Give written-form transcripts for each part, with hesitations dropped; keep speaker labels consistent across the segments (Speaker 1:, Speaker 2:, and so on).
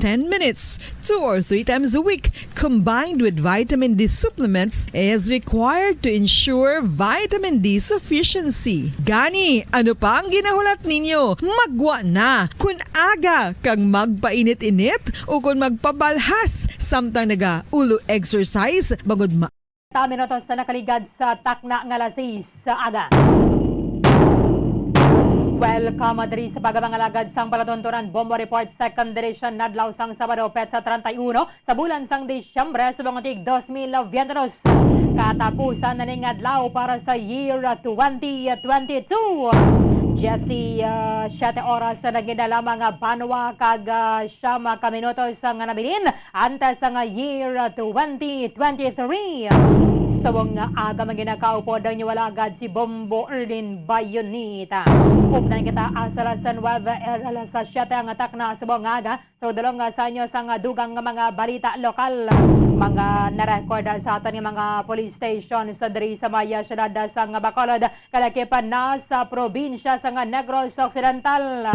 Speaker 1: 10 minutes 2 or 3 times a week combined with vitamin D supplements is required to ensure vitamin D sufficiency. Gani, ano pa ang ginahulat ninyo? Magwa na kung aga kang magpainit-init o kung magpabalhas samtang naga-ulo exercise bagod
Speaker 2: Minutos sa nakaligad sa takna nga lasis sa aga. Welcome diri sa pagamangalagad sang palatuntunan Bombo Report Second Edition nadlaw sang Sabado petsa 31 sa bulan sang Disyembre sa bangotig 2022. Katapusan na ning adlaw para sa year 2022. Jesse, 7 oras na nagina lamang banwa kag siyam ka minutos ang nabilin antes sa year 2023. Sa mga aga maginakaupo daw niyo wala agad si Bombo Erlin Bayonita. Updan kita asalasan wave alas sa 7 ang atak na sa buong aga. So dalong sa inyo sa dugang mga balita lokal. Mga narecord sa aton ng mga police station sa diri sa Maya syudad sa Bacolod. Kalakipan na sa probinsya sa Negros Occidental.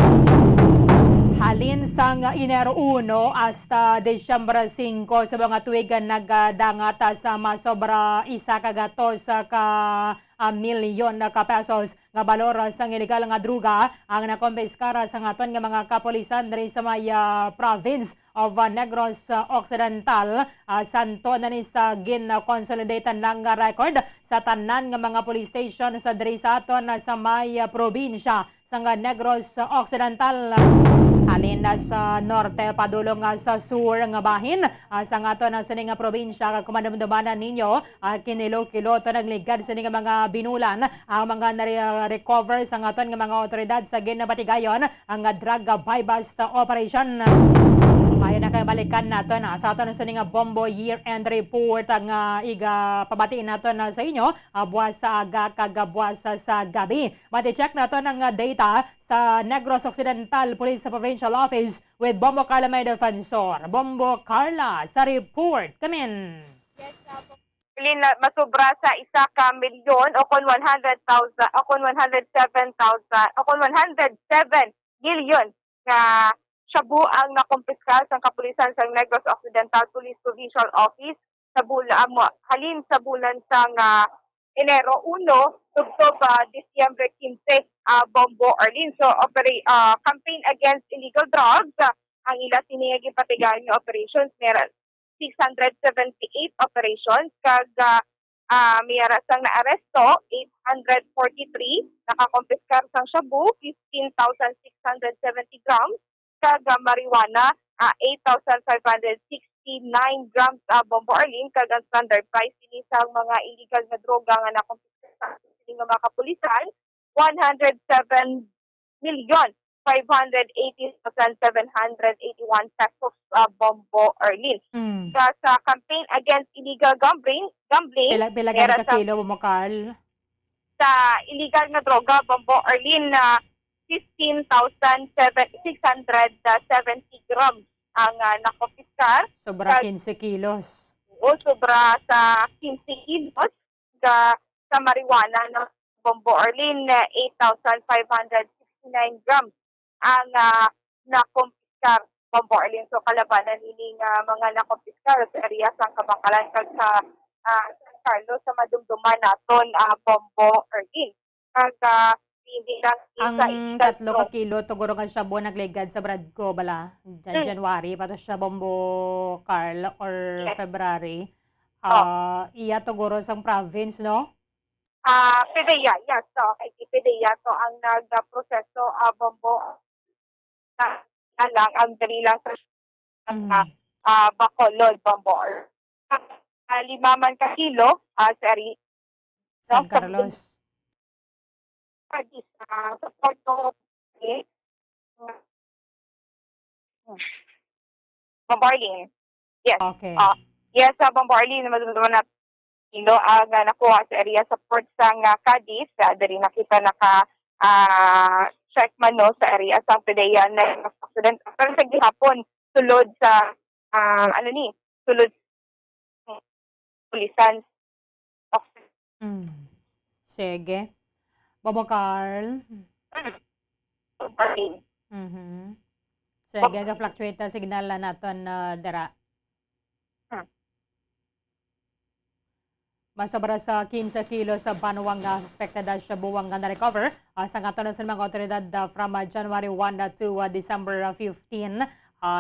Speaker 2: Halin sang Enero 1 hasta Disyembre 5 sa mga tuigan nagdangat sa masobra isa kagatos ka milyon ka pesos nga balor sang illegal nga druga ang nakompiskara sa aton nga mga kapolisan diri sa Maya province of Negros Occidental. Santo na ni sa gin-consolidated ng record sa tanan nga mga police station sa diri sa aton sa Maya probinsya sa Negros Occidental. Halin na sa norte padulong sa sur nga bahin sa aton sa ning probinsya kag kumandumdumanan ninyo kinilo-kilo to nagligad sa ning mga binulan ang mga na-recover sa aton nga mga otoridad sa ginabatigayon ang drug buy-bust operation. Ayon na kayo balikan natin sa aton sa ning Bombo year-end report ang iga pabatiin natin sa inyo buwas sa aga kag buwas sa gabi. Mati-check natin ang data sa Negros Occidental Police Provincial Office with Bombo Carla May Defensor. Bombo Carla sa report. Come in.
Speaker 3: Yes, masobra sa isa ka milyon o kung 100,000 o kung 107,000 o kung 107 milyon na shabu ang nakumpiskal sa kapulisan sa Negros Occidental Police Provincial Office sa bulan halin sa bulan sang Enero 1 tugtog Disyembre 15 Bombo Arlene. So campaign against illegal drugs ang ila siniging patigaan nga operations meron 678 operations kag mayara sang naaresto 843 nakakumpiskar sang shabu 15,670 grams kag marijuana 8,569 grams Bombo Arlene kag ang standard price ini sa mga illegal nga droga nga nakumpiskar sa mga kapulisan 107 million 580,781 pesos Bombo Arlene. Sa campaign against illegal gambling
Speaker 2: Pila ka kilo mo, Carl?
Speaker 3: Sa illegal na droga Bombo Arlene 15,670 grams ang nakumpiskar.
Speaker 2: Sobra 15 kilos.
Speaker 3: O sobra sa 15 kilos sa marijuana ng Bombo Arlene 8,569 grams ang nakumpiskar Bombo Arlene. So kalabanan ini mga nakumpiskar sa area sa Kabangkalan kag sa San Carlos sa madumduman naton Bombo Arlene. Kag hindi lang
Speaker 2: ang 3 ka kilo tuguro nga siya buwan nagligad sa Bradco bala January patos siya Bombo Carl or February. Iya tuguro sang province no?
Speaker 3: PDEA, yes. So, kay PDEA to ang nag-proseso Bombo lang ang dali lang sa Bacolod Bombo. 5 man ka kilo sa
Speaker 2: San Carlos.
Speaker 3: Sa Porto Bombo Arlene. Yes.
Speaker 2: Okay.
Speaker 3: Yes, Bombo Arlene madumduman na kilo ang nakuha sa area sa port sang Cadiz. Dari nakita check man no sa area sa PDEA na accident. Pero sa gihapon sulod sa sulod pulisan.
Speaker 2: Sige. Bobo Carl. So, gaga-fluctuate na signal na naton dara. Masobra sa 15 kilos sa banuwang suspected siya buwang na recover sa ngatonon sa mga otoridad from January 1 to December 15,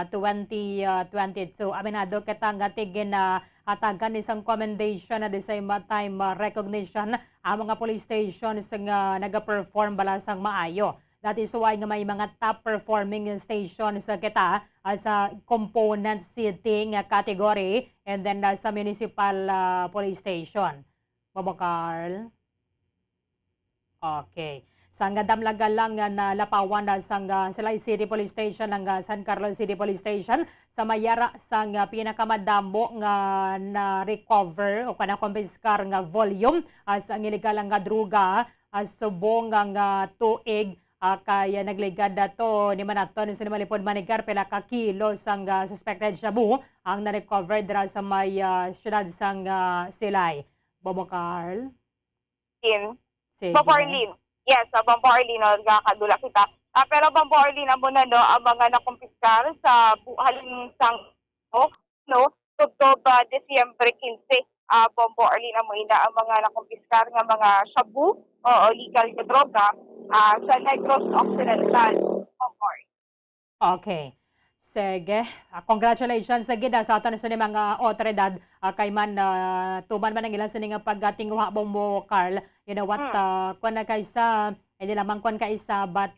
Speaker 2: 2022. Aminado kitang tigin na hatagan isang commendation at the same time recognition ang mga police stations nga nag-perform balasang maayo. That is why nga may mga top performing stations kita sa component seating category and then sa municipal police station. Bobo Carl. Okay. Sa damlaga lang na lapawan sa Silay City Police Station ng San Carlos City Police Station sa mayara sa pinakamadamo nga na recover o kana kumpiskar nga volume sa illegal nga druga subong nga tuig kaya nagligad dato ni manaton sa malipod manigar pila ka kilo sang suspected shabu ang na-recover dira sa may syudad sang Silay. Bobo Carl.
Speaker 3: Sige. Bobo Arlene. Yes, Bobo Arlene, nagkakadula kita. Pero Bobo Arlene, amo na ang mga nakumpiskar sa buhalin sang Tubtob Disyembre 15. Bobo Arlene, amo ina ang mga nakumpiskar nga mga shabu o legal na droga sa Negros Occidental.
Speaker 2: Okay. Sige. Congratulations sa gida sa aton sa mga otoridad kay man tuman man ang ilan sa nga pagtingwa Bombo Carl. You know what? Kung na kaysa hindi lamang kung kaisa but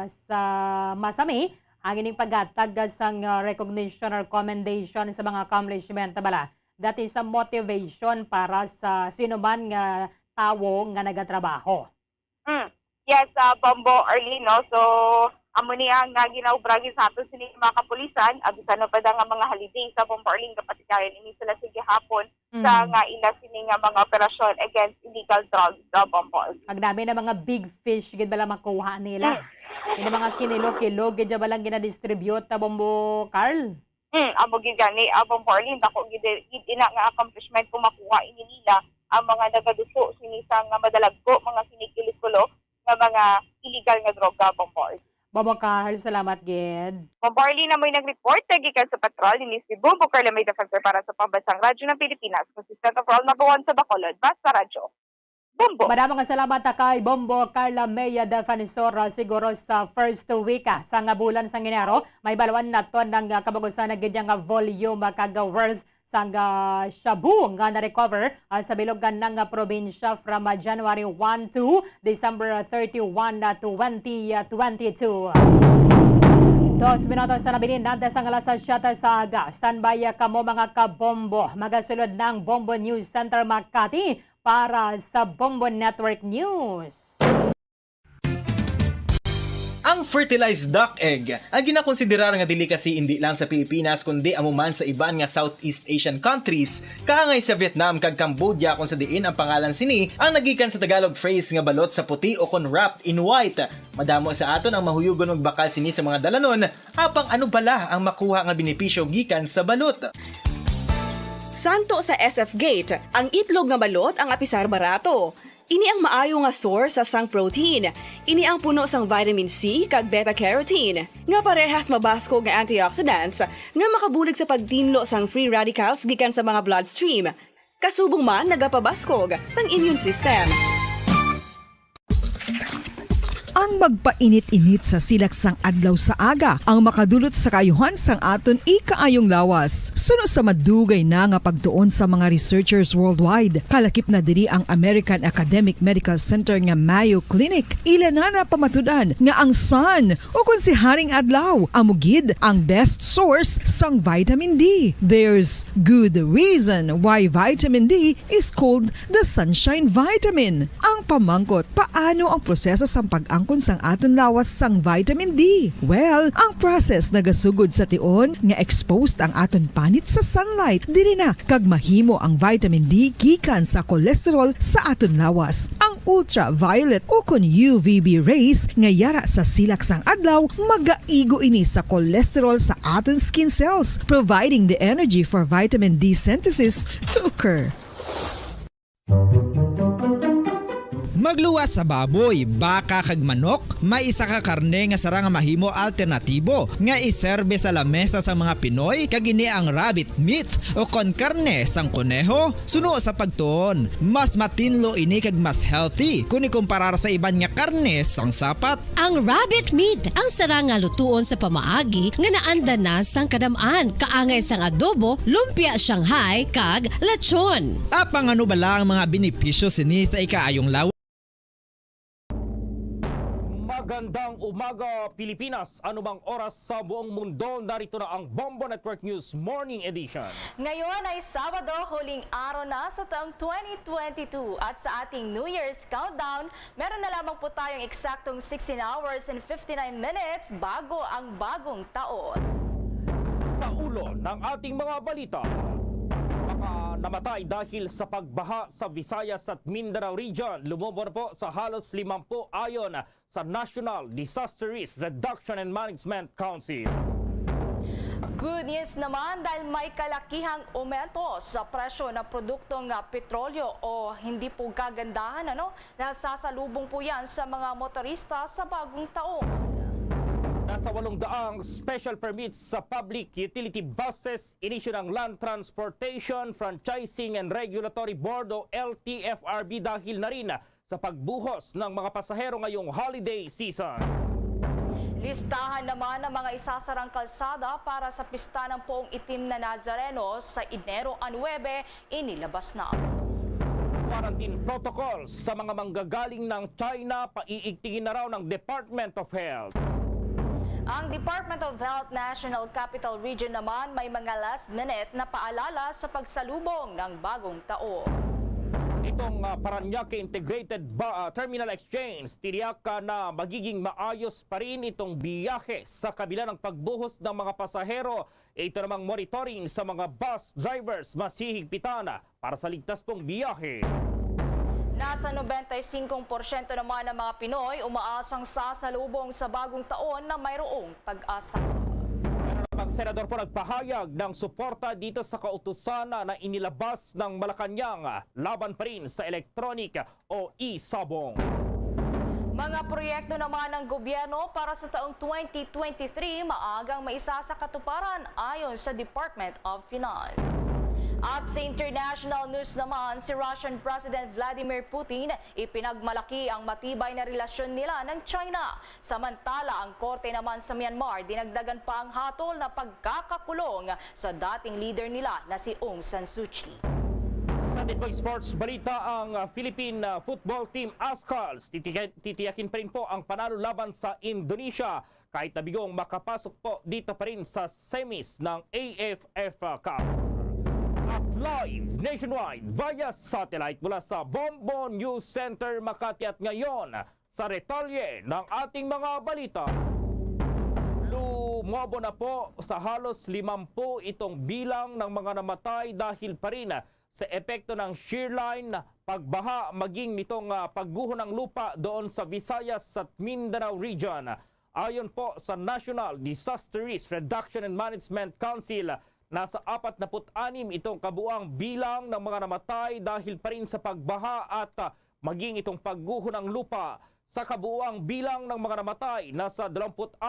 Speaker 2: sa masami ang ining paghatag sang recognition or commendation sa mga accomplishment bala. That is a motivation para sa sino man nga tawo nga nagatrabaho.
Speaker 3: Yes, Bombo Arlene, no? So, amo niya nga ginaubragi sa ato sini mga kapulisan, abisan na pa da nga mga holiday sa Bombo Arlene kapatid kayo ini sila sige hapon sa nga ila sini nga mga operasyon against illegal drugs sa Bombo Arlene.
Speaker 2: Agdami na mga big fish gid bala makuha nila. Ini mga kinilo-kilo gid ba lang gina-distribute ta Bombo Carl?
Speaker 3: Amo gid gani Bombo Arlene dako gid ina nga accomplishment kung makuha ini nila ang mga nagaduso sini sa nga madalagko mga kinikilikulo nga mga illegal nga droga Bombo Arlene.
Speaker 2: Bobo Carl, salamat gid.
Speaker 3: Bombo Arlene na mo'y nag-report gikan sa patrol ni Cebu, Carla may defector para sa pambansang radyo ng Pilipinas. Consistent of all number 1 sa Bacolod, Basta Radyo. Bombo.
Speaker 2: Maraming salamat kay Bombo Carla Meya Defensor siguro sa first week sa nga bulan sa Enero. May balawan na to ng kabagusan na gid nga volume kaga worth sang shabu nga na-recover sa bilogan ng probinsya from January 1 to December 31, 2022. 2 minutos sa nabilin natin sa alas 7 sa aga. Standby kamo mga kabombo. Magasulod ng Bombo News Center Makati para sa Bombo Network News.
Speaker 4: Ang fertilized duck egg ang ginakonsiderar nga delicacy hindi lang sa Pilipinas kundi amuman sa iban nga Southeast Asian countries kaangay sa Vietnam kag Cambodia kung sa diin ang pangalan sini ang nagikan sa Tagalog phrase nga balot sa puti o kon wrapped in white. Madamo sa aton ang mahuyugon og bakal sini sa mga dalanon apang ano bala ang makuha nga benepisyo gikan sa balot.
Speaker 5: Santo sa SF Gate, ang itlog nga balot ang apisar barato. Ini ang maayo nga source sa sang protein. Ini ang puno sang vitamin C kag beta-carotene. Nga parehas mabasko nga antioxidants nga makabulig sa pagtinlo sang free radicals gikan sa mga bloodstream. Kasubong man nagapabaskog sang immune system.
Speaker 1: Ang magpainit-init sa silaksang adlaw sa aga ang makadulot sa kayuhan sang aton ikaayong lawas. Suno sa madugay na nga pagtuon sa mga researchers worldwide. Kalakip na diri ang American Academic Medical Center nga Mayo Clinic. Ila na pamatudan nga ang sun o kung si Haring Adlaw amugid ang best source sang vitamin D. There's good reason why vitamin D is called the sunshine vitamin. Ang pamangkot, paano ang proseso sang pag-angkon sang aton lawas sang vitamin D? Well, ang process nagasugod sa tion nga exposed ang aton panit sa sunlight. Diri na kag mahimo ang vitamin D gikan sa cholesterol sa aton lawas. Ang ultraviolet o kon UVB rays nga yara sa silak sang adlaw magaigo ini sa cholesterol sa aton skin cells, providing the energy for vitamin D synthesis to occur.
Speaker 6: Magluwas sa baboy, baka kag manok, may isa ka karne nga sara nga mahimo alternatibo nga iserbe sa lamesa sa mga Pinoy kag ini ang rabbit meat o kon karne sang kuneho. Suno sa pagtuon, mas matinlo ini kag mas healthy kung ikumparar sa iban nga karne sang sapat.
Speaker 7: Ang rabbit meat ang sara nga lutuon sa pamaagi nga naanda na sang kadamaan, kaangay sang adobo, lumpia Shanghai kag lechon.
Speaker 6: Apang ano bala ang mga benepisyo sini sa ikaayong lawas?
Speaker 8: Magandang umaga Pilipinas, anumang oras sa buong mundo, narito na ang Bombo Network News Morning Edition.
Speaker 9: Ngayon ay Sabado, huling araw na sa taong 2022 at sa ating New Year's countdown, meron na lamang po tayong eksaktong 16 hours and 59 minutes bago ang bagong taon.
Speaker 8: Sa ulo ng ating mga balita, namatay dahil sa pagbaha sa Visayas at Mindanao Region. Lumubog po sa halos 50 ayon sa National Disaster Risk Reduction and Management Council.
Speaker 9: Good news naman dahil may kalakihang aumento sa presyo ng produktong petrolyo o hindi po kagandahan. Nasasalubong po yan sa mga motorista sa bagong taon.
Speaker 8: Nasa 800 special permits sa public utility buses inisyu ng Land Transportation Franchising and Regulatory Board o LTFRB dahil na rin sa pagbuhos ng mga pasahero ngayong holiday season.
Speaker 9: Listahan naman ng mga isasarang kalsada para sa pista ng Poong Itim na Nazareno sa Enero 9 inilabas na.
Speaker 8: Quarantine protocols sa mga manggagaling ng China paiigtingin na raw ng Department of Health.
Speaker 9: Ang Department of Health National Capital Region naman may mga last minute na paalala sa pagsalubong ng bagong taon.
Speaker 8: Itong Parañaque Integrated Terminal Exchange, tiniyak na magiging maayos pa rin itong biyahe sa kabila ng pagbuhos ng mga pasahero. Ito namang monitoring sa mga bus drivers mas hihigpitan para sa ligtas pong biyahe.
Speaker 9: Nasa 95% naman ng mga Pinoy umaasang sasalubong sa bagong taon na mayroong pag-asa.
Speaker 8: Ang senador po nagpahayag ng suporta dito sa kautusan na inilabas ng Malacanang laban pa rin sa electronic o e-sabong.
Speaker 9: Mga proyekto naman ng gobyerno para sa taong 2023 maagang maisa sa katuparan ayon sa Department of Finance. At sa international news naman, si Russian President Vladimir Putin ipinagmalaki ang matibay na relasyon nila ng China. Samantala, ang korte naman sa Myanmar dinagdagan pa ang hatol na pagkakakulong sa dating leader nila na si Aung San Suu Kyi.
Speaker 8: Sa Deadpool Sports Balita, ang Philippine football team Ascals titiyakin pa rin po ang panalo laban sa Indonesia kahit nabigong makapasok po dito pa rin sa semis ng AFF Cup. At live nationwide via satellite mula sa Bombo News Center Makati at ngayon sa retalye ng ating mga balita. Lumobo na po sa halos 50 itong bilang ng mga namatay dahil pa rin sa epekto ng shear line, pagbaha maging nitong pagguho ng lupa doon sa Visayas at Mindanao Region. Ayon po sa National Disaster Risk Reduction and Management Council, nasa 46 itong kabuang bilang ng mga namatay dahil pa rin sa pagbaha at maging itong pagguho ng lupa. Sa kabuang bilang ng mga namatay, nasa 24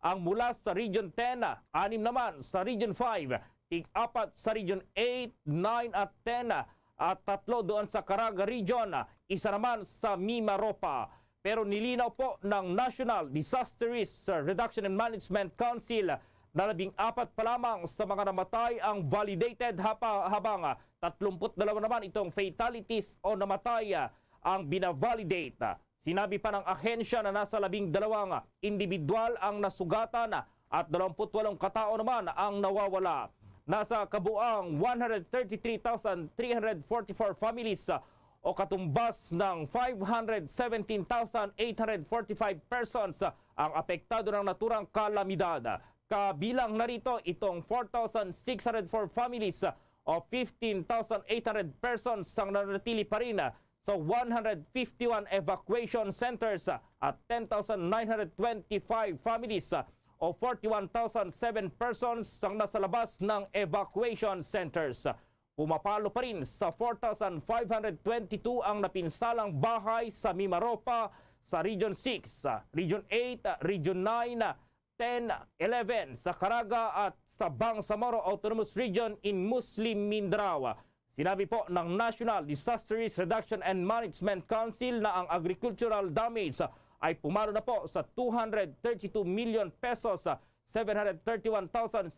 Speaker 8: ang mula sa Region 10, 6 naman sa Region 5, 4 sa Region 8, 9 at 10 at 3 doon sa Caraga Region, 1 naman sa Mimaropa. Pero nilinaw po ng National Disaster Risk Reduction and Management Council na 14 pa lamang sa mga namatay ang validated habang 32 naman itong fatalities o namatay ang binavalidate. Sinabi pa ng ahensya na nasa 12 individual ang nasugatan at 28 katao naman ang nawawala. Nasa kabuang 133,344 families o katumbas ng 517,845 persons ang apektado ng naturang kalamidad. Kabilang narito itong 4,604 families o 15,800 persons ang nanatili pa rin sa 151 evacuation centers at 10,925 families o 41,007 persons ang nasa labas ng evacuation centers. Pumapalo pa rin sa 4,522 ang napinsalang bahay sa Mimaropa sa Region 6, Region 8, Region 9, 10, 11 sa Caraga at sa Bangsamoro Autonomous Region in Muslim Mindanao. Sinabi po ng National Disaster Risk Reduction and Management Council na ang agricultural damage ay pumalo na po sa 232 million pesos, 731,657,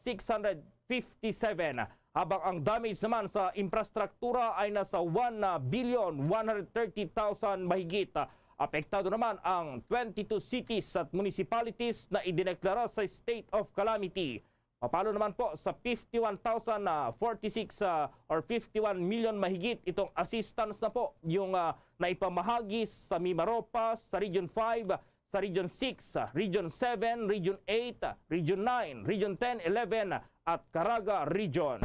Speaker 8: habang ang damage naman sa infrastruktura ay nasa 1,130,000 mahigit. Apektado naman ang 22 cities at municipalities na idineklara sa state of calamity. Papalo naman po sa 51,046 or 51 million mahigit itong assistance na po yung naipamahagi sa Mimaropa, sa Region 5, sa Region 6, Region 7, Region 8, Region 9, Region 10, 11 at Caraga Region.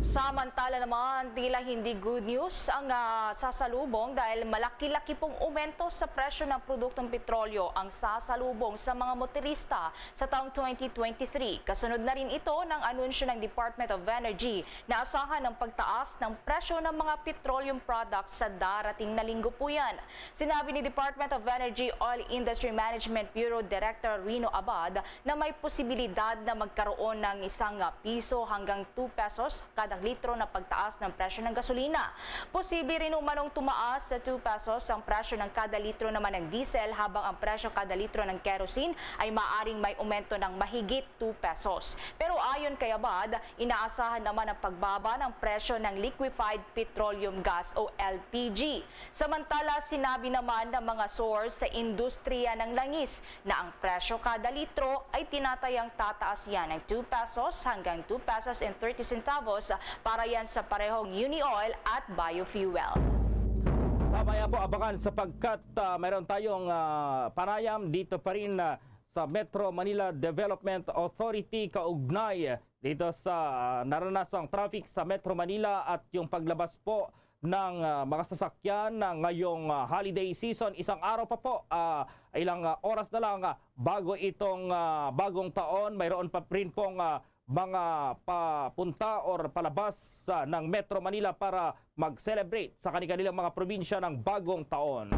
Speaker 9: Samantala naman, tila hindi good news ang sasalubong dahil malaki-laki pong aumento sa presyo ng produktong petrolyo ang sasalubong sa mga motorista sa taong 2023. Kasunod na rin ito ng anunsyo ng Department of Energy na asahan ng pagtaas ng presyo ng mga petroleum products sa darating na linggo po yan. Sinabi ni Department of Energy Oil Industry Management Bureau Director Rino Abad na may posibilidad na magkaroon ng isang piso hanggang 2 pesos kada litro na pagtaas ng presyo ng gasolina. Posible rin umanong tumaas sa 2 pesos ang presyo ng kada litro naman ng diesel, habang ang presyo kada litro ng kerosene ay maaring may aumento ng mahigit 2 pesos. Pero ayon kay Abad, inaasahan naman ang pagbaba ng presyo ng liquefied petroleum gas o LPG. Samantala, sinabi naman ng mga source sa industriya ng langis na ang presyo kada litro ay tinatayang tataas yan ng 2 pesos hanggang 2 pesos and 30 centavos para yan sa parehong uni-oil at biofuel.
Speaker 8: Mamaya po abangan sapagkat mayroon tayong panayam dito pa rin sa Metro Manila Development Authority kaugnay dito sa naranasang traffic sa Metro Manila at yung paglabas po ng mga sasakyan ngayong holiday season. Isang araw pa po, ilang oras na lang bago itong bagong taon, mayroon pa rin pong mga papunta or palabas ng Metro Manila para mag-celebrate sa kanilang mga probinsya ng bagong taon.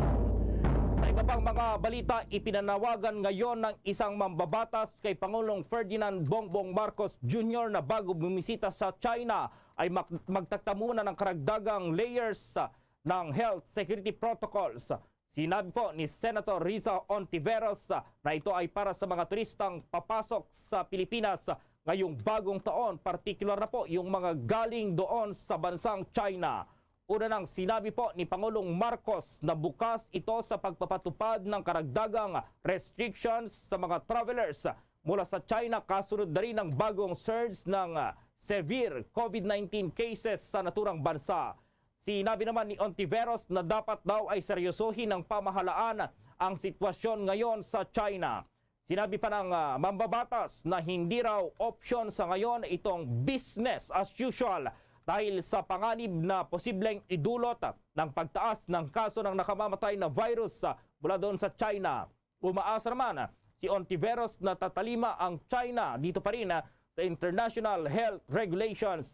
Speaker 8: Sa iba pang mga balita, ipinanawagan ngayon ng isang mambabatas kay Pangulong Ferdinand Bongbong Marcos Jr. na bago bumisita sa China ay magtakda muna ng karagdagang layers ng health security protocols. Sinabi po ni Senator Riza Ontiveros na ito ay para sa mga turistang papasok sa Pilipinas ngayong bagong taon, partikular na po yung mga galing doon sa bansang China. Una nang sinabi po ni Pangulong Marcos na bukas ito sa pagpapatupad ng karagdagang restrictions sa mga travelers mula sa China, kasunod na rin ng bagong surge ng severe COVID-19 cases sa naturang bansa. Sinabi naman ni Ontiveros na dapat daw ay seryosohin ng pamahalaan ang sitwasyon ngayon sa China. Sinabi pa ng mambabatas na hindi raw option sa ngayon itong business as usual dahil sa panganib na posibleng idulot ng pagtaas ng kaso ng nakamamatay na virus mula doon sa China. Umaasa naman si Ontiveros na tatalima ang China dito pa rin sa International Health Regulations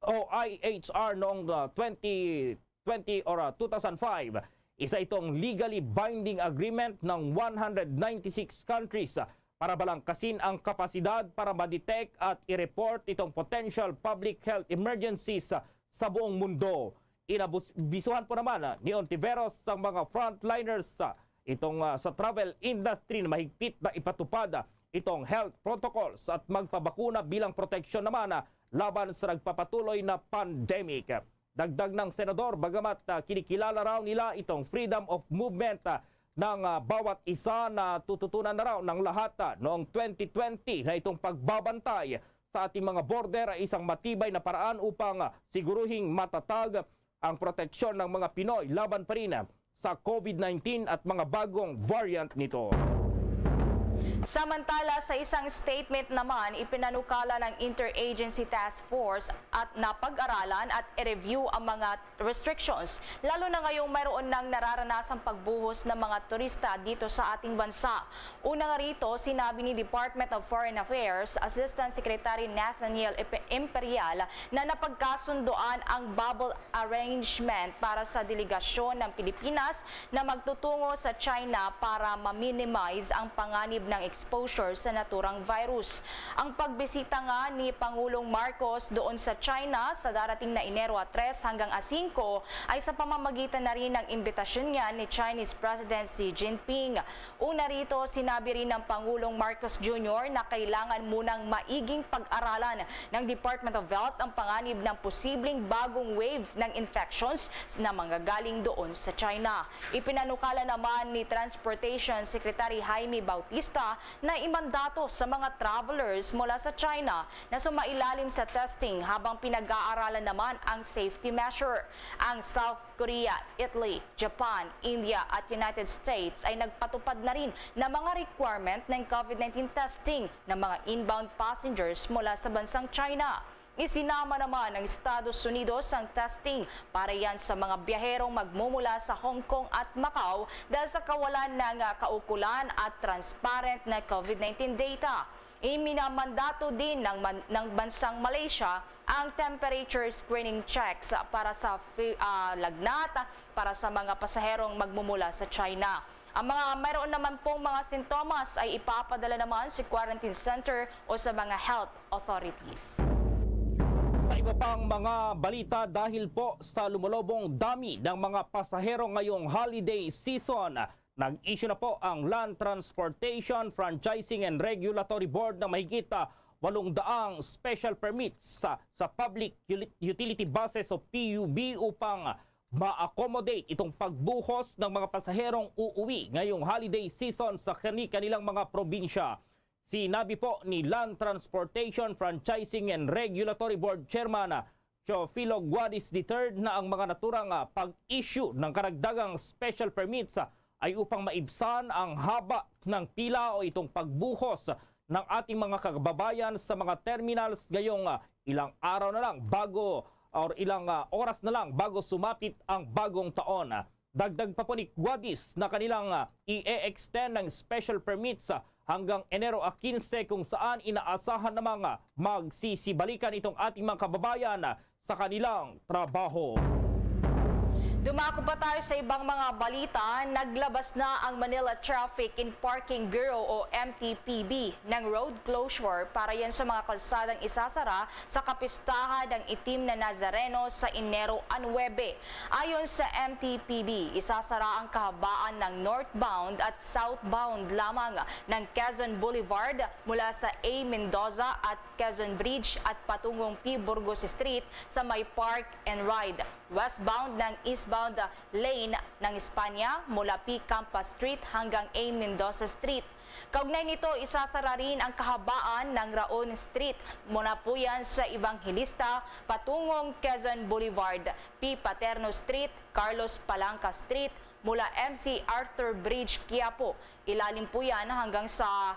Speaker 8: o IHR noong 2020 or 2005. Isa itong legally binding agreement ng 196 countries para balangkasin ang kapasidad para ma-detect at i-report itong potential public health emergencies sa buong mundo. Inabisuhan po naman ni Ontiveros sa mga frontliners itong sa travel industry na mahigpit na ipatupad itong health protocols at magpabakuna bilang proteksyon naman laban sa nagpapatuloy na pandemic. Dagdag ng senador, bagamat kinikilala raw nila itong freedom of movement ng bawat isa na tututunan na raw ng lahat noong 2020 na itong pagbabantay sa ating mga border ay isang matibay na paraan upang siguruhing matatag ang proteksyon ng mga Pinoy laban pa rin sa COVID-19 at mga bagong variant nito.
Speaker 9: Samantala, sa isang statement naman, ipinanukala ng Interagency Task Force at napag-aralan at i-review ang mga restrictions, lalo na ngayong mayroon ng nararanasang pagbuhos ng mga turista dito sa ating bansa. Una nga rito, sinabi ni Department of Foreign Affairs Assistant Secretary Nathaniel Imperial na napagkasundoan ang bubble arrangement para sa delegasyon ng Pilipinas na magtutungo sa China para ma-minimize ang panganib ng exposure sa naturang virus. Ang pagbisita nga ni Pangulong Marcos doon sa China sa darating na Enero 3 hanggang 5 ay sa pamamagitan na rin ng imbitasyon niya ni Chinese President Xi Jinping. Una rito, sinabi rin ng Pangulong Marcos Jr. na kailangan munang maiging pag-aralan ng Department of Health ang panganib ng posibleng bagong wave ng infections na manggagaling doon sa China. Ipinanukala naman ni Transportation Secretary Jaime Bautista na imandato sa mga travelers mula sa China na sumailalim sa testing habang pinag-aaralan naman ang safety measure. Ang South Korea, Italy, Japan, India at United States ay nagpatupad na rin ng mga requirement ng COVID-19 testing ng mga inbound passengers mula sa bansang China. Isinama naman ng Estados Unidos ang testing para yan sa mga biyaherong magmumula sa Hong Kong at Macau dahil sa kawalan ng kaukulan at transparent na COVID-19 data. Iminamandato din ng bansang Malaysia ang temperature screening checks para sa lagnat para sa mga pasaherong magmumula sa China. Ang mga mayroon naman pong mga sintomas ay ipapadala naman sa quarantine center o sa mga health authorities.
Speaker 8: Sa iba pang mga balita, dahil po sa lumulobong dami ng mga pasahero ngayong holiday season, nag-issue na po ang Land Transportation Franchising and Regulatory Board na mahigit 800 special permits sa Public Utility Buses o PUB upang ma-accommodate itong pagbuhos ng mga pasaherong uuwi ngayong holiday season sa kanilang mga probinsya. Sinabi po ni Land Transportation Franchising and Regulatory Board Chairman Teofilo Guadis III na ang mga naturang pag-issue ng karagdagang special permits ay upang maibsan ang haba ng pila o itong pagbuhos ng ating mga kababayan sa mga terminals ngayong ilang araw na lang bago or ilang oras na lang bago sumapit ang bagong taon. Dagdag pa po ni Guadis na kanilang i-extend ng special permits hanggang Enero 15 kung saan inaasahan namang magsisibalikan itong ating mga kababayan sa kanilang trabaho.
Speaker 9: Dumako pa tayo sa ibang mga balita. Naglabas na ang Manila Traffic and Parking Bureau o MTPB ng road closure para yan sa mga kalsadang isasara sa kapistahan ng itim na Nazareno sa Enero 9. Ayon sa MTPB, isasara ang kahabaan ng northbound at southbound lamang ng Quezon Boulevard mula sa A. Mendoza at Quezon Bridge at patungong P. Burgos Street sa may Park and Ride. Westbound ng eastbound lane ng Espanya mula P. Campas Street hanggang A. Mendoza Street. Kaugnay nito, isasara rin ang kahabaan ng Raon Street mula po yan sa Evangelista patungong Quezon Boulevard, P. Paterno Street, Carlos Palanca Street, mula MC Arthur Bridge, Quiapo. Ilalim po yan hanggang sa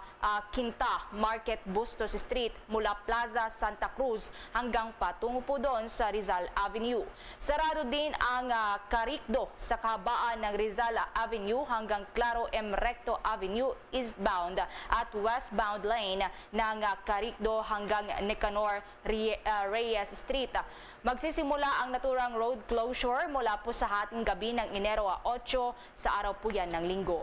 Speaker 9: Quinta Market Bustos Street mula Plaza Santa Cruz hanggang patungo po doon sa Rizal Avenue. Sarado din ang Caricdo sa kahabaan ng Rizal Avenue hanggang Claro M. Recto Avenue eastbound at westbound lane ng Caricdo hanggang Nicanor Reyes Street. Magsisimula ang naturang road closure mula po sa hating gabi ng Enero 8 sa araw po yan ng Linggo.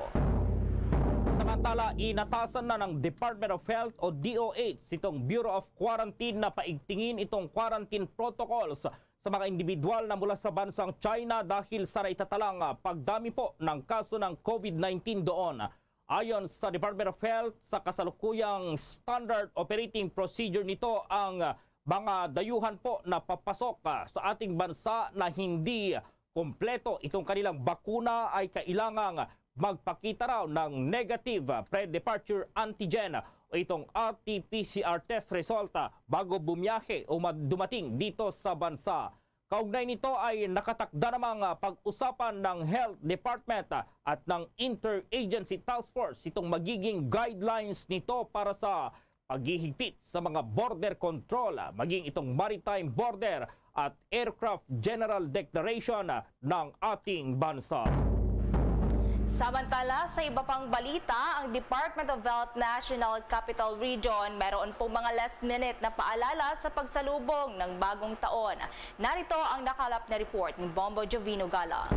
Speaker 8: Samantala, inatasan na ng Department of Health o DOH itong Bureau of Quarantine na paigtingin itong quarantine protocols sa mga individual na mula sa bansang China dahil sa naitatalang pagdami po ng kaso ng COVID-19 doon. Ayon sa Department of Health, sa kasalukuyang standard operating procedure nito ang mga dayuhan po na papasok sa ating bansa na hindi kompleto itong kanilang bakuna ay kailangang magpakita raw ng negative pre-departure antigen o itong RT-PCR test result bago bumiyahe o dumating dito sa bansa. Kaugnay nito ay nakatakda namang pag-usapan ng Health Department at ng Interagency Task Force itong magiging guidelines nito para sa paghihigpit sa mga border control, maging itong maritime border at aircraft general declaration ng ating bansa.
Speaker 9: Samantala, sa iba pang balita, ang Department of Health National Capital Region meron pong mga last-minute na paalala sa pagsalubong ng bagong taon. Narito ang nakalap na report ni Bombo Jovino Gala.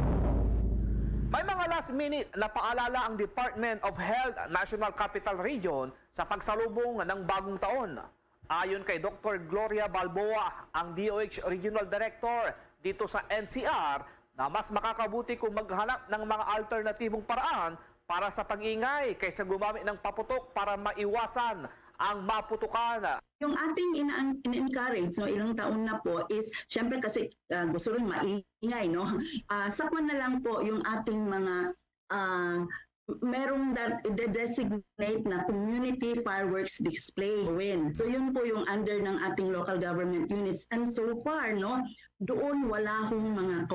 Speaker 10: May mga last-minute na paalala ang Department of Health National Capital Region sa pagsalubong ng bagong taon. Ayon kay Dr. Gloria Balboa, ang DOH Regional Director dito sa NCR, na mas makakabuti kung maghanap ng mga alternatibong paraan para sa pag-ingay kaysa gumamit ng paputok para maiwasan ang maputukan.
Speaker 11: Yung ating in-encourage, no, ilang taon na po is, syempre kasi gusto rin maingay, no? Sakwan na lang po yung ating mga merong designate na community fireworks display win. So yun po yung under ng ating local government units. And so far, no, doon wala hong mga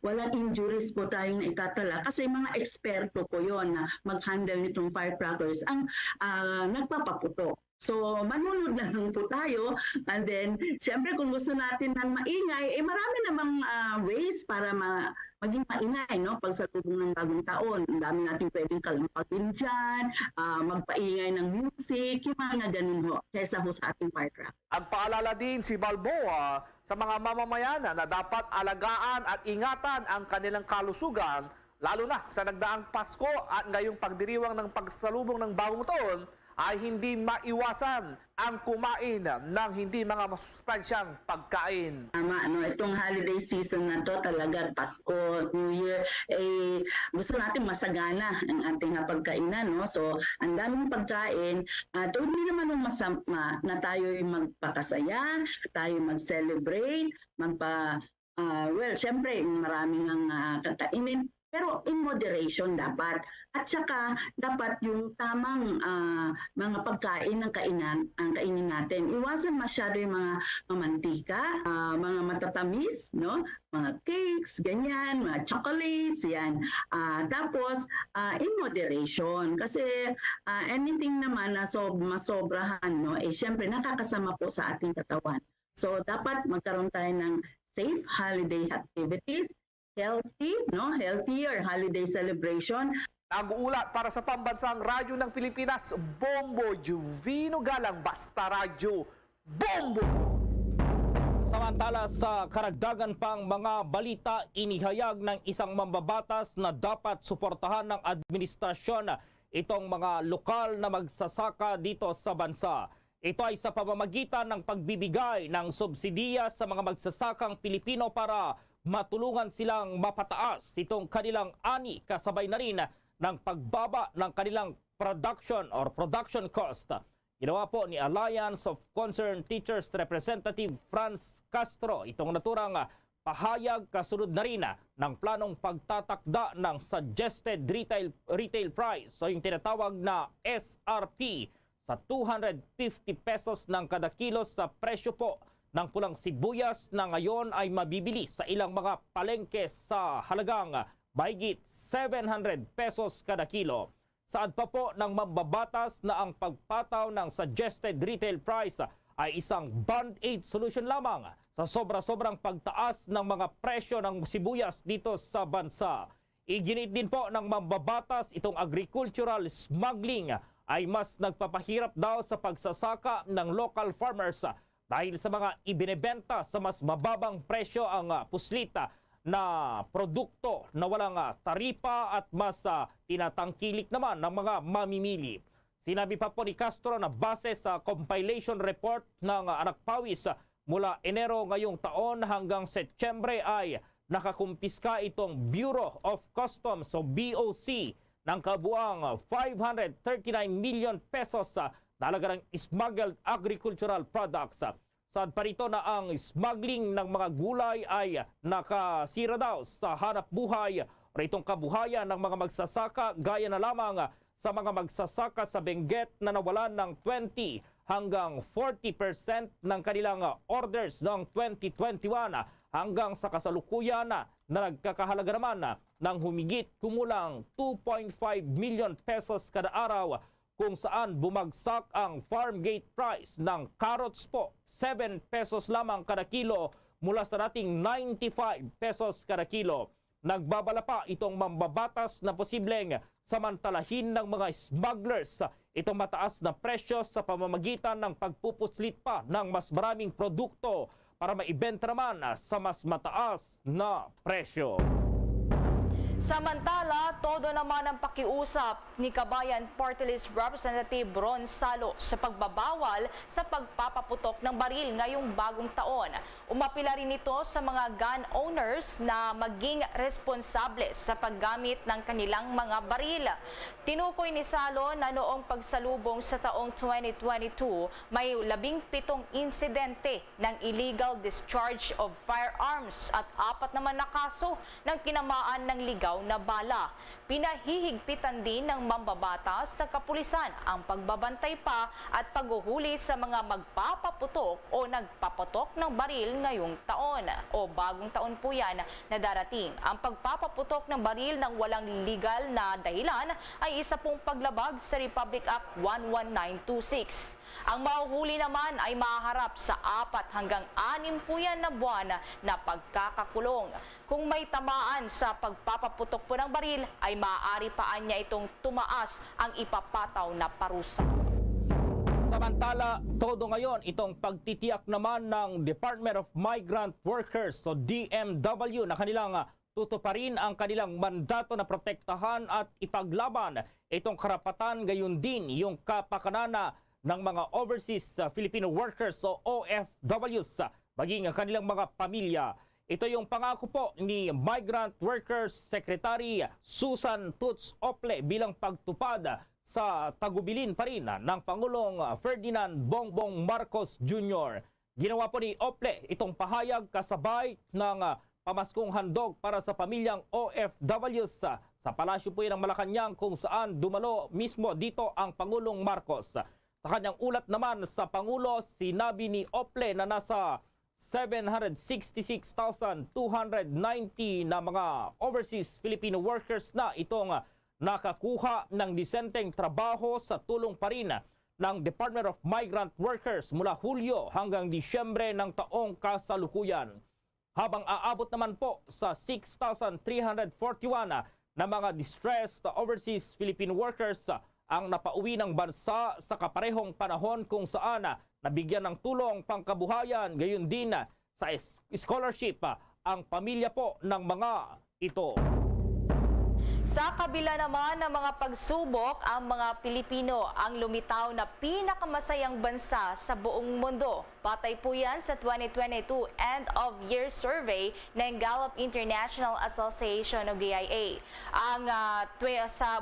Speaker 11: walang injuries po tayong naitatala kasi mga eksperto po yon na mag-handle nitong firecrackers ang nagpapaputok. So, manunod na lang po tayo. And then, syempre, kung gusto natin ng maingay, marami namang ways para maging maingay, no? Pagsalubong ng bagong taon. Ang dami natin pwedeng kalampagin dyan, magpaingay ng music, yung mga ganun ho, kesa ho sa ating firecracker.
Speaker 10: Ang paalala din si Balboa sa mga mamamayan na dapat alagaan at ingatan ang kanilang kalusugan, lalo na sa nagdaang Pasko at ngayong pagdiriwang ng pagsalubong ng bagong taon, ay hindi maiwasan ang kumain ng hindi mga masustansyang pagkain.
Speaker 11: Tama, no? Itong holiday season na to talaga, Pasko, New Year, gusto natin masagana ang ating pagkainan. No? So, ang daming pagkain, hindi naman yung masama na tayo magpakasaya, tayo mag-celebrate, well, syempre, maraming ang kakainin, pero in moderation dapat. At saka dapat yung tamang mga pagkain ng ang kainin natin. Iwasan masyado yung mga mantika, mga matatamis, no? Mga cakes, ganyan, mga chocolates, yan. Tapos in moderation kasi anything naman na masobrahan, no? Syempre nakakasama po sa ating katawan. So dapat magkaroon tayo ng safe holiday activities, healthier holiday celebration.
Speaker 10: Nag-uulat para sa Pambansang Radyo ng Pilipinas, Bombo Jovino Galang, Basta Radyo, Bombo!
Speaker 8: Samantala sa karagdagan pang mga balita, inihayag ng isang mambabatas na dapat suportahan ng administrasyon itong mga lokal na magsasaka dito sa bansa. Ito ay sa pamamagitan ng pagbibigay ng subsidiya sa mga magsasakang Pilipino para matulungan silang mapataas itong kanilang ani kasabay na rin ng pagbaba ng kanilang production cost. Ginawa po ni Alliance of Concerned Teachers Representative Franz Castro itong naturang pahayag kasunod na rin ng planong pagtatakda ng suggested retail price o yung tinatawag na SRP sa 250 pesos ng kada kilo sa presyo po ng pulang sibuyas na ngayon ay mabibili sa ilang mga palengke sa halagang mahigit 700 pesos kada kilo. Saad pa po ng mambabatas na ang pagpataw ng suggested retail price ay isang band-aid solution lamang sa sobra-sobrang pagtaas ng mga presyo ng sibuyas dito sa bansa. Iginit din po ng mambabatas itong agricultural smuggling ay mas nagpapahirap daw sa pagsasaka ng local farmers dahil sa mga ibinebenta sa mas mababang presyo ang puslita na produkto na walang taripa at mas tinatangkilik naman ng mga mamimili. Sinabi pa po ni Castro na base sa compilation report ng Anak Pawis mula Enero ngayong taon hanggang Setyembre ay nakakumpiska itong Bureau of Customs o BOC ng kabuang 539 million pesos na halaga ng smuggled agricultural products. Saad pa rito na ang smuggling ng mga gulay ay nakasira daw sa hanap buhay o itong kabuhayan ng mga magsasaka gaya na lamang sa mga magsasaka sa Benguet na nawalan ng 20 hanggang 40% ng kanilang orders noong 2021 hanggang sa kasalukuyan na nagkakahalaga naman ng humigit kumulang 2.5 million pesos kada araw, kung saan bumagsak ang farm gate price ng carrots po 7 pesos lamang kada kilo mula sa dating 95 pesos kada kilo. Nagbabala pa itong mambabatas na posibleng samantalahin ng mga smugglers itong mataas na presyo sa pamamagitan ng pagpupuslit pa ng mas maraming produkto para maibenta naman sa mas mataas na presyo.
Speaker 9: Samantala, todo naman ang pakiusap ni Kabayan Party List Representative Ron Salo sa pagbabawal sa pagpapaputok ng baril ngayong bagong taon. Umapila rin ito sa mga gun owners na maging responsable sa paggamit ng kanilang mga baril. Tinukoy ni Salo na noong pagsalubong sa taong 2022, may 17 insidente ng illegal discharge of firearms at 4 naman na kaso ng tinamaan ng ligaw na bala. Pinahihigpitan din ng mambabatas sa kapulisan ang pagbabantay pa at paghuhuli sa mga magpapaputok o nagpaputok ng baril ngayong taon o bagong taon po yan na darating. Ang pagpapaputok ng baril ng walang legal na dahilan ay isa pong paglabag sa Republic Act 11926. Ang mahuhuli naman ay maharap sa 4 hanggang 6 po yan na buwan na pagkakakulong. Kung may tamaan sa pagpapaputok po ng baril, ay maaari paan niya itong tumaas ang ipapataw na parusa.
Speaker 8: Samantala, todo ngayon itong pagtitiyak naman ng Department of Migrant Workers o DMW na kanilang tutuparin ang kanilang mandato na protektahan at ipaglaban itong karapatan, gayon din yung kapakanan ng mga overseas Filipino workers o OFWs, maging ang kanilang mga pamilya. Ito yung pangako po ni Migrant Workers Secretary Susan Toots Ople bilang pagtupad sa tagubilin pa rin ng Pangulong Ferdinand Bongbong Marcos Jr. Ginawa po ni Ople itong pahayag kasabay ng pamaskong handog para sa pamilyang OFWs sa palasyo po ng Malacanang, kung saan dumalo mismo dito ang Pangulong Marcos. Sa kanyang ulat naman sa Pangulo, sinabi ni Ople na nasa 766,290 na mga overseas Filipino workers na itong nakakuha ng disenteng trabaho sa tulong pa rin ng Department of Migrant Workers mula Hulyo hanggang Disyembre ng taong kasalukuyan. Habang aabot naman po sa 6,341 na mga distressed overseas Filipino workers ang napauwi ng bansa sa kaparehong panahon, kung saan nabigyan ng tulong pangkabuhayan, gayon din sa scholarship ang pamilya po ng mga ito.
Speaker 9: Sa kabila naman ng mga pagsubok, ang mga Pilipino ang lumitaw na pinakamasayang bansa sa buong mundo. Patay po yan sa 2022 end-of-year survey ng Gallup International Association o GIA.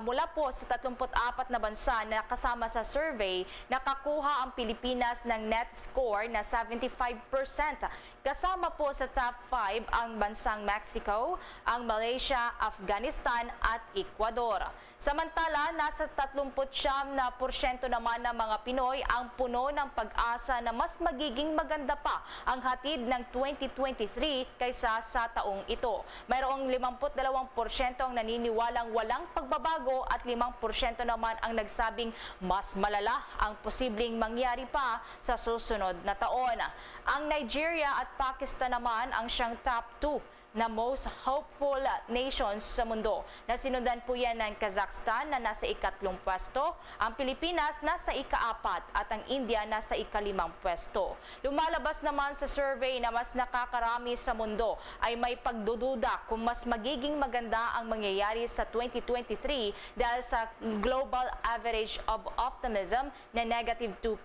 Speaker 9: Mula po sa 34 na bansa na kasama sa survey, nakakuha ang Pilipinas ng net score na 75%. Kasama po sa top 5 ang bansang Mexico, ang Malaysia, Afghanistan at Ecuador. Samantala, nasa 39% naman ng mga Pinoy ang puno ng pag-asa na mas magiging maganda pa ang hatid ng 2023 kaysa sa taong ito. Mayroong 52% ang naniniwalang walang pagbabago at 5% naman ang nagsabing mas malala ang posibleng mangyari pa sa susunod na taon. Ang Nigeria at Pakistan naman ang siyang top 2 na most hopeful nations sa mundo. Nasinundan po yan ng Kazakhstan na nasa ika-3 pwesto, ang Pilipinas nasa ika-4 at ang India nasa ika-5 pwesto. Lumalabas naman sa survey na mas nakakarami sa mundo ay may pagdududa kung mas magiging maganda ang mangyayari sa 2023 dahil sa global average of optimism na negative 2%.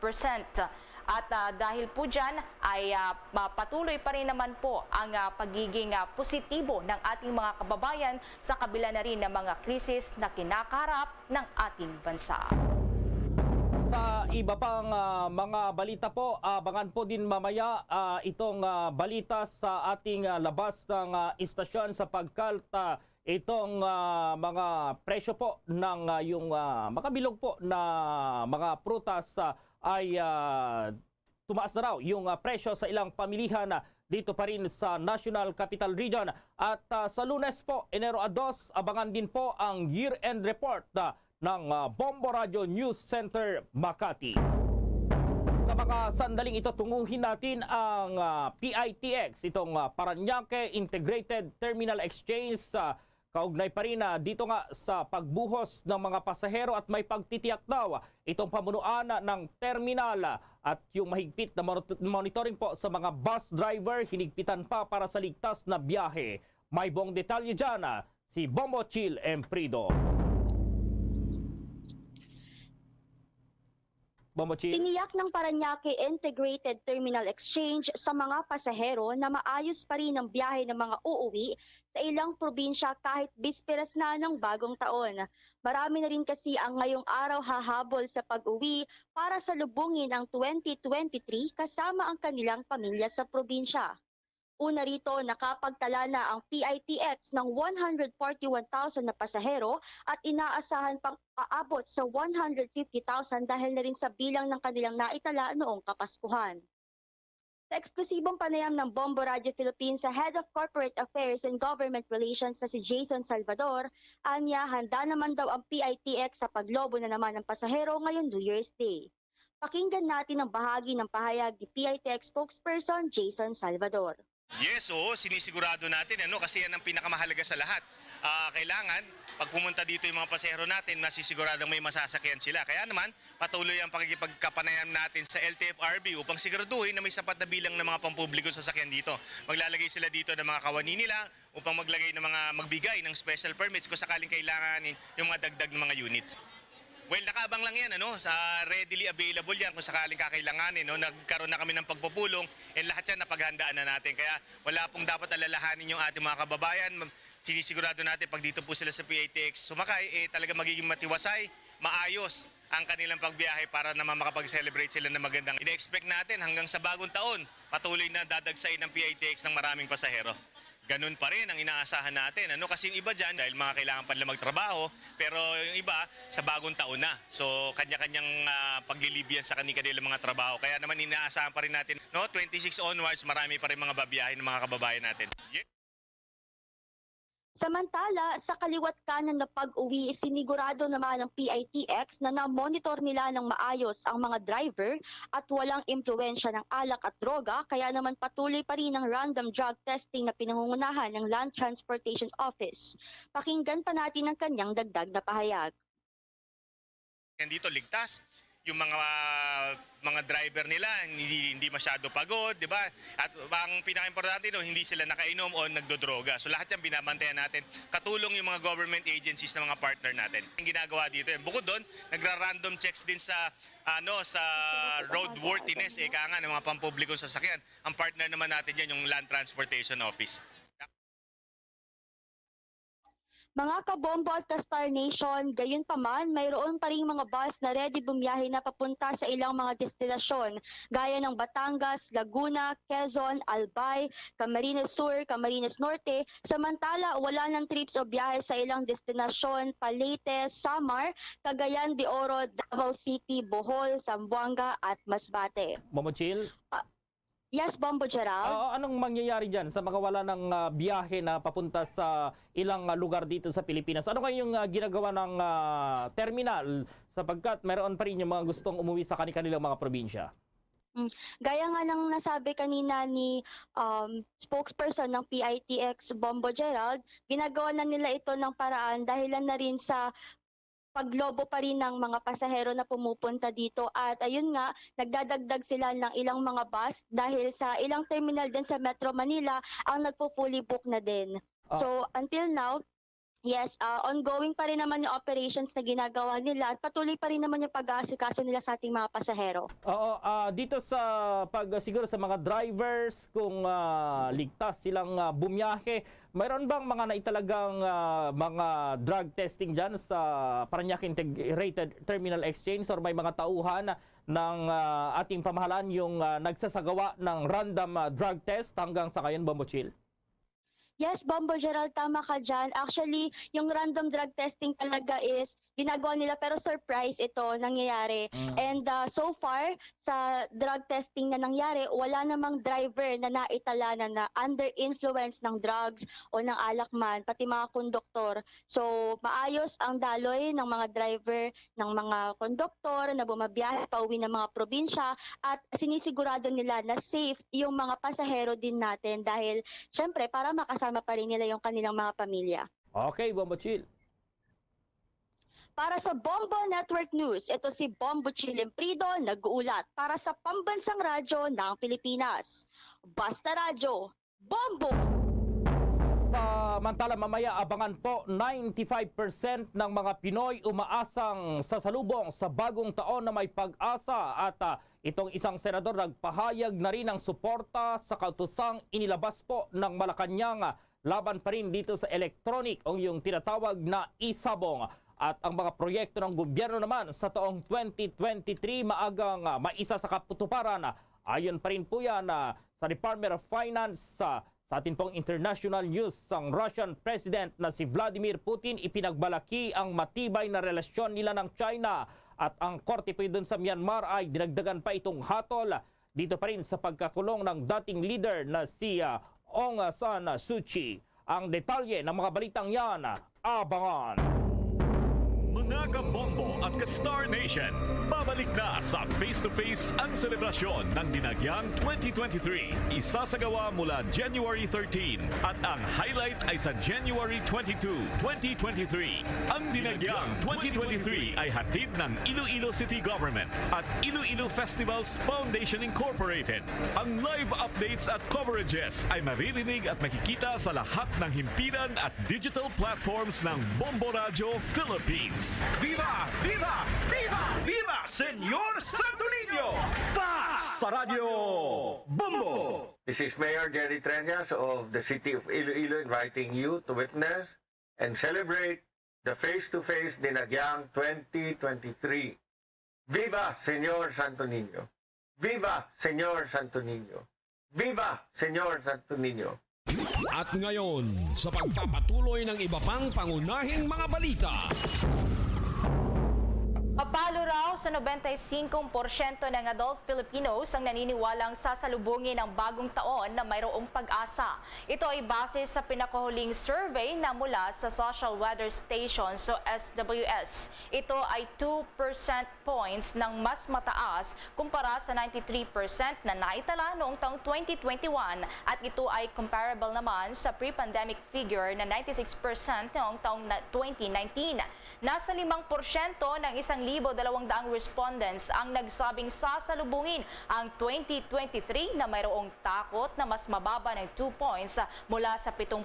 Speaker 9: At dahil po dyan ay patuloy pa rin naman po ang pagiging positibo ng ating mga kababayan sa kabila na rin ng mga krisis na kinakaharap ng ating bansa.
Speaker 8: Sa iba pang mga balita po, abangan po din mamaya itong balita sa ating labas ng istasyon sapagkat itong mga presyo po ng yung makabilog po na mga prutas ay tumaas na raw yung presyo sa ilang pamilihan dito pa rin sa National Capital Region. At sa Lunes po, Enero 2, abangan din po ang year-end report ng Bombo Radio News Center Makati. Sa mga sandaling ito, tunguhin natin ang PITX, itong Parañaque Integrated Terminal Exchange. Kaugnay pa rin dito nga sa pagbuhos ng mga pasahero at may pagtitiyak daw itong pamunuan ng terminal at yung mahigpit na monitoring po sa mga bus driver, hinigpitan pa para sa ligtas na biyahe. May buong detalye dyan si Bombo Chill Emprido.
Speaker 12: Tiniyak ng Parañaque Integrated Terminal Exchange sa mga pasahero na maayos pa rin ang biyahe ng mga uuwi sa ilang probinsya kahit bisperas na ng bagong taon. Marami na rin kasi ang ngayong araw hahabol sa pag-uwi para salubungin ang 2023 kasama ang kanilang pamilya sa probinsya. Una rito, nakapagtala na ang PITX ng 141,000 na pasahero at inaasahan pang aabot sa 150,000 dahil na rin sa bilang ng kanilang naitala noong Kapaskuhan. Sa eksklusibong panayam ng Bombo Radio Philippines sa Head of Corporate Affairs and Government Relations na si Jason Salvador, anya handa naman daw ang PITX sa paglobo na naman ng pasahero ngayong New Year's Day. Pakinggan natin ang bahagi ng pahayag ni PITX spokesperson Jason Salvador.
Speaker 13: Yes, oo, sinisigurado natin kasi yan ang pinakamahalaga sa lahat. Kailangan, pag pumunta dito yung mga pasahero natin, masisiguradong may masasakyan sila. Kaya naman, patuloy ang pakikipagkapanayam natin sa LTFRB upang siguraduhin na may sapat na bilang ng mga pampublikong sasakyan dito. Maglalagay sila dito ng mga kawani nila upang magbigay ng special permits kung sakaling kailanganin yung mga dagdag ng mga units. Well, nakaabang lang yan, readily available yan kung sakaling kakailanganin. Nagkaroon na kami ng pagpupulong and lahat yan napaghandaan na natin. Kaya wala pong dapat alalahanin yung ating mga kababayan. Sinisigurado natin pag dito po sila sa PITX sumakay, talaga magiging matiwasay, maayos ang kanilang pagbiyahe para naman makapag-celebrate sila ng magandang. Ina-expect natin hanggang sa bagong taon, patuloy na dadagsain ng PITX ng maraming pasahero. Ganun pa rin ang inaasahan natin. Kasi yung iba dyan, dahil mga kailangan pa nila magtrabaho, pero yung iba sa bagong taon na. So, kanya-kanyang paglilibiyan sa kanilang mga trabaho. Kaya naman inaasahan pa rin natin, 26 onwards, marami pa rin mga babiyahe ng mga kababayan natin. Yeah.
Speaker 12: Samantala, sa kaliwat kanan na pag-uwi, sinigurado naman ng PITX na na-monitor nila ng maayos ang mga driver at walang impluwensya ng alak at droga, kaya naman patuloy pa rin ang random drug testing na pinangungunahan ng Land Transportation Office. Pakinggan pa natin ang kanyang dagdag na pahayag.
Speaker 13: Dito ligtas. Yung mga driver nila hindi masyado pagod, di ba? At ang pinaka-importante hindi sila nakainom o nagdodroga. So lahat 'yan binabantayan natin. Katulong yung mga government agencies na mga partner natin. Ang ginagawa dito, bukod doon, nagra-random checks din sa sa roadworthiness ng mga pampublikong sasakyan. Ang partner naman natin diyan yung Land Transportation Office.
Speaker 12: Mga kabombo at ka-Star Nation, gayon pa man, mayroon pa ring mga bus na ready bumiyahe na papunta sa ilang mga destinasyon gaya ng Batangas, Laguna, Quezon, Albay, Camarines Sur, Camarines Norte. Samantala, wala ng trips o biyahe sa ilang destinasyon, Leyte, Samar, Cagayan de Oro, Davao City, Bohol, Zamboanga at Masbate.
Speaker 8: Momochil?
Speaker 12: Yes, Bombo Gerald.
Speaker 8: Anong mangyayari dyan sa mga wala ng biyahe na papunta sa ilang lugar dito sa Pilipinas? Ano kayong ginagawa ng terminal sapagkat meron pa rin yung mga gustong umuwi sa kanilang mga probinsya?
Speaker 12: Gaya nga ng nasabi kanina ni spokesperson ng PITX, Bombo Gerald, ginagawa na nila ito ng paraan dahilan na rin sa paglobo pa rin ng mga pasahero na pumupunta dito at ayun nga, nagdadagdag sila ng ilang mga bus dahil sa ilang terminal din sa Metro Manila ang nagpo-fully book na din. So until now, yes, ongoing pa rin naman yung operations na ginagawa nila at patuloy pa rin naman yung pag-aasikaso nila sa ating mga pasahero.
Speaker 8: Oo, dito sa siguro sa mga drivers, kung ligtas silang bumiyahe, mayroon bang mga naitalagang mga drug testing dyan sa Parañaque Integrated Terminal Exchange or may mga tauhan ng ating pamahalaan yung nagsasagawa ng random drug test hanggang sa ngayon, Bombochil?
Speaker 12: Yes, Bombo Gerald, tama ka dyan. Actually, yung random drug testing talaga is ginagawa nila pero surprise ito nangyayari. And so far sa drug testing na nangyari, wala namang driver na naitala na under influence ng drugs o ng alak man, pati mga konduktor. So maayos ang daloy ng mga driver, ng mga konduktor na bumabiyahe pauwi ng mga probinsya at sinisigurado nila na safe yung mga pasahero din natin dahil syempre para makasama pa rin nila yung kanilang mga pamilya.
Speaker 8: Okay, Bombo Chill.
Speaker 12: Para sa Bombo Network News, ito si Bombo Chilimprido nag-uulat para sa Pambansang Radyo ng Pilipinas. Basta Radyo, Bombo!
Speaker 8: Samantala mamaya abangan po 95% ng mga Pinoy umaasang sasalubong sa bagong taon na may pag-asa at itong isang senador nagpahayag na rin ng suporta sa kautusang inilabas po ng Malacanang laban pa rin dito sa electronic o yung tinatawag na isabong. At ang mga proyekto ng gobyerno naman sa taong 2023 maagang maisa sa katuparan. Ayon pa rin po yan sa Department of Finance. Sa ating pong international news, ang Russian President na si Vladimir Putin ipinagbalaki ang matibay na relasyon nila ng China. At ang korte po doon sa Myanmar ay dinagdagan pa itong hatol dito pa rin sa pagkakulong ng dating leader na si Aung San Suu Kyi. Ang detalye ng mga balitang yan, abangan!
Speaker 14: Mga kabombo at ka-Star Nation, babalik na sa face-to-face ang selebrasyon ng Dinagyang 2023. Isasagawa mula January 13 at ang highlight ay sa January 22, 2023. Ang Dinagyang 2023 ay hatid ng Iloilo City Government at Iloilo Festivals Foundation Incorporated. Ang live updates at coverages ay maririnig at makikita sa lahat ng himpilan at digital platforms ng Bombo Radio Philippines.
Speaker 15: Viva! Viva! Viva! Viva! Senyor Santo Niño! Basta Radio Bombo!
Speaker 16: This is Mayor Jerry Treñas of the City of Iloilo inviting you to witness and celebrate the face-to-face Dinagyang 2023. Viva Senyor Santo Niño! Viva Senyor Santo Niño! Viva Senyor Santo Niño!
Speaker 15: At ngayon, sa pagpapatuloy ng iba pang pangunahing mga balita.
Speaker 9: Mapalo raw sa 95% ng adult Filipinos ang naniniwalang sasalubungin ang bagong taon na mayroong pag-asa. Ito ay base sa pinakahuling survey na mula sa Social Weather Station so SWS. Ito ay 2% points ng mas mataas kumpara sa 93% na naitala noong taong 2021 at ito ay comparable naman sa pre-pandemic figure na 96% noong taong 2019. Nasa 5% ng 1,200 respondents ang nagsabing sasalubungin ang 2023 na mayroong takot na mas mababa ng 2 points mula sa 7%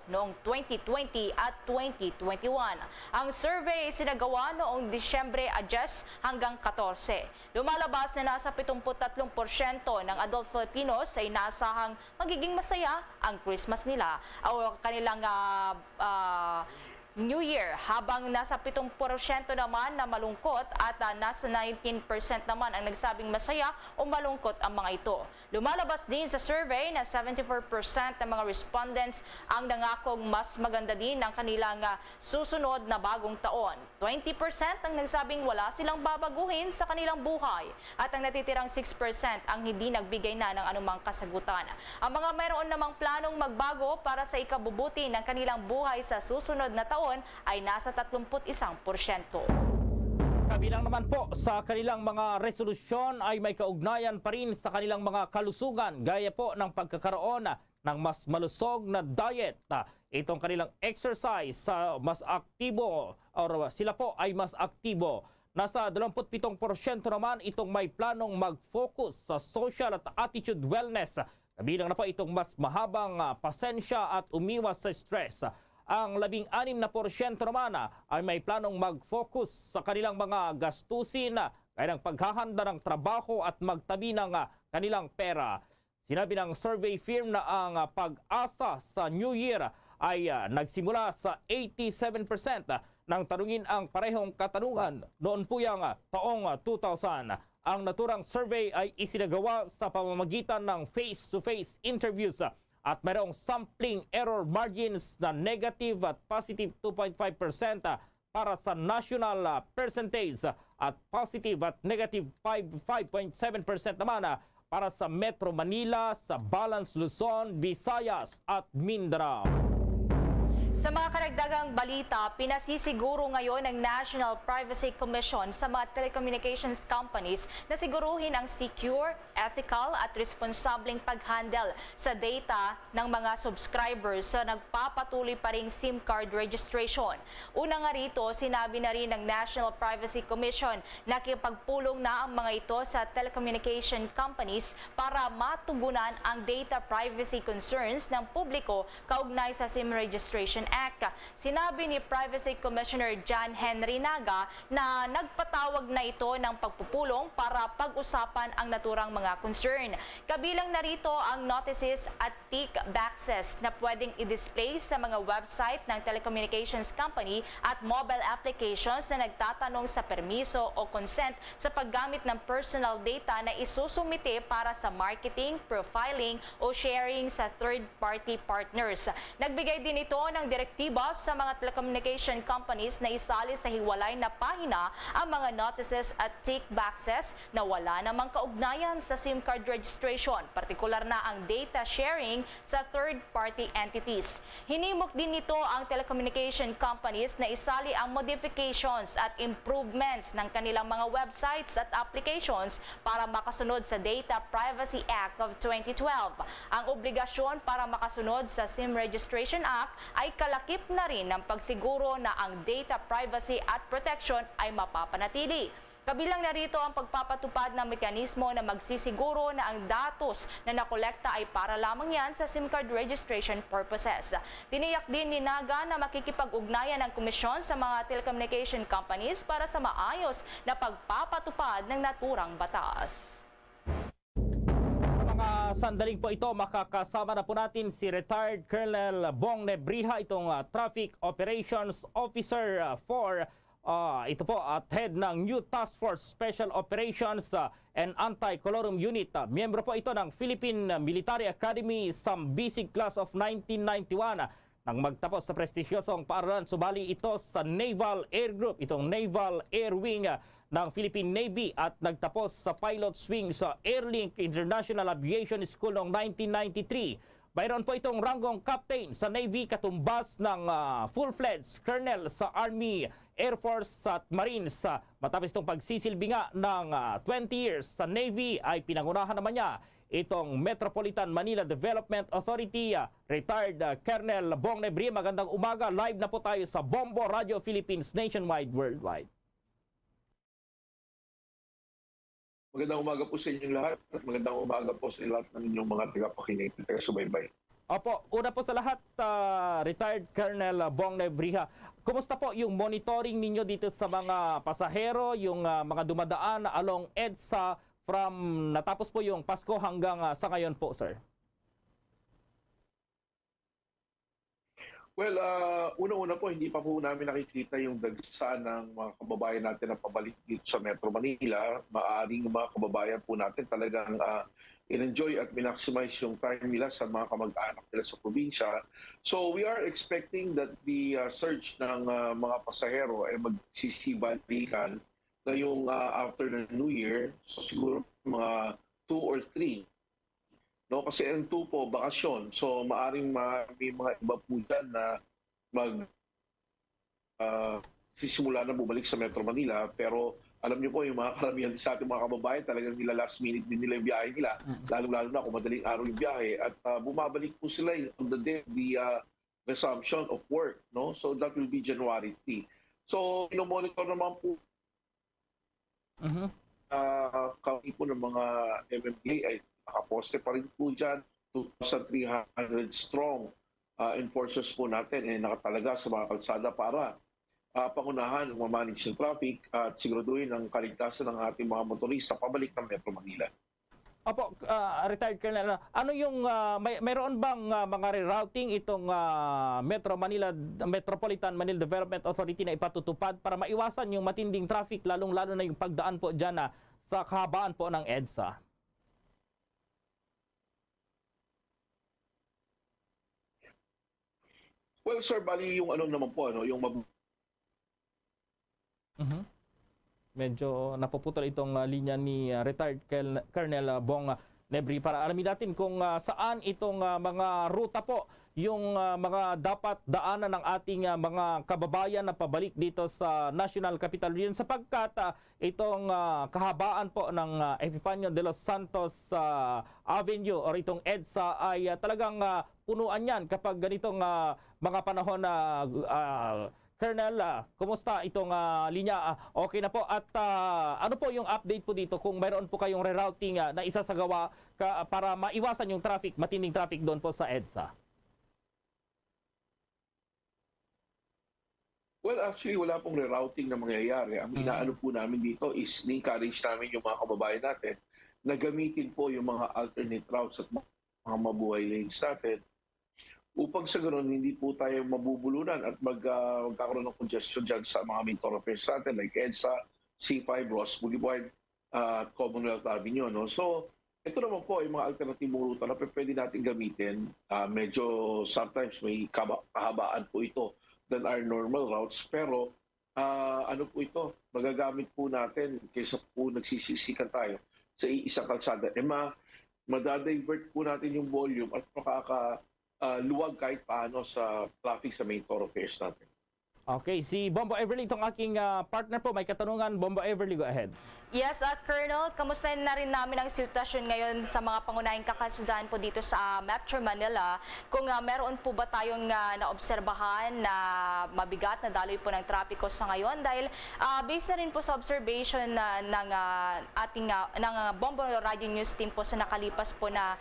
Speaker 9: noong 2020 at 2021. Ang survey ay sinagawa noong Disyembre 10 hanggang 14. Lumalabas na nasa 73% ng adult Filipinos ay nasahang magiging masaya ang Christmas nila o kanilang New Year, habang nasa 7% naman na malungkot at nasa 19% naman ang nagsabing masaya o malungkot ang mga ito. Lumalabas din sa survey na 74% ng mga respondents ang nangakong mas maganda din ang kanilang susunod na bagong taon. 20% ang nagsabing wala silang babaguhin sa kanilang buhay at ang natitirang 6% ang hindi nagbigay na ng anumang kasagutan. Ang mga mayroon namang planong magbago para sa ikabubuti ng kanilang buhay sa susunod na taon ay nasa 31%.
Speaker 8: Kabilang naman po sa kanilang mga resolusyon ay may kaugnayan pa rin sa kanilang mga kalusugan gaya po ng pagkakaroon ng mas malusog na diet. Itong kanilang exercise sa mas aktibo or sila po ay mas aktibo. Nasa 27% naman itong may planong mag-focus sa social at attitude wellness. Kabilang na po itong mas mahabang pasensya at umiwas sa stress. Ang 16% naman ay may planong mag-focus sa kanilang mga gastusin gaya ng paghahanda ng trabaho at magtabi ng kanilang pera. Sinabi ng survey firm na ang pag-asa sa New Year ay nagsimula sa 87% nang tanungin ang parehong katanungan noon po yung taong 2000. Ang naturang survey ay isinagawa sa pamamagitan ng face-to-face interviews at mayroong sampling error margins na negative at positive 2.5% para sa national percentage at positive at negative 5.7% naman para sa Metro Manila, sa Balance Luzon, Visayas at Mindanao.
Speaker 9: Sa mga karagdagang balita, pinasisiguro ngayon ng National Privacy Commission sa mga telecommunications companies na siguruhin ang secure, ethical at responsableng pag-handle sa data ng mga subscribers sa nagpapatuloy pa ring SIM card registration. Una nga rito, sinabi na rin ng National Privacy Commission na nakipagpulong na ang mga ito sa telecommunication companies para matugunan ang data privacy concerns ng publiko kaugnay sa SIM registration Act. Sinabi ni Privacy Commissioner John Henry Naga na nagpatawag na ito ng pagpupulong para pag-usapan ang naturang mga concern. Kabilang narito ang notices at tick boxes na pwedeng i-display sa mga website ng telecommunications company at mobile applications na nagtatanong sa permiso o consent sa paggamit ng personal data na isusumite para sa marketing, profiling o sharing sa third-party partners. Nagbigay din ito ng direktiba sa mga telecommunication companies na isali sa hiwalay na pahina ang mga notices at tick boxes na wala namang kaugnayan sa SIM card registration, partikular na ang data sharing sa third-party entities. Hinimok din nito ang telecommunication companies na isali ang modifications at improvements ng kanilang mga websites at applications para makasunod sa Data Privacy Act of 2012. Ang obligasyon para makasunod sa SIM Registration Act ay kalakip na rin ng pagsiguro na ang data privacy at protection ay mapapanatili. Kabilang narito ang pagpapatupad ng mekanismo na magsisiguro na ang datos na nakolekta ay para lamang yan sa SIM card registration purposes. Tiniyak din ni Naga na makikipag-ugnayan ng komisyon sa mga telecommunication companies para sa maayos na pagpapatupad ng naturang batas.
Speaker 8: Sandaling po ito, makakasama na po natin si retired Colonel Bong Nebriha, itong Traffic Operations Officer for ito po at head ng New Task Force Special Operations and Anti-Colorum Unit. Miyembro po ito ng Philippine Military Academy Sambisig Class of 1991 nang magtapos sa prestigyosong paaralan. Subali ito sa Naval Air Group, itong Naval Air Wing ng Philippine Navy at nagtapos sa pilot's wing sa Airlink International Aviation School noong 1993. Mayroon po itong ranggong captain sa Navy, katumbas ng full-fledged colonel sa Army, Air Force at Marines. Matapos itong pagsisilbi nga ng 20 years sa Navy ay pinangunahan naman niya itong Metropolitan Manila Development Authority. Retired Colonel Bong Nebriha, magandang umaga. Live na po tayo sa Bombo Radio Philippines nationwide, worldwide.
Speaker 17: Magandang umaga po sa inyong lahat at magandang umaga po sa lahat ng inyong mga tagapakinig at taga-subaybay.
Speaker 8: Opo, una po sa lahat, retired Colonel Bong Nebriha, kumusta po yung monitoring ninyo dito sa mga pasahero, yung mga dumadaan along EDSA from natapos po yung Pasko hanggang sa ngayon po, sir?
Speaker 17: Well, una-una po, hindi pa po namin nakikita yung dagsa ng mga kababayan natin na pabalik dito sa Metro Manila. Maaaring mga kababayan po natin talagang in-enjoy at minmaximize yung time nila sa mga kamag-anak nila sa probinsya. So we are expecting that the surge ng mga pasahero ay magsisibalikan na yung after the New Year. So siguro mga 2 or 3. No, kasi ang 2 po, bakasyon. So, maaring may mga iba po dyan na sisimula na bumalik sa Metro Manila. Pero alam niyo po, yung mga karamihan sa ating mga kababayan, talagang nila last minute din nila yung biyahe nila. Lalo-lalo na kung madaling araw yung biyahe. At bumabalik po sila on the day of the resumption of work. No? So, that will be January 3. So, monitor naman po kami po ng mga MMDA ay nakaposte pa rin po dyan, 2,300 strong enforcers po natin nakatalaga sa mga kalsada para pangunahan ng mamanage ng traffic at siguraduhin ang kaligtasan ng ating mga motorista pabalik ng Metro Manila.
Speaker 8: Opo, retired Colonel, ano yung mayroon bang mga rerouting itong Metro Manila Metropolitan Manila Development Authority na ipatutupad para maiwasan yung matinding traffic, lalong-lalo na yung pagdaan po dyan sa kahabaan po ng EDSA?
Speaker 17: Well, sir, bali yung ano naman po, yung
Speaker 8: Medyo napuputol itong linya ni retired Colonel Bong Nebri para alamin natin kung saan itong mga ruta po yung mga dapat daanan ng ating mga kababayan na pabalik dito sa National Capital Region sapagkat itong kahabaan po ng Epifanio de los Santos Avenue or itong EDSA ay talagang punuan yan kapag ganitong mga panahon na Colonel, kumusta itong linya? Okay na po. At ano po yung update po dito kung mayroon po kayong rerouting na isasagawa para maiwasan yung traffic, matinding traffic doon po sa EDSA?
Speaker 17: Well, actually, wala pong rerouting na mangyayari. Ang inaano po namin dito is ni-encourage namin yung mga kababayan natin na gamitin po yung mga alternate routes at mga mabuhay lanes natin upang sa ganoon hindi po tayo mabubulunan at magkakaroon ng congestion dyan sa mga main thoroughfares natin like EDSA, C5, Ross Boulevard, Commonwealth Avenue. No? So, ito naman po ay mga alternatibong ruta na pwede natin gamitin. Medyo sometimes may kahabaan po ito than our normal routes. Pero ano po ito, magagamit po natin kaysa po nagsisisikan tayo sa isang kalsada. Madadivert po natin yung volume at luwag kahit paano sa traffic sa main thoroughfares natin.
Speaker 8: Okay, si Bombo Everly, itong aking partner po, may katanungan. Bombo Everly, go ahead.
Speaker 9: Yes, Colonel, kamusta na rin namin ang sitwasyon ngayon sa mga pangunahing kakasadaan po dito sa Metro Manila? Kung meron po ba tayong naobserbahan na mabigat na daloy po ng trapiko sa ngayon? Dahil based na rin po sa observation ng ating ng Bombo Radio News team po sa nakalipas po na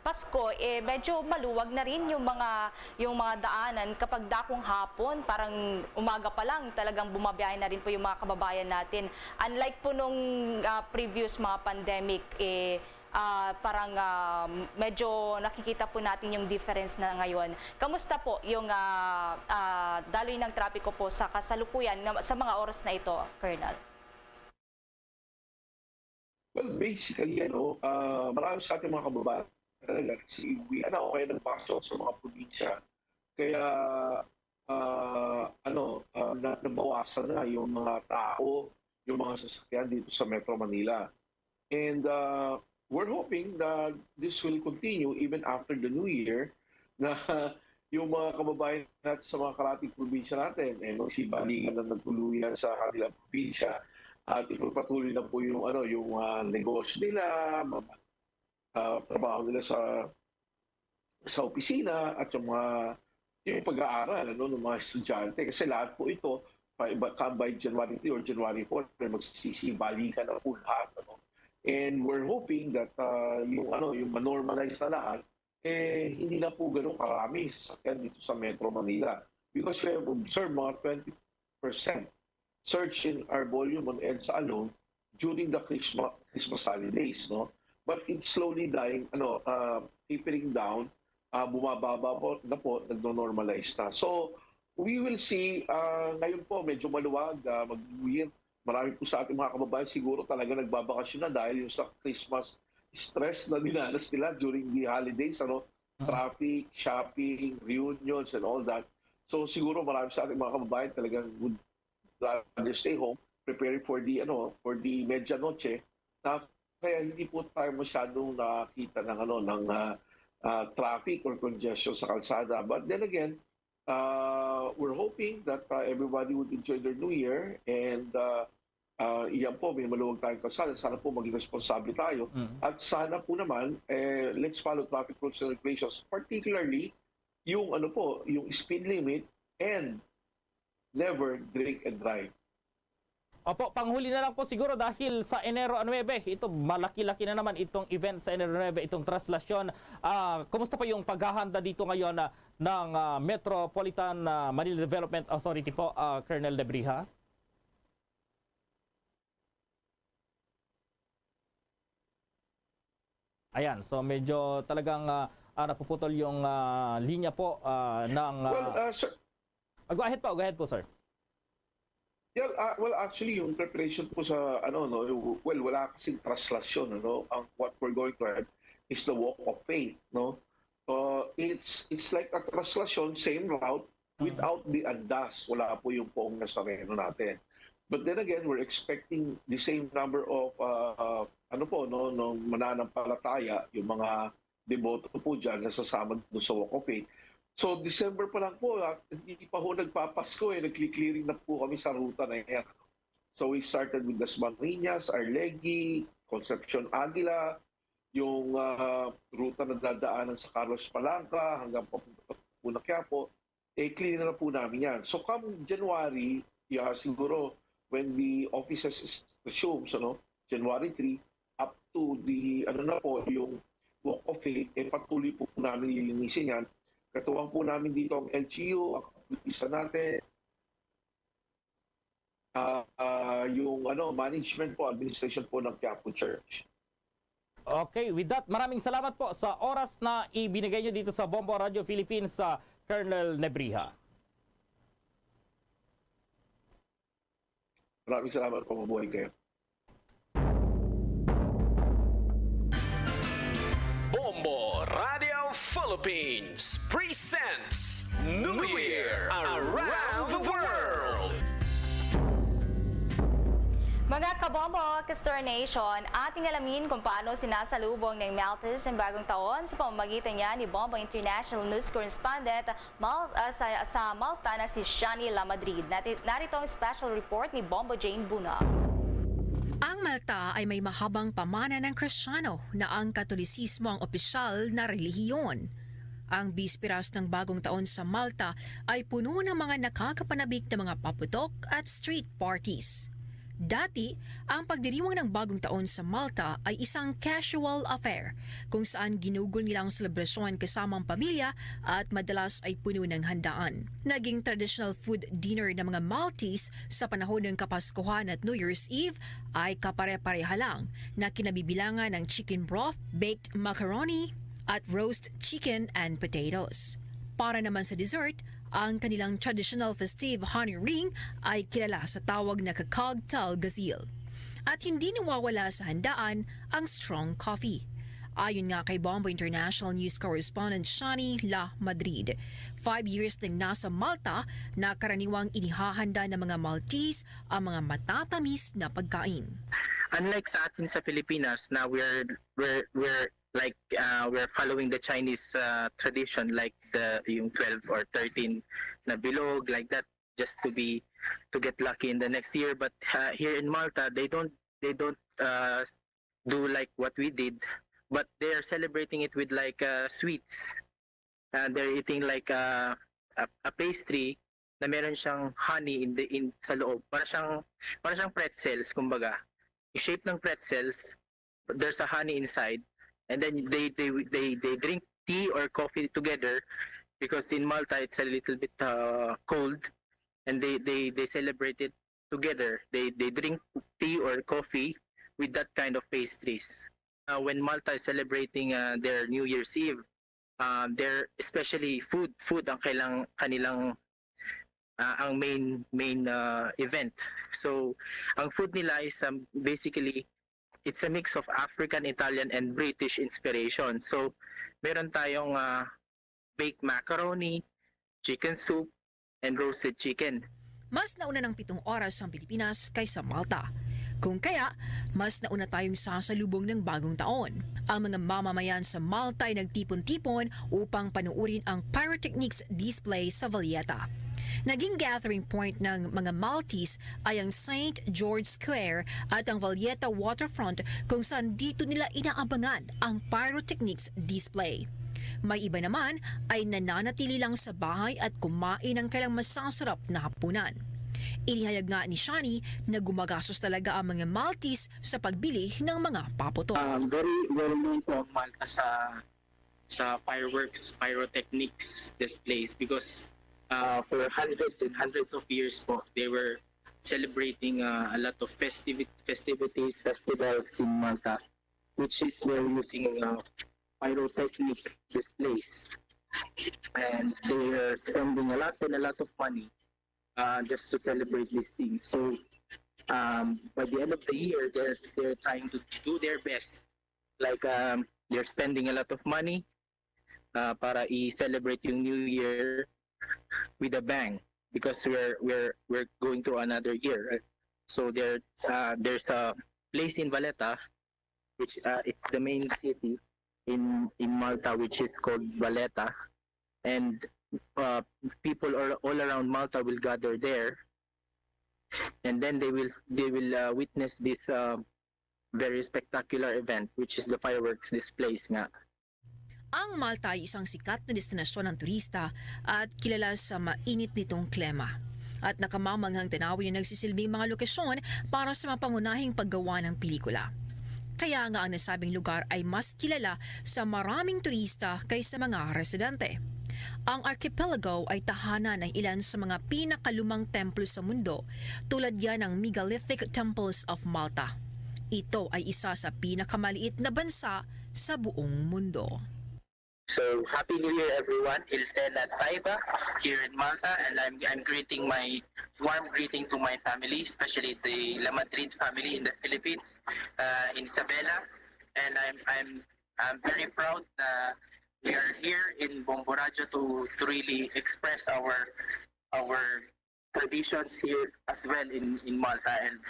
Speaker 9: Pasko, medyo maluwag na rin yung mga daanan kapag dakong hapon, parang umaga pa lang talagang bumabiyahe na rin po yung mga kababayan natin. Unlike po nung previous mga pandemic, parang medyo nakikita po natin yung difference na ngayon. Kamusta po yung daloy ng trapiko po sa kasalukuyan sa mga oras na ito, Colonel?
Speaker 17: Well, basically, marami sa ating mga kababayan talaga kasi okay nagpasok sa mga probinsya. Kaya nabawasan na yung mga tao, yung mga sasakyan dito sa Metro Manila. And we're hoping that this will continue even after the New Year, na yung mga kababayan natin sa mga karating probinsya natin, magsibalikan na nagtuluyan sa kanilang probinsya at ipagpatuloy na po yung negosyo nila, trabaho nila sa opisina at yung pag-aaral ng mga estudyante. Kasi lahat po ito, by January 3 or January 4, magsisibalikan na po lahat. And we're hoping that yung manormalize na lahat, hindi na po ganun karami sasakyan dito sa Metro Manila. Because we have observed mga 20% surge in our volume on EDSA alone during the Christmas holidays, no? But it's slowly dying, tapering down, bumababa po na po, nagno-normalize na. So, we will see, ngayon po, medyo maluwag, mag-uwin. Marami po sa ating mga kababayan siguro talaga nagbabakasyon na dahil yung sa Christmas stress na dinanas nila during the holidays, traffic, shopping, reunions, and all that. So, siguro marami sa ating mga kababayan talagang would rather stay home, preparing for the medianoche, kaya hindi po tayo masyadong nakita ng traffic or congestion sa kalsada. But then again, we're hoping that everybody would enjoy their New Year and iyan po, may maluwag tayong kalsada. Sana po maging responsable tayo. At sana po naman, let's follow traffic rules and regulations, particularly yung yung speed limit and never drink and drive.
Speaker 8: Opo, panghuli na lang po siguro dahil sa Enero 9, ito malaki-laki na naman itong event sa Enero 9, itong traslasyon. Kumusta po yung paghahanda dito ngayon ng Metropolitan Manila Development Authority po, Colonel Lebriha? Ayan, so medyo talagang napuputol yung linya po ng...
Speaker 17: Sir,
Speaker 8: go ahead po, sir.
Speaker 17: Yeah, well, actually, yung preparation po sa, wala kasing traslasyon, what we're going to have is the walk of faith, no? It's like a traslasyon, same route, without the andas. Wala po yung poong Nazareno natin. But then again, we're expecting the same number of mananampalataya, yung mga deboto po dyan na sasama doon sa Walk of Faith. So December pa lang po, hindi pa ho nagpapasko nagki-clearing na po kami sa ruta na yan. So we started with Dasmariñas, Arlegui, Concepcion Aguila, yung ruta na dadaanan sa Carlos Palanca hanggang papunta po na Quiapo, clear na po namin yan. So come January, siguro when the offices resumes, January 3, up to the, yung Walk of Faith, patuloy po namin lilinisin yan. Katuwang po namin dito ang LGU, ang kapulisan natin, yung management po, administration po ng Quiapo Church.
Speaker 8: Okay, with that, maraming salamat po sa oras na ibinigay nyo dito sa Bombo Radio Philippines sa Colonel Nebriha.
Speaker 17: Maraming salamat po, mabuhay kayo.
Speaker 15: Bombo Radio Philippines presents New Year Around the World.
Speaker 9: Mga kabombo, Kastor Nation, ating alamin kung paano sinasalubong ng Maltese ang bagong taon sa pamamagitan niya ni Bombo International News Correspondent sa Malta na si Shani Lamadrid. Narito ang special report ni Bombo Jane Buna.
Speaker 18: Ang Malta ay may mahabang pamana ng Kristiyano na ang Katolisismo ang opisyal na relihiyon. Ang bispiras ng bagong taon sa Malta ay puno ng mga nakakapanabik na mga paputok at street parties. Dati, ang pagdiriwang ng bagong taon sa Malta ay isang casual affair kung saan ginugol nila ang selebrasyon kasama ang pamilya at madalas ay puno ng handaan. Naging traditional food dinner ng mga Maltese sa panahon ng Kapaskuhan at New Year's Eve ay kapare-pareha lang na kinabibilangan ng chicken broth, baked macaroni at roast chicken and potatoes. Para naman sa dessert, ang kanilang traditional festive honey ring ay kilala sa tawag na kakagtal gazil. At hindi nawawala sa handaan ang strong coffee. Ayon nga kay Bombo International News Correspondent Shani La Madrid, 5 years nang nasa Malta na karaniwang inihahanda ng mga Maltese ang mga matatamis na pagkain.
Speaker 19: Unlike sa atin sa Pilipinas na we're following the Chinese tradition, like yung 12 or 13 na bilog, like that, just to get lucky in the next year. But here in Malta, they don't do like what we did, but they are celebrating it with like sweets. They're eating like a pastry na meron siyang honey sa loob. Para siyang pretzels, kumbaga. Yung shape ng pretzels, there's a honey inside. And then they drink tea or coffee together because in Malta it's a little bit cold, and they celebrate it together. They drink tea or coffee with that kind of pastries. When Malta is celebrating their New Year's Eve, they're especially food ang kanilang ang main event. So ang food nila is basically it's a mix of African, Italian, and British inspiration. So, meron tayong baked macaroni, chicken soup, and roasted chicken.
Speaker 18: Mas nauna ng 7 oras ang Pilipinas kaysa Malta. Kung kaya, mas nauna tayong sasalubong ng bagong taon. Ang mga mamamayan sa Malta ay nagtipon-tipon upang panuurin ang pyrotechnics display sa Valletta. Naging gathering point ng mga Maltese ay ang St. George Square at ang Valletta Waterfront kung saan dito nila inaabangan ang pyrotechnics display. May iba naman ay nananatili lang sa bahay at kumain ng kailang masasarap na hapunan. Inihayag nga ni Shani na gumagastos talaga ang mga Maltese sa pagbili ng mga paputok.
Speaker 19: Very well known po ang Malta sa fireworks, pyrotechnics displays because for hundreds and hundreds of years po, they were celebrating a lot of festivities, festivals in Malta, which is they're using pyrotechnic displays. And they are spending a lot of money just to celebrate these things. So by the end of the year, they're trying to do their best. Like they're spending a lot of money para i-celebrate yung New Year with a bang because we're going through another year. So there's a place in Valletta, which it's the main city in Malta, which is called Valletta, and people all around Malta will gather there, and then they will witness this very spectacular event, which is the fireworks displays nga.
Speaker 18: Ang Malta ay isang sikat na destinasyon ng turista at kilala sa mainit nitong klima. At nakamamanghang tanawin na nagsisilbing mga lokasyon para sa mga pangunahing paggawa ng pelikula. Kaya nga ang nasabing lugar ay mas kilala sa maraming turista kaysa mga residente. Ang archipelago ay tahanan ng ilan sa mga pinakalumang templo sa mundo, tulad yan ng Megalithic Temples of Malta. Ito ay isa sa pinakamaliit na bansa sa buong mundo.
Speaker 19: So Happy New Year, everyone! Ilsena Taiba here in Malta, and I'm greeting my warm greeting to my family, especially the La Madrid family in the Philippines, in Isabela, and I'm very proud that we are here in Bomborajo to really express our traditions here as well in Malta, and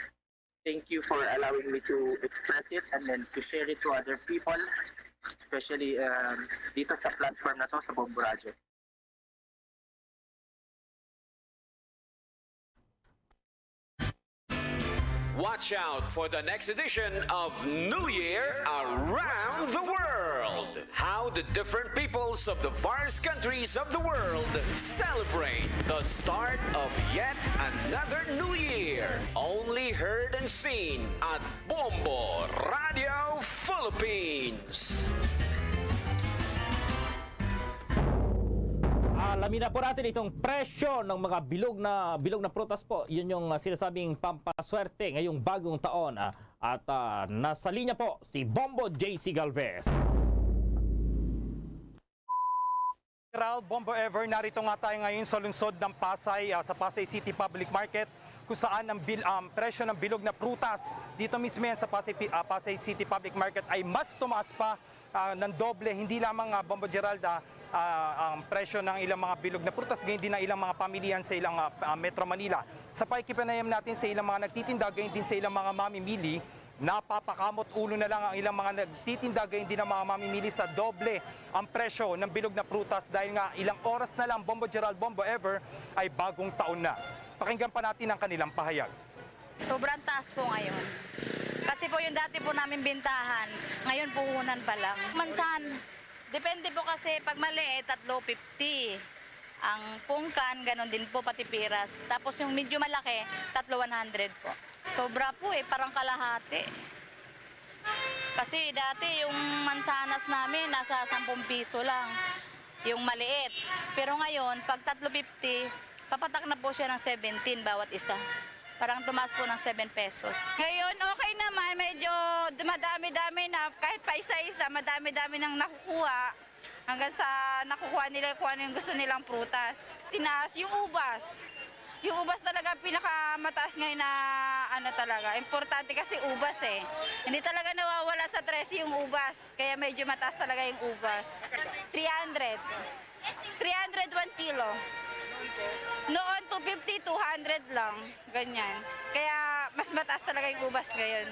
Speaker 19: thank you for allowing me to express it and then to share it to other people, especially dito sa platform na to sa Bomborajo.
Speaker 15: Watch out for the next edition of New Year Around the World. How the different peoples of the various countries of the world celebrate the start of yet another new year. Only heard and seen at Bombo Radio Philippines.
Speaker 8: Alamin na po natin itong presyo ng mga bilog na prutas po. Yun yung sinasabing pampaswerte ngayong bagong taon. At nasa linya po si Bombo JC Galvez.
Speaker 20: Bombo Ever, narito nga tayo ngayon sa lungsod ng Pasay, sa Pasay City Public Market, kung saan ang presyo ng bilog na prutas dito mismo yan sa Pasay City Public Market ay mas tumaas pa ng doble. Hindi lamang Bombo Geralda ang presyo ng ilang mga bilog na prutas, gayon din na ilang mga pamilyan sa ilang Metro Manila. Sa pakikipanayam natin sa ilang mga nagtitinda, gayon din sa ilang mga mamimili, napapakamot ulo na lang ang ilang mga nagtitinda, gayon din ang mga mamimili sa doble ang presyo ng bilog na prutas dahil nga ilang oras na lang Bombo Gerald, Bombo Ever ay bagong taon na. Pakinggan pa natin ang kanilang pahayag.
Speaker 21: Sobrang taas po ngayon. Kasi po yung dati po namin bintahan, ngayon puhunan pa lang. Mansan, depende po kasi pag maliit, 350. Ang pungkan, ganun din po pati piras. Tapos yung medyo malaki, 300 po. Sobra po parang kalahati. Kasi dati yung mansanas namin nasa 10 piso lang, yung maliit. Pero ngayon, pag 350, papatak na po siya ng 17 bawat isa. Parang tumaas po ng 7 pesos. Ngayon, okay naman. Medyo dumadami-dami na. Kahit pa isa-isa, madami-dami nang nakukuha. Hanggang sa nakukuha nila kung ano yung gusto nilang prutas. Tinaas yung ubas. Yung ubas talaga pinakamataas ngayon na talaga. Importante kasi ubas Hindi talaga nawawala sa 13 yung ubas. Kaya medyo mataas talaga yung ubas. 300. 300 1 kilo. Noon 250, 200 lang. Ganyan. Kaya mas mataas talaga yung ubas ngayon.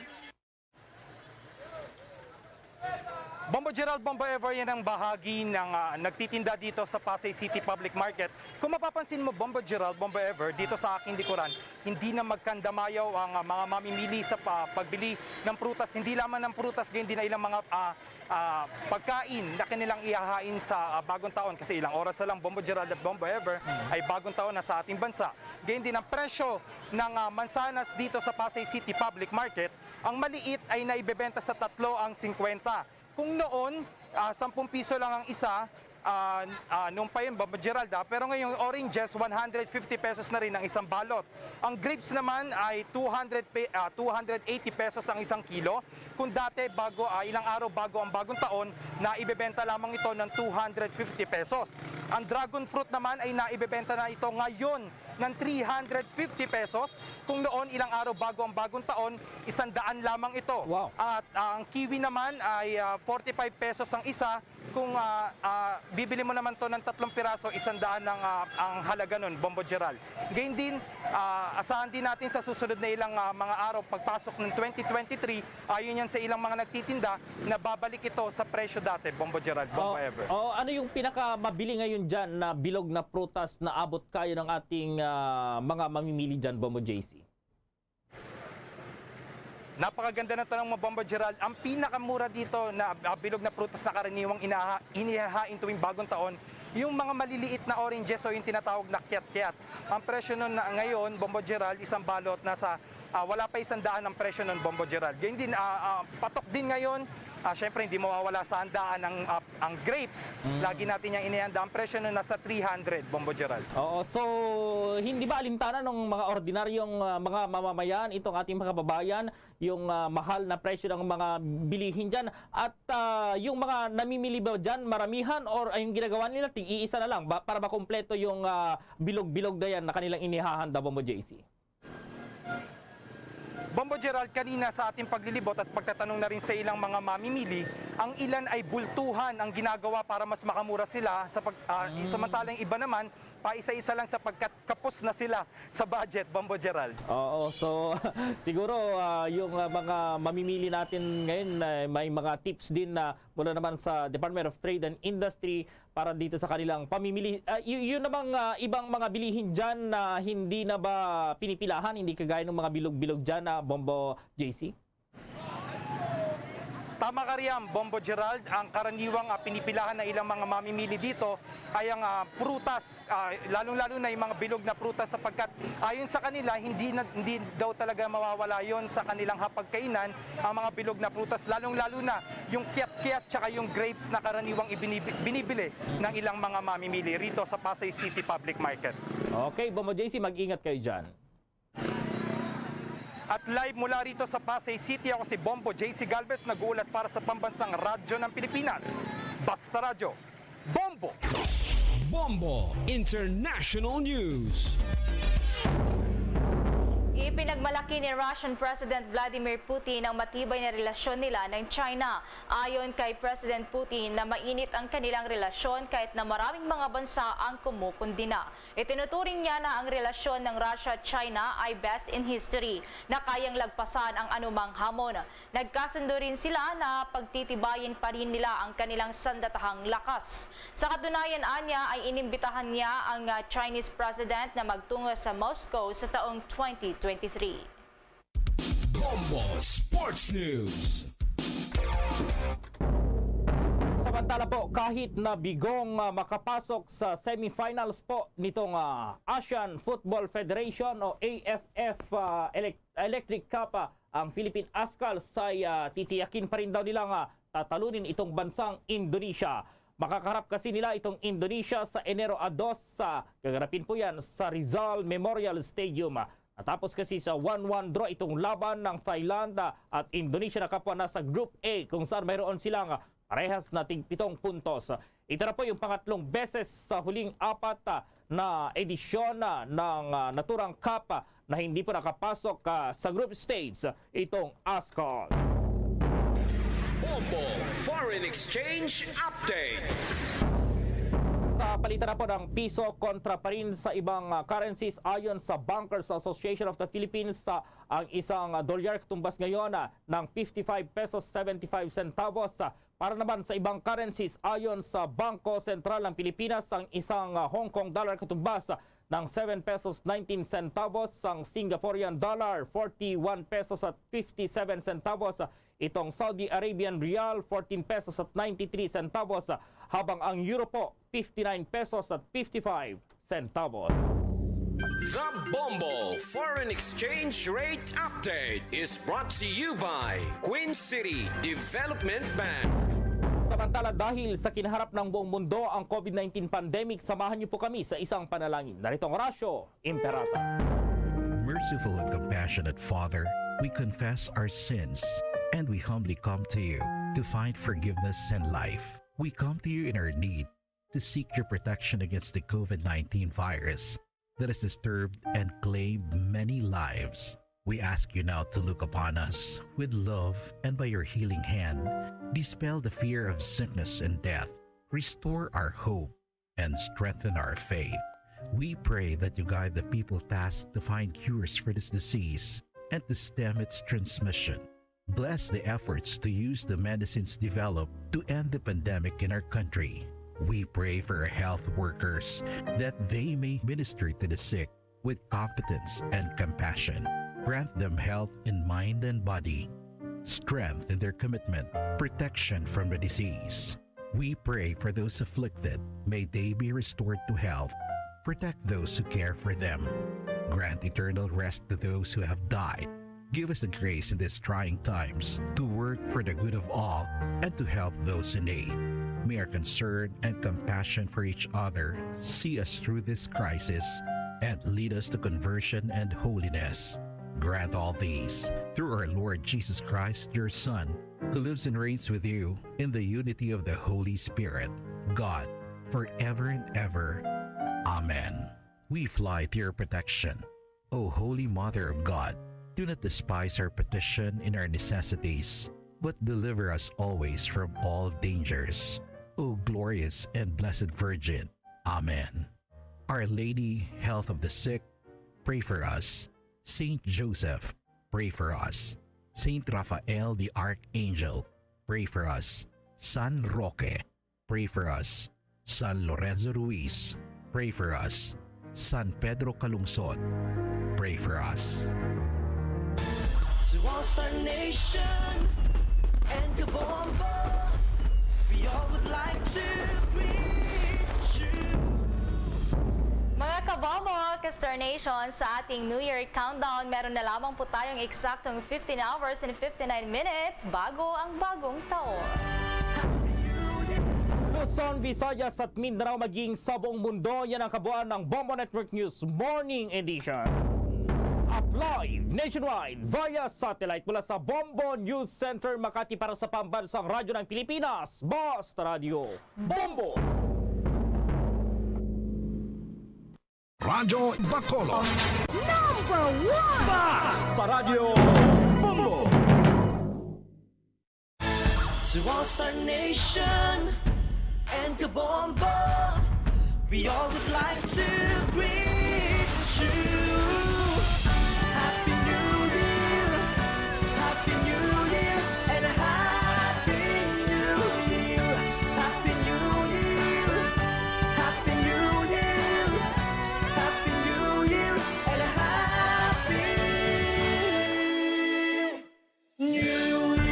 Speaker 20: Bombo Gerald, Bombo Ever, yan ang bahagi ng nagtitinda dito sa Pasay City Public Market. Kung mapapansin mo, Bombo Gerald, Bombo Ever, dito sa aking likuran, hindi na magkandamayaw ang mga mamimili sa pagbili ng prutas. Hindi lamang ng prutas, ganyan din na ilang mga pagkain na kanilang ihahain sa bagong taon. Kasi ilang oras na lang, Bombo Gerald at Bombo Ever, ay bagong taon na sa ating bansa. Ganyan din ang presyo ng mansanas dito sa Pasay City Public Market. Ang maliit ay naibebenta sa 3 ang 50. Kung noon, 10 piso lang ang isa, nung pa yun, Bombo Geralda, pero ngayong oranges, 150 pesos na rin ang isang balot. Ang grapes naman ay 280 pesos ang isang kilo. Kung dati, ilang araw bago ang bagong taon, naibebenta lamang ito ng 250 pesos. Ang dragon fruit naman ay naibebenta na ito ngayon ng 350 pesos. Kung noon, ilang araw bago ang bagong taon, 100 lamang ito. Wow. At ang kiwi naman ay 45 pesos ang isa. Kung bibili mo naman to ng 3 piraso, 100 ang halaga nun, Bombo Gerald. Gayun din, asahan din natin sa susunod na ilang mga araw, pagpasok ng 2023, ayon yan sa ilang mga nagtitinda, na babalik ito sa presyo dati, Bombo Gerald, Bombo Ever.
Speaker 8: Ano yung pinakamabili ngayon dyan na bilog na prutas na abot kayo ng ating mga mamimili dyan, Bombo JC?
Speaker 20: Napakaganda ng tanong mo, Bombo Gerald. Ang pinakamura dito na bilog na prutas na karaniwang inihahain tuwing bagong taon, yung mga maliliit na oranges o yung tinatawag na kiat-kiat. Ang presyo nun na ngayon, Bombo Gerald, isang balot nasa wala pa 100 ang presyo nun, Bombo Gerald. Ganyan din, patok din ngayon. Siyempre, hindi mawawala sa handaan ang grapes. Lagi natin yung inihanda. Ang presyo nun nasa 300, Bombo Gerald.
Speaker 8: Oo, so hindi ba alintana ng mga ordinaryong mga mamamayan, itong ating mga kababayan, yung mahal na presyo ng mga bilihin dyan? At yung mga namimili ba dyan, maramihan? Or yung ginagawa nila, tig-iisa na lang para makumpleto yung bilog-bilog na yan na kanilang inihahanda, Bombo JC?
Speaker 20: Bombo Gerald, kanina sa ating paglilibot at pagtatanong na rin sa ilang mga mamimili, ang ilan ay bultuhan ang ginagawa para mas makamura sila, samantalang iba naman, paisa-isa lang sapagkat kapos na sila sa budget, Bombo Gerald.
Speaker 8: Oo, so siguro yung mga mamimili natin ngayon, may mga tips din na mula naman sa Department of Trade and Industry para dito sa kanilang pamimili. Yun namang ibang mga bilihin dyan na hindi na ba pinipilahan, hindi kagaya ng mga bilog-bilog dyan na Bombo JC?
Speaker 20: Tama ka riyan, Bombo Gerald. Ang karaniwang pinipilahan na ilang mga mamimili dito ay ang prutas, lalong-lalo na yung mga bilog na prutas sapagkat ayon sa kanila, hindi daw talaga mawawala yon sa kanilang hapagkainan ang mga bilog na prutas, lalong-lalo na yung kiat-kiat tsaka yung grapes na karaniwang binibili ng ilang mga mamimili rito sa Pasay City Public Market.
Speaker 8: Okay, Bombo JC, mag-ingat kayo dyan.
Speaker 20: At live mula rito sa Pasay City, ako si Bombo JC Galvez, nag-uulat para sa Pambansang Radyo ng Pilipinas. Basta Radyo, Bombo!
Speaker 3: Bombo International News.
Speaker 9: Ipinagmalaki ni Russian President Vladimir Putin ang matibay na relasyon nila ng China. Ayon kay President Putin na mainit ang kanilang relasyon kahit na maraming mga bansa ang kumukundina. Itinuturing niya na ang relasyon ng Russia-China ay best in history na kayang lagpasan ang anumang hamon. Nagkasundo rin sila na pagtitibayin pa rin nila ang kanilang sandatahang lakas. Sa katunayan, anya ay inimbitahan niya ang Chinese President na magtungo sa Moscow sa taong 2023.
Speaker 3: Bombo Sports News.
Speaker 8: Samantala po, kahit na bigong makapasok sa semifinals po nitong Asian Football Federation o AFF Electric Cup, ang Philippine Ascals ay titiyakin pa rin daw nilang tatalunin itong bansang Indonesia. Makakarap kasi nila itong Indonesia sa Enero 2, gaganapin po yan sa Rizal Memorial Stadium. Natapos kasi sa 1-1 draw itong laban ng Thailand at Indonesia na kapwa na sa Group A kung saan mayroon silang parehas na 7 puntos. Ito na po yung pangatlong beses sa huling 4 na edisyon ng naturang cup na hindi po nakapasok sa group stage itong Ascals.
Speaker 15: Bombo Foreign Exchange Update.
Speaker 8: Sa palitan na po ng piso kontra pa rin sa ibang currencies ayon sa Bankers Association of the Philippines, ang isang dolyar tumbas ngayon ng 55 pesos 75 centavos. Para naman sa ibang currencies ayon sa Bangko Sentral ng Pilipinas, ang isang Hong Kong dollar katumbas ng 7 pesos 19 centavos, ang Singaporean dollar 41 pesos at 57 centavos, itong Saudi Arabian Rial 14 pesos at 93 centavos, habang ang euro po 59 pesos at 55 centavos.
Speaker 15: The Bombo Foreign Exchange Rate Update is brought to you by Queen City Development Bank.
Speaker 8: Samantala, dahil sa kinaharap ng buong mundo ang COVID-19 pandemic, samahan niyo po kami sa isang panalangin. Narito ang Rasyo Imperata.
Speaker 22: Merciful and compassionate Father, we confess our sins and we humbly come to you to find forgiveness and life. We come to you in our need to seek your protection against the COVID-19 virus that has disturbed and claimed many lives. We ask you now to look upon us with love and by your healing hand, dispel the fear of sickness and death. restore our hope, and strengthen our faith. We pray that you guide the people tasked to find cures for this disease and to stem its transmission. Bless the efforts to use the medicines developed to end the pandemic in our country. We pray for our health workers that they may minister to the sick with competence and compassion. Grant them health in mind and body, strength in their commitment, protection from the disease. We pray for those afflicted. May they be restored to health. Protect those who care for them. Grant eternal rest to those who have died. Give us the grace in these trying times to work for the good of all and to help those in need. May our concern and compassion for each other see us through this crisis and lead us to conversion and holiness. Grant all these through our Lord Jesus Christ, your Son, who lives and reigns with you in the unity of the Holy Spirit, God, forever and ever. Amen. We fly to your protection. O Holy Mother of God, do not despise our petition in our necessities, but deliver us always from all dangers. O glorious and blessed Virgin. Amen. Our Lady, health of the sick, pray for us. Saint Joseph, pray for us. Saint Raphael the Archangel, pray for us. San Roque, pray for us. San Lorenzo Ruiz, pray for us. San Pedro Calungsod, pray for us.
Speaker 2: To all Star Nation and Kabombo, we all would like to greet you.
Speaker 9: Mga kabombo, ka-Star Nation, sa ating New Year countdown, meron na lamang po tayong eksaktong 15 hours and 59 minutes bago ang bagong taon.
Speaker 8: Luzon, Visayas at Mindanao maging sa buong mundo, yan ang kabuuan ng Bombo Network News Morning Edition. Up live nationwide via satellite mula sa Bombo News Center Makati para sa pambansang radyo ng Pilipinas, Basta Radio Bombo!
Speaker 3: Radyo Bacolod.
Speaker 2: Number 1!
Speaker 8: Basta Radio Bombo!
Speaker 2: To all Star Nation and Kabombo, we all would like to greet you. Happy New Year, Happy New Year, and a Happy New Year, Happy New Year, Happy New Year, Happy New Year, and a Happy New Year.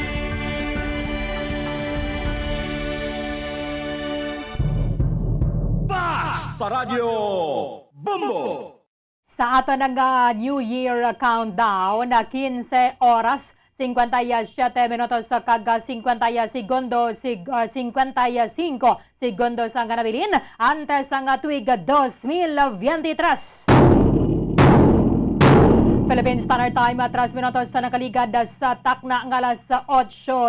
Speaker 8: Basta Radio Bombo!
Speaker 4: Sa ato ng New Year countdown, 15 oras, 57 minutos kag 50 segundo, 55 segundos ang kanabilin antes ang tuig 2023. Philippine Standard Time, 3 minutos sa nakaligad sa takna ng alas 8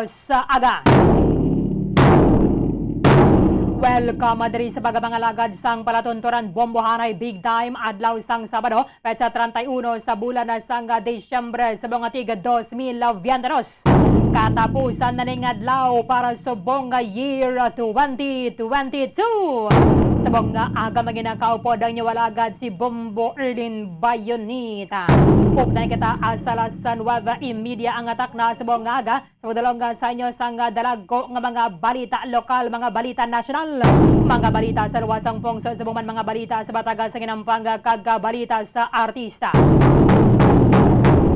Speaker 4: sa aga. Welcome diri sa pagamangalagad sang palatunturan Bombohanay Big Time adlaw sang Sabado, petsa 31 sa bulan na sang Desyembre sa buong tig 2022. Katapusan na ning adlaw para sa buong year 2022. Sa buong aga maginakaupod ang nyawalagad si Bombo Erlin Bayonita. Updan kita asalas sa 9:30 ang atak na sa buong aga. Sa udalong sa inyo sang dalag ko nga mga balita lokal, mga balita nasyonal, mga balita sa luwasang pungso sa buong mga balita sa bataga sa ginampang kagabalita sa artista.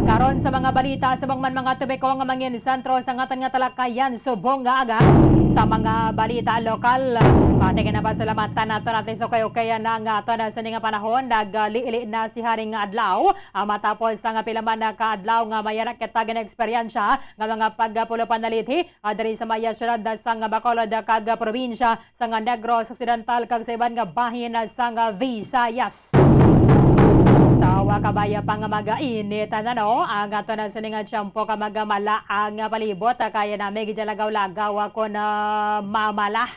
Speaker 4: Karon sa mga balita sa mga tubeko nga mangin sentro sa ngatan nga talakayan subong nga aga sa mga balita lokal. Pati kinapasalamatan natin so kayo kaya na nga ato na sa nga panahon nagliili na si Haring nga adlaw matapos ang pilaman na kaadlaw nga mayarak katagan eksperyensya nga mga pagpulo panalithi diri sa maya syudad sa Bacolod kag probinsya sa Negros Occidental kag sa iban nga bahin sa Visayas. Sa wakabaya pang magainit no ang ato na suningan tiyempo ka magamala ang palibot kaya na may gidalagaw-lagaw ako na mamala.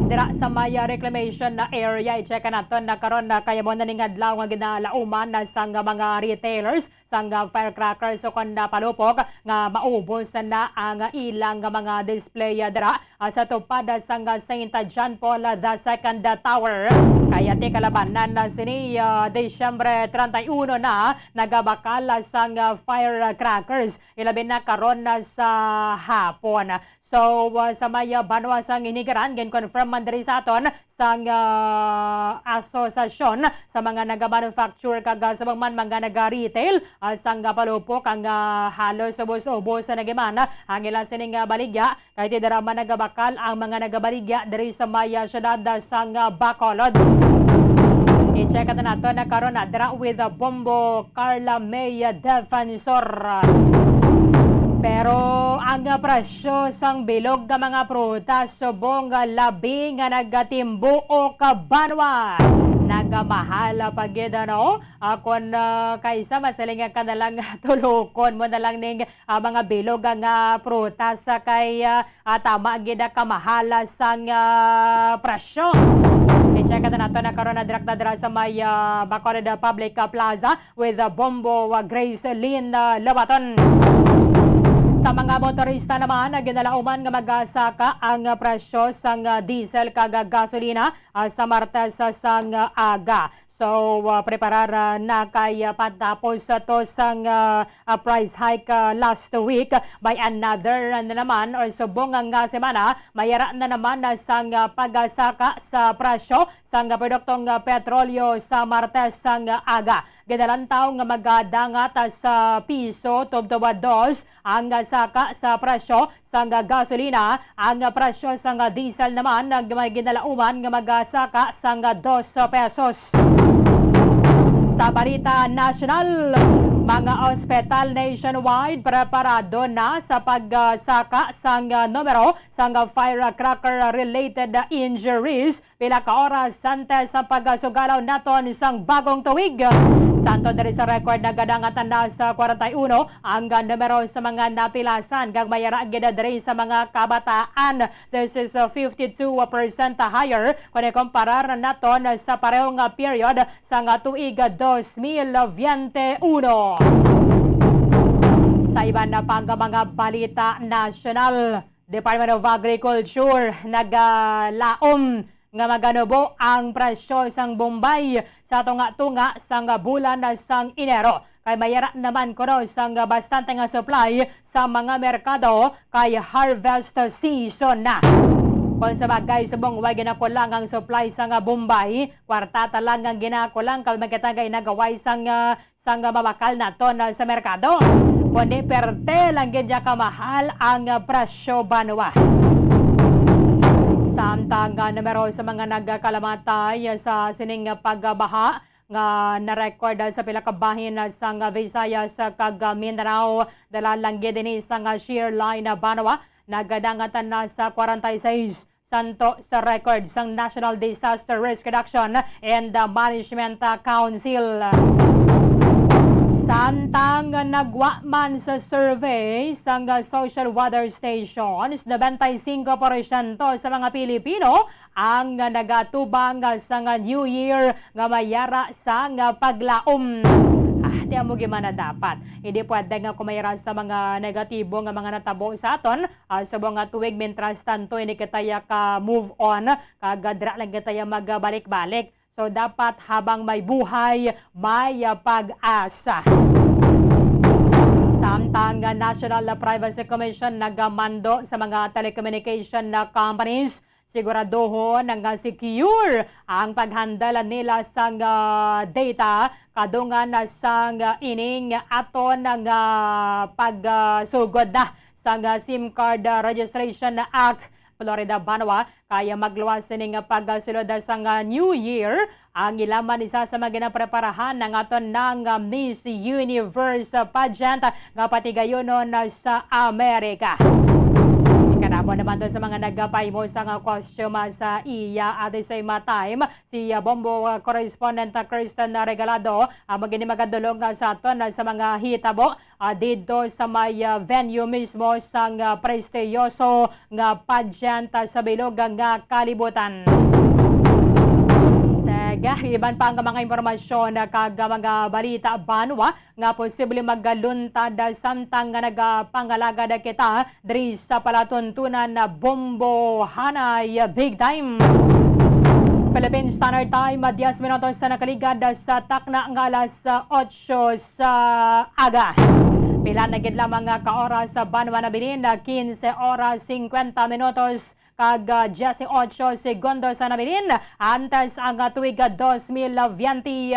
Speaker 4: Dira sa may reclamation na area. I-check naton na karon na kaya mo na ning adlaw nga ginalauman na sang mga retailers sang firecrackers so kon palupok nga maubos na ang ilang mga display dira sa tupad sang St. John Paul II Tower. Kaya ti kalabanan na sini Disyembre 31 na nagabakal sang firecrackers ilabi na karon na sa hapon. So sa may banwa sang inigaran gin-confirm man diri sa aton sang asosasyon sa mga naga-manufacture kag sa man mga naga-retail sang palupok ang halos ubos-ubos sa nagimana ang ilang sining baligya kay ti dara man nagabakal ang mga nagabaligya diri sa may syudad sang Bacolod. I-check nato na karon na dira with Bombo Carla May Defensor. Pero ang presyo sang bilog nga mga prutas subong labi nga nagatimbo o kabanwa nagamahal pagid ano kon kaysa masaling kanalang tulukon mo na lang ning mga bilog nga prutas kay tama gid kamahal sang presyo. I-check nato na karon na direkta dira sa may Bacolod Public Plaza with Bombo Grace Lynn Labaton. Sa mga motorista naman, ginalauman nga magasaka ang presyo sang diesel kag gasolina sa Martes sang aga. So, preparar na kay patapos to sang price hike last week by another na naman or subong nga semana, mayara na naman sang pagasaka sa presyo sang produktong petrolyo sa Martes sang aga. Ginalantaw nga magadangat sa piso tubtubad 2 ang saka sa presyo sang gasolina. Ang presyo sang diesel naman ginalauman nga magasaka sang 2 pesos. Sa balita national, mga ospital nationwide preparado na sa pagsaka sang numero sang firecracker-related injuries pila ka oras antes sa pagsugalaw naton sang bagong tuig. Santo diri sa record na gadangatan na sa 41 ang numero sa mga napilasan kag mayara gid diri sa mga kabataan. This is 52% higher kung ikumparar naton sa parehong period sang tuig 2021. Sa iba na pang mga balita national, Department of Agriculture naglaom nga maganubo ang presyo sang Bombay sa tunga-tunga sang bulan sang Enero. Kay mayara naman kuno sang bastante nga supply sa mga merkado kay harvest season na. Kung sa bagay subong way ginakulang ang supply sang Bombay, kwartata lang ang ginakulang kay magkatagay nagaway sang mabakal naton sa merkado. Kundi perte lang gidya kamahal ang presyo banwa. Samtang numero sa mga nagkalamatay sa sining pagbaha nga na-record sa pila ka bahin sang Visayas kag Mindanao dalalang gid dinhi sang shear line banwa nagadangatan na sa 46 santo sa record sang National Disaster Risk Reduction and Management Council. Samtang nagwa man sa survey sang social weather stations, 95% sa mga Pilipino ang nagatubang sang New Year nga mayara sang paglaom. Di mo gimana dapat. Hindi pwede nga kumayara sa mga negatibo nga mga natabo sa aton sa mga tuwig mentras tanto hindi kataya ka move on kagadra lang kataya magbalik-balik. So dapat habang may buhay, may pag-asa. Samtang National Privacy Commission nagamando sa mga telecommunication na companies siguraduhon nga secure ang paghandle nila sang data kadungan sang ining aton nga pagsugod na sang SIM Card Registration Act Florida Banwa kaya magluwas ning pagsulod sang New Year ang ilaman isa sa mga ginapreparahan ng aton ng Miss Universe pageant nga patigayonon sa Amerika. Kanamo naman doon sa mga nagpahimo sa costume sa iya at the same time si Bombo correspondent Kristen Regalado maginimagadulong sa aton sa mga hitabo dito sa may venue mismo sang prestiyoso nga pageant sa bilog nga kalibutan. Iban pa ang mga impormasyon na kag mga balita banwa nga posible maggaluntad samtang nga nagapangalaga da kita diri sa palatuntunan na Bombo Hanay Big Time. Philippine Standard Time, 10 minutos sa nakaligad sa takna ng alas 8 sa aga. Pila na gid lamang ka oras sa Banwa na Bilin, 15 oras 50 minutos kag 18 segundos sa nabilin. Antes ang tuig 2023.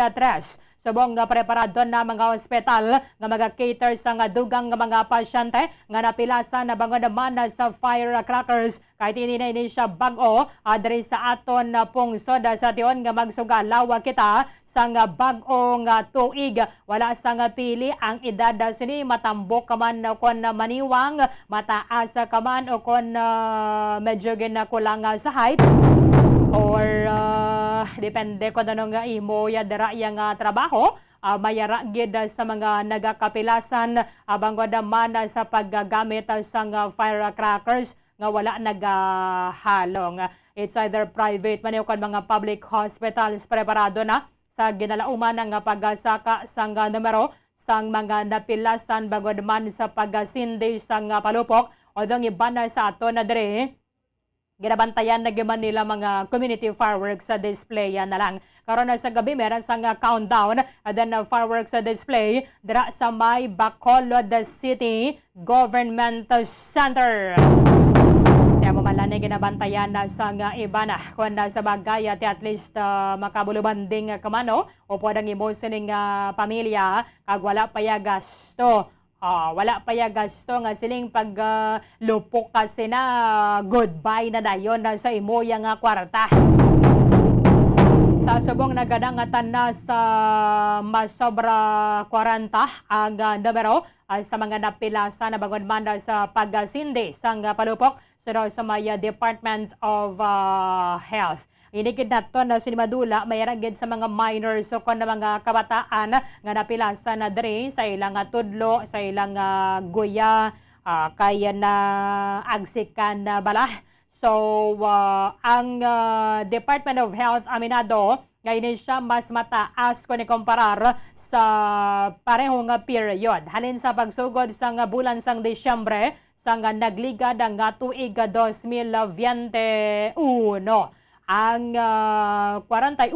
Speaker 4: Subong nga preparado na mga ospital nga mag-cater sa nga dugang nga mga pasyente nga napilasa na bango naman sa firecrackers kahit hindi siya bag-o adri sa aton pungsod sa tion nga magsugalawa kita sa nga bag-o nga tuig. Wala sa nga pili ang edad sini, matambok ka man o kon maniwang, mataas ka man o kon medyo ginakulang sa height or depende ko na nga imo ya dara nga trabaho. Mayara gid sa mga nagakapilasan abang naman sa paggagamit sa nga firecrackers nga wala nagahalong. It's either private man o mga public hospitals preparado na sa ginalauman nga pagsaka sa nga numero sang mga napilasan bago naman sa paggasindi sa nga palupok o dong iban sa ato na dire. Ginabantayan na gaman nila mga community fireworks sa display na lang. Karon sa gabi meron sang countdown then fireworks sa display dira sa may Bacolod City Government Center. Kaya mamalani ginabantayan na sa iba na kung sa bagay at least makabulubanding kamano o pwedeng imosin ng pamilya kag wala pa ya gasto. Wala pa ya gasto nga siling paglupok kasi na goodbye na dayon na sa imo yang kwarta. Sa subong nagadangatan na sa masobra 40 ang numero sa mga napilasa na bagod manda sa pagsindi sa palupok sa may Department of Health. Inikid nato na sinimadula mayaragid sa mga minors o kon na mga kabataan nga napilasa na diri sa ilang tudlo, sa ilang guya, kaya na agsikan na bala. So, ang Department of Health aminado ngayon siya mas mataas kung ikumparar sa parehong period. Halin sa pagsugod sa bulan sang Disyembre sa nagligad ang tuig 2021. Ang 41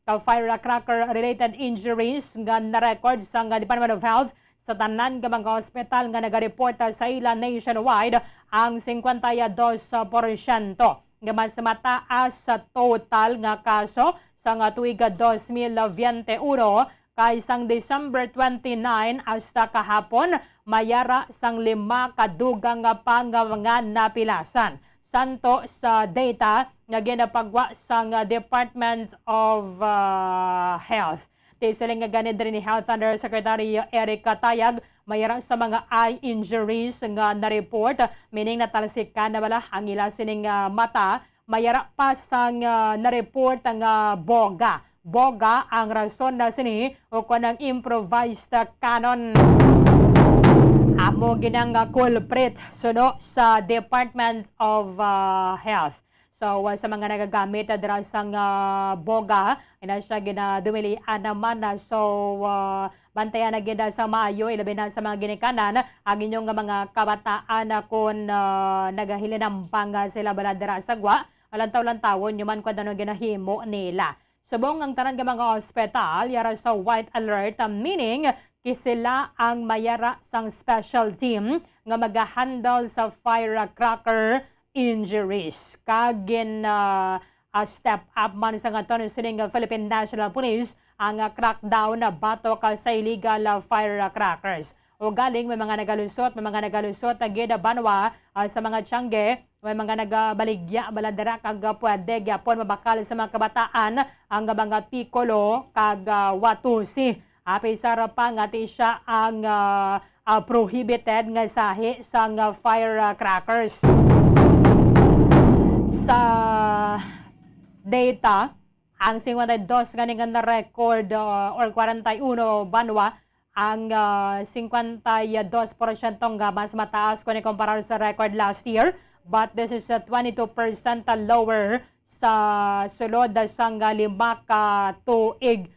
Speaker 4: ka firecracker-related injuries nga na-record sa Department of Health sa tanan nga mga hospital nga nag-report sa ila nationwide ang 52% nga mas mataas sa total nga kaso sa tuig 2021 kaysang December 29 hasta kahapon mayara sang 5 kadugang nga mga napilasan. Santo sa data nga ginapagwa sa Department of Health. Tisiling nga ganid rin ni Health Undersecretary Eric Tayag, mayroon sa mga eye injuries nga na-report, meaning natalsikan na bala ang ila sining mata, mayara pa sa na-report ang boga. Boga ang rason na sini o kanang improvised cannon. Amo ginang culprit suno sa Department of Health. So sa mga nagagamit dira sang boga ina siya ginadumilian naman na so bantayan na gid sa maayo ilabi na sa mga ginikanan ang inyong mga kabataan kun nagahilinampang sila bala dira sa gwa alantaw-lantawon yuman kun ano ginahimo nila. Subong ang tanan nga mga ospital yara sa white alert meaning kisila ang mayara sang special team nga mag-handle sa firecracker injuries. Kagin step up man sa nga sining Philippine National Police ang crackdown na batok sa illegal firecrackers. O galing may mga nagalusot na gida banwa sa mga tiyangge, may mga nagabaligya baladara kag pwede gyapon mabakal sa mga kabataan ang mga piccolo kag watusi. Apisar pa nga siya ang prohibited nga sahi sa firecrackers. Sa data, ang 52 ganing na record or 41 banwa, ang 52% nga mas mataas kung ikumparar sa record last year. but this is 22% lower sa sulod sang 5 ka tuig.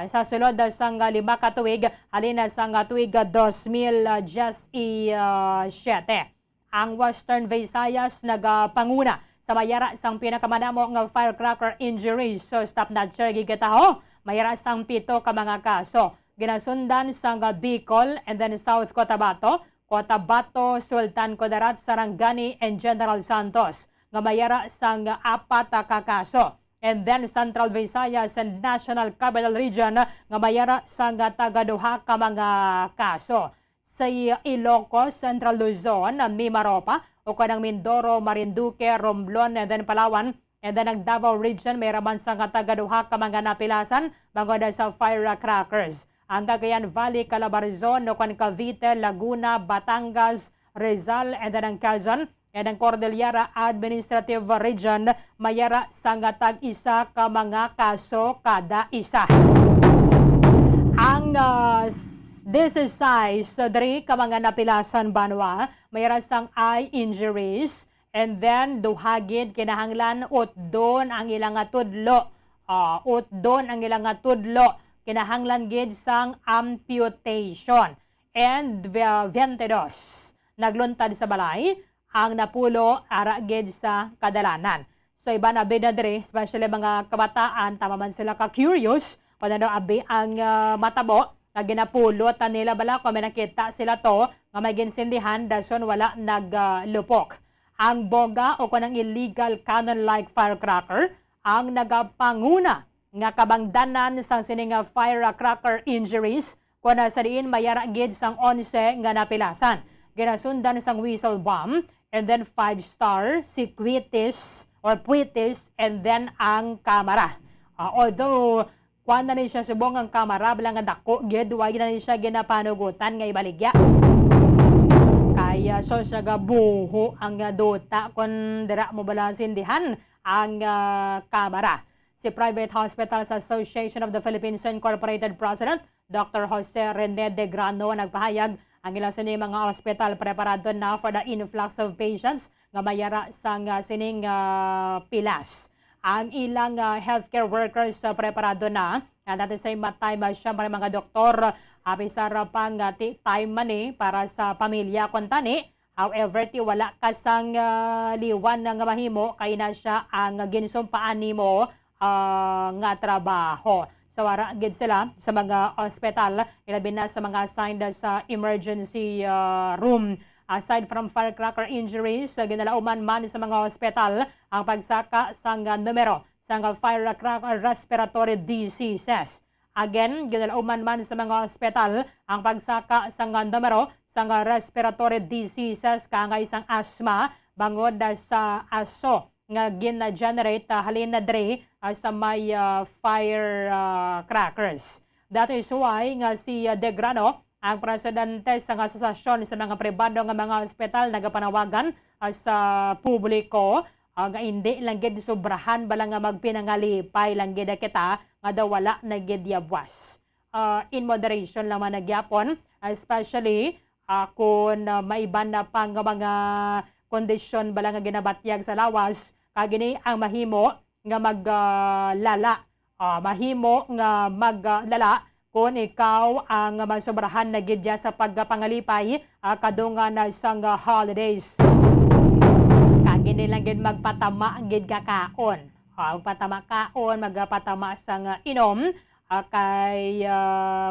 Speaker 4: Sa sulod sang 5 ka tuig, halina sang tuig 2017. Ang Western Visayas nagpanguna sa mayara sang pinakamadamo nga firecracker injuries. So stop na gigitaho, mayara sang 7 ka mga kaso. Ginasundan sang Bicol and then South Cotabato, Sultan Kudarat, Sarangani and General Santos nga mayara sang 4 ka kaso. And then Central Visayas and National Capital Region nga mayara sang taga-2 ka mga kaso. Sa Ilocos, Central Luzon, Mimaropa, o kanang Mindoro, Marinduque, Romblon, and then Palawan, and then ang Davao Region, may raman sang taga-2 ka mga napilasan, mga sa firecrackers. Ang Cagayan Valley, Calabarzon, o Cavite, Laguna, Batangas, Rizal, and then ang Quezon, and ang Cordillera Administrative Region, mayara sang tag-isa ka mga kaso kada isa. Ang this is size, dari ka mga napilasan banwa, mayara sang eye injuries, and then duhagid kinahanglan utdon ang ilang tudlo. Utdon ang ilang tudlo, kinahanglan gid sang amputation. And 22, nagluntad sa balay, ang napulo ara gid sa kadalanan. So iba na binadre, especially mga kabataan, tama man sila ka-curious, kung ano abi ang matabo, na ginapulot nila bala, kung may nakita sila to, nga may ginsindihan, dason wala naglupok. Ang boga o kung ang illegal cannon-like firecracker, ang nagapanguna nga kabangdanan sang sining firecracker injuries, kung sa diin mayara gid sang 11 nga napilasan. Ginasundan sang whistle bomb, and then 5-star, si Quitis or Puitis, and then ang kamera. Although, kuwan na siya subong ang kamera, bilang nga dako, gid, wag na siya ginapanugutan nga ibaligya. Kaya so siya gabuho ang dota kung dira mo bala sindihan ang kamera. Si Private Hospitals Association of the Philippines Incorporated President, Dr. Jose Rene de Grano, nagpahayag ang ilang sining mga ospital preparado na for the influx of patients nga mayara sang sining pilas. Ang ilang healthcare workers preparado na, natin sa time siya mga doktor, apisar pang time money para sa pamilya kontani. However, wala kasang liwan nga mahimo, kay na siya ang ginsumpaan nimo nga trabaho. So, wara gid sila sa mga ospital, ilabi na sa mga assigned sa emergency room. Aside from firecracker injuries, ginalauman man sa mga ospital ang pagsaka sang numero sang firecracker respiratory diseases. Again, ginalauman man sa mga ospital ang pagsaka sang numero sang respiratory diseases kangay sang asthma bangod sa aso nga gina-generate halina dre sa may firecrackers. That is why nga si De Grano, ang presidente sa asosasyon sa mga pribado nga mga ospital, nagapanawagan sa publiko nga hindi lang gid sobrahan bala nga magpinangalipay lang gid kita nga daw wala na gid yabwas. In moderation lang man nagyapon, especially kung maiban na pang mga kondisyon bala nga ginabatyag sa lawas, kagini ang mahimo nga maglala. Mahimo nga maglala kung ikaw ang masobrahan na gidya sa pagpangalipay kadungan sang holidays. Kagini lang gid magpatama gid kakaon. Magpatama kaon, magpatama sang inom, kay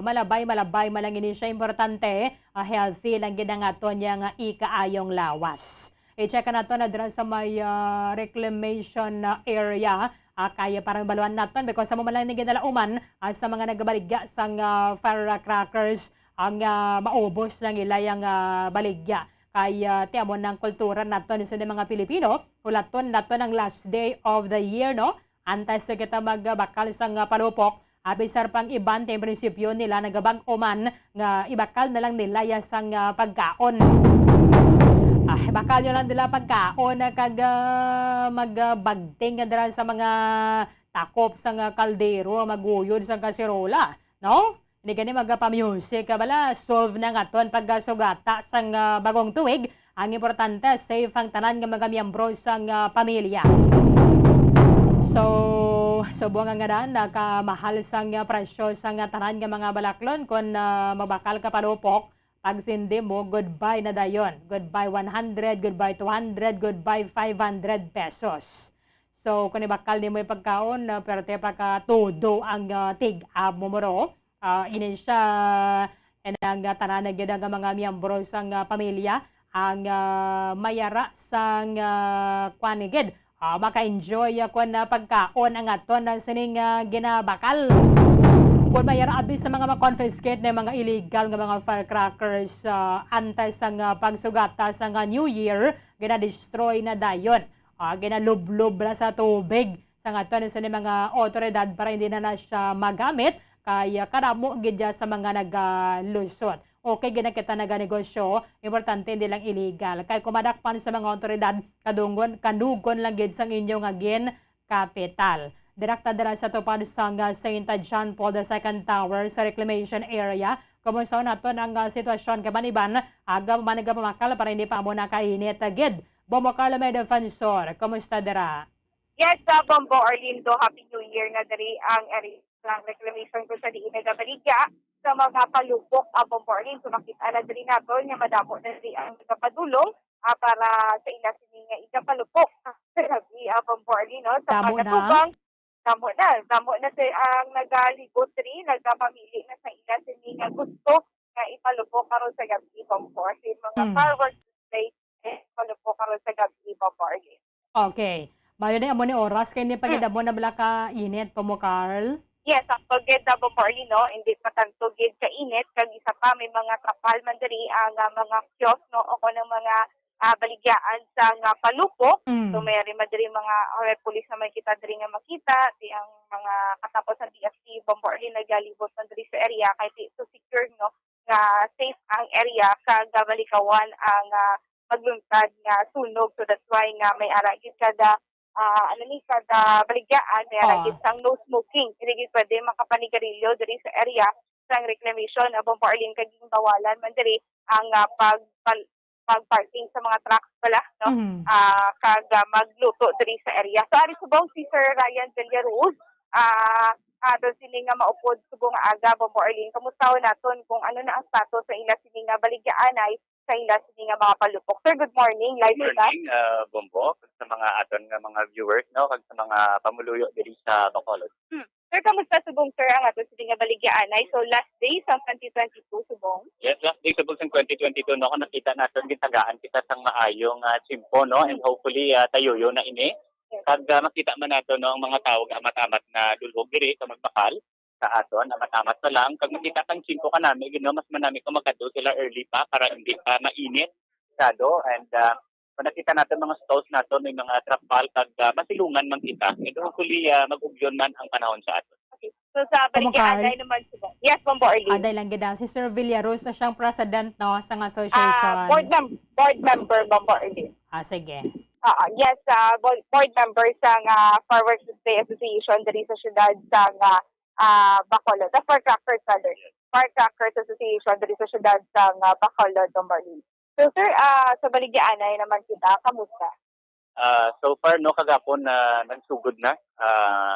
Speaker 4: malabay malangin siya importante, healthy lang gid ang aton nga ikaayong lawas. I-check nato na dira sa may reclamation area, kaya parang baluan naton because sa mga lang ginalauman sa mga nagabaligya sang firecrackers ang maubos ng ilayang baligya. Kaya tiamon ng kultura naton sa mga Pilipino, ulaton naton ang last day of the year, no? Antay sa kita magbakal sang palupok, abisar pang iban tayong prinsipyo nila nagabag oman nga ibakal na lang nila sang pagkaon. Bakal nyo lang nila pagkaon na kag magbagting nga sa mga takop sa kaldero, maguyod sa kasirola, no? Hindi gani magpa-music bala, solve na nga ton paggasugata sang bagong tuig, Ang importante, safe ang tanan nga mga miyembro sang pamilya. So buong nga daan, nakamahal sang presyo sang tanan nga mga balaklon kung mabakal ka palupok. Pag sindi mo, goodbye na dayon. Goodbye 100, goodbye 200, goodbye 500 pesos. So kung ibakal ni mo yung pagkaon, pero te pa ka todo ang tig-ab mo moro. Inin siya, ang tanan nga mga miyembro sang pamilya, ang mayara sang kwanigid. Maka-enjoy kung pagkaon ang aton sining ginabakal. Kung mayara abis sa mga confiscate na mga illegal nga mga firecrackers antes sang pagsugata sa New Year, gina-destroy na dayon. Ginalublob na sa tubig sa aton sa mga otoridad para hindi na siya magamit kaya karamo gidya sa mga naglusot. Okay, ginakita naganegosyo, importante hindi lang illegal. Kaya kumadakpan sa mga otoridad, kadugon lang gid sang inyong agin capital. Direkta dala sa tupad sang St. John Paul II Tower sa reclamation area. Kumusta naton ang sitwasyon kabaniban, aga managapamakal para hindi pa mo nakainit agid. Bombo Carla may defensor, kumusta dira?
Speaker 1: Yes, Bombo Orlindo, Happy New Year na dari ang area ng reclamation ko sa diin nagabaligya sa mga palupok Bombo Orlindo. Makita na dari naton nga madamo na dari ang nagapadulong para sa ila sini nga igapalupok sabi Bombo Orlindo sa pagkatubang. Damo na sa ang nagalibot rin, nagpamili na sa ila sini nga gusto nga ipalupok karon sa gabi Bombo Orlindo. Mga fireworks display ipalupok karon sa gabi Bombo Orlindo.
Speaker 4: Okay. Bayo na amo ni oras kay ni pagidamo na bala ka init pa mo, Carl?
Speaker 1: Yes, ang pagid Bombo Orlindo, hindi pa tanto gid ka init kag isa pa may mga trapal man diri ang mga kiosk no o ng mga baligyaan sa nga palupok. So may madiri mga pulis na may kita diri nga makita di ang mga katapos sa DFC Bombo Orlindo nagalibot man diri sa area kay to secure no nga safe ang area kag balikawan ang magluntad nga sunog. So that's why nga may ara gid kada kada baligyan, may aragid sang no smoking. Hindi pwede makapanigarilyo diri sa area sang reclamation Bombo Orlindo kaging bawalan man diri ang pag-parking sa mga trucks pala, no? Kag magluto diri sa area. So ari subong si Sir Ryan Villaruz, doon sila nga maupod subong aga Bombo Orlindo. Kamusta naton kung ano na ang status sa ila sila nga baligyaanay sa ila sini nga mga palupok. Sir, good morning. Live
Speaker 5: good morning, Bombo, sa mga aton nga mga viewers, no, kag sa mga pamuluyo diri sa Bacolod.
Speaker 1: Sir, kamusta subong sir ang aton sini nga baligyaanay? So last day sa 2022 subong.
Speaker 5: Yes, last day subong sa 2022 no, kung nakita naton gitagaan kita sang maayong tsimpo no, and hopefully tayuyo na ini. Kag makita man nato no ang mga tawo nga amat-amat na dulhog diri sa magbakal sa aton, amat-amat pa lang. Kag makita tang tsimpo ka namin, mas manami ko magkadto sila early pa para hindi pa mainit sado. And kung nakita natin mga stalls nato, may mga trapal kag masilungan man kita. And hopefully mag-ugyon man ang panahon sa aton.
Speaker 1: Okay. So sa baligyaanay naman subong. Yes, Bombo Orlindo.
Speaker 4: Aday lang gid si Sir Villaruz na siyang president no sa association.
Speaker 1: Board member Bombo Orlindo.
Speaker 4: Sige.
Speaker 1: Yes, board member sa Fireworks Display Association diri sa syudad sa Bacolod. The Firecrackers Association diri sa syudad sa Bacolod, Bombo Orlindo. So sir, sa baligyaanay naman kita, kamusta?
Speaker 5: So far no kagapon nagsugod na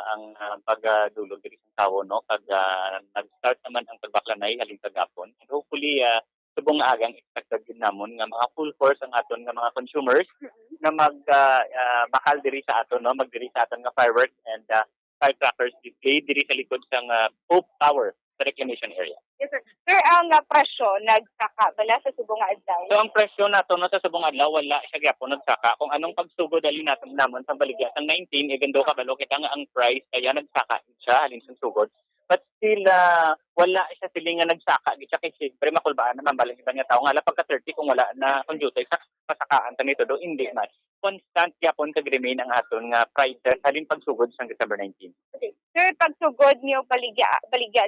Speaker 5: ang pagdulog diri sa tawo no kag nag-start naman ang pagbaklanay halin kagapon. And hopefully subong agang expected din namon nga mga full force ang aton nga mga consumers na bakal diri sa aton no, magdiri sa aton nga fireworks and firecrackers display diri sa likod sang Hope Tower sa reclamation area.
Speaker 1: Yes sir. Sir, ang presyo nagsaka bala sa subong adlaw?
Speaker 5: So ang presyo nato no sa subong adlaw wala siya gyapon nagsaka. Kung anong pagsugod dali naton namon sa baligya sang 19 even though kabalo kita nga ang price kaya nagsaka siya halin sa sugod. But still wala siya sila nga nagsaka gid siya kay siyempre makulbaan naman balang iba nga tao nga lapag ka 30 kung wala na computer sa pasakaan ta nito do hindi man. Constant gyapon kag remain ang aton nga price halin pagsugod sang December 19.
Speaker 1: Okay. Sir, pagsugod niyo baligya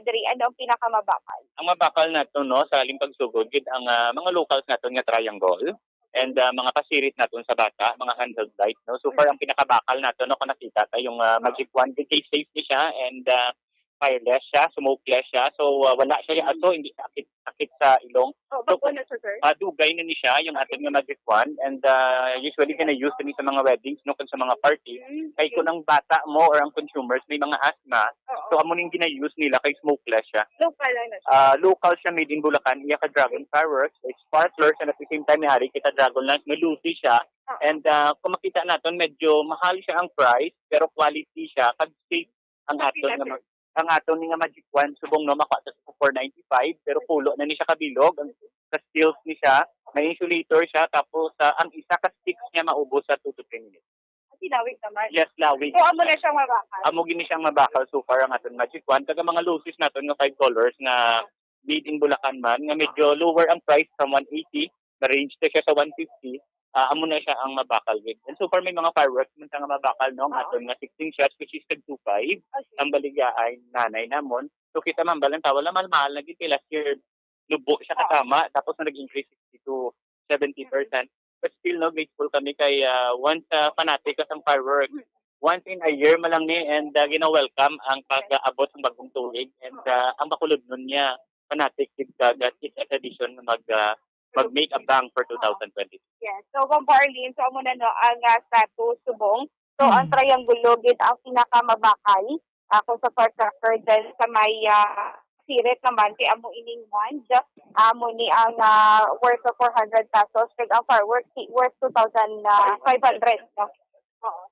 Speaker 1: diri ano ang pinakamabakal?
Speaker 5: Ang mabakal nato no sa halin pagsugod gid ang mga locals naton nga triangle and mga kasirit naton sa bata, mga handheld light no. So far ang pinakabakal nato no kung nakita ta yung Magic Wand kay safe ni siya and fireless siya, smokeless siya. So wala siya yung aso, hindi sakit sa ilong.
Speaker 1: Oh,
Speaker 5: So,
Speaker 1: bago na sir.
Speaker 5: dugay na ni siya yung ating nga Magic Wand, and usually gonna use ni sa mga weddings, no, kung sa mga party. Kay kung ang bata mo or ang consumers may mga asthma, so amo ning gina-use nila kay smokeless siya.
Speaker 1: Local lang na siya.
Speaker 5: Local siya, made in Bulacan, iya ka dragon fireworks, it's sparklers, and at the same time may kita dragon lang, malusi siya. And kung makita natin, medyo mahal siya ang price, pero quality siya, kag safe ang aton nga Magic Wand, subong no, makuha sa 495, pero pulo na ni siya kabilog, sa steels ni siya, may insulator siya, tapos ang isa ka sticks niya maubos sa 2 to 3 minutes.
Speaker 1: Lawig naman.
Speaker 5: Yes, lawig.
Speaker 1: So, amo na siyang mabakal.
Speaker 5: Amo gini siyang mabakal so far ang aton Magic Wand. Kaga mga loses naton nga 5 colors nga made in Bulacan man, nga medyo lower ang price from 180, na-range na siya sa 150. Amo na siya ang mabakal with. And so far may mga fireworks man nga mabakal no, aton nga 16 shots which is tag 25. Ang baligya ay nanay namon. So kita man balang tawala mahal na gid last year lubo siya kasama, tapos na nag-increase 60 to 70%. But still no, grateful kami kay once fanatic ka sang fireworks. Once in a year malang ni, and gina-welcome ang pag-abot ng bagong tuig, and ang bakulod nun niya fanatic with its edition mag-make a bang for 2022.
Speaker 1: Yes. So, Ma'am Arlene, so amo na no, ang status subong. So, ang triangulo gid ang pinakamabakal. Kung sa firecracker, then sa may sirit naman, kay amo ining wand. Amo ni ang worth of 400 pesos. Kaya ang fireworks worth 2,500. No?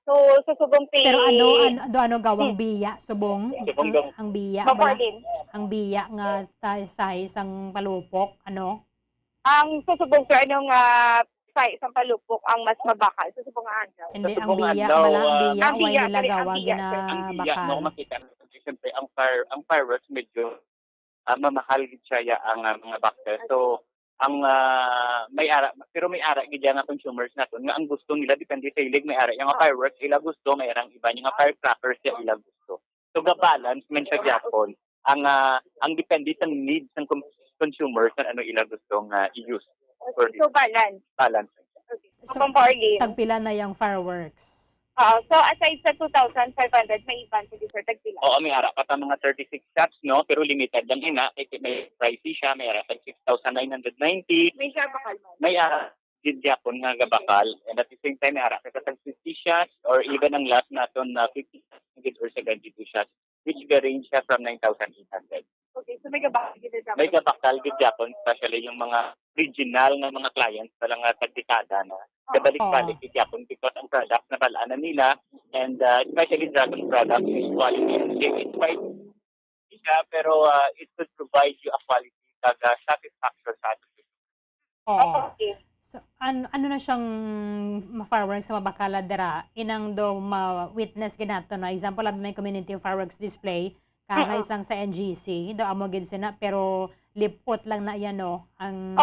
Speaker 1: So, subong
Speaker 4: Pero ano gawang biya, subong? Ang biya.
Speaker 1: Ma'am Arlene.
Speaker 4: Ang biya nga sa isang palupok, ano?
Speaker 1: Ang susubong sa sa palupok ang mas mabakal. Susubong nga adlaw.
Speaker 4: Hindi, ang biya, ang biya, way nila gawang
Speaker 5: Ang biya,
Speaker 4: ginabakal.
Speaker 5: no, makita natin, siyempre, ang fireworks medyo mamahal gid siya ang mga bakter. So, ang may ara, pero may ara gid nga consumers naton nga ang gusto nila depende sa ilig, may ara yung fireworks ila gusto, may arang iba nga firecrackers siya ila gusto. So, ga-balance man siya gyapon. Ang depende sa needs ng consumers na ano ila gustong i-use.
Speaker 1: So, balance.
Speaker 5: Balance.
Speaker 1: Okay. So, Arlene.
Speaker 4: Tagpila na yung fireworks.
Speaker 1: So, aside sa 2,500, may iban sa dessert tagpila.
Speaker 5: Oo, may ara pa ta mga 36 shots, no? Pero limited lang ina. May pricey siya, may ara tag 6,990.
Speaker 1: May siya bakal man.
Speaker 5: May ara gid gyapon nga gabakal. And at the same time, may ara ka tag 50 shots, or even ang last naton na 50 shots or 72 shots, which range siya from 9,800.
Speaker 1: Okay, so may gabakal gid sa.
Speaker 5: May gabakal gid gyapon, especially yung mga original nga mga clients talang tagdekada na. Kabalik-balik gid gyapon because ang product na balaan nila, and especially dragon products is quality and safe. It's quite siya, pero it could provide you a quality satisfaction sa atin.
Speaker 1: Okay.
Speaker 4: So, ano na siyang fireworks sa mabakala dira? Inang do ma-witness ginato na example lang may community fireworks display kanga isang sa NGC do amo gid sina, pero lipot lang na yan no ang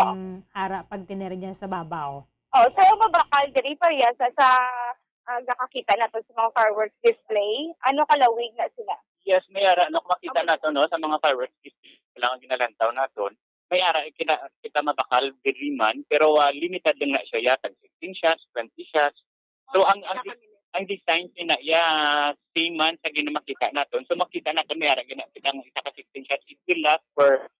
Speaker 4: ara pag tiniri niya sa babaw.
Speaker 1: So mabakal diri pa yan sa nakakita nato sa mga fireworks display. Ano kalawig na sila?
Speaker 5: Yes, may ara no makita nato no sa mga fireworks display lang ang ginalantaw naton. May ara kita mabakal diri man, pero limited lang na siya tag 16 shots, 20 shots. So ang design niya same man sa ginamakita naton. So makita naton may ara kita ang isa ka 16 shots, it will last for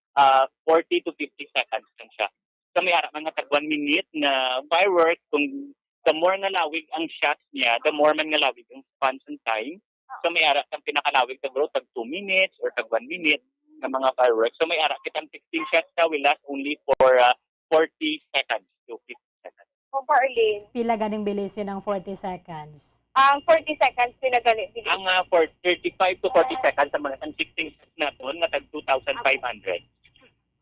Speaker 5: 40 to 50 seconds lang siya. So may ara mga tag 1 minute na fireworks. Kung the more nga lawig ang shots niya, the more man nga lawig ang span and time. So may ara ang pinakalawig tag 2 minutes or tag 1 minute na mga fireworks. So may ara kitang 16 shots na will last only for 40 seconds to 50 seconds.
Speaker 1: So Arlene,
Speaker 4: Pila ganing bilis yun ang 40 seconds?
Speaker 1: ang 40 seconds pinagali bilis.
Speaker 5: Ang for 35 to 40 seconds sa mga 16 shots na doon nga tag 2,500.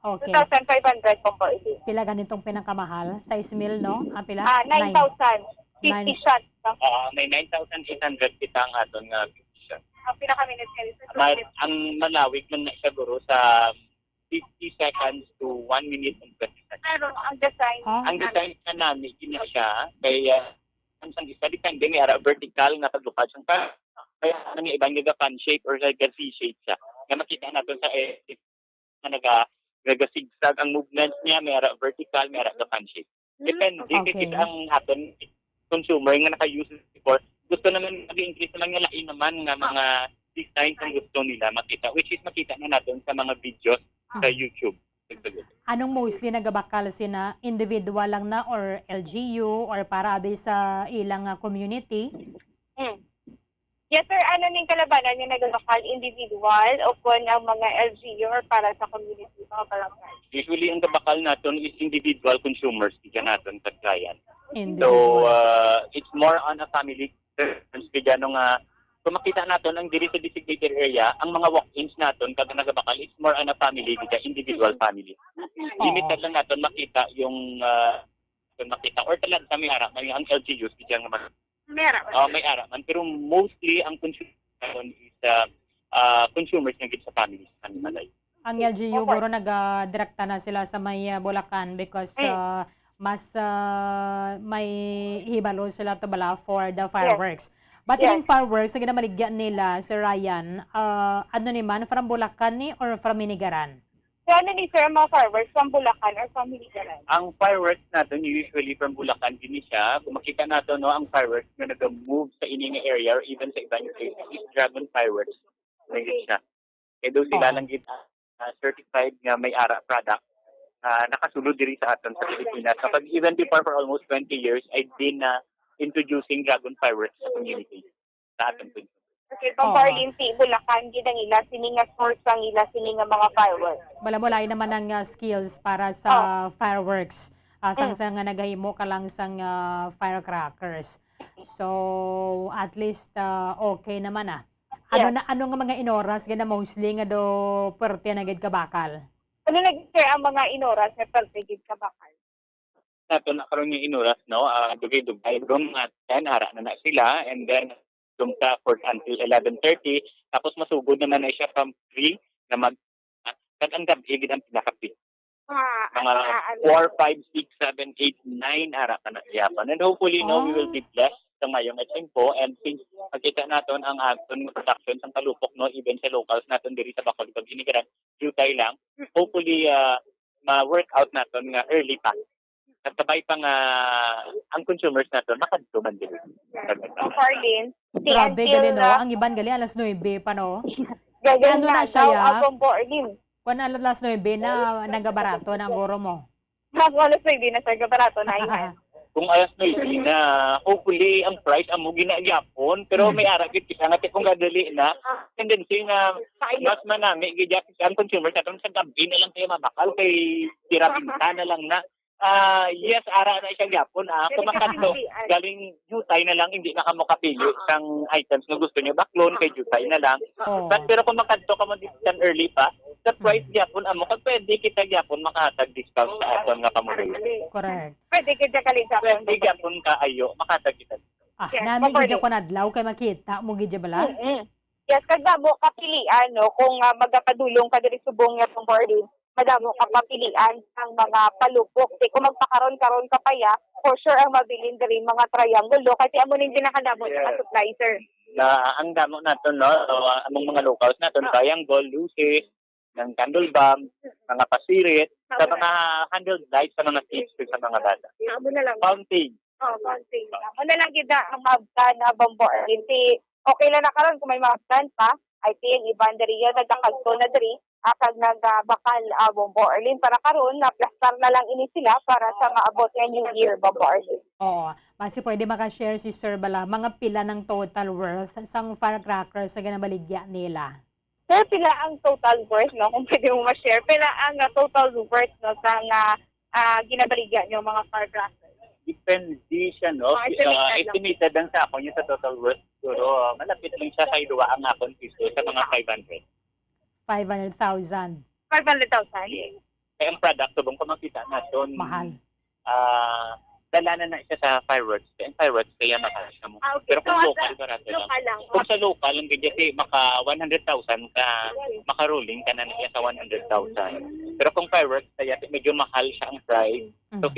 Speaker 4: Okay.
Speaker 1: 2,500 po Arlene.
Speaker 4: Pila ganitong pinakamahal? 6,000 no? Ang pila?
Speaker 1: 9,000. 50 shots. No?
Speaker 5: May 9,800 kita ang aton nga 50 shots.
Speaker 1: Ang pinaka-minute
Speaker 5: Ang malawig man na siguro sa 50 seconds to 1 minute and 20 seconds.
Speaker 1: Pero ang design,
Speaker 5: ang design na namin, gina siya, kaya ang isa, depende, may ara vertical na paglupad siyang pa. Kaya ang ibang fan shape or C-shape siya. Kaya makita natin sa na nag-zigzag ang movements niya, may ara vertical, may ara fan shape. Depende, kasi ang aton consumer nga naka-use before, gusto naman mag-increase naman yung lain naman ng mga design ang gusto nila makita, which is makita na natin sa mga videos sa YouTube.
Speaker 4: Anong mostly nagabakal sina individual lang na or LGU or para abi sa ilang community?
Speaker 1: Yes, sir. Ano ning kalabanan yung nagbakal individual o kung ang mga LGU or para sa community, mga barangay?
Speaker 5: Usually, ang kabakal natin is individual consumers, bigyan natin sa client. So, it's more on a family terms, bigyan nung kung makita natin ang diri sa designated area, ang mga walk-ins natin, kada nagabakal, it's more on a family, bigyan individual family. Limited lang natin makita yung makita or talaga sa may harap, ang LGUs, bigyan naman.
Speaker 1: May araman.
Speaker 5: May araman. Pero mostly, ang consumer is consumers na sa families.
Speaker 4: Ang LGU, guro nag-direkta na sila sa may Bulacan because mas may hibalo sila to bala for the fireworks. But in fireworks, ang ginamaligyan nila, Sir Ryan, ano ni man, from Bulacan ni or from Minigaran?
Speaker 1: So, ano ni sir, mga fireworks from Bulacan or from Minigaran?
Speaker 5: Ang fireworks natin, usually from Bulacan din siya. Kung makita natin, no, ang fireworks na nag-move sa ining area or even sa ibang places is Dragon Fireworks. Nagigit siya. Kaya doon sila lang certified nga may ARA product na nakasulod diri sa atin sa Pilipinas. Kapag even before for almost 20 years, I've been introducing Dragon Fireworks sa community. Sa atin po.
Speaker 1: Okay, pamparlin si Bulacan, ginangila, sininga source ang ila, sininga mga fireworks.
Speaker 4: Bala-bulay naman ang skills para sa fireworks. Sang nagahimo ka lang sang firecrackers. So, at least okay naman Ano nga mga inoras gana mostly nga do perte na gid kabakal?
Speaker 1: Ano nag-share ang mga inoras na perte gid kabakal?
Speaker 5: Nato na karon yung inoras, no? Dugay-dugay doon at 10 hara na sila and then dumta for until 11:30 tapos masugod naman na siya from 3 na ang gabi gid ang pinaka-peak. Mga 4, 5, 6, 7, 8, 9 ara ka na siyapan. And hopefully, we will be blessed sa ngayong etsimpo. And since makita natin ang action production sa Talupok, no, even sa locals natin diri sa Bacolod, Inigaran, jutay lang. Hopefully, ma-workout natin nga early pa. At sabay pa nga ang consumers natin makadtuman din.
Speaker 1: Farlin,
Speaker 4: grabe gali no, ang iban gali alas 9 pa no.
Speaker 1: Ano
Speaker 4: na siya ya?
Speaker 1: Kung
Speaker 4: alas 9 na nagabarato ng goro mo.
Speaker 1: Alas 9 na sa gabarato na yan.
Speaker 5: Kung alas 9 na, hopefully ang price amo ginagyapon pero may aragit kita nga kung gadali na tendency nga mas manami gidya ang consumers natin sa gabi na lang kayo mabakal kay tirapinta na lang na. Yes, ara na siya gyapon. Kung makadto, galing jutay na lang, hindi na ka mo kapili sang items na gusto niyo. Baklon kay jutay na lang. But, pero kung makadto ka mo discount early pa, sa price gyapon, amo, kag pwede kita gyapon makatag discount sa aton nga kamuloy.
Speaker 4: Correct.
Speaker 1: Pwede kita kalita.
Speaker 5: Pwede gyapon ka ayo, makatag kita.
Speaker 4: Nami gidya ko nadlaw kay makita mo gidya bala?
Speaker 1: Yes, kagda mo kapilian, no, kung magkapadulong ka diri subong nga pang boarding, madamo ka papilian ang mga palupok. Kung magpakaron-karon ka pa for sure ang mabilin diri mga triangle, kasi amo ning pinakadamo sa supply, sir.
Speaker 5: Ang damo natin, no, among mga locals natin, triangle, luces, ng candle bomb, mga pasirit, sa mga handled lights, sa mga kids, sa mga bata.
Speaker 1: Amo na lang.
Speaker 5: Fountain.
Speaker 1: Fountain. Amo na lang gida ang mabtan na bombor. Hindi, okay lang na karon kung may mabtan pa, ay tiyang iban diri yan, nagkakagto na diri, kag nagbakal Bombo Arlene para karon na plastar na lang ini sila para sa maabot nga New Year Bombo Arlene.
Speaker 4: Oo, basi pwede maka-share si Sir Bala mga pila ng total worth sang firecrackers sa ginabaligya nila.
Speaker 1: Sir, pila ang total worth, no? Kung pwede mo ma-share, pila ang total worth, no, sa ginabaligya nyo mga firecrackers?
Speaker 5: Depende siya, no? Estimated lang sa ako yung sa total worth. Pero malapit lang siya kay duwa ang akong piso sa mga 500.
Speaker 4: 500,000.
Speaker 1: 500,000?
Speaker 5: Kaya ang product, subong ko makita natin.
Speaker 4: Mahal.
Speaker 5: Dalanan na siya sa fireworks. Kaya ang fireworks, kaya mahal siya mo. Pero kung local, barato lang. Kung sa local, ang ganyan maka 100,000 ka, maka-rolling ka na siya sa 100,000. Pero kung fireworks, kaya medyo mahal siya ang price. So,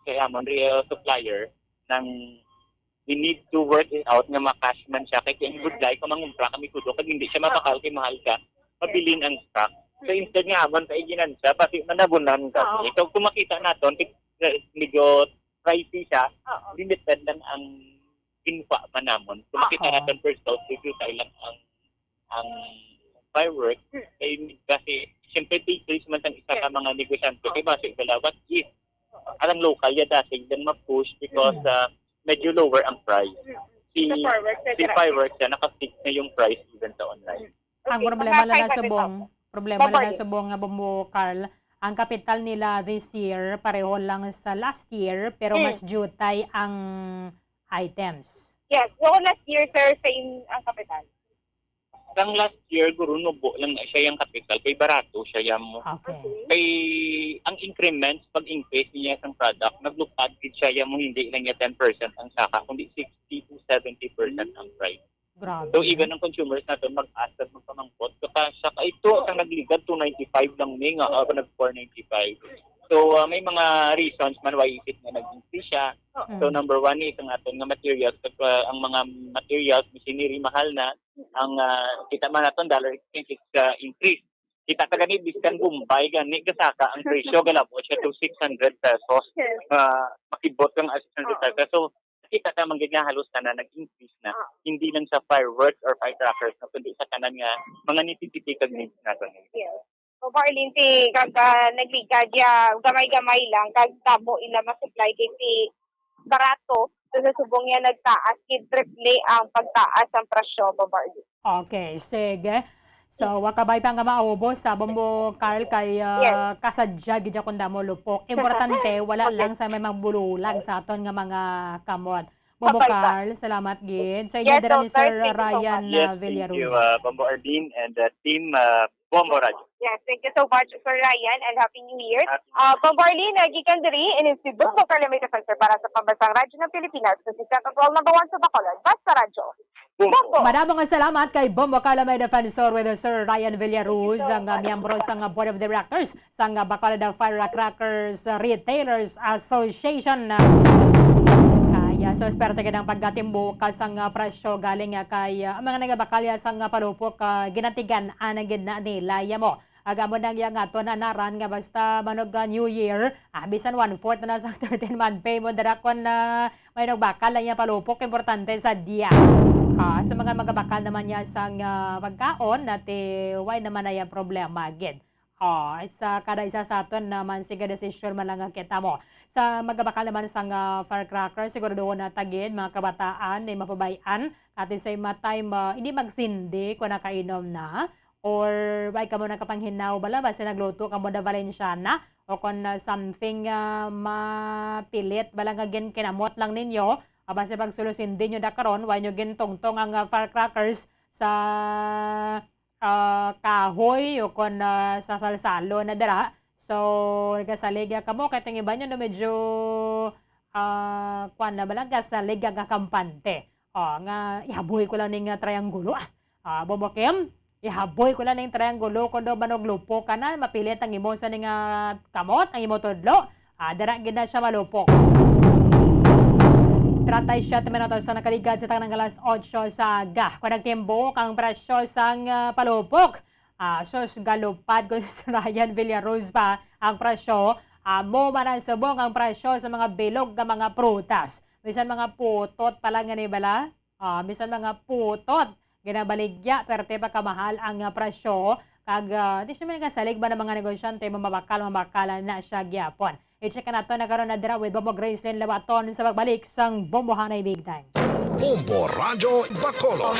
Speaker 5: kaya mo, real supplier, we need to work it out nga makash man siya. Kaya ang good like, kung mangumpra kami kudo, kag hindi siya mapakal, kay mahal ka, mabilin ang stock. So instead nga habang kaiginan siya, pati manabunan kami. So kung makita natin, medyo pricey siya, limited lang ang infa manamon. Kung makita natin first out, review tayo lang ang ang fireworks kasi siyempre details man ang isa ka mga negosyante kay base wala what if alang local ya dasig then ma-push because medyo lower ang price. Si fireworks na naka-fix na yung price even sa online.
Speaker 4: Ang problema lang na sa buong nga Bombo Carl, ang kapital nila this year pareho lang sa last year pero mas jutay ang items.
Speaker 1: Yes, so last year sir same ang kapital.
Speaker 5: Ang last year, guro, nubo lang na siya yung capital. Kay barato siya yung...
Speaker 4: Okay.
Speaker 5: Kay ang increments, pag-increase niya sa product, naglupad siya yung hindi lang niya 10% ang saka, kundi 60 to 70% ang price.
Speaker 4: Grabe.
Speaker 5: So even ang consumers natin mag-ask at magpamangkot. Saka ito, ang nagligad, 295 lang may nga, nag-495. So may mga reasons man why isip na nag-increase siya. So number one is ang aton nga materials. Ang mga materials, machinery, mahal na. Ang kita man naton dollar exchange increase. Kita ka gani biskan Bombay gani kasaka ang presyo galabo siya to 600 pesos. Makibot ang 600 pesos. So kita ka mangyaya halos na nag-increase na. Hindi lang sa fireworks or firecrackers na kundi sa kanan nga mga nitititi kag needs naton.
Speaker 1: Yes. So, Barlin, si kag nagligad ya gamay-gamay lang kag tabo ila ma-supply kay si barato so sa subong niya nagtaas kid triple ang pagtaas ang presyo po Barlin.
Speaker 4: Okay, sige. So, wakabay pa nga maubos sa Bombo Carl kay kasadya gidya kun damo lupok. Importante wala lang sa may magbululag sa aton nga mga kamot. Bombo Carl, salamat gid. Sa inyo dira ni Sir Ryan Villaruz.
Speaker 5: Thank you, Bombo Ardin and team Bombo Radio.
Speaker 1: Yes, thank you so much, Sir Ryan, and Happy New Year. Bombo Arlene, gikan diri, and si Bombo Carl may defensor para sa Pambansang Radyo ng Pilipinas. So, si Control number 1 sa Bacolod, Basta Radyo. Bombo!
Speaker 4: Maraming salamat kay Bombo Carl may defensor with Sir Ryan Villaruz, ang miyembro sa Board of Directors sa Bacolod Firecrackers Retailers Association. So, espero tayo ng pagkatimbo kasang presyo galing kay mga nagabakalya sang palupok ginatigan anagin na nilaya mo. Agamo nang yang ato na naran nga basta manog New Year, bisan 1/4 na sa 13-month pay mo darakon na may nagbakal lang yung palupok, importante sa dia. Sa mga magabakal naman niya sang pagkaon, nati why naman na yung problema agad. Sa kada isa sa aton naman sige decision man lang kita mo. Sa magabakal naman sang firecracker, siguro doon na tagin mga kabataan na mapabayan at sa time hindi magsindi kung nakainom na or bay ka mo na kapanghinaw bala basta nagluto ka mo da Valenciana o kung something mapilit bala nga gin kinamot lang ninyo basta pagsulusin nyo da karon why nyo gin tongtong ang firecrackers sa kahoy o kung sa salsalo na dara. So, nagasaligya ka mo, kahit ang iba nyo na medyo kuwan na balang gasaligya nga kampante. Nga, ihaboy ko lang ng triangulo. Bobokem, ihaboy ko lang ng triangulo kung daw manog lupo ka na, mapilit ang imo sa ng kamot, ang imo tudlo. Dara gina siya malupok. 37 minutos sa nakaligad sa tangang alas 8 sa aga. Kung nagtimbo kang presyo sang palupok. Sos galupad ko sa Ryan Villaruz pa ang presyo. Mo man ang subong ang presyo sa mga bilog ng mga prutas. Bisan mga putot pala nga ni bala. Bisan mga putot. Ginabaligya pero pa kamahal ang presyo. Kag di siya man kasalig ba ng mga negosyante mabakalan na siya gyapon. I-check na ito nagkaroon na dira with Bombo Gracelyn Labaton sa pagbalik sang Bombo Hanay Big Time.
Speaker 3: Bombo Radio Bacolod.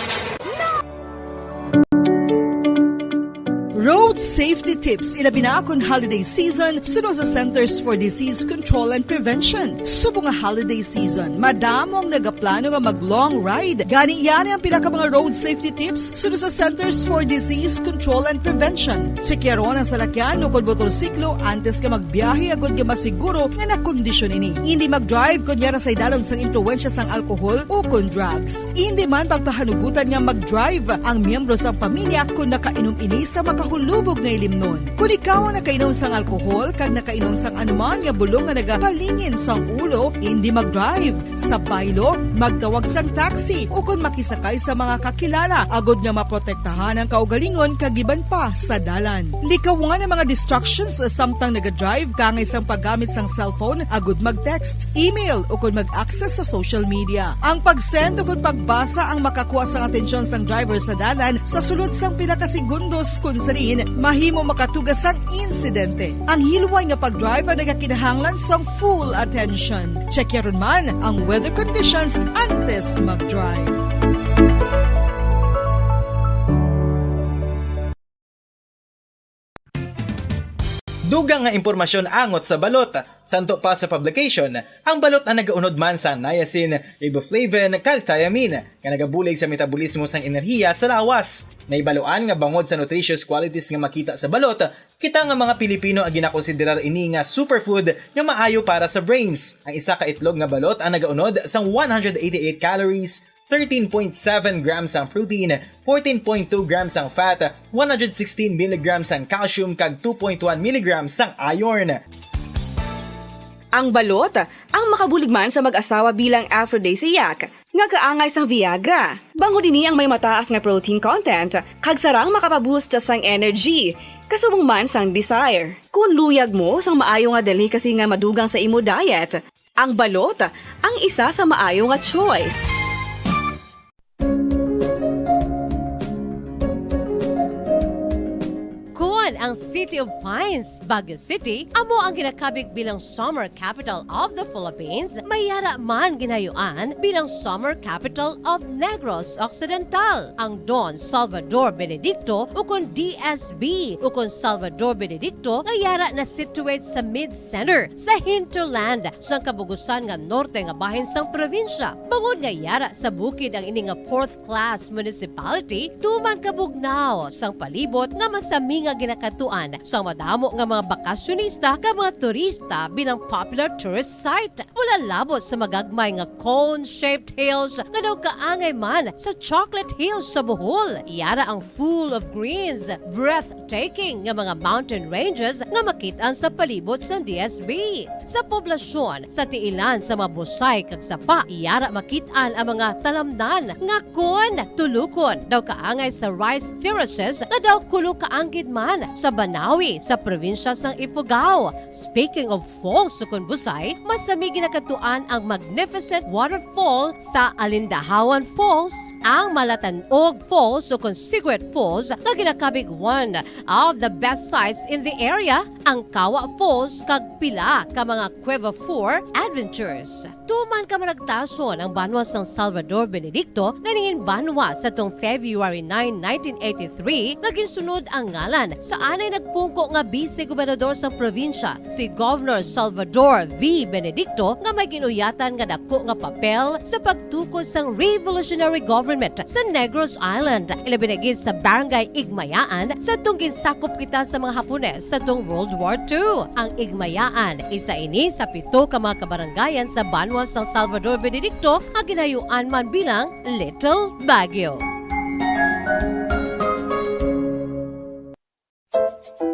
Speaker 6: Road safety tips ilabi na akong holiday season suno sa Centers for Disease Control and Prevention. Subong nga holiday season, madamong nagaplano nga mag-long ride. Gani yan ang pinaka mga road safety tips suno sa Centers for Disease Control and Prevention. Sikyaron ang salakyan o kung motorsiklo antes ka magbiyahe agad ka masiguro nga nakondisyon ini. Hindi mag-drive kung yan sa idalom sang impluensya sang alcohol o kung drugs. Hindi man pagpahanugutan nga mag-drive ang miyembro sa pamilya kung nakainom ini sa makahulubo palibog nga ilimnon. Kung ikaw ang nakainom sang alkohol kag nakainom sang anuman nga bulong nga nagapalingin sang ulo, hindi mag-drive. Sa baylo, magtawag sang taxi o kung makisakay sa mga kakilala agod nga maprotektahan ang kaugalingon kagiban pa sa dalan. Likawan ang mga distractions samtang naga-drive kangay sang paggamit sang cellphone agod mag-text, email o kung mag-access sa social media. Ang pag-send o kung pagbasa ang makakuha sang atensyon sang driver sa dalan sa sulod sang pinakasegundos kung sarin mahimo makatugas sang insidente. Ang hilway nga pag-drive ang nagakinahanglan sang full attention. Check yaron man ang weather conditions antes mag-drive.
Speaker 7: Dugang nga impormasyon angot sa balot. Santo pa sa publication, ang balot ang nagaunod man sa niacin, riboflavin, kag thiamine, nga nagabulig sa metabolismo sang enerhiya sa lawas. Naibaluan nga bangod sa nutritious qualities nga makita sa balot, kita nga mga Pilipino ang ginakonsiderar ini nga superfood nga maayo para sa brains. Ang isa ka itlog nga balot ang nagaunod sang 188 calories, 13.7 grams ang protein, 14.2 grams ang fat, 116 mg ang calcium kag 2.1 mg ang iron.
Speaker 11: Ang balot, ang makabuligman sa mag-asawa bilang aphrodisiac, nga kaangay sang Viagra. Bango dini ang may mataas nga protein content, kag sarang makapaboost sang energy, kasubong man sang desire. Kung luyag mo sang maayo nga delicacy nga madugang sa imo diet, ang balot, ang isa sa maayo nga choice.
Speaker 23: Ang City of Pines, Baguio City, amo ang ginakabig bilang Summer Capital of the Philippines, mayara man ginayuan bilang Summer Capital of Negros Occidental. Ang Don Salvador Benedicto ukon DSB ukon Salvador Benedicto ngayara na situate sa mid-center sa hinterland sa kabugusan nga norte nga bahin sang probinsya. Bangod ngayara sa bukid ang ini nga 4th class municipality, tuman kabugnaw sang palibot nga masami nga ginakatuan sa madamo nga mga bakasyonista ka mga turista bilang popular tourist site. Wala labot sa magagmay nga cone-shaped hills nga daw kaangay man sa Chocolate Hills sa Bohol. Iyara ang full of greens, breathtaking nga mga mountain ranges nga makitaan sa palibot sa DSB. Sa poblasyon, sa tiilan sa mabusay kag sapa, iyara makitaan ang mga talamnan nga kon tulukon daw kaangay sa rice terraces nga daw kulo kaanggid man sa Banawi sa probinsya sang Ifugao. Speaking of falls sa Busay, masami ginakatuan ang magnificent waterfall sa Alindahawan Falls, ang Malatanog Falls o Secret Falls na ginakabig one of the best sites in the area, ang Kawa Falls kag pila ka mga Cueva 4 adventures. Tuman ka managtason ang banwa sang Salvador Benedicto nga ningin banwa sa tong February 9, 1983 nga ginsunod ang ngalan sa anay nagpungko nga vice-gobernador sa probinsya, si Governor Salvador V. Benedicto nga may ginuyatan nga dako nga papel sa pagtukod sang revolutionary government sa Negros Island. Ilabinagid sa Barangay Igmayaan sa tong ginsakop kita sa mga Hapones sa tong World War II. Ang Igmayaan, isa ini sa 7 ka mga kabarangayan sa banwa sang Salvador Benedicto ang ginayuan man bilang Little Baguio.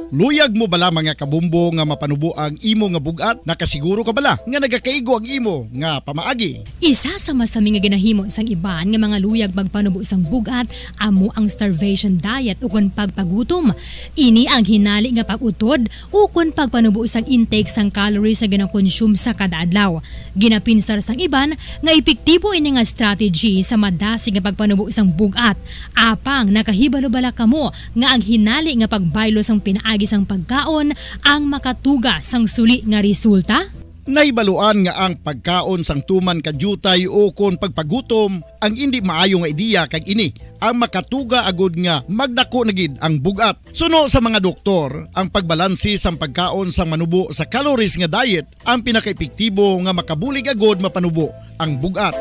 Speaker 24: Luyag mo bala mga kabumbo nga mapanubo ang imo nga bugat? Nakasiguro ka bala nga nagakaigo ang imo nga pamaagi?
Speaker 25: Isa sa masami nga ginahimo sang iban nga mga luyag magpanubo sang bugat amo ang starvation diet ukon pagpagutom. Ini ang hinali nga pag-utod ukon pagpanubo sang intake sang calories sa ginakonsume sa kada adlaw. Ginapinsar sang iban nga epektibo ini nga strategy sa madasi nga pagpanubo sang bugat. Apang nakahibalo bala kamo nga ang hinali nga pagbaylo sang pinaagi sang pagkaon ang makatuga sang suli nga resulta?
Speaker 24: Naibaluan nga ang pagkaon sang tuman kadyutay o kon pagpagutom ang hindi maayo nga ideya kag ini ang makatuga agud nga magdako na gid ang bugat. Suno sa mga doktor, ang pagbalansi sang pagkaon sang manubo sa calories nga diet ang pinakaepektibo nga makabulig agud mapanubo ang bugat.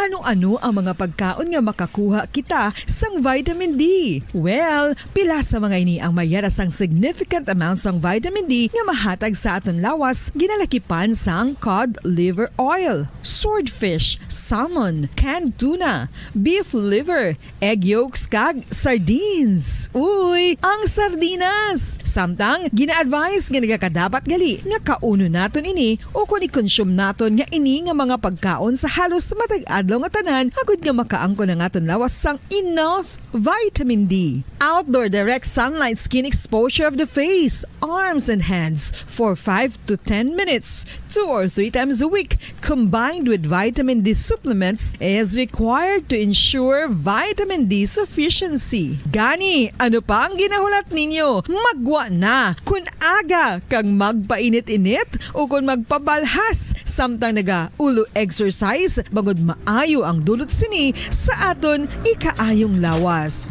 Speaker 6: Ano-ano ang mga pagkaon nga makakuha kita sang vitamin D? Well, pila sa mga ini ang mayara sang significant amounts sang vitamin D nga mahatag sa aton lawas ginalakipan sang cod liver oil, swordfish, salmon, canned tuna, beef liver, egg yolks kag sardines. Uy, ang sardinas! Samtang gina-advise nga nagakadapat gali nga kauno naton ini o kung i-consume naton nga ini nga mga pagkaon sa halos matag adlaw nga tanan agud nga makaangko na aton lawas sang enough vitamin D. Outdoor direct sunlight skin exposure of the face, arms and hands for 5 to 10 minutes 2 or 3 times a week combined with vitamin D supplements is required to ensure vitamin D sufficiency. Gani, ano pa ang ginahulat ninyo? Magwa na kun aga kang magpainit-init o kung magpabalhas samtang naga-ulo exercise bangod maayo ang dulot sini sa aton ikaayong lawas.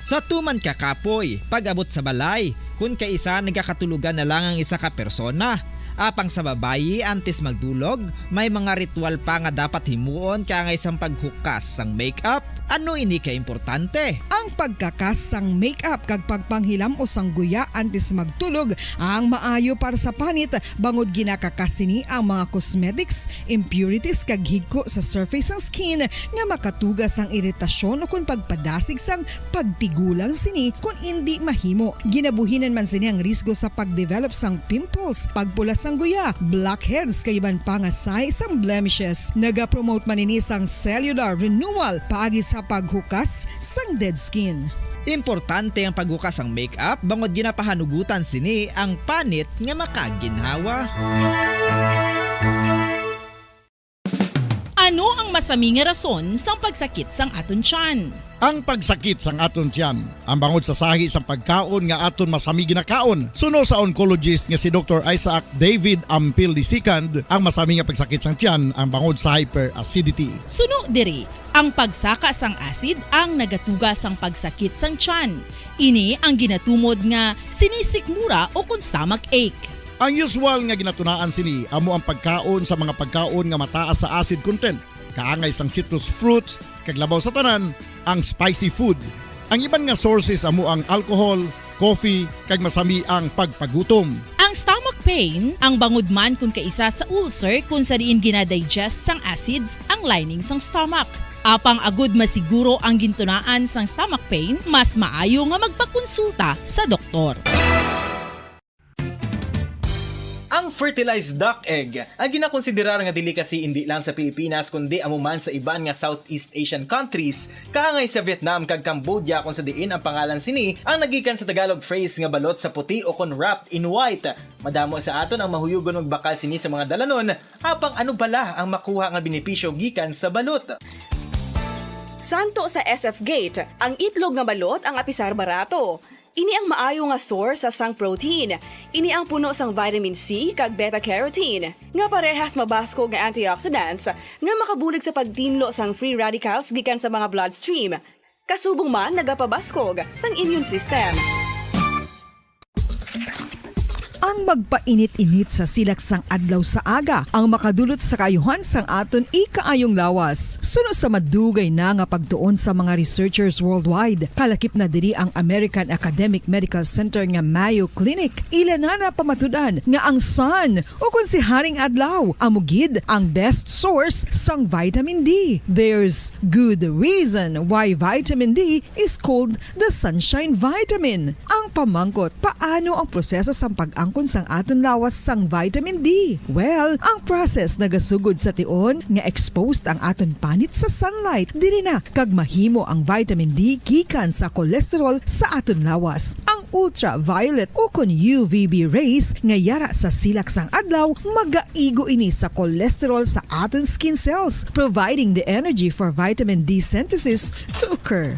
Speaker 10: Sa tuman ka kapoy, pag-abot sa balay, kung kaisa nagkakatulugan na lang ang isa ka persona. Apang sa babayi antes magdulog, may mga ritual pa nga dapat himuon kaya nga isang paghukas sang makeup. Ano ini ka importante?
Speaker 6: Ang pagkakas sang makeup kag pagpanghilam o sang guya antes magtulog ang maayo para sa panit bangod ginakakas sini ang mga cosmetics, impurities kag higko sa surface ng skin nga makatugas ang iritasyon o kung pagpadasig sang pagtigulang sini kung hindi mahimo. Ginabuhinan man sini ang risgo sa pagdevelop sang pimples, pagpula sang guya, blackheads kaiban pa nga sa isang blemishes. Naga-promote man ini sang cellular renewal paagi sa paghukas sang dead skin.
Speaker 10: Importante ang paghukas ang makeup bangod ginapahanugutan sini ang panit nga makaginhawa.
Speaker 12: Ano ang masaming rason sang pagsakit sang aton tiyan?
Speaker 24: Ang pagsakit sang aton tiyan, ang bangod sa sahi sang pagkaon nga aton masami ginakaon. Suno sa oncologist nga si Dr. Isaac David Ampil II, ang masami nga pagsakit sang tiyan ang bangod sa hyperacidity.
Speaker 12: Suno diri, ang pagsaka sang acid ang nagatuga sang pagsakit sang tiyan. Ini ang ginatumod nga sinisikmura o kung stomach ache.
Speaker 24: Ang usual nga ginatunaan sini amo ang pagkaon sa mga pagkaon nga mataas sa acid content, kaangay sang citrus fruits, kag labaw sa tanan ang spicy food. Ang iban nga sources amo ang alcohol, coffee, kag masami ang pagpagutom.
Speaker 12: Ang stomach pain ang bangod man kung kaisa sa ulcer kung sa diin ginadigest sang acids ang lining sang stomach. Apang agud masiguro ang gintunaan sang stomach pain, mas maayo nga magpakonsulta sa doktor.
Speaker 7: Ang fertilized duck egg ang ginakonsiderar nga delicacy hindi lang sa Pilipinas kundi amuman sa iban nga Southeast Asian countries, kaangay sa Vietnam kag Cambodia kung sa diin ang pangalan sini ang nagikan sa Tagalog phrase nga balot sa puti o kon wrapped in white. Madamo sa aton ang mahuyugon og bakal sini sa mga dalanon, apang ano bala ang makuha nga benepisyo gikan sa balot.
Speaker 11: Santo sa SF Gate, ang itlog nga balot ang apisar barato. Ini ang maayo nga source sa sang protein. Ini ang puno sang vitamin C kag beta-carotene. Nga parehas mabasko nga antioxidants nga makabulig sa pagtinlo sang free radicals gikan sa mga bloodstream. Kasubong man nagapabaskog sang immune system.
Speaker 6: Ang magpainit-init sa silak sang adlaw sa aga ang makadulot sa kaayuhan sang aton ikaayong lawas. Suno sa madugay na nga pagtuon sa mga researchers worldwide, kalakip na diri ang American Academic Medical Center nga Mayo Clinic. Ilan na pamatudan nga ang sun o kung si Haring Adlaw amugid ang best source sang vitamin D. There's good reason why vitamin D is called the sunshine vitamin. Ang pamangkot, paano ang proseso sang pag-angkon sang aton lawas sang vitamin D? Well, ang process nagasugod sa tion nga exposed ang aton panit sa sunlight. Dili na kag mahimo ang vitamin D gikan sa cholesterol sa aton lawas. Ang ultraviolet o kon UVB rays nga yara sa silak sang adlaw magaigo ini sa cholesterol sa aton skin cells, providing the energy for vitamin D synthesis to occur.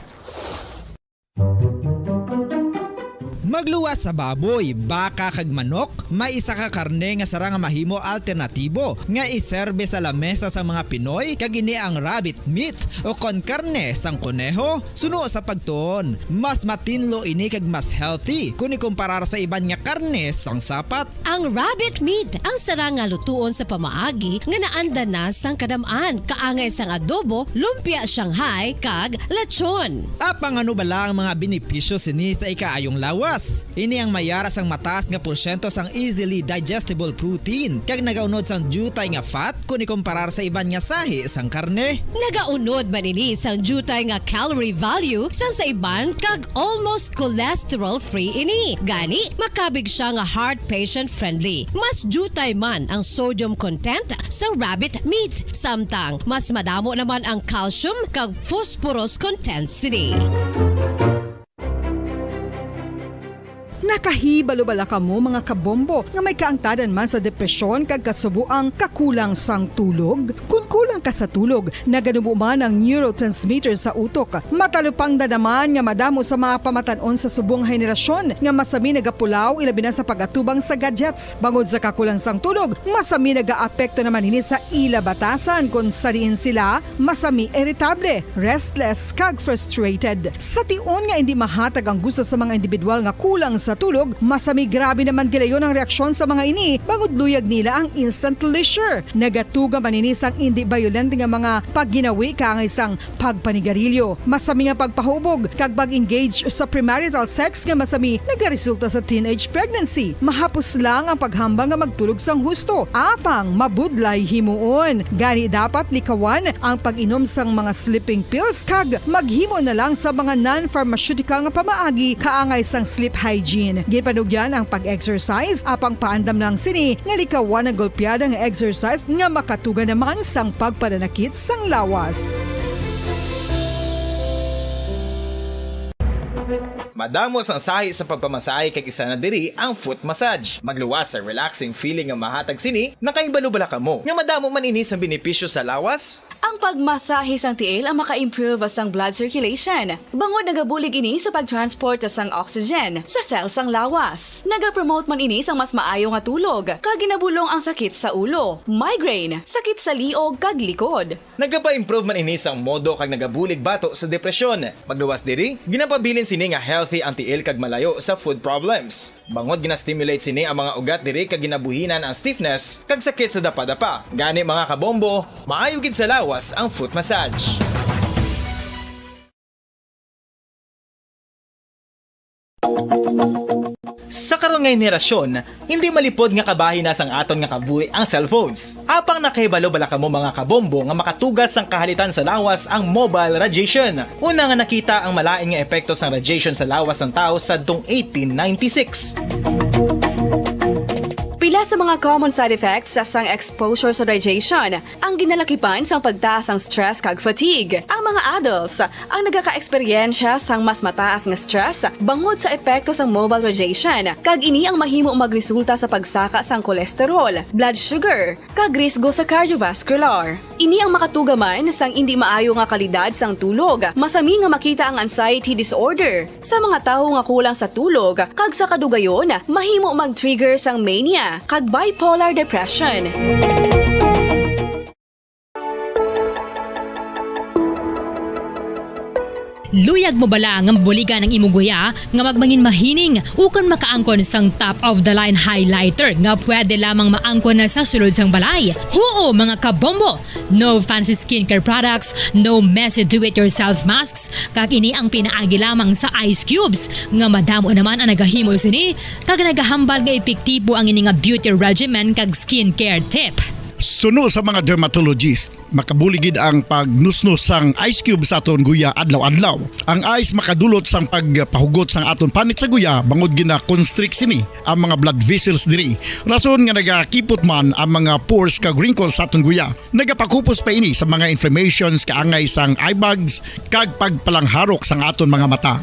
Speaker 10: Magluwas sa baboy, baka kag manok, may isa ka karne nga sara nga mahimo alternatibo nga iserbe sa lamesa sa mga Pinoy kag ini ang rabbit meat o kon karne sang koneho. Suno sa pagtuon, mas matinlo ini kag mas healthy kung ikumparar sa iban nga karne sang sapat.
Speaker 23: Ang rabbit meat ang sara nga lutuon sa pamaagi nga naanda na sang kadamaan, kaangay sang adobo, lumpia Shanghai kag lechon.
Speaker 10: Apang ano bala ang mga benepisyo sini sa ikaayong lawas? Ini ang mayaras ang mataas nga porsyento sang easily digestible protein kag nagaunod sang jutay nga fat kung ikumparar sa iban nga sahi sang karne.
Speaker 23: Nagaunod man ini sang jutay nga calorie value sang sa iban kag almost cholesterol free ini. Gani makabig siya nga heart patient friendly. Mas jutay man ang sodium content sa rabbit meat, samtang mas madamo naman ang calcium kag phosphorus content sini.
Speaker 6: Nakahibalo-bala ka mo mga kabombo nga may kaangtadan man sa depresyon kag kasubuang kakulang sang tulog. Kung kulang ka sa tulog, naganubo man ang neurotransmitter sa utok. Matalupang dadaman nga madamo sa mga pamatanon sa subong henerasyon nga masami nagapulaw ilabi na sa pagatubang sa gadgets. Bangod sa kakulang sang tulog, masami nagaapekto naman ini sa ila batasan kung sariin sila masami irritable, restless kag frustrated. Sa tion nga hindi mahatag ang gusto sa mga individual nga kulang sa tulog, masami grabe naman gilayon ang reaksyon sa mga ini bangod luyag nila ang instant leisure. Nagatuga man ini sang hindi violent nga mga pagginawi kaangay sang pagpanigarilyo. Masami nga pagpahubog kag pag-engage sa premarital sex nga masami nagaresulta sa teenage pregnancy. Mahapos lang ang paghambang nga magtulog sang husto. Apang mabudlay himuon. Gani dapat likawan ang pag-inom sang mga sleeping pills kag maghimo na lang sa mga non-pharmaceutical nga pamaagi kaangay sang sleep hygiene. Ginpanugyan ang pag-exercise apang paandam ng sini nga likawan ang golpeada nga exercise nga makatuga naman sang pagpananakit sang lawas.
Speaker 7: Madamos ang sahi sa pagpamasahe kag isa na diri ang foot massage. Magluwas sa relaxing feeling nga mahatag sini, nakaibalo-bala ka mo. Nga madamo man ini sa benepisyo sa lawas.
Speaker 11: Ang pagmasahe sang tiil ang maka-improve sang blood circulation. Bangod nagabulig ini sa pagtransport sang oxygen sa cells sang lawas. Nagapromote man ini sang mas maayo nga tulog, kag ginabulong ang sakit sa ulo, migraine, sakit sa liog kag likod.
Speaker 7: Nagapa-improve man ini sang modo kag nagabulig bato sa depresyon. Magluwas diri, ginapabilin sini nga healthy ang tiil kag malayo sa food problems. Bangod gina-stimulate sini ang mga ugat diri kag ginabuhinan ang stiffness kag sakit sa dapa-dapa. Gani mga kabombo, maayo gid sa lawas ang foot massage. Sa karon nga henerasyon, hindi malipod nga kabahin na sang aton nga kabuhi ang cellphones. Apang nakahibalo-bala ka mo mga kabombo nga makatugas sang kahalitan sa lawas ang mobile radiation. Una nga nakita ang malain nga epekto sang radiation sa lawas ng tao sa 1896.
Speaker 11: Pila sa mga common side effects sa sang exposure sa radiation ang ginalakipan sang pagtaas ang stress kag fatigue. Ang mga adults ang nagaka-eksperyensya sang mas mataas nga stress bangod sa epekto sang mobile radiation kag ini ang mahimo magresulta sa pagsaka sang kolesterol, blood sugar kag risgo sa cardiovascular. Ini ang makatugaman sang hindi maayo nga kalidad sang tulog. Masami nga makita ang anxiety disorder sa mga tawo nga kulang sa tulog kag sa kadugayon mahimo mag-trigger sang mania kag bipolar depression.
Speaker 25: Luyag mo bala nga mabuligan ang imong guya nga magmangin mahining ukon makaangkon sang top of the line highlighter nga pwede lamang maangkon na sa sulod sang balay. Huo mga kabombo! No fancy skincare products, no messy do-it-yourself masks, kag ini ang pinaagi lamang sa ice cubes nga madamo naman ang nagahimo sini kag nagahambal nga epektibo ang ini nga beauty regimen kag skincare tip.
Speaker 24: Suno sa mga dermatologist, makabuligid ang pagnusnos sang ice cube sa aton guya adlaw-adlaw. Ang ice makadulot sang pagpahugot sang aton panit sa guya bangod gina-constrict sini ang mga blood vessels diri. Rason nga nagakipot man ang mga pores kag wrinkles sa aton guya. Nagapakupos pa ini sa mga inflammations kaangay sang eye bags kag pagpalangharok sang aton mga mata.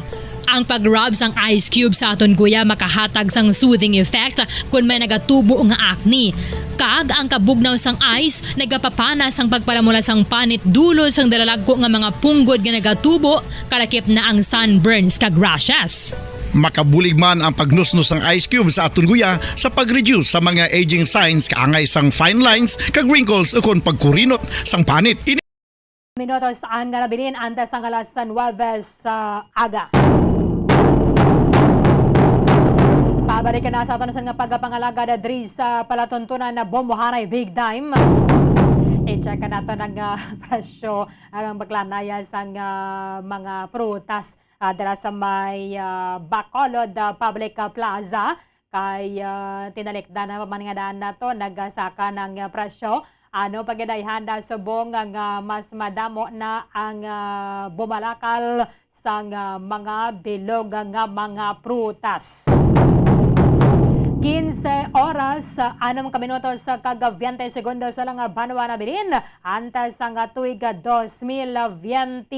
Speaker 25: Ang pag-rub sang ice cube sa aton guya makahatag sang soothing effect kung may nagatubo nga acne. Kag ang kabugnaw sang ice nagapapana sang pagpalamula sang panit dulo sang dalalagko nga mga punggod nga nagatubo kalakip na ang sunburns kag rashes.
Speaker 24: Makabulig man ang pagnusnos ng ice cube sa aton guya sa pag-reduce sa mga aging signs kaangay sang fine lines kag wrinkles ukon pagkurinot sang panit.
Speaker 4: Minutos ang galabilin antes ang alas San Juarez sa aga. Pabalikan na sa atanusan nga pagpangalaga na diri sa palatuntunan na bombohanay big time. I-check nato ng presyo ang maglanaya sa mga prutas dira sa may Bacolod Public Plaza kay tinalikda na man nga daan nato nagsaka ng presyo. Ano pagidayhanda subong nga mas madamo na ang bumalakal sa mga bilog nga mga prutas. 15 oras, 6 minutos sa kag 20 segundos sa lang banwa na bilin. Antas ang tuig 2023.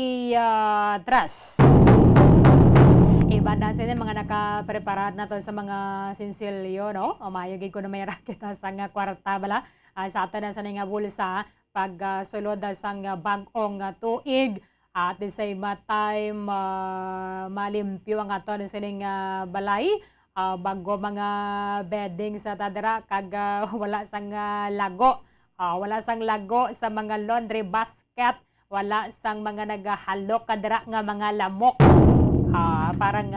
Speaker 4: Iba na sila mga nakapreparar na to sa mga sinsilyo, no? Mayugid ko na may rakita sa nga kwarta bala. Sa ato na sa nga bulsa pag sulod sa nga bag-ong tuig. At the same time, malimpyo ang ato sa nga balay. Bago mga bedding sa tadera kag wala sang lago. Wala sang lago sa mga laundry basket. Wala sang mga nagahalok kadera nga mga lamok. Parang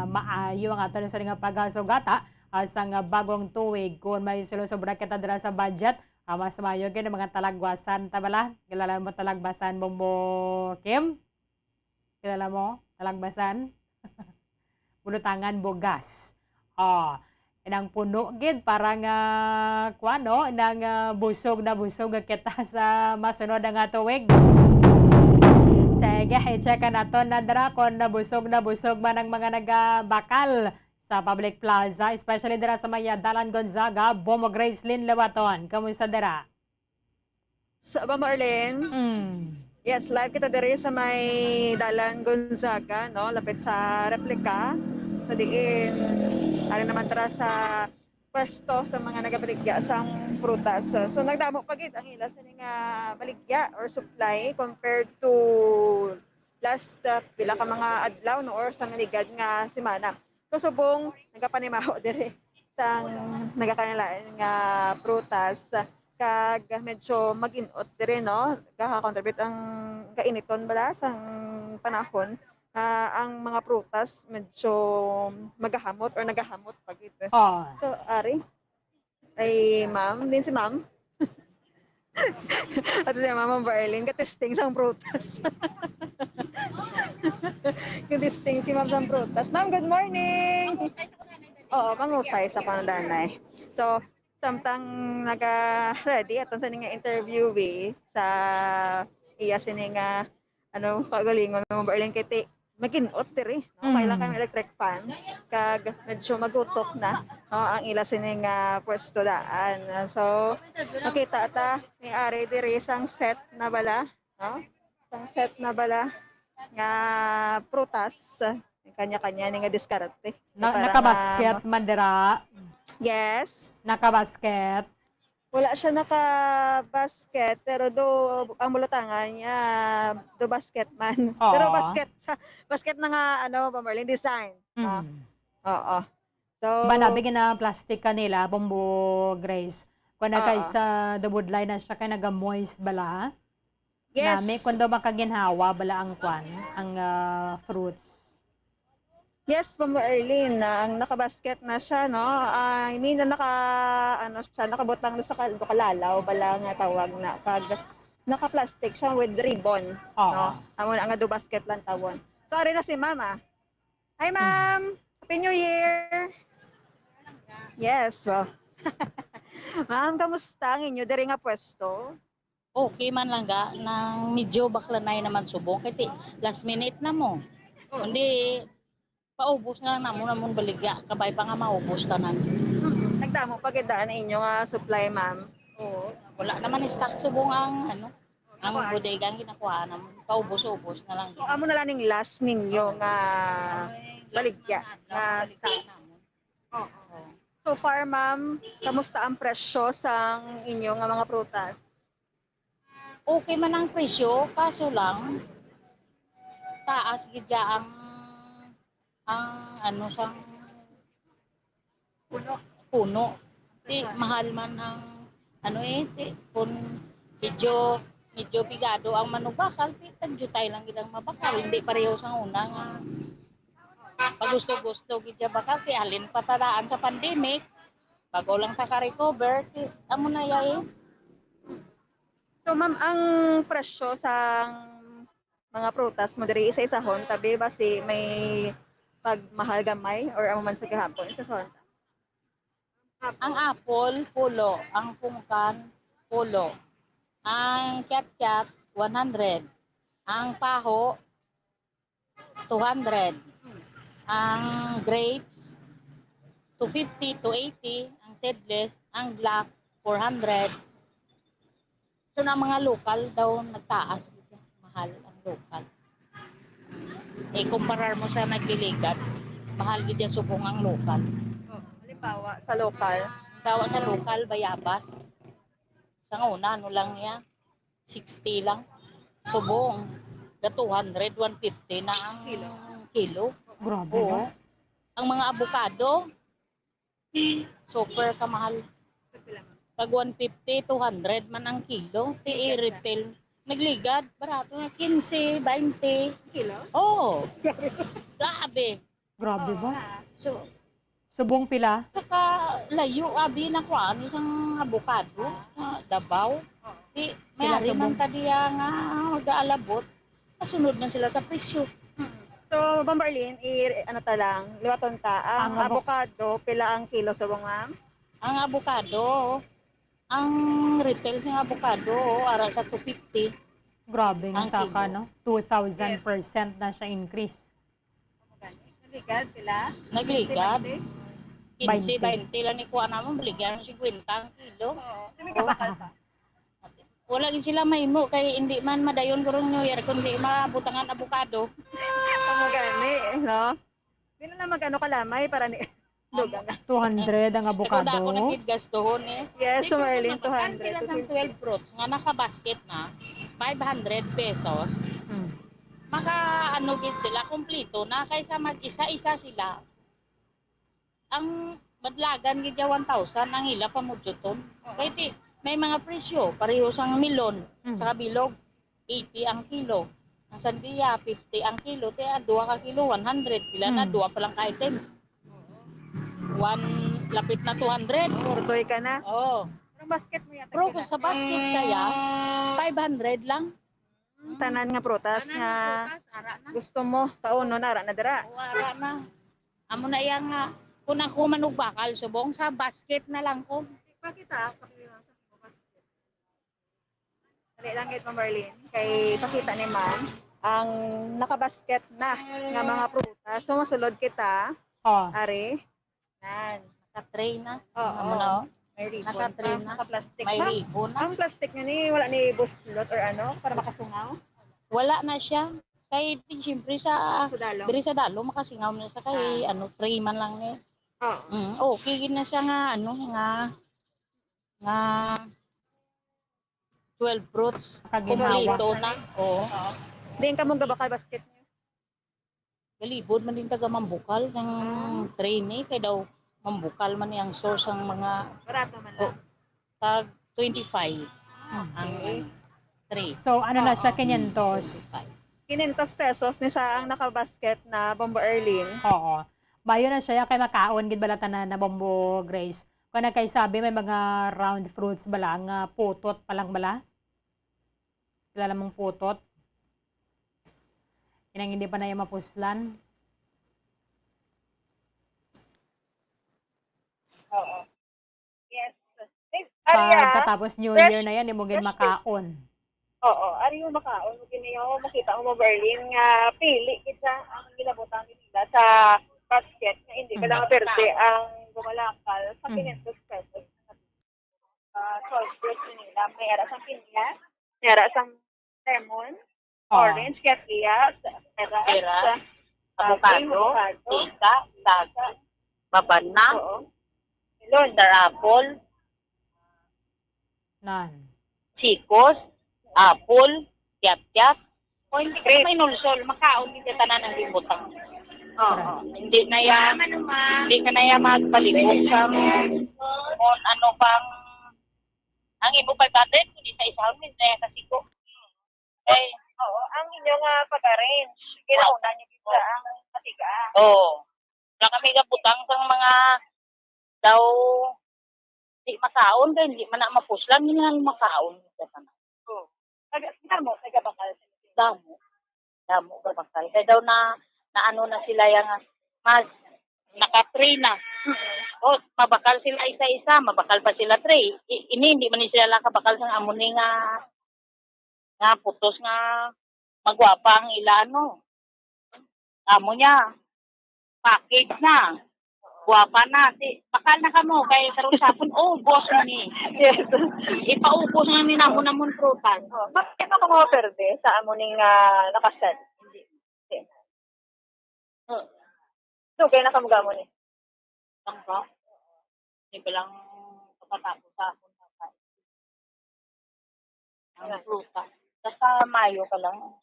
Speaker 4: maayo ang ato sa nga pagasugata sa nga bagong tuig kung may sulusobra kita dira sa budget. Mas mayo gyud mga talagwasan tabala. Kilala mo talagbasan Bombo Kim? Kilala mo talagbasan? Bulutangan bugas. Inang puno gid parang kuano inang busog na busog kita sa masunod nga tuig. Sige, i-check nato na dira kung nabusog man ang mga nagabakal sa public plaza, especially dira sa may Dalan Gonzaga, Bombo Gracelyn Lewaton. Kamusta dira?
Speaker 13: Sa Marlene? Yes, live kita diri sa may Dalan Gonzaga, no? Lapit sa replika. Sa diin, ari naman tara sa pwesto sa mga nagabaligya sang prutas. So nagdamo pagid ang ila sa nga baligya or supply compared to last pila ka mga adlaw no or sa naligad nga semana. So subong nagapanimaho diri sang nagakanilain nga prutas kag medyo mag-inot diri no, kaka-contribute ang kainiton bala sang panahon. Ang mga prutas medyo magahamot or nagahamot pagit. So, ari, ay ma'am, din si ma'am. At si ma'am Barlin, katesting sang prutas. Katesting si ma'am sang prutas. Ma'am, good morning! Oo, pangusay sa pandanay. So, samtang naga-ready, atong sa nga interview sa iya sini nga kagalingon mo Barlin kiti maginot diri no kailan kami electric fan kag medyo magutok na no ang ila sini nga pwesto daan. So nakita ta ni ari diri sang set na bala no sang set na bala nga prutas kanya-kanya ni nga diskarte.
Speaker 4: Nakabasket man dira?
Speaker 13: Yes,
Speaker 4: nakabasket.
Speaker 13: Wala siya naka-basket, pero ang bulutangan niya, basket man. Pero basket na nga, Pamarlin, design. Oo. So,
Speaker 4: nabigyan na plastic kanila, Bombo Grace. Kung kay sa woodline na siya, kaya naga-moist bala.
Speaker 13: Yes.
Speaker 4: Nami, kung makaginhawa bala ang fruits.
Speaker 13: Yes, Pamarlin, ang nakabasket na siya, no? I mean, nakabutang sa kalalaw, bala nga tawag na. Pag naka-plastic siya with ribbon, no? Amon ang basket lang tawon. Sorry na si Mama. Hi, Ma'am! Happy New Year! Yes, wow. Ma'am, kamusta ang inyo? Dari nga pwesto?
Speaker 14: Okay man lang ga, nang medyo baklanay naman subong. Kasi last minute na mo. Kundi, paubos na lang namon baligya. Kabay pa nga maubos tanan.
Speaker 13: Nagdamo pagidaan inyo nga supply, ma'am?
Speaker 14: Oo. Wala naman stock subong ang ang bodega ang ginakuha naman. Paubos-ubos na lang.
Speaker 13: So, amo na lang ning last ninyo nga baligya nga stock. Oo. So far, ma'am, kamusta ang presyo sa inyo nga mga prutas?
Speaker 14: Okay man ang presyo, kaso lang taas gid ang ang ano siyang puno. Di mahal man ang ano kung medyo bigado ang manubakal, tagjutay lang gilang mabakal, hindi pareho sa una nga pag gusto gidya bakal, ti halin patadaan sa pandemic, bago lang ta ka-recover, amo na yay.
Speaker 13: So ma'am, ang presyo sa mga prutas mo diri isa-isahon tabi basi may pagmahal gamay or amo man sa gahapon sa son.
Speaker 14: Ang apple, pulo. Ang pungkan, pulo. Ang kyat-kyat, 100. Ang paho, 200. Ang grapes, 250 to 80. Ang seedless, ang black, 400. So na mga lokal daw nagtaas. Mahal ang lokal. Kumparar mo sa nagliligat, mahal gid subong ang lokal.
Speaker 13: Halimbawa sa lokal.
Speaker 14: Halimbawa sa lokal, bayabas. Sa una, ano lang niya? 60 lang. Subong. The 200, 150 na ang kilo.
Speaker 4: Grabe,
Speaker 14: Oo.
Speaker 4: no?
Speaker 14: Ang mga avocado, super kamahal. Pag 150, 200 man ang kilo. Retail. Nagligad, barato na 15, 20.
Speaker 13: Kilo?
Speaker 14: Oo. Grabe.
Speaker 4: Grabe ba?
Speaker 14: So,
Speaker 4: Subong pila?
Speaker 14: saka layo, abi na kuan, isang avocado, Davao. Di, may
Speaker 4: Pila
Speaker 14: ari man
Speaker 4: subong?
Speaker 14: tadiya nga mag-aalabot. Kasunod man sila sa presyo.
Speaker 13: So Ma'am Arlene, ano ta lang, liwaton ta. Ang avocado pila ang kilo sa ma'am?
Speaker 14: Ang avocado, ang retail ng avocado, ara sa 250.
Speaker 4: Grabe nga
Speaker 14: Ang
Speaker 4: saka,
Speaker 14: kilo.
Speaker 4: no? 2,000% na siya increase.
Speaker 13: Nagligad pila?
Speaker 14: Nagligad.
Speaker 4: 20.
Speaker 14: 15, 20 lang ni kuha naman, baligyan ng 50 ang kilo. Wala gid sila mahimo kay hindi man madayon kurong New Year kundi mabutangan avocado.
Speaker 13: Kamo gani, no? Di na lang magano kalamay para ni dugang.
Speaker 4: 200 ang
Speaker 14: Ako
Speaker 4: avocado.
Speaker 14: nagidgastohon
Speaker 13: Yes, so Marlene,
Speaker 14: Magkan
Speaker 13: 200.
Speaker 14: sila sa 12 fruits nga naka-basket na 500 pesos. Maka ano gid sila kompleto na kaysa mag-isa-isa sila. Ang madlagan gid 1,000 ang ila pamudyoton. Kay ti may mga presyo pareho sang milon sa bilog 80 ang kilo. Ang sandiya 50 ang kilo, ti 2 ka kilo 100 pila na 2 pa lang ka items. Lapit na 200.
Speaker 13: Ordoy ka na.
Speaker 14: Oo.
Speaker 13: Ang basket mo yata.
Speaker 14: Pero kung sa basket kaya 500 lang.
Speaker 13: Tanan nga prutas nga
Speaker 14: ara na.
Speaker 13: gusto mo kauno nara na dira.
Speaker 14: O, ara na. Amo na iya nga. Kung ako manugbakal subong sa basket na lang ko.
Speaker 13: Pakita sa basket. Dali lang gid Ma'am Marlene kay pakita ni Ma'am ang nakabasket na nga mga prutas. So masulod kita.
Speaker 4: Oh.
Speaker 13: Ari. Nan.
Speaker 14: Naka-tray na.
Speaker 13: Oo.
Speaker 14: Amo na.
Speaker 13: May ribbon
Speaker 14: Naka-tray
Speaker 13: pa,
Speaker 14: na.
Speaker 13: naka-plastic.
Speaker 14: May
Speaker 13: Ma'am,
Speaker 14: ribbon na.
Speaker 13: ang plastic nga ni wala ni buslot or ano para makasungaw.
Speaker 14: Wala na siya. Kay siyempre sa
Speaker 13: Dalo.
Speaker 14: diri sa dalo makasingaw na siya kay ano tray man lang ni.
Speaker 13: Oo.
Speaker 14: Okay gid na siya nga ano nga 12 fruits.
Speaker 4: Kaginawa.
Speaker 14: Kompleto na. Oo.
Speaker 13: Diin ka mong gabakal basket niyo.
Speaker 14: Galibod man din taga mambukal ng tray ni kay daw mambukal man yang source ang mga
Speaker 13: Barato man lang.
Speaker 14: tag 25 ang tray.
Speaker 4: So, ano na siya, 500?
Speaker 13: 500 pesos ni sa ang nakabasket na Bombo Erlin.
Speaker 4: Oo. Bayo na siya, kay makaon, gid bala tanan na Bombo Grace. Kung kay sabi, may mga round fruits bala, nga putot palang bala. Kilala mong putot. Inang hindi pa na yung mapuslan.
Speaker 1: Oo. Yes.
Speaker 4: Pagkatapos New Year na yan, di mo gid makaon.
Speaker 1: Oo, ari yung makaon mo ginayo makita mo Berlin nga pili kita ang ginabutan nila sa basket na hindi ka lang perte ang gumalakal sa 500 pesos. 12 fruits nila. May ara sang pinya, may ara sang lemon, orange, kaya
Speaker 14: Pera, avocado, tika, daga, babana, melon, apple, chikos, apple, tiap-tiap, o hindi ka may nulsol, makaon din tanan ng limutan.
Speaker 16: Oo. Hindi na yan, hindi ka na yan magpalibog sa kung ano pang ang imo 500 kung isa-isa min na yan kasi ko. Eh,
Speaker 13: Oo, ang inyong pag-arrange, ginauna niyo dito ang matiga.
Speaker 16: oo. Wala kami gabutang sang mga daw di masaon kay hindi man na mapuslan yun lang makaon sa sana.
Speaker 13: Oo. Taga-bakal.
Speaker 16: Damo bakal. Kaya daw na ano na sila yang mas naka-3 na. O, mabakal sila isa-isa, mabakal pa sila 3. Ini hindi man ni sila kabakal sang amo ni nga putos nga magwapa ang ila ano. Amo niya. Package na. Guwapa na. Bakal na kamo kay karon sapon boss na ni.
Speaker 13: Yes.
Speaker 16: Ipaubos na ni namon prutas.
Speaker 13: Bakit ako mo perde sa amo ning nakasad? Hindi. So, kaya nakamugamo ni.
Speaker 16: Tangka. Hindi pa lang kapatapos sa akong tatay. Ang prutas. Sa Mayo ka lang.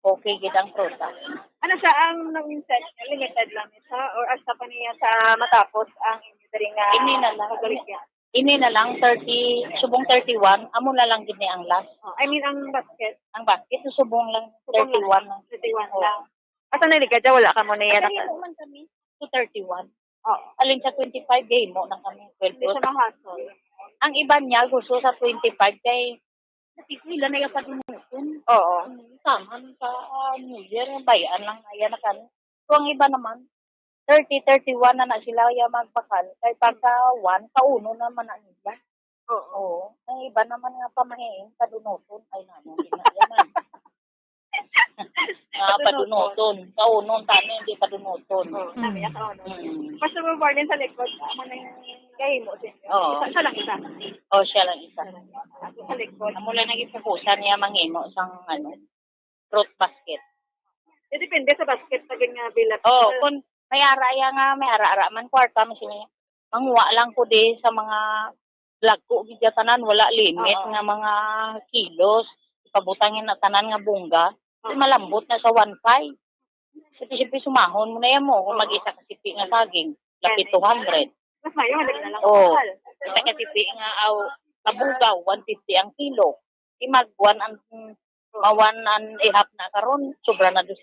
Speaker 16: Okay, gitang prutas.
Speaker 13: Ano siya ang nag-inset? Limited lang siya? Or hasta pa niya sa matapos ang inyo nga
Speaker 16: Ini na lang. Ini na lang, 30, subong 31. Amo na lang gini ang last.
Speaker 13: I mean, ang basket?
Speaker 16: Ang basket, subong lang, 31 lang.
Speaker 13: 31 lang. Asa naliga dyan, wala ka mo na yan.
Speaker 16: Kasi naman kami, to 31. Alin sa 25, game mo na kami. 12.
Speaker 13: Hindi siya mahasol.
Speaker 16: Ang iba niya, gusto sa 25 kay natipila na yung padunutin.
Speaker 13: Oo.
Speaker 16: Tama sa New Year, bayan lang na yan na kami. So, ang iba naman, 30, 31 na sila yung magbakal. Kaya pagka 1, kauno naman na nila. Oo. Ang iba naman nga pamahiin, padunuton. Ay, naman, yan. Padunuton. Kaunon, tani, hindi padunuton.
Speaker 13: Sabi niya kauno. Basta mo bar din sa likod, amo na yung gay mo. Siya lang isa.
Speaker 16: Siya lang isa.
Speaker 13: Sa likod.
Speaker 16: Amo lang nag-ipukusan niya manghimo sang fruit basket.
Speaker 13: Depende sa basket pag nga bilat.
Speaker 16: Kung may ara may ara man kwarta mo siya. Manguha lang ko di sa mga vlog ko gidya tanan wala limit nga mga kilos. Ipabutangin na tanan nga bungga. Kasi malambot na sa 1.5. Sipi sumahon mo na yan mo kung mag-isa ka sipi nga saging. Lapit 200.
Speaker 13: Mas mayo, halik na lang.
Speaker 16: Isa ka sipi nga kabugaw, 150 ang kilo. Imag 1 and a half na karon sobra na 200.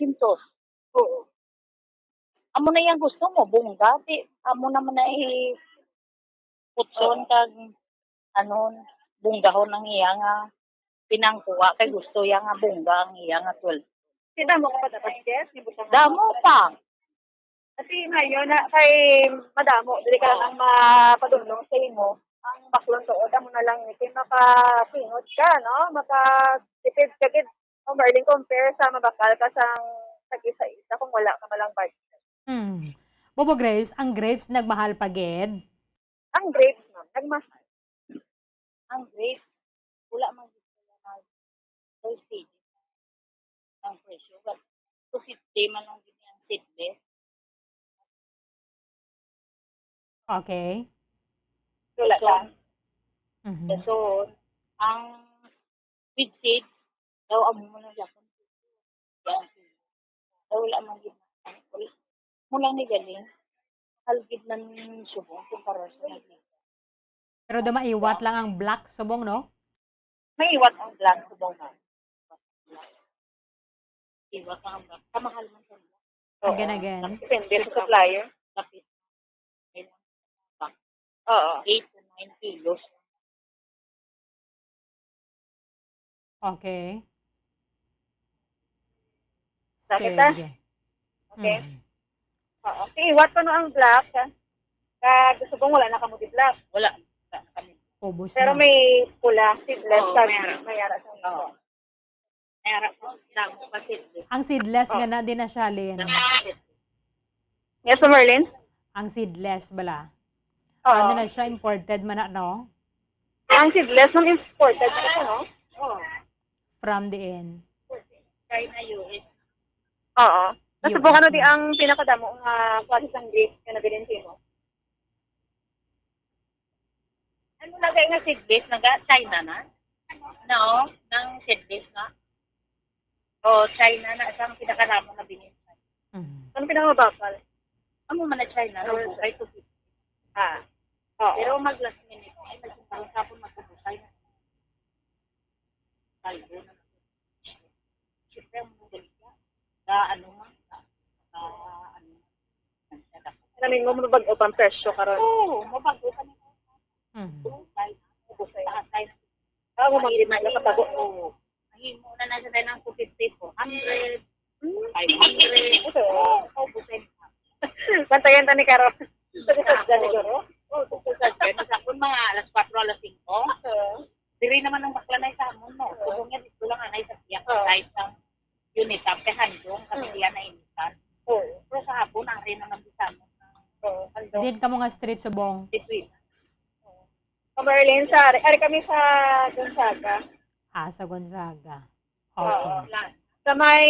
Speaker 16: Amo na yang gusto mo, bungga. Amo naman na putson kag bunggahon ang iya nga pinangkuha kay gusto yang nga bungga ang iya nga 12.
Speaker 13: Damo ka pa dapat, Jess?
Speaker 16: Damo pa.
Speaker 13: Kasi ngayon, kay madamo, dili ka lang ang mapadulong sa imo. Ang baklon to, damo na lang ito, makasingot ka, no? Makatipid ka, Merlin, compare sa mabakal ka sang tag-isa-isa kung wala ka malang budget.
Speaker 4: Bobo Grace, ang grapes nagmahal pa gid?
Speaker 13: Ang grapes, ma'am, nagmahal.
Speaker 16: Ang grapes, wala man ang presyo. But 250 man lang din ang seedless.
Speaker 4: Okay.
Speaker 16: Wala lang. So, ang with seed, daw amo mo na yapon. Daw wala man din. Mulang ni galing, halgid ng subong kumpara sa naging.
Speaker 4: Pero maiwat lang ang black subong, no?
Speaker 16: Maiwat ang black subong na. Iwat ang black. Kamahal man sa black.
Speaker 4: Again.
Speaker 16: Depende sa supplier. Kapit. 8 to 9 kilos.
Speaker 4: Okay.
Speaker 13: Sige. Okay. Iwat pa no ang black. Gusto kong wala na kamo di black.
Speaker 16: Wala.
Speaker 4: Ubus
Speaker 13: pero
Speaker 4: na.
Speaker 13: may pula, seedless. Mayara sa ito.
Speaker 4: Ang seedless nga na din na siya, Lynn.
Speaker 13: Yes, Merlin?
Speaker 4: Ang seedless bala. Ano na siya, imported man na, no?
Speaker 13: Ang seedless ng imported siya, no?
Speaker 4: From the end.
Speaker 16: China, US.
Speaker 13: Oo. Nasubukan di ang pinakadamo nga klase ng grapes na nabilin mo.
Speaker 16: Ano lagay nga seedless? China na? No? Nang seedless na? China na. Isang pinakadamo na binintay.
Speaker 13: Ano pinakamabakal?
Speaker 16: Amo man na China, no? Ay, 250.
Speaker 13: Oo.
Speaker 16: Pero mag last minute, ay nagsimparang sapon magpupusay na. Kalbo na. Siyempre, ang mga galita. Ano man.
Speaker 13: Namin mo mabago pang presyo karon.
Speaker 16: Oo, mabago pa nito. Pusay.
Speaker 13: Mo mag-lima na katago.
Speaker 16: Oo. Mahimo na na siya ng 250 po. 100. 500. Oo, pusay.
Speaker 13: Bantayan ta ni Karo. Sa ni Karo.
Speaker 16: Oo, sa sa kung mga alas 4, alas 5. Diri naman ang bakla na sa amon mo. Kung nga dito lang anay sa tiyak kahit sa unit up handong kasi diyan na initan. Oo. Pero sa hapon ang rin naman bisa mo. Oo,
Speaker 4: Din ka mo nga street subong.
Speaker 16: Between.
Speaker 13: Marlene, ari kami sa Gonzaga.
Speaker 4: Sa Gonzaga.
Speaker 13: Oo.
Speaker 4: Okay.
Speaker 13: Sa may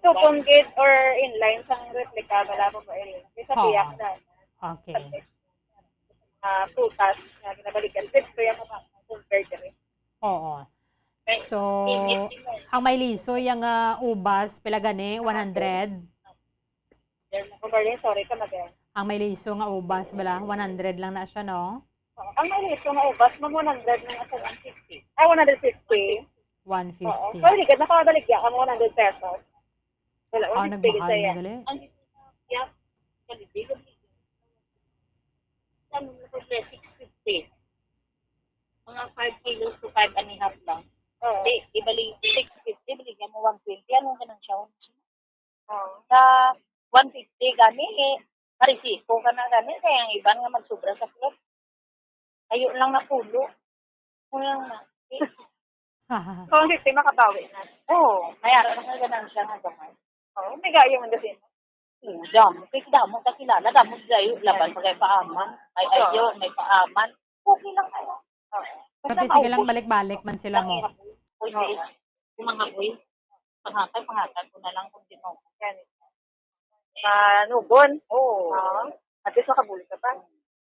Speaker 13: tupong gate or inline sa replika, wala pa ba rin. Sa tiyak na.
Speaker 4: Okay.
Speaker 13: Prutas na ginabalikan. Tips ko yung mga burgery.
Speaker 4: Oo. So, ang may liso, yung ubas, pila gani, 100.
Speaker 13: Marlene, sorry ka mag
Speaker 4: Ang may liso nga ubas, bala, 100 lang na siya, no?
Speaker 13: Ang may liso nga ubas, 100 na sa 150. 150.
Speaker 4: 150.
Speaker 13: Sorry ka, nakakabaligya ka mo 100 pesos. Wala,
Speaker 4: Nagmahal na gali.
Speaker 16: Ang tiyak, kalibig. Ano na 650. Mga 5 kilos to 5 and a half lang. Ibalik 650, baligyan mo 120. Ano ganun siya? Sa 150 gani, parisiko ka na gani, kaya ang iban nga magsubra sa plot. Ayun lang na pulo. Kulang na.
Speaker 13: So, 50 makabawi na.
Speaker 16: Oo, mayara na sa ganun siya nga gamay.
Speaker 13: Oo, may gayo man kasi.
Speaker 16: Damo, kasi damo kakilala, damo gayo, laban sa kay paaman. May ayo, may paaman. Okay lang kayo.
Speaker 4: Pati sige lang balik-balik man sila mo.
Speaker 16: Uy, yung mga boy, panghatag ko na lang kung di mo.
Speaker 13: Nugon? Oo. At least makabuli ka pa.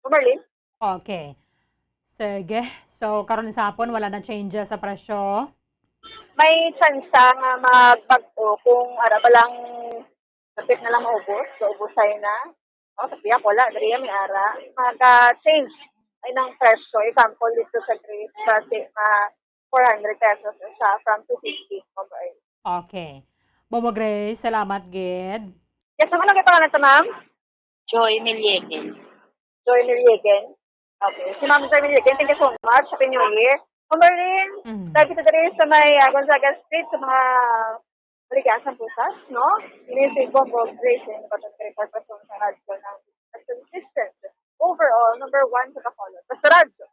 Speaker 13: Marlene?
Speaker 4: Okay. Sige. So, karon sa hapon, wala na changes sa presyo?
Speaker 13: May chance nga magbago kung ba lang kapit na lang maubos. So, ubosay na. Sa piyak, wala. Dari may ara. Mag-change ay ng presyo. Example, dito sa grade kasi 400 pesos siya from 250.
Speaker 4: Okay. Bobo Grace, salamat, Gid.
Speaker 13: Yes, ano lang pangalan sa ma'am?
Speaker 16: Joy Miliegen.
Speaker 13: Joy Miliegen. Okay. Si Ma'am Joy Miliegen, thank you so much. Happy New Year. Marlene, dahil kita rin sa may Gonzaga Street, sa mga balikaan sa pusas, no? Ini si Bombo Grace, yung patang report person sa radyo ng consistent. Overall, number 1 sa Bacolod. Basta radyo.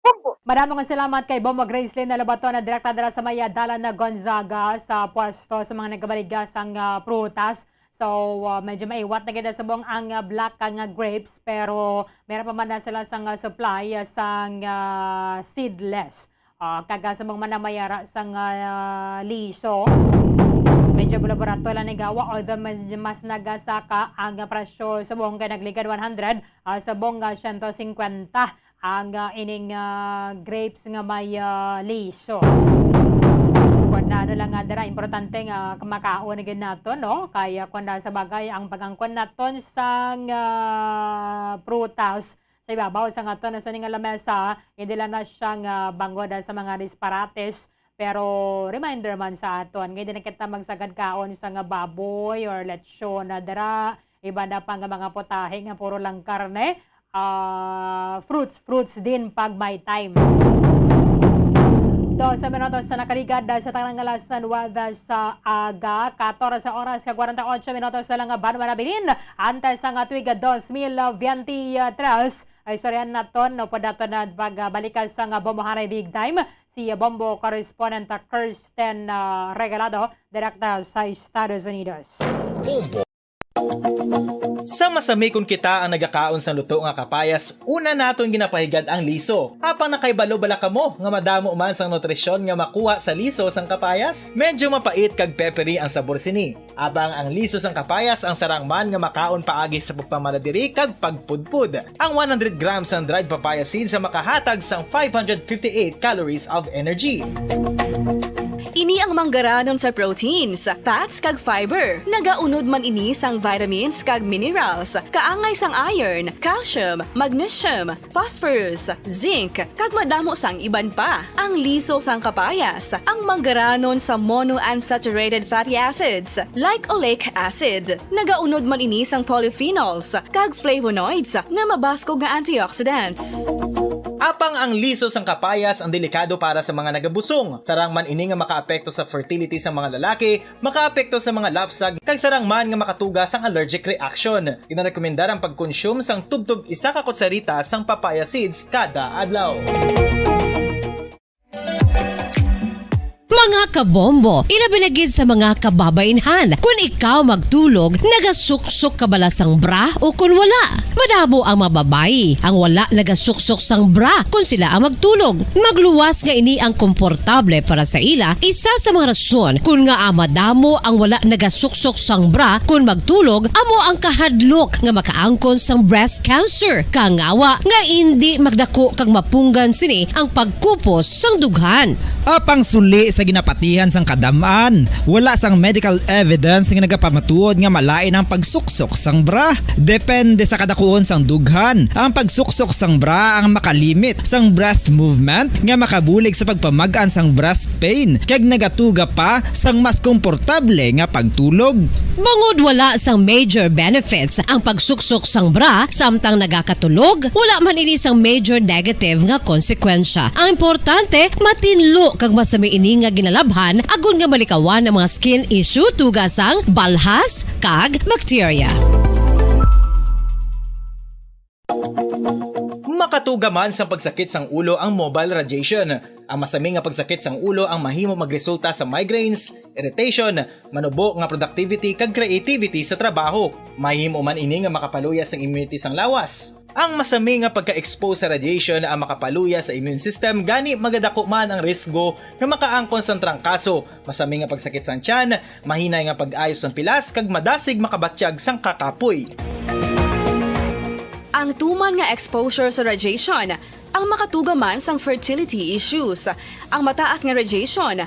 Speaker 13: Bombo!
Speaker 4: Maraming salamat kay Bombo Gracelyn na labato na direkta dala sa may dalan na Gonzaga sa pwesto sa mga nagabaligas ang prutas. So, medyo maiwat na ganda sa buong ang black nga grapes pero meron pa man na sila sang supply sang seedless. Kaga sa mga manamayara sang liso. Medyo bulaborato lang nagawa although mas nagasaka ang presyo sa buong nagligad 100 sa buong 150 ang ining grapes nga may liso. Kung ano lang nga dara, importante nga makaon na nato, no? Kaya kung sa bagay, ang pagangkon naton sa prutas, sa ibabaw sa nga to, sa nga lamesa, hindi lang na siyang banggoda sa mga disparates. Pero reminder man sa aton, hindi na kita magsagad kaon sa nga baboy or lechon na dara, iba na pa nga mga potahe nga puro lang karne, fruits din pag may time. 12 minutos sa nakaligad sa Tanangalasan Wada sa aga, 14 oras ka 48 minutos sa lang ban manabilin antes sa tuig 2023 ay soryan naton no padato na pagbalikan sa Bombohanay Big Time si Bombo correspondent Kirsten Regalado direkta sa Estados Unidos.
Speaker 3: Bombo.
Speaker 7: Sa masami kung kita ang nagakaon sa luto nga kapayas, una naton ginapahigad ang liso. Apang nakaibalo bala kamo nga madamo man sang nutrisyon nga makuha sa liso sang kapayas. Medyo mapait kag peppery ang sabor sini. Abang ang liso sang kapayas ang sarang man nga makaon paagi sa pagpamaladiri kag pagpudpud. Ang 100 grams ng dried papaya seeds sa makahatag sang 558 calories of energy.
Speaker 11: Ini ang manggaranon sa proteins, fats kag fiber. Nagaunod man ini sang vitamins kag minerals, kaangay sang iron, calcium, magnesium, phosphorus, zinc, kag madamo sang iban pa. Ang liso sang kapayas, ang manggaranon sa monounsaturated fatty acids like oleic acid. Nagaunod man ini sang polyphenols kag flavonoids nga mabaskog nga antioxidants.
Speaker 7: Apang ang liso sang kapayas ang delikado para sa mga nagabusong. Sarang man ini nga makaapekto sa fertility sa mga lalaki, makaapekto sa mga lapsag, kag sarang man nga makatuga sang allergic reaction. Ginarekomendar ang pagkonsume sang tubtub 1 ka kutsarita sang papaya seeds kada adlaw.
Speaker 23: Mga kabombo, ilabilagid sa mga kababainhan. Kung ikaw magtulog, nagasuksok ka bala sang bra o kung wala. Madamo ang mababayi ang wala nagasuksok sang bra kung sila ang magtulog. Magluwas nga ini ang komportable para sa ila. Isa sa mga rason kung nga madamo ang wala nagasuksok sang bra kung magtulog, amo ang kahadlok nga makaangkon sang breast cancer. Kangawa nga hindi magdako kag mapunggan sini ang pagkupos sang dughan.
Speaker 10: Apang suli sa ginapatihan sang kadamaan, wala sang medical evidence nga nagapamatuod nga malain ang pagsuksok sang bra. Depende sa kadakuon sang dughan. Ang pagsuksok sang bra ang makalimit sang breast movement nga makabulig sa pagpamagaan sang breast pain kag nagatuga pa sang mas komportable nga pagtulog.
Speaker 23: Bangod wala sang major benefits ang pagsuksok sang bra samtang nagakatulog, wala man ini sang major negative nga konsekwensya. Ang importante, matinlo kag masami ini nga ginalabhan agon nga malikawan ang mga skin issue tugasang balhas kag bacteria.
Speaker 7: Makatuga man sa pagsakit sang ulo ang mobile radiation. Ang masami nga pagsakit sang ulo ang mahimo magresulta sa migraines, irritation, manubo nga productivity kag creativity sa trabaho. Mahimo man ini nga makapaluya sang immunity sang lawas. Ang masami nga pagka-expose sa radiation ang makapaluya sa immune system gani magadako man ang risgo nga makaangkon sang trangkaso, masami nga pagsakit sang tiyan, mahinay nga pag-ayos sang pilas kag madasig makabatsyag sang kakapoy.
Speaker 11: Ang tuman nga exposure sa radiation, ang makatuga man sang fertility issues, ang mataas nga radiation,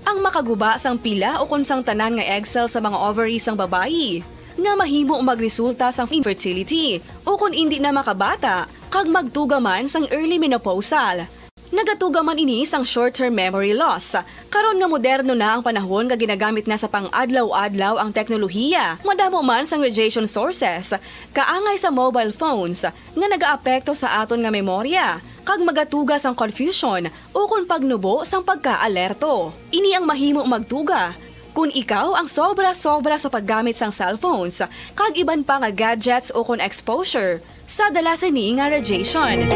Speaker 11: ang makaguba sang pila o kung sang tanan nga egg cell sa mga ovaries sang babayi, nga mahimo magresulta sang infertility o kung hindi na makabata, kag magtuga man sang early menopausal. Nagatuga man ini sang short-term memory loss. Karon nga moderno na ang panahon nga ginagamit na sa pang-adlaw-adlaw ang teknolohiya. Madamo man sang radiation sources, kaangay sa mobile phones nga nagaapekto sa aton nga memorya, kag magatuga sang confusion o kung pagnubo sang pagka-alerto. Ini ang mahimo magtuga kung ikaw ang sobra-sobra sa paggamit sang cellphones, kag iban pa nga gadgets o kung exposure sa dalasan ni nga radiation.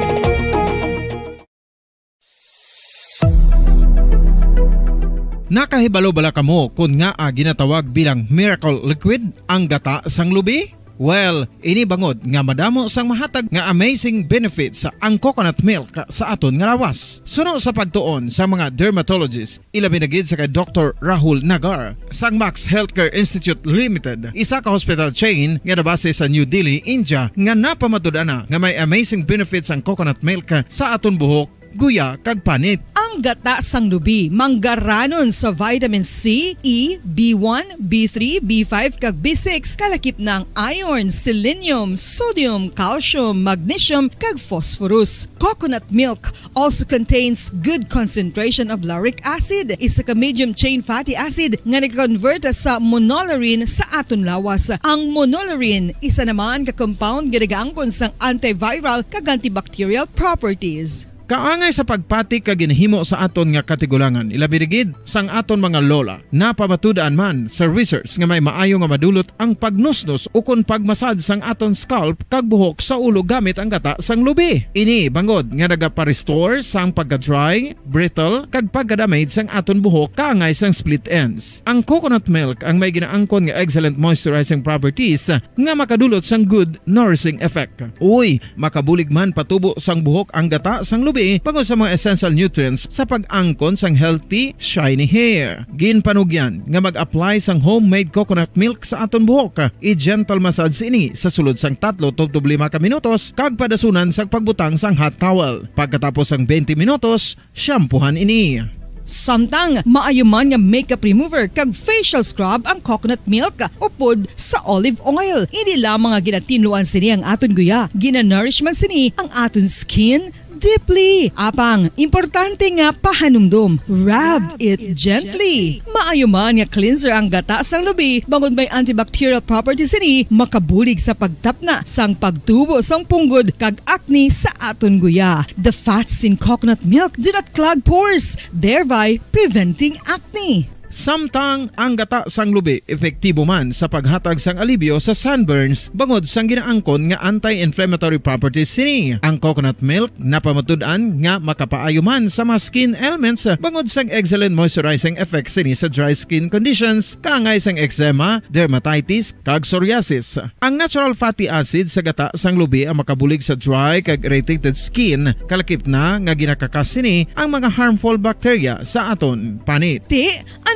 Speaker 24: Nakahibalo bala kamo kung nga ginatawag bilang miracle liquid ang gata sang lubi? Well, ini bangod nga madamo sang mahatag nga amazing benefits sa ang coconut milk sa aton nga lawas. Suno sa pagtuon sa mga dermatologist, ilabi na gid sa kay Dr. Rahul Nagar sang Max Healthcare Institute Limited, isa ka hospital chain nga nabase sa New Delhi, India, nga napamatud-ana nga may amazing benefits ang coconut milk sa aton buhok, guya kag panit.
Speaker 6: Ang gata sang lubi manggaranon sa vitamin C, E, B1, B3, B5 kag B6 kalakip ng iron, selenium, sodium, calcium, magnesium kag phosphorus. Coconut milk also contains good concentration of lauric acid, isa ka medium chain fatty acid nga nag-convert sa monolaurin sa aton lawas. Ang monolaurin isa naman ka compound nga nagaangkon sang antiviral kag antibacterial properties.
Speaker 24: Kaangay sa pagpatik kag ginhimo sa aton nga katigulangan, ilabirigid sang aton mga lola, napamatudan man sa research nga may maayo nga madulot ang pagnusnos o kun pagmasad sang aton scalp kag buhok sa ulo gamit ang gata sang lubi. Ini bangod nga nagapa-restore sang pagka-dry, brittle kag pagka-damage sang aton buhok kaangay sang split ends. Ang coconut milk ang may ginaangkon nga excellent moisturizing properties nga makadulot sang good nourishing effect. Uy, makabulig man patubo sang buhok ang gata sang lubi pagod sa mga essential nutrients sa pag-angkon sang healthy, shiny hair. Ginpanugyan nga mag-apply sang homemade coconut milk sa aton buhok. I-gentle massage ini sa sulod sang 3 to 5 ka minutos kag padasunan sa pagbutang sang hot towel. Pagkatapos sang 20 minutos, shampoohan ini.
Speaker 6: Samtang maayo man nga makeup remover kag facial scrub ang coconut milk upod sa olive oil. Hindi lamang nga ginatinluan sini ang aton guya, ginanourishman sini ang aton skin deeply. Apang, importante nga pahanumdum. Rub it gently. Maayo man nga cleanser ang gata sang lubi, bangod may antibacterial properties ini, makabulig sa pagtapna sang pagtubo sang punggod kag acne sa aton guya. The fats in coconut milk do not clog pores, thereby preventing acne.
Speaker 17: Samtang ang gata sang lubi epektibo man sa paghatag sang alibyo sa sunburns bangod sang ginaangkon nga anti-inflammatory properties sini. Ang coconut milk napamatud-an nga makapaayo man sa mga skin ailments bangod sang excellent moisturizing effect sini sa dry skin conditions kaangay sang eczema, dermatitis kag psoriasis. Ang natural fatty acid sa gata sang lubi ang makabulig sa dry kag irritated skin, kalakip na nga ginakakas sini ang mga harmful bacteria sa aton panit.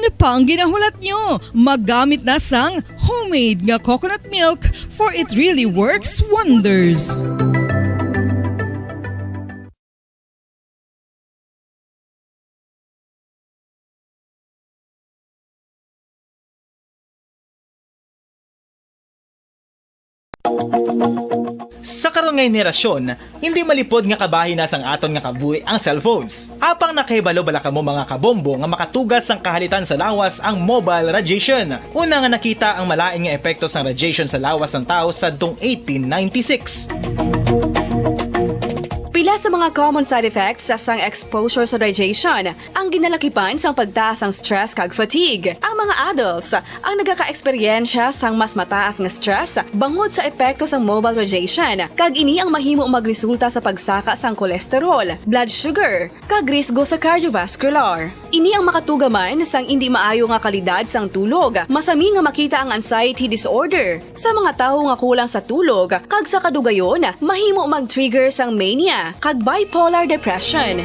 Speaker 6: Ano pa ang ginahulat nyo? Maggamit na sang homemade nga coconut milk for it really works wonders.
Speaker 7: Sa karong nga henerasyon, hindi malipod nga kabahin na sang aton nga kabuhi ang cellphones. Apang nakahibalo bala kamo mga kabombo nga makatugas sang kahalitan sa lawas ang mobile radiation. Una nga nakita ang malain nga epekto sang radiation sa lawas ng tao sadtong 1896.
Speaker 11: Pila sa mga common side effects sa sang exposure sa radiation ang ginalakipan sang pagtaas ang stress kag fatigue. Ang mga adults ang nagaka-eksperyensya sang mas mataas nga stress bangod sa epekto sang mobile radiation kag ini ang mahimo magresulta sa pagsaka sang kolesterol, blood sugar kag risgo sa cardiovascular. Ini ang makatugaman sang hindi maayo nga kalidad sang tulog, masami nga makita ang anxiety disorder sa mga tawo nga kulang sa tulog kag sa kadugayon mahimo mag-trigger sang mania kag bipolar depression.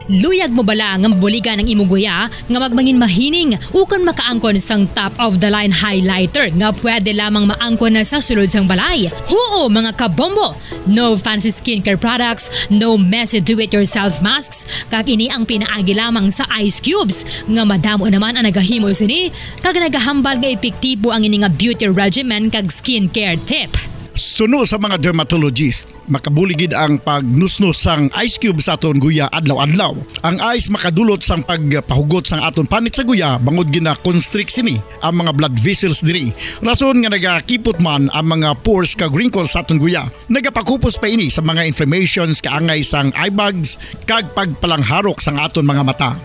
Speaker 25: Luyag mo bala nga mabuligan ang imong guya nga magmangin mahining ukon makaangkon sang top of the line highlighter nga pwede lamang maangkon na sa sulod sang balay. Huo mga kabombo! No fancy skincare products, no messy do-it-yourself masks, kag ini ang pinaagi lamang sa ice cubes nga madamo naman ang nagahimo sini kag nagahambal nga epektibo ang ini nga beauty regimen kag skincare tip.
Speaker 24: Suno sa mga dermatologist, makabuligid ang pagnusnos sang ice cube sa aton guya adlaw-adlaw. Ang ice makadulot sang pagpahugot sang aton panit sa guya bangod gina-constrict sini ang mga blood vessels diri. Rason nga nagakipot man ang mga pores kag wrinkles sa aton guya. Nagapakupos pa ini sa mga inflammations kaangay sang eye bags kag pagpalangharok sang aton mga mata.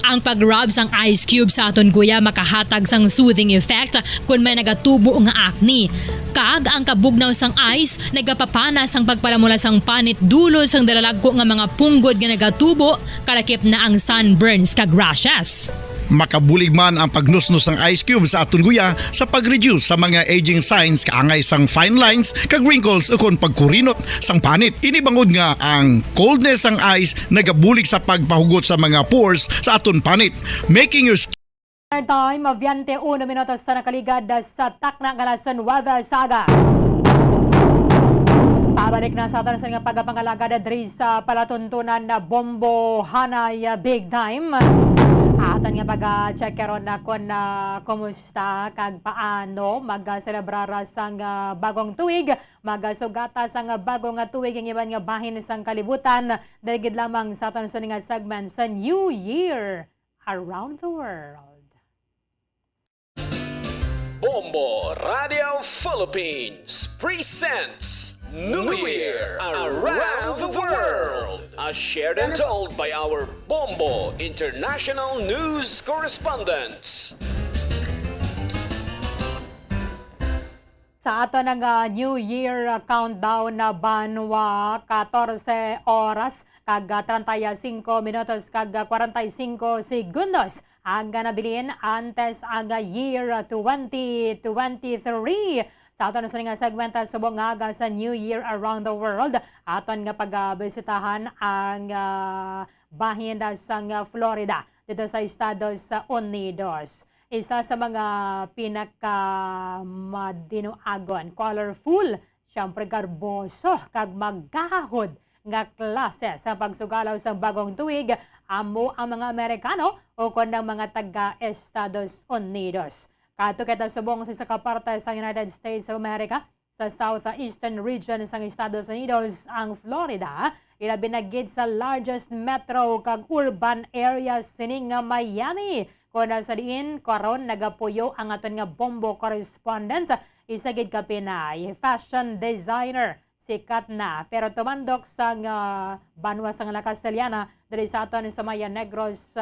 Speaker 25: Ang pag-rub sang ice cube sa aton guya makahatag sang soothing effect kung may nagatubo nga acne. Kag ang kabugnaw sang ice nagapapana sang pagpalamula sang panit dulo sang dalalagko nga mga punggod nga nagatubo kalakip na ang sunburns kag rashes.
Speaker 24: Makabulig man ang pagnusnos ng ice cube sa aton guya sa pag-reduce sa mga aging signs kaangay sang fine lines kag wrinkles ukon pagkurinot sang panit. Ini bangod nga ang coldness sang ice nagabulig sa pagpahugot sa mga pores sa aton panit, making your skin
Speaker 4: Time of 21 minutos sa nakaligad sa Takna Galasan Weather Saga. Pabalik na sa atin sa nga pagpapangalagad diri sa palatuntunan na Bombo Hanay Big Time. Atan nga pag-check karon na kung kumusta kag paano mag-celebrar sang bagong tuig, magsugata sang bagong tuig ang iban nga bahin sang kalibutan dagid lamang sa aton sa nga segment sa New Year Around the World.
Speaker 15: Bombo Radio Philippines presents New Year Around the World, as shared and told by our Bombo International News Correspondents.
Speaker 4: Sa ato ng New Year countdown na banwa 14 oras kag 35 minutos kag 45 segundos ang nabilin antes ang year 2023. Sa aton sa nga segmenta subong nga sa New Year Around the World, aton nga pagbisitahan ang bahin sang Florida dito sa Estados Unidos. Isa sa mga pinakamadinoagon, colorful siyempre garboso kag maggahod nga klase sa pagsugalaw sa bagong tuig amo ang mga Amerikano o kon ng mga taga Estados Unidos. Kato kita subong sa kaparta sa United States of America sa southeastern region sa Estados Unidos ang Florida, ilabi na gid sa largest metro kag urban areas sining nga Miami. Kuna sa diin karon nagapuyo ang aton nga bombo correspondent isa gid ka Pinay fashion designer sikat na pero tumandok sa banwa sa La Castellana diri sa aton sa Maya Negros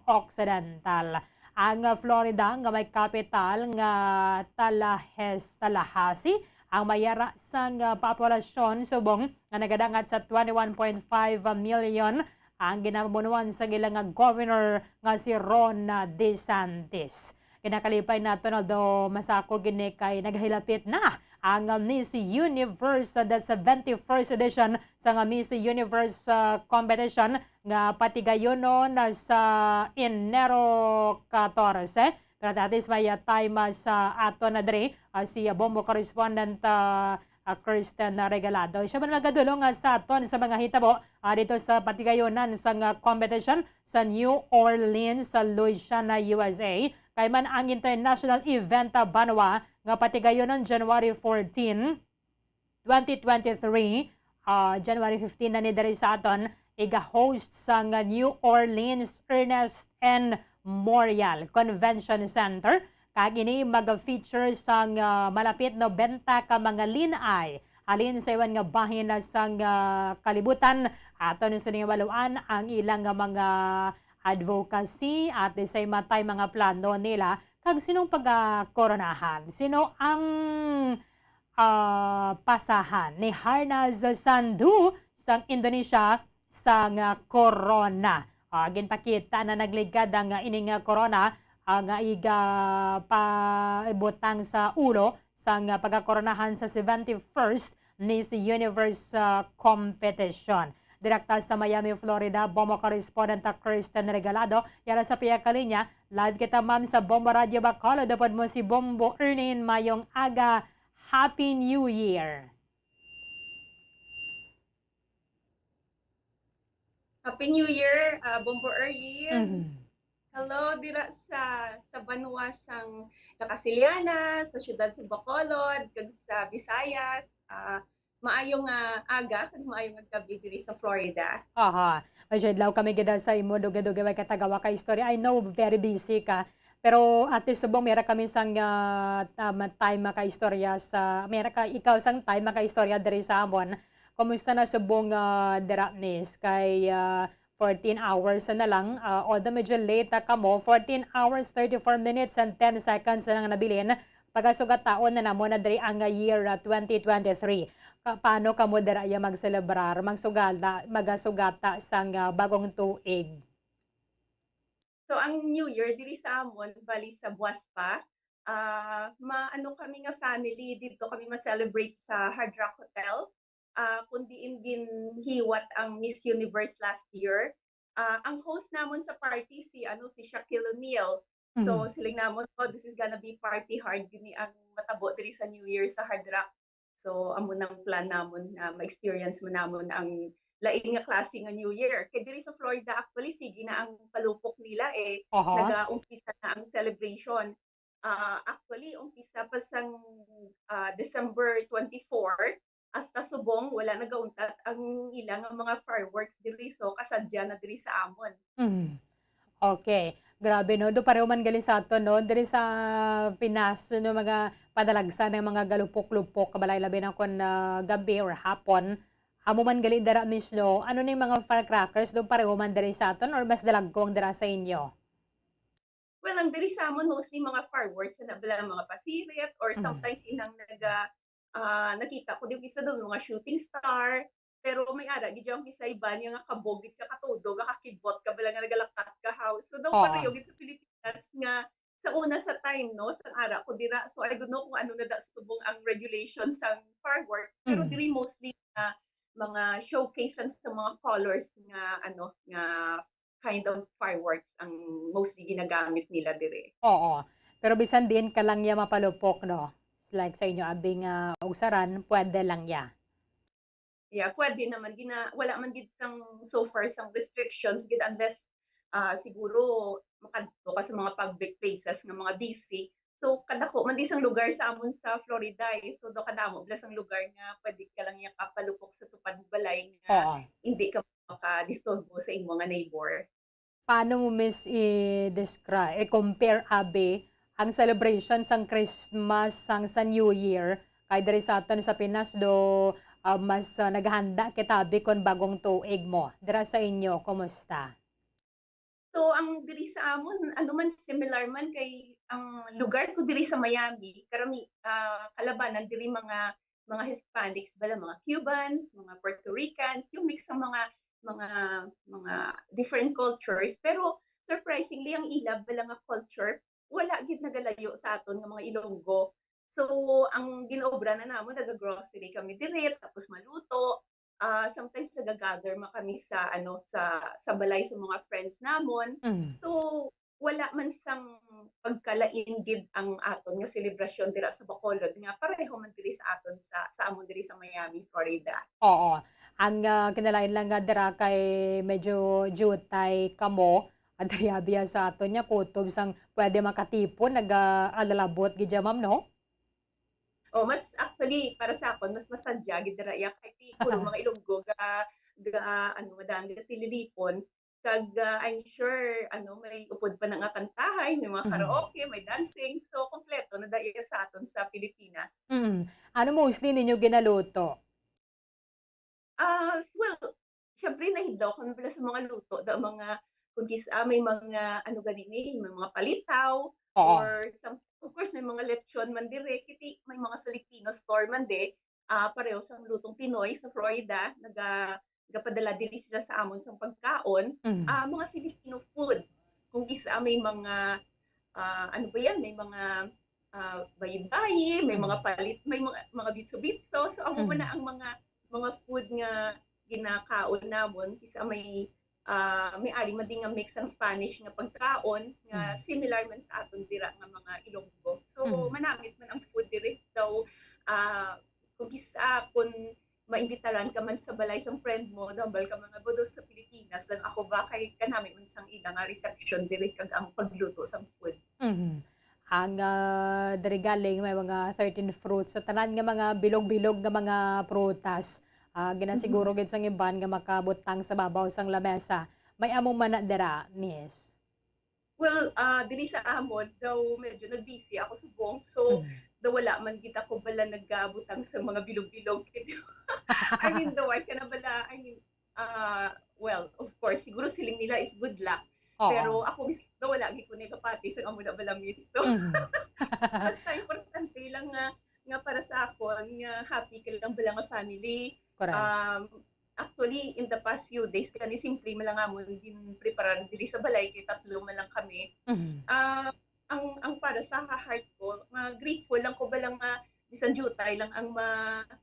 Speaker 4: Occidental. Ang Florida nga may capital nga Tallahassee ang mayara sa populasyon subong nga nagadangat sa 21.5 million ang ginamunuan sa gilang governor nga si Ron DeSantis. Kinakalipay nato na do masako gini kay naghilapit na ang Miss Universe that's the 71st edition sa Miss Universe competition nga patigayonon sa Enero 14. Pero datis may time sa ato na dre si bombo correspondent Kristen Regalado. Siya man magadulong sa aton sa mga hitabo dito sa patigayonan sa competition sa New Orleans sa Louisiana, USA. Kay man ang international event Banwa nga patigayonon January 14, 2023, January 15 na ni diri sa aton iga-host sa New Orleans Ernest N. Memorial Convention Center. Kag ini mag-feature sang malapit 90 ka mga linay halin sa iwan nga bahin sang kalibutan aton sa waluan ang ilang mga advocacy at the same time mga plano nila kag sinong pagkoronahan. Sino ang pasahan ni Harnaz Sandu sang Indonesia sang corona. Ginpakita na nagligad ang ining corona ang iga paibutang sa ulo sang pagkakoronahan sa 71st Miss Universe competition. Direkta sa Miami, Florida, Bombo Correspondent Kristen Regalado. Yara sa piya kalinya, live kita ma'am sa Bombo Radio Bacolod. Dapat mo si Bombo Ernin mayong aga. Happy New Year!
Speaker 18: Happy New Year, Bombo Erlin. Hello, dira sa Banwa sang La Castellana, sa siyudad sa Bacolod, kag sa Visayas. Maayong aga, kag maayong gabi diri sa Florida.
Speaker 4: Aha. Masyadlaw kami gida sa imo, duga-duga may katagawa ka istorya. I know, very busy ka. Pero at least subong mera kami sang time maka-istorya sa, mera ka ikaw sang time maka-istorya diri sa amon. Kumusta na subong Derapnis kay 14 hours na lang, although medyo late ka mo, 14 hours, 34 minutes and 10 seconds na lang nabilin. Pagasugat taon na namo na diri ang year 2023. Paano ka mo dira mag-celebrar, magasugata sang bagong tuig?
Speaker 18: So ang New Year diri sa amon bali sa Buaspa. Maano kami nga family dito kami ma-celebrate sa Hard Rock Hotel. Kundi din hiwat ang Miss Universe last year. Ang host namon sa party si Shaquille O'Neal. So siling namon this is gonna be party hard gini ang matabo diri sa New Year sa Hard Rock. So amo nang plan namon na ma-experience mo namon ang laing nga klase nga New Year. Kay diri sa Florida actually sige na ang palupok nila nag-umpisa na ang celebration. Actually umpisa pa sang December 24 hasta subong wala nagauntat ang ilang mga fireworks diri so kasadya na diri sa amon.
Speaker 4: Okay. Grabe no, do pareho man gali sa ato no, diri sa Pinas no mga padalagsa ng mga galupok-lupok kabalay labi na kon gabi or hapon. Amo man gali dara mismo. Ano ning mga firecrackers do pareho man diri sa aton or mas dalagkong dira sa inyo?
Speaker 18: Well, ang diri sa amon mostly mga fireworks na bala mga pasirit or sometimes inang nakita ko din isa doon mga shooting star. Pero may ara, di dyan kisa iba niya nga kabogit ka katudog, kakakibot ka bala nga nagalakat ka house. So daw pareho sa Pilipinas nga sa una sa time, no, sa ara ko dira. So I don't know kung ano na da subong ang regulations sa fireworks. Pero diri mostly mga showcase lang sa mga colors nga nga kind of fireworks ang mostly ginagamit nila dire.
Speaker 4: Oo. Pero bisan din ka lang niya mapalupok, no? like sa inyo abing ugsaran, pwede lang ya.
Speaker 18: Yeah, pwede naman. Wala man gid sang so far sang restrictions gid unless siguro makadto ka sa mga public places nga mga busy. So kadako man di sang lugar sa amon sa Florida so do kadamo bla sang lugar nga pwede ka lang yang kapalupok sa tupad balay nga
Speaker 4: Oo.
Speaker 18: hindi ka makadisturbo sa imong mga neighbor.
Speaker 4: Paano mo miss i-describe, i-compare abi ang celebration sang Christmas sang sa New Year kay diri sa aton sa Pinas do mas naghanda kitabi kon bagong tuig mo. Dira sa inyo, kumusta?
Speaker 18: So ang diri sa amon ano man similar man kay ang lugar ko diri sa Miami karami kalabanan diri mga Hispanics bala mga Cubans, mga Puerto Ricans, yung mix ng mga different cultures pero surprisingly ang ilab bala nga culture wala gid nagalayo sa aton nga mga Ilonggo. So ang ginobra na namo naga-grocery kami dire tapos maluto. Sometimes nagagather man kami sa sa balay sa mga friends namon. So wala man sang pagkalain gid ang aton nga selebrasyon dira sa Bacolod nga pareho man diri sa aton sa amon diri sa Miami, Florida.
Speaker 4: Oo. Ang kinalain lang nga dira kay medyo jutay kamo adri abiya sa aton nya kutob sang pwede makatipon nag-alalabot gid ma'am no?
Speaker 18: Oh, mas actually para sa akon mas masadya gid dira ya kay tipon mga Ilonggo madaan gid tililipon kag I'm sure may upod pa nga kantahay, may mga karaoke, may dancing. So kompleto na daya sa aton sa Pilipinas.
Speaker 4: Ano mostly ninyo ginaluto?
Speaker 18: Well, syempre nahidlaw kami pala sa mga luto da mga kung may mga ganini, may mga palitaw
Speaker 4: Oo.
Speaker 18: or of course may mga lechon man dire kiti may mga Filipino store man pareho sa lutong Pinoy sa Florida nagapadala diri sila sa amon sang pagkaon mga Filipino food kung may mga ano ba yan may mga bayi-bayi may mga palit may mga bitso-bitso so amo man na ang mga food nga ginakaon namon kisa may ari man din nga mix ang Spanish nga pagkaon nga similar man sa aton dira nga mga Ilonggo. So manamit man ang food diri daw kung maimbitaran ka man sa balay sang friend mo dambal ka mga bodos sa Pilipinas dan ako ba kay kanami man sang ilang nga reception diri kag ang pagluto sang food.
Speaker 4: Ang diri galing may mga 13 fruits sa tanan nga mga bilog-bilog nga mga prutas. Ginasiguro gid sang iban nga makabutang sa babaw sang lamesa. May among man dira, miss.
Speaker 18: Well, diri sa amon daw medyo nag-busy ako sa buong so daw wala man gid ako bala nagbutang sa mga bilog-bilog. I mean daw ay kana bala well, of course siguro siling nila is good luck. Pero ako mismo daw wala gid ko nagapati sa amo na bala miss. So basta importante lang nga para sa akon nga happy ka lang bala nga family.
Speaker 4: Correct.
Speaker 18: Actually in the past few days kani simple man lang amon din preparar diri sa balay kay tatlo man lang kami. Ang para sa heart ko grateful lang ko balang bisan jutay lang ang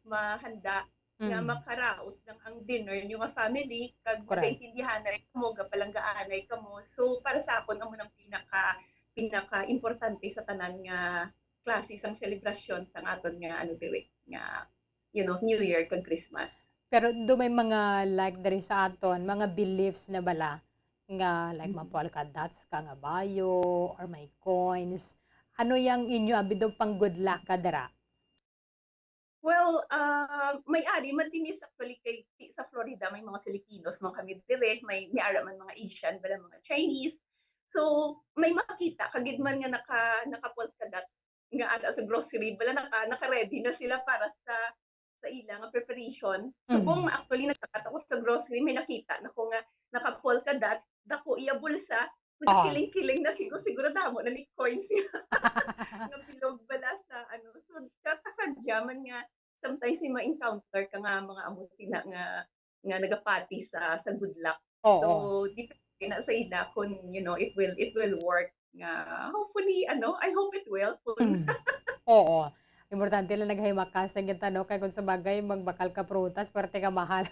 Speaker 18: mahanda nga makaraos ng ang dinner niyo nga family kag kaintindihanay kamo gapalang gaanay kamo. So para sa akon amo nang pinaka importante sa tanan nga klase sang selebrasyon sang aton nga diri nga New Year kag Christmas.
Speaker 4: Pero do may mga like diri sa aton, mga beliefs na bala nga like mapolka dots ka nga bayo or may coins. Ano yang inyo abi do pang good luck ka dira?
Speaker 18: Well, may ari man din actually kay sa Florida may mga Filipinos man kami dire, may ara man mga Asian bala mga Chinese. So may makita kagid man nga naka-polka dots nga ada sa grocery bala naka-ready na sila para sa ilang preparation. So kung actually nagkakataos sa grocery may nakita na ko nga naka-polka dots dako iya bulsa nagkiling-kiling na siguro damo na ni coins nga bilog bala sa so kasadya man nga sometimes may ma-encounter ka nga mga amusina nga nagapati sa good luck. So depende na sa ila kung it will work nga hopefully I hope it will.
Speaker 4: Oo. Importante lang naghimak ka sa gitano kay kung sa bagay magbakal ka prutas parte ka mahal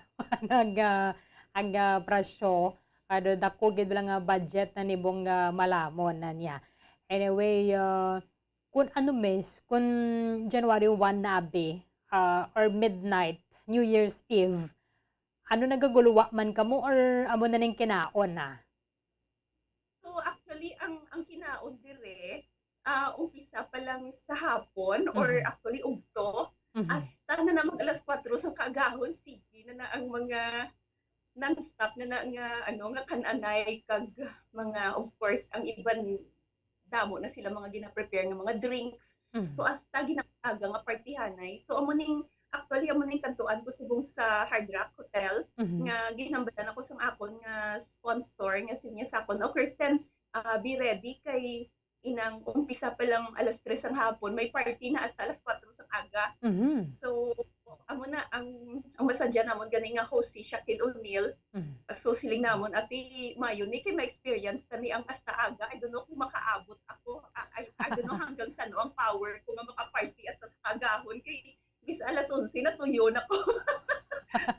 Speaker 4: ang presyo dako gid lang nga budget na nibong malamon na niya. Anyway, Kung ano miss, kung January 1 na abi, or midnight, New Year's Eve, ano nagaguluwa man kamo or amo na ning kinaon na?
Speaker 18: So actually ang kinaon dire umpisa pa lang sa hapon or
Speaker 4: Mhm.
Speaker 18: actually ugto
Speaker 4: Mhm.
Speaker 18: hasta na namang alas 4 sa kaagahon sige na ang mga non-stop na nga ano nga kananay kag mga of course ang iban damo na sila mga gina-prepare nga mga drinks.
Speaker 4: Mhm.
Speaker 18: So hasta ginaaga nga partihanay. So amo ning actually amo ning kantuan ko subong sa Hard Rock Hotel
Speaker 4: Mhm.
Speaker 18: nga ginhambalan ako sang akon nga sponsor nga sinya sakon o Kirsten be ready kay inang umpisa pa lang alas 3 ang hapon may party na hasta alas 4 sang aga.
Speaker 4: Mhm.
Speaker 18: So amo na ang masadya namon gani nga host si Shaquille O'Neal.
Speaker 4: Mhm.
Speaker 18: So siling namon ati mayo ni kay ma-experience tani ang hasta aga. I don't know kung makaabot ako. I don't know hanggang saan ang power ko nga maka-party hasta sa kagahon kay gis alas 11 na tuyo na ko.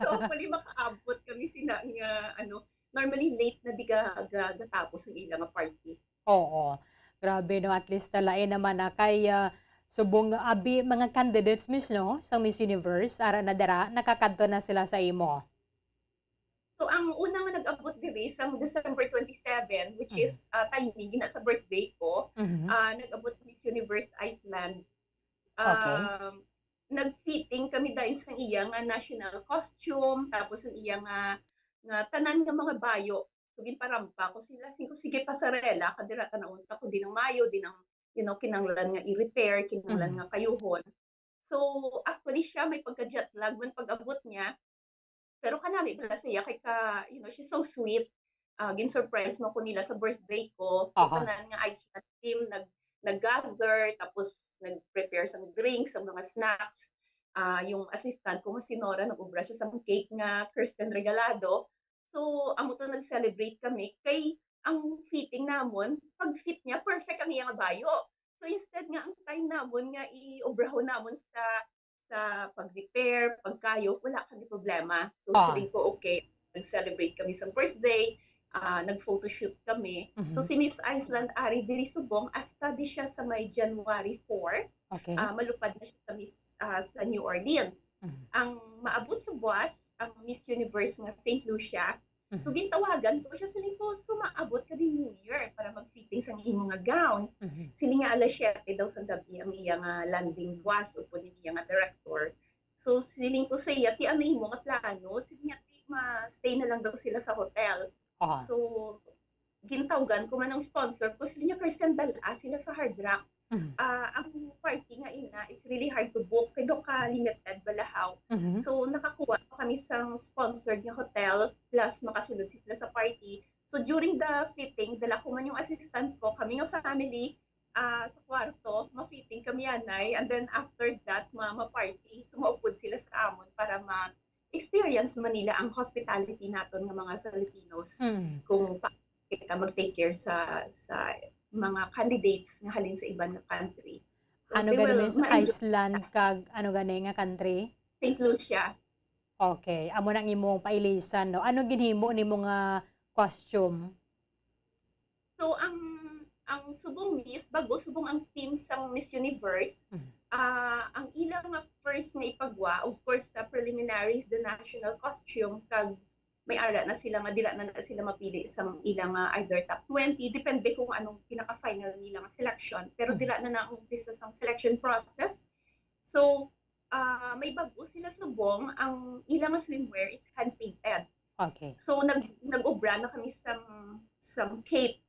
Speaker 18: So hopefully makaabot kami sina nga ano normally late na di gatapos ang ilang nga party.
Speaker 4: Oo. Grabe no, at least talain naman na kay subong abi mga candidates miss no sa Miss Universe ara na dara nakakadto na sila sa imo.
Speaker 18: So ang una nga nag-abot diri sa December 27 which is timing gina sa birthday ko,
Speaker 4: Mhm.
Speaker 18: nag-abot Miss Universe Iceland.
Speaker 4: Okay.
Speaker 18: Nag-fitting kami dahil sa iya nga national costume tapos yung iya nga tanan nga mga bayo. So ginparampa ko sila sige pasarela kadira tanawon ta ko din ang mayo din ang kinanglan nga i-repair, kinanglan nga kayuhon. So actually siya may pagka-jet lag man pag-abot niya. Pero kanami pala siya kay she's so sweet. Gin-surprise mo ko nila sa birthday ko. So
Speaker 4: Aha.
Speaker 18: tanan nga Iceland team nag-gather tapos nag-prepare sa drinks, sa mga snacks. Yung assistant ko nga si Nora nag-ubra siya sa cake nga Kirsten Regalado. So amo to nag-celebrate kami kay ang fitting namon pag fit niya perfect ang iyang bayo. So instead nga ang time namon nga i-obrahon namon sa pag-repair, pagkayo, wala kami problema. So siling ko okay, nag-celebrate kami sa birthday, nag-photoshoot kami. So si Miss Iceland ari diri subong hasta di siya sa may January 4.
Speaker 4: Okay.
Speaker 18: Malupad na siya sa New Orleans. Ang maabot sa buwas ang Miss Universe nga St. Lucia. So gintawagan ko siya siling ko sumaabot ka din New Year para mag-fitting sa iyong mga gown. Siling nga alas 7 daw sa gabi ang iyang landing buwas upon yung iyang director. So siling ko sa iya ti ano imo nga plano? Siling nga ti ma-stay na lang daw sila sa hotel.
Speaker 4: Aha.
Speaker 18: So gintawagan ko man ang sponsor ko siling nga Kirsten dala sila sa Hard Rock. Ang party nga ina is really hard to book kay do ka limited balahaw.
Speaker 4: Mhm.
Speaker 18: So nakakuha pa kami sang sponsored nga hotel plus makasulod sila sa party. So during the fitting dala ko man yung assistant ko kami nga family sa kwarto ma-fitting kami anay and then after that ma-party so maupod sila sa amon para ma-experience man nila ang hospitality naton nga mga Filipinos kung ka mag-take care sa mga candidates nga halin sa ibang nga country. So,
Speaker 4: Ano
Speaker 18: they
Speaker 4: gani
Speaker 18: will
Speaker 4: miss
Speaker 18: ma-enjoy
Speaker 4: Iceland kag ano gani nga country?
Speaker 18: St. Lucia.
Speaker 4: Okay, amo nang imong pailisan no. Ano ginhimo nimo nga costume?
Speaker 18: So ang subong Miss bago subong ang theme sang Miss Universe, ang ilang nga first nga ipagwa of course sa preliminaries the national costume kag may ara na sila nga dira na sila mapili sa ilang either top 20 depende kung anong pinaka-final nila nga selection pero dira na umpisa sang selection process. So may bago sila subong ang ilang nga swimwear is hand painted.
Speaker 4: Okay.
Speaker 18: So nag-obra na kami some cape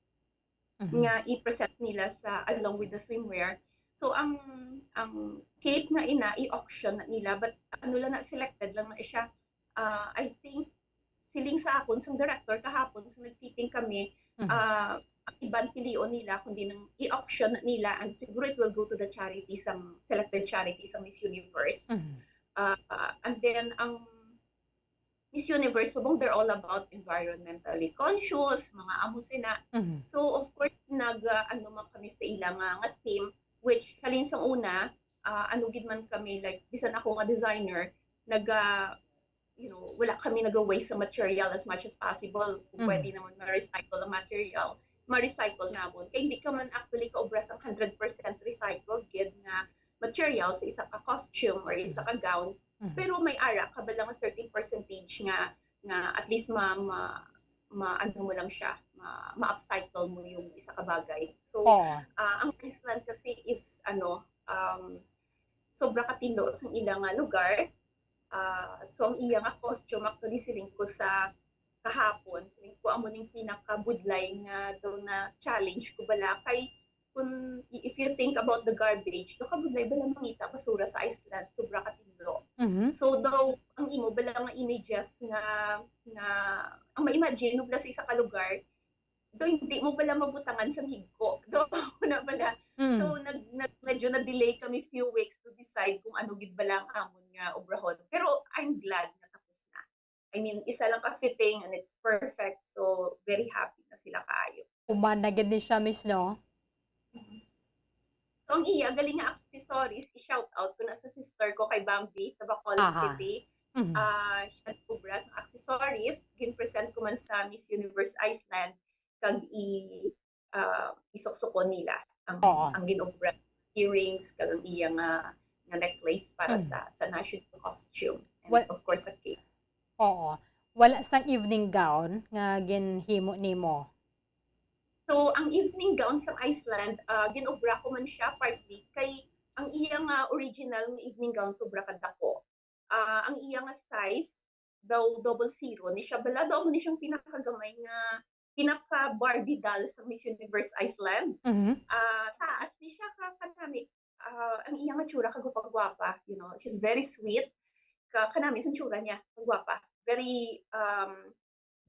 Speaker 18: nga i-present nila sa along with the swimwear. So ang cape nga ina i-auction na nila but ano lang na selected lang na siya. I think siling sa akon sang director kahapon sa nag-fitting kami ang ibang pilion nila kundi nang i-auction na nila and siguro it will go to the charity some selected charity sa Miss Universe. And then ang Miss Universe subong they're all about environmentally conscious mga amo sina. So of course ano man kami sa ilang nga team which halin sang una ano gid man kami like bisan ako nga designer wala kami nag-waste sa material as much as possible. Kung pwede naman ma-recycle ang material, ma-recycle namon. Kaya hindi ka man actually kaobra sang 100% recycle gid nga material sa isa ka costume or isa ka gown, pero may ara ka ba lang a certain percentage nga at least ano mo lang siya, ma-upcycle mo yung isa ka bagay. So ang Iceland kasi is sobra katindo sa ilang lugar. So ang iya nga costume actually siling ko sa kahapon, siling ko amo ning pinakabudlay nga daw na challenge ko bala kay kung if you think about the garbage, do kabudlay bala mangita basura sa Iceland, sobra katindo. So daw ang imo bala nga images nga ang ma-imagine no bala sa isa ka lugar, do hindi mo bala mabutangan sa higko. Do na bala. So medyo na delay kami few weeks to decide kung ano gid bala ang amon nga obrahon. Pero I'm glad na tapos na. I mean, isa lang ka fitting and it's perfect. So very happy na sila kaayo.
Speaker 4: Uman na gid ni siya, miss, no?
Speaker 18: So ang iya galing nga accessories, i-shout out ko na sa sister ko kay Bambi sa Bacolod City. Siya kubra sa accessories, gin-present ko man sa Miss Universe Iceland kag isuksukon nila ang ginobra earrings kag ang iya nga necklace para sa national costume and of course a cake.
Speaker 4: Oo. Wala sang evening gown nga ginhimo nimo.
Speaker 18: So ang evening gown sa Iceland, ginobra ko man siya partly kay ang iya nga original nga evening gown sobra kadako. Ang iya nga size daw 00 ni siya bala daw ni siyang pinakagamay nga pinaka Barbie doll sa Miss Universe Iceland. Taas ni siya kanami. Ang iya nga tsura kagwapa, you know, she's very sweet. Kanami sa tsura niya, kagwapa. Very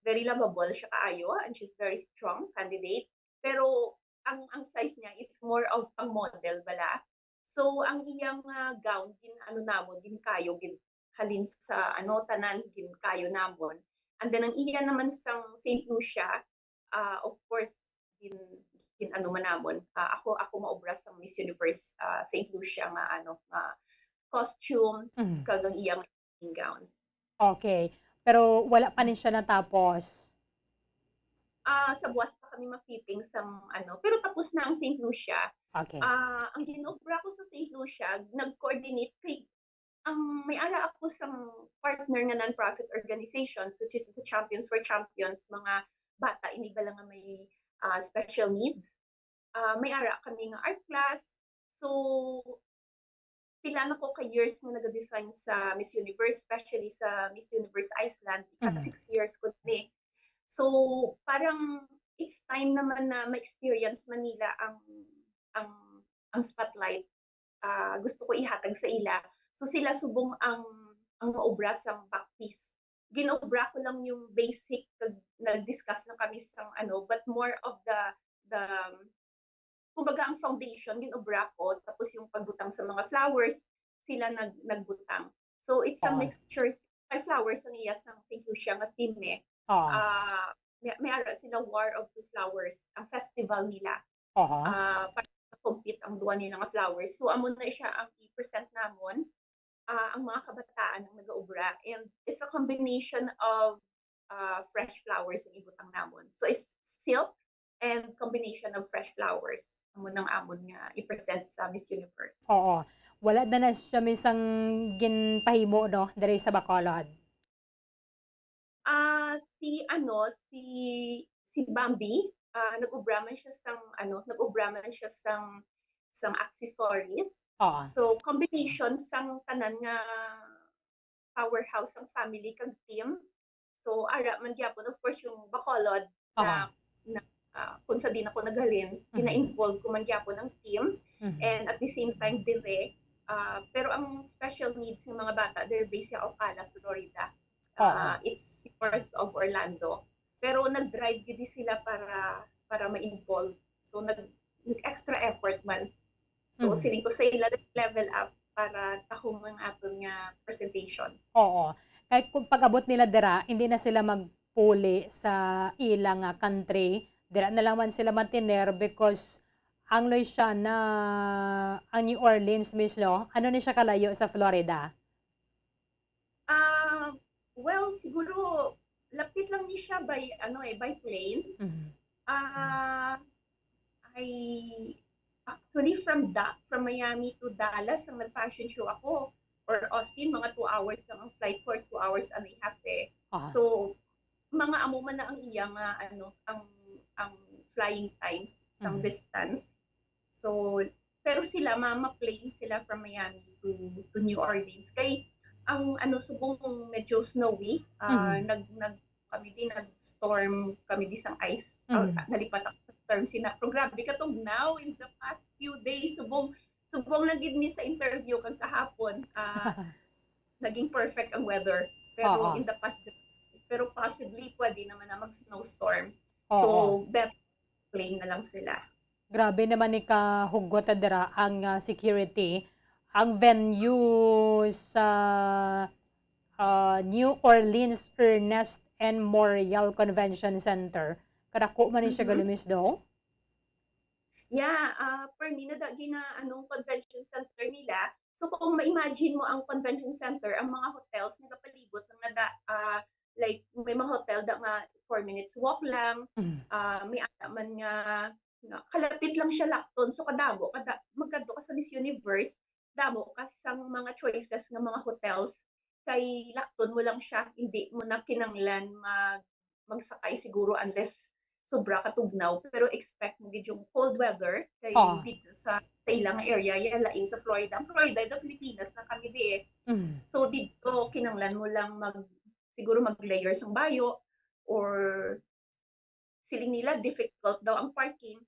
Speaker 18: very lovable siya kaayo and she's very strong candidate. Pero ang size niya is more of a model bala. So ang iyang gown gin namon gin kayo gin halin sa tanan gin kayo namon. And then ang iya naman sang St. Lucia, of course gin man namon. Ako maobra sa Miss Universe St. Lucia nga costume kag ang iyang gown.
Speaker 4: Okay. Pero wala pa rin siya natapos.
Speaker 18: Sa buwas pa kami ma-fitting sa pero tapos na ang St. Lucia.
Speaker 4: Okay.
Speaker 18: Ang ginobra ko sa St. Lucia, nag-coordinate kay may ara ako sa partner nga non-profit organizations which is the Champions for Champions, mga bata hindi ba lang may special needs. May ara kami nga art class. So pila na ko ka years nga nag-design sa Miss Universe, especially sa Miss Universe Iceland. At 6 years ko ni. So, parang it's time naman na ma-experience Manila ang spotlight. Gusto ko ihatag sa ila. So, sila subong ang maobra sa back piece. Ginobra ko lang yung basic, nag-discuss na kami sa but more of the kumbaga ang foundation ginobra ko, tapos yung pagbutang sa mga flowers sila nagbutang. So it's a mixture kay flowers ang iya sang St. Lucia nga team may ara sila War of Two Flowers ang festival nila. Para compete ang duwa nila nga flowers. So amo na siya ang i-present namon ang mga kabataan ang nagaobra, and it's a combination of fresh flowers ang ibutang namon. So it's silk and combination of fresh flowers amon nga i-present sa Miss Universe.
Speaker 4: Oo. Wala na siya misang ginpahimo, no? Dari sa Bacolod.
Speaker 18: Si Bambi, nag-ubraman siya sang accessories. So combination sang tanan nga powerhouse ang family kag team. So ara man gyapon of course yung Bacolod na kung sa din ako naghalin, gina-involve ko man gyapon ang team, and at the same time dire pero ang special needs ng mga bata, they're based sa Ocala, Florida. It's part of Orlando. Pero nag-drive gid sila para ma-involve. So nag-extra effort man. So siling ko sa ila level up para tahong ang aton nga presentation.
Speaker 4: Oo. Kaya kung pag-abot nila dira, hindi na sila magpuli sa ilang country. Dira na lang man sila mantiner because ang loy siya na ang New Orleans mismo, ano ni siya kalayo sa Florida?
Speaker 18: Well, siguro lapit lang ni siya by plane. I actually from Miami to Dallas ang nag-fashion show ako, or Austin, mga 2 hours lang ang flight, for 2 hours and a half eh. So mga amo man na ang iyang ang flying times sa distance. So pero sila plane sila from Miami to New Orleans. Kay ang subong medyo snowy, nag-storm kami di sang ice. Nalipat ako sa storm pero grabe katong now in the past few days subong lang gid mi sa interview kang kahapon. Naging perfect ang weather. Pero in the past, pero possibly pwede naman na mag-snowstorm. So better plane na lang sila.
Speaker 4: Grabe naman ni kahugot dira ang security. Ang venue sa New Orleans Ernest and Memorial Convention Center. Kadako man ni siya galumis do?
Speaker 18: Yeah, for me na convention center nila. So kung ma-imagine mo ang convention center, ang mga hotels nagapalibot lang like may mga hotel da nga 4 minutes walk lang. May ata man nga kalapit lang siya lakton. So magkadto ka sa Miss Universe, damo ka sang mga choices ng mga hotels kay lakton mo lang siya, hindi mo na kinanglan magsakay siguro unless sobra katugnaw, pero expect mo gid yung cold weather kay dito sa ilang area yan lain sa Florida do Pilipinas na kami di eh. So dito kinanglan mo lang siguro mag-layer sang bayo, or siling nila difficult daw ang parking.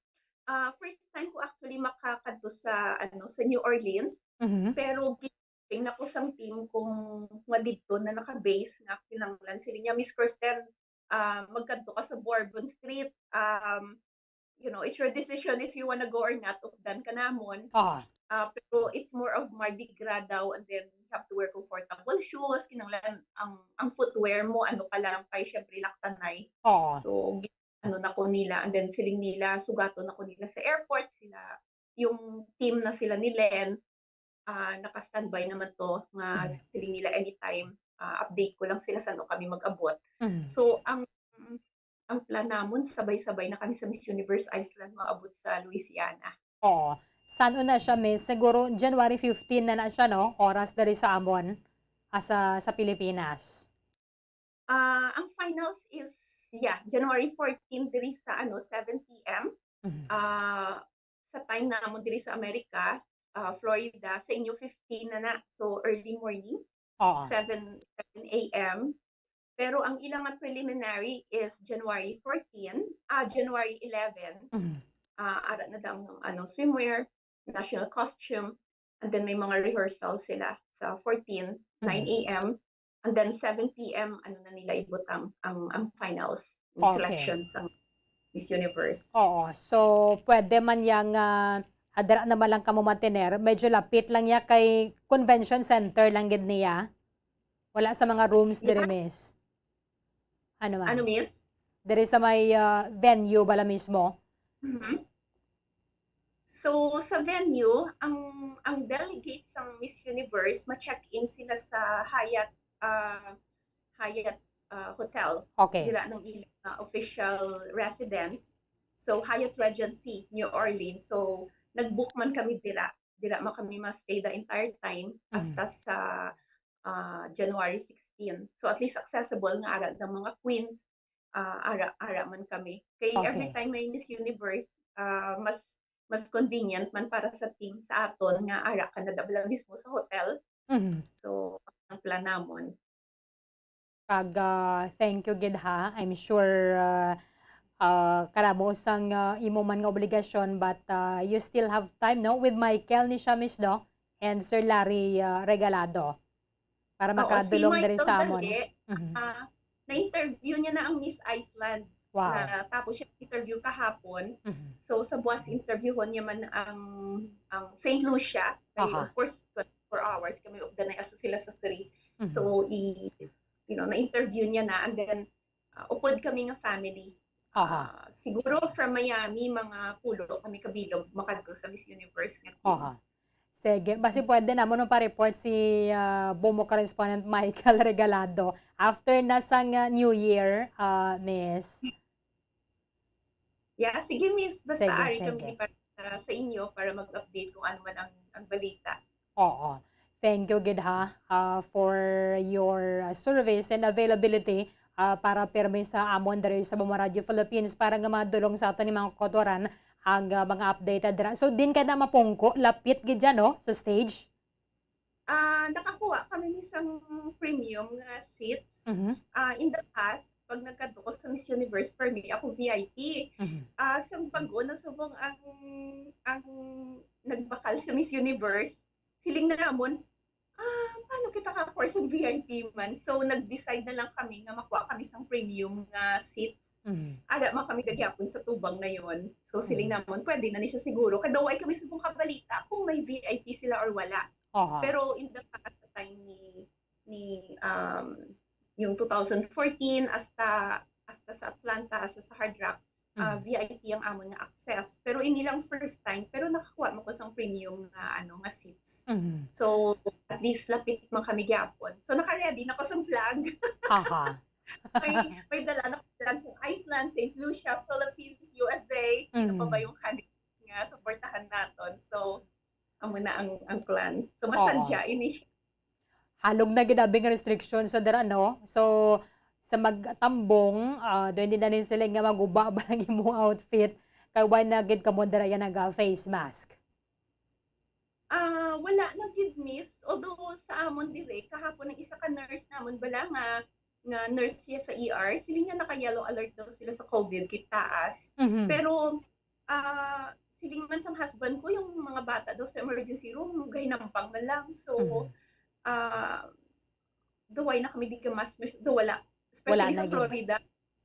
Speaker 18: First time ko actually makakadto sa New Orleans, pero giping na ko sang team kung dito na naka-base na kinanglan sila niya, Miss Kirsten, magkadto ka sa Bourbon Street. It's your decision if you wanna go or not. Ugdan ka namon. Pero it's more of Mardi Gras daw, and then you have to wear comfortable shoes. Kinanglan ang footwear mo, ka lang kay syempre laktanay. So na ko nila, and then siling nila sugato na ko nila sa airport sila. Yung team na sila ni Len, naka-standby naman to nga siling nila anytime. Update ko lang sila sa kami mag-abot. So ang plan namon sabay-sabay na kami sa Miss Universe Iceland maabot sa Louisiana.
Speaker 4: Saan na siya, Miss? Siguro January 15 na siya, no? Oras dari sa amon sa Pilipinas.
Speaker 18: Ang finals is January 14 diri sa 7 p.m. Sa time namon diri sa Amerika, Florida, sa inyo 15 na so early morning. 7 a.m. Pero ang ilang preliminary is January 14, January 11. Ara na daw ng swimwear, national costume, and then may mga rehearsals sila sa 14, 9 a.m. And then 7 p.m. na nila ibot ang finals, selections ang Miss Universe.
Speaker 4: So pwede man yang adara naman lang kamo mantener, medyo lapit lang niya kay convention center lang gid niya. Wala sa mga rooms dire, Miss. Ano
Speaker 18: Miss?
Speaker 4: Dire sa may venue bala mismo.
Speaker 18: So sa venue, ang delegates ng Miss Universe ma-check-in sila sa Hyatt Hotel. Dira ng ilang official residence. So Hyatt Regency, New Orleans. So nag-book man kami dira man kami ma-stay the entire time hasta sa January 16. So at least accessible nga ara ng mga queens, ara man kami. Kay every time may Miss Universe, mas convenient man para sa team sa aton nga ara ka na dabla mismo sa hotel. So ang plan namon.
Speaker 4: Thank you gid ha. I'm sure karamo sang imo man nga obligasyon, but you still have time, no, with Michael ni siya, Miss, no, and Sir Larry Regalado para makadulong na rin sa amon.
Speaker 18: Na-interview niya na ang Miss Iceland. Tapos siya interview kahapon. So sa buwas interviewon niya man ang St. Lucia. Of course 24 hours kami ugdan na sila sa 3. So na-interview niya na, and then upod kami nga family. Siguro from Miami, mga pulo kami kabilog makadto sa Miss Universe nga.
Speaker 4: Sige, basi pwede na mo nung pa-report si Bomo correspondent Michael Regalado after na sang New Year, Miss.
Speaker 18: Yeah, sige miss, basta
Speaker 4: Sige,
Speaker 18: ari kami
Speaker 4: sige.
Speaker 18: di para sa inyo para mag-update kung ano man ang balita.
Speaker 4: Oo. Thank you, Gid, ha, for your service and availability para pirmi sa amon diri sa Bombo Radio Philippines para nga madulong sa aton ni mga kotoran ang mga updated dira. So, din ka na mapungko, lapit gid dyan, no, sa stage?
Speaker 18: Nakakuha kami isang premium nga seats.
Speaker 4: Mhm.
Speaker 18: In the past, pag nagkadto ko sa Miss Universe, per me, ako VIP. Sa pag-una subong ang nagbakal sa Miss Universe, siling na namon, paano kita ka-course ng VIP man? So, nag-decide na lang kami nga makuha kami isang premium nga seats. Ara man kami gagyapon sa tubang na yon. So, siling namon, pwede na ni siya siguro. Kadaway kami subong kabalita kung may VIP sila or wala. Pero in the past time ni yung 2014 hasta sa Atlanta, hasta sa Hard Rock, VIP ang amon nga access. Pero ini lang first time, pero nakakuha mo ko sang premium nga nga seats. So at least lapit man kami gyapon. So naka-ready na ko sang flag. may dala na ko flag sa Iceland, St. Lucia, Philippines, USA. Sino pa ba yung candidates nga suportahan naton? So amo na ang plan. So masadya ini
Speaker 4: Halog na ginabing restriction sa dara, no? So, sa magtambong, doon din na rin sila nga maguba ba ng imong outfit, kaya why na gid ka mo dara yan face mask?
Speaker 18: Wala na gid miss. Although sa amon dire, kahapon ng isa ka nurse namon bala nga nurse siya sa ER, sila nga naka-yellow alert daw sila sa COVID kit taas. Pero, siling man sang husband ko, yung mga bata daw sa emergency room, gay nampang man lang. So, duway na kami di ka mas, wala. Especially
Speaker 4: Wala
Speaker 18: sa
Speaker 4: na
Speaker 18: Florida.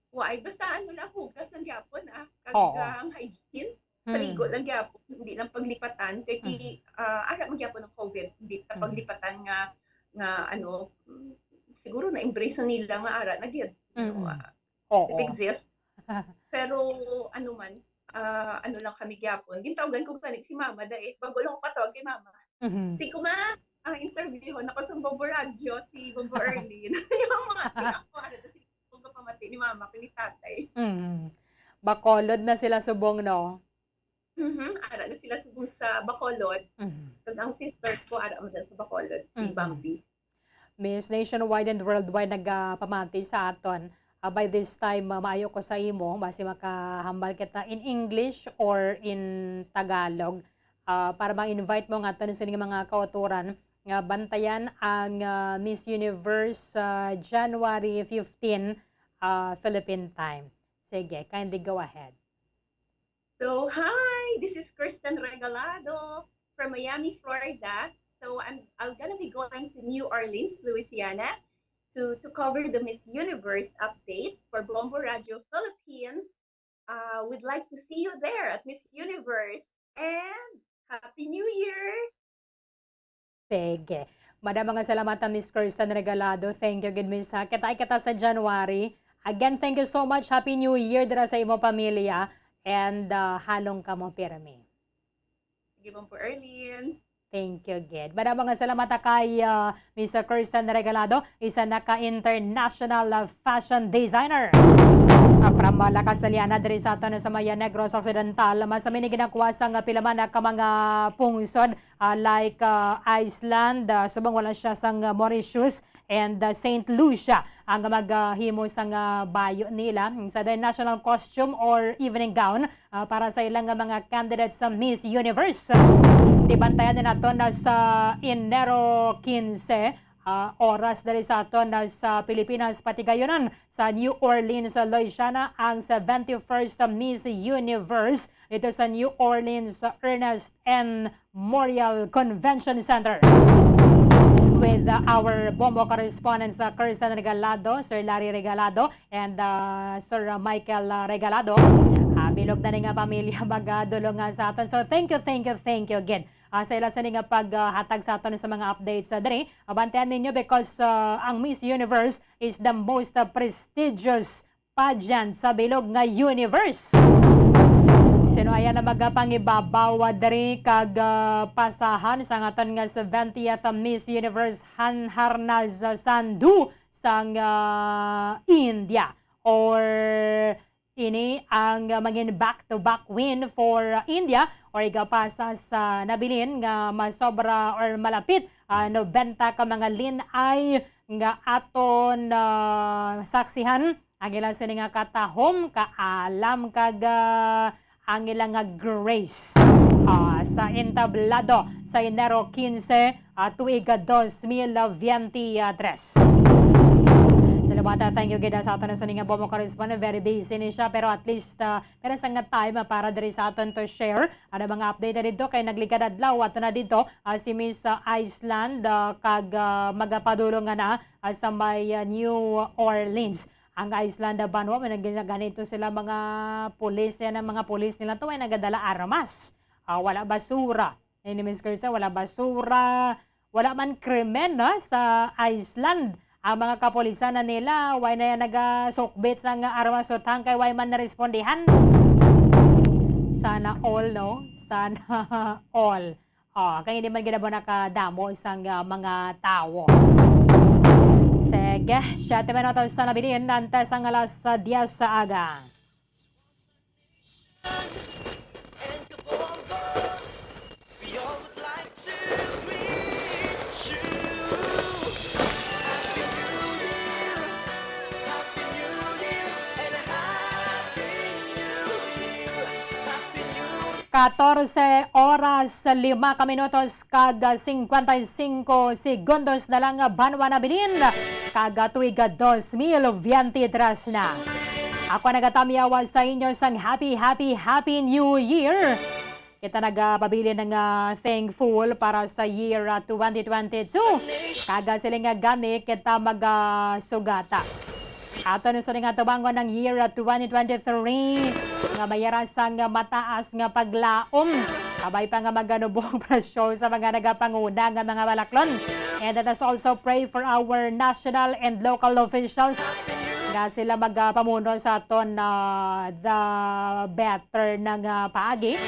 Speaker 18: Why? Basta ano lang, hugas ng gyapon,
Speaker 4: Oo.
Speaker 18: ang hygiene. Paligo lang gyapon, hindi lang paglipatan. Kaya ara mo gyapon ng COVID, hindi na paglipatan nga siguro na-embrace na nila nga ara na gyud. It exists. Pero ano man, ano lang kami gyapon. Gintawagan ko kanit si Mama dahil bago lang ko patawag kay Mama. Si Kuma, interview ako sa Bombo Radio, si Bombo Erlin. Yung mga ako, si Bombo pamati ni Mama, ni Tatay.
Speaker 4: Bacolod na sila subong, no?
Speaker 18: Ara na sila subong sa Bacolod. Kag ang sister ko, ara mo sa Bacolod, si Bambi.
Speaker 4: Miss Nationwide and Worldwide nagpamati sa aton. By this time, maayo ko sa imo, basi makahambal kita in English or in Tagalog para ma-invite mo nga ito sa mga kauturan nga bantayan ang Miss Universe January 15 Philippine time. Sige, kindly go ahead.
Speaker 18: So, hi! This is Kirsten Regalado from Miami, Florida. So, I'm gonna be going to New Orleans, Louisiana to cover the Miss Universe updates for Bombo Radio Philippines. We'd like to see you there at Miss Universe. And Happy New Year!
Speaker 4: Sige. Mga salamat Miss Kirsten Regalado. Thank you, good Miss. Kita sa January. Again, thank you so much. Happy New Year dira sa imo pamilya. And halong ka mo pirmi.
Speaker 18: Sige mo po, Erlyn.
Speaker 4: Thank you, Ged. Mga salamat kay Miss Kirsten Regalado, isa na ka-international fashion designer. From Lakas Saliana, diri sa aton sa Maya Negros Occidental, masami ni ginakuha sa pilaman ka mga pungsod like Iceland, subang wala siya sang Mauritius and St. Lucia ang maghimo sang bayo nila sa their national costume or evening gown para sa ilang mga candidates sa Miss Universe. Dibantayan na nato na sa Enero 15 oras dari sa aton sa Pilipinas pati gayonan sa New Orleans, Louisiana ang 71st Miss Universe dito sa New Orleans Ernest N. Memorial Convention Center. With our Bombo correspondent sa Kirsten Regalado, Sir Larry Regalado and Sir Michael Regalado. Bilog na nga pamilya magadulong sa aton. So thank you again. Sa ila sa nga paghatag sa aton sa mga updates diri. Abantayan ninyo because ang Miss Universe is the most prestigious pageant sa bilog nga universe. Sino ayan na magapangibabaw diri kag pasahan sa aton nga 70th Miss Universe Harnaz Sandhu sang India or Ini ang maging back-to-back win for India or igapasa sa nabilin nga masobra or malapit 90 ka mga lin ay nga aton saksihan ang ilang sini nga katahom kaalam kag ang ilang nga grace sa entablado sa Enero 15 tuig 2023. Salamata, thank you gida sa aton sa nga bomo correspondent. Very busy ni siya pero at least meron sang nga time para diri sa aton to share ano mga update dito kay nagligad adlaw ato na dito si Miss Iceland kag magapadulong nga na sa may New Orleans. Ang Iceland banwa may ganito sila mga pulis yan ang mga pulis nila to ay nagadala armas. Wala basura. Ni Miss Kersa, wala basura, wala man krimen sa Iceland. Ang mga kapulisan na nila, way na yan nagasukbit sa armas o tangkay, way man narespondihan. Sana all, no? Sana all. Kaya hindi man ginabo nakadamo sa mga tao. Sige, 7 minutos sa nabilin, nantes ang alas 10 sa aga. Katorse oras 5 minutos kag 55 segundos na lang banwa na bilin kag tuig 2023 na. Ako nagatamyawa sa inyo sang happy New Year. Kita nagpabili ng thankful para sa year 2022. Kaga sila nga gani kita magsugata. Ato na sa nga tubangon ng year 2023 nga mayara sang mataas nga paglaom. Abay pa nga maganubong presyo sa mga nagapanguna nga mga balaklon. And let us also pray for our national and local officials nga sila magpamuno sa aton the better ng paagi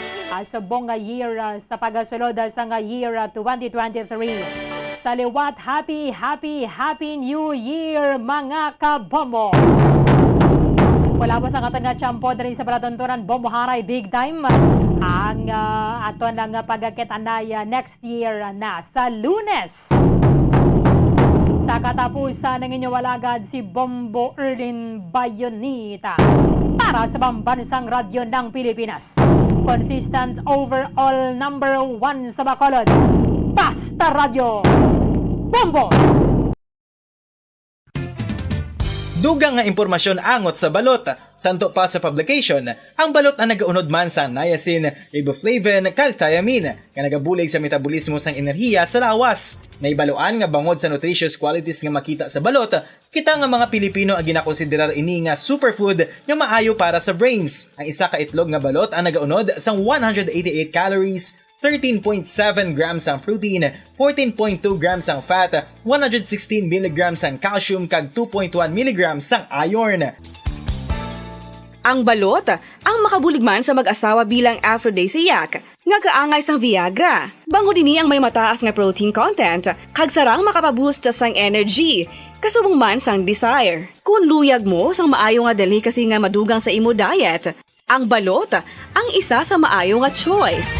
Speaker 4: sa buong year sa pagasulod sa year 2023. Sa liwat, happy New Year mga kabombo! Wala po sa aton nga tiyampo diri sa palatuntunan Bombohanay Big Time. Ang aton ang pagkakitanay next year na sa Lunes. Sa katapusan ng inyong walagad si Bombo Erlin Bayonita para sa Pambansang Radyo ng Pilipinas. Consistent overall number 1 sa Bacolod. Basta Radio Bombo!
Speaker 7: Dugang nga impormasyon angot sa balot. Santo pa sa publication, ang balot ang nagaunod man sa niacin, riboflavin, kag thiamine, nga nagabulig sa metabolismo sang enerhiya sa lawas. Naibaloan nga bangod sa nutritious qualities nga makita sa balot, kita nga mga Pilipino ang ginakonsiderar ini nga superfood nga maayo para sa brains. Ang isa ka itlog nga balot ang nagaunod sang 188 calories, 13.7 grams ang protein, 14.2 grams ang fat, 116 mg ang calcium kag 2.1 mg ang iron.
Speaker 11: Ang balot, ang makabuligman sa mag-asawa bilang aphrodisiac, nga kaangay sang Viagra. Bango dini ang may mataas nga protein content, kag sarang makapaboost sang energy, kasubong man sang desire. Kung luyag mo sang maayo nga delicacy nga madugang sa imo diet, ang balot, ang isa sa maayo nga choice.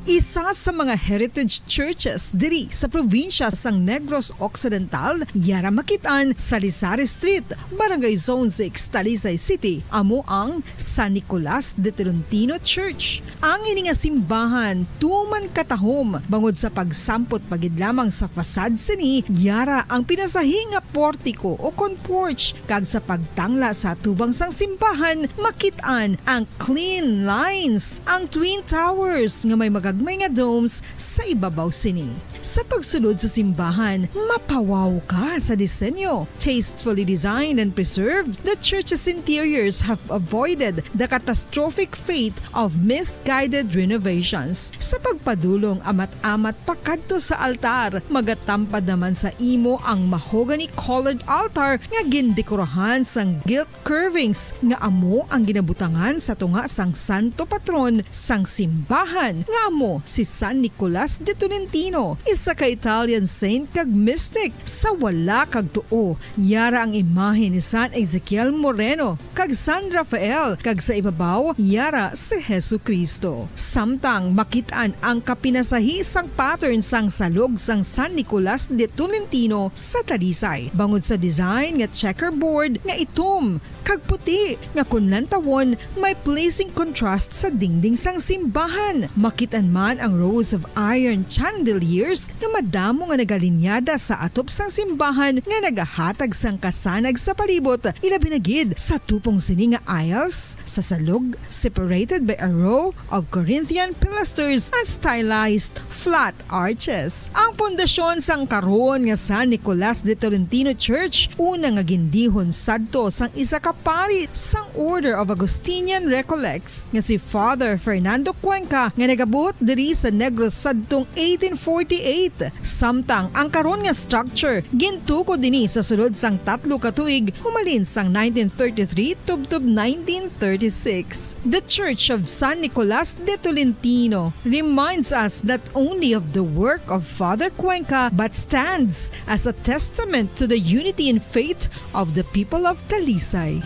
Speaker 6: Isa sa mga heritage churches diri sa probinsya sang Negros Occidental, yara makitaan sa Lizares Street, Barangay Zone 6, Talisay City, amo ang San Nicolas de Tolentino Church. Ang ini nga simbahan tuman katahom bangod sa pagsampot pagid lamang sa fasad sini, yara ang pinasahi nga portiko o kon porch, kag sa pagtangla sa tubang sang simbahan makitaan ang clean lines, ang twin towers nga may may nga domes sa ibabaw sini. Sa pagsulod sa simbahan, mapawaw ka sa disenyo. Tastefully designed and preserved, the church's interiors have avoided the catastrophic fate of misguided renovations. Sa pagpadulong amat-amat pakadto sa altar, magatampad naman sa imo ang mahogany colored altar nga gindekorahan sang gilt curvings nga amo ang ginabutangan sa tunga sang santo patron sang simbahan nga amo si San Nicolas de Tolentino. isa ka Italian saint kag mystic sa wala kag tuo. Yara ang imahe ni San Ezekiel Moreno kag San Rafael kag sa ibabaw yara si Jesucristo. Samtang makitaan ang kapinasahisang pattern sang salog sang San Nicolas de Tolentino sa Talisay. Bangod sa design nga checkerboard nga itom kag puti nga kunlan tawon may placing contrast sa dingding sang simbahan. Makitan man ang rows of iron chandeliers nga madamo nga nagalinyada sa atop sang simbahan nga nagahatag sang kasanag sa palibot. Ilabi na gid sa tupong sini nga aisles sa salog separated by a row of Corinthian pilasters and stylized flat arches. Ang pundasyon sang karon nga San Nicolas de Tolentino Church una nga gindihon sadto sang isa ka pari sang Order of Augustinian Recollects nga si Father Fernando Cuenca nga nagabot diri sa Negros sadtong 1848. Samtang ang karon nga structure gintuko dinhi sa sulod sang 3 ka tuig humalin sang 1933 tubtob 1936. The Church of San Nicolas de Tolentino reminds us not only of the work of Father Cuenca but stands as a testament to the unity and faith of the people of Talisay.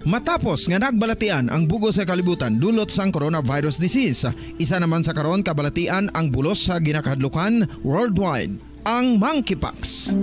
Speaker 17: Matapos nga nagbalatian ang bugos sa kalibutan dulot sang coronavirus disease, isa naman sa karon kabalatian ang bulos sa ginakahadlukan worldwide, ang monkeypox.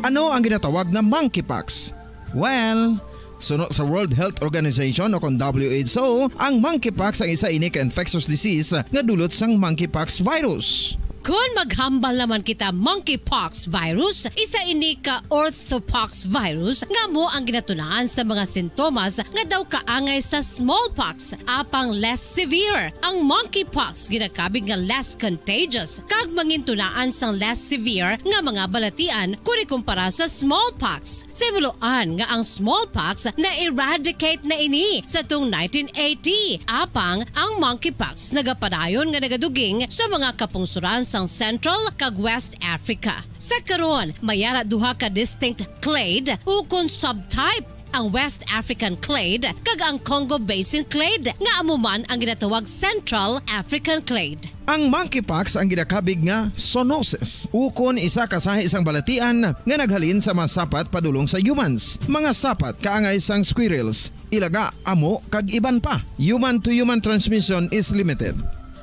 Speaker 17: Ano ang ginatawag na monkeypox? Well, sunod sa World Health Organization o kung WHO, ang monkeypox ang isa ini ka infectious disease nga dulot sang monkeypox virus.
Speaker 23: Kung maghambal naman kita monkeypox virus, isa ini ka orthopox virus nga mo ang ginatunaan sa mga sintomas nga daw kaangay sa smallpox apang less severe. Ang monkeypox ginakabig nga less contagious kag mangintunaan sang less severe nga mga balatian kung ikumpara sa smallpox. Simuloan nga ang smallpox na eradicate na ini sa tung 1980 apang ang monkeypox nagapadayon nga nagaduging sa mga kapungsuran sa Central kag West Africa. Sa karon, mayara duha ka distinct clade ukon subtype, ang West African clade kag ang Congo Basin clade nga amuman ang ginatawag Central African clade.
Speaker 17: Ang monkeypox ang ginakabig nga zoonosis ukon isa ka sa isang balatian nga naghalin sa mga sapat padulong sa humans. Mga sapat kaangay sang squirrels, ilaga, amo kag iban pa. Human to human transmission is limited.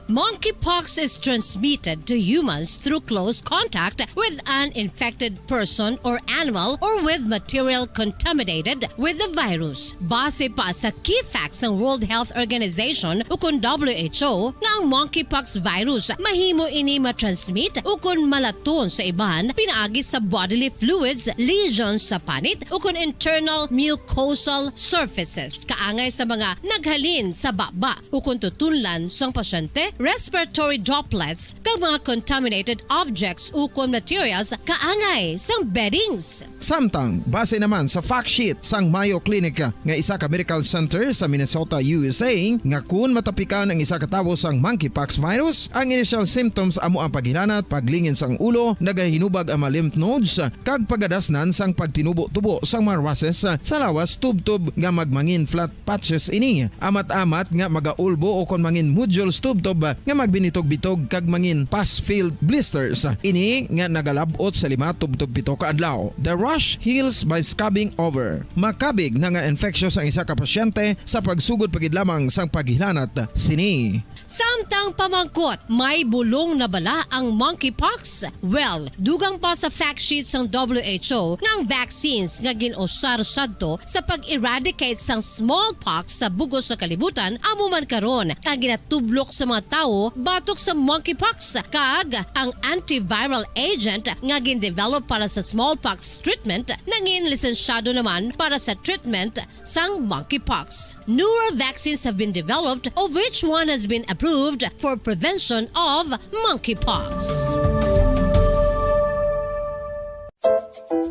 Speaker 23: Monkeypox is transmitted to humans through close contact with an infected person or animal or with material contaminated with the virus. Base pa sa key facts ng World Health Organization ukon WHO nga ang monkeypox virus mahimo ini matransmit ukon malaton sa iban pinaagi sa bodily fluids, lesions sa panit ukon internal mucosal surfaces kaangay sa mga naghalin sa baba ukon tutunlan sang pasyente, respiratory droplets kag mga contaminated objects ukon materials kaangay sang beddings.
Speaker 17: Samtang base naman sa fact sheet sang Mayo Clinic nga isa ka medical center sa Minnesota, USA nga kun matapikan ang isa ka tawo sang monkeypox virus, ang initial symptoms amo ang paghilanat, paglingin sang ulo, nagahinubag ang mga lymph nodes kag pagadasnan sang pagtinubo-tubo sang mga rashes sa lawas tubtob nga magmangin flat patches ini. Amat-amat nga magaulbo o kon mangin nodules tubtob nga magbinitog-bitog kag mangin pus-filled blisters. Ini nga nagalabot sa 5 tubtob 7 ka adlaw. The rush heals by scabbing over. Makabig na nga infectious ang isa ka pasyente sa pagsugod pagid lamang sang paghilanat sini.
Speaker 23: Samtang pamangkot, may bulong na bala ang monkeypox? Well, dugang pa sa fact sheets ng WHO ng vaccines nga ginusar sadto sa pag-eradicate sang smallpox sa bugos sa kalibutan amuman karon ang ginatublok sa mga tao batok sa monkeypox kag ang antiviral agent nga gin-develop para sa smallpox treatment nangin lisensyado naman para sa treatment sang monkeypox. Newer vaccines have been developed of which one has been approved for prevention of monkeypox.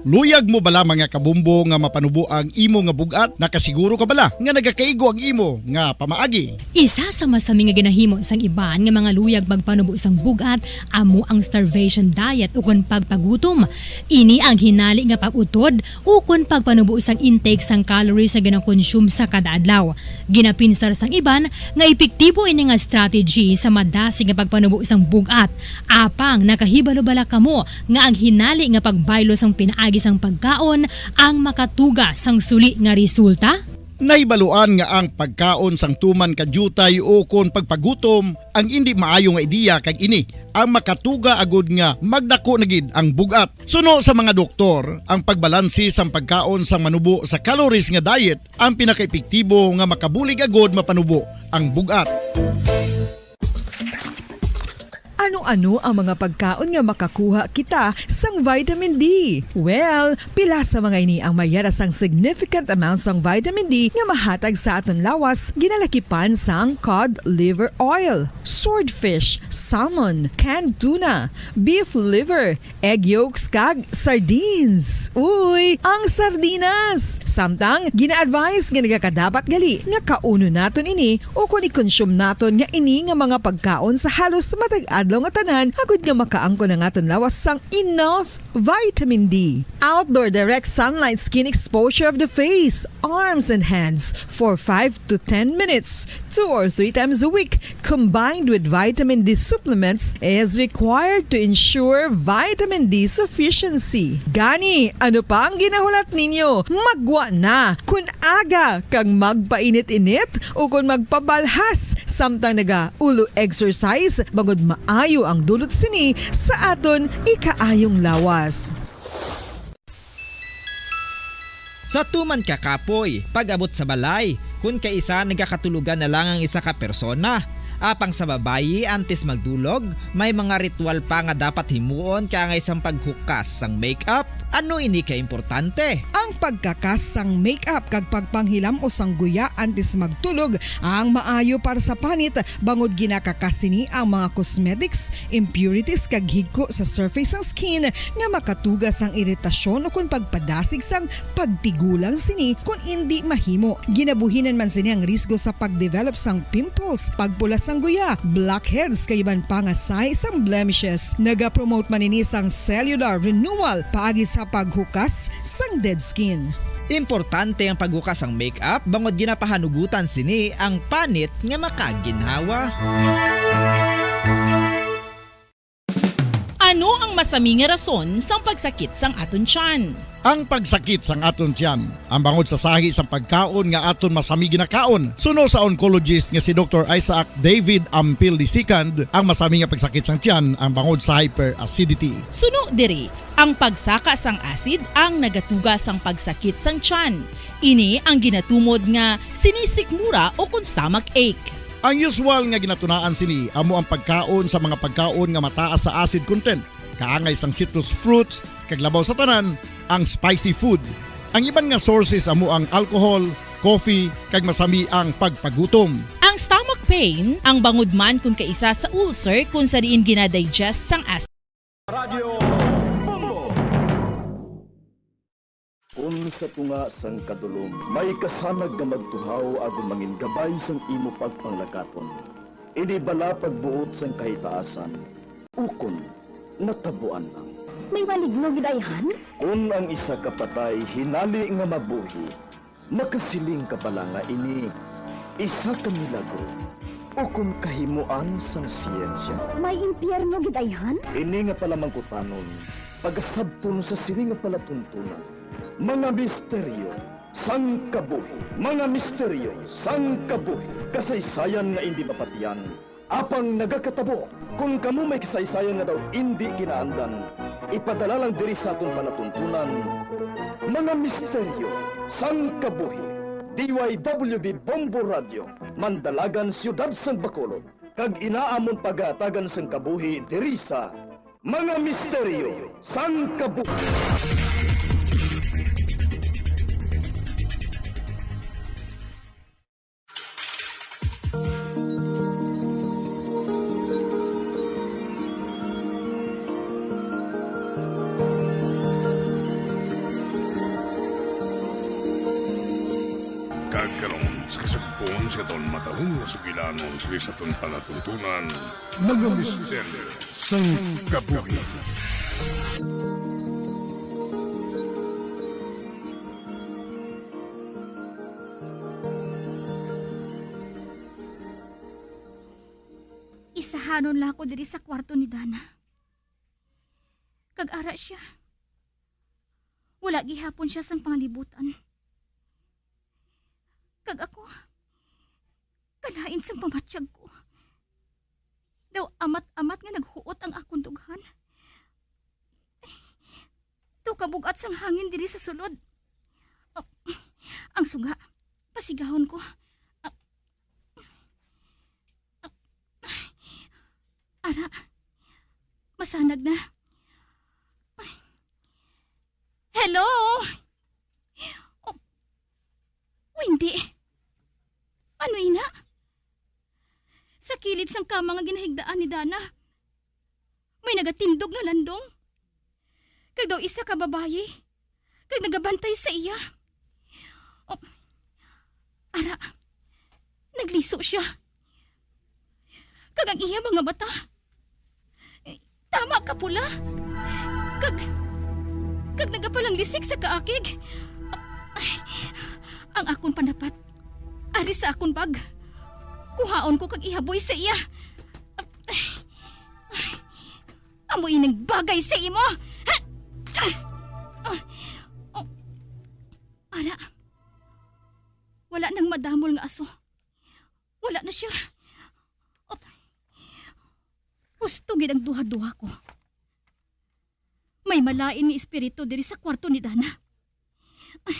Speaker 24: Luyag mo bala mga kabumbo nga mapanubo ang imo nga bugat? Nakasiguro ka bala nga nagakaigo ang imo nga pamaagi?
Speaker 25: Isa sa masami nga ginahimo sang iban nga mga luyag magpanubo sang bugat amo ang starvation diet ukon pagpagutom. Ini ang hinali nga pag-utod ukon pagpanubo sang intake sang calories sa gina-consume sa kada adlaw. Ginapinsar sang iban nga epektibo ini nga strategy sa madasig nga pagpanubo sang bugat. Apang nakahibalo-bala kamo nga ang hinali nga pagbaylo sang pinaagi sang pagkaon ang makatuga sang suli nga resulta?
Speaker 24: Naibaluan nga ang pagkaon sang tuman kadyutay o kon pagpagutom ang hindi maayo nga ideya kag ini ang makatuga agud nga magdako na gid ang bugat. Suno sa mga doktor, ang pagbalansi sang pagkaon sang manubo sa calories nga diet ang pinaka-epektibo nga makabulig agud mapanubo ang bugat.
Speaker 6: Ano-ano ang mga pagkaon nga makakuha kita sang vitamin D? Well, pila sa mga ini ang mayara sang significant amount sang vitamin D nga mahatag sa aton lawas ginalakipan sang cod liver oil, swordfish, salmon, canned tuna, beef liver, egg yolks kag sardines. Uy, ang sardinas! Samtang gina-advise nga nagakadapat gali nga kauno naton ini o kung i-consume naton nga ini nga mga pagkaon sa halos matag adlaw nga tanan agud nga makaangko na nga lawas sang enough vitamin D. Outdoor direct sunlight skin exposure of the face, arms and hands for 5 to 10 minutes 2 or 3 times a week combined with vitamin D supplements is required to ensure vitamin D sufficiency. Gani, ano pa ang ginahulat ninyo? Magwa na kun aga kang magpainit-init o kun magpabalhas samtang naga-ulo exercise bagod maayo ang dulot sini sa aton ikaayong lawas.
Speaker 10: Sa tuman ka kapoy, pag-abot sa balay, kung kaisa nagkakatulugan na lang ang isa ka persona. Apang sa babayi antes magdulog, may mga ritual pa nga dapat himuon kaya nga isang paghukas sang makeup. Ano ini ka importante?
Speaker 6: Ang pagkakas sang makeup kag pagpanghilam o sang guya antes magtulog ang maayo para sa panit bangod ginakakas sini ang mga cosmetics, impurities kag higko sa surface ng skin nga makatugas ang iritasyon o kung pagpadasig sang pagtigulang sini kung hindi mahimo. Ginabuhinan man sini ang risgo sa pagdevelop sang pimples, pagpula sang guya, blackheads kay iban pa nga size sang blemishes. Naga-promote man ini sang cellular renewal paagi sa paghukas sang dead skin.
Speaker 10: Importante ang paghukas ang makeup bangod ginapahanugutan sini ang panit nga makaginhawa.
Speaker 12: Ano ang masami nga rason sang pagsakit sang aton tiyan?
Speaker 24: Ang pagsakit sang aton tiyan, ang bangod sa sahi sang pagkaon nga aton masami ginakaon. Suno sa oncologist nga si Dr. Isaac David Ampil II, ang masami nga pagsakit sang tiyan ang bangod sa hyperacidity.
Speaker 12: Suno diri, ang pagsaka sang acid ang nagatuga sang pagsakit sang tiyan. Ini ang ginatumod nga sinisikmura o kung stomach ache.
Speaker 24: Ang usual nga ginatunaan sini amo ang pagkaon sa mga pagkaon nga mataas sa acid content, kaangay sang citrus fruits, kag labaw sa tanan ang spicy food. Ang iban nga sources amo ang alcohol, coffee, kag masami ang pagpagutom.
Speaker 12: Ang stomach pain ang bangod man kung kaisa sa ulcer kung sa diin ginadigest sang acid.
Speaker 2: Radio Unsa tunga sang kadulom, may kasanag nga magtuhaw agon mangin gabay sang imo pagpanglakaton. Ini bala pagbuot sang kahitaasan. Ukon natabuan lang.
Speaker 9: May maligno gidayhan?
Speaker 2: Kung ang isa ka patay hinali nga mabuhi, makasiling ka pala nga ini isa ka milagro. Ukon kahimuan sang siyensya.
Speaker 9: May impyerno gidayhan?
Speaker 2: Ini nga pala mangkutanon, pagasabton sa sini nga palatuntunan. Mga misteryo sang kabuhi. Mga misteryo sang kabuhi. Kasaysayan nga hindi mapatiyan. Apang nagakatabo, kung kamo may kasaysayan nga daw hindi kinaandan, ipadala lang diri sa atong palatuntunan. Mga misteryo sang kabuhi. DYWB Bombo Radio, Mandalagan, Siyudad San Bacolod. Kag inaamon pagatagan sang kabuhi diri sa Mga Misteryo sang Kabuhi.
Speaker 8: Kung sa ton matalong na sugilanon sa ton palatuntunan, mga misteryo sang kabuhi.
Speaker 19: Isahanon lang ako diri sa kwarto ni Dana. Kag-ara siya. Wala gihapon siya sang pangalibutan. Kag ako, kalain sang pamatsyag ko. Daw amat-amat nga naghuot ang akong dughan. Daw kabugat sang hangin diri sa sulod. Oh, ang suga, pasigahon ko. Ara, masanag na. Hello? Oh, hindi. Ano ina? Sa kilid sang kama nga ginahigdaan ni Dana, may nagatindog nga landong. Kag daw isa ka babaye, kag nagabantay sa iya. Oh, ara, nagliso siya. Kag ang iya mga mata, tama ka pula. Kag nagapalang lisik sa kaakig. Ang akon panapat, ari sa akon bag. Kuhaon ko kag ihaboy sa iya. Amoy ng bagay sa imo. Ara, wala nang madamol nga aso. Wala na siya. Gusto gid ang duha-duha ko. May malain nga espiritu diri sa kwarto ni Dana. Ay,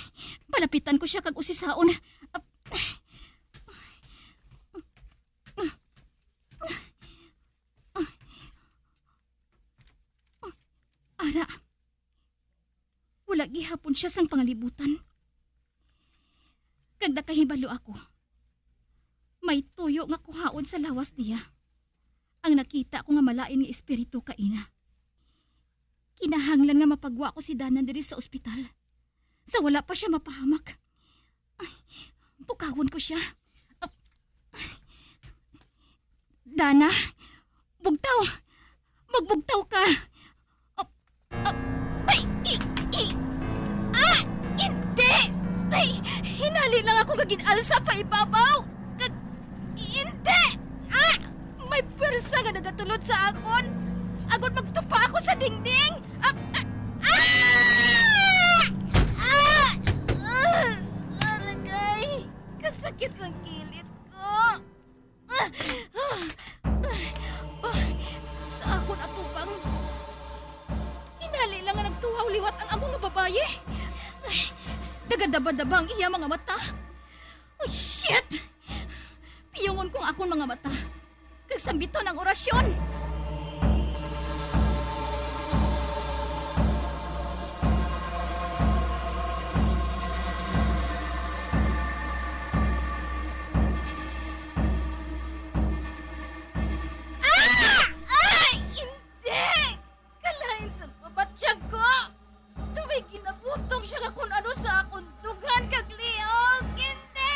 Speaker 19: palapitan ko siya kag usisaon. Ara, wala gihapon siya sang pangalibutan. Kag nakahibalo ako, may tuyo nga kuhaon sa lawas niya. Ang nakita ko nga malain nga espiritu kaina. Kinahanglan nga mapagwa ko si Dana diri sa ospital. Sa wala pa siya mapahamak. Ay, bukawon ko siya. Dana, bugtaw. Magbugtaw ka. Hindi! Ay, hinali lang ako kaginalsa pa ibabaw. Hindi! May pwersa nga nagatulod sa akon. Agon magtupa ako sa dingding. Alagay, kasakit sa kilid ko. Sa akon atubang. Hinali lang nga nagtuhaw liwat ang among nga babaye. Dagadaba-daba ang iya mga mata. Oh, shit! Piyungon kong akong mga mata. Kagsambito ng orasyon. Hindi! Kalain sa babatsyag ko. Tuwing ginabutong siya kung ano sa akong dughan kag liog. Hindi!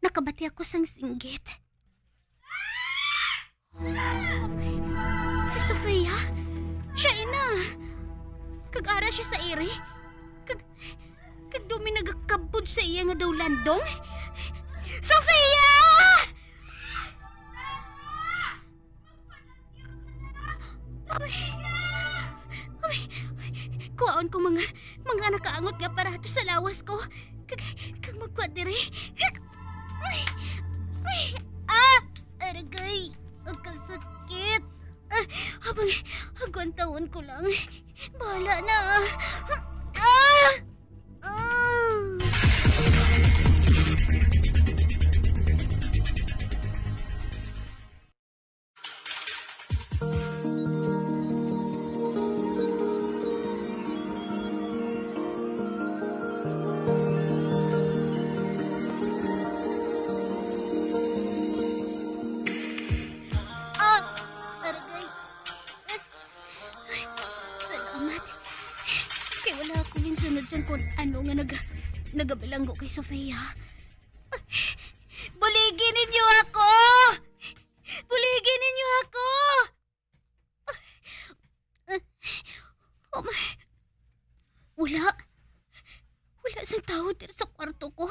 Speaker 19: Nakabati ako sang singgit. Si Sofia? Siya ina. Kag-ara siya sa ere. Kag dumi nagakabod sa iya nga daw landong. Sofia! Kuwaon ko mga nakaangot nga parato sa lawas ko. Kag magkwadire. Aragay, ang kasakit. Hanggang taon ko lang. Bahala na. kung ano nga nagabilanggo kay Sofia. Buligin ninyo ako! Buligin ninyo ako! Oh my... Wala sang tao dito sa kwarto ko.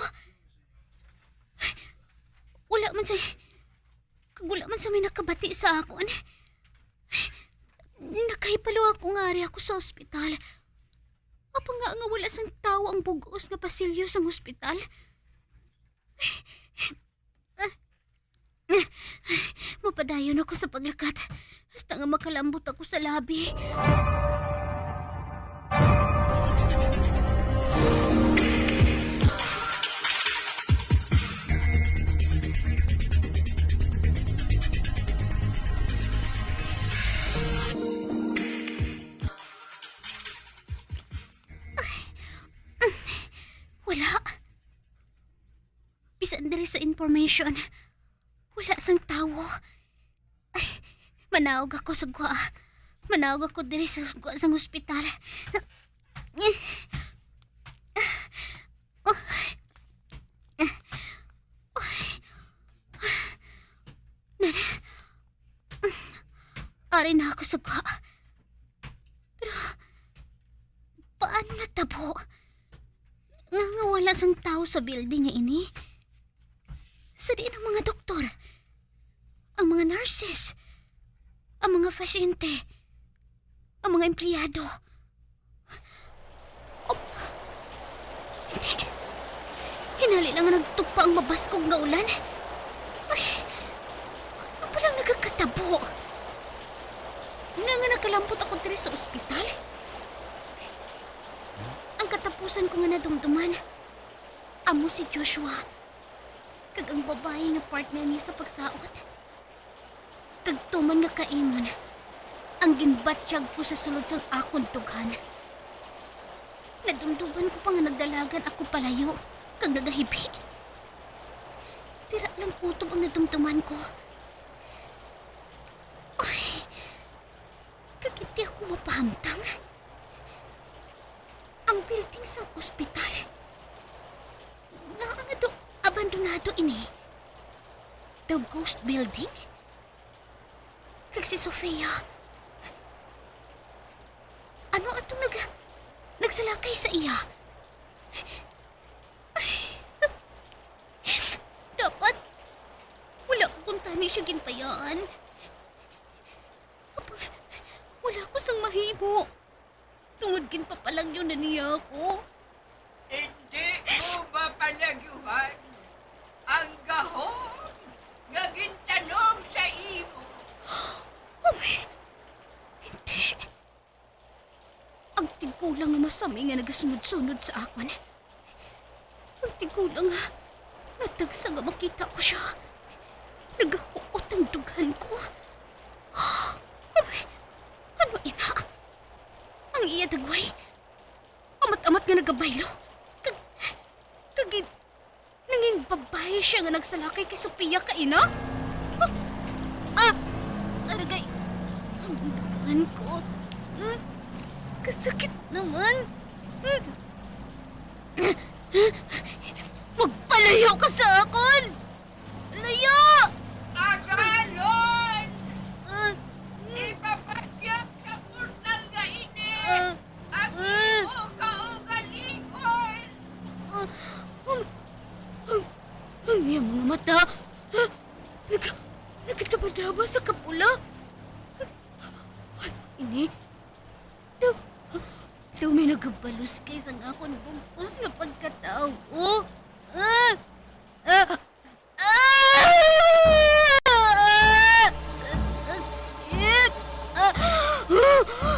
Speaker 19: Wala man sa may nakabati sa akon. Nakahipalo ako nga ari ako sa ospital. Apa nga wala sang tao ang bugos nga pasilyo sa ospital. Mapadayon ako sa paglakat. Hasta nga makalambot ako sa labi. Wala. Bisan diri sa information. Wala sang tawo. Ay, manawag ako sa gwa. Manawag ako diri sa gwa sang ospital. Ari na ako sa gwa. Pero, paano natabo? Nga wala sang tao sa building nga ini. Sa diin ang mga doktor, ang mga nurses, ang mga pasyente, ang mga empleyado. Oh, hindi. Hinali lang nga nagtugpa ang mabaskog na ulan. Ay, ano palang nagkakatabo? Nga nakalampot ako diri sa ospital. Ang katapusan ko nga nadumduman, amo si Joshua. Kag ang babae nga partner niya sa pagsaot. Kag tuman nga kaingon, ang ginbatsyag ko sa sulod sang akon tughan. Nadumduman ko pa nga nagdalagan ako palayo, kag nagahibi. Tira lang kutob ang nadumduman ko. Ay, kag hindi ako mapahamtang. Ang building sa ospital. Nga abandonado ini. The ghost building? Kag si Sofia. Ano ato nagsalakay sa iya? Dapat wala ko kung tani siya ginpayaan. Wala ko sang mahimo. Tungod ginpapalang yun na niya ako.
Speaker 1: Hindi mo mapalagyuhan ang gahom nga gintanong sa imo.
Speaker 19: Oh, hindi. Ang tigulang nga masami nga nagasunod-sunod sa akon. Ang tigulang nga natagsa nga makita ko siya. Nagahuot ang dughan ko. Oh, ano ina? Ang iya dagway. Amat-amat nga nagabaylo. Nanging babae siya nga nagsalakay kay Sophia ka ina? Aragay. Ang dughan ko. Kasakit naman. Magpalayo ka sa akon! Layo!
Speaker 1: Agalon! Ipapatyag sa portal nga ini! Ang imo kaugalingon!
Speaker 19: Ang iyang mga mata! Nagkataba-daba sa kapula! Ini? Daw may nagabalos kay sa nga akong bumpos nga pagkatao.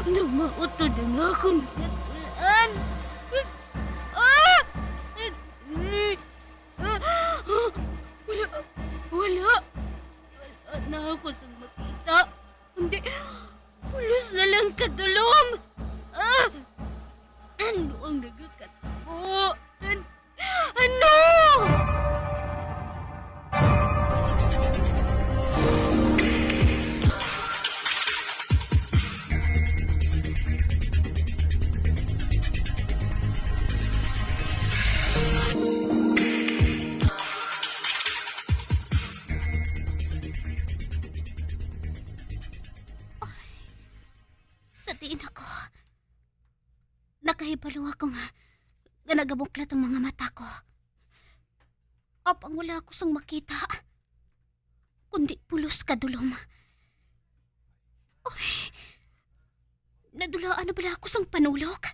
Speaker 19: Namauto na nga akong nagatulaan. Wala na ako sa makita. Hindi, pulos na lang kadulom. Ano ang nagkakatabo? Ano? Nakahibalo ako nga nagabuklat ang mga mata ko. Apang wala ako sang makita. Kundi pulos kadulom. Uy, nadulaan na bala ako sang panulok?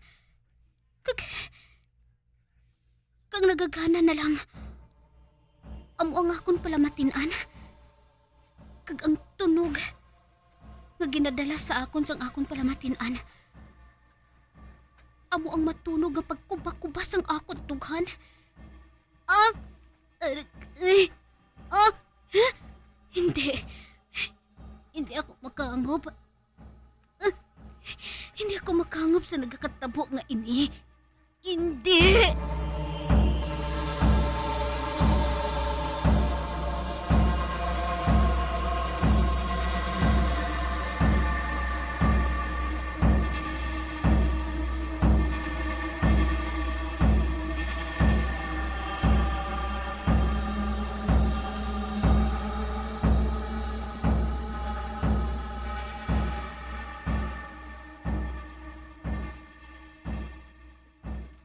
Speaker 19: Kag nagagana na lang. Amo ang akon pala matinan. Kag ang tunog nga ginadala sa akon sang akon pala matinan. Amo ang matunog nga pagkubak-kubas ang akon tughan. Hindi. Hindi ako makangop. Hindi ako makangop sa nagkakatabo nga ini. Hindi!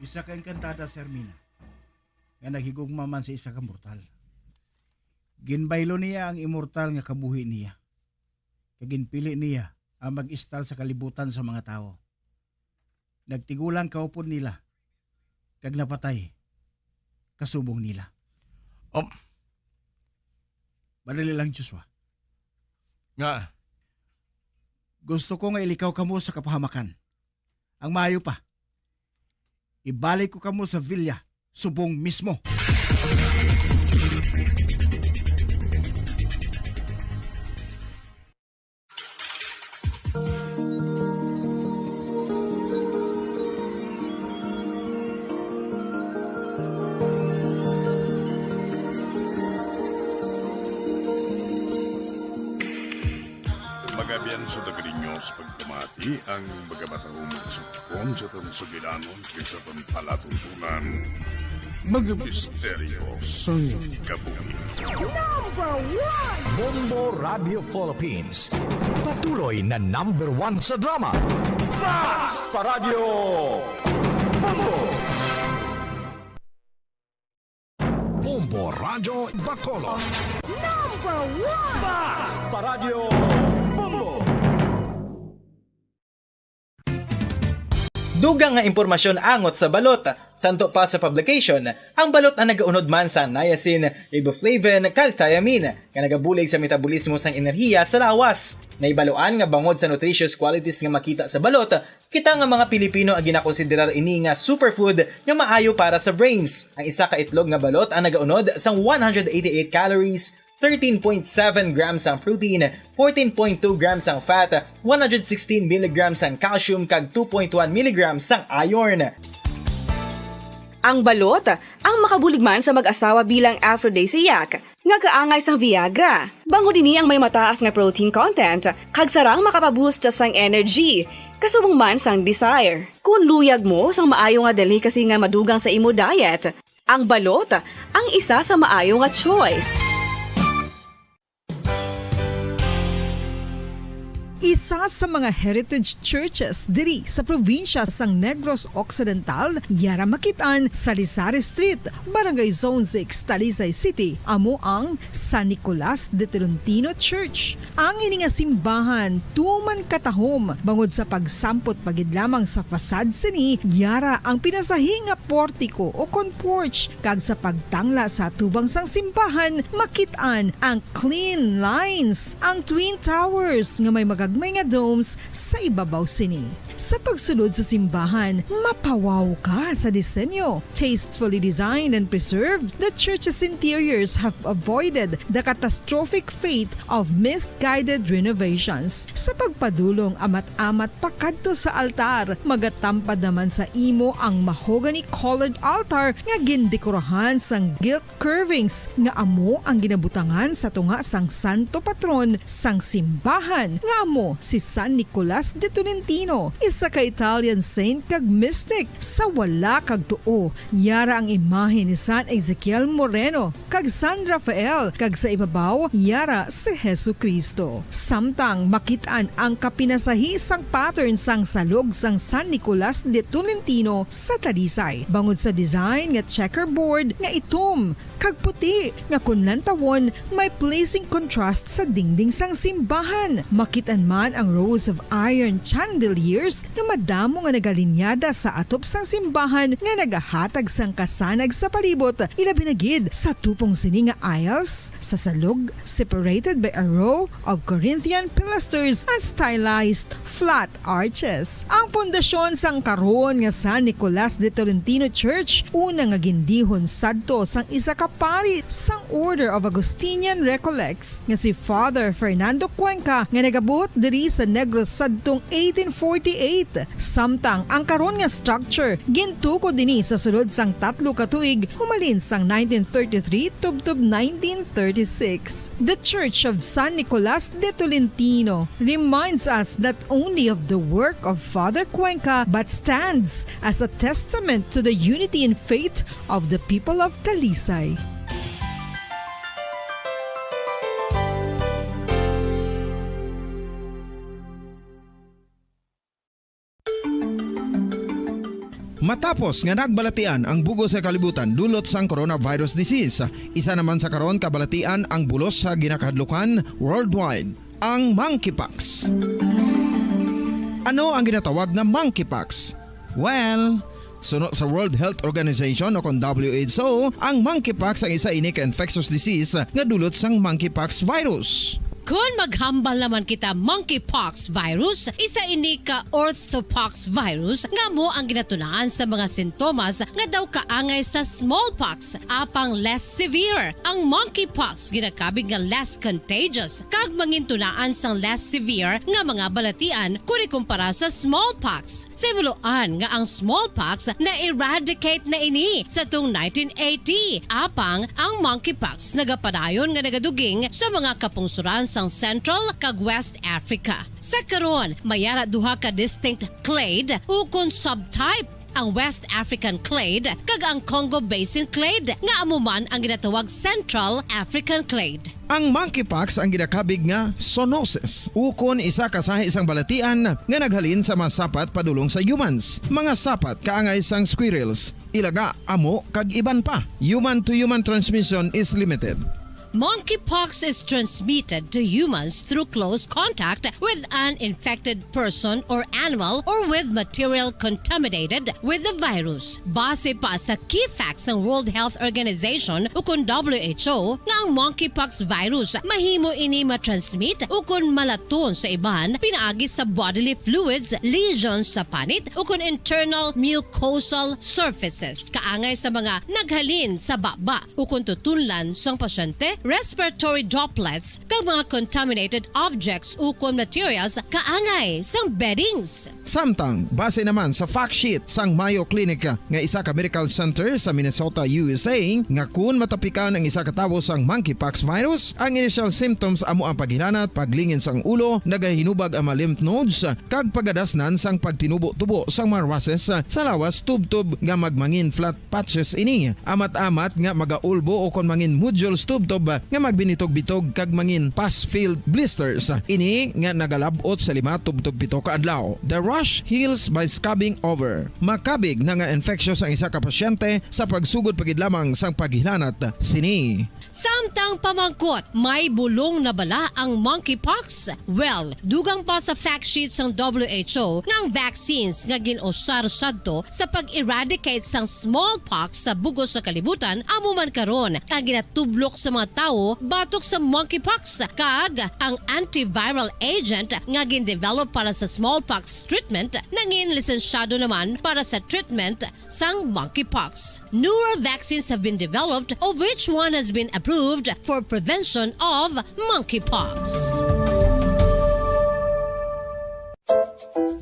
Speaker 5: Isa ka engkantada, Sir Mina, nga naghigugma man sa isa ka mortal. Ginbaylo niya ang immortal nga kabuhi niya. Kaginpili niya ang mag-istal sa kalibutan sa mga tao. Nagtigulang kaupod nila, kag napatay, kasubong nila. Madali lang, Joshua.
Speaker 14: Nga?
Speaker 5: Gusto ko nga ilikaw kamo sa kapahamakan. Ang maayo pa, ibalik ko kamo sa villa, subong mismo.
Speaker 8: Magabian sa dagarinyo sa pagkamati ang magamatahong magsupon sa tansugilanon sa palatuntunan mga misteryo sa kabuhi.
Speaker 3: Bombo Radio Philippines. Patuloy na #1 sa drama. Mas Paradio Bombo! Bombo Radio Bacolod. Mas Paradio Bombo!
Speaker 7: Dugang nga impormasyon angot sa balot. Santo pa sa publication, ang balot na nagaunod man sa niacin, riboflavin, kag thiamine, nga nagabulig sa metabolismo sang enerhiya sa lawas. Naibaluan nga bangod sa nutritious qualities nga makita sa balot, kita nga mga Pilipino ang ginakonsiderar ini nga superfood nga maayo para sa brains. Ang isa ka itlog nga balot ang nagaunod sang 188 calories, 13.7 grams ang protein, 14.2 grams ang fat, 116 mg ang calcium kag 2.1 mg ang iron.
Speaker 11: Ang balot, ang makabuligman sa mag-asawa bilang aphrodisiac, nga kaangay sang Viagra. Bango dini ang may mataas nga protein content, kag sarang makapaboost sang energy, kasubong man sang desire. Kung luyag mo sang maayo nga delicacy nga madugang sa imo diet, ang balot, ang isa sa maayo nga choice.
Speaker 6: Isa sa mga heritage churches diri sa probinsya sang Negros Occidental, yara makitaan sa Rizal Street, Barangay Zone 6, Talisay City, amo ang San Nicolas de Tolentino Church. Ang ini nga simbahan tuman katahom bangod sa pagsampot pagid lamang sa fasad sini, yara ang pinasahi nga portiko o porch, kag sa pagtangla sa tubang sang simbahan makitaan ang clean lines, ang twin towers nga may magagmay nga domes sa ibabaw sini. Sa pagsulod sa simbahan, mapawaw ka sa disenyo. Tastefully designed and preserved, the church's interiors have avoided the catastrophic fate of misguided renovations. Sa pagpadulong amat-amat pakadto sa altar, magatampad naman sa imo ang mahogany colored altar nga gindekorahan sang gilt curvings nga amo ang ginabutangan sa tunga sang santo patron sang simbahan nga amo si San Nicolas de Tolentino. isa ka Italian saint kag mystic. Sa wala kag tuo, yara ang imahe ni San Ezekiel Moreno kag San Rafael, kag sa ibabaw yara si Jesucristo. Samtang makitaan ang kapinasahi sang pattern sang salog sang San Nicolas de Tolentino sa Talisay. Bangod sa design nga checkerboard nga itom kag puti nga kunlan tawon may pleasing contrast sa dingding sang simbahan. Makitaan man ang rows of iron chandeliers nga madamo nga nagalinyada sa atop sang simbahan nga nagahatag sang kasanag sa palibot, ilabi na gid sa tupong sini nga aisles sa salog separated by a row of Corinthian pilasters and stylized flat arches. Ang pundasyon sang karon nga San Nicolas de Tolentino Church una nga gindihon sadto sang isa ka pari sang Order of Augustinian Recollects nga si Father Fernando Cuenca nga nagabot diri sa Negros sadtong 1848. Samtang ang karon nga structure gintuko dinhi sa sulod sang 3 ka tuig humalin sang 1933 tubtob 1936. The Church of San Nicolas de Tolentino reminds us not only of the work of Father Cuenca but stands as a testament to the unity and faith of the people of Talisay.
Speaker 17: Matapos nga nagbalatian ang bugos sa kalibutan dulot sang coronavirus disease, isa naman sa karon kabalatian ang bulos sa ginakahadlukan worldwide, ang monkeypox. Ano ang ginatawag na monkeypox? Well, suno sa World Health Organization o kung WHO, ang monkeypox ang isa ini ka infectious disease nga dulot sang monkeypox virus.
Speaker 23: Kung maghambal naman kita monkeypox virus, isa ini ka orthopox virus nga mo ang ginatunaan sa mga sintomas nga daw kaangay sa smallpox, apang less severe. Ang monkeypox ginakabig nga less contagious kag mangintunaan sang less severe nga mga balatian kung ikumpara sa smallpox. Simuloan nga ang smallpox na eradicate na ini sa tung 1980, apang ang monkeypox nagapadayon nga nagaduging sa mga kapungsuran sang Central kag West Africa. Sa karon, mayara duha ka distinct clade ukon subtype, ang West African clade kag ang Congo Basin clade nga amuman ang ginatawag Central African clade.
Speaker 17: Ang monkeypox ang ginakabig nga zoonosis. Ukon isa ka sa isang balatian nga naghalin sa mga sapat padulong sa humans. Mga sapat kaangay sang squirrels, ilaga, amo kag iban pa. Human to human transmission is limited.
Speaker 23: Monkeypox is transmitted to humans through close contact with an infected person or animal or with material contaminated with the virus. Base pa sa key facts ng World Health Organization ukon WHO nga ang monkeypox virus mahimo ini matransmit ukon malaton sa iban pinaagi sa bodily fluids, lesions sa panit ukon internal mucosal surfaces kaangay sa mga naghalin sa baba ukon tutunlan sang pasyente, respiratory droplets kag mga contaminated objects ukon materials kaangay sang beddings.
Speaker 17: Samtang base naman sa fact sheet sang Mayo Clinic nga isa ka medical center sa Minnesota, USA, nga kun matapikan ang isa ka tawo sang monkeypox virus, ang initial symptoms amo ang paghilanat, paglingin sang ulo, nagahinubag ang mga lymph nodes kag pagadasnan sang pagtinubo-tubo sang mga rashes sa lawas tubtob nga magmangin flat patches ini. Amat-amat nga magaulbo o kon mangin nodules tubtob nga magbinitog-bitog kag mangin pus-filled blisters. Ini nga nagalabot sa 5-7 ka adlaw. The rush heals by scabbing over. Makabig na nga infectious ang isa ka pasyente sa pagsugod pagid lamang sang paghilanat sini.
Speaker 23: Samtang pamangkot, may bulong na bala ang monkeypox? Well, dugang pa sa fact sheet sang WHO nga ang vaccines nga ginusar sadto sa pag-eradicate sang smallpox sa bugos sa kalibutan amo man karon ang ginatublok sa mga tao batok sa monkeypox kag ang antiviral agent nga gin-develop para sa smallpox treatment nangin lisensyado naman para sa treatment sang monkeypox. Newer vaccines have been developed of which one has been approved for prevention of monkeypox.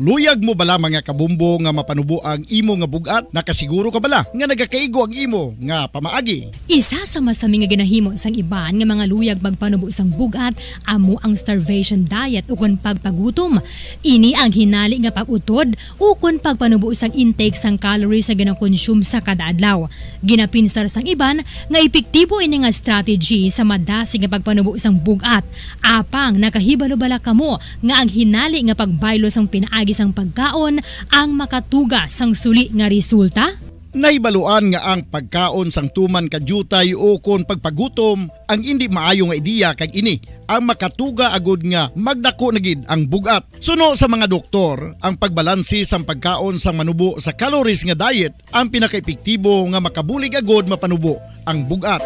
Speaker 24: Luyag mo bala mga kabumbo nga mapanubo ang imo nga bugat? Nakasiguro ka bala nga nagakaigo ang imo nga pamaagi?
Speaker 25: Isa sa masami nga ginahimo sang iban nga mga luyag magpanubo sang bugat amo ang starvation diet ukon pagpagutom. Ini ang hinali nga pag-utod ukon pagpanubo sang intake sang calories sa ginakonsume sa kada adlaw. Ginapinsar sang iban nga epektibo ini nga strategy sa madasig nga pagpanubo sang bugat. Apang nakahibalo bala kamo nga ang hinali nga pagbaylo sang pinaagi sang pagkaon ang makatuga sang suli nga resulta?
Speaker 24: Naibaluan nga ang pagkaon sang tuman kadyutay o kon pagpagutom ang hindi maayo nga ideya kag ini ang makatuga agud nga magdako na gid ang bugat. Suno sa mga doktor, ang pagbalansi sang pagkaon sang manubo sa calories nga diet ang pinakaepektibo nga makabulig agud mapanubo ang bugat.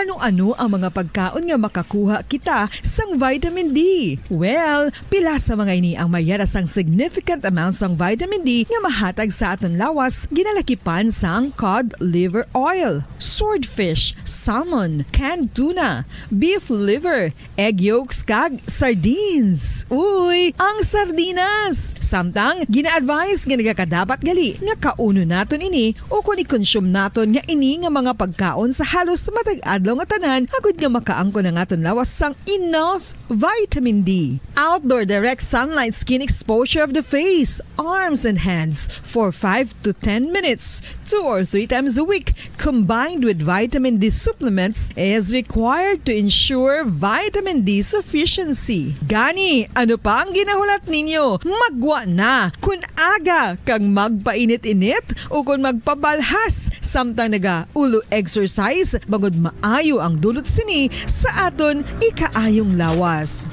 Speaker 6: Ano-ano ang mga pagkaon nga makakuha kita sang vitamin D? Well, pila sa mga ini ang mayara sang significant amounts sang vitamin D nga mahatag sa aton lawas ginalakipan sang cod liver oil, swordfish, salmon, canned tuna, beef liver, egg yolks kag sardines. Uy, ang sardinas! Samtang gina-advise nga nagakadapat gali nga kauno naton ini o kung i-consume naton nga ini nga mga pagkaon sa halos matag adlaw nga tanan agud nga makaangko na aton lawas sang enough vitamin D. Outdoor direct sunlight skin exposure of the face, arms and hands for 5 to 10 minutes 2 or 3 times a week combined with vitamin D supplements is required to ensure vitamin D sufficiency. Gani, ano pa ang ginahulat ninyo? Magwa na kun aga kang magpainit-init o kun magpabalhas samtang naga ulo exercise bangod maayo ang dulot sini sa aton ikaayong lawas.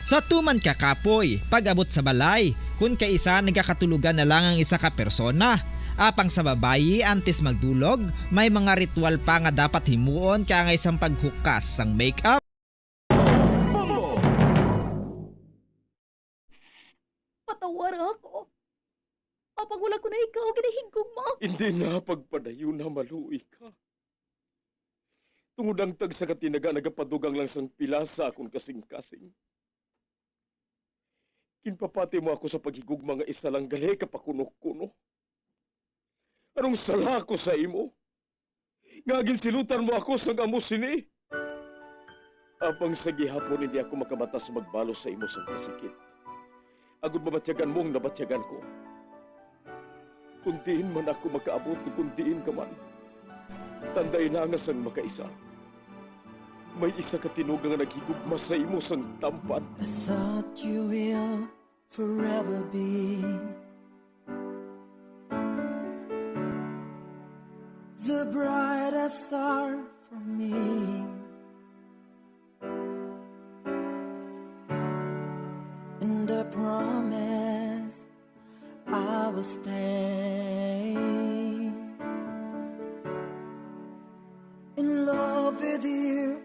Speaker 10: Sa tuman ka kapoy, pag-abot sa balay, kung kaisa nagakatulugan na lang ang isa ka persona. Apang sa babayi antes magdulog, may mga ritual pa nga dapat himuon kaya nga isang paghukas sang makeup.
Speaker 19: Patawar ako. Kapag wala ko na ikaw, ginahigog mo.
Speaker 2: Hindi na pagpadayo na maluwi ka. Tungod ang tag sa katinaga nagapadugang lang sang pila sa akong kasing-kasing. Kinpapati mo ako sa paghigug mga isa lang gali kapakuno-kuno. Anong sala ko sa imo? Ngagin silutan mo ako sa amo sini. Apang sa gihapon hindi ako makabatas magbalo sa imo sa kasakit. Agud mabatyagan mong nabatyagan ko. Kundiin man ako makaabot, kundiin ka man. Tanday na nga sang makaisa. May isa ka tinugang nga naghigugma sa imo sang tampan.
Speaker 13: I thought you will forever be the brightest star for me. And I promise I will stay in love with you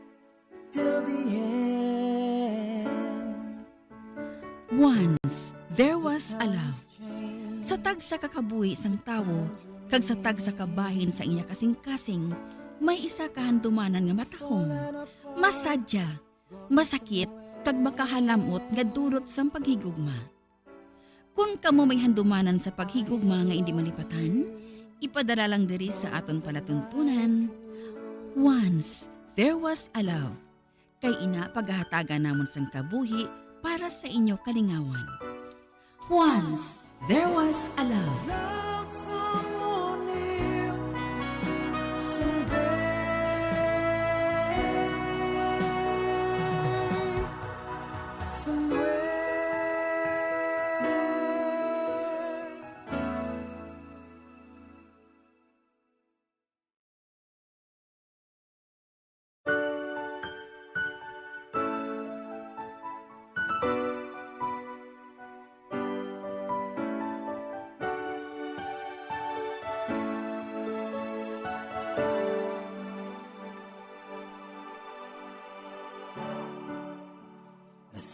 Speaker 13: till the end.
Speaker 16: Once, there was a love. Sa tag sa kakabuhi sang tawo, kag sa tag sa kabahin sa iya kasing-kasing, may isa kahandumanan nga matahong. Masadya, masakit, kag makahalamot nga durot sang paghigugma. Kung kamo may handumanan sa paghigugma nga hindi malipatan, ipadala lang diri sa aton palatuntunan. Once, there was a love. Kay ina paghahatagan namon sang kabuhi para sa inyo kalingawan. Once, there was a love.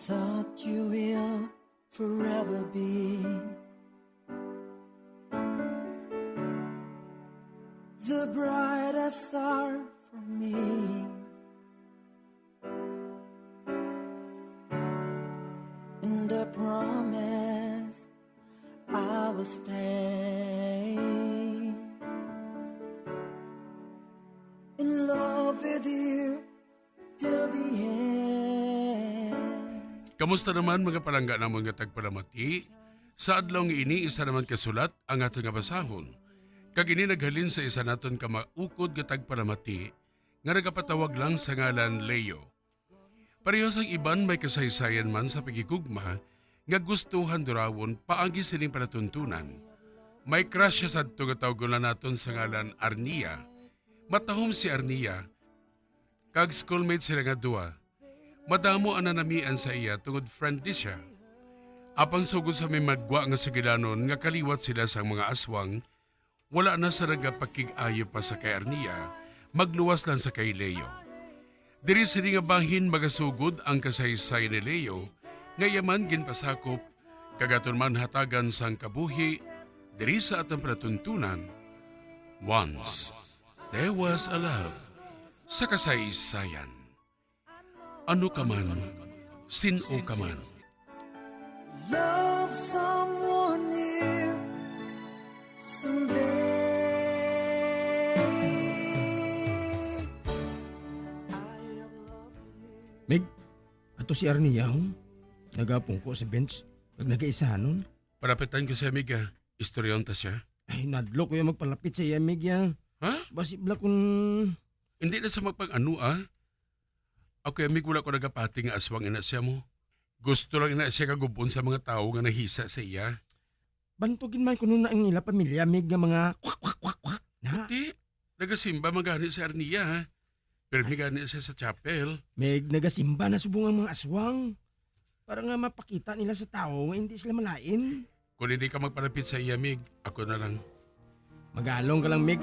Speaker 13: Thought you will forever be the brightest star for me. will stay in love with you till the end.
Speaker 8: Kamusta naman mga palangga namon nga tagpalamati? Sa adlaw nga ini isa naman kasulat ang ato nga basahon. Kag ini naghalin sa isa naton ka maukod nga tagpalamati nga nagapatawag lang sa ngalan Leo. Pareho sang iban may kasaysayan man sa pagigugma nga gustuhan durawon paagi sining palatuntunan. May crush siya sa nga tawgon naton sa ngalan Arnia. Matahom si Arnia. Kag schoolmate sila nga duwa. Madamo ang nanamian sa iya tungod friendly siya. Apang sugod sa may magwa nga sugilanon nga kaliwat sila sa mga aswang, wala na sa nagapakig-ayo pa sa kay Arnia, magluwas lang sa kay Leo. Diri sini nga bahin magasugod ang kasaysay ni Leo, nga yaman ginpasakop, kagaton man hatagan sang kabuhi, diri sa atang palatuntunan. Once, there was a love sa kasaysayan. Ano ka man, sino ka man.
Speaker 13: Love someone new someday.
Speaker 15: Meg, ato si Arnia, nagapong ko sa bench, pag nag-iisahan nun.
Speaker 8: Parapitan ko si Amiga, istoryon ta siya.
Speaker 15: Ay, nadlo ko yung magpalapit sa iya, Meg, ya.
Speaker 8: Ha?
Speaker 15: Basibla kung...
Speaker 8: Hindi na sa magpag-ano, Ako Amig, wala ko nagapati nga aswang ina siya mo. Gusto lang ina siya kagubon sa mga tao nga nahisa sa iya.
Speaker 15: Bantugin man ko nun na ang ila pamilya, Meg, nga mga kwak.
Speaker 8: Hindi, nagasimba magani sa Arnia, ha? Pero magani siya sa chapel.
Speaker 15: Meg, nagasimba na subong ang mga aswang. Para nga mapakita nila sa tao nga hindi sila malain.
Speaker 8: Kung hindi ka magpalapit sa iya, Mig, ako na lang.
Speaker 15: Magalong ka lang, Meg,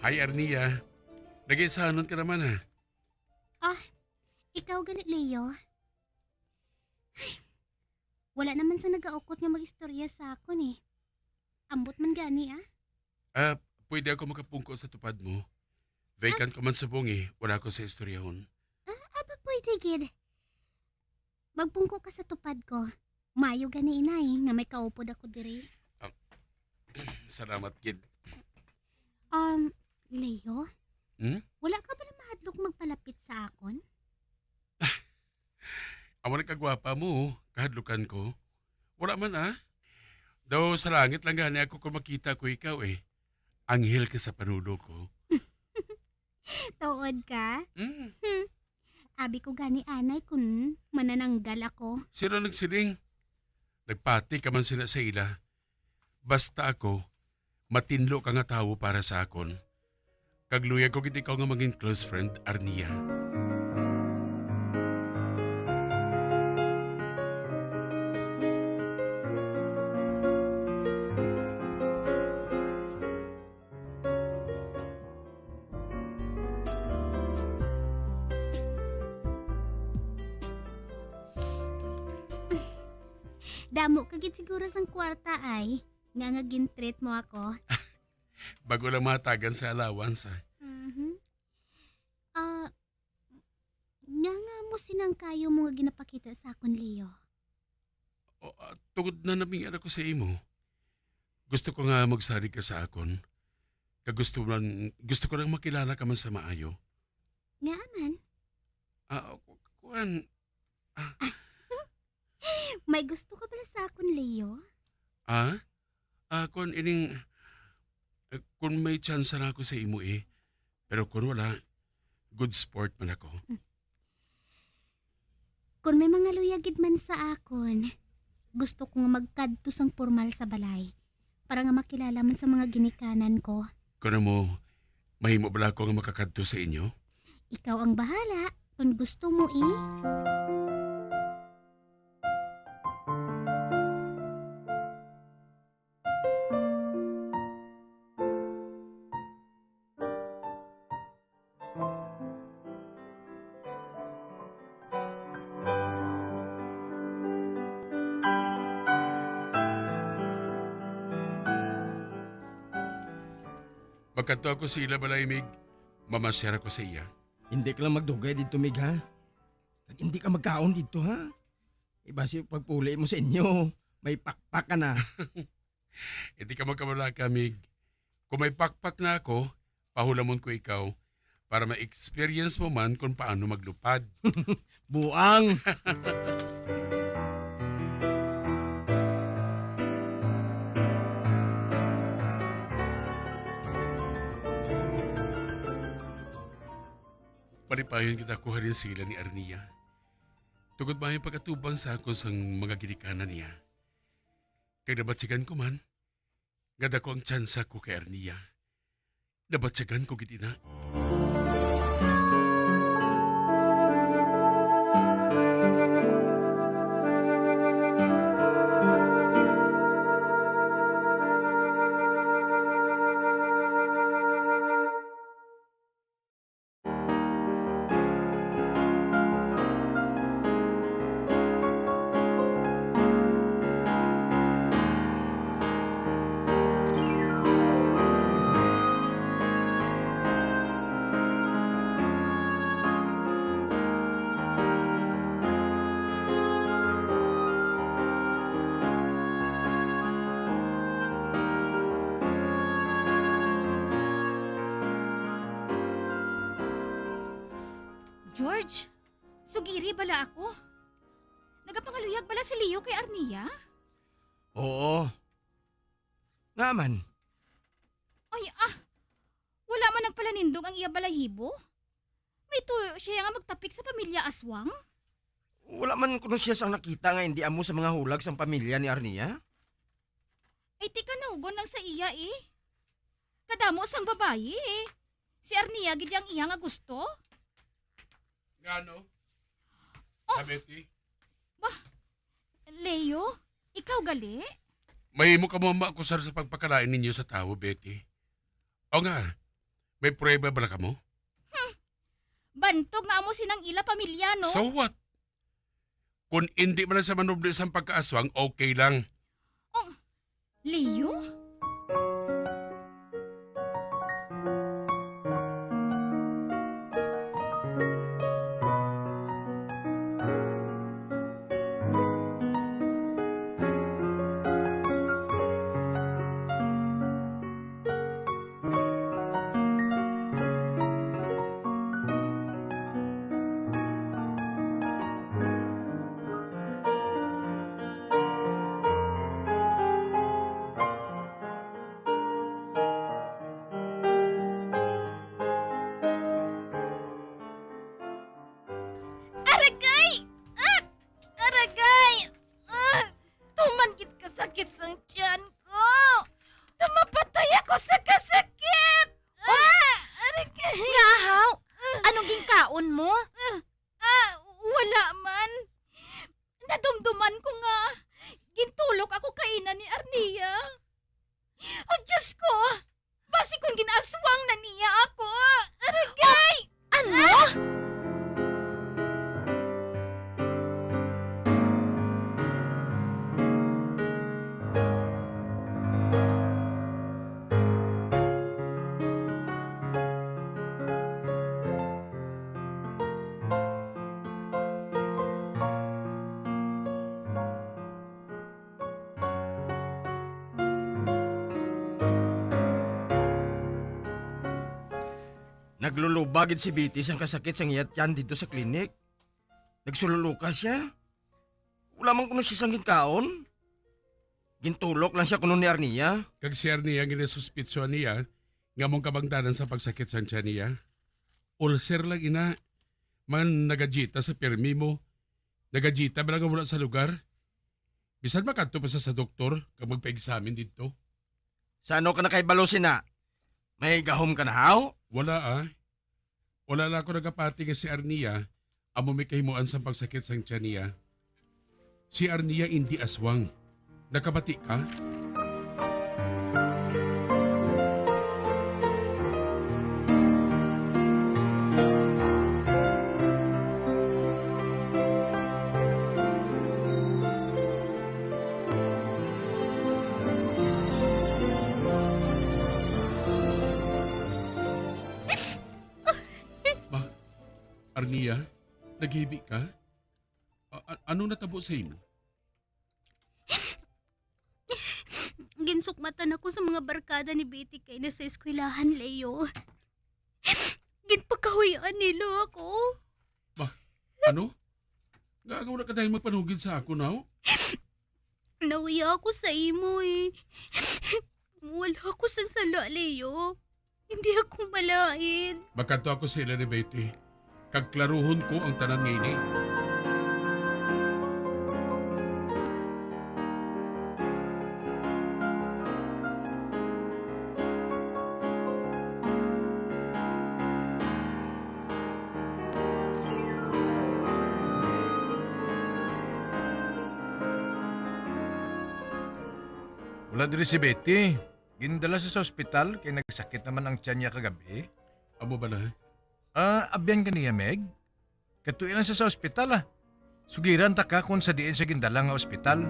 Speaker 8: Hi, Arnia. Nag-isahanon ka naman, ha?
Speaker 19: Ikaw galit, Leo. Ay, wala naman sa nagaukot nga mag-istorya sa akon, Ambot man gani,
Speaker 8: Pwede ako makapungko sa tupad mo. Vacant ko man subong, wala ko sa istoryahon.
Speaker 19: Pwede, gid. Magpungko ka sa tupad ko. Mayo gani, inay, nga may kaupod ako diri.
Speaker 8: Salamat, kid.
Speaker 19: Leo? Wala ka ba na mahadlok magpalapit sa akon?
Speaker 8: Amo na kagwapa mo, kahadlukan ko. Wala man, Daw sa langit lang gani ako kung makita ko ikaw, Anghel ka sa panulo ko.
Speaker 19: Tuod ka? Abi ko gani anay kun manananggal ako.
Speaker 8: Sino nagsiling? Nagpati ka man sila sa ila. Basta ako, matinlo ka nga tao para sa akon. Kagluya ko kiti ko nga maging close friend, Arnia.
Speaker 19: Damo kagit siguro sang kwarta ay, nga gintreat mo ako.
Speaker 8: Bago lang matagan sa allowance,
Speaker 19: Nga mo sinang kayo mo nga ginapakita sa akon, Leo.
Speaker 8: Tungod na naming ko sa imo. Gusto ko nga magsari ka sa akon. Gusto ko lang makilala ka man sa maayo.
Speaker 19: Nga man?
Speaker 8: Kuan.
Speaker 19: May gusto ka pala sa akon, Leo?
Speaker 8: Kuan ining... Kung may chance na ako sa imo pero kung wala, good sport man ako.
Speaker 19: Kung may mga luyagid man sa akon, gusto ko nga magkadto sang formal sa balay para nga makilala man sa mga ginikanan ko.
Speaker 8: Kung mo, mahimo bala ko nga makakadto sa inyo?
Speaker 19: Ikaw ang bahala kung gusto mo
Speaker 8: Pagkanto ako sa ila balay, Mig, mamasyara ko sa iya.
Speaker 15: Hindi ka lang magdugay dito, Mig, ha? Hindi ka magkaon dito, ha? Iba si pagpuli mo sa inyo. May pakpak ka na.
Speaker 8: Hindi ka magkamala ka, Mig. Kung may pakpak na ako, pahulamon ko ikaw para ma-experience mo man kung paano maglupad.
Speaker 15: Buang!
Speaker 8: Palipayon kita ko rin sila ni Arnia. Tugod ba yung pagkatubang sa ako sa mga ginikanan niya? Kaya nabatsigan ko man, gada ko ang tsansa ko kay Arnia. Nabatsigan ko gitina.
Speaker 19: George, sugiri bala ako. Nagapangaluyag bala si Leo kay Arnia?
Speaker 15: Oo. Nga man.
Speaker 19: Ay wala man nagpalanindog ang iya balahibo? May tuyo siya nga magtapik sa pamilya Aswang?
Speaker 15: Wala man kuno siya sang nakita nga hindi amo sa mga hulag sang pamilya ni Arnia.
Speaker 19: Ay ti ka nahugon lang sa iya eh. Kadamo sang babayi eh. Si Arnia gid yang iya nga gusto?
Speaker 8: Gano? Betty?
Speaker 19: Leo, ikaw gali?
Speaker 8: May mukha mo maakusar sa pagpakalain ninyo sa tao, Betty. O nga, may prueba ba ka mo?
Speaker 19: Bantog nga amo sinang ila pamilya, no?
Speaker 8: So what? Kung hindi man sa manubli sa pagkaaswang, okay lang.
Speaker 19: Leo?
Speaker 15: Naglulubagid si Bitis ang kasakit sang iyat yan dito sa klinik. Nagsululuka siya. Wala man kuno siya sang ginkaon. Gintulok lang siya kuno ni Arnia.
Speaker 8: Kag si Arnia ginasuspitsyon niya, nga mong kabangdanan sa pagsakit sang tiyan niya. Ulcer lang ina. Man nagajita sa permi mo. Nagajita ba lang wala sa lugar? Bisan makanto pa sa doktor kag magpa-examine dito.
Speaker 15: Sa ano ka na kay balosin na? May gahom ka na haw?
Speaker 8: Wala Wala lang ako nagapati nga si Arnia amo may kahimuan sa pagsakit sang tiyan niya. Si Arnia hindi aswang. Nakabati ka? Arnia, naghibi ka? Ano natabo sa imo?
Speaker 19: Ginsukmatan ako sa mga barkada ni Betty kay na sa eskwelahan, Leo. Ginpagkahuyaan nila ako.
Speaker 8: Ano? Gagaw na ka dahil magpanugid sa ako now?
Speaker 19: Nawiya ako sa imo eh. Wala ako sa sala, Leo. Hindi ako malain.
Speaker 8: Bakato ako sa ila ni Betty. Kagklaruhon ko ang tanan ngayon.
Speaker 14: Wala diri si Betty. Gindala siya sa ospital kay nagsakit naman ang tiyan niya kagabi.
Speaker 8: Amo ba na?
Speaker 14: Abyan ka niya, Meg? Katuin lang siya sa ospital Sugiran ta ka kung sa diin siya gindala nga ospital.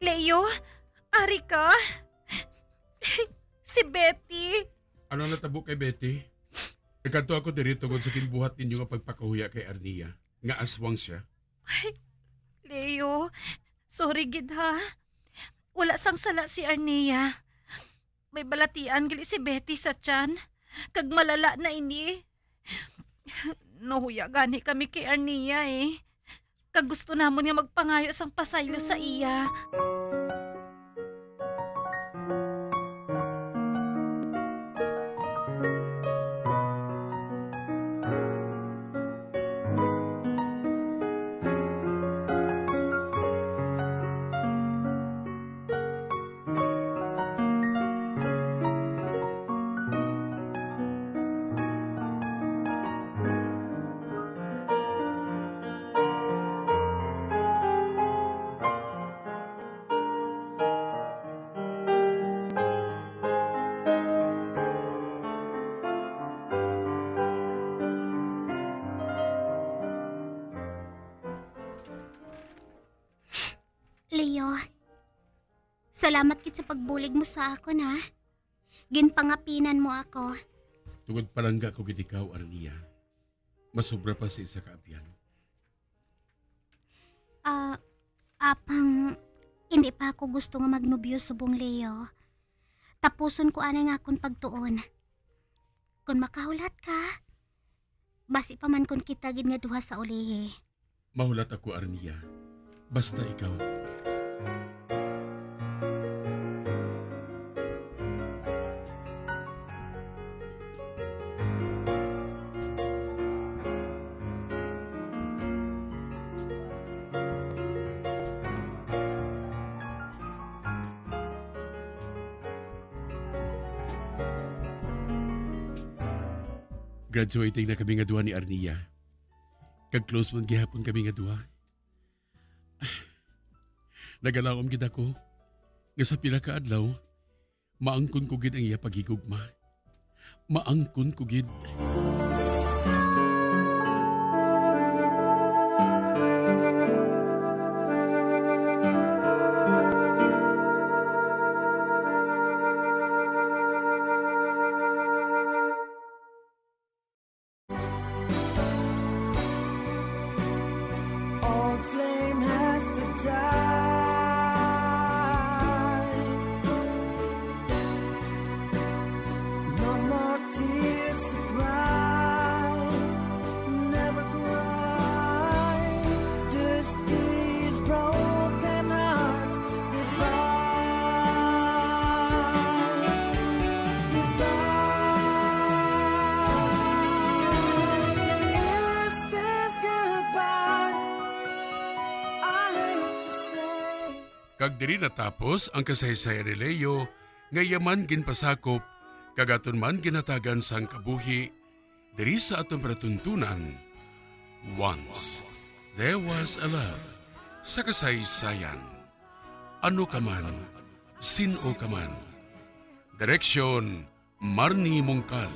Speaker 19: Leo, ari ka? Si Betty.
Speaker 8: Ano natabo kay Betty? Ikanto ako diri tungod sa kinbuhat ninyo nga pagpakahuya kay Arnia. Nga aswang siya.
Speaker 19: Ay, Leo, sorry gid ha. Wala sang sala si Arnia. May balatian gali si Betty sa tiyan. Kag malala na ini. Nahuya gani kami kay Arnia eh. Kag gusto namon nga magpangayo sang pasaylo sa iya.
Speaker 4: Leo, salamat kit sa pagbulig mo sa akon ha. Ginpangapinan mo ako.
Speaker 8: Tungod palangga ko gid ikaw, Arnia. Masobra pa sa isa ka abyan.
Speaker 4: Apang hindi pa ako gusto nga magnobyo subong Leo. Tapuson ko anay nga akong pagtuon. Kung makahulat ka, basi pa man kun kita gid nga duha sa ulihi.
Speaker 8: Mahulat ako, Arnia. Basta ikaw. Graduating na kami nga duha ni Arnia. Kag-close man gihapon kami nga duha. Nagalawom gid ako nga sa pila ka adlaw maangkon ko gid ang iya paghigugma. Maangkon ko gid.
Speaker 13: Old flame has to die. No more tears to cry. Never cry. Just these broken hearts goodbye. Goodbye. Is this goodbye?
Speaker 8: Kag diri natapos ang kasaysayan ni Leo nga yaman ginpasakop kagaton man ginatagan sang kabuhi diri sa atong panatuntunan. Once there was a love sa kasaysayan. Ano ka man sino ka man. Direksyon, Marnie Mongkal.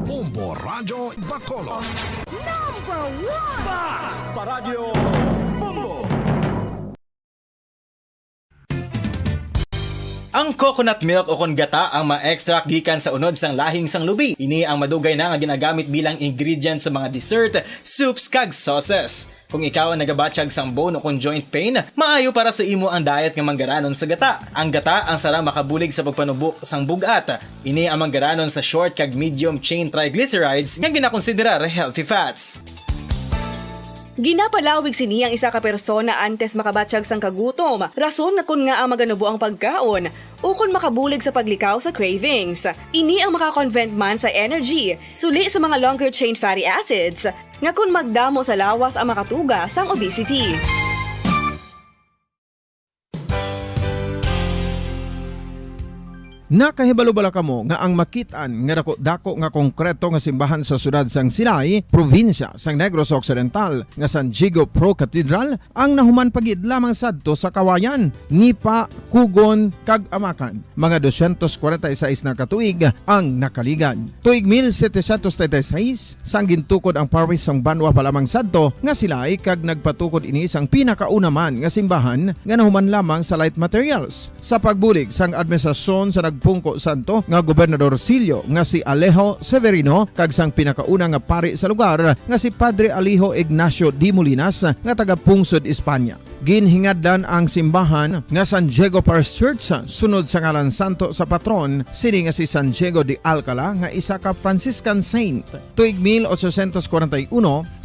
Speaker 3: Bombo Radyo Bacolod.
Speaker 19: Number 1!
Speaker 3: Basta Radio Bombo.
Speaker 7: Ang coconut milk o kon gata ang ma-extract gikan sa unod sang lahing sanglubi. Ini ang madugay na nga ginagamit bilang ingredient sa mga dessert, soups kag sauces. Kung ikaw ang nagabatsyag sang bone o kung joint pain, maayo para sa imo ang diet nga manggaranon sa gata. Ang gata ang sarang makabulig sa pagpanubo sang bugat. Ini ang manggaranon sa short kag medium chain triglycerides nga ginakonsiderar healthy fats.
Speaker 11: Ginapalawig sini ang isa ka persona antes makabatsyag sang kagutom. Rason na kun nga ang maganubo ang pagkaon o kun makabulig sa paglikaw sa cravings. Ini ang makakonvent man sa energy, suli sa mga longer chain fatty acids, nga kun magdamo sa lawas ang makatuga sang obesity.
Speaker 17: Nakahibalo-bala kamo nga ang makitaan nga dako-dako nga konkreto nga simbahan sa sudad sang Silay, probinsya sang Negros Occidental nga San Diego Pro Cathedral ang nahuman pagid lamang sadto sa kawayan, Nipa, Kugon, kag Amakan. Mga 246 na katuig ang nakaligan. Tuig 1736 sang gintukod ang parish sang Banwa pa lamang sadto nga Silay kag nagpatukod ini sang pinakauna man nga simbahan nga nahuman lamang sa light materials. Sa pagbulig sang administrasyon sa Pungko Santo nga Gobernador Silio nga si Alejo Severino kag sang pinakauna nga pari sa lugar nga si Padre Alijo Ignacio de Molinas nga taga Pungsod, Espanya. Ginhingadlan ang simbahan nga San Diego Parish Church sunod sa ngalan santo sa patron sini nga si San Diego de Alcala nga isa ka Franciscan saint. Tuig 1841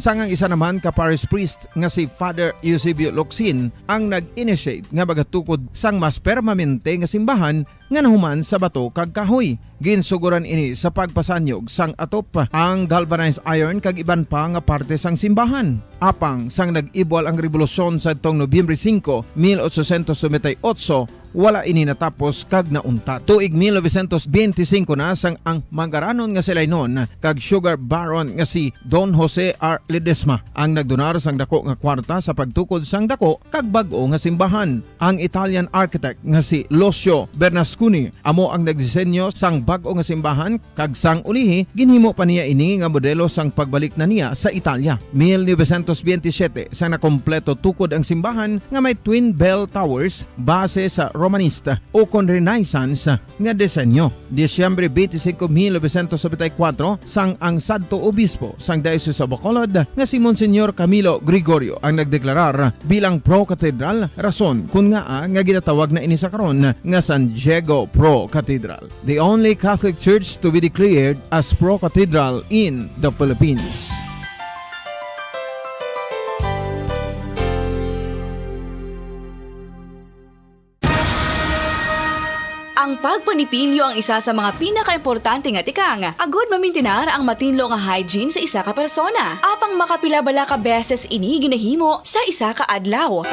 Speaker 17: sangang isa naman ka parish priest nga si Father Eusebio Locsin ang nag-initiate nga bagatukod sang mas permanente nga simbahan nga nahuman sa bato kag kahoy. Ginsuguran ini sa pagpasanyog sang atop ang galvanized iron kag iban pa nga parte sang simbahan. Apang sang nag-ibwal ang revolusyon sa tong Nobyembre 5, 1898, wala ini natapos kag nauntat. Tuig 1925 na sang ang manggaranon nga silay nun kag sugar baron nga si Don Jose R. Ledesma ang nagdonar sang dako nga kwarta sa pagtukod sang dako kag bag-o nga simbahan. Ang Italian architect nga si Lucio Bernasconi amo ang nagdisenyo sang bag-o nga simbahan kag sang ulihi ginhimo pa niya ini nga modelo sang pagbalik na niya sa Italia. 1927 sang nakompleto tukod ang simbahan nga may twin bell towers base sa Romanista o kon Renaissance nga disenyo. Disyembre 25, 1974 sang ang sadto obispo sang Diocese of Bacolod nga si Monsignor Camilo Gregorio ang nagdeklarar bilang Pro Cathedral, rason kun nga ginatawag na ini sa karon nga San Diego Pro Cathedral, the only Catholic church to be declared as Pro Cathedral in the Philippines.
Speaker 11: Ang pagpanipilyo ang isa sa mga pinaka-importante nga tikang. Agod mamintinar ang matinlo nga hygiene sa isa ka persona. Apang makapilabala ka beses ini ginahimo sa isa ka adlaw.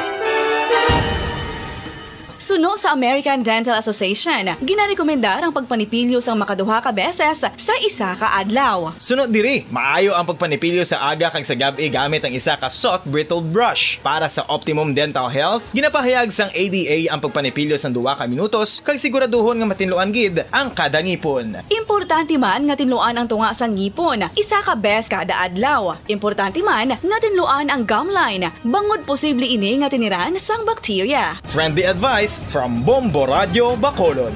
Speaker 11: Suno sa American Dental Association, ginarekomendar ang pagpanipilyo sang makaduha ka beses sa isa ka adlaw.
Speaker 7: Sunod diri, maayo ang pagpanipilyo sa aga kag sa gabi gamit ang isa ka soft brittled brush. Para sa optimum dental health, ginapahayag sang ADA ang pagpanipilyo sang 2 ka minutos kag siguraduhon nga matinloan gid ang kada ngipon.
Speaker 11: Importante man nga tinluan ang tunga sang ngipon, isa ka bes kada adlaw. Importante man nga tinluan ang gum line, bangod posible ini nga tiniran sang bakterya.
Speaker 7: Friendly advice from Bombo Radio Bacolod.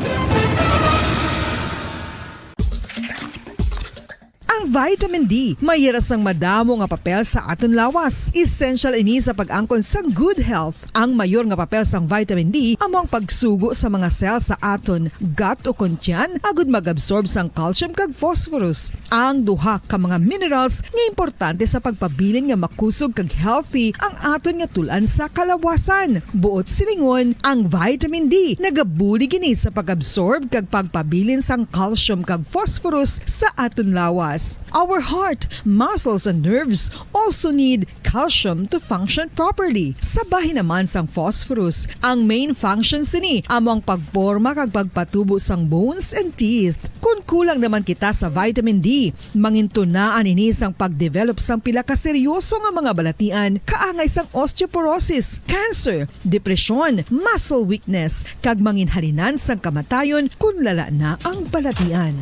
Speaker 6: Ang vitamin D, mayira sang madamo nga papel sa aton lawas. Essential ini sa pag-angkon sa good health. Ang mayor nga papel sang vitamin D amo ang pagsugo sa mga cell sa aton gut o kuntyan agud mag-absorb sang calcium kag phosphorus. Ang duha ka mga minerals nga importante sa pagpabilin nga makusog kag healthy ang aton nga tulan sa kalawasan. Buot silingon, ang vitamin D nagabuli gini sa pag-absorb kag pagpabilin sang calcium kag phosphorus sa aton lawas. bones. Our heart, muscles, and nerves also need calcium to function properly. Sabahin naman sang phosphorus. Ang main function sini among pagporma kag pagpatubo sang bones and teeth. Kung kulang naman kita sa vitamin D, mangintunaan ini sang pagdevelop sang pila ka seryoso nga mga balatian, kaangay sang osteoporosis, cancer, depresyon, muscle weakness, kag manginhalinan sang kamatayon kung lala na ang balatian.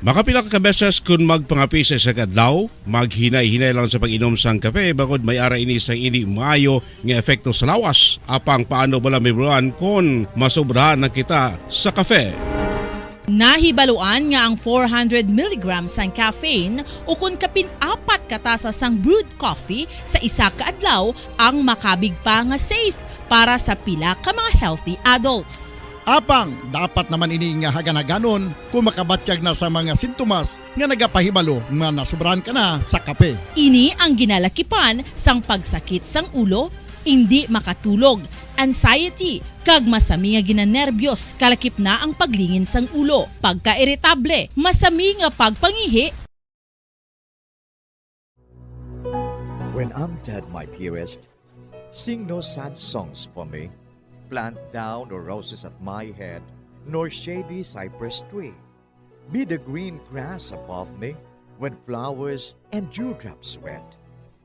Speaker 12: Makapila ka beses kung magpangapi sa isa kadlaw, maghinay-hinay lang sa pag-inom sang kape bagod may ara ini sang ini maayo nga epekto sa lawas. Apang paano bala mibruan kung masobrahan na kita sa kape.
Speaker 18: Nahibaluan nga ang 400 mg sang caffeine o kung kapin-4 katasa sang brewed coffee sa isa ka adlaw ang makabig pa nga safe para sa pila ka mga healthy adults.
Speaker 24: Apang, dapat naman ini nga haganaganon kung makabatyag na sa mga sintomas nga nagapahibalo nga nasubrahan ka na sa kape.
Speaker 18: Ini ang ginalakipan sang pagsakit sang ulo, hindi makatulog, anxiety, kag masami nga ginanerbiyos, kalakip na ang paglingin sang ulo, pagka-irritable, masami nga pagpangihi.
Speaker 20: When I'm dead, my dearest, sing no sad songs for me. Plant down no roses at my head, nor shady cypress tree. Be the green grass above me when flowers and dewdrops wet.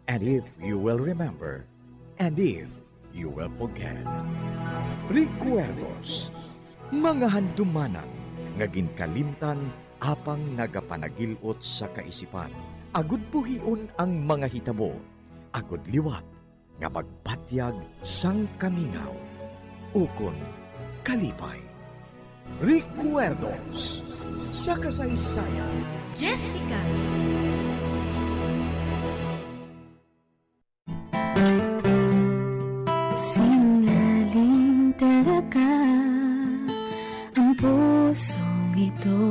Speaker 20: And if you will remember, and if you will forget. Recuerdos, mga handumanan, nga ginkalimtan apang nagapanagilot sa kaisipan. Agud buhion ang mga hitabo, agud liwat, nga magpatyag sang kamingaw. Ukon kalipay. Recuerdos sa kasaysayan.
Speaker 19: Jessica. Sinungaling talaga ang pusong ito.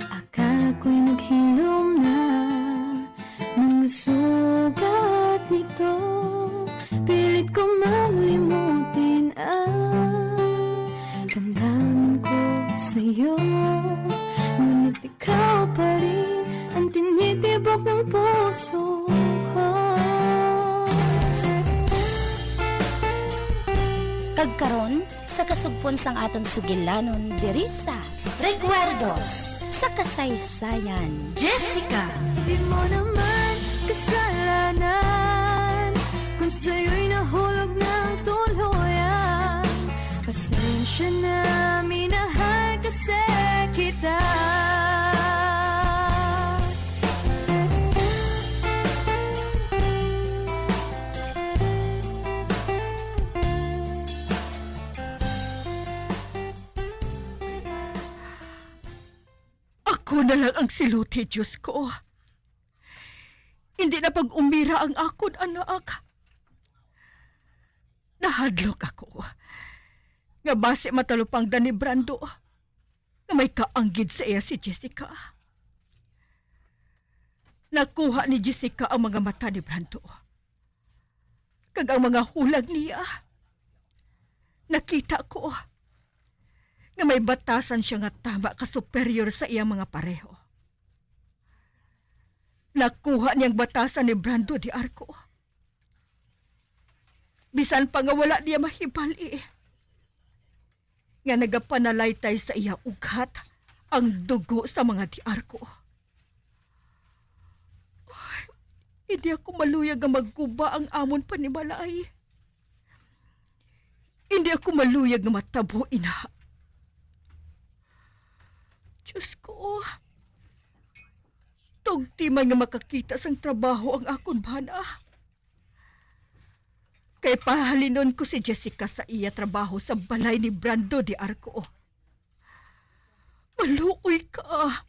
Speaker 19: Akala ko'y naghilom na mga sugat nito. Pilit ko maglimutin ang damdamin ko sa'yo. Ngunit ikaw pa rin ang tinitibok ng puso ko.
Speaker 21: Kagkaron sa kasugpon sang aton sugilanon diri sa Recuerdos sa kasaysayan. Jessica.
Speaker 19: Di mo naman kasalanan kung sa'yo'y nahulog ng tuluyan. Pasensya na, minahal kasi kita.
Speaker 6: Ako na lang ang siluti, Diyos ko. Hindi na pag-umira ang akon anak. Nahadlok ako. Nga base matalupang ni Brando na may kaanggid sa iya si Jessica. Nakuha ni Jessica ang mga mata ni Brando. Kag ang mga hulag niya. Nakita ko nga may batasan siya nga tama ka superior sa iyang mga pareho. Nakuha niyang batasan ni Brando di Arco. Bisan pa nga wala niya mahibali. Nga nagapanalaytay sa iya ugat ang dugo sa mga di Arco. Hindi ako maluyag nga magguba ang amon panimalay. Hindi ako maluyag nga matabo, ina. Diyos ko, tugtimay nga makakita sang trabaho ang akon bana. Kay pahalinon ko si Jessica sa iya trabaho sa balay ni Brando di Arco. Maluoy ka.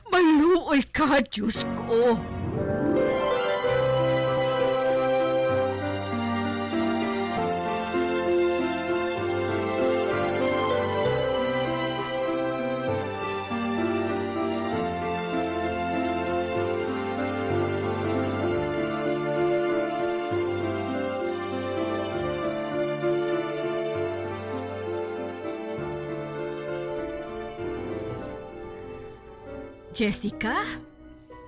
Speaker 6: Maluoy ka, Diyos ko.
Speaker 1: Jessica,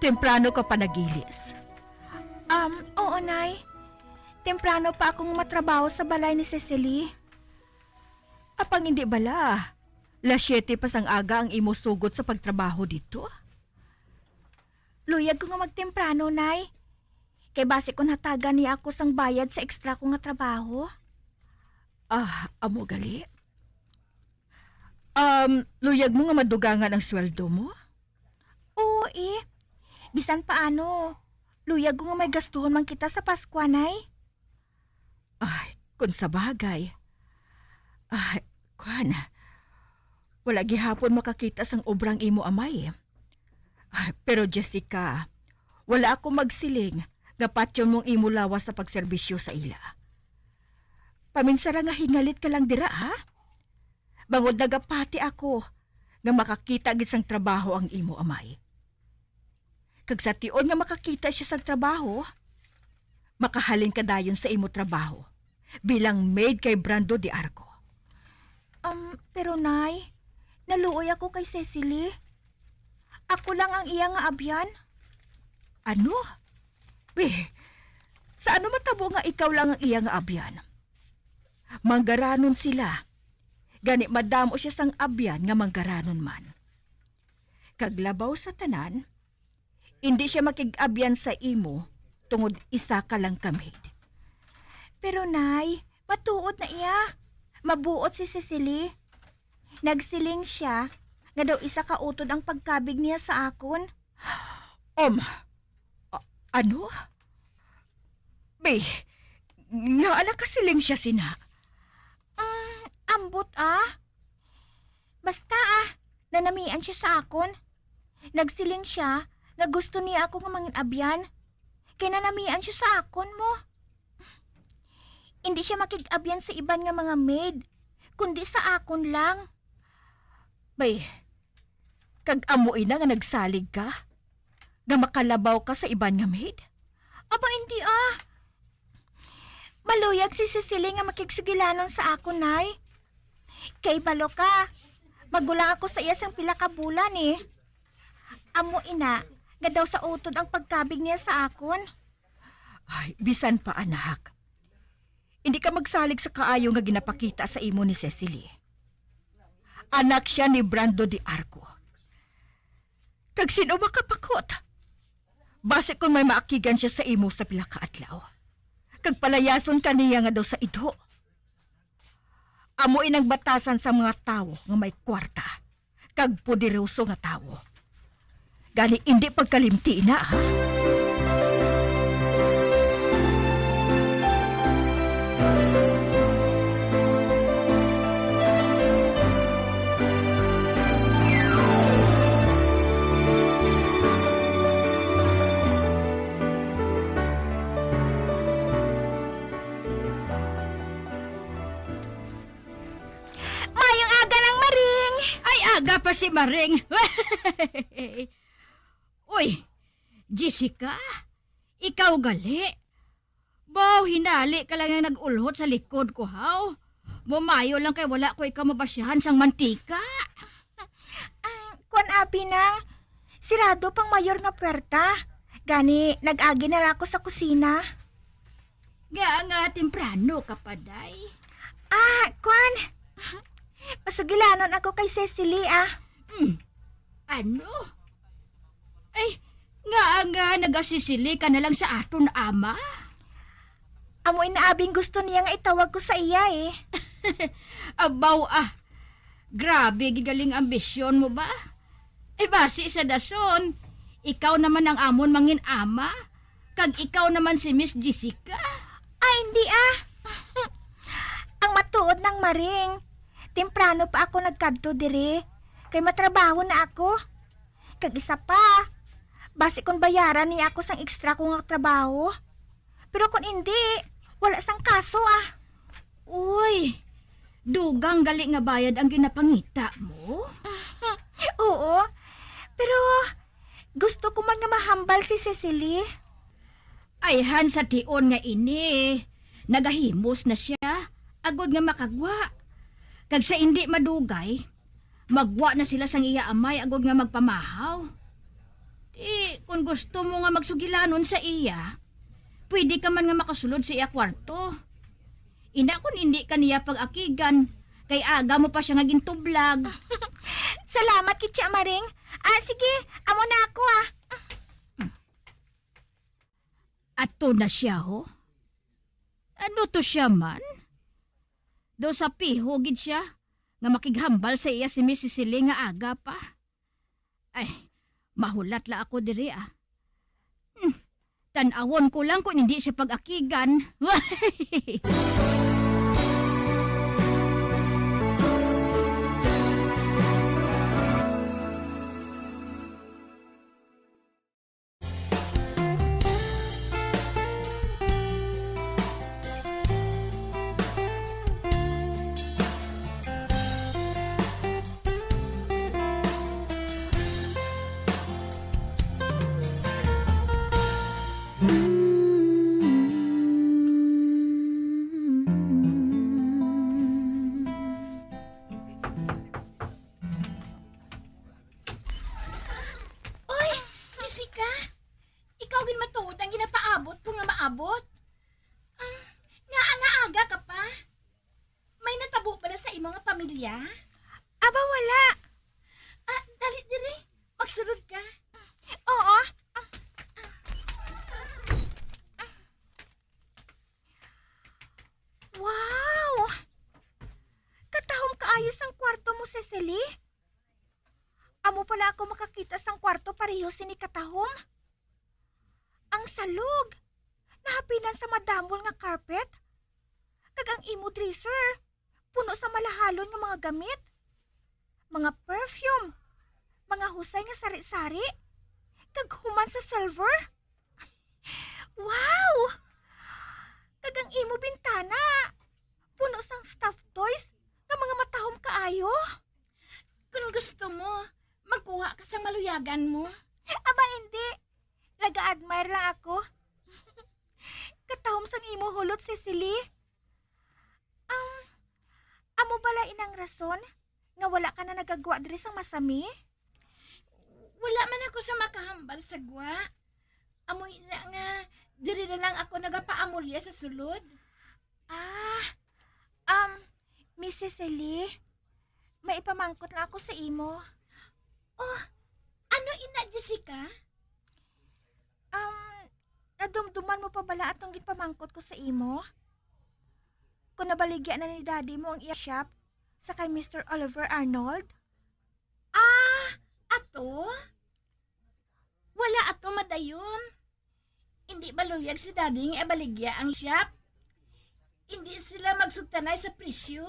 Speaker 1: temprano ka pa nagilis.
Speaker 5: Oo, Nay. Temprano pa akong matrabaho sa balay ni Cecily.
Speaker 1: Apang hindi bala, 7 pa sang aga ang imo sugod sa pagtrabaho dito.
Speaker 5: Luyag ko nga magtemprano, Nay. Kay base ko natagan niya ako sang bayad sa ekstra ko nga trabaho.
Speaker 1: Amo gali. Luyag mo nga madugangan ang sweldo mo?
Speaker 5: Oo, bisan paano. Luyag ko nga may gastuhon man kita sa Pasko, Nay.
Speaker 1: Kung sa bagay. Kwan. Wala gihapon makakita sang obrang imo amay. Pero Jessica, wala ako magsiling nga patyon mong imo lawas sa pagserbisyo sa ila. Paminsara nga hingalit ka lang dira, ha? Bangod nagapati ako nga makakita gid sang trabaho ang imo amay. Kag sa tion nga makakita siya sa trabaho, makahalin ka dayon sa imo trabaho bilang maid kay Brando de Arco.
Speaker 5: Pero Nay, naluoy ako kay Cecily. Ako lang ang iya nga abyan.
Speaker 1: Ano? Sa ano matabo nga ikaw lang ang iya nga abyan? Manggaranon sila. Gani madamo siya sang abyan nga manggaranon man. Kaglabaw sa tanan, hindi siya makig-abyan sa imo tungod isa ka lang ka maid.
Speaker 5: Pero Nay, matuod na iya. Mabuot si Cecily. Nagsiling siya nga daw isa ka utod ang pagkabig niya sa akon.
Speaker 1: Ano? Nga anak kasiling siya sina.
Speaker 5: Ambot Basta nanamian siya sa akon. Nagsiling siya nga gusto niya ako nga mangin abyan. Kaya nanamian siya sa akon mo. Hindi siya makig-abyan sa iban nga mga maid, kundi sa akon lang.
Speaker 1: Kag amoy na nga nagsalig ka? Nga makalabaw ka sa iban nga maid?
Speaker 5: Hindi Maluyag si Cecily nga makigsugilanon sa akon, Nay. Kay balo ka, magulang ako sa iya sang pila ka bulan Amo ina, nga daw sa utod ang pagkabig niya sa akon.
Speaker 1: Bisan pa anak. Hindi ka magsalig sa kaayo nga ginapakita sa imo ni Cecily. Anak siya ni Brando de Arco. Kag sino makapakot? Base kung may maakigan siya sa imo sa pila ka adlaw. Kag palayason ka niya nga daw sa idho. Amo inang batasan sa mga tawo nga may kwarta. Kag poderoso nga tawo. Gani hindi pagkalimti na, ha?
Speaker 9: Aga pa si Maring. Uy, Jessica, ikaw gali. Baw, hinali ka lang yung nag-ulhot sa likod ko, haw. Bumayo lang kay wala ko ikaw mabasyahan sang mantika.
Speaker 5: Kung abi nang, sirado pang mayor nga puwerta. Gani, nag-agi na ako sa kusina.
Speaker 9: Nga temprano ka pa, day.
Speaker 5: Kwan, pasugilanon ako kay Cecily,
Speaker 9: Ano? Ay, nga nagasisili ka na lang sa aton ama.
Speaker 5: Amoy na abing gusto niya nga itawag ko sa iya
Speaker 9: Abaw grabe gigaling ambisyon mo ba? Basi sa dason, ikaw naman ang amon mangin ama, kag ikaw naman si Miss Jessica.
Speaker 5: Hindi Ang matuod ng Maring. Temprano pa ako nagkadto diri, kay matrabaho na ako. Kag isa pa, basi kung bayaran niya ako sang ekstra ko nga trabaho. Pero kung hindi, wala sang kaso
Speaker 9: Uy, dugang gali nga bayad ang ginapangita mo?
Speaker 5: Oo, pero gusto ko man nga mahambal si Cecily.
Speaker 9: Ayhan sa tion nga ini, nagahimos na siya, agod nga makagwa. Kag sa hindi madugay, magwa na sila sang iya amay agod nga magpamahaw. Kung gusto mo nga magsugilanon sa iya, pwede ka man nga makasulod sa iya kwarto. Ina kung hindi ka niya pag-akigan, kay aga mo pa siya nga gintublag.
Speaker 5: Salamat, Kitsi Amaring. Sige, amo na ako
Speaker 9: Ato na siya, ho? Ano to siya man? Do sa piho, gid siya, nga makighambal sa iya si Miss Cecilia nga aga pa. Ay, mahulat la ako diri Tanawon ko lang kung hindi siya pag-akigan.
Speaker 19: Oy, Jessica! Ikaw gin matuod ang ginapaabot ko nga maabot. Nga aga ka pa? May natabo pala sa imo nga pamilya?
Speaker 5: Aba, wala.
Speaker 19: Dali diri. Magsulod ka.
Speaker 5: Oo. Wow! Katahom kaayos ang kwarto mo, Cecily. Amo pala ako makakita sang kwarto pareho sini katahom. Ang salog. Nahapinan sa madambol nga carpet. Kag ang imo dresser. Puno sa malahalon nga mga gamit. Mga perfume. Mga husay nga sari-sari. Kag human sa silver. Wow! Kag ang imo bintana. Puno sang stuffed toys nga mga matahom kaayo.
Speaker 19: Kung gusto mo, magkuha ka sa maluyagan mo.
Speaker 5: Aba, hindi. Naga-admire lang ako. Katahom sang imo hulot, Cecily. Amo bala inang rason nga wala ka na nagagawa diri sang masami?
Speaker 19: Wala man ako sa makahambal sa gwa. Amoy na nga, diri na lang ako nagapaamulya sa sulod.
Speaker 5: Miss Cecily, may ipamangkot na ako sa imo.
Speaker 19: Oh, ano ina, Jessica?
Speaker 5: Nadumduman mo pa bala atong gipamangkot ko sa imo? Kung nabaligya na ni daddy mo ang iya shop sa kay Mr. Oliver Arnold?
Speaker 19: Ato? Wala ato madayon. Hindi baluyag si daddy nga ibaligya ang shop? Hindi sila magsugtanay sa presyo?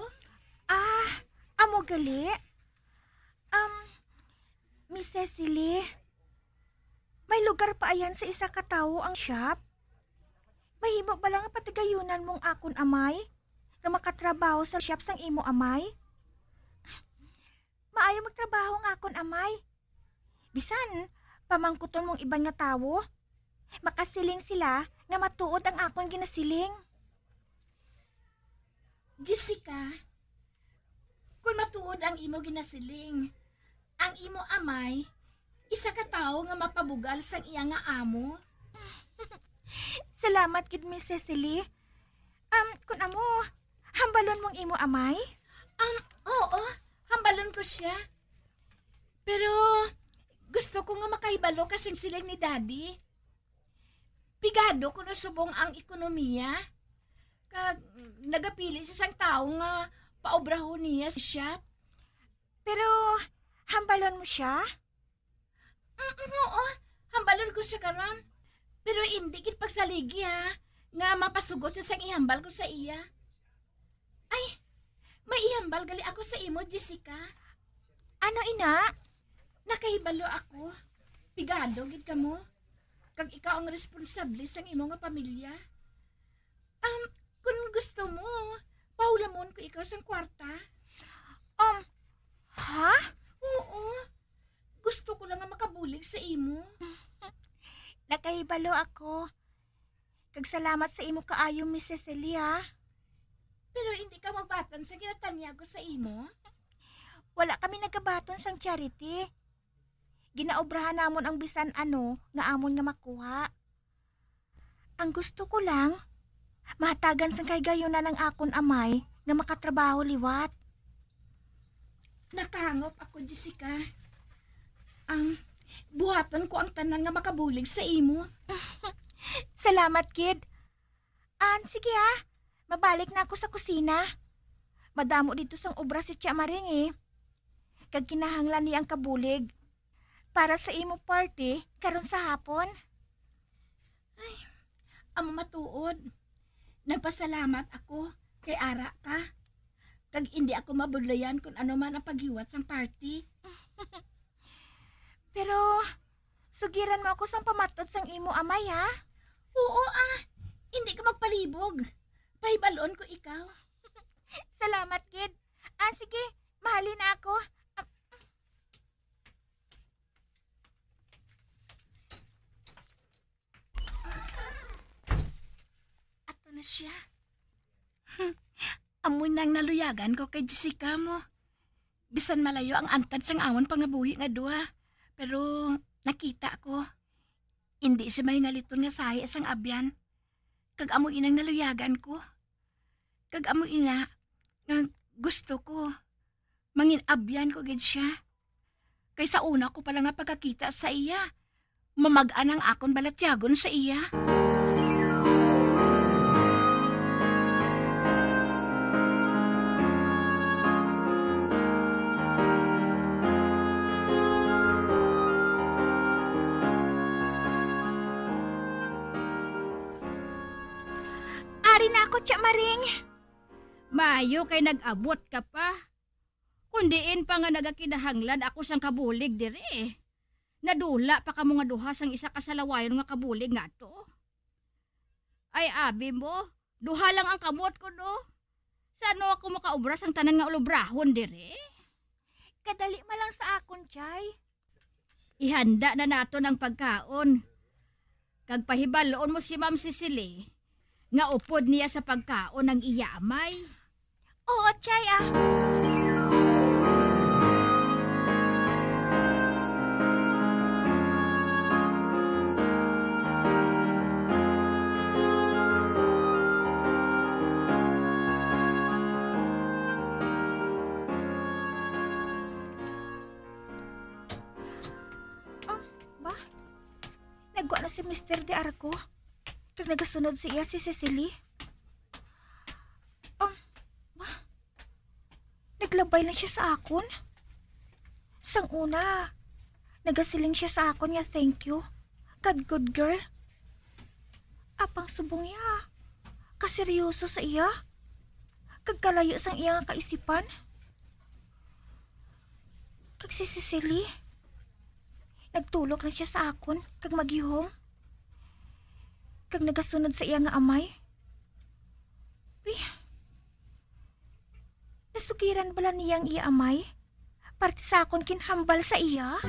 Speaker 5: Amo gali? Miss Cecily, may lugar pa ayan sa isa ka tawo ang shop? Mahimo ba lang patigayunan mong akon amay? Nga makatrabaho sa shop sang imo amay? Maayo magtrabaho ng akon amay. Bisan, pamangkuton mong ibang nga tawo. Makasiling sila nga matuod ang akon ginasiling.
Speaker 19: Jessica, kung matuod ang imo ginasiling, ang imo amay, isa ka tao nga mapabugal sang iya nga amo.
Speaker 5: Salamat gid Miss Cecily. Kun amo, hambalon mong imo amay?
Speaker 19: Oo, hambalon ko siya. Pero gusto ko nga makahibalo kasing siling ni Daddy. Pigado ko na subong ang ekonomiya. Kag nagapili sa isang tao nga paobrahon niya siya.
Speaker 5: Pero hambalon mo siya?
Speaker 19: Oo, hambalon ko siya karon. Pero hindi kit pagsaligi ha, nga mapasugot sa sang ihambal ko sa iya. Ay, may ihambal gali ako sa imo, Jessica.
Speaker 5: Ano ina?
Speaker 19: Nakahibalo ako. Pigado gid kamo. Kag ikaw ang responsable sang imo nga pamilya. Kung gusto mo, paulamon ko ikaw sang kwarta.
Speaker 5: Ha?
Speaker 19: Oo. Gusto ko lang nga makabulig sa imo.
Speaker 5: Nakahibalo ako. Kag salamat sa imo kaayo, Miss Cecilia.
Speaker 19: Pero hindi ka magbatan sa ginatanya ko sa imo?
Speaker 5: Wala kami nagabaton sang charity. Ginaobrahan namon ang bisan ano nga amon nga makuha. Ang gusto ko lang, mahatagan sang kay gayunan ng akon amay nga makatrabaho liwat.
Speaker 9: Nakahangop ako, Jessica. Buhaton ko ang tanan nga makabulig sa imo.
Speaker 5: Salamat, kid. Sige mabalik na ako sa kusina. Madamo dito sang obra si Tia Maring eh. Kag kinahanglan ni ang kabulig para sa imo party karon sa hapon.
Speaker 9: Amo matuod. Nagpasalamat ako kay ara ka. Kag hindi ako mabudlayan kung ano man ang paghiwat sang party.
Speaker 5: Pero sugiran mo ako sang pamatod sang imo amay ha?
Speaker 9: Oo hindi ka magpalibog. Pahibalon ko ikaw.
Speaker 5: Salamat, kid. Sige, mahalin na ako.
Speaker 9: Ato na siya. Amoy nang naluyagan ko kay Jessica mo. Bisan malayo ang antad sang amon pangabuhi nga duha. Pero nakita ko. Hindi si may ngaliton nga sahi sang abyan. Kag amo inang naluyagan ko. Kag amo ina nga gusto ko. Mangin abyan ko gid siya. Kay sa una ko pala nga pagkakita sa iya. Mamag-an ang akon balatyagon sa iya.
Speaker 5: Ari na ako, Tia Maring.
Speaker 9: Maayo kay nag-abot ka pa. Kundiin pa nga nagakinahanglan ako sang kabulig dire. Nadula pa ka mo nga duha sang isa kasalawayon nga kabulig nga to. Ay abi mo, duha lang ang kamot ko do. Sano ako makaobra sang tanan nga ulobrahon dire?
Speaker 5: Kadali malang sa akon, Chay.
Speaker 9: Ihanda na nato ng pagkaon. Kag pahibaloon mo si Ma'am Cecily nga upod niya sa pagkaon ng iyamay.
Speaker 5: Oo, Chay Nagwa na si Mr. De Arco. Kag nagasunod siya si Cecily. Naglabay lang siya sa akon. Sang una, nagasiling siya sa akon nga thank you. God good girl. Apang subong niya. Kaseryoso sa iya. Kag kalayo sang iya nga kaisipan. Kag si Cecily, nagtulok na siya sa akon kag maghihom. Kag nagasunod sa iya nga amay. Nasugiran bala niyang iya amay? Parte sa akon kinhambal sa iya?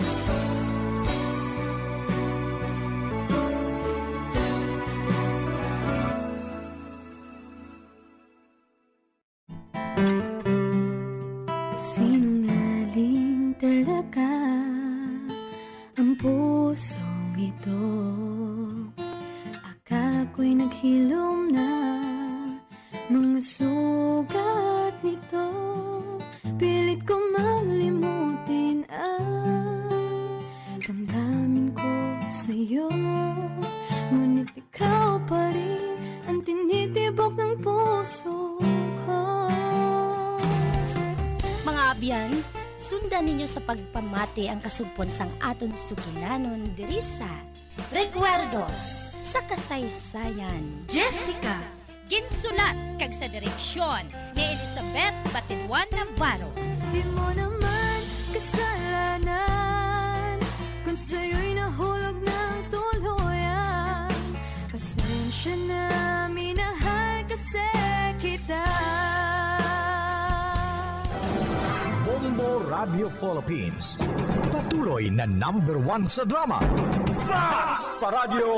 Speaker 2: Sinungaling talaga ang pusong ito. Akala ko'y naghilom na mga sugat nito. Pilit ko maglimutin ang damdamin ko sa'yo. Ngunit ikaw pa rin ang tinitibok ng puso ko.
Speaker 21: Mga abyan, sundan ninyo sa pagpamati ang kasugpon sang aton sugilanon diri sa Recuerdos sa Kasaysayan. Jessica, ginsulat kag sa direksyon ni Elizabeth Batiduan Navarro.
Speaker 2: Di mo naman kasalanan kung sa'yo'y nahulog ng tuluyan. Pasensya na, minahal kasi kita.
Speaker 3: Bombo Radio Philippines. Patuloy na #1 sa drama. Fast Paradyo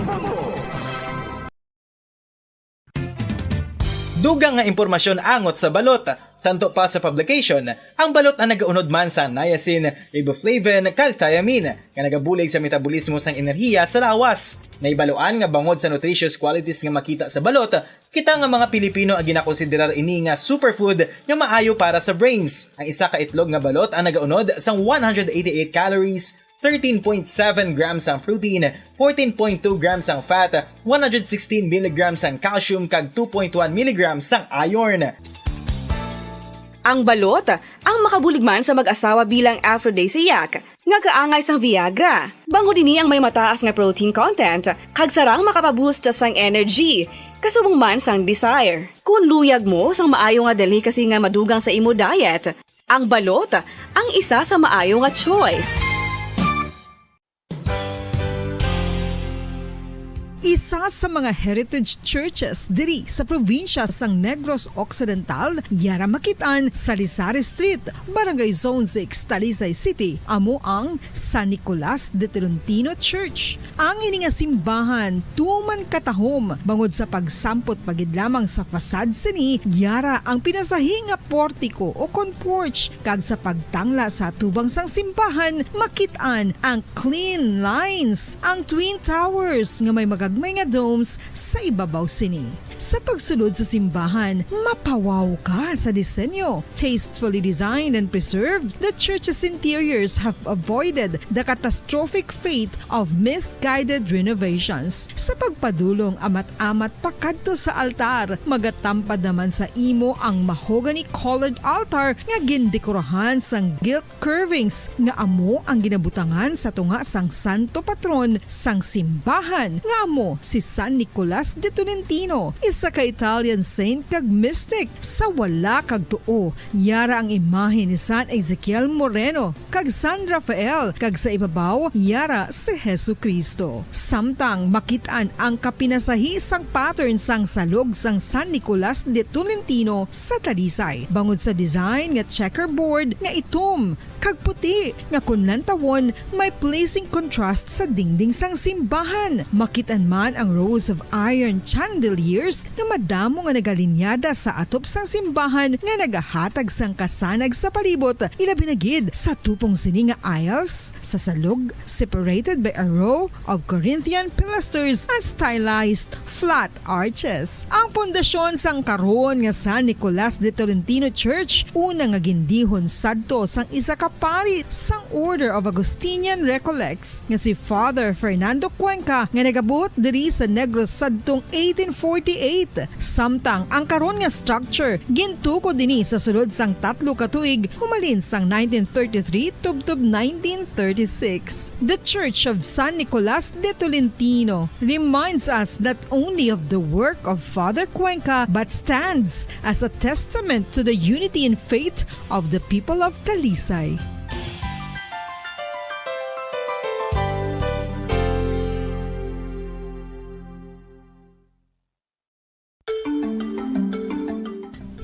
Speaker 3: Bombo!
Speaker 7: Dugang nga impormasyon angot sa balot. Santo pa sa publication, ang balot ang nagaunod man sa niacin, riboflavin, kag thiamine, nga nagabulig sa metabolismo sang enerhiya sa lawas. Naibaloan nga bangod sa nutritious qualities nga makita sa balot, kita nga mga Pilipino ang ginakonsiderar ini nga superfood nga maayo para sa brains. Ang isa ka itlog nga balot ang nagaunod sang 188 calories, 13.7 grams ang protein, 14.2 grams ang fat, 116 mg ang calcium kag 2.1 mg ang iron.
Speaker 11: Ang balot ang makabuligman sa mag-asawa bilang aphrodisiac nga kaangay sang Viagra. Bango dinhi ang may mataas nga protein content kag sarang makapaboost sang energy kasubong man sang desire. Kung luyag mo sang maayo nga delicacy nga madugang sa imo diet, ang balot ang isa sa maayo nga choice.
Speaker 6: Isa sa mga heritage churches diri sa probinsya sang Negros Occidental, yara makitaan sa Rizal Street, Barangay Zone 6, Talisay City, amo ang San Nicolas de Tolentino Church. Ang ini nga simbahan tuman katahom bangod sa pagsampot pagid lamang sa fasad sini, yara ang pinasahi nga portiko o kon porch kag sa pagtangla sa tubang sang simbahan makitaan ang clean lines, ang twin towers nga may magagmay nga domes sa ibabaw sini. Sa pagsulod sa simbahan, mapawaw ka sa disenyo. Tastefully designed and preserved, the church's interiors have avoided the catastrophic fate of misguided renovations. Sa pagpadulong amat-amat pakadto sa altar, magatampad naman sa imo ang mahogany colored altar nga gindekorahan sang gilt curvings nga amo ang ginabutangan sa tunga sang santo patron sang simbahan nga amo si San Nicolas de Tolentino, isa ka Italian saint kag mystic. Sa wala kag tuo, yara ang imahe ni San Ezekiel Moreno kag San Rafael, kag sa ibabaw yara si Jesucristo. Samtang makitaan ang kapinasahi sang pattern sang salog sang San Nicolas de Tolentino sa Talisay, bangod sa design nga checkerboard nga itom kag puti nga kunlantawon may pleasing contrast sa dingding sang simbahan. Makitaan man ang rows of iron chandeliers nga madamo nga nagalinyada sa atop sang simbahan nga nagahatag sang kasanag sa palibot, ilabi na gid sa tupong sini nga aisles sa salog separated by a row of Corinthian pilasters and stylized flat arches. Ang pundasyon sang karon nga San Nicolas de Tolentino Church una nga gindihon sadto sang isa ka pari sang Order of Augustinian Recollects nga si Father Fernando Cuenca nga nagabot diri sa Negros sadtong 1848. Samtang ang karon nga structure gintuko dinhi sa sulod sang 3 ka tuig humalin sang 1933 tubtob 1936. The Church of San Nicolas de Tolentino reminds us not only of the work of Father Cuenca but stands as a testament to the unity and faith of the people of Talisay.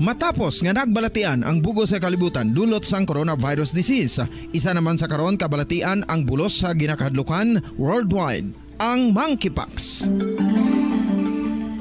Speaker 17: Matapos nga nagbalatian ang bugo sa kalibutan dulot sang coronavirus disease, isa naman sa karon kabalatian ang bulos sa ginakahadlukan worldwide, ang monkeypox.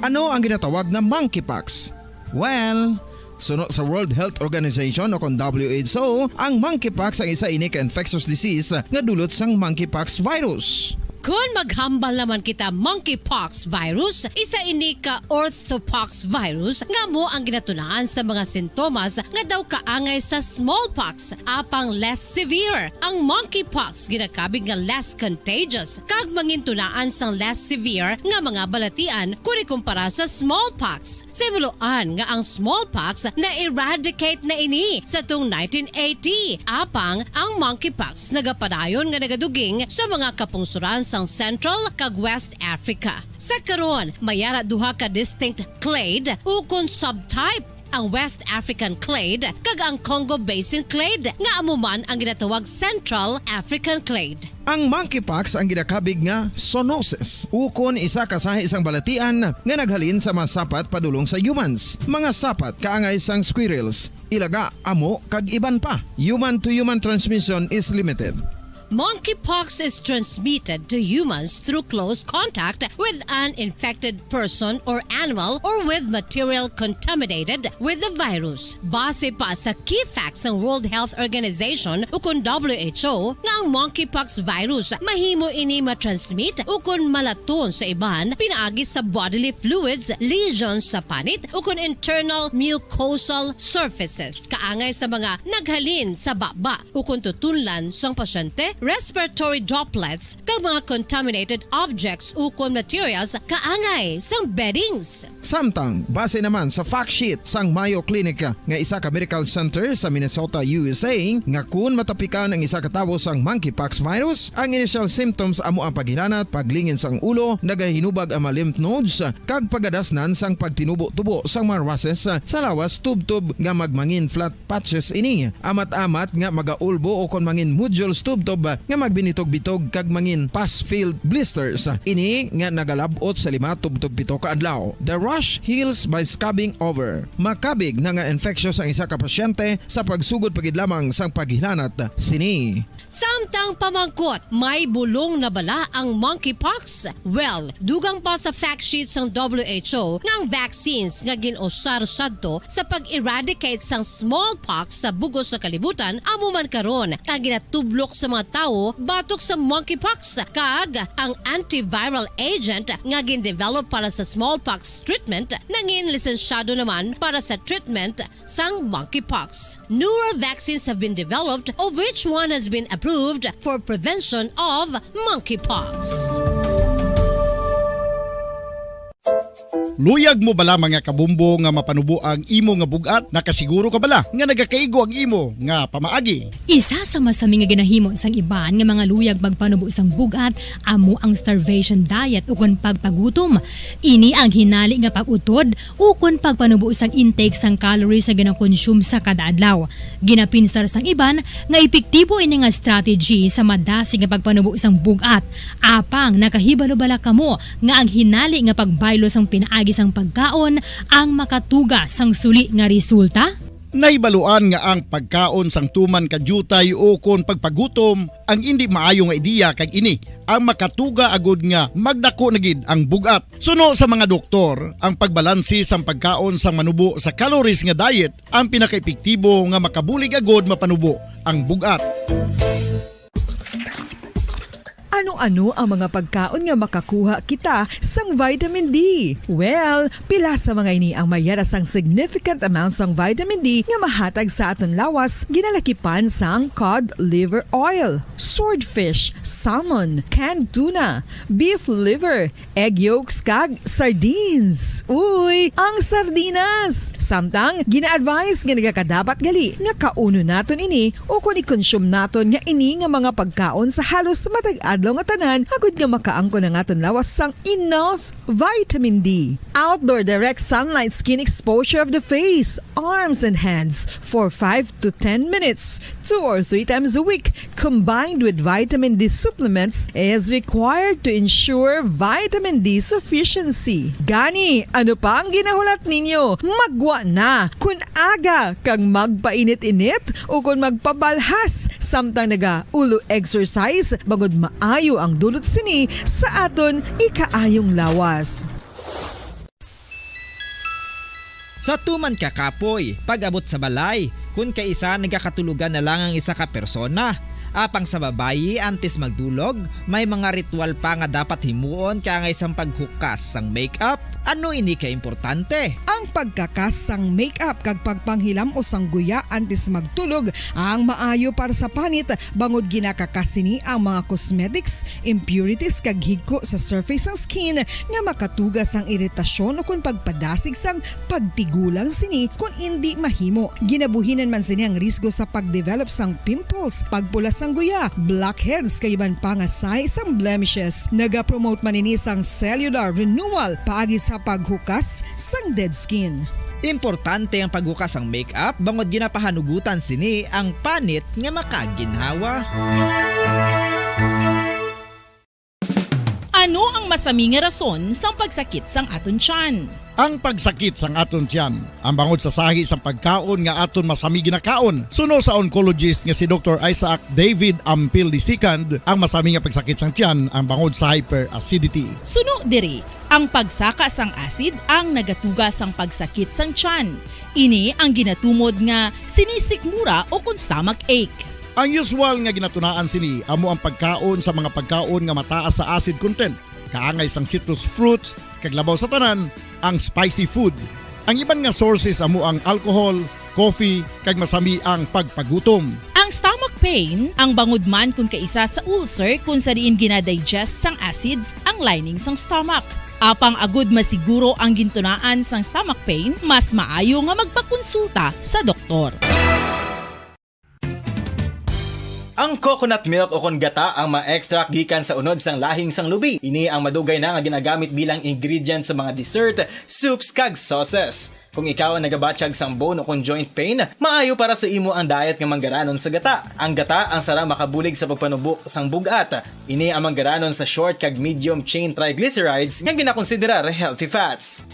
Speaker 17: Ano ang ginatawag na monkeypox? Well, sunod sa World Health Organization o kon WHO, ang monkeypox ang isa ini ka infectious disease nga dulot sang monkeypox virus.
Speaker 18: Kung maghambal naman kita monkeypox virus, isa ini ka orthopox virus nga mo ang ginatunaan sa mga sintomas nga daw kaangay sa smallpox, apang less severe. Ang monkeypox ginakabig nga less contagious kag mangintunaan sang less severe nga mga balatian kung ikumpara sa smallpox. Simuloan nga ang smallpox na eradicate na ini sa tung 1980, apang ang monkeypox nagapadayon nga nagaduging sa mga kapungsuran sang Central kag West Africa. Sa karon, mayara duha ka distinct clade ukon subtype, ang West African clade kag ang Congo Basin clade nga amuman ang ginatawag Central African clade.
Speaker 17: Ang monkeypox ang ginakabig nga zoonosis, ukon isa kasahi isang balatian nga naghalin sa mga sapat padulong sa humans. Mga sapat kaangay sang squirrels, ilaga, amo kag iban pa. Human to human transmission is limited.
Speaker 10: Monkeypox is transmitted to humans through close contact with an infected person or animal or with material contaminated with the virus. Base pa sa key facts ng World Health Organization o kung WHO na ang monkeypox virus mahimo ini matransmit o kung malaton sa iban pinaagi sa bodily fluids, lesions sa panit o kung internal mucosal surfaces kaangay sa mga naghalin sa baba o kung tutunlan sang pasyente, respiratory droplets kag mga contaminated objects o kung materials kaangay sang beddings.
Speaker 17: Samtang, base naman sa fact sheet sang Mayo Clinic nga isa ka medical center sa Minnesota, USA, nga kun matapikan ang isa ka tawo sang monkeypox virus, ang initial symptoms amo ang paghilanat, paglingin sang ulo, nagahinubag ang mga lymph nodes, kag pagadasnan sang pagtinubo-tubo sang mga rashes sa lawas tub-tub nga magmangin flat patches ini. Amat-amat nga magaulbo o kon mangin nodules tub-tub nga magbinitog-bitog kag mangin pus-filled blisters. Ini nga nagalabot sa 5 tub-tub 7 ka adlaw. The rash heals by scabbing over. Makabig na nga infectious ang isa ka pasyente sa pagsugod pagid lamang sang paghilanat sini.
Speaker 10: Samtang pamangkot, may bulong na bala ang monkeypox? Well, dugang pa sa fact sheets ng WHO ng vaccines nga ginusar sadto sa pag-eradicate sang smallpox sa bugos sa kalibutan amo man karon ang ginatublok sa mga tao batok sa monkeypox kag ang antiviral agent nga gin-develop para sa smallpox treatment nangin lisensyado naman para sa treatment sang monkeypox. Newer vaccines have been developed of which one has been approved for prevention of monkeypox.
Speaker 24: Luyag mo bala mga kabumbo nga mapanubo ang imo nga bugat? Nakasiguro ka bala nga nagakaigo ang imo nga pamaagi?
Speaker 16: Isa sa masami nga ginahimo sang iban nga mga luyag magpanubo sang bugat amo ang starvation diet ukon pagpagutom. Ini ang hinali nga pag-utod ukon pagpanubo sang intake sang calories sa gina-consume sa kada adlaw. Ginapinsar sang iban nga epektibo ini nga strategy sa madasig nga pagpanubo sang bugat. Apang nakahibalo bala kamo nga ang hinali nga pagbaylo sang pinaagi sang pagkaon ang makatuga sang suli nga resulta?
Speaker 24: Naibaluan nga ang pagkaon sang tuman kadyutay o kon pagpagutom ang hindi maayo nga ideya kag ini ang makatuga agud nga magdako na gid ang bugat. Suno sa mga doktor, ang pagbalansi sang pagkaon sang manubo sa calories nga diet ang pinakaepektibo nga makabulig agud mapanubo ang bugat.
Speaker 6: Ano-ano ang mga pagkaon nga makakuha kita sang vitamin D? Well, pila sa mga ini ang mayara sang significant amounts sang vitamin D nga mahatag sa aton lawas ginalakipan sang cod liver oil, swordfish, salmon, canned tuna, beef liver, egg yolks kag sardines. Uy, ang sardinas! Samtang gina-advise nga nagakadapat gali nga kauno naton ini o kung i-consume naton nga ini nga mga pagkaon sa halos matag adlaw nga tanan agud nga makaangko na nga lawas sang enough vitamin D. Outdoor direct sunlight skin exposure of the face, arms and hands for 5 to 10 minutes 2 or 3 times a week combined with vitamin D supplements is required to ensure vitamin D sufficiency. Gani, ano pa ang ginahulat ninyo? Magwa na kun aga kang magpainit-init o kun magpabalhas samtang naga ulo exercise bagod maayo ang dulot sini sa aton ikaayong lawas.
Speaker 22: Sa tuman ka kapoy, pag-abot sa balay, kung kaisa nagkakatulugan na lang ang isa ka persona. Apang sa babayi antes magdulog, may mga ritual pa nga dapat himuon kaya nga isang paghukas sang makeup. Ano ini ka importante?
Speaker 6: Ang pagkakas sang makeup kag pagpanghilam o sang guya antes magtulog ang maayo para sa panit bangod ginakakas sini ang mga cosmetics, impurities kag higko sa surface sang skin nga makatugas sang iritasyon o kung pagpadasig sang pagtigulang sini kung hindi mahimo. Ginabuhinan man sini ang risgo sa pagdevelop sang pimples, pagpula sang guya, blackheads kay iban pa nga size sang blemishes. Naga-promote man ini sang cellular renewal paagi sa paghukas sang dead skin.
Speaker 22: Importante ang paghukas ang makeup bangod ginapahanugutan sini ang panit nga makaginhawa.
Speaker 18: Ano ang masami nga rason sa pagsakit sang aton tiyan?
Speaker 24: Ang pagsakit sang aton tiyan, ang bangod sa sahi sang pagkaon nga aton masami ginakaon. Suno sa oncologist nga si Dr. Isaac David Ampil II, ang masami nga pagsakit sang tiyan ang bangod sa hyperacidity.
Speaker 18: Suno diri, ang pagsaka sang acid ang nagatuga sang pagsakit sang tiyan. Ini ang ginatumod nga sinisikmura o kung stomach ache.
Speaker 24: Ang usual nga ginatunaan sini amo ang pagkaon sa mga pagkaon nga mataas sa acid content, kaangay sang citrus fruits, kaglabaw sa tanan, ang spicy food. Ang iban nga sources amo ang alcohol, coffee, kag masami ang pagpagutom.
Speaker 18: Ang stomach pain, ang bangod man kung kaisa sa ulcer kung sa diin ginadigest sang acids ang lining sang stomach. Apang agud masiguro ang gintunaan sang stomach pain, mas maayo nga magpakonsulta sa doktor.
Speaker 7: Ang coconut milk o kon gata ang ma-extract gikan sa unod sang lahing sang lubi. Ini ang madugay na nga ginagamit bilang ingredient sa mga dessert, soups kag sauces. Kung ikaw ang nagabatsyag sang bone o kon joint pain, maayo para sa imo ang diet nga manggaranon sa gata. Ang gata ang sara makabulig sa pagpanubo sang bugat. Ini ang manggaranon sa short kag medium chain triglycerides nga ginakonsiderar healthy fats.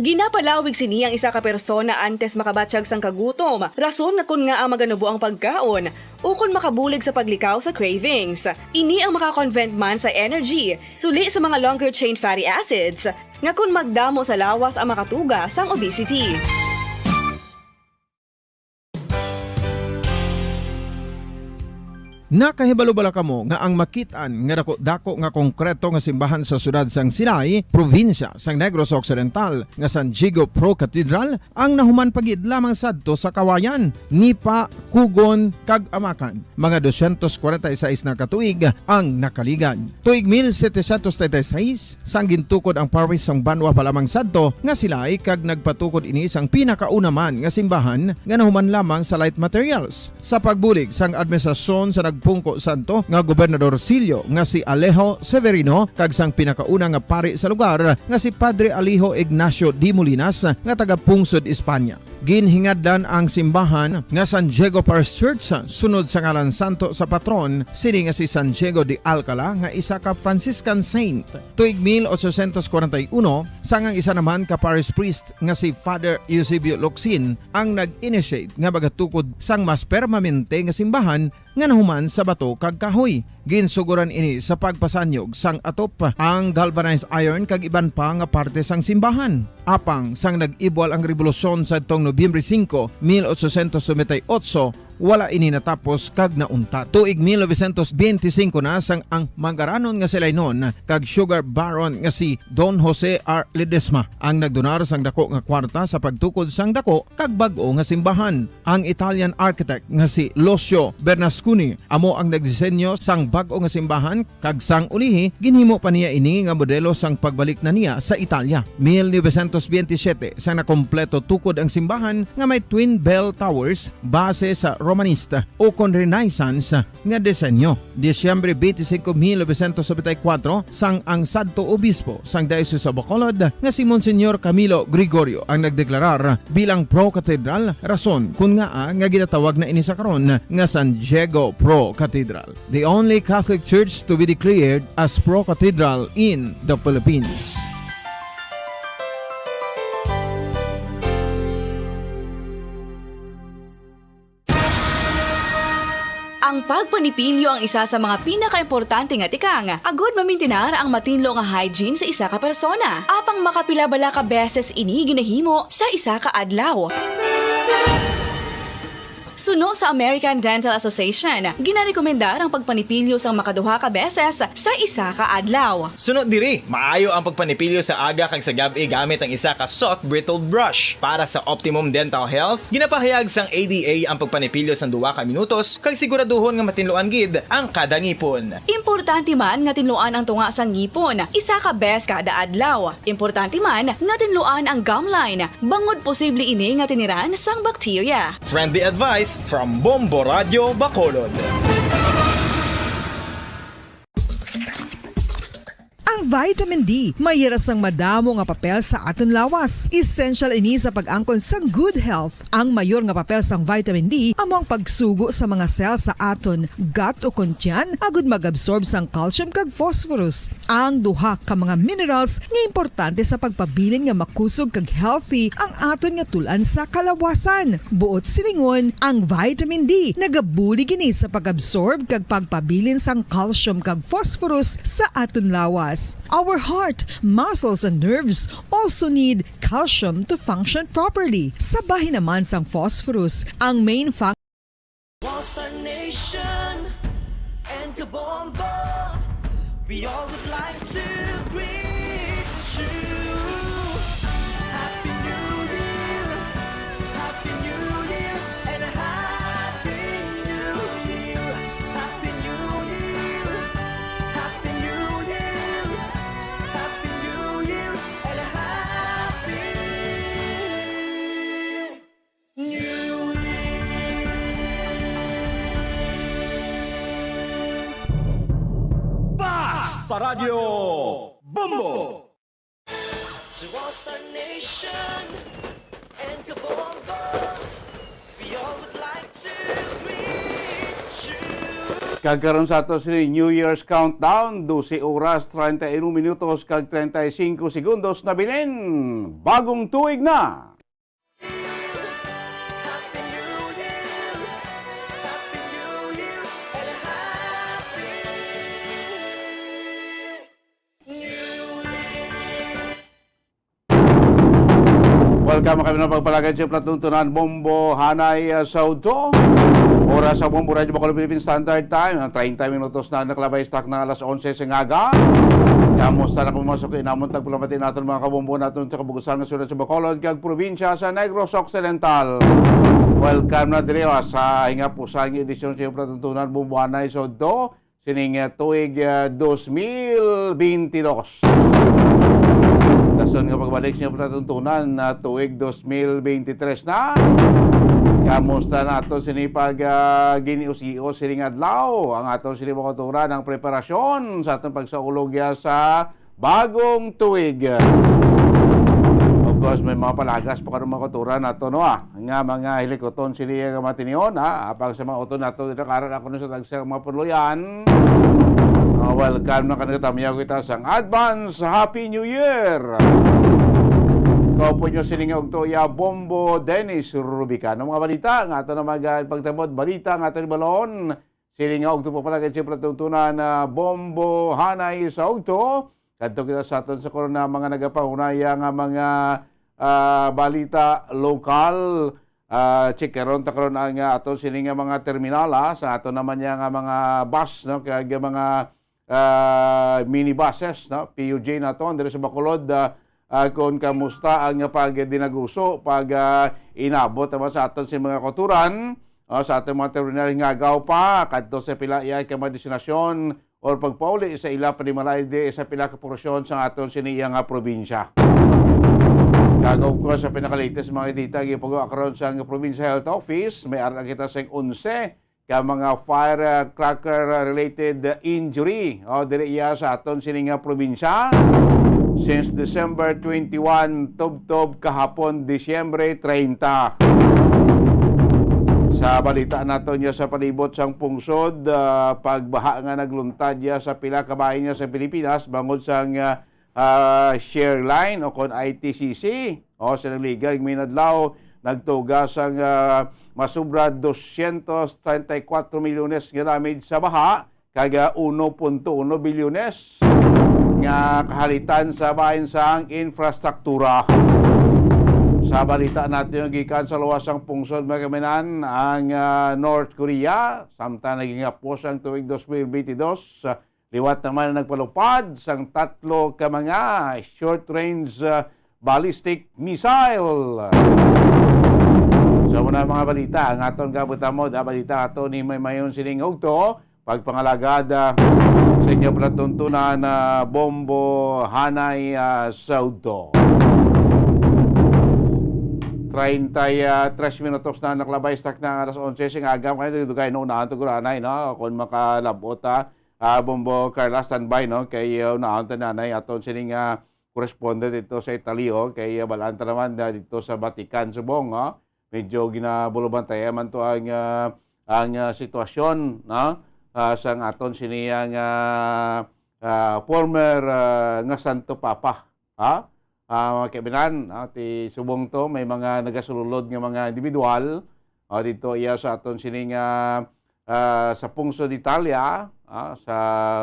Speaker 11: Ginapalawig sini ang isa ka persona antes makabatsyag sang kagutom. Rason na kun nga ang maganubo ang pagkaon o kun makabulig sa paglikaw sa cravings. Ini ang makakonvent man sa energy, suli sa mga longer chain fatty acids, nga kun magdamo sa lawas ang makatuga sang obesity.
Speaker 17: Nakahibalo bala kamo nga ang makitaan nga dako nga konkreto nga simbahan sa sudad sang Sinay, probinsya sang Negros Occidental nga San Diego Pro Cathedral ang nahuman pagid lamang sadto sa kawayan, Nipa, Kugon, kag Amakan. Mga 246 na katuig ang nakaligan. Tuig 1736 sang gintukod ang parish sang Banwa pa lamang sadto nga sila ay kag nagpatukod ini sang pinakauna man nga simbahan nga nahuman lamang sa light materials. Sa pagbulig sang administrasyon sa Pungko Santo nga Gobernador Silio nga si Alejo Severino kag sang pinakauna nga pari sa lugar nga si Padre Alijo Ignacio D. Molinas nga taga Pungsod, Espanya. Ginhingadlan ang simbahan nga San Diego Parish Church sunod sa ngalan santo sa patron sini nga si San Diego de Alcala nga isa ka Franciscan saint. Tuig 1841 sangang isa naman ka parish priest nga si Father Eusebio Locsin ang nag-initiate nga bagatukod sang mas permanente nga simbahan nga nahuman sa bato kag kahoy. Ginsuguran ini sa pagpasanyog sang atop ang galvanized iron kag iban pa nga parte sang simbahan. Apang sang nag-ibwal ang revolusyon sa tong Nobyembre 5, 1898, wala ini natapos kag nauntat. Tuig 1925 na sang ang manggaranon nga sila noon kag sugar baron nga si Don Jose R. Ledesma ang nagdonar sang dako nga kwarta sa pagtukod sang dako kag bag-o nga simbahan. Ang Italian architect nga si Lucio Bernasconi amo ang nagdisenyo sang bag-o nga simbahan kag sang ulihi ginhimo pa niya ini nga modelo sang pagbalik na niya sa Italia. 1927 sang nakompleto tukod ang simbahan nga may twin bell towers base sa Romanista o kon Renaissance nga disenyo. Disyembre 25, 1974 sang ang sadto obispo sang Diocese of Bacolod nga si Monsignor Camilo Gregorio ang nagdeklarar bilang pro-cathedral, rason kung nga ginatawag na ini sa karon nga San Diego Pro-Cathedral, the only Catholic Church to be declared as pro-cathedral in the Philippines.
Speaker 11: Ang pagpanipilyo ang isa sa mga pinaka-importante nga tikang. Agod mamintinar ang matinlo nga hygiene sa isa ka persona. Apang makapilabala ka beses ini ginahimo sa isa ka adlaw. Suno sa American Dental Association, ginarekomendar ang pagpanipilyo sang makaduha ka beses sa isa ka adlaw.
Speaker 7: Sunod diri, maayo ang pagpanipilyo sa aga kag sa gabi gamit ang isa ka soft brittle brush. Para sa optimum dental health, ginapahayag sang ADA ang pagpanipilyo sang 2 ka minutos kag siguraduhon nga matinloan gid ang kada ngipon.
Speaker 11: Importante man nga tinluan ang tunga sang ngipon, isa ka bes kada adlaw. Importante man nga tinluan ang gum line, bangod posible ini nga tiniran sang bakterya.
Speaker 7: Friendly advice from Bombo Radio Bacolod.
Speaker 1: Ang
Speaker 6: Vitamin D, mayira sang madamo nga papel sa aton lawas. Essential ini sa pag-angkon sang good health. Ang mayor nga papel sang vitamin D among pagsugo sa mga cell sa aton gut o kuntyan agud mag-absorb sang calcium kag phosphorus. Ang duha ka mga minerals nga importante sa pagpabilin nga makusog kag healthy ang aton nga tulan sa kalawasan. Buot silingon, ang vitamin D nagabuli gini sa pag-absorb kag pagpabilin sang calcium kag phosphorus sa aton lawas. Our heart, muscles and nerves also need calcium to function properly. Sabahin naman sang phosphorus, ang main factor
Speaker 13: Monster Nation and Kabombo, we all would like to greet you. Happy New Year, Happy New Year, and a Happy New Year, Happy New Year, Happy New Year, Happy New Year, and a Happy New Year.
Speaker 3: Paradyo Bombo!
Speaker 13: To Monster Nation and Kabombo, we all would like to greet you.
Speaker 4: Kagkaroon sa ato si New Year's Countdown, 12 oras, 31 minutos, kag 35 segundos na bilin. Bagong tuig na! Welcome kami na pagpalagay sa platuntunan Bombo Hanay Saudo. Oras sa Bombo Radio Bacolod Philippine Standard Time. 30 minutos na nakalabay stock na alas 11 sa ngaga. Kamusta na pumasok inamon tagpulamati natin mga kabombo natin sa kabugusan ng sulat sa Bacolod kag probinsya sa Negros Occidental. Welcome na diri sa hinga po sa edisyon sa platuntunan Bombo Hanay Saudo. Sining tuig 2022. Dason nga pagbalik siya patatuntunan na tuig 2023 na. Kamusta na ato sinipag ginius-ios sining adlaw ang aton sinipakaturan ng preparasyon sa atong pagsaulog sa bagong tuig. Of course, may mga palagas pa karong makaturan nato no nga mga hilikoton sili nga matinion apang sa mga uton nato karon ako no sa tagsa mga puluyan. Welcome na kanagtamyaw kita sang advance Happy New Year! Kaupo nyo siningaw to ya Bombo Dennis Rubicano. Mga balita, nga ito na pagtabot balita, nga ito ni Balon. Siningaw to po pala kasi platuntunan na Bombo Hanay sa Ugto. Kanto kita sa aton sa korona mga nagapahunaya nga mga balita lokal. Chikaron takaron ang aton sininga mga terminala sa aton naman nga mga bus, no? Kaya mga minibuses, no? PUJ na to, dito sa Bacolod, kung kamusta ang pag-dinaguso, pag inabot naman sa aton sa mga koturan, sa aton mga terminal ngagaw pa, kadto sa pila iya ka mga destinasyon, or pagpauli sa ila panimalay di sa pila ka porsyon sa aton siniyang probinsya. Gagaw ko sa pinaka-latest mga dita, gipag-akaroon sa Provincial Health Office, may aral kita sa 11, ka mga firecracker-related injury diri iya sa aton sining probinsya since December 21 tub kahapon Disyembre 30. Sa balita nato niya sa palibot sang pungsod, pagbaha nga nagluntad niya sa pila ka bahay niya sa Pilipinas bangod sang share line o kon ITCC o sa naligal minadlaw nagtugas ang masubra 234 milyones nga damage sa baha kaga 1.1 bilyones nga kahalitan sa bahin sang infrastruktura. Sa balita natin yung gikan sa luwasang pungsod mga kaminan ang North Korea samtang naging hapos ang tuig 2022 liwat naman nagpalupad sang 3 ka mga short-range ballistic missile. Sa muna mga balita, ang aton kabutan mo, balita ato ni Mayon Sining Ugto, pagpangalagad sa inyo platuntunan na Bombo Hanay Saudo. 33 minutos na naklabay stock na alas 11 sing agam kayo dugay no unahan to guranay no kung makalabot Bombo Carla standby no kay unaon ta nanay aton sining correspondent dito sa Italy kay balanta naman dito sa Vatican subong medyo ginabuluban tayo man to ang sitwasyon no sang aton siniyang former nga Santo Papa kabinan ti subong to may mga nagasulod nga mga individual dito iya sa aton sining sa pungsod Italia, sa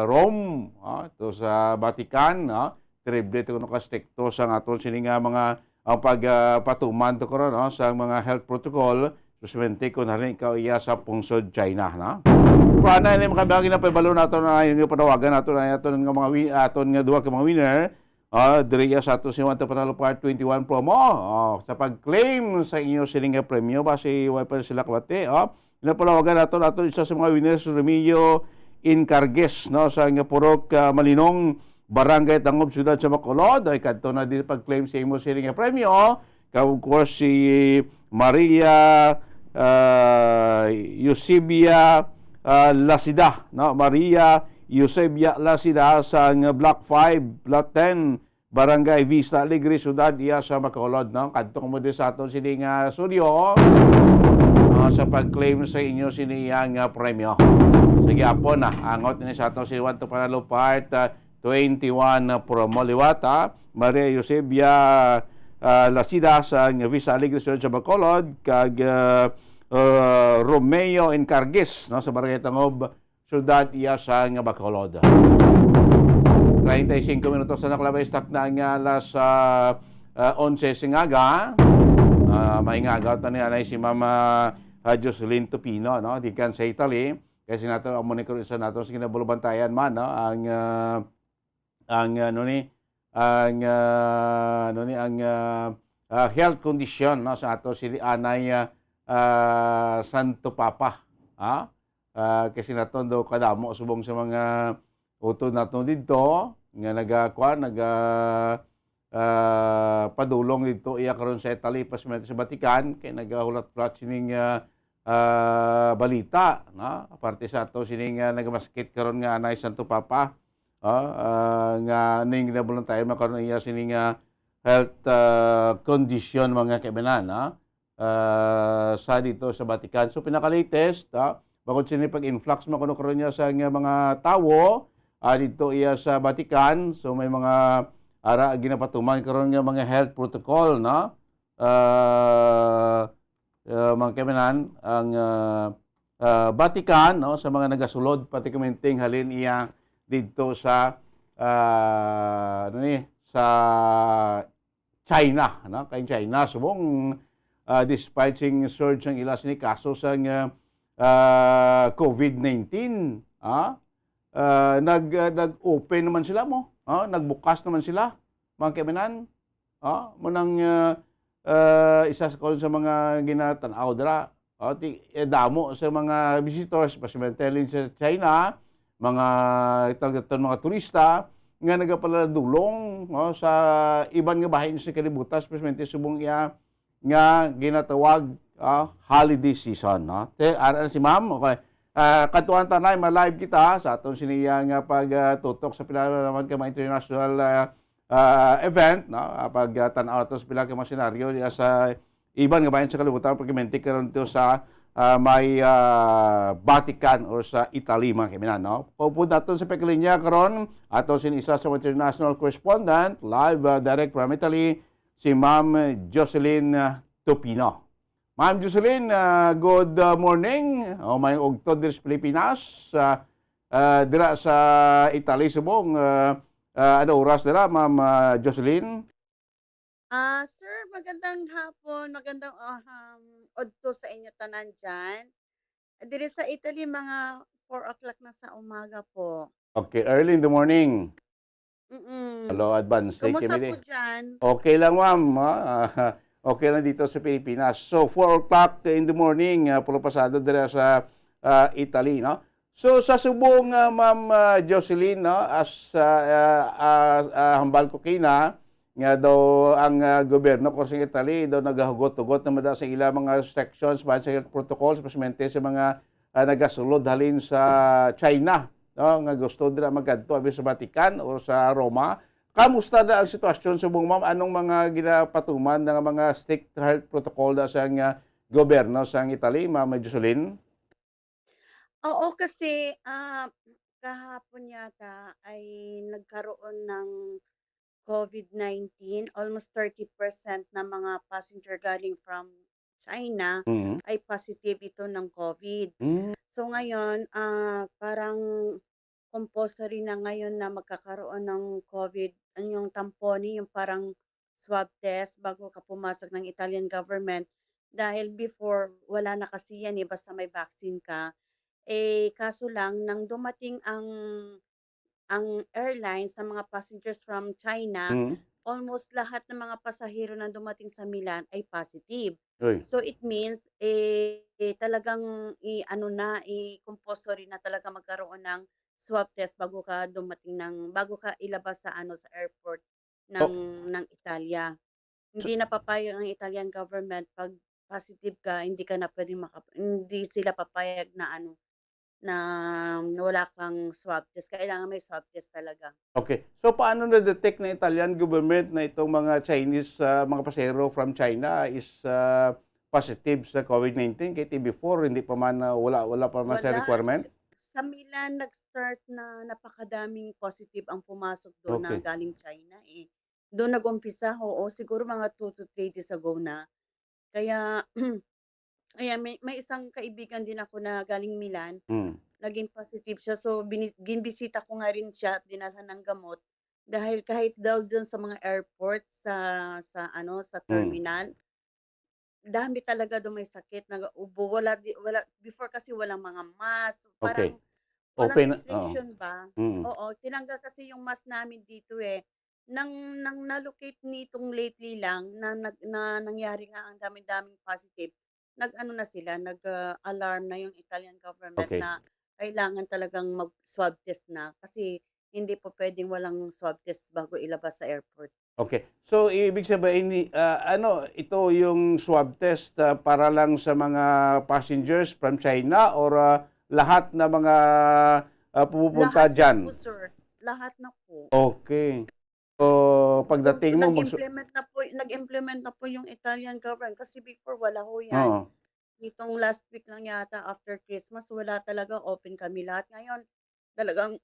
Speaker 4: Rome, to sa Vatican, terrible ito kung kastekto sa aton sining mga ang pagpatuman to karon sa mga health protocol, susmente ko na rin ikaw iya sa pungsod China. Paano na makabagi na pabalo nato na yung panawagan nato na aton nga mga aton nga duha ka mga winner. Diriya sa ato si Wanto Panalo Part 21 promo sa pag-claim sa inyo siling premyo base way pa sila kabate Pinapalawagan nato isa sa mga winners Remilio Incargues sa Purok Malinong Barangay Tangob Siyudad sa Bacolod ay kadto na din pag-claim sa imo siling premyo of course si Maria Eusebia Lasida Maria Eusebia Lasida sa Block 5 Lot 10 Barangay Vista Alegre Siyudad iya sa Bacolod kadto mo din sa aton siling studio sa pag-claim sa inyo siniyang premyo. Sige po na, angot ni sa ato si Wanto Panalo Part 21 promo liwata. Maria Eusebia Lasida sa Vista Alegre sa Bacolod kag Romeo Encargues sa Barangay Tangob Siyudad iya sa Bacolod. 35 minutos na nakalabay stock na ang alas 11 singaga. May ngagaw ta ni anay si Mama Jocelyn Tupino dikan sa Italy kasi nato amo ni karon sa nato sa kinabulubantayan man ang health condition sa ato si anay Santo Papa kasi nato do kadamo subong sa mga utod nato didto nga padulong dito iya karon sa Italy pasmente sa Vatican kay nagahulat-hulat sining balita aparte sa ato sining nagamaskit karon nga anay Santo Papa nga ning ginabulan tayo makaron iya sining health condition mga kaibigan sa dito sa Vatican so pinaka-latest bakod sining pag-influx makuno karon niya sa mga tawo dito iya sa Vatican so may mga ara ginapatuman karon nga mga health protocol mga kaibigan ang Vatican sa mga nagasulod pati kumenting halin iya dito sa sa China kay China subong despite sing surge ang ilas ni kaso sa COVID-19 nag-open naman sila nagbukas naman sila mga kaibigan munang isa sa mga ginatanaw dira damo sa mga visitors pasimentelin sa China mga mga turista nga nagapaladulong sa iban nga bahin sa kalibutan pasimente subong iya nga ginatawag holiday season ara si ma'am okay katuan tanay ma-live kita sa aton siniya nga pagtutok sa pila naman ka mga international event pag tan-aw to sa pila ka mga senaryo sa iban nga bahin sa kalibutan pagkimentik karon to sa may Vatican or sa Italy mga kaibigan Pupud naton sa peklinya karon aton sin isa sa international correspondent live direct from Italy si Ma'am Jocelyn Tupino. Ma'am Jocelyn, good morning. May ugtod diri sa Pilipinas. Dira sa Italy subong. Ano oras dira, Ma'am Jocelyn?
Speaker 8: Sir, magandang hapon. Magandang odto sa inyo tanan dyan. Diri sa Italy, mga 4 o'clock na sa umaga po.
Speaker 4: Okay, early in the morning. Hello, advance.
Speaker 8: Kumusta po dyan?
Speaker 4: Okay lang, ma'am. Okay lang dito sa Pilipinas. So, 4 o'clock in the morning, pulo pasado dira sa Italy, So, sa subong, Ma'am Jocelyn, as hambal ko kina, nga daw ang gobyerno ko sa Italy, daw nagahugot-hugot naman sa ilang mga restrictions, sa health protocols, pasimente sa mga nagasulod halin sa China, no, nga gusto dira magkadto abi sa Vatican o sa Roma. Kamusta na ang sitwasyon sa buong ma'am? Anong mga ginapatuman ng mga strict health protocol da sa gobyerno sa Italy, Ma'am Jocelyn?
Speaker 8: Oo, kasi kahapon yata ay nagkaroon ng COVID-19. Almost 30% na mga passenger galing from China
Speaker 4: Mhm.
Speaker 8: ay positive ito ng COVID.
Speaker 4: Hmm.
Speaker 8: So ngayon, parang compulsory na ngayon na magkakaroon ng COVID, yung tamponi, yung parang swab test bago ka pumasok ng Italian government. Dahil before, wala na kasi yan eh, basta may vaccine ka. Eh, kaso lang, nang dumating ang airlines sa mga passengers from China,
Speaker 4: Mhm.
Speaker 8: almost lahat ng mga pasahero na dumating sa Milan ay positive.
Speaker 4: Uy.
Speaker 8: So it means talagang compulsory na talaga magkaroon ng swab test bago ka ilabas sa sa airport ng
Speaker 4: O
Speaker 8: ng Italia.
Speaker 4: So
Speaker 8: Hindi na papayag ang Italian government pag positive ka, hindi ka na pwedeng hindi sila papayag na na wala kang swab test. Kailangan may swab test talaga.
Speaker 4: Okay. So paano na-detect ng Italian government na itong mga Chinese mga pasahero from China is positive sa COVID-19? Kaya before hindi pa man wala pa man sa
Speaker 8: Wala.
Speaker 4: requirement?
Speaker 8: Sa Milan nag-start na napakadaming positive ang pumasok doon na
Speaker 4: Okay.
Speaker 8: galing China eh. Doon nag-umpisa, oo, siguro mga 2 to 3 days ago na. Kaya ayan, may isang kaibigan din ako na galing Milan,
Speaker 4: Hmm.
Speaker 8: naging positive siya. So binibisita ko nga rin siya at dinalhan ng gamot dahil kahit daw diyan sa mga airport sa
Speaker 4: Hmm.
Speaker 8: terminal, dami talaga doon may sakit, nag-uubo, wala before kasi walang mga mask,
Speaker 4: Okay.
Speaker 8: parang walang
Speaker 4: Open, oo.
Speaker 8: restriction ba?
Speaker 4: Mm.
Speaker 8: Oo, tinanggal kasi yung mask namin dito eh. Nang na-locate nitong lately lang na nangyari nga ang dami-daming positive, nag-ano na sila, nag-alarm na yung Italian government
Speaker 4: Okay.
Speaker 8: na kailangan talagang mag-swab test na kasi hindi po pwedeng walang swab test bago ilabas sa airport.
Speaker 4: Okay. So ibig sabihin ito yung swab test para lang sa mga passengers from China or lahat na mga pumupunta
Speaker 8: Lahat na
Speaker 4: diyan?
Speaker 8: po, sir. Lahat na po.
Speaker 4: Okay. So pagdating mo
Speaker 8: Nag-implement na po yung Italian government kasi before wala ho yan.
Speaker 4: Oo.
Speaker 8: Nitong last week lang yata after Christmas, wala talaga, open kami lahat. Ngayon, talagang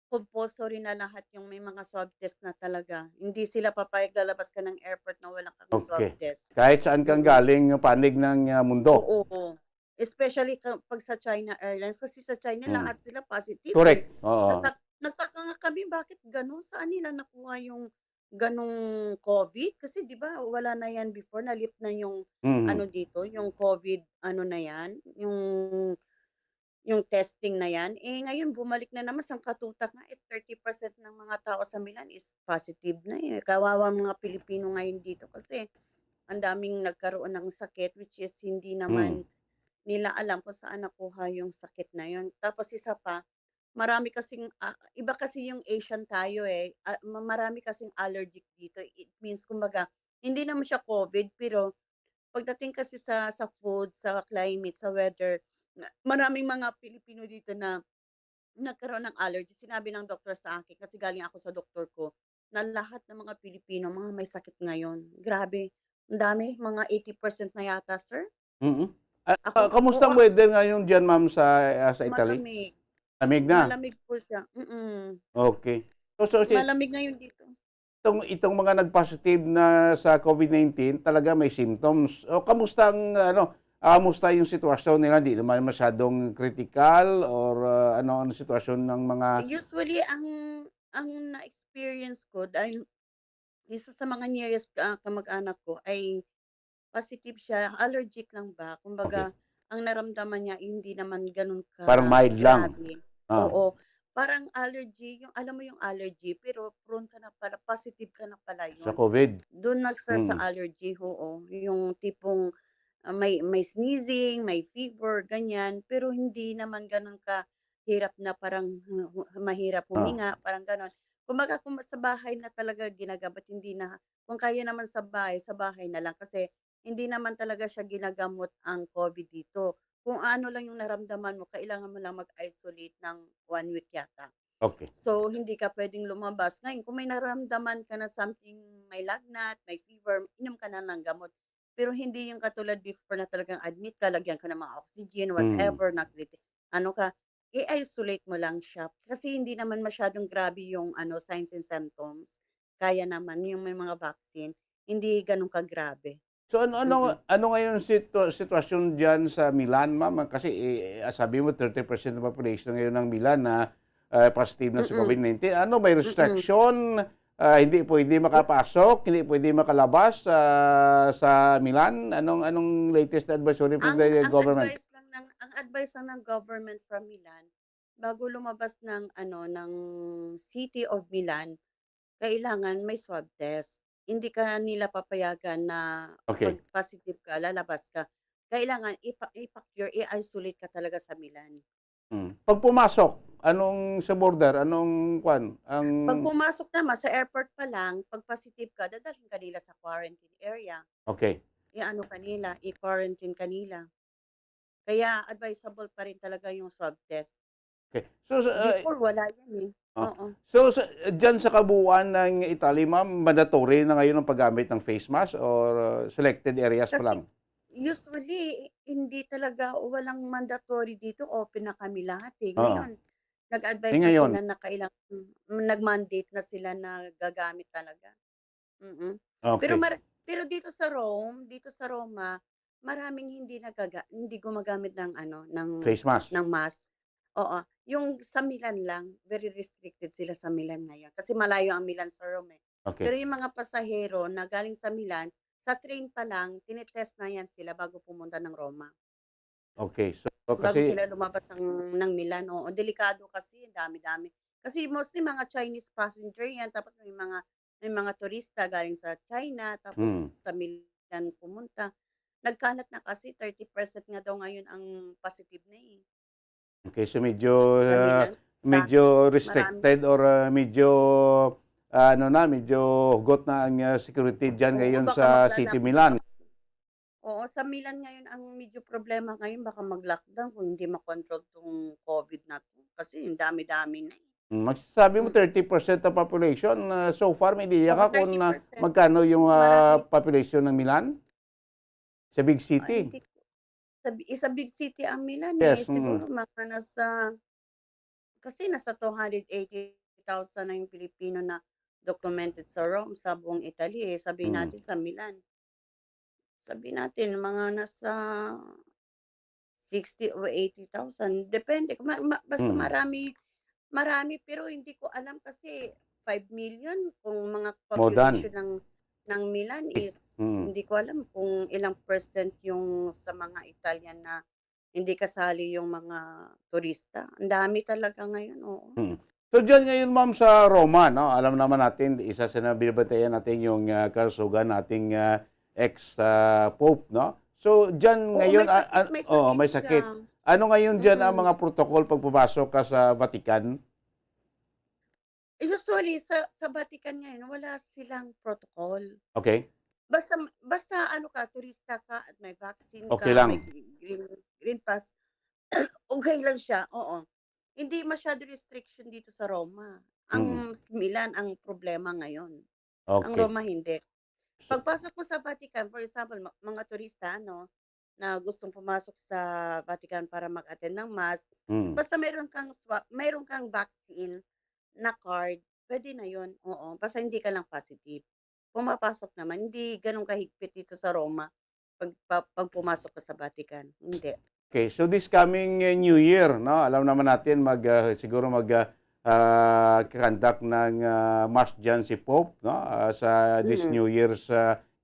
Speaker 8: compulsory na lahat yung may mga swab test na talaga. Hindi sila papayag lalabas ka ng airport na walang kang swab
Speaker 4: Okay.
Speaker 8: test.
Speaker 4: Kahit saan kang
Speaker 8: Mm.
Speaker 4: galing panig ng mundo.
Speaker 8: Oo. Especially pag sa China Airlines kasi sa China
Speaker 4: Mm.
Speaker 8: lahat sila positive eh.
Speaker 4: Correct. Oo.
Speaker 8: Nagtaka nga kami bakit gano'n, saan nila nakuha yung gano'ng COVID? Kasi 'di ba wala na yan before, na-lift na yung
Speaker 4: Mhm.
Speaker 8: dito, yung COVID na yan, yung testing na yan. Eh ngayon bumalik na naman sangkatutak nga 30% ng mga tao sa Milan is positive na eh. Kawawa mga Pilipino ngayon dito kasi ang daming nagkaroon ng sakit which is hindi
Speaker 4: Mm.
Speaker 8: naman nila alam kung saan nakuha yung sakit na yun. Tapos isa pa, marami kasing iba kasi yung Asian tayo eh. Marami kasing allergic dito. It means kumbaga hindi naman siya COVID pero pagdating kasi sa food, sa climate, sa weather, maraming mga Pilipino dito na nagkaroon ng allergy. Sinabi ng doktor sa akin kasi galing ako sa doktor ko na lahat ng mga Pilipino mga may sakit ngayon. Grabe. Ang dami, mga 80% na yata, sir.
Speaker 4: Mm.
Speaker 8: Oo,
Speaker 4: Kamusta ang weather ngayon diyan, ma'am, sa Italy?
Speaker 8: malamig.
Speaker 4: Lamig na?
Speaker 8: Malamig po siya. Mm.
Speaker 4: Okay. So
Speaker 8: Malamig ngayon dito.
Speaker 4: itong mga nag-positive na sa COVID-19 talaga may symptoms. O kamusta kamusta yung sitwasyon nila? Hindi naman masyadong critical or ano sitwasyon ng mga
Speaker 8: Usually, ang na-experience ko dahil isa sa mga nearest kamag-anak ko ay positive siya, allergic lang ba.
Speaker 4: Okay.
Speaker 8: Kumbaga, ang naramdaman niya hindi naman gano'n
Speaker 4: Parang mild lang.
Speaker 8: grabe.
Speaker 4: Ah.
Speaker 8: Oo. Parang allergy, yung alam mo yung allergy, pero prone ka na pala, positive ka na pala
Speaker 4: Sa
Speaker 8: yun.
Speaker 4: COVID.
Speaker 8: Doon nag-start sa
Speaker 4: Mm.
Speaker 8: allergy, oo. Yung tipong may sneezing, may fever, ganyan. Pero hindi naman gano'n ka hirap na parang mahirap
Speaker 4: Ah.
Speaker 8: huminga, parang gano'n. Kumbaga kung sa bahay na talaga ginagamot, hindi na, kung kaya naman sa bahay na lang kasi hindi naman talaga siya ginagamot ang COVID dito. Kung ano lang yung naramdaman mo, kailangan mo lang mag-isolate ng 1 week yata.
Speaker 4: Okay.
Speaker 8: So, hindi ka puwedeng lumabas. Ngayon kung may nararamdaman ka na something, may lagnat, may fever, inom ka na ng gamot. Pero hindi yung katulad before na talagang admit ka, lagyan ka ng mga oxygen,
Speaker 4: Mm.
Speaker 8: whatever, ano ka, i-isolate mo lang siya. Kasi hindi naman masyadong grabe yung signs and symptoms. Kaya naman yung may mga vaccine, hindi gano'n kagrabe.
Speaker 4: So ano
Speaker 8: Mm.
Speaker 4: ano ngayon sitwasyon diyan sa Milan, ma'am? Kasi, sabi mo 30% ng population ngayon ng Milan na, positive na sa
Speaker 8: Mm.
Speaker 4: COVID-19. Ano, may
Speaker 8: Mm.
Speaker 4: restriction? Hindi pwede makapasok, hindi pwede makalabas, sa Milan? Anong latest advisory from
Speaker 8: Ang
Speaker 4: the
Speaker 8: ang
Speaker 4: government?
Speaker 8: advice lang ng government from Milan, bago lumabas ng City of Milan, kailangan may swab test. Hindi ka nila papayagan na 'pag
Speaker 4: Okay.
Speaker 8: positive ka, lalabas ka. Kailangan ipa-cure, i-isolate ka talaga sa Milan.
Speaker 4: 'Pag pumasok, anong sa border, anong ang
Speaker 8: 'Pag pumasok naman sa airport pa lang, 'pag positive ka, dadalhin ka nila sa quarantine area.
Speaker 4: okay.
Speaker 8: I-ano ka nila, i-quarantine ka nila. Kaya advisable pa rin talaga yung swab test.
Speaker 4: Okay. So
Speaker 8: Before wala yan, eh.
Speaker 4: oh,
Speaker 8: Oo.
Speaker 4: so diyan sa kabuuan ng Italy, ma'am, mandatory na ngayon ang paggamit ng face mask or selected areas pa
Speaker 8: Kasi
Speaker 4: lang?
Speaker 8: usually hindi talaga, walang mandatory dito, open na kami lahat, eh.
Speaker 4: Oo.
Speaker 8: Ngayon, nag-advise na
Speaker 4: Ngayon?
Speaker 8: sila na nag-mandate na sila na gagamit talaga. Pero
Speaker 4: Okay.
Speaker 8: pero dito sa Roma, maraming hindi gumagamit ng
Speaker 4: Face mask?
Speaker 8: ng mask. Oo, yung sa Milan lang, very restricted sila sa Milan ngayon kasi malayo ang Milan sa Rome, eh.
Speaker 4: Okay.
Speaker 8: Pero yung mga pasahero na galing sa Milan, sa train pa lang tinetest na yan sila bago pumunta ng Roma.
Speaker 4: Okay. So
Speaker 8: Bago
Speaker 4: kasi
Speaker 8: sila lumabas ng Milan, oo. Delikado kasi, dami-dami. Kasi mostly mga Chinese passenger yan, tapos may mga turista galing sa China, tapos
Speaker 4: Hmm.
Speaker 8: sa Milan pumunta. Nagkalat na kasi 30% nga daw ngayon ang positive na, eh.
Speaker 4: Okay, so medyo,
Speaker 8: Sa Milan,
Speaker 4: medyo
Speaker 8: marami.
Speaker 4: restricted or, medyo, medyo hugot na ang, security diyan
Speaker 8: Oo,
Speaker 4: ngayon
Speaker 8: baka
Speaker 4: sa
Speaker 8: baka
Speaker 4: City Milan.
Speaker 8: Oo, sa Milan ngayon ang medyo problema ngayon, baka mag-lockdown kung hindi makontrol 'tong COVID na 'to, kasi ang dami-dami na, eh.
Speaker 4: Masasabi mo 30% ng population, so far may ideya
Speaker 8: Oo,
Speaker 4: ka kung,
Speaker 8: 30%.
Speaker 4: magkano yung,
Speaker 8: Marami.
Speaker 4: population ng Milan? Sa big
Speaker 8: Ay,
Speaker 4: city?
Speaker 8: hindi ko sa big city ang Milan, eh,
Speaker 4: Yes,
Speaker 8: siguro mga nasa 280,000 na yung Pilipino na documented sa Rome, sa buong Italy, eh, sabihin
Speaker 4: Mm.
Speaker 8: natin sa Milan. Sabihin natin mga nasa 60 o 80,000, depende kung basta
Speaker 4: Mm.
Speaker 8: marami pero hindi ko alam kasi 5 million kung mga
Speaker 4: More than.
Speaker 8: population ng Milan is
Speaker 4: Mm.
Speaker 8: hindi ko alam kung ilang percent yung sa mga Italian na hindi kasali yung mga turista. Ang dami talaga ngayon, oo.
Speaker 4: So diyan ngayon, ma'am, sa Roma, 'no, alam naman natin isa sa binabantayan natin yung, kalusugan nating, ex-pope, 'no? So diyan
Speaker 8: Oo,
Speaker 4: ngayon,
Speaker 8: may
Speaker 4: oo,
Speaker 8: sakit
Speaker 4: may
Speaker 8: siya.
Speaker 4: sakit. Ano ngayon diyan ang
Speaker 8: Mm.
Speaker 4: mga protocol 'pag pumasok ka sa Vatican?
Speaker 8: Usually sa Vatican ngayon wala silang protocol.
Speaker 4: Okay.
Speaker 8: Basta turista ka at may vaccine
Speaker 4: Okay
Speaker 8: ka, may
Speaker 4: lang.
Speaker 8: green pass, okey lang siya, oo. Hindi masyado restriction dito sa Roma.
Speaker 4: Mm.
Speaker 8: Ang Milan ang problema ngayon, ang
Speaker 4: Okay.
Speaker 8: Roma hindi. Pagpasok mo sa Vatican, for example, mga turista na gustong pumasok sa Vatican para mag-attend ng mass,
Speaker 4: Mm.
Speaker 8: basta meron kang vaccine na card, puwede na 'yun, oo. Basta hindi ka lang positive. Pumapasok naman, hindi gano'n kahigpit dito sa Roma 'pag pumasok ka sa Vatican, hindi.
Speaker 4: Okay, so this coming, New Year, 'no, alam naman natin siguro conduct ng, mass diyan si Pope, 'no, sa this
Speaker 8: Mm.
Speaker 4: New Year's,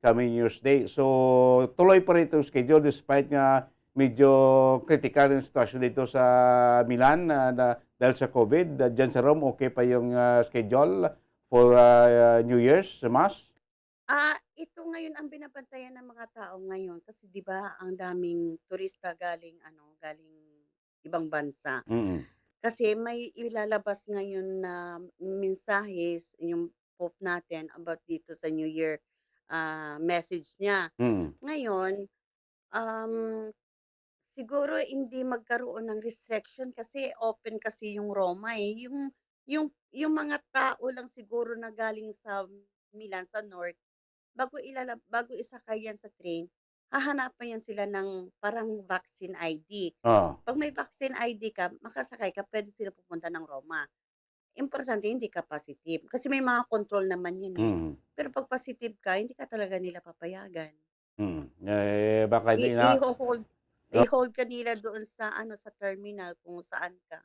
Speaker 4: coming New Year's Day. So tuloy pa rin itong schedule despite nga medyo critical yung sitwasyon dito sa Milan, dahil sa COVID. Diyan sa Rome, okay pa yung, schedule for, New Year's mass?
Speaker 8: Ito ngayon ang binabantayan ng mga tao ngayon kasi 'di ba ang daming turista galing galing ibang bansa.
Speaker 4: Mm.
Speaker 8: Kasi may ilalabas ngayon na mensahe yung Pope natin about dito sa New Year, message niya.
Speaker 4: Mm.
Speaker 8: Ngayon, um, siguro hindi magkaroon ng restriction kasi open kasi yung Roma eh. Yung mga tao lang siguro na galing sa Milan, sa North, bago isakay yan sa train, hahanapan yan sila ng parang vaccine ID.
Speaker 4: Oo.
Speaker 8: Pag may vaccine ID ka, makasakay ka, pwede sila pupunta ng Roma. Importante hindi ka positive. Kasi may mga control naman yun eh.
Speaker 4: Mm.
Speaker 8: Pero pag positive ka, hindi ka talaga nila papayagan.
Speaker 4: Baka hindi na...
Speaker 8: I-hold ka nila doon sa sa terminal kung saan ka.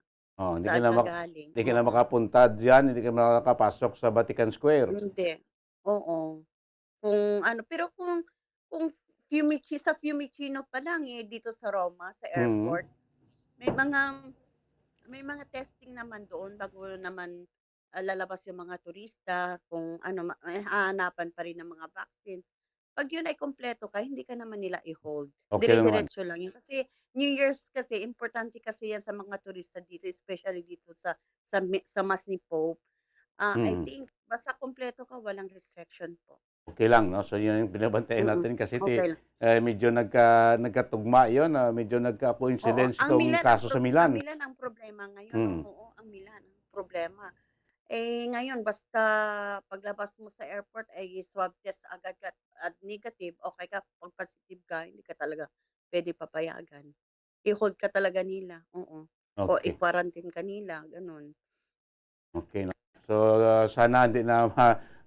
Speaker 4: hindi
Speaker 8: Saan
Speaker 4: ka na,
Speaker 8: ka galing.
Speaker 4: hindi ka na makapunta diyan, hindi ka makakapasok sa Vatican Square.
Speaker 8: Hindi. Oo. Pero kung sa Fiumicino pa lang dito sa Roma, sa airport, may mga testing naman doon bago naman lalabas yung mga turista, kung hahanapan pa rin ng mga vaccine. Pag yun ay kompleto ka, hindi ka naman nila i-hold.
Speaker 4: Okay lang naman.
Speaker 8: Dire-diretso lang yun. Kasi New Year's kasi, importante kasi yan sa mga turista dito, especially dito sa Mass ni Pope. I think, basta kompleto ka, walang restriction po.
Speaker 4: Okay lang, no? So yun yung binabantayan natin kasi
Speaker 8: Okay lang.
Speaker 4: medyo nagkatugma yun, medyo nagka-coincidence
Speaker 8: Oo,
Speaker 4: itong kaso sa Milan.
Speaker 8: Ang Milan ang problema ngayon. Oo, ang Milan ang problema. Ngayon, basta paglabas mo sa airport ay swab test agad ka at negative, okay ka. Pag positive ka, hindi ka talaga pwede papayagan. I-hold ka talaga nila. Oo. O
Speaker 4: Okay.
Speaker 8: i-quarantine ka nila. Ganun.
Speaker 4: Okay. No? So sana hindi na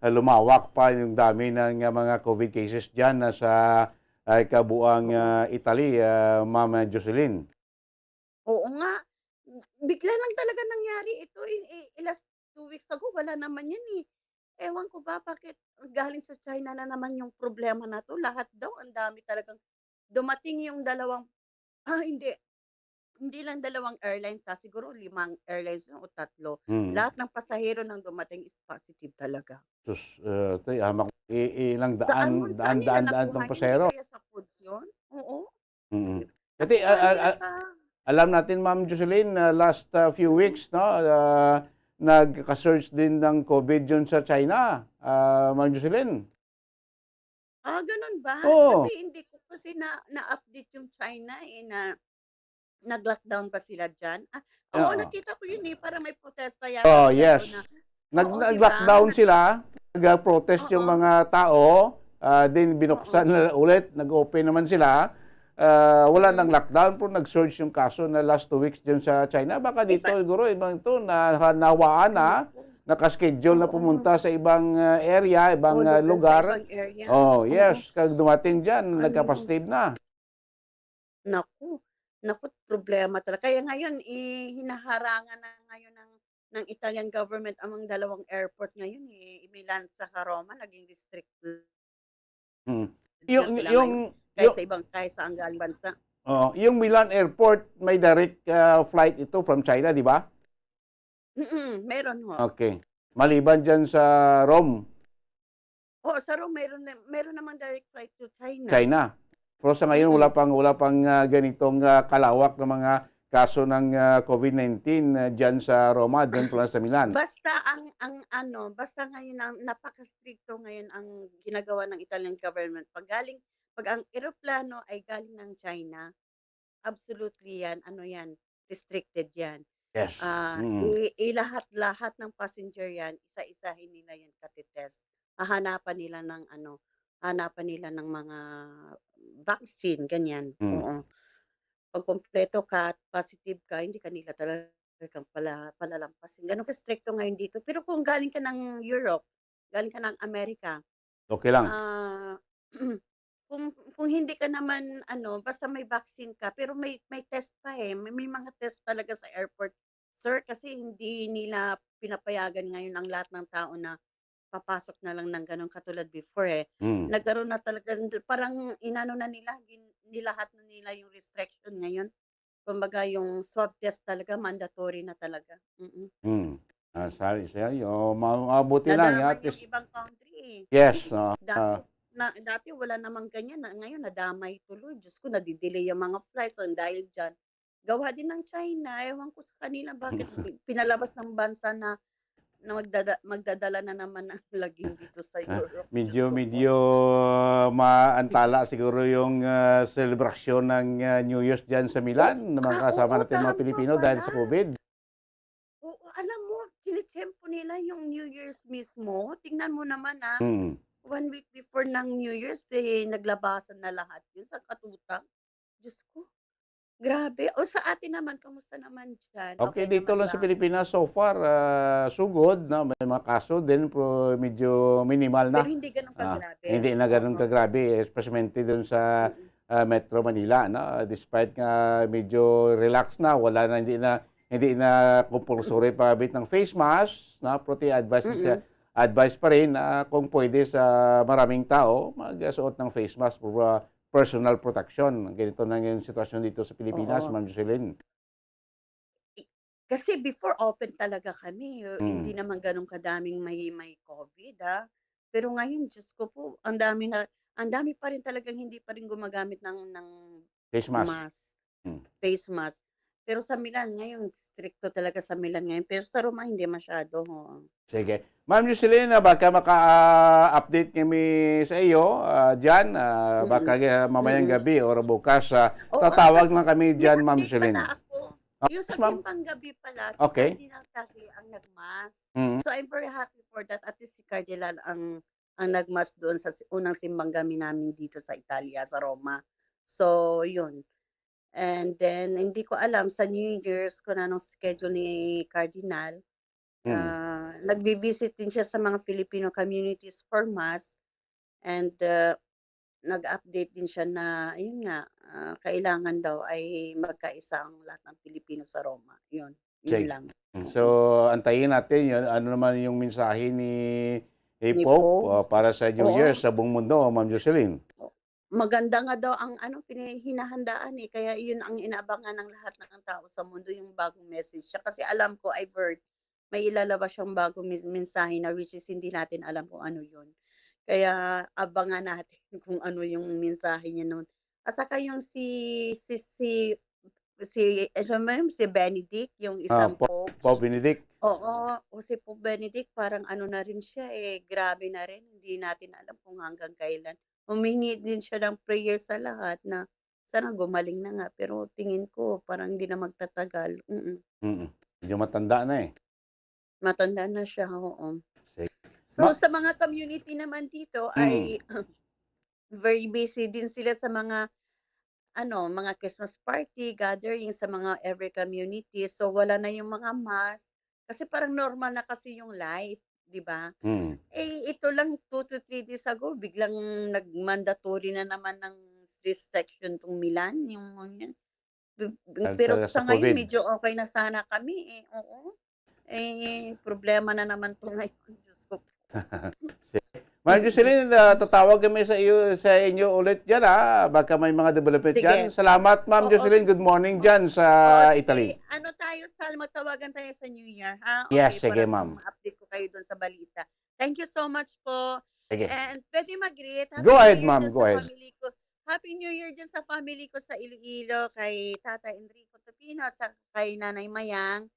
Speaker 4: lumawak pa yung dami ng mga COVID cases dyan sa kabuang Italy, Mama Jocelyn.
Speaker 8: Oo nga. Bigla lang talaga nangyari ito. Last 2 weeks ago, wala naman yan eh. Ewan ko ba bakit galing sa China na naman yung problema na to. Lahat daw, ang dami talagang dumating yung hindi lang 2 airlines siguro 5 airlines o 3. Lahat ng pasahero nang dumating is positive talaga.
Speaker 4: Sus, hamak ilang
Speaker 8: Saan nila
Speaker 4: daan
Speaker 8: nakuha
Speaker 4: tong
Speaker 8: yun?
Speaker 4: pasahero.
Speaker 8: Hindi kaya sa foods yun? Oo.
Speaker 4: Kasi
Speaker 8: Nakuha nila sa...
Speaker 4: alam natin, Ma'am Jocelyn, last few weeks, no, nagka-surge din ng COVID yun sa China, Ma'am Jocelyn.
Speaker 8: Ganun ba?
Speaker 4: Oo.
Speaker 8: Kasi hindi ko kasi na-update yung China na nag-lockdown pa sila dyan. Oo,
Speaker 4: Oo.
Speaker 8: nakita ko yun para may protesta yata
Speaker 4: Oh,
Speaker 8: sila
Speaker 4: yes.
Speaker 8: doon na.
Speaker 4: Nag-lockdown sila, nag-protest yung mga tao, din binuksan na ulit, nag-open naman sila. Wala nang lockdown, pero nag-surge yung kaso na last 2 weeks dyan sa China. Baka dito, siguro, ibang ito, nawaan na, nakaschedule na pumunta sa ibang area, ibang lugar.
Speaker 8: Sa ibang area.
Speaker 4: Oh, yes. Kag dumating dyan, nagka-positive na.
Speaker 8: Naku, problema talaga. Kaya ngayon, hinaharangan na ngayon ng Italian government among 2 airport ngayon. Milan sa Roma, naging restricted sila ngayon. Kaysa ang galing bansa.
Speaker 4: Yung Milan Airport, may direct flight ito from China, di ba?
Speaker 8: Meron ho.
Speaker 4: Okay. Maliban dyan sa Rome,
Speaker 8: Sa Rome, meron namang direct flight to China.
Speaker 4: China. Pero sa ngayon, wala pang ganitong kalawak na mga kaso ng COVID-19 dyan sa Roma, dyan pala sa Milan.
Speaker 8: Basta basta ngayon napaka-stricto ngayon ang ginagawa ng Italian government. Pag ang eroplano ay galing ng China, absolutely yan, restricted yan.
Speaker 4: Yes.
Speaker 8: Lahat ng passenger yan, isa-isahin nila yan katitest. Hahanapan nila ng mga vaccine, ganyan. Oo. Pag kompleto ka at positive ka, hindi ka nila talagang palalampasin. Ganun ka-stricto ngayon dito. Pero kung galing ka ng Europe, galing ka ng Amerika,
Speaker 4: Okay lang.
Speaker 8: kung hindi ka naman basta may vaccine ka, pero may test pa may mga test talaga sa airport, sir, kasi hindi nila pinapayagan ngayon ang lahat ng tao na papasok na lang ng ganun katulad before Nagkaroon na talaga, parang nilahat na nila yung restriction ngayon. Kumbaga yung swab test talaga mandatory na talaga.
Speaker 4: Sorry, mabuti lang.
Speaker 8: Nadamay
Speaker 4: At least,
Speaker 8: yung ibang country
Speaker 4: yes.
Speaker 8: Dati wala namang ganyan. Ngayon nadamay tuloy. Diyos ko, nadidelay yung mga flights dahil dyan. Gawa din ng China. Ewan ko sa kanila bakit pinalabas ng bansa na magdadala na naman ng lagim dito sa Europe.
Speaker 4: Medyo maantala siguro yung selebrasyon ng New Year's dyan sa Milan, na mga kasama natin mga Pilipino dahil sa COVID.
Speaker 8: Oo, alam mo, kinitsempo nila yung New Year's mismo. Tingnan mo naman
Speaker 4: Mm.
Speaker 8: 1 week before ng New Year's, naglabasan na lahat yun sa katutak. Diyos ko, grabe. O sa atin naman, kamusta naman dyan?
Speaker 4: Okay, dito
Speaker 8: naman
Speaker 4: lang sa
Speaker 8: ba?
Speaker 4: Pilipinas so far, sugod na may mga kaso din pero medyo minimal na.
Speaker 8: Pero hindi ganun kagrabe.
Speaker 4: Hindi na ganun kagrabe, especially doon sa Metro Manila, no? Despite nga medyo relax na, wala na hindi na compulsory paggamit ng face mask, na prote advice pa rin na kung pwede sa maraming tao magsuot ng face mask for personal protection. Ganito na yung sitwasyon dito sa Pilipinas,
Speaker 8: Oo.
Speaker 4: Ma'am Jocelyn.
Speaker 8: Kasi before open talaga kami, hindi
Speaker 4: Mm.
Speaker 8: naman ganun kadaming may COVID, Pero ngayon, Diyos ko po, ang dami pa rin talagang hindi pa rin gumagamit ng
Speaker 4: Face mask.
Speaker 8: mask,
Speaker 4: Mm.
Speaker 8: face mask. Pero sa Milan ngayon, stricto talaga sa Milan ngayon. Pero sa Roma, hindi masyado. Oo.
Speaker 4: Sige. Ma'am Jocelyn, baka maka-update kami sa iyo dyan. Baka mamayang gabi o bukas. Tatawag lang kami dyan, Ma'am Jocelyn.
Speaker 8: Yung sa
Speaker 4: ma'am.
Speaker 8: Simbang Gabi pala, si
Speaker 4: Okay.
Speaker 8: Cardinal Tagle ang nagmas.
Speaker 4: Mm.
Speaker 8: So I'm very happy for that. At least si Cardinal ang nagmas doon sa unang Simbang Gabi namin dito sa Italia, sa Roma. So, yun. And then, hindi ko alam sa New Year's kung anong schedule ni Cardinal. Nagbi-visit din siya sa mga Filipino communities for Mass. And nag-update din siya na, yun nga, kailangan daw ay magkaisa ang lahat ng Pilipino sa Roma. Yun
Speaker 4: Sige.
Speaker 8: lang.
Speaker 4: So, antayin natin yun. Ano naman yung mensahe ni
Speaker 8: Ni
Speaker 4: Pope
Speaker 8: Pope.
Speaker 4: para sa New
Speaker 8: Oo.
Speaker 4: Year sa buong mundo, Ma'am Jocelyn?
Speaker 8: Maganda nga daw ang hinahandaan kaya yun ang inaabangan ng lahat ng tao sa mundo, yung bagong message siya. Kasi alam ko, I've heard, may ilalabas siyang bagong mensahe na which is hindi natin alam kung ano yun. Kaya abangan natin kung ano yung mensahe niya noon. At saka yung si Benedict, yung isang Pope.
Speaker 4: Pope Benedict.
Speaker 8: Oo, o si Pope Benedict parang ano na rin siya grabe na rin. Hindi natin alam kung hanggang kailan. Humingi din siya ng prayer sa lahat na sana gumaling na nga. Pero tingin ko parang hindi na magtatagal.
Speaker 4: Medyo matanda na eh.
Speaker 8: Matanda na siya, oo.
Speaker 4: Sige.
Speaker 8: So sa mga community naman dito ay very busy din sila sa mga mga Christmas party, gathering sa mga every community. So wala na yung mga mass. Kasi parang normal na kasi yung life, di ba? Ito lang 2 to 3 days ago, biglang nag-mandatory na naman ng restriction tong Milan. Pero
Speaker 4: Talaga
Speaker 8: sa
Speaker 4: sa
Speaker 8: ngayon,
Speaker 4: COVID.
Speaker 8: medyo okay na sana kami. Oo. Problema na naman to ngayon. Diyos ko.
Speaker 4: Ma'am Jocelyn, tatawag kami sa inyo ulit dyan Baka may mga development
Speaker 8: Sige.
Speaker 4: dyan. Salamat, Ma'am
Speaker 8: Oo.
Speaker 4: Jocelyn. Good morning dyan sa
Speaker 8: Sige,
Speaker 4: Italy.
Speaker 8: Sal, magtawagan tayo sa New Year, ha?
Speaker 4: Yes, sige,
Speaker 8: para
Speaker 4: ma'am.
Speaker 8: ma-update ko kayo doon sa balita. Thank you so much po.
Speaker 4: Sige.
Speaker 8: And pwede mag-greet.
Speaker 4: Go ahead,
Speaker 8: New Year
Speaker 4: ma'am.
Speaker 8: dyan
Speaker 4: Go
Speaker 8: sa
Speaker 4: ahead.
Speaker 8: family ko. Happy New Year dyan sa family ko sa Iloilo, kay Tata Enrico Tupino at sa kay Nanay Mayang.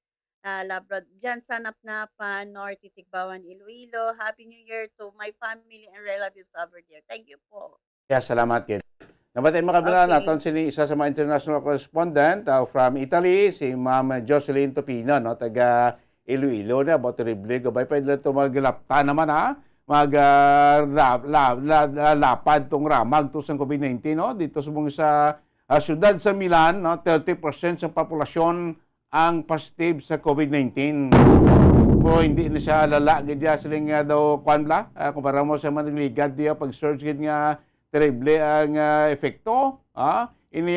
Speaker 8: Labrador dyan sa Napnapan, North Titigbawan, Iloilo. Happy New Year to my family and relatives over there. Thank you po.
Speaker 4: Yes, salamat kid. Nabatiin makabila
Speaker 8: Okay.
Speaker 4: natin isa sa mga international correspondent from Italy, si Ma'am Jocelyn Tupino, no, taga Iloilo na, about terrible. Gabay pa ito maglapta naman lapad tong ramag to sa COVID-19, no, dito sa syudad sa Milan, no, 30% sa populasyon ang positive sa COVID-19. Po hindi na siya lala gadya siling daw kwanbla kumpara mo sa Maniligat diya pag surge gid nga terrible ang epekto ini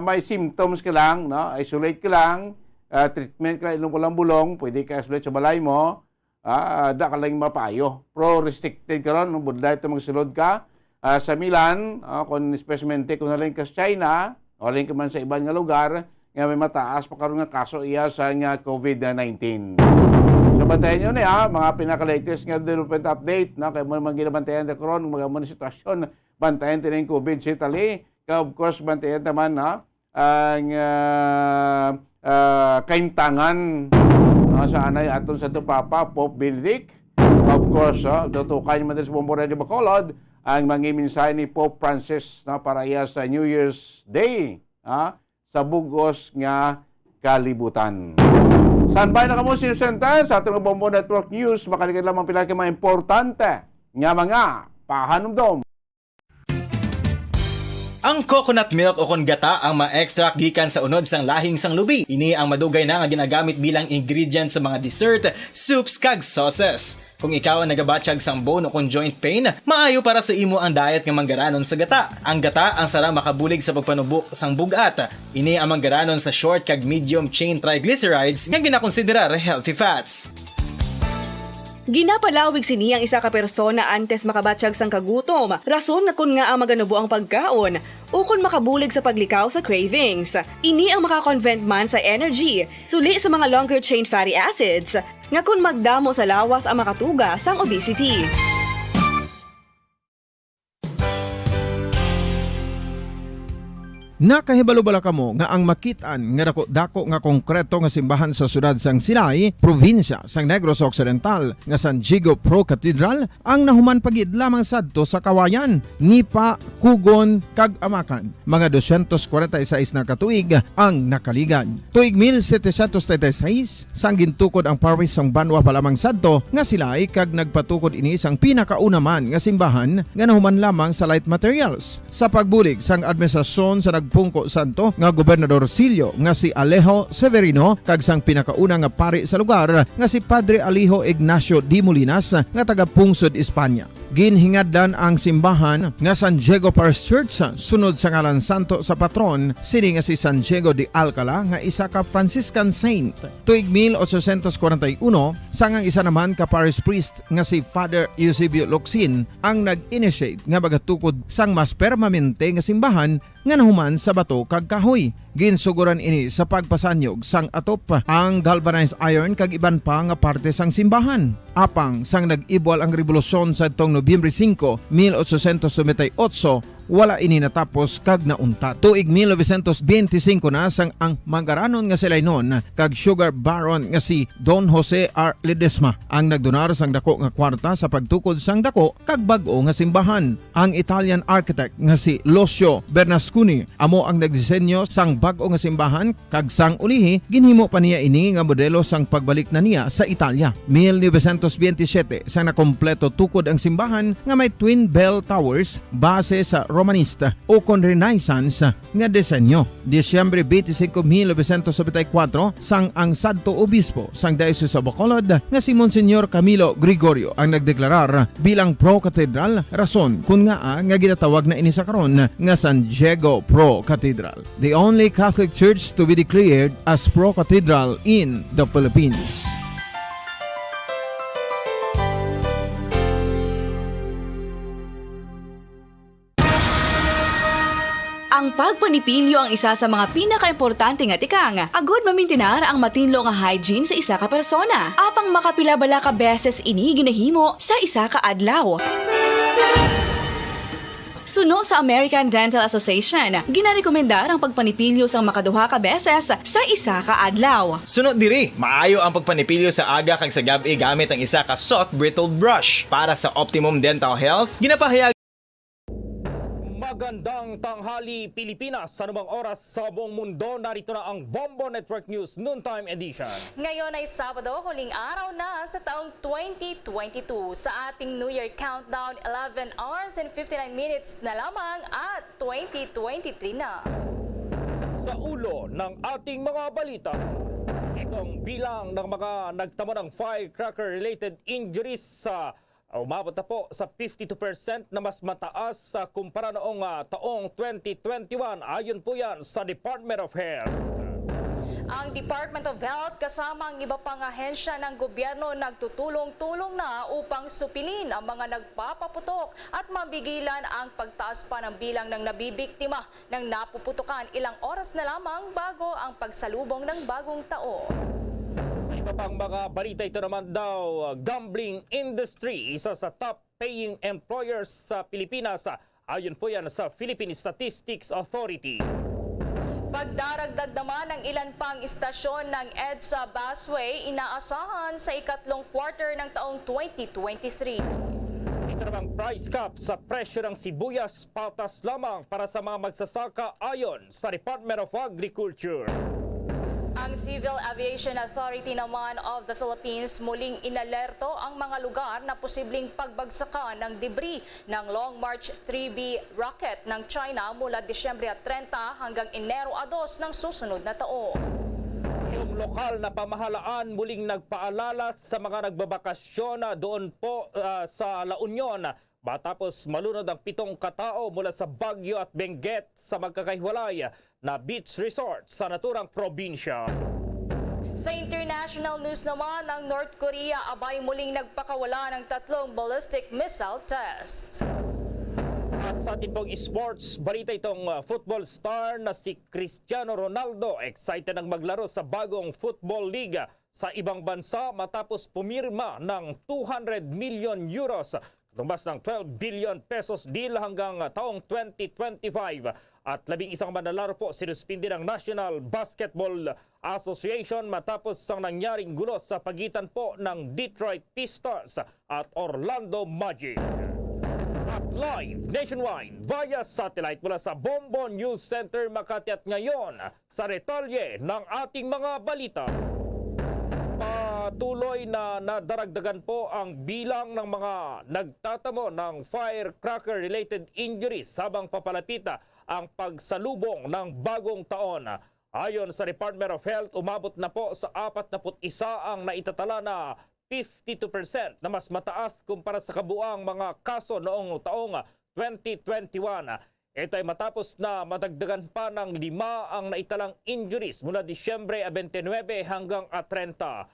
Speaker 4: may symptoms ka lang no, isolate ka lang, treatment ka ilong walang bulong, pwede ka isolate sa balay mo, da ka lang mapayo pro restricted ka ron budlay ito magsulod ka sa Milan, kung especialmente kung nalang ka sa China o rin ka man sa ibang nga lugar nga may mataas pa karon nga kaso iya sa nga COVID-19. So bantayan nyo na mga pinaka-latest nga development update kay mo man ginabantayan na karon mga sitwasyon bantayan tin COVID sa Italy. Of course bantayan naman ang kaintangan sa anay aton sa Papa Pope Benedict. Of course, tutukan man din sa Bombo Radio Bacolod ang mga mensahe ni Pope Francis para iya sa New Year's Day sa bugos nga kalibutan. Saan ba na kamo sinusenta sa ating Bombo Network News? Makaligid lamang pila ka mga importante nga mga pahanumdom.
Speaker 7: Ang coconut milk o kon gata ang ma-extract gikan sa unod sang lahing sang lubi. Ini ang madugay na nga ginagamit bilang ingredient sa mga dessert, soups kag sauces. Kung ikaw ang nagabatsyag sang bone o kon joint pain, maayo para sa imo ang diet nga manggaranon sa gata. Ang gata ang sara makabulig sa pagpanubo sang bugat. Ini ang manggaranon sa short kag medium chain triglycerides nga ginakonsiderar healthy fats.
Speaker 11: Ginapalawig sini ang isa ka persona antes makabatsyag sang kagutom. Rason na kun nga ang maganubo ang pagkaon o kun makabulig sa paglikaw sa cravings. Ini ang makakonvent man sa energy, suli sa mga longer chain fatty acids, nga kun magdamo sa lawas ang makatuga sang obesity.
Speaker 17: Nakahibalo-bala kamo nga ang makitaan nga dako nga konkreto nga simbahan sa sudad sang Silay, probinsya sang Negros Occidental nga San Diego Pro Cathedral ang nahuman pagid lamang sadto sa Kawayan, Nipa, Kugon, kag Amakan. Mga 246 na katuig ang nakaligan. Tuig 1736 sang gintukod ang parish sang Banwa pa lamang sadto nga Silay kag nagpatukod ini sang pinakauna man nga simbahan nga nahuman lamang sa light materials. Sa pagbulig sang administrasyon sa Pungko Santo nga Gobernador Silio nga si Alejo Severino kag sang pinakauna nga pari sa lugar nga si Padre Alijo Ignacio Di Molinas nga taga Pungsod, Espanya. Ginhingad ang simbahan nga San Diego Parish Church sunod sa ngalan santo sa patron sini nga si San Diego de Alcala nga isa ka Franciscan saint. Tuig 1841 sangang isa naman ka parish priest nga si Father Eusebio Locsin ang nag-initiate nga bagatukod sang mas permanente nga simbahan nga nahuman sa bato kag kahoy. Ginsuguran ini sa pagpasanyog sang atop ang galvanized iron kag iban pa nga parte sang simbahan. Apang sang nag-ibwal ang revolusyon sa itong Nobyembre 5, 1898, wala ini natapos kag naunta. Tuig 1925 na sang ang manggaranon nga silay noon kag sugar baron nga si Don Jose R. Ledesma ang nagdonar sang dako nga kwarta sa pagtukod sang dako kag bag-o nga simbahan. Ang Italian architect nga si Lucio Bernasconi amo ang nagdisenyo sang bag-o nga simbahan kag sang ulihi ginhimo pa niya ini nga modelo sang pagbalik na niya sa Italia. 1927 sang nakompleto tukod ang simbahan nga may twin bell towers base sa Romanista o kon Renaissance nga disenyo. Disyembre 25, 1974 sang ang sadto obispo sang Diocese sa Bacolod nga si Monsignor Camilo Gregorio ang nagdeklarar bilang pro cathedral rason kun nga ginatawag na ini sa karon nga San Diego Pro Cathedral, the only Catholic church to be declared as pro cathedral in the Philippines.
Speaker 11: Ang pagpanipilyo ang isa sa mga pinaka-importante nga tikang. Agod mamintinar ang matinlo nga hygiene sa isa ka persona. Apang makapilabala ka beses ini ginahimo sa isa ka adlaw. Suno sa American Dental Association, ginarekomendar ang pagpanipilyo sang makaduha ka beses sa isa ka adlaw.
Speaker 7: Sunod diri, maayo ang pagpanipilyo sa aga kag sa gabi gamit ang isa ka soft brittle brush. Para sa optimum dental health, ginapahayag
Speaker 3: Magandang tanghali Pilipinas, sa anumang oras sa buong mundo, narito na ang Bombo Network News Noontime Edition.
Speaker 12: Ngayon ay Sabado, huling araw na sa taong 2022. Sa ating New Year countdown, 11 hours and 59 minutes na lamang at 2023 na.
Speaker 3: Sa ulo ng ating mga balita, itong bilang ng mga nagtamo ng firecracker-related injuries sa umabot na po sa 52% na mas mataas sa kumpara noong taong 2021. Ayon po yan sa Department of Health.
Speaker 12: Ang Department of Health kasama ang iba pang ahensya ng gobyerno nagtutulong-tulong na upang supilin ang mga nagpapaputok at mabigilan ang pagtaas pa ng bilang ng nabibiktima ng napuputukan ilang oras na lamang bago ang pagsalubong ng bagong taon.
Speaker 3: Iba pang mga balita, ito naman daw, gambling industry, isa sa top paying employers sa Pilipinas. Ayon po yan sa Philippine Statistics Authority.
Speaker 12: Pagdaragdag naman ng ilan pang istasyon ng EDSA busway inaasahan sa ikatlong quarter ng taong 2023.
Speaker 3: Ito namang price cap sa presyo ng sibuyas patas lamang para sa mga magsasaka ayon sa Department of Agriculture.
Speaker 12: Ang Civil Aviation Authority naman of the Philippines muling inalerto ang mga lugar na posibleng pagbagsakan ng debris ng Long March 3B rocket ng China mula Disyembre 30 hanggang Enero 2 ng susunod na taon.
Speaker 3: Yung lokal na pamahalaan muling nagpaalala sa mga nagbabakasyon doon po sa La Union matapos malunod ang 7 katao mula sa Baguio at Benguet sa magkakahiwalay na beach resort sa naturang probinsya.
Speaker 12: Sa international news naman, ang North Korea abay muling nagpakawala ng 3 ballistic missile tests.
Speaker 3: At sa ating pong sports, balita itong football star na si Cristiano Ronaldo excited ang maglaro sa bagong football league sa ibang bansa matapos pumirma ng 200 million euros, katumbas ng 12 billion pesos deal hanggang taong 2025. At 11 manlalaro po sinuspindi ng National Basketball Association matapos ang nangyaring gulo sa pagitan po ng Detroit Pistons at Orlando Magic. At live nationwide via satellite mula sa Bonbon News Center Makati at ngayon sa retalye ng ating mga balita. Patuloy na nadaragdagan po ang bilang ng mga nagtatamo ng firecracker-related injuries habang papalapit ang pagsalubong ng bagong taon. Ayon sa Department of Health, umabot na po sa 41 ang naitatala na 52% na mas mataas kumpara sa kabuang mga kaso noong taong 2021. Ito ay matapos na madagdagan pa ng 5 ang naitalang injuries mula Disyembre 29 hanggang 30.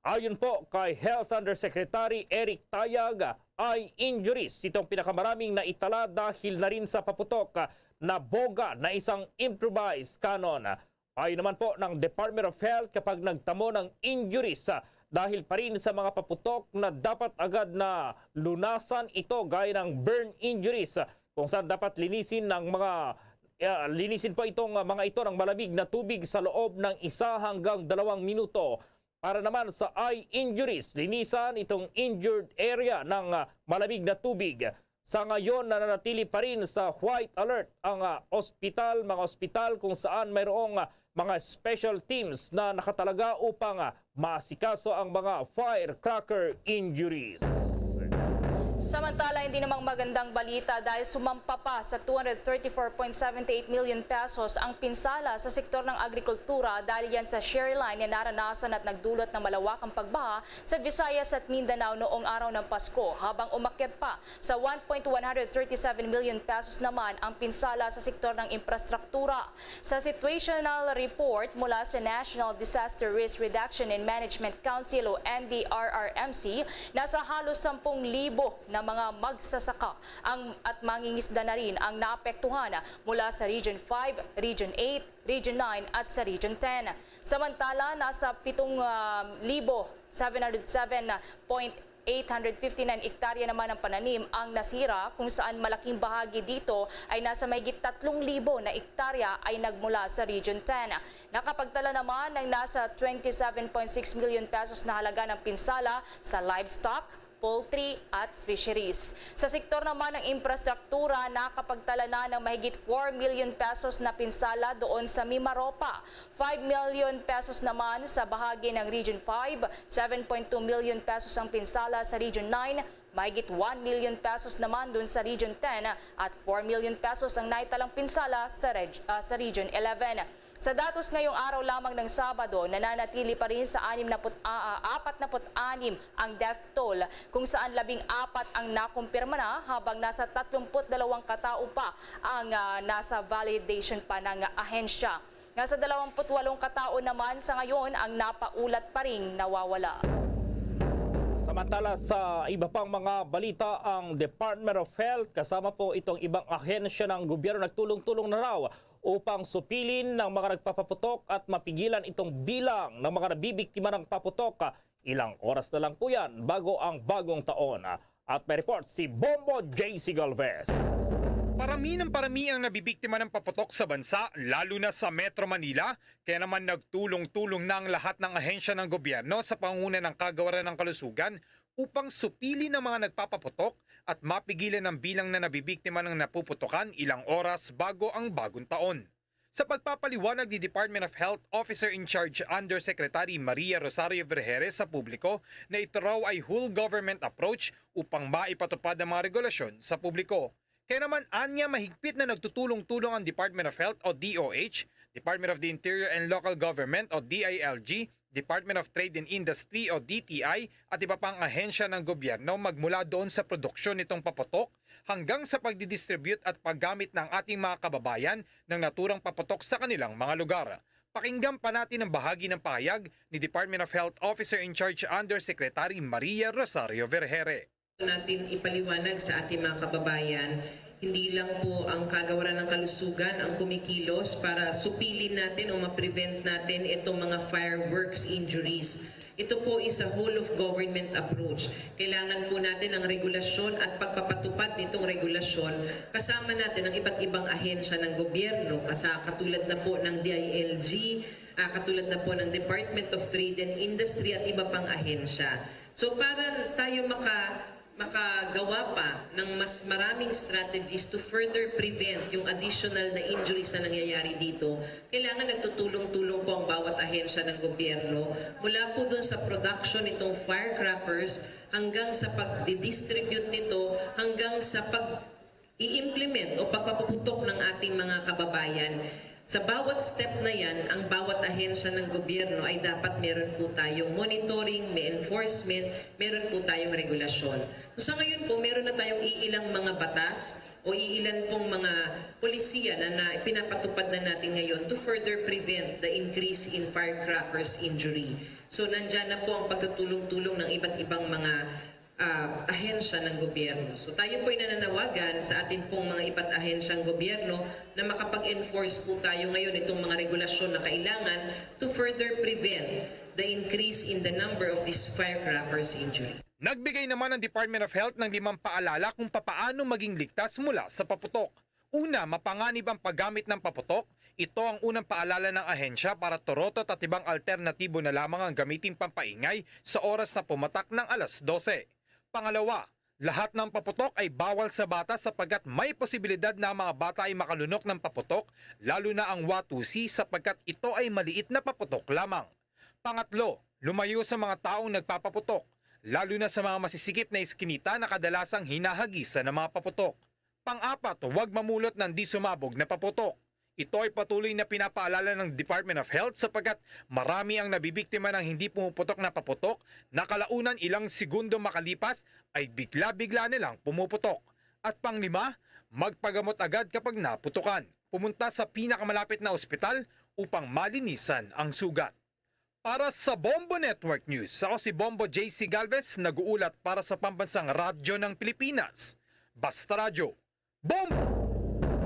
Speaker 3: Ayon po kay Health Undersecretary Eric Tayag, ay injuries itong pinakamaraming naitala dahil na rin sa paputok na boga na isang improvised cannon. Ayon naman po ng Department of Health, kapag nagtamo ng injuries dahil pa rin sa mga paputok na dapat agad na lunasan ito gaya ng burn injuries kung saan dapat linisin po itong mga ito ng malamig na tubig sa loob ng 1 hanggang 2 minuto. Para naman sa eye injuries, linisan itong injured area ng malamig na tubig. Sa ngayon, nananatili pa rin sa white alert ang mga ospital kung saan mayroong mga special teams na nakatalaga upang maasikaso ang mga firecracker injuries.
Speaker 12: Samantala, hindi namang magandang balita dahil sumampa pa sa 234.78 million pesos ang pinsala sa sektor ng agrikultura dahil yan sa share line na naranasan at nagdulot ng malawakang pagbaha sa Visayas at Mindanao noong araw ng Pasko, habang umakyat pa sa 1.137 million pesos naman ang pinsala sa sektor ng infrastruktura. Sa situational report mula sa National Disaster Risk Reduction and Management Council o NDRRMC, nasa halos 10,000 na mga magsasaka at mangingisda na rin ang naapektuhan mula sa Region 5, Region 8, Region 9 at sa Region 10. Samantala, nasa 7,707.859 hektarya naman ng pananim ang nasira, kung saan malaking bahagi dito ay nasa mahigit 3,000 na hektarya ay nagmula sa Region 10. Nakapagtala naman ng nasa 27.6 million pesos na halaga ng pinsala sa livestock, poultry at fisheries. Sa sektor naman ng infrastruktura, nakapagtala na ng mahigit 4 million pesos na pinsala doon sa Mimaropa. 5 million pesos naman sa bahagi ng Region 5, 7.2 million pesos ang pinsala sa Region 9, mahigit 1 million pesos naman doon sa Region 10 at 4 million pesos ang naitalang pinsala sa Region 11. Sa datos ngayong araw lamang ng Sabado, nananatili pa rin sa 46 ang death toll, kung saan 14 ang nakumpirma na, habang nasa 32 katao pa ang nasa validation pa ng ahensya. Nasa 28 katao naman sa ngayon ang napaulat pa ring nawawala.
Speaker 3: Samantala sa iba pang mga balita, ang Department of Health kasama po itong ibang ahensya ng gobyerno nagtulong-tulong na raw upang supilin ng mga nagpapaputok at mapigilan itong bilang ng mga nabibiktima ng paputok. Ilang oras na lang po yan bago ang bagong taon. At may report si Bombo JC Galvez.
Speaker 14: Parami ng parami ang nabibiktima ng paputok sa bansa, lalo na sa Metro Manila. Kaya naman nagtulong-tulong na ang lahat ng ahensya ng gobyerno sa pangunguna ng Kagawaran ng Kalusugan upang supili ng mga nagpapaputok at mapigilan ang bilang na nabibiktima ng napuputokan ilang oras bago ang bagong taon. Sa pagpapaliwanag ni Department of Health Officer in Charge Undersecretary Maria Rosario Vergeres sa publiko na ito raw ay whole government approach upang maipatupad ang mga regulasyon sa publiko. Kaya naman anya mahigpit na nagtutulong-tulong ang Department of Health o DOH, Department of the Interior and Local Government o DILG, Department of Trade and Industry o DTI at iba pang ahensya ng gobyerno magmula doon sa produksyon nitong paputok hanggang sa pagdidistribute at paggamit ng ating mga kababayan ng naturang paputok sa kanilang mga lugar. Pakinggan pa natin ang bahagi ng pahayag ni Department of Health Officer in Charge Undersecretary Maria Rosario Vergeres.
Speaker 15: Natin ipaliwanag sa ating mga kababayan, hindi lang po ang Kagawaran ng Kalusugan ang kumikilos para supilin natin o ma-prevent natin itong mga fireworks injuries. Ito po is a whole of government approach. Kailangan po natin ang regulasyon at pagpapatupad nitong regulasyon. Kasama natin ang iba't ibang ahensya ng gobyerno, katulad na po ng DILG, katulad na po ng Department of Trade and Industry at iba pang ahensya. So para tayo makagawa pa ng mas maraming strategies to further prevent yung additional na injuries na nangyayari dito, kailangan nagtutulong-tulong po ang bawat ahensya ng gobyerno mula po dun sa production nitong firecrackers hanggang sa pag-distribute nito hanggang sa pag-i-implement o pagpapaputok ng ating mga kababayan. Sa bawat step na yan, ang bawat ahensya ng gobyerno ay dapat meron po tayong monitoring, may enforcement, meron po tayong regulasyon. So sa ngayon po, meron na tayong iilang mga batas o iilan pong mga polisiya na pinapatupad na natin ngayon to further prevent the increase in firecrackers injury. So nandyan na po ang pagtutulong-tulong ng iba't ibang mga ahensya ng gobyerno. So tayo po ay nananawagan sa atin pong mga iba't ahensyang gobyerno na makapag-enforce po tayo ngayon itong mga regulasyon na kailangan to further prevent the increase in the number of these firecrackers injury.
Speaker 14: Nagbigay naman ang Department of Health ng 5 paalala kung papaano maging ligtas mula sa paputok. Una, mapanganib ang paggamit ng paputok. Ito ang unang paalala ng ahensya para turotot at ibang alternatibo na lamang ang gamitin pampaingay sa oras na pumatak ng alas 12. Pangalawa, lahat ng paputok ay bawal sa bata sapagkat may posibilidad na ang mga bata ay makalunok ng paputok, lalo na ang watusi sapagkat ito ay maliit na paputok lamang. Pangatlo, lumayo sa mga taong nagpapaputok, lalo na sa mga masisikip na iskinita na kadalasang hinahagisan ng mga paputok. Pang-apat, huwag mamulot ng di sumabog na paputok. Ito ay patuloy na pinapaalala ng Department of Health sapagkat marami ang nabibiktima ng hindi pumuputok na paputok na kalaunan ilang segundo makalipas ay bigla-bigla nilang pumuputok. At pang-5, magpagamot agad kapag naputukan. Pumunta sa pinakamalapit na ospital upang malinisan ang sugat. Para sa Bombo Network News, ako si Bombo JC Galvez, nag-uulat para sa Pambansang Radyo ng Pilipinas. Basta Radyo, Bombo!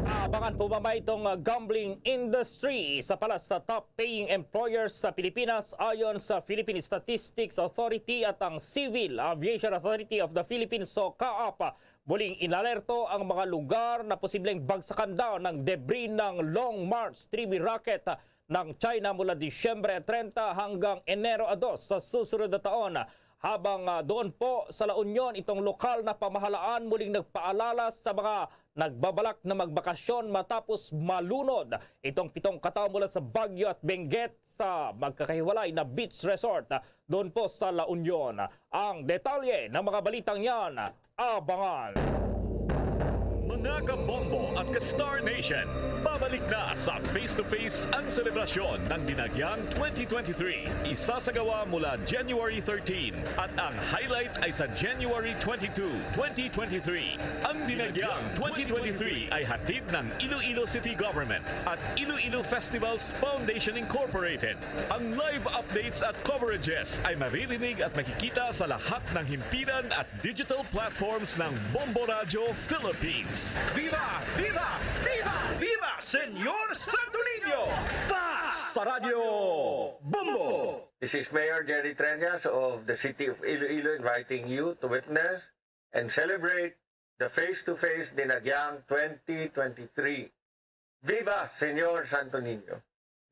Speaker 3: Abangan po ba itong gambling industry? Isa pala sa top-paying employers sa Pilipinas ayon sa Philippine Statistics Authority at ang Civil Aviation Authority of the Philippines o CAAP. Muling inalerto ang mga lugar na posibleng bagsakan daw ng debris ng Long March 3B rocket ng China mula Disyembre 30 hanggang Enero 2 sa susunod na taon. Habang doon po sa La Union, itong lokal na pamahalaan muling nagpaalala sa mga nagbabalak na magbakasyon matapos malunod itong 7 katao mula sa Baguio at Benguet sa magkakahiwalay na beach resort doon po sa La Union. Ang detalye ng mga balitang yan, abangan!
Speaker 20: Mga kabombo at ka-Star Nation, babalik na sa face-to-face ang selebrasyon ng Dinagyang 2023. Isasagawa mula January 13 at ang highlight ay sa January 22, 2023. Ang Dinagyang 2023 ay hatid ng Iloilo City Government at Iloilo Festivals Foundation Incorporated. Ang live updates at coverages ay maririnig at makikita sa lahat ng himpilan at digital platforms ng Bombo Radio Philippines.
Speaker 14: Viva! Viva! Viva! Viva! Senyor Santo Niño! Basta Radio Bombo!
Speaker 23: This is Mayor Jerry Treñas of the City of Iloilo inviting you to witness and celebrate
Speaker 5: the face-to-face Dinagyang 2023. Viva Señor Santo Niño!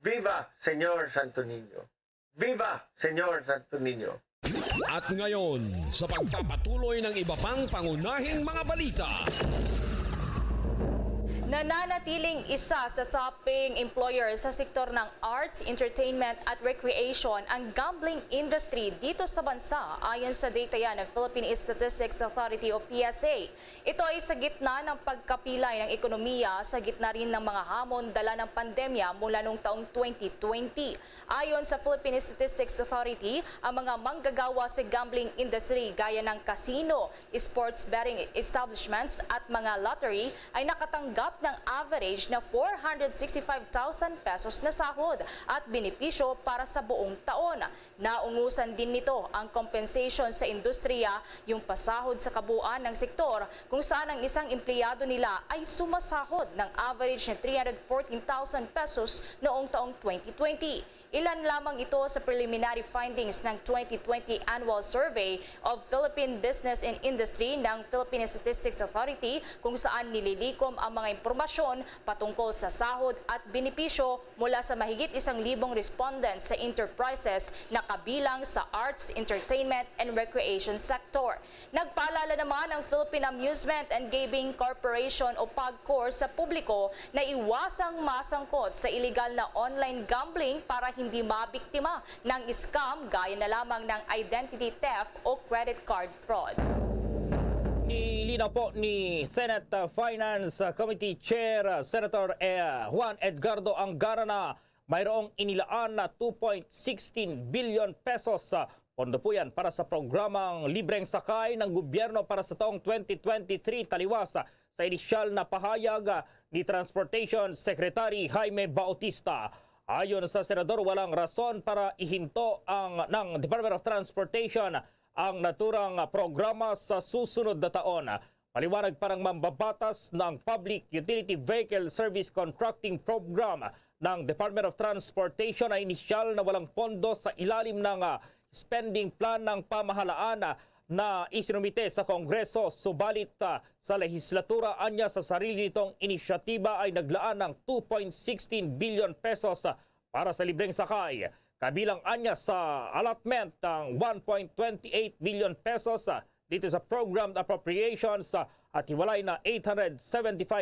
Speaker 5: Viva Señor Santo Niño! Viva Señor Santo Niño!
Speaker 9: At ngayon, sa pagpapatuloy ng iba pang pangunahing mga balita.
Speaker 12: Nananatiling isa sa topping employer sa sektor ng arts, entertainment at recreation ang gambling industry dito sa bansa ayon sa data yan ng Philippine Statistics Authority o PSA. Ito ay sa gitna ng pagkapilay ng ekonomiya sa gitna rin ng mga hamon dala ng pandemya mula noong taong 2020. Ayon sa Philippine Statistics Authority, ang mga manggagawa sa gambling industry gaya ng casino, sports betting establishments at mga lottery ay nakatanggap ng average na 465,000 pesos na sahod at benepisyo para sa buong taon. Naungusan din nito ang compensation sa industriya, yung pasahod sa kabuuan ng sektor kung saan ang isang empleyado nila ay sumasahod ng average na 314,000 pesos noong taong 2020. Ilan lamang ito sa preliminary findings ng 2020 Annual Survey of Philippine Business and Industry ng Philippine Statistics Authority kung saan nililikom ang mga impormasyon patungkol sa sahod at benepisyo mula sa mahigit 1,000 respondents sa enterprises na kabilang sa arts, entertainment, and recreation sector. Nagpaalala naman ang Philippine Amusement and Gaming Corporation o PAGCOR sa publiko na iwasang masangkot sa illegal na online gambling para hindi mabiktima ng scam gaya na lamang ng identity theft o credit card fraud.
Speaker 3: Nilinaw po ni Senate Finance Committee Chair Senator Juan Edgardo Angara na mayroong inilaan na 2.16 billion pesos sa pondo po yan para sa programang libreng sakay ng gobyerno para sa taong 2023 taliwas sa inisyal na pahayag ni Transportation Secretary Jaime Bautista. Ayon sa senador, walang rason para ihinto ng Department of Transportation ang naturang programa sa susunod na taon. Paliwanag parang mambabatas ng Public Utility Vehicle Service Contracting Program ng Department of Transportation ay inisyal na walang pondo sa ilalim ng spending plan ng pamahalaan na isinumite sa Kongreso. Subalit sa lehislatura anya sa sarili nitong inisyatiba ay naglaan ng 2.16 billion pesos para sa libreng sakay. Kabilang anya sa allotment ng 1.28 billion pesos dito sa programmed appropriations at hiwalay na 875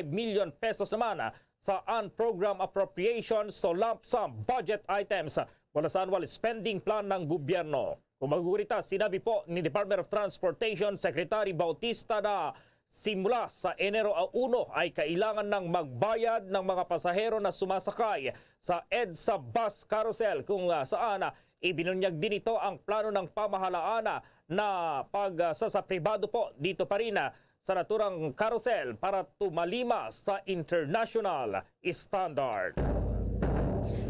Speaker 3: million pesos naman sa unprogrammed appropriations so lump sum budget items mula sa annual spending plan ng gobyerno. Kung magugurita, sinabi po ni Department of Transportation Secretary Bautista na simula sa Enero 1 ay kailangan ng magbayad ng mga pasahero na sumasakay sa EDSA Bus Carousel kung saan ibinunyag din ito ang plano ng pamahalaan na pagsasapribado po dito pa rin sa naturang carousel para tumalima sa international standards.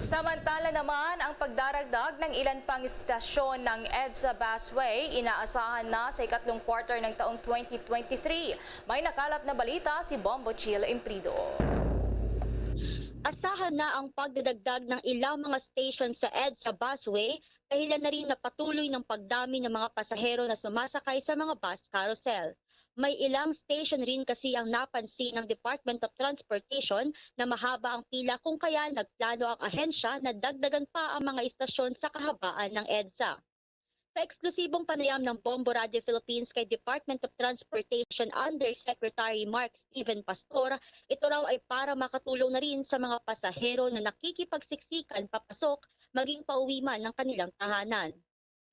Speaker 12: Samantala naman, ang pagdaragdag ng ilan pang istasyon ng EDSA Busway inaasahan na sa ikatlong quarter ng taong 2023. May nakalap na balita si Bombo Chil Imprido.
Speaker 19: Asahan na ang pagdadagdag ng ilang mga station sa EDSA Busway dahilan na rin na patuloy ng pagdami ng mga pasahero na sumasakay sa mga bus carousel. May ilang station rin kasi ang napansin ng Department of Transportation na mahaba ang pila kung kaya nagplano ang ahensya na dagdagan pa ang mga istasyon sa kahabaan ng EDSA. Sa eksklusibong panayam ng Bombo Radio Philippines kay Department of Transportation Undersecretary Mark Steven Pastor, ito raw ay para makatulong na rin sa mga pasahero na nakikipagsiksikan papasok maging pauwi man ng kanilang tahanan.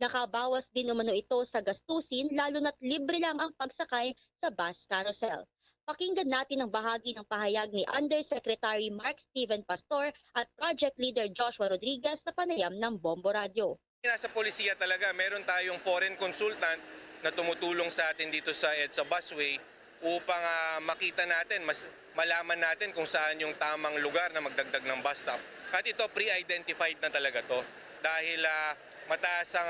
Speaker 19: Nakabawas din umano ito sa gastusin lalo na't libre lang ang pagsakay sa bus carousel. Pakinggan natin ang bahagi ng pahayag ni Undersecretary Mark Steven Pastor at Project Leader Joshua Rodriguez sa panayam ng Bombo Radio.
Speaker 23: Nasa polisiya talaga, meron tayong foreign consultant na tumutulong sa atin dito sa EDSA Busway upang makita natin, malaman natin kung saan yung tamang lugar na magdagdag ng bus stop. At ito pre-identified na talaga to dahil mataas ang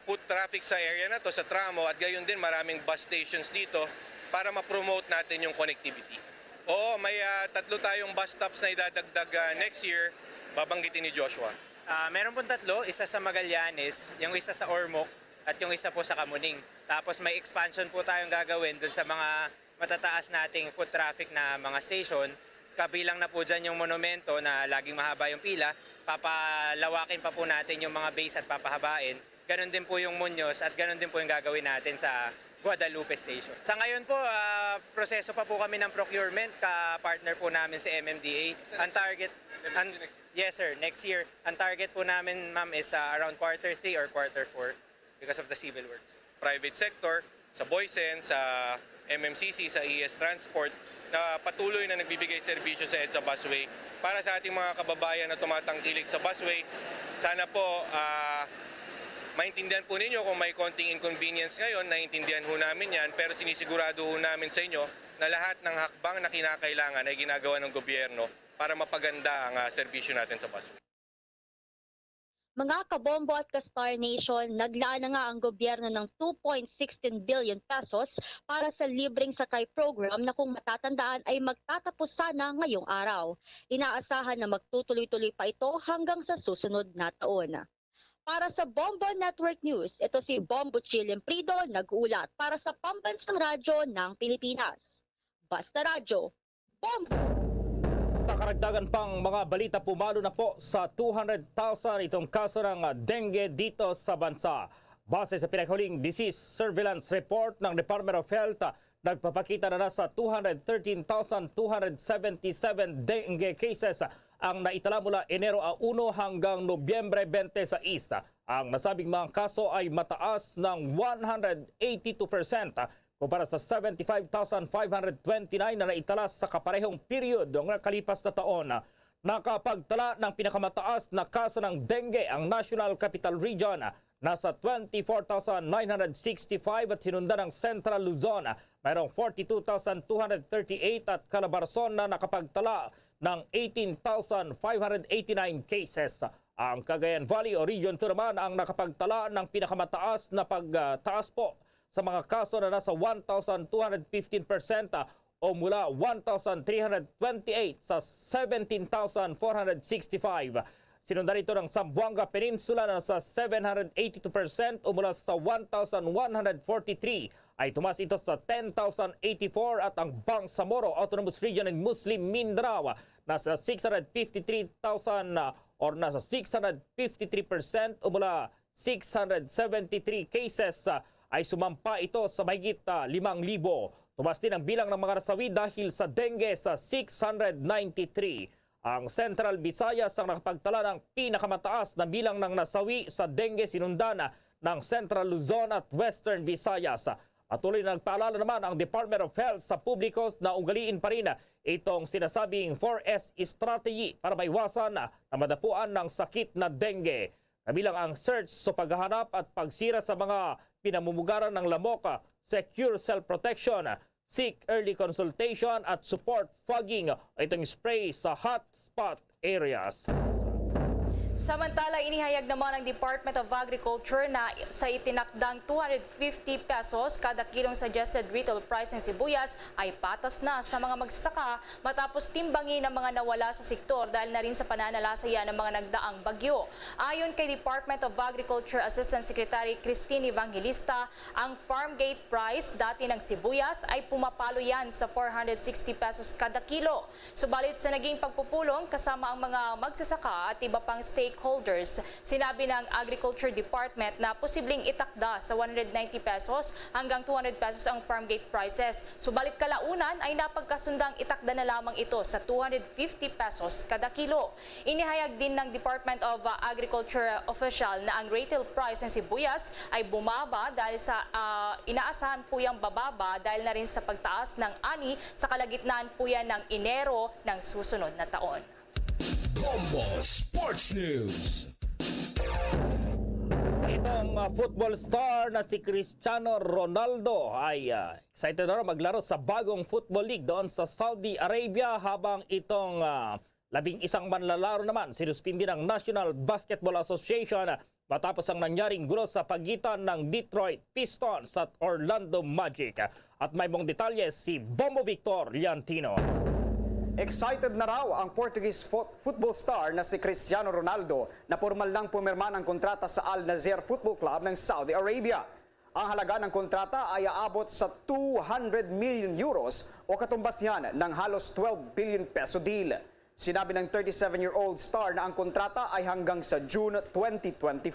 Speaker 23: foot traffic sa area na to, sa tramo, at gayon din maraming bus stations dito para ma-promote natin yung connectivity. Oo, may 3 tayong bus stops na idadagdag next year, babanggitin ni Joshua.
Speaker 25: Meron pong 3, isa sa Magallanes, yung isa sa Ormoc, at yung isa po sa Kamuning.
Speaker 2: Tapos may expansion po tayong gagawin dun sa mga matataas nating foot traffic na mga station. Kabilang na po dyan yung monumento na laging mahaba yung pila. Papalawakin pa po natin yung mga base at papahabain. Ganon din po yung Muñoz at ganon din po yung gagawin natin sa Guadalupe Station. Sa ngayon po, proseso pa po kami ng procurement. Ka-partner po namin si MMDA. Ang target, yes sir, next year. Ang target po namin, ma'am, is around quarter 3 or quarter 4 because of the civil works.
Speaker 23: Private sector, sa Boysen, sa MMCC, sa ES Transport, na patuloy na nagbibigay serbisyo sa EDSA Busway. Para sa ating mga kababayan na tumatangkilik sa busway, sana po maintindihan po ninyo kung may konting inconvenience ngayon, naiintindihan ho namin yan, pero sinisigurado ho namin sa inyo na lahat ng hakbang na kinakailangan ay ginagawa ng gobyerno para mapaganda ang serbisyo natin sa busway.
Speaker 19: Mga kabombo at ka-Star Nation, naglaan na nga ang gobyerno ng 2.16 billion pesos para sa libreng sakay program na kung matatandaan ay magtatapos sana ngayong araw. Inaasahan na magtutuloy-tuloy pa ito hanggang sa susunod na taon. Para sa Bombo Network News, ito si Bombo Chilimprido nag-uulat para sa Pambansang Radyo ng Pilipinas. Basta Radyo, Bombo!
Speaker 3: Sa karagdagan pang mga balita, pumalo na po sa 200,000 itong kaso ng dengue dito sa bansa. Base sa pinakahuling disease surveillance report ng Department of Health, nagpapakita na nasa 213,277 dengue cases ang naitala mula Enero 1 hanggang Nobyembre 26. Ang nasabing mga kaso ay mataas ng 182% kumpara sa 75,529 na naitala sa kaparehong period ng nakalipas na taon. Nakapagtala ng pinakamataas na kaso ng dengue ang National Capital Region. Nasa 24,965 at sinundan ng Central Luzon. Mayroong 42,238 at Calabarzon na nakapagtala ng 18,589 cases. Ang Cagayan Valley o Region 2 naman ang nakapagtala ng pinakamataas na pagtaas po sa mga kaso na nasa 1,215% o mula 1,328 sa 17,465. Sinundan ito ng Zamboanga Peninsula na sa 782% o mula sa 1,143 ay tumas ito sa 10,084 at ang Bangsamoro Autonomous Region in Muslim Mindanao nasa 653,000 or nasa 653% o mula 673 cases ay sumampa ito sa mahigit 5,000. Tumas din ang bilang ng mga nasawi dahil sa dengue sa 693. Ang Central Visayas ang nakapagtala ng pinakamataas na bilang ng nasawi sa dengue, sinundan ng Central Luzon at Western Visayas. Patuloy na nagpaalala naman ang Department of Health sa publiko na ugaliin pa rin itong sinasabing 4S strategy para maiwasan na madapuan ng sakit na dengue. Kabilang ang search sa paghahanap at pagsira sa mga pinamumugaran ng lamok, secure self-protection, seek early consultation at support fogging, itong spray sa hotspot areas.
Speaker 12: Samantala, inihayag naman ng Department of Agriculture na sa itinakdang 250 pesos kada kilong suggested retail price ng sibuyas ay patas na sa mga magsasaka matapos timbangin ng mga nawala sa sektor dahil na rin sa pananalasaya ng mga nagdaang bagyo. Ayon kay Department of Agriculture Assistant Secretary Christine Evangelista, ang farm gate price dati ng sibuyas ay pumapalo yan sa 460 pesos kada kilo. Subalit sa naging pagpupulong kasama ang mga magsasaka at iba pang stakeholders, sinabi ng Agriculture Department na posibleng itakda sa 190 pesos hanggang 200 pesos ang farm gate prices. Subalit kalaunan ay napagkasundang itakda na lamang ito sa 250 pesos kada kilo. Inihayag din ng Department of Agriculture official na ang retail price ng sibuyas ay bumaba dahil sa inaasahan po yung bababa dahil na rin sa pagtaas ng ani sa kalagitnaan po yan ng Enero ng susunod na taon.
Speaker 9: Bombo Sports News.
Speaker 3: Itong football star na si Cristiano Ronaldo ay excited na maglaro sa bagong football league doon sa Saudi Arabia, habang itong 11 manlalaro naman sinuspindi ng National Basketball Association matapos ang nangyaring gulo sa pagitan ng Detroit Pistons at Orlando Magic. At may mong detalye si Bombo Victor Liantino.
Speaker 10: Excited na raw ang Portuguese football star na si Cristiano Ronaldo na formal lang pumirma ng kontrata sa Al Nassr Football Club ng Saudi Arabia. Ang halaga ng kontrata ay aabot sa 200 million euros o katumbas yan ng halos 12 billion peso deal. Sinabi ng 37-year-old star na ang kontrata ay hanggang sa June 2025.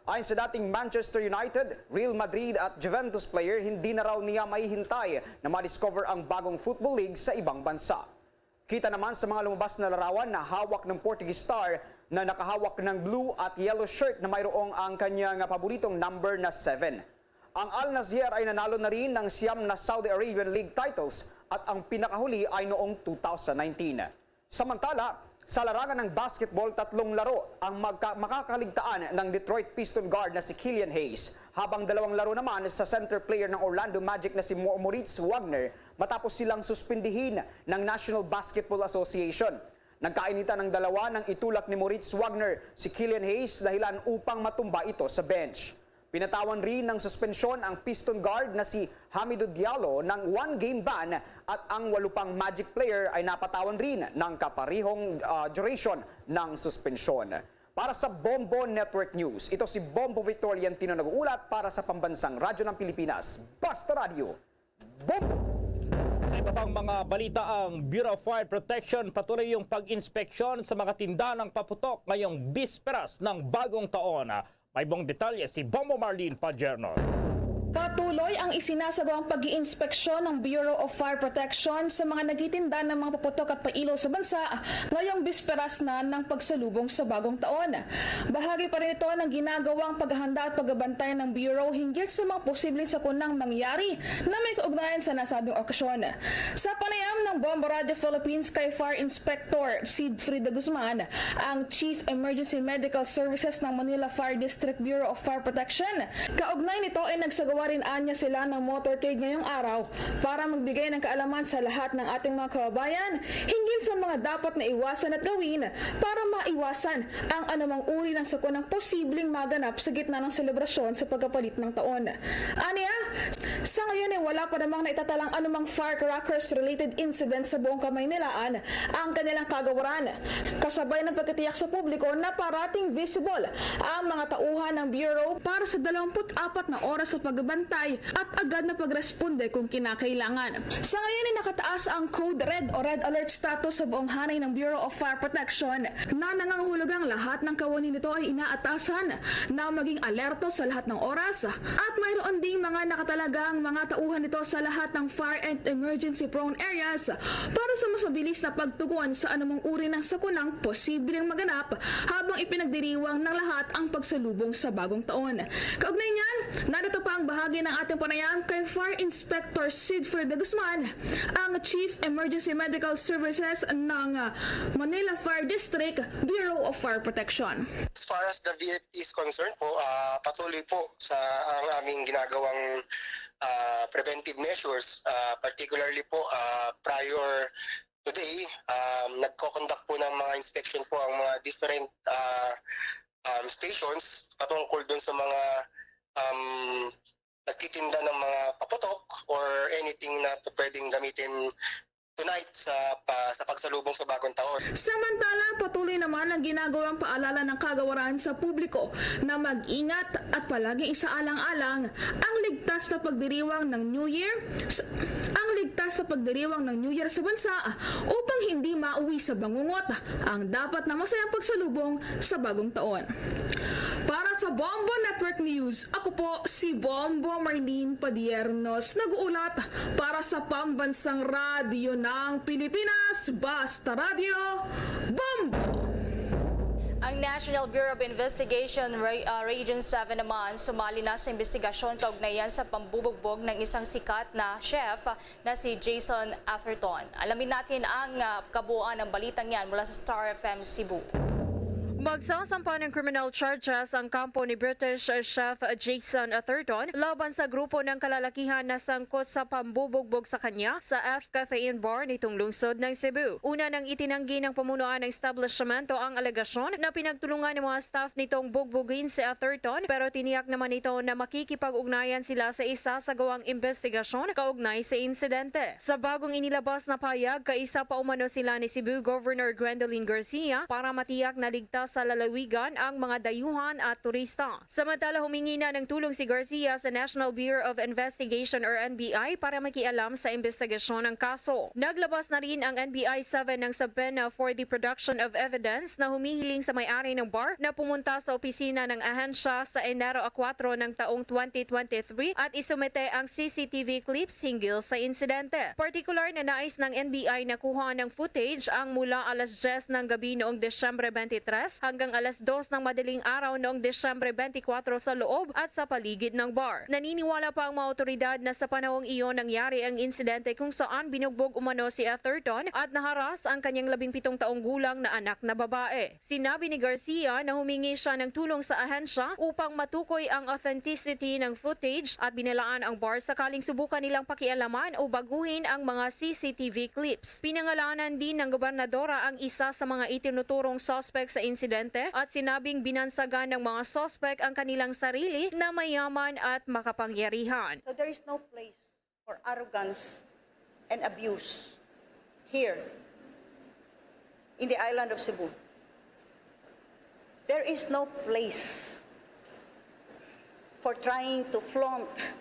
Speaker 10: Ayon sa dating Manchester United, Real Madrid at Juventus player, hindi na raw niya mahihintay na ma-discover ang bagong football league sa ibang bansa. Kita naman sa mga lumabas na larawan na hawak ng Portuguese star na nakahawak ng blue at yellow shirt na mayroong ang kanyang paboritong number na 7. Ang Al Nassr ay nanalo na rin ng 9 na Saudi Arabian League titles at ang pinakahuli ay noong 2019. Samantala, sa larangan ng basketball, 3 laro ang makakaligtaan ng Detroit Piston guard na si Killian Hayes, habang 2 laro naman sa center player ng Orlando Magic na si Moritz Wagner matapos silang suspindihin ng National Basketball Association. Nagkainitan ng dalawa nang itulak ni Moritz Wagner si Killian Hayes dahilan upang matumba ito sa bench. Pinatawan rin ng suspensyon ang Piston guard na si Hamidou Diallo ng 1-game ban at ang 8 pang Magic player ay napatawan rin ng kaparihong duration ng suspensyon. Para sa Bombo Network News, ito si Bombo Victoriantino nag-uulat para sa Pambansang Radyo ng Pilipinas, Basta Radio, Bombo!
Speaker 3: Sa iba pang mga balita, ang Bureau of Fire Protection patuloy yung pag-inspeksyon sa mga tindahan ng paputok ngayong bisperas ng bagong taon. May buong detalye si Bombo Marlene Pajerno.
Speaker 16: Patuloy ang isinasagawang pag-iinspeksyon ng Bureau of Fire Protection sa mga nagtitinda ng mga paputok at pailaw sa bansa ngayong bisperas na ng pagsalubong sa bagong taon. Bahagi pa rin ito ng ginagawang paghahanda at pagbabantay ng Bureau hinggil sa mga posibleng sakunang mangyari na may kaugnayan sa nasabing okasyon. Sa panayam ng Bombo Radio Philippines kay Fire Inspector Siegfried Guzman, ang Chief Emergency Medical Services ng Manila Fire District Bureau of Fire Protection, kaugnay nito ay nagsagawa rin anya sila ng motorcade ngayong araw para magbigay ng kaalaman sa lahat ng ating mga kababayan hinggil sa mga dapat na iwasan at gawin para maiwasan ang anumang uri ng sakunang posibleng maganap sa gitna ng selebrasyon sa pagkapalit ng taon. Aniya, sa ngayon ay wala pa namang naitatalang anumang firecrackers related incident sa buong Kamaynilaan ang kanilang kagawaran. Kasabay ng pagkatiyak sa publiko na parating visible ang mga tauhan ng Bureau para sa 24 na oras sa pagbabantay at agad na pagresponde kung kinakailangan. Sa ngayon ay nakataas ang Code Red o Red Alert status sa buong hanay ng Bureau of Fire Protection na nangangahulugang lahat ng kawani nito ay inaatasan na maging alerto sa lahat ng oras at mayroon ding mga nakatalagang mga tauhan nito sa lahat ng fire and emergency prone areas para sa mas mabilis na pagtugon sa anumang uri ng sakunang posibleng maganap habang ipinagdiriwang ng lahat ang pagsalubong sa bagong taon. Kaugnay niyan, narito pa ang bahagi ng ating panayam kay Fire Inspector Siegfried Guzman, ang Chief Emergency Medical Services ng Manila Fire District Bureau of Fire Protection.
Speaker 21: As far as the VFP is concerned po, patuloy po sa ang aming ginagawang preventive measures, particularly po prior today, nagko-conduct po ng mga inspection po ang mga different stations patungkol dun sa mga nagtitinda ng mga paputok or anything na pwedeng gamitin tonight sa pagsalubong sa bagong taon.
Speaker 16: Samantala, patuloy naman ang ginagawang paalala ng kagawaran sa publiko na mag-ingat at palaging isaalang-alang ang ligtas na pagdiriwang ng New Year sa bansa upang hindi mauwi sa bangungot ang dapat na masayang pagsalubong sa bagong taon. Para sa Bombo Network News, ako po si Bombo Marlene Padiernos, nag-uulat para sa Pambansang Radyo ng Pilipinas, Basta Radio, Bombo!
Speaker 12: Ang National Bureau of Investigation Region 7 naman sumali na sa investigasyon kaugnayan sa pambubugbog ng isang sikat na chef na si Jason Atherton. Alamin natin ang kabuuan ng balitang yan mula sa Star FM Cebu.
Speaker 22: Magsasampa ng criminal charges ang kampo ni British chef Jason Atherton laban sa grupo ng kalalakihan na sangkot sa pambubugbog sa kanya sa F Cafe and Bar nitong lungsod ng Cebu. Una nang itinanggi ng pamunuan ng establishmento ang alegasyon na pinagtulungan ng mga staff nitong bugbugin si Atherton, pero tiniyak naman ito na makikipag-ugnayan sila sa isasagawang investigasyon kaugnay sa insidente. Sa bagong inilabas na payag, kaisa pa umano sila ni Cebu Governor Gwendolyn Garcia para matiyak na ligtas sa lalawigan ang mga dayuhan at turista. Samantala, humingi na ng tulong si Garcia sa National Bureau of Investigation or NBI para makialam sa investigasyon ng kaso. Naglabas na rin ang NBI 7 ng subpoena for the production of evidence na humihiling sa may-ari ng bar na pumunta sa opisina ng ahensya sa Enero 4 ng taong 2023 at isumite ang CCTV clips hinggil sa insidente. Partikular na nais ng NBI na kuha ng footage ang mula alas 10 ng gabi noong Desyembre 23 hanggang alas 2 ng madaling araw noong Desyembre 24 sa loob at sa paligid ng bar. Naniniwala pa ang mga otoridad na sa panahong iyon nangyari ang insidente kung saan binugbog umano si Atherton at naharas ang kanyang 17 taong gulang na anak na babae. Sinabi ni Garcia na humingi siya ng tulong sa ahensya upang matukoy ang authenticity ng footage at binilaan ang bar sakaling subukan nilang pakialaman o baguhin ang mga CCTV clips. Pinangalanan din ng gobernadora ang isa sa mga itinuturong suspect sa insidente at sinabing binansagan ng mga suspect ang kanilang sarili na mayaman at makapangyarihan.
Speaker 1: So there is no place for arrogance and abuse here in the island of Cebu. There is no place for trying to flaunt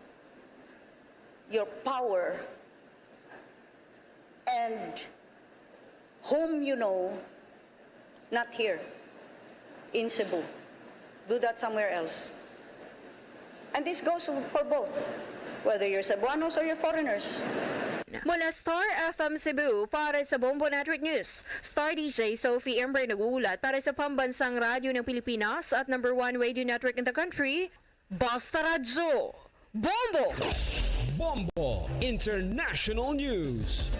Speaker 1: your power and whom you know, not here in Cebu. Do that somewhere else. And this goes for both, whether you're Cebuanos or you're foreigners.
Speaker 22: Mula Star FM Cebu para sa Bombo Network News, Star DJ Sophie Ember nag-uulat para sa Pambansang Radyo ng Pilipinas at #1 radio network in the country, Basta Radyo. Bombo!
Speaker 9: Bombo International News.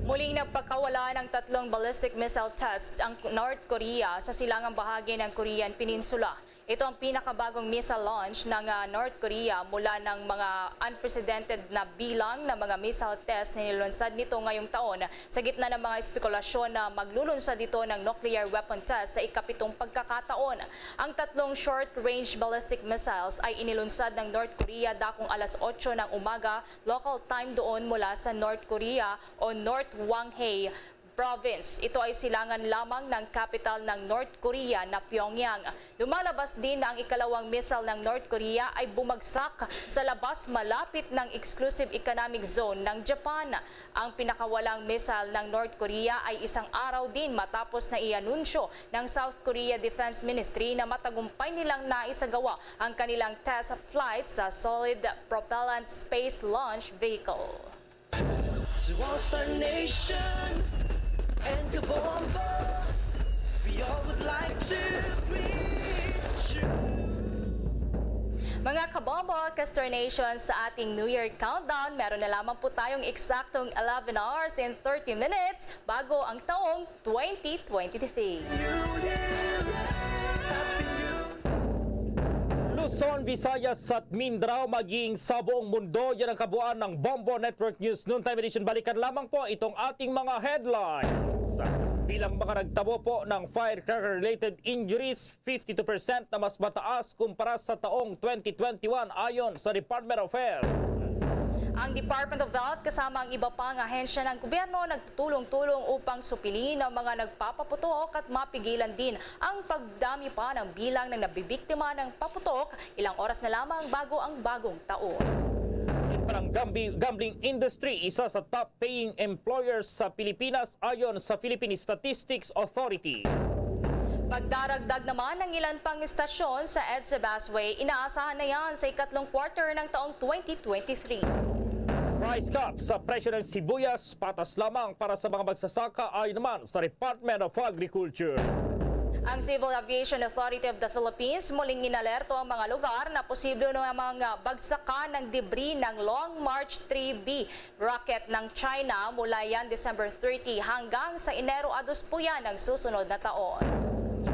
Speaker 12: Muling nagpakawala ng 3 ballistic missile tests ang North Korea sa silangang bahagi ng Korean Peninsula. Ito ang pinakabagong missile launch ng North Korea mula ng mga unprecedented na bilang ng mga missile test na nilunsad nito ngayong taon sa gitna ng mga espekulasyon na maglulunsad dito ng nuclear weapon test sa ika-7 pagkakataon. Ang 3 short-range ballistic missiles ay inilunsad ng North Korea dakong alas 8 ng umaga local time doon mula sa North Korea o North Hwanghae Province. Ito ay silangan lamang ng capital ng North Korea na Pyongyang. Lumalabas din na ang ikalawang missile ng North Korea ay bumagsak sa labas malapit ng exclusive economic zone ng Japan. Ang pinakawalang missile ng North Korea ay isang araw din matapos na ianunsyo ng South Korea Defense Ministry na matagumpay nilang naisagawa ang kanilang test flight sa Solid Propellant Space Launch Vehicle.
Speaker 13: And Kabombo, we all would like to reach you.
Speaker 12: Mga kabombo, Castor Nation, sa ating New Year countdown, meron na lamang po tayong eksaktong 11 hours and 30 minutes bago ang taong 2023.
Speaker 3: Luzon, Visayas at Mindanao maging sa buong mundo. Yan ang kabuuan ng Bombo Network News Noontime Edition. Balikan lamang po itong ating mga headlines. Bilang mga nagtabo po ng firecracker-related injuries, 52% na mas mataas kumpara sa taong 2021 ayon sa Department of Health.
Speaker 12: Ang Department of Health kasama ang iba pang ahensya ng gobyerno nagtutulong-tulong upang supilin ang mga nagpapaputok at mapigilan din ang pagdami pa ng bilang ng nabibiktima ng paputok ilang oras na lamang bago ang bagong taon.
Speaker 3: Ang gambling industry, isa sa top-paying employers sa Pilipinas ayon sa Philippine Statistics Authority.
Speaker 12: Pagdaragdag naman ng ilan pang istasyon sa EDSA Busway, inaasahan na yan sa ikatlong quarter ng taong 2023.
Speaker 3: Price cap sa presyo ng sibuyas, patas lamang para sa mga magsasaka ayon naman sa Department of Agriculture.
Speaker 12: Ang Civil Aviation Authority of the Philippines muling inalerto ang mga lugar na posible ng mga bagsakan ng debris ng Long March 3B rocket ng China mula yan December 30 hanggang sa Enero 2 po yan ng susunod na taon.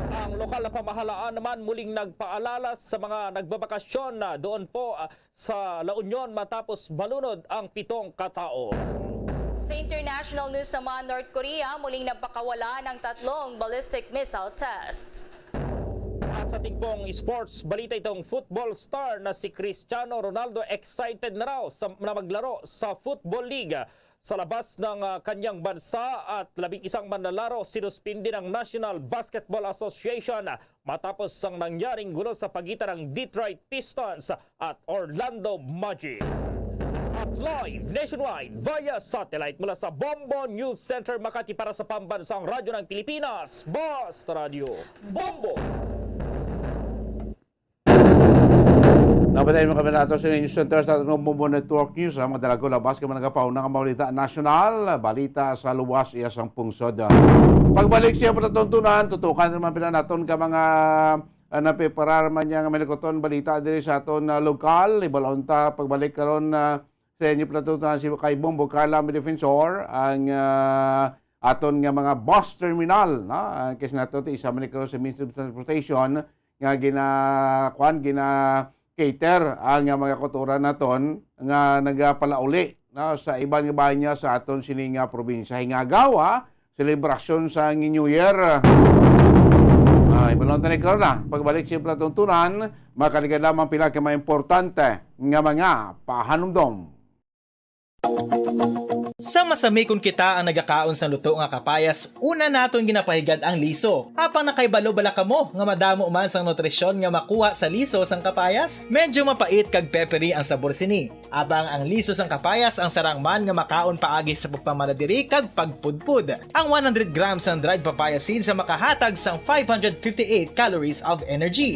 Speaker 3: Ang lokal na pamahalaan naman muling nagpaalala sa mga nagbabakasyon na doon po sa La Union matapos malunod ang 7 katao.
Speaker 12: Sa international news naman, North Korea muling nagpakawala ng 3 ballistic missile tests.
Speaker 3: At sa tingpong sports balita, itong football star na si Cristiano Ronaldo excited na raw na maglaro sa Football League sa labas ng kanyang bansa at 11 manlalaro sinuspindi ng National Basketball Association matapos ang nangyaring gulo sa pagitan ng Detroit Pistons at Orlando Magic. At live nationwide via satellite mula sa Bombo News Center Makati para sa Pambansang Radyo ng Pilipinas, Basta Radio Bombo!
Speaker 4: Napatayin mo kami nato sa News Center sa Bombo Network News. Madalag ko labas kami nagkapaunang ang balita nasyonal, balita sa luwas iya sang pungsod. Pagbalik siya patatuntunan, tutukan naman pinanaton ka mga napipararman niya nga malikoton balita diri sa aton lokal. Ibalonta pagbalik karon sa inyo patatuntunan si kay Bombo Carla Defensor ang aton nga mga bus terminal. Kasi nato isa man karon sa Ministry of Transportation nga cater ang mga kultura naton nga nagapalauli sa ibang bahay niya sa aton sining probinsya. Hingagawa, selebrasyon sa New Year. Ibalong tanig karon na. Pagbalik siya platuntunan, makaligad lamang pila ka mga importante nga mga pahanumdom.
Speaker 7: Sa masamikon kita ang nagakaon sa luto nga kapayas, una naton ginapahigad ang liso. Apang nakaibalo bala kamo nga madamo man sang nutrisyon nga makuha sa liso sang kapayas, medyo mapait kag peppery ang sabor sini. Abang ang liso sang kapayas ang sarang man nga makaon paagi sa pagpamaladiri kag pagpudpud. Ang 100 grams ng dried papaya seeds sa makahatag sang 558 calories of energy.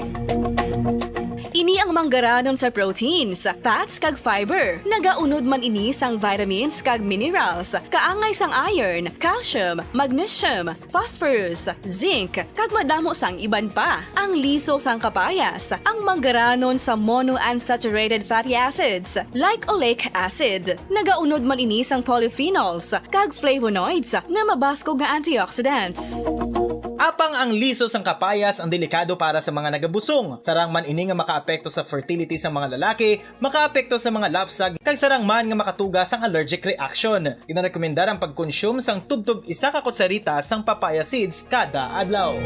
Speaker 11: Ini ang manggaranon sa proteins, fats kag fiber. Nagaunod man ini sang vitamins kag minerals, kaangay sang iron, calcium, magnesium, phosphorus, zinc, kag madamo sang iban pa. Ang liso sang kapayas, ang manggaranon sa monounsaturated fatty acids like oleic acid. Nagaunod man ini sang polyphenols kag flavonoids na mabaskog nga antioxidants.
Speaker 7: Apang ang liso sang kapayas ang delikado para sa mga nagabusong. Sarang man ini nga makaapekto sa fertility sa mga lalaki, makaapekto sa mga lapsag, kag sarang man nga makatuga sang allergic reaction. Ginarekomendar ang pagkonsume sang tubtub 1 ka kutsarita sang papaya seeds kada adlaw.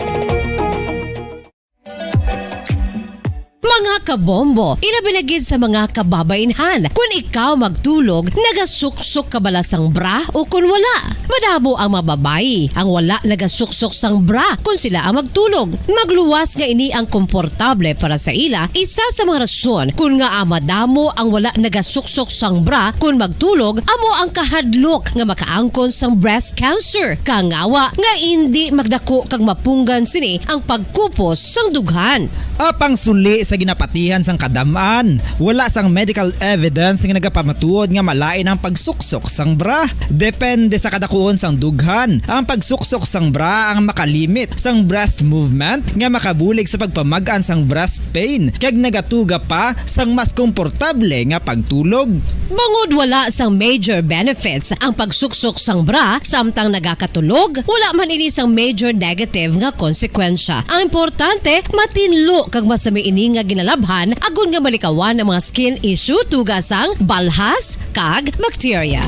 Speaker 6: Mga kabombo, ilabilagid sa mga kababainhan. Kung ikaw magtulog, nagasuksok ka bala sang bra o kung wala. Madamo ang mababayi ang wala nagasuksok sang bra kung sila ang magtulog. Magluwas nga ini ang komportable para sa ila. Isa sa mga rason kung nga madamo ang wala nagasuksok sang bra kung magtulog, amo ang kahadlok nga makaangkon sang breast cancer. Kangawa nga hindi magdako kag mapunggan sini ang pagkupos sang dughan.
Speaker 8: Apang suli sa ginapatihan sang kadamaan, wala sang medical evidence nga nagapamatuod nga malain ang pagsuksok sang bra. Depende sa kadakuon sang dughan. Ang pagsuksok sang bra ang makalimit sang breast movement nga makabulig sa pagpamagaan sang breast pain kag nagatuga pa sang mas komportable nga pagtulog.
Speaker 6: Bangod wala sang major benefits ang pagsuksok sang bra samtang nagakatulog, wala man ini sang major negative nga konsekwensya. Ang importante, matinlo kag masami ini nga ginalabhan agon nga malikawan ang mga skin issue tugas sang balhas kag bacteria.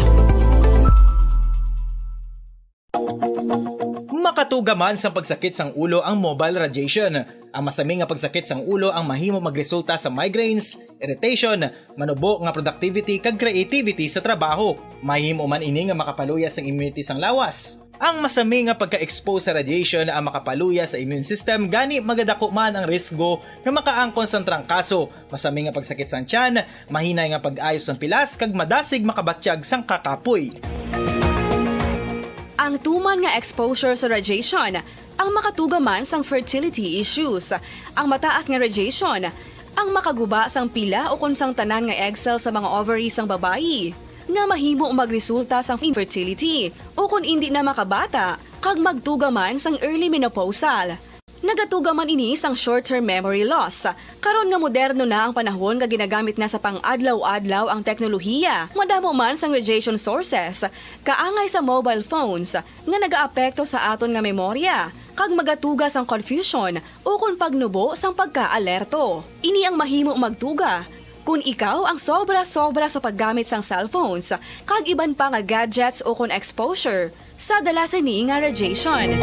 Speaker 7: Makatuga man sa pagsakit sang ulo ang mobile radiation. Ang masami nga pagsakit sang ulo ang mahimo magresulta sa migraines, irritation, manubo nga productivity kag creativity sa trabaho. Mahimo man ini nga makapaluya sang immunity sang lawas. Ang masami nga pagka-expose sa radiation ang makapaluya sa immune system gani magadako man ang risgo nga makaangkon sang trangkaso, masami nga pagsakit sang tiyan, mahinay nga pag-ayos sang pilas kag madasig makabatsyag sang kakapoy.
Speaker 11: Ang tuman nga exposure sa radiation, ang makatuga man sang fertility issues. Ang mataas nga radiation, ang makaguba sang pila o kung sang tanan nga egg cell sa mga ovaries sang babayi, nga mahimo magresulta sang infertility o kung hindi na makabata, kag magtuga man sang early menopausal. Nagatuga man ini sang short-term memory loss. Karon nga moderno na ang panahon nga ginagamit na sa pang-adlaw-adlaw ang teknolohiya. Madamo man sang radiation sources, kaangay sa mobile phones nga nagaapekto sa aton nga memorya, kag magatuga sang confusion o kung pagnubo sang pagka-alerto. Ini ang mahimo magtuga kung ikaw ang sobra-sobra sa paggamit sang cellphones, kag iban pa nga gadgets o kung exposure sa dalasan ni nga radiation.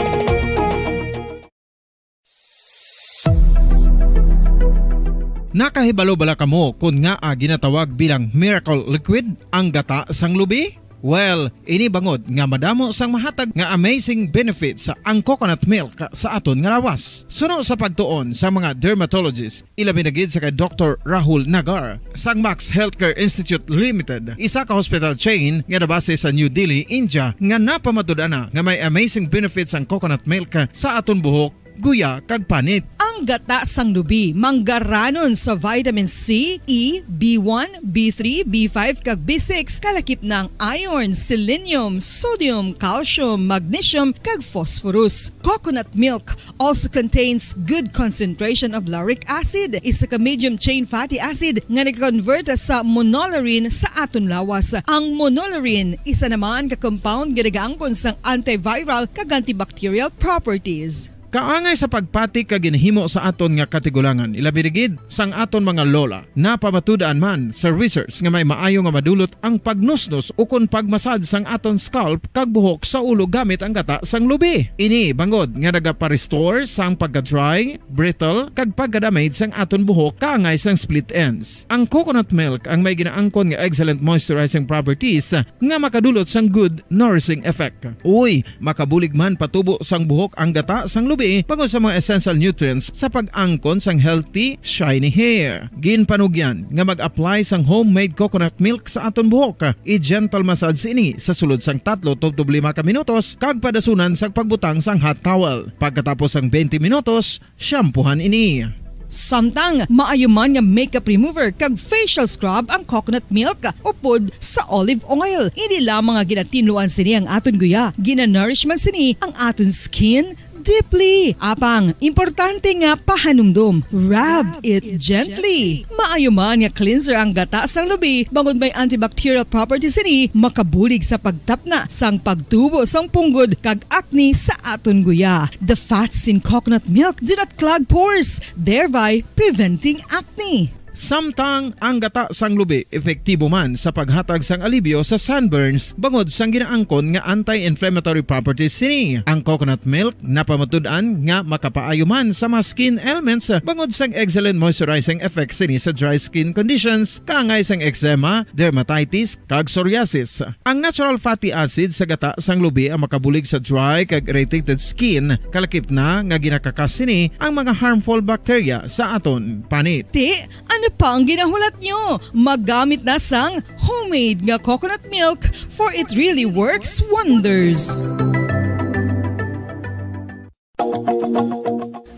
Speaker 17: Nakahibalo bala kamo kung nga ginatawag bilang miracle liquid ang gata sang lubi? Well, ini bangod nga madamo sang mahatag nga amazing benefit sa ang coconut milk sa aton nga lawas. Suno sa pagtuon sa mga dermatologist, ilabi na gid sa kay Dr. Rahul Nagar sang Max Healthcare Institute Limited, isa ka hospital chain nga nabase sa New Delhi, India, nga napamatud-ana nga may amazing benefits ang coconut milk sa aton buhok, guya kag panit.
Speaker 15: Ang gata sang lubi manggaranon sa vitamin C, E, B1, B3, B5 kag B6 kalakip ng iron, selenium, sodium, calcium, magnesium kag phosphorus. Coconut milk also contains good concentration of lauric acid, isa ka medium chain fatty acid nga nag-convert sa monolarin sa aton lawas. Ang monolarin isa naman ka compound nga nagaangkon sang antiviral kag antibacterial properties.
Speaker 17: Kaangay sa pagpati ka ginhimo sa aton nga katigulangan, ilabirigid sang aton mga lola, napamatudan man sa research nga may maayo nga madulot ang pagnusnos ukon pagmasad sang aton scalp kag buhok sa ulo gamit ang gata sang lubi. Ini bangod nga nagapa-restore sang pagka-dry, brittle kag pagka-damage sang aton buhok kaangay sang split ends. Ang coconut milk ang may ginaangkon nga excellent moisturizing properties nga makadulot sang good nourishing effect. Uy, makabulig man patubo sang buhok ang gata sang lubi pagod sa mga essential nutrients sa pag-angkon sang healthy, shiny hair. Ginpanugyan nga mag-apply sang homemade coconut milk sa aton buhok. I-gentle massage ini sa sulod sang 3 to 5 ka minutos kag padasunan sang pagbutang sang hot towel. Pagkatapos sang 20 minutos, shampoohan ini.
Speaker 15: Samtang maayuman nga makeup remover kag facial scrub ang coconut milk upod sa olive oil. Hindi lamang nga ginatinuan sini ang aton guya, ginanourishman sini ang aton skin deeply. Apang, importante nga pahanumdum. Rub it gently. Maayuman nga cleanser ang gata sang lubi bangod may antibacterial properties ini makabulig sa pagtapna sang pagtubo sang punggod kag acne sa aton guya. The fats in coconut milk do not clog pores, thereby preventing acne.
Speaker 17: Samtang ang gata sang lubi epektibo man sa paghatag sang alibyo sa sunburns bangod sang ginaangkon nga anti-inflammatory properties sini. Ang coconut milk napamatud-an nga makapaayo man sa mga skin ailments bangod sang excellent moisturizing effects sini sa dry skin conditions kaangay sang eczema, dermatitis kag psoriasis. Ang natural fatty acid sa gata sang lubi ang makabulig sa dry kag irritated skin kalakip na nga ginakakas sini ang mga harmful bacteria sa aton panit.
Speaker 15: Ano pa ang ginahulat nyo? Maggamit na sang homemade nga coconut milk for it really works wonders.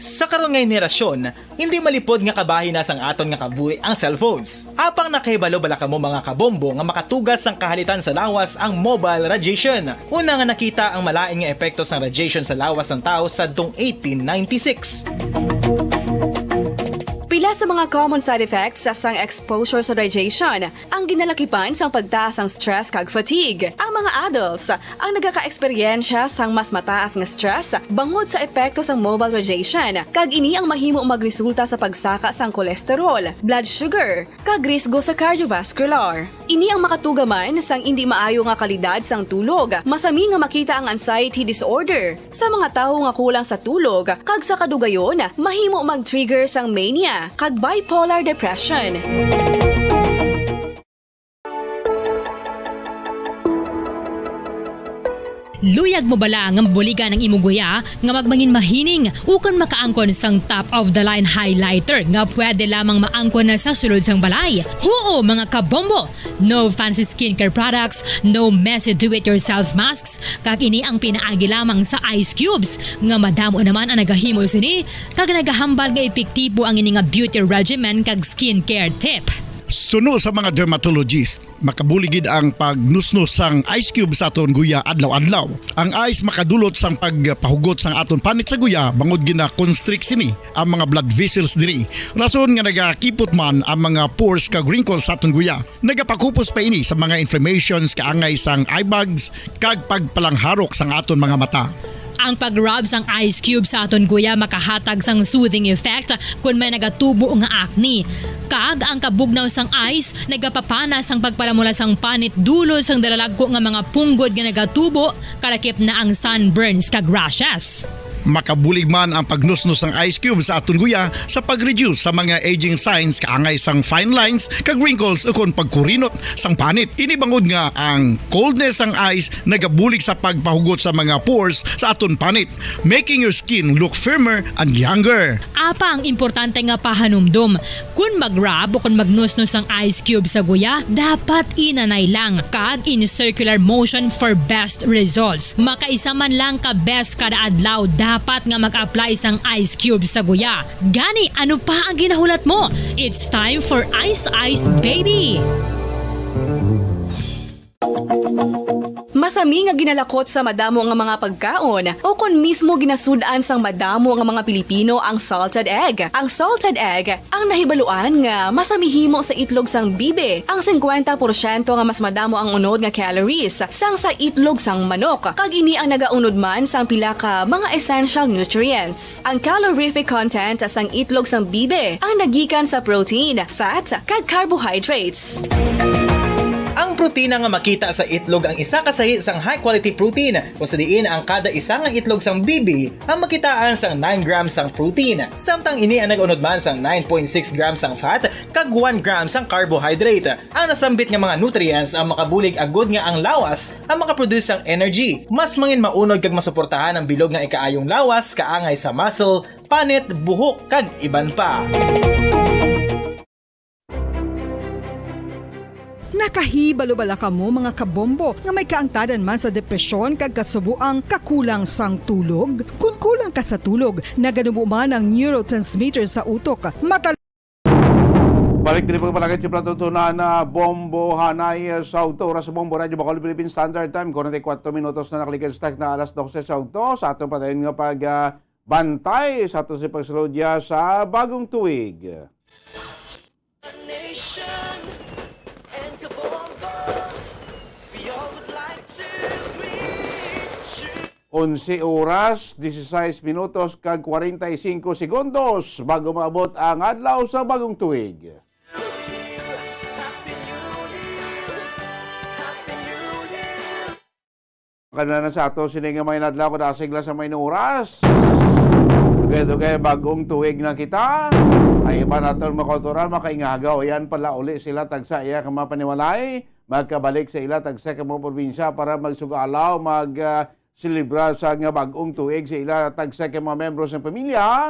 Speaker 7: Sa karon nga henerasyon, hindi malipod nga kabahin na sang aton nga kabuhi ang cellphones. Apang nakahibalo bala kamo mga kabombo nga makatugas sang kahalitan sa lawas ang mobile radiation. Una nga nakita ang malain nga epekto sang radiation sa lawas ng tao sa 1896.
Speaker 11: Pila sa mga common side effects sa sang exposure sa radiation ang ginalakipan sang pagtaas ng stress kag fatigue. Ang mga adults ang nagaka-eksperyensya sang mas mataas nga stress bangod sa epekto sang mobile radiation kag ini ang mahimo magresulta sa pagsaka sang kolesterol, blood sugar kag risgo sa cardiovascular. Ini ang makatugaman sang hindi maayo nga kalidad sang tulog, masami nga makita ang anxiety disorder sa mga tawo nga kulang sa tulog kag sa kadugayon mahimo mag-trigger sang mania kag bipolar depression.
Speaker 18: Luyag mo bala nga mabuligan ang imong guya nga magmangin mahining ukon makaangkon sang top of the line highlighter nga pwede lamang maangkon na sa sulod sang balay. Huo mga kabombo! No fancy skincare products, no messy do-it-yourself masks, kag ini ang pinaagi lamang sa ice cubes nga madamo naman ang nagahimo sini kag nagahambal nga epektibo ang ini nga beauty regimen kag skincare tip.
Speaker 20: Suno sa mga dermatologist, makabuligid ang pagnusnos sang ice cube sa aton guya adlaw-adlaw. Ang ice makadulot sang pagpahugot sang aton panit sa guya bangod gina-constrict sini ang mga blood vessels diri. Rason nga nagakipot man ang mga pores kag wrinkles sa aton guya. Nagapakupos pa ini sa mga inflammations kaangay sang eye bags kag pagpalangharok sang aton mga mata.
Speaker 18: Ang pag-rub sang ice cube sa aton guya makahatag sang soothing effect kung may nagatubo nga acne. Kag ang kabugnaw sang ice nagapapana sang pagpalamula sang panit dulo sang dalalagko nga mga punggod nga nagatubo kalakip na ang sunburns kag rashes.
Speaker 20: Makabulig man ang pagnusnos ng ice cube sa aton guya sa pag-reduce sa mga aging signs kaangay sang fine lines kag wrinkles ukon pagkurinot sang panit. Inibangod nga ang coldness sang ice nagabulig sa pagpahugot sa mga pores sa aton panit, making your skin look firmer and younger.
Speaker 18: Apa ang importante nga pahanumdum. Kung mag-rub o kung magnusnos ang ice cube sa guya, dapat inanay lang. Kag in circular motion for best results. Makaisa man lang ka best kada adlaw, dapat nga mag-apply sang ice cube sa guya. Gani, ano pa ang ginahulat mo? It's time for Ice Ice Baby!
Speaker 11: Masami nga ginalakot sa madamo nga mga pagkaon o kon mismo ginasudaan sang madamo nga mga Pilipino ang salted egg. Ang salted egg ang nahibaluan nga masamihimo sa itlog sang bibe. Ang 50% nga mas madamo ang unod nga calories sang sa itlog sang manok. Kag ini ang nagaunod man sang pila ka mga essential nutrients. Ang calorific content sang itlog sang bibe ang nagikan sa protein, fat, kag carbohydrates.
Speaker 7: Ang protina nga makita sa itlog ang isa kasahi sang high quality protein kung sa diin ang kada isa nga itlog sang bibi ang makitaan sang 9 grams sang protein. Samtang ini ang nag-unod man sang 9.6 grams sang fat kag 1 grams sang carbohydrate. Ang nasambit nga mga nutrients ang makabulig agud nga ang lawas ang makaproduce sang energy. Mas mangin maunod kag masuportahan ang bilog nga ikaayong lawas kaangay sa muscle, panit, buhok kag iban pa.
Speaker 15: Nakahibalo-bala ka mo mga kabombo nga may kaangtadan man sa depresyon kag kasubuang kakulang sang tulog. Kung kulang ka sa tulog, naganubo man ang neurotransmitter sa utok.
Speaker 4: Balik din pagpalagay si Platutunan na Bombo Hanay sa auto. Oras sa Bombo Radio Bacolod Philippine Standard Time. 44 minutos na nakalikan sa na alas 12 sa auto. Sa ating patayin nga pagbantay sa ating si pagsaludya sa bagong tuig. 11 oras, 16 minutos kag 45 segundos bago maabot ang adlaw sa bagong tuig. Kanana sa ato sining may adlaw ko dasigla sa may oras. Dugay bagong tuig na kita. Ay iba naton makultural makaingagaw. Yan pala uli sila tagsa iya ka mapaniwalay. Magkabalik sa ila tagsa ka mga probinsya para magsugalaw, silibra sa nga bagong tuig sa ila tagsa ka mga membro sa pamilya.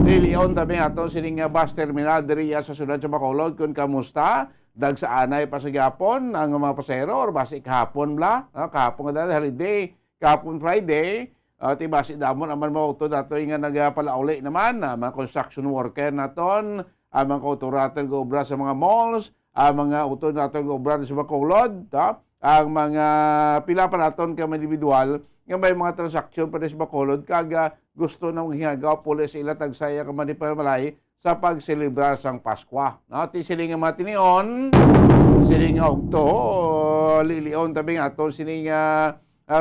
Speaker 4: Lilion tabi ato sining bus terminal diri sa syudad sa Bacolod kun kamusta? Dag sa anay pa sa gapon ang mga pasahero or basi kahapon bla, kahapon nga holiday, kahapon Friday. Ti basi damon aman mo to dato nga nagapalauli naman mga construction worker naton, ang mga kautoraton go obra sa mga malls, ang mga utod naton go obra sa Bacolod, ang mga pila pa naton ka individual nga may mga transaksyon pa sa Bacolod kag gusto nang hingagaw pulis ila tagsaya ka manipamalay sa pagselebrar sang Pasko. No, ti siling nga matinion, siling nga ugto, lilion tabi nga ato siling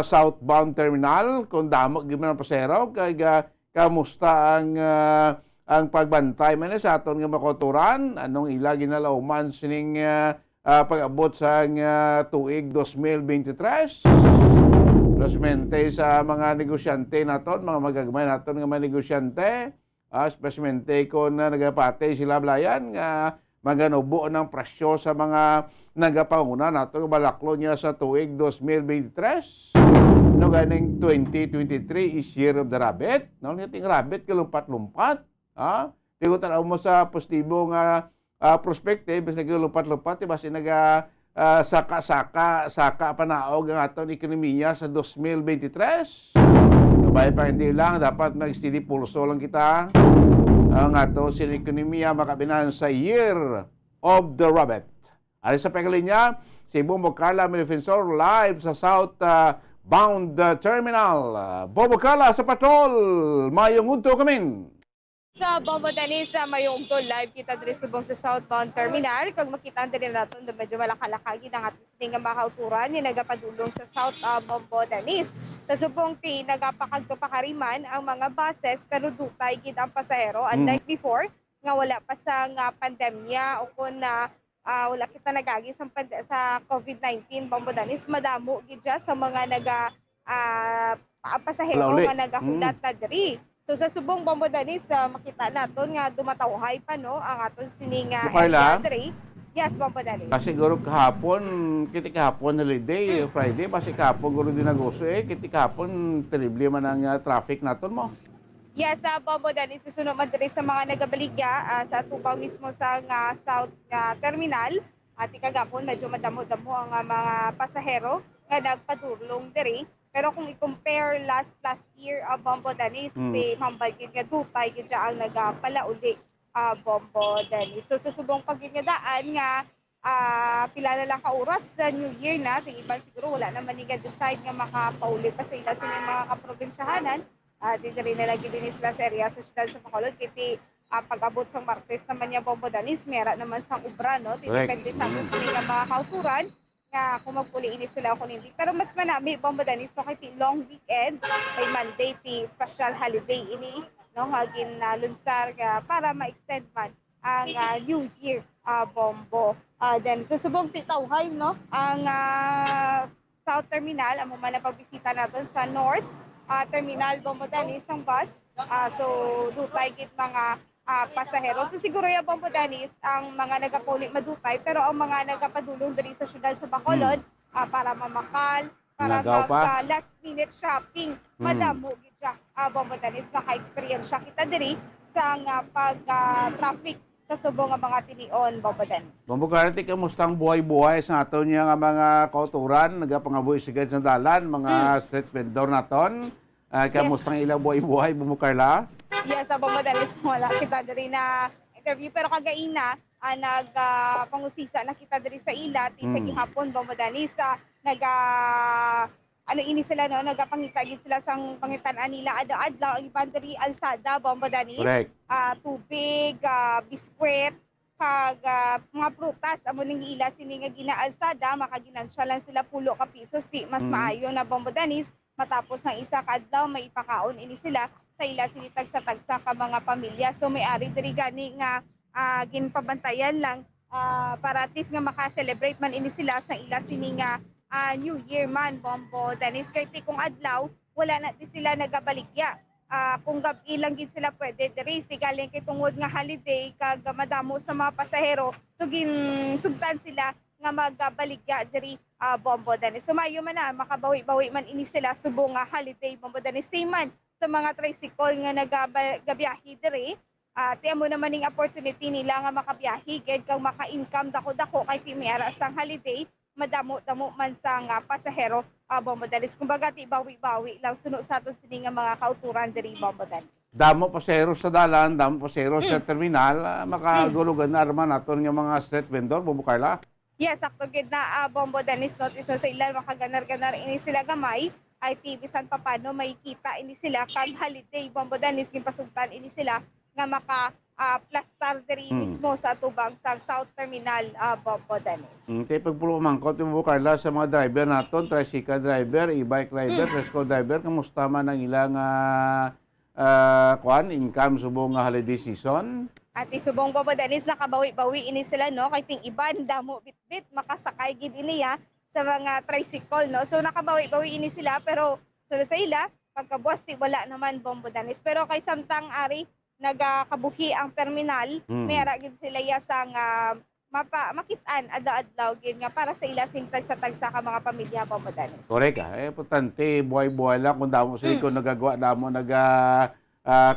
Speaker 4: southbound terminal kung damo gyud ang pasahero kag kamusta ang pagbantay man sa aton nga makoturan anong ila ginalawman sining pag-abot sa tuig 2023. Especialmente sa mga negosyante naton, mga magagmay naton nga mga negosyante, especialmente kung nagapatay sila blayan nga maganubo ng presyo sa mga nagapanguna naton balaklo niya sa tuig 2023. No ganing 2023 is year of the rabbit. No niting rabbit kalumpat-lumpat. Tigo tanaw mo sa positibo nga perspective basta kalumpat-lumpat basta saka panaog ang aton ekonomiya sa 2023. Kabay pa hindi lang, dapat mag-steady pulso lang kita ang aton sa ekonomiya makabinahan sa Year of the Rabbit. Alis sa pagkalinya, si Bombo Carla Defensor live sa southbound terminal. Bombo Carla sa patrol, mayong unto kami.
Speaker 2: Sa Bombo Danis, mayong to live kita diri subong sa southbound terminal. Kung makita din natin, medyo malakalakagi ng ating sining nga makauturan ni nagapadulong sa South Bombo Danis. Sa subong ti nagapakagto pakariman ang mga buses pero dutay gid ang pasahero. Unlike before, nga wala pa sa pandemya o kung wala kita nagagi sa COVID-19 Bombo Danis, madamo gid sa mga pasahero
Speaker 4: Wala uli.
Speaker 2: nga nagahulat na diri. So sa subong Bombo Danis, makita naton nga dumatawhay pa no ang aton sining
Speaker 4: Carla?
Speaker 2: diri. Yes, Bombo Danis.
Speaker 4: Kasi siguro kahapon, kiti kahapon holiday, Friday, kasi kahapon guro din naguso kiti kahapon, terrible man ang traffic naton mo.
Speaker 2: Yes, Bombo Danis, susunod man diri sa mga nagabaligya sa tubaw mismo sa South Terminal. At ikagapon, medyo madamo-damo ang mga pasahero nga nagpadulong diri. Pero kung i-compare last year, Bombo Danis, si Mambal gid nga dupay gid siya ang nagapalauli, Bombo Danis. So susubong paggingadaan nga pila na lang ka oras sa New Year na, ting iban siguro wala naman ni decide nga makapauli pa sa ila sa mga kaprobinsyahanan. Dito rin nila gid sila sa area sa siyudad sa Bacolod, kiti pag-abot sa Martes naman niya Bombo Danis, mera naman sang ubra, no? Depende sa mga kauturan nga kung magpuli ini sila kung hindi. Pero mas manami Bombo Danis no kay long weekend, kay Monday ti special holiday ini no hagin lunsar para ma-extend man ang New Year, Bombo. Then susubong titawhay no ang South Terminal amo man na pagbisita naton sa North Terminal Bombo Danis ang bus. So dutay gid mga pasahero. So siguro yung Bombo Danis ang mga nagapuli madupay, pero ang mga nagapadulong diri sa siyudad sa Bacolod para mamakal, para mag last minute shopping, madamo gid siya. Bombo Danis naka-experience kita diri sa pag-traffic sa subong nga mga tinion, Bombo Danis.
Speaker 4: Bombo Karati, kamusta ang buhay-buhay sa aton niya nga mga kauturan, nagapangabuhi sigad sa dalan, mga street vendor naton? Kamusta ang ilang buhay-buhay, Bombo Carla?
Speaker 2: Yes, Bombo Danis, wala kita diri na interview, pero kagaina nagpangusisa na kita diri sa ila ti sa gihapon Bombo Danis, ini sila no, nagapangita gid sila sang pangitan-an nila adlaw ang iban diri alsada Bombo Danis.
Speaker 4: Correct.
Speaker 2: Tubig, biskwit, kag mga prutas amo ning ila sini nga ginaalsada, makaginansya lang sila pulo ka pisos, di mas maayo na Bombo Danis matapos ng isa ka adlaw may ipakaon ini sila sa ila sinitag sa tagsa ka mga pamilya. So may ari diri gani nga ginpabantayan lang para at least nga maka-celebrate man ini sila sa ila sini nga New Year man, Bombo Danis. Kay kung adlaw wala na di sila nagabaligya. Kung gabi lang gid sila pwede diri galing kay tungod nga holiday kag madamo sa mga pasahero, so sugtan sila nga magabaligya diri Bombo Danis. Sumayo man na makabawi-bawi man ini sila subong nga holiday Bombo Danis. Same man sa mga tricycle nga nagabiyahe diri, tiyan mo naman yung opportunity nila nga makabiyahe, ged kang maka-income dako-dako kay timiyara sang holiday, madamo-damo man sa nga pasahero, Bombo Danis. Kumbaga, ti bawi-bawi lang suno sa aton sini nga mga kauturan diri Bombo Danis.
Speaker 4: Damo pasahero sa dalan, damo pasahero sa terminal, makagulugan na arman naton nga mga street vendor, Bombo Carla?
Speaker 2: Yes, sakto gid na Bombo Danis, notice sa ilan makaganar-ganar ini sila gamay, ay bisan pa paano may kita ini sila kag holiday Bombo Danis gimpasugtan ini sila nga maka plastar diri mismo sa tubang sa South Terminal Bombo Danis.
Speaker 4: Kaya pagpulo mangkot yung Carla sa mga driver naton, tricycle driver, e-bike driver, tricycle driver, kamusta man ang ilang income subong nga holiday season?
Speaker 2: At isubong Bombo Danis nakabawi-bawi ini sila no kay ting iban damo bitbit makasakay gid iniya sa mga tricycle, no? So nakabawi-bawi ini sila, pero sunod sa ila pagkabuwas ti wala naman Bombo Danis. Pero kay samtang ari nagakabuhi ang terminal, mayara gid sila sang makitaan adlaw-adlaw gid nga para sa ila sing tagsa-tagsa ka mga pamilya Bombo Danis.
Speaker 4: Correct importante buhay-buhay lang kung damo sa ko nagagawa damo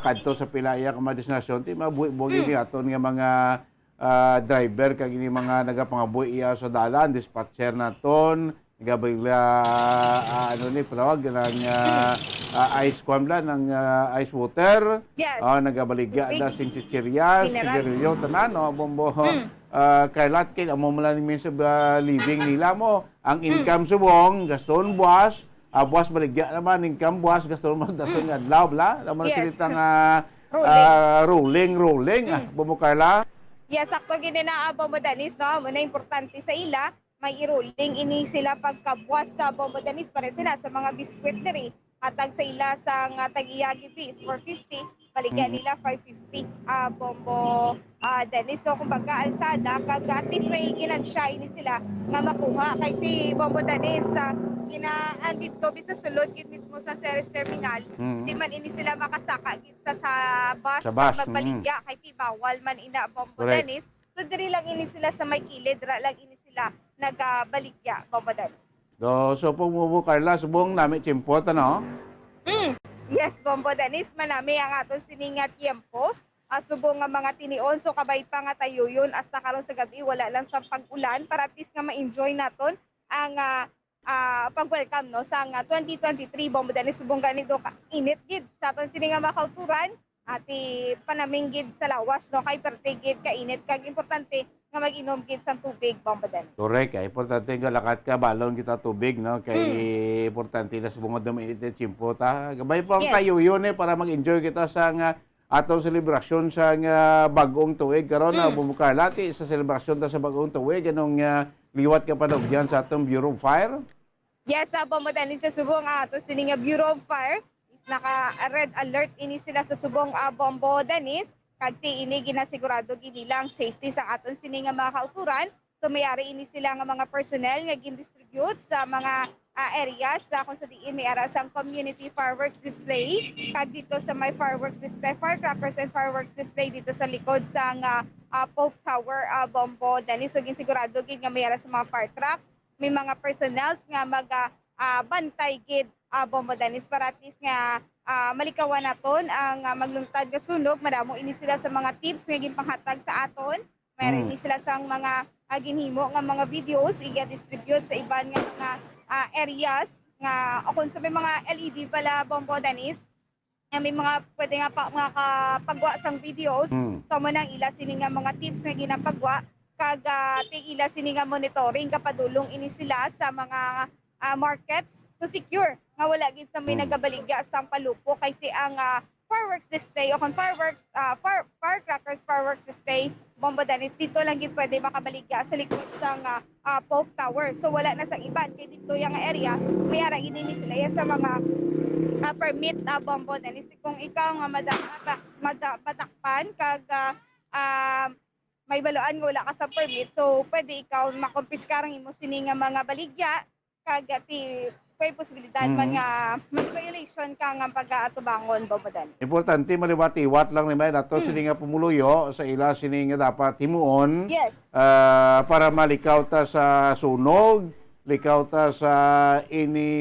Speaker 4: kadto sa pilaya ka mga destinasyon, ti mabuhi-buhi aton nga mga driver kag ini mga nagapangabuhi iya sa dalan, dispatcher naton, nagabayla patawag ng ice kwamla ng ice water.
Speaker 2: Yes.
Speaker 4: Nagabaligya da sing chichirya, sigarilyo tanan Bombo. Kay lat kay amo man ni sa living nila mo, ang income subong gaston buwas, buwas baligya naman income buwas gaston man dason adlaw bla, naman silita nga rolling Bombo Carla.
Speaker 2: Yes, sakto gid na Bombo Danis, no? Muna importante sa ila, may i-rolling ini sila pagkabuwas sa Bombo Danis para sila sa mga biskwit diri. Hatag sa ila sa tag-iyagi is 450, baligyan nila 550 Bombo Danis. So kumbaga alsada kag at least may ginansya ini sila nga makuha kay Bombo Danis andit ko sa sulod gid mismo sa Ceres Terminal. Di man ini sila makasaka gid sa bus
Speaker 4: Sa
Speaker 2: nga
Speaker 4: bus,
Speaker 2: magbaligya kay ti bawal man ina Bombo
Speaker 4: Correct.
Speaker 2: Dennis. So diri lang ini sila sa may kilid, ra lang ini sila nagabaligya Bombo Dennis.
Speaker 4: So po Carla, subong namin chimpot, ano?
Speaker 2: Yes, Bombo Dennis, manami ang aton sininga tiempo. Subong nga mga tinion, so kabay pa nga tayo yun. Hasta karon sa gabi, wala lang sa pag-ulan para at least nga ma-enjoy naton ang pag-welcome no sa 2023 Bombo Dennis. Subong ganito ka init gid sa aton sininga mga kauturan. Ati panaming gid sa lawas no kay perte gid ka init kag importante nga mag-inom gid sa tubig Bombo Dennis.
Speaker 4: Correct. Kaya importante nga lakat ka, balon kita tubig, no? Kaya importante na subong nga duminit na chimpot, ha? Gabay pa ang
Speaker 2: Yes.
Speaker 4: tayo yun, para mag-enjoy kita sa atong selebrasyon sa bagong tuig. Karon na bumukar lati sa selebrasyon ta sa bagong tuig. Anong liwat ka pa dyan sa atong Bureau of Fire?
Speaker 2: Yes, Bombo Dennis, sa subong ato sininga Bureau of Fire is naka-red alert ini sila sa subong Bombo Dennis. Kagti ini ginasigurado ginilang safety sa aton sininga mga kauturan. So mayari ini sila nga mga personnel nga gin-distribute sa mga areas sa kung sa diin may ara sang community fireworks display. Kag dito sa may fireworks display, firecrackers and fireworks display dito sa likod sa Pope Tower Bombo Dennis. So ginsigurado gid nga may ara sa mga fire trucks, may mga personnels nga bantay gid Bombo Dennis para at least nga malikawan naton ang maglungtad nga sunog. Madamo ini sila sa mga tips nga ginpanghatag sa aton. Mayroon ini sila sang mga ginhimo nga mga videos i-distribute sa iban nga mga areas nga o kung sa may mga LED pala Bombo Dennis nga may mga pwede nga makapagwa sang videos. So mo nang ila sini nga mga tips nga ginapagwa kag ila sini nga monitoring kapadulong ini sila sa mga markets to secure nga wala gid sa may nagabaligya sang palupo kay ti ang fireworks display o kung firecrackers fireworks display Bombo Dennis dito lang gid pwede makabaligya sa likod sang Pope Tower. So wala na sa iban kay dito yung area may ara ini sila yan sa mga permit Bombo Dennis. Kung ikaw nga madakpan kag may baloan nga wala ka sa permit, so pwede ikaw makumpiskar ang imo sini nga mga baligya kag ti may posibilidad man nga mag-violation ka nga pag-atubangon Bombo Dennis.
Speaker 4: Importante maliwat-iwat lang naman nato sini nga pumuluyo sa ila sini nga dapat himuon.
Speaker 2: Yes.
Speaker 4: Para malikaw ta sa sunog, likaw ta sa ini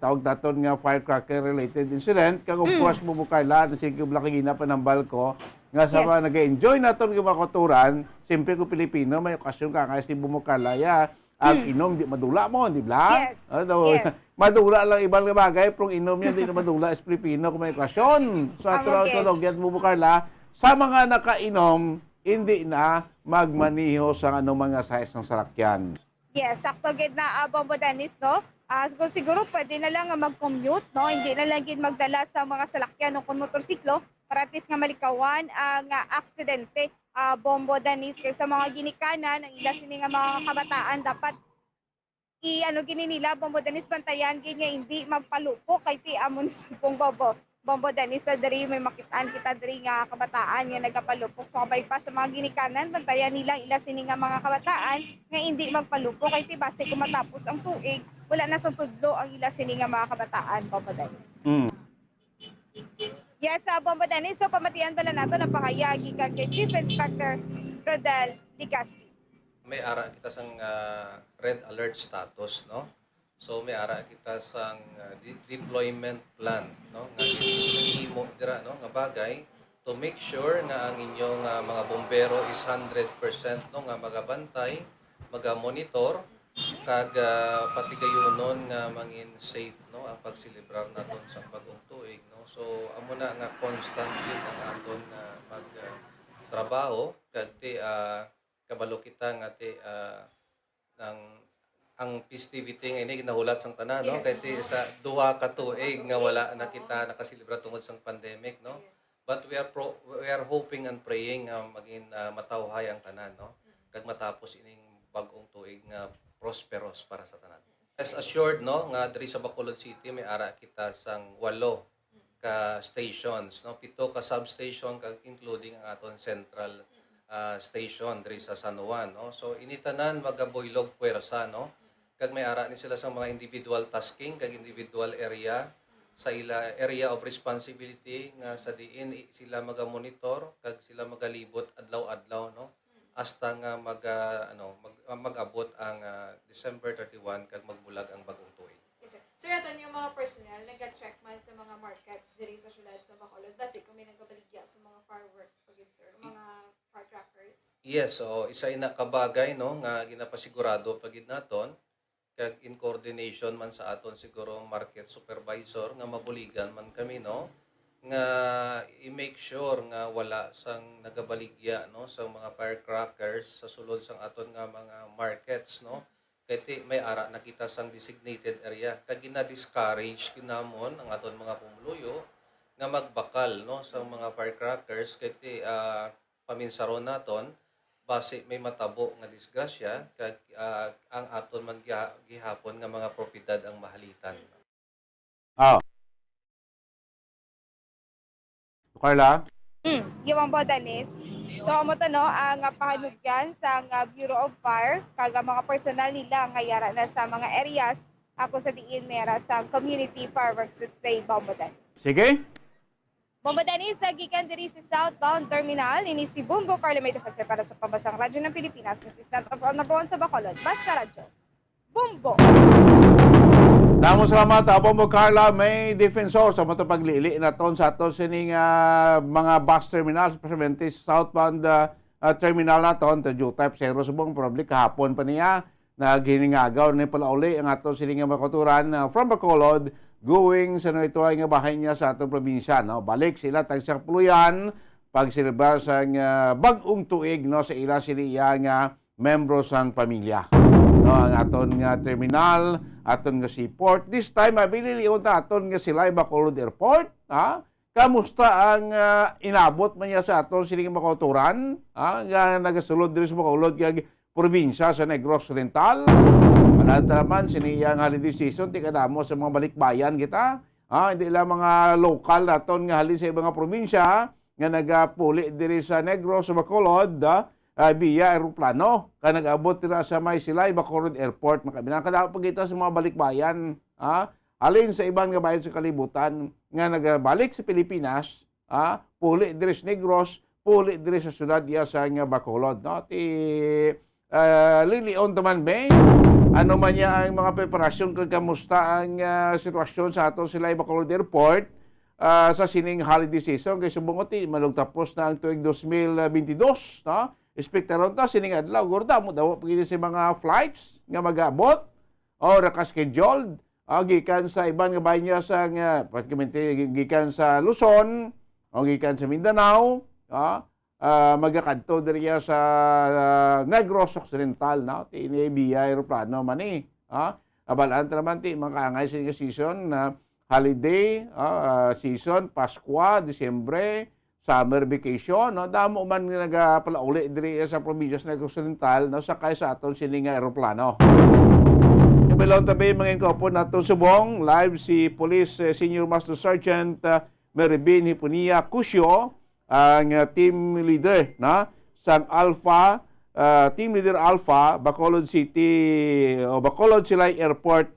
Speaker 4: tawag daton nga firecracker related incident kag of course bubukayla na sige blakigina panambal ko nga sa mga nag-enjoy naton nga makoturan, siyempre ko Pilipino may okasyon ka kaya si bumukalaya ang inom di madula mo, di ba?
Speaker 2: Yes.
Speaker 4: Yes. Madula lang ibang bagay, pero inom niya di na madula is Pilipino kung may okasyon. So tunog yan bumukarla sa mga nakainom hindi na magmaniho sa mga size ng sarakyan.
Speaker 2: Yes, sakto gid na Bombo Dennis, no? Siguro pwede na lang mag-commute, no? Hindi na lang gid magdala sa mga salakyan o kung motorsiklo para at least nga malikawan ang aksidente Bombo Dennis. Kaya sa mga ginikanan, ang ila sini nga mga kabataan dapat gini nila Bombo Dennis bantayan gid nga hindi magpalupo kay ti amon subong Bombo Dennis sa diri may makitaan kita diri nga kabataan nga nagapalupok. So kabay pa sa mga ginikanan bantayan nila ila sini nga mga kabataan nga hindi magpalupo kay ti base kung matapos ang tuig wala na sa tudlo ang ila sini nga mga kabataan Bombo Dennis. Yes, Bombo Dennis. So pamatian pala nato ng pakayagi kag kay Chief Inspector Rodel Licasti.
Speaker 5: May ara kita sang red alert status, no? So may ara kita sang deployment plan, no? Nga himo dira, no? Nga bagay to make sure nga ang inyong mga bombero is 100% no nga magabantay, maga-monitor kag pati gayunon nga mangin safe no ang pagselebrar naton sa bagong tuig, no? So amo na nga constant din ang aton mag trabaho kag ti kabalo kita nga ti ang festivity nga ini nahulat sang tanan, no? Kay ti sa duha ka tuig nga wala na kita nakaselebrar tungod sang pandemic, no? But we are hoping and praying maging matawhay ang tanan, no? Kag matapos ining bagong tuig nga prosperous para sa tanan. As assured, no, nga diri sa Bacolod City may ara kita sang 8 ka stations, no, 7 ka substation kag including ang aton central station diri sa San Juan, no. So ini tanan magaboylog puwersa, no. kag may ara ni sila sa mga individual tasking kag individual area sa ila area of responsibility nga sa diin sila maga-monitor kag sila magalibot adlaw-adlaw no hasta nga mag-abot ang December 31 kag magbulag ang bagong tuig.
Speaker 2: Sir, ito yung mga personnel, nag-check man sa mga markets diri sa syudad sa Bacolod. Basi, kung may nagkabaligya sa mga fireworks pag sir, mga firecrackers.
Speaker 5: Yes, so isa ina kabagay no nga ginapasigurado pagid naton kag in coordination man sa aton siguro market supervisor nga mabuligan man kami no nga i-make sure nga wala sang nagabaligya no sa mga firecrackers sa sulod sang aton nga mga markets no. Kaya may ara nakita sang designated area. Kaya gina-discourage kinamon ang aton mga pumuluyo nga magbakal no, sa mga firecrackers. Kaya paminsaron naton, base may matabo nga disgrasya, kaya ang aton man gihapon nga mga propiedad ang mahalitan.
Speaker 4: Carla?
Speaker 2: Yung po, Dennis. So, mo no, ang pahanugyan sa Bureau of Fire, kaga mga personal nila nga yara na sa mga areas, ako sa diin mera sa community fireworks display, Bombodan.
Speaker 4: Sige.
Speaker 2: Bombodan sa gikan diri sa southbound terminal, ini si Bumbo Carlo may defense para sa Pambasang Radyo ng Pilipinas, assistant of number 1 sa Bacolod, Basta Radyo. Bumbo!
Speaker 4: Damo salamat, Bombo Carla, may defensor sa matapaglili na ton sa aton sining mga bus terminals, especially sa southbound terminal na ton, type 0 subong probably kahapon pa niya na giningagaw ni pala uli ang aton sining makaturan from Bacolod going sa ito ay nga bahay niya sa atong probinsya. No? Balik sila tagsang puluyan pag silba sa bagong tuig no, sa ila sila nga membro sang pamilya. No, ang aton nga terminal, aton nga seaport. This time, mabililiyon ta aton nga sila Bacolod Airport. Ha? Kamusta ang inabot man niya sa aton siling makauturan? Nga nagasulod diri sa Bacolod kag probinsya sa Negros Oriental. Malata naman, siniyang holiday season, di kadamo sa mga balikbayan kita. Hindi lang mga local naton nga halin sa ibang probinsya nga nagapuli diri sa Negros sa Bacolod. Via aeroplano ka nag-abot tira sa may Silay Bacolod Airport makabilang kada pagkita sa mga balikbayan alin sa ibang nga bayan sa kalibutan nga nagabalik sa Pilipinas puli diri sa Negros puli diri sa syudad ya sa nga Bacolod no ti lilion taman be ano man niya ang mga preparasyon kag kamusta ang sitwasyon sa ato Silay Bacolod Airport sa sining holiday season kay subong ti malugtapos na ang tuig 2022 no. Espektaron ta sining adlaw gurda mo daw pagili sa mga flights nga mag-abot o naka-scheduled gikan sa ibang nga bayan niya sa gikan sa Luzon o gikan sa Mindanao magakadto diri sa Negros Occidental no tini via aeroplano man abalaan ta naman ti makaangay sa season holiday season Pasko, Disyembre, summer vacation, no? Damo man nagapalauli diri sa probinsya sa Negros Oriental, no? Sakay sa aton sining aeroplano. Ibalon tabi mga kaupo naton subong, live si Police Senior Master Sergeant Meribin Hipunia Cusio, ang team leader na sa Alpha, team leader Alpha, Bacolod City, o Bacolod Silay Airport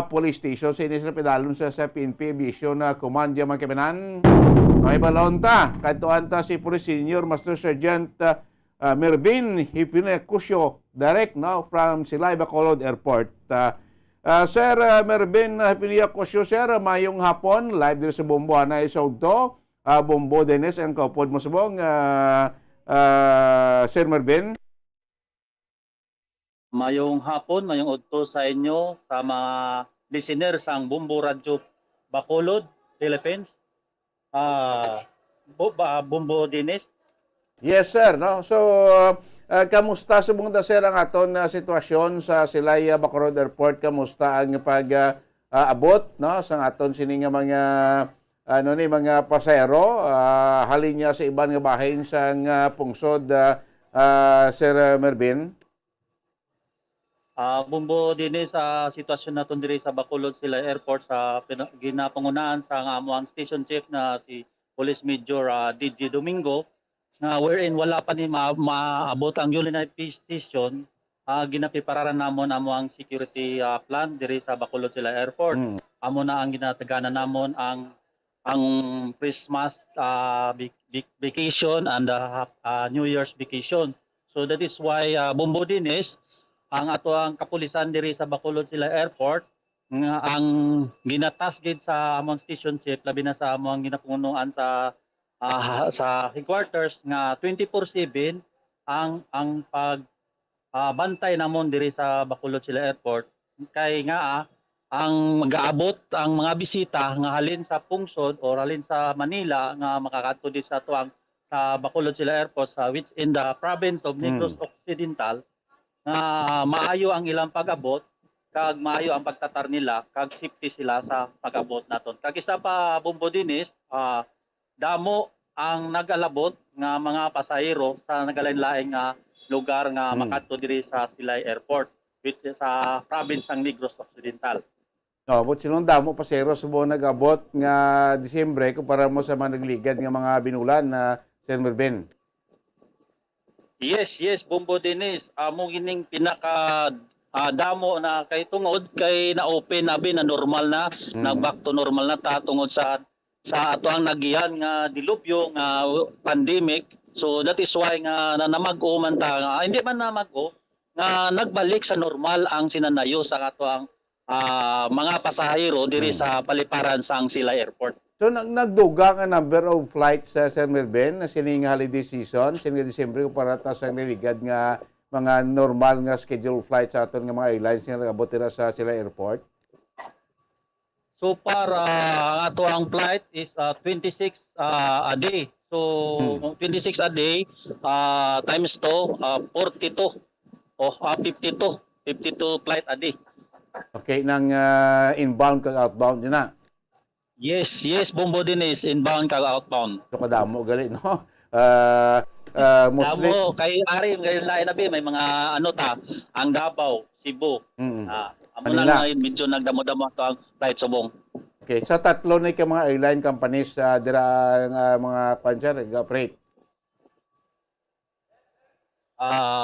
Speaker 4: Police Station sa inis na pedalon sa PNP Aviation na Command Yaman Kemenan. May balon ta, kantuan ta si Police Senior Master Sergeant Mervin Hipunia Cusio, direct no, from Silay Bacolod Airport. Sir Mervin Hipunia Cusio, sir, mayong hapon, live din sa Bombo na isogto. Bombo Dennis, ang kaupod mo subong, Sir Mervin.
Speaker 14: Mayong hapon, mayong udto sa inyo, sa mga listener sa ang Bumbo Radyo Bacolod, Philippines. Bumbo Dennis.
Speaker 4: Yes, sir. No? So, kamusta subong da, sir, ang aton sitwasyon sa Silay Bacolod Airport? Kamusta ang pag-abot no? Sa aton sining mga mga pasahero? Halin niya sa ibang nga bahin sa pungsod, Sir Mervin?
Speaker 14: Bumbo din sa sitwasyon naton diri sa Bacolod Silay Airport sa ginapangunahan sa amuang station chief na si Police Major DJ Domingo na wherein wala pa ni maabot ang United Peace Station ginapipararan namon amo ang security plan diri sa Bacolod Sila Airport. Amo na ang ginataganan namon ang Christmas vacation and New Year's vacation. So that is why Bombo Dinis, ang ato ang kapulisan diri sa Bacolod Sila Airport, nga ang ginatas gid sa among station chief, labi na sa among ginapungunuan sa headquarters nga 24/7 ang pag bantay namon diri sa Bacolod Sila Airport, kay nga ang mag-aabot ang mga bisita nga halin sa Pungsod o halin sa Manila nga makakadto di sa tuang sa Bacolod Sila Airport sa which in the province of Negros Occidental, nga maayo ang ilang pag-abot kag maayo ang pagtatar nila kag safety sila sa pag-abot naton. Kag isa pa Bombo Dinis, damo ang nag-alabot nga mga pasahero sa nagalain-laing nga lugar nga makadto diri sa Silay Airport, which is sa province ng Negros Occidental.
Speaker 4: But sinong damo pasero subo nag-abot nga Disyembre kumpara mo sa mga nagligad nga mga binulan na Sir Mervin?
Speaker 14: Yes, Bombo Dinis. Amo gining pinaka damo na kay tungod kay na-open abi na normal na, nag-back to normal na ta tungod sa ato ang nagihan nga dilubyo nga pandemic. So that is why nga namag-o man ta, hindi man namag-o, nga nagbalik sa normal ang sinanayo sa ato ang mga pasahero diri sa paliparan sa Silay Airport.
Speaker 4: So nagduga nga number of flights sa Sir Mervin na sining holiday season, sining Disyembre kumpara ta sa niligad nga mga normal nga scheduled flights sa aton nga mga airlines nga nagabot dira sa Silay Airport?
Speaker 14: So para ato ang flight is 26 a day. So 26 a day times 2 42 o 52 flight a day.
Speaker 4: Okay, nang inbound kag outbound yun na?
Speaker 14: Yes, Bombo Dinis, inbound kag outbound.
Speaker 4: So kadamo gali, no? Mostly
Speaker 14: damo kay ari ngayon lain na may mga ang Davao, Cebu. Amo na medyo nagdamo-damo to ang flight subong.
Speaker 4: Okay, sa tatlo na ka mga airline companies dira mga panser operate.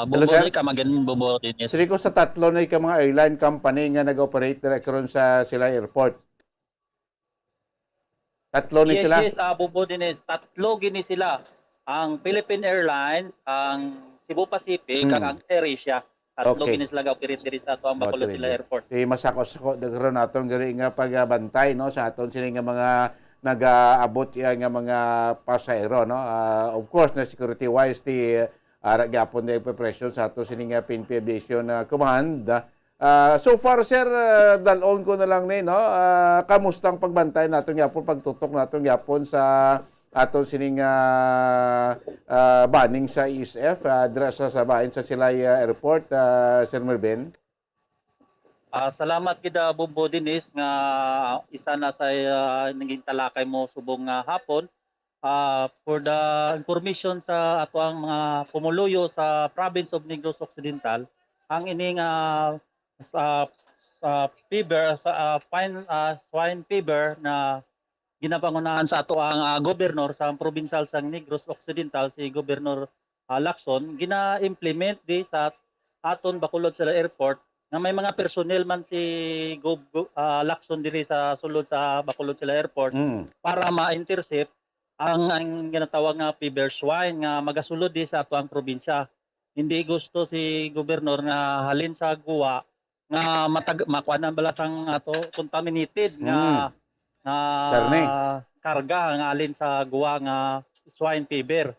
Speaker 14: Bombo ka maganin Bombo Dinis.
Speaker 4: Sili ko sa tatlo na ka mga airline company nga nag-operate dira karon sa Silay Airport. Tatlo ni sila?
Speaker 14: Yes, Bombo Dinis. Tatlo gini sila. Ang Philippine Airlines, ang Cebu Pacific, kag ang AirAsia. Tatlo gini sila ga-operate diri sa ato ang Bacolod Sila Airport.
Speaker 4: Masakos-sakot nagkaroon naton gali nga pagbantay no sa aton sila nga mga nag-aabot nga mga pasahero, no. Of course na security wise gyapon na preparation sa ato sila nga PNP Aviation Command. So far sir, dalon ko na lang ni no, kamustang pagbantay naton gyapon, pagtutok naton gyapon sa aton sining banning sa ESF dira sa bahin sa Silay Airport, Sir Mervin.
Speaker 14: Salamat kita Bombo Dinis nga isa na sa naging talakay mo subong hapon. For the information sa ato ang mga pumuluyo sa province of Negros Occidental, ang ining fever sa swine fever na ginapangunahan sa ato ang gobernador sa provincial sang Negros Occidental, si Gobernador Lacson, gina-implement di sa aton Bacolod Sila Airport na may mga personnel man si Lacson diri sa sulod sa Bacolod Sila Airport para ma-intercept ang ginatawag nga fever swine nga magasulod di sa ato ang probinsya. Hindi gusto si gobernador nga halin sa guwa nga makuanan balasang ato contaminated nga karga nga alin sa guwa nga swine fever.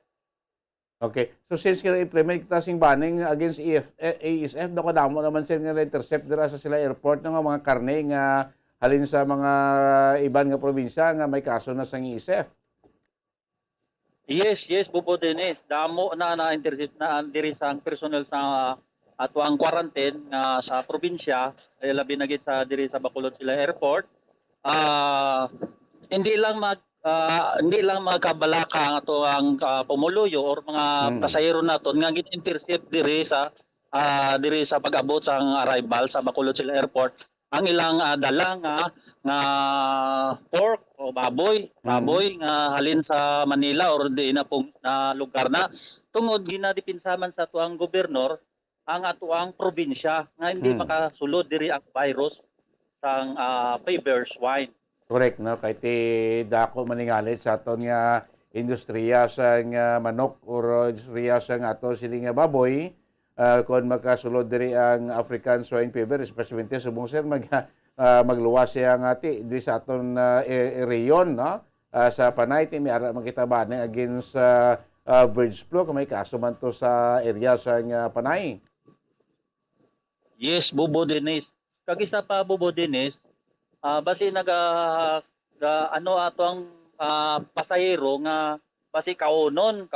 Speaker 4: Okay. So since kina-implement kita sing banning against ASF, nakadamo naman sila nga intercept dira sa Silay Airport ng mga karne nga halin sa mga iban nga probinsya nga may kaso na sang ASF.
Speaker 14: Yes, Bombo Dinis. Damo na intercept na diri sa personnel sa ato ang quarantine nga sa probinsya, labi na gid sa diri sa Bacolod Sila Airport. Hindi lang magkabalaka ang ato ang pumuluyo or mga pasahero naton nga gin-intercept diri sa pag-abot sa arrival sa Bacolod Sila Airport ang ilang dala nga pork o baboy nga halin sa Manila or di na pong lugar na tungod ginadipinsaman sa tuang gobernador ang atuang probinsya nga hindi makasulod diri ang virus sang fever swine.
Speaker 4: Correct, no? Kahit dako maningalit sa aton nga industriya sa nga manok or industriya sa nga ato siling nga baboy, kung makasulod diri ang African swine fever, especially subong sir magluwas siya nga di sa aton reyon, no? Sa panay ti may ara makita ba against bird flu kung may kaso man to sa area sa nga panay.
Speaker 14: Yes, Bobo Dennis. Kag isa pa Bobo Dennis, basi ano ato ang pasahero nga basi kaunon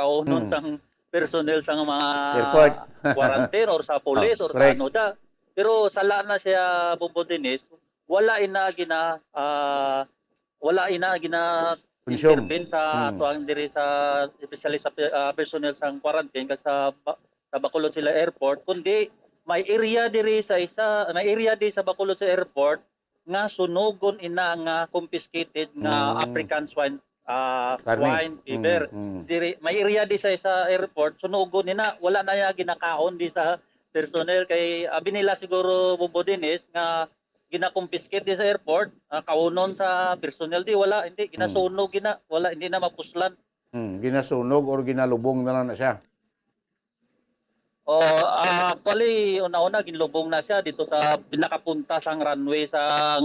Speaker 14: sang personnel sang mga
Speaker 4: airport
Speaker 14: quarantine or sa police or ano da. Pero sala na siya Bobo Dennis, wala ina gina intervene sa ato ang diri sa especially sa personnel sang quarantine kag sa Bacolod sila airport, kundi may area diri sa sa Bacolod sa airport nga sunugon ina nga confiscated nga African swine fever. Diri may area di sa airport sunugon ina, wala na ya ginakaon di sa personnel kay abi nila siguro Bobo Dennis nga gina-confiscate di sa airport, kaunon sa personnel di wala, hindi ginasunog hindi na mapuslan.
Speaker 4: Ginasunog or ginalubong na lang na siya.
Speaker 14: Actually una-una ginlubong na siya dito sa pinakapunta sang runway sa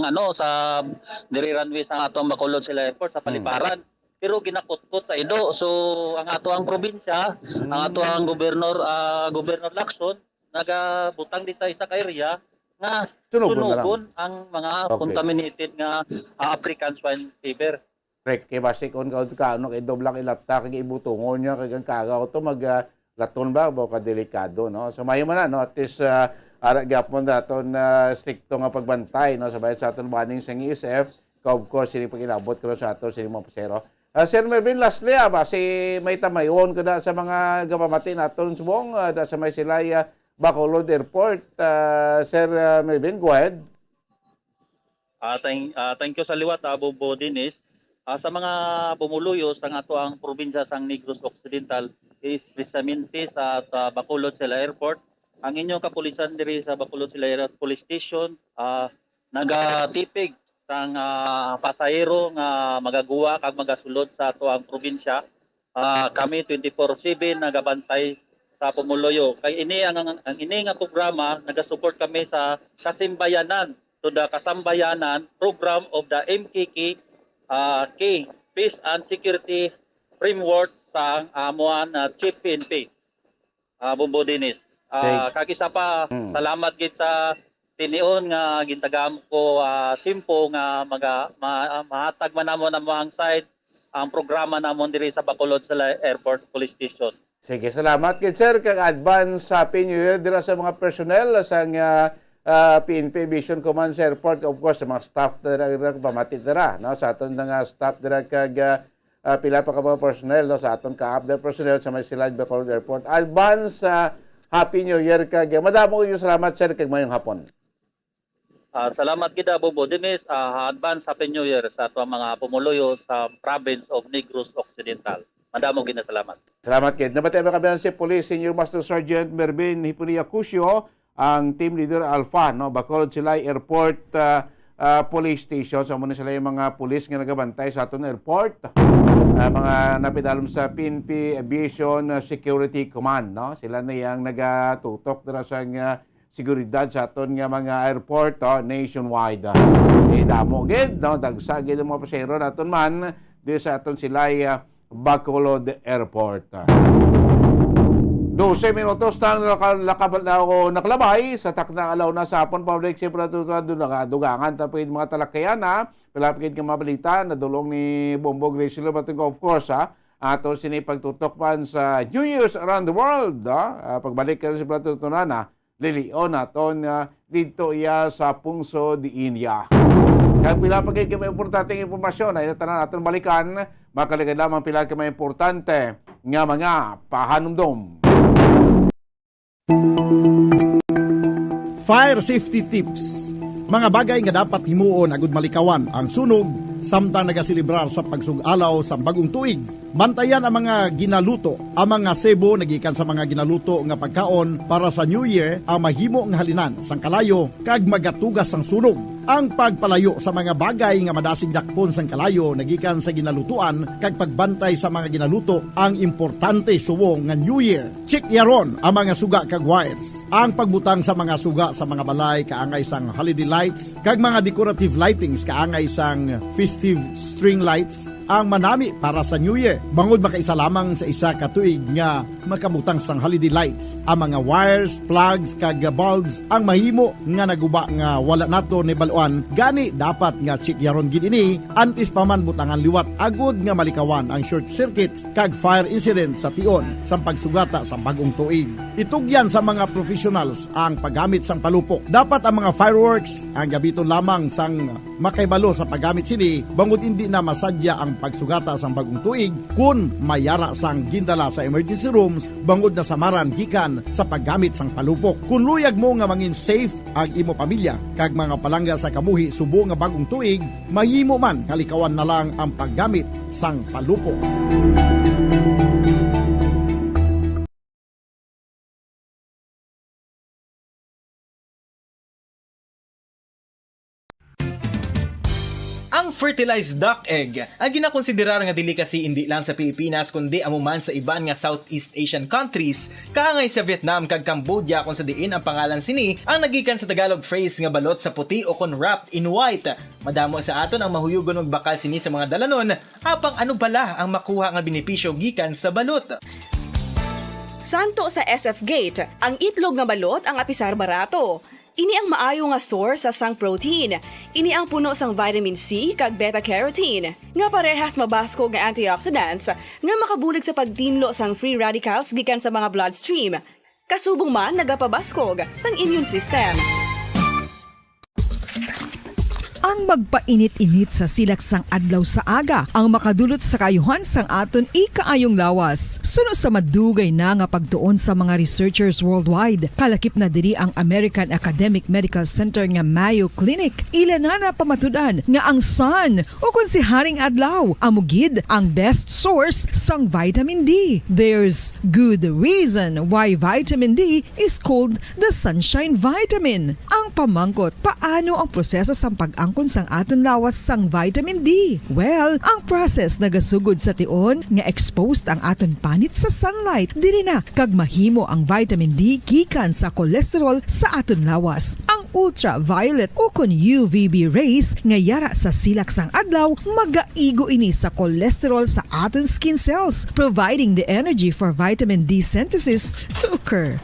Speaker 14: diri runway sa atong Bacolod sila airport sa Paliparan. Pero ginakutkot sa Edo. So ang ato ang probinsya, ang ato ang Governor Lacson nagabutang di sa isa ka area nga sunugon ang mga contaminated nga African swine fever.
Speaker 4: Correct. Kaya basi kung kaano kay doblang ilapta kay ibutungon niya kay kagaw to laton ba kadelikado, no? So mayo man no, at least ara gyapon daton stricto nga pagbantay, no, sa bayan sa aton baning sang ESF, of course sini pagilabot ko sa ato sini mga pasero. Sir Melvin, lastly si may tamayon ko na sa mga gapamati naton subong da sa may silay Bacolod Airport. Sir Melvin, go ahead.
Speaker 14: Thank you sa liwat Bobo Dennis. Sa mga bumuluyo sang ato ang probinsya sang Negros Occidental is precisamente sa Bacolod sila airport. Ang inyong kapulisan diri sa Bacolod sila Police Station nagatipig sang pasahero nga magaguwa kag magasulod sa ato ang probinsya. Kami 24/7 nagabantay sa pumuluyo. Kay ini ang ini nga programa nagasupport kami sa Kasambayanan to the Kasambayanan program of the MKK Peace and Security Framework sa amuan Chief PNP. Bobo Dennis. Kag isa pa salamat gid sa tinion nga gintagam ko simpo nga mahatag man namon ang side ang programa namon diri sa Bacolod sila Airport Police Station.
Speaker 4: Sige, salamat gid sir kag advance Happy New Year dira sa mga personnel sang PNP Vision Command sa airport, of course sa mga staff dira pamati dira, no, sa aton nga staff dira kag pila pa ka mga personnel, no, sa aton ka-up personnel sa may Silay Bacolod Airport. Advance Happy New Year kag madamo gyud salamat sir kag mayong hapon.
Speaker 14: Salamat kita Bobo Dennis. Advance Happy New Year sa ato mga pumuluyo sa province of Negros Occidental. Madamo gid salamat.
Speaker 4: Salamat kid. Nabatay ba kabilang si Police Senior Master Sergeant Mervin Hipunia Cusio, ang team leader Alpha, no, Bacolod Silay Airport Police Station. So muna sila yung mga police nga nagabantay sa aton airport. Mga napidalom sa PNP Aviation Security Command, no? Sila na yang nagatutok dira sa seguridad sa aton nga mga airport nationwide. Damo gid, no, dagsa gid mga pasahero naton man di sa aton Silay Bacolod Airport. 12 minutos nakalabay sa takna alaw na sa Apon Public Safety dugangan tapos mga talakayan palapit ka mabalita na dulong ni Bombog Racilo Batingo, of course ato sinipagtutok pan sa New Year's around the world. Pagbalik ka rin sa Platutunan lilion naton dito iya sa Pungso di India. Kaya pila pa kayo may importanteng impormasyon ay natanan natin balikan, makaligad lamang pila ka may importante nga mga pahanumdom.
Speaker 20: Fire safety tips. Mga bagay nga dapat himuon agud malikawan ang sunog samtang nagasilibrar sa pagsugalaw sa bagong tuig. Bantayan ang mga ginaluto, ang mga sebo nagikan sa mga ginaluto nga pagkaon para sa New Year ang mahimo nga halinan sang kalayo kag magatugas sang sunog. Ang pagpalayo sa mga bagay nga madasig dakpon sang kalayo nagikan sa ginalutuan kag pagbantay sa mga ginaluto ang importante suwong nga New Year. Check yaron ang mga suga kag wires. Ang pagbutang sa mga suga sa mga balay kaangay sang holiday lights kag mga decorative lightings kaangay sang festive string lights ang manami para sa New Year. Bangod makaisa lamang sa isa ka tuig nga makabutang sang holiday lights. Ang mga wires, plugs, kag bulbs ang mahimo nga naguba nga wala nato ni baluan. Gani dapat nga check yaron gid ini antes pa man butangan liwat agud nga malikawan ang short circuits kag fire incident sa tion sa pagsugata sa bagong tuig. Itugyan sa mga professionals ang paggamit sang palupok. Dapat ang mga fireworks ang gabiton lamang sang makaibalo sa paggamit sini bangod hindi na masadya ang pagsugata sa bagong tuig kun mayara sang gindala sa emergency rooms bangod na samaran gikan sa paggamit sang palupok. Kun luyag mo nga mangin safe ang imo pamilya kag mga palangga sa kabuhi subo nga bagong tuig, mahimo man kalikawan na lang ang paggamit sang palupok.
Speaker 7: Ang fertilized duck egg ang ginakonsiderar nga delicacy hindi lang sa Pilipinas kundi amuman sa iban nga Southeast Asian countries kaangay sa Vietnam kag Cambodia kung sa diin ang pangalan sini ang nagikan sa Tagalog phrase nga balot sa puti o kon wrapped in white. Madamo sa aton ang mahuyugon og bakal sini sa mga dalanon apang ano bala ang makuha nga benepisyo gikan sa balot.
Speaker 11: Santo sa SF Gate, ang itlog nga balot ang apisar barato. Ini ang maayo nga source sa sang protein. Ini ang puno sang vitamin C kag beta-carotene. Nga parehas mabasko nga antioxidants nga makabulig sa pagtinlo sang free radicals gikan sa mga bloodstream. Kasubong man nagapabaskog sang immune system.
Speaker 15: Ang magpainit-init sa silak sang adlaw sa aga ang makadulot sa kayuhan sang aton ikaayong lawas. Suno sa madugay na nga pagtuon sa mga researchers worldwide, kalakip na diri ang American Academic Medical Center nga Mayo Clinic. Ilan na pamatudan nga ang sun o kung si Haring Adlaw amugid ang best source sang vitamin D. There's good reason why vitamin D is called the sunshine vitamin. Ang pamangkot, paano ang proseso sang pag-angkon sang aton lawas sang vitamin D? Well, ang process nagasugod sa tion nga exposed ang aton panit sa sunlight dili na kag mahimo ang vitamin D gikan sa cholesterol sa aton lawas. Ang ultraviolet o kon UVB rays nga yara sa silak sang adlaw magaigo ini sa cholesterol sa aton skin cells, providing the energy for vitamin D synthesis to occur.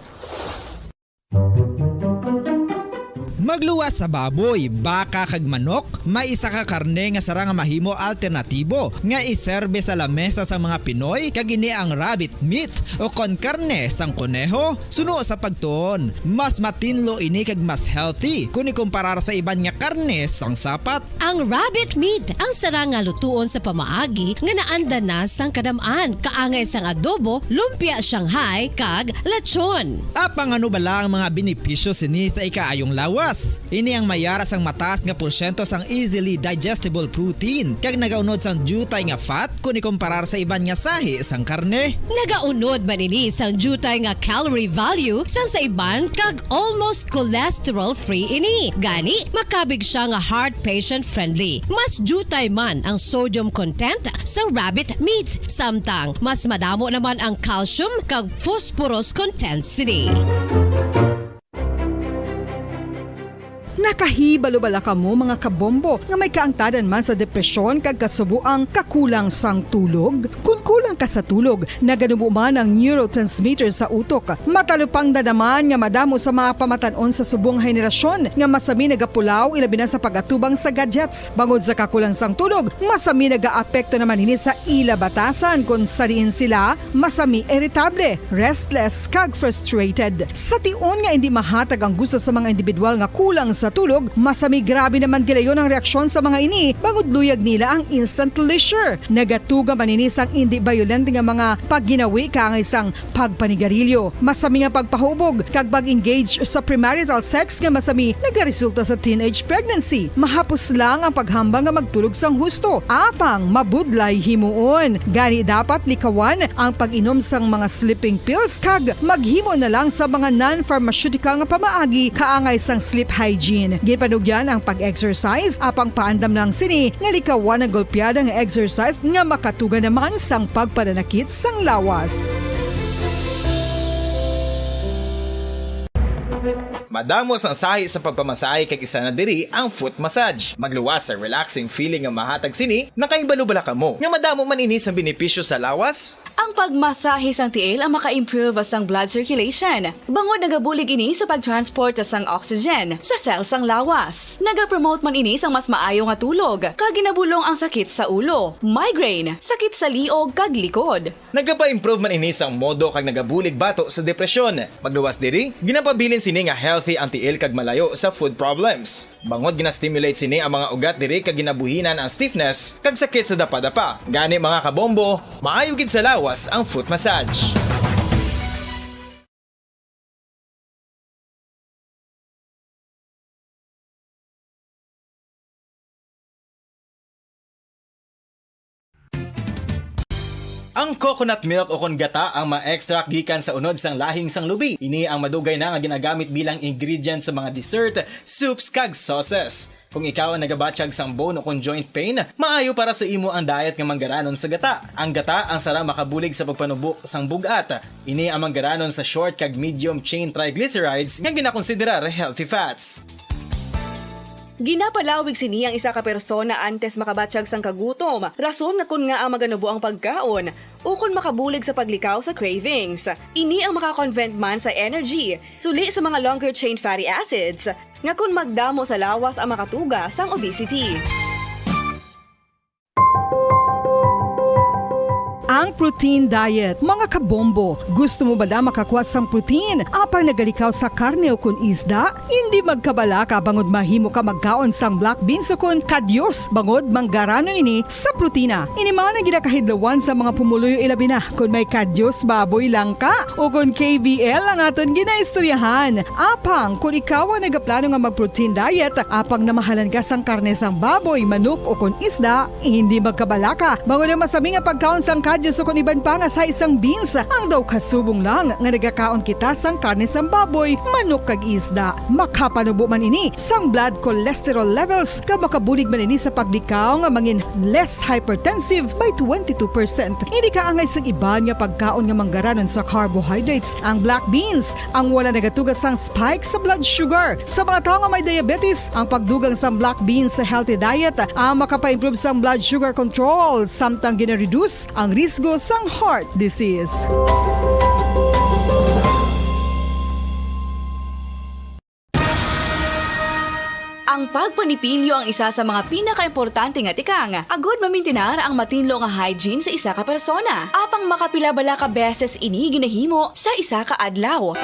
Speaker 8: Magluwas sa baboy, baka kag manok, may isa ka karne nga sara nga mahimo alternatibo nga iserbe sa lamesa sa mga Pinoy kag ini ang rabbit meat o kon karne sang koneho. Suno sa pagtuon, mas matinlo ini kag mas healthy kung ikumparar sa iban nga karne sang sapat.
Speaker 6: Ang rabbit meat ang sara nga lutuon sa pamaagi nga naanda na sang kadamaan, kaangay sang adobo, lumpia Shanghai kag lechon.
Speaker 8: Apang ano bala ang mga benepisyo sini sa ikaayong lawas? Ini ang mayara sang mataas nga porsyento sang easily digestible protein kag nagaunod sang jutay nga fat kung ikumparar sa iban nga sahi sang karne.
Speaker 6: Nagaunod man ini sang jutay nga calorie value sang sa iban kag almost cholesterol free ini. Gani makabig siya nga heart patient friendly. Mas jutay man ang sodium content sang rabbit meat, samtang mas madamo naman ang calcium kag phosphorus content sini.
Speaker 15: Nakahibalo-bala ka mo mga kabombo nga may kaangtadan man sa depresyon kag kasubuang kakulang sang tulog. Kung kulang ka sa tulog, naganubo man ang neurotransmitter sa utok. Matalupang dadaman nga madamo sa mga pamatanon sa subong henerasyon nga masami nagapulaw ilabi na sa pagatubang sa gadgets. Bangod sa kakulang sang tulog, masami nagaapekto naman ini sa ila batasan kung sariin sila masami irritable, restless kag frustrated. Sa tion nga hindi mahatag ang gusto sa mga individual nga kulang sa matulog, masami grabe naman gilayon ang reaksyon sa mga ini bangod luyag nila ang instant leisure. Nagatuga maninisang hindi violent nga mga pagginawi ka ang isang pagpanigarilyo. Masami nga pagpahubog kag pag-engage sa premarital sex nga masami nagaresulta sa teenage pregnancy. Mahapos lang ang paghambang nga magtulog sang husto. Apang mabudlay himuon. Gani dapat likawan ang pag-inom sang mga sleeping pills kag maghimo na lang sa mga non-pharmaceutical nga pamaagi kaangay sang sleep hygiene. Ginpanugyan ang pag-exercise apang paandam ng sini nga likawan ang golpeada nga exercise nga makatuga naman sang pagpananakit sang lawas.
Speaker 7: Madamos ang sahi sa pagpamasahe kag isa na diri ang foot massage. Magluwas sa relaxing feeling nga mahatag sini, nakaimbalubala ka mo. Nga madamo man ini sa benepisyo sa lawas.
Speaker 11: Ang pagmasahe sang tiil ang maka-improve sang blood circulation. Bangod nagabulig ini sa pag-transport sang oxygen sa cells sang lawas. Nagapromote man ini sang mas maayo nga tulog, kag ginabulong ang sakit sa ulo, migraine, sakit sa liog kag likod.
Speaker 7: Nagapa-improve man ini sang modo kag nagabulig bato sa depresyon. Magluwas diri, ginapabilin sini nga healthy ang tiil kag malayo sa food problems. Bangod gina-stimulate sini ang mga ugat diri kag ginabuhinan ang stiffness kag sakit sa dapa-dapa. Gani mga kabombo, maayo gid sa lawas ang foot massage. Ang coconut milk o kon gata ang ma-extract gikan sa unod sang lahing sang lubi. Ini ang madugay na nga ginagamit bilang ingredient sa mga dessert, soups kag sauces. Kung ikaw ang nagabatsyag sang bone o kon joint pain, maayo para sa imo ang diet nga manggaranon sa gata. Ang gata ang sara makabulig sa pagpanubok sang bugat. Ini ang manggaranon sa short kag medium chain triglycerides nga ginakonsiderar healthy fats.
Speaker 11: Ginapalawig sini ang isa ka persona antes makabatsyag sang kagutom. Rason nga kun nga ang maganubo ang pagkaon o kun makabulig sa paglikaw sa cravings. Ini ang makakonvent man sa energy, suli sa mga longer chain fatty acids, nga kun magdamo sa lawas ang makatuga sang obesity.
Speaker 15: Ang protein diet. Mga kabombo, gusto mo ba na makakuha sang protein apang nagalikaw sa karne o kun isda? Hindi magkabala ka bangod mahimo ka magkaon sang black beans o kun kadyos bangod manggaranon ini sa protina. Ini man ang ginakahidlawan sa mga pumuluyo ilabi na kung may kadyos baboy lang ka o kun KBL ang aton ginaistoryahan. Apang kung ikaw ang nagaplano nga mag-protein diet apang namahalan ka sang karne sang baboy, manok o kun isda, hindi magkabala ka bangod ang masami nga pagkaon sang kadyos o kung iban pa nga sa isang beans, ang daw kasubong lang nga nagakaon kita sang karne sang baboy, manok kag isda. Makapanubo man ini sang blood cholesterol levels ka makabulig man ini sa paglikaw nga mangin less hypertensive by 22%. Hindi ka angay sang iban nga pagkaon nga manggaranon sa carbohydrates. Ang black beans ang wala nagatugas sang spike sa blood sugar. Sa mga tao nga may diabetes, ang pagdugang sang black beans sa healthy diet ang makapa-improve sang blood sugar control samtang gina-reduce ang risgo sang heart disease.
Speaker 11: Ang pagpanipilyo ang isa sa mga pinaka-importante nga tikang. Agod mamintinar ang matinlo nga hygiene sa isa ka persona. Apang makapilabala ka beses ini ginahimo sa isa ka adlaw.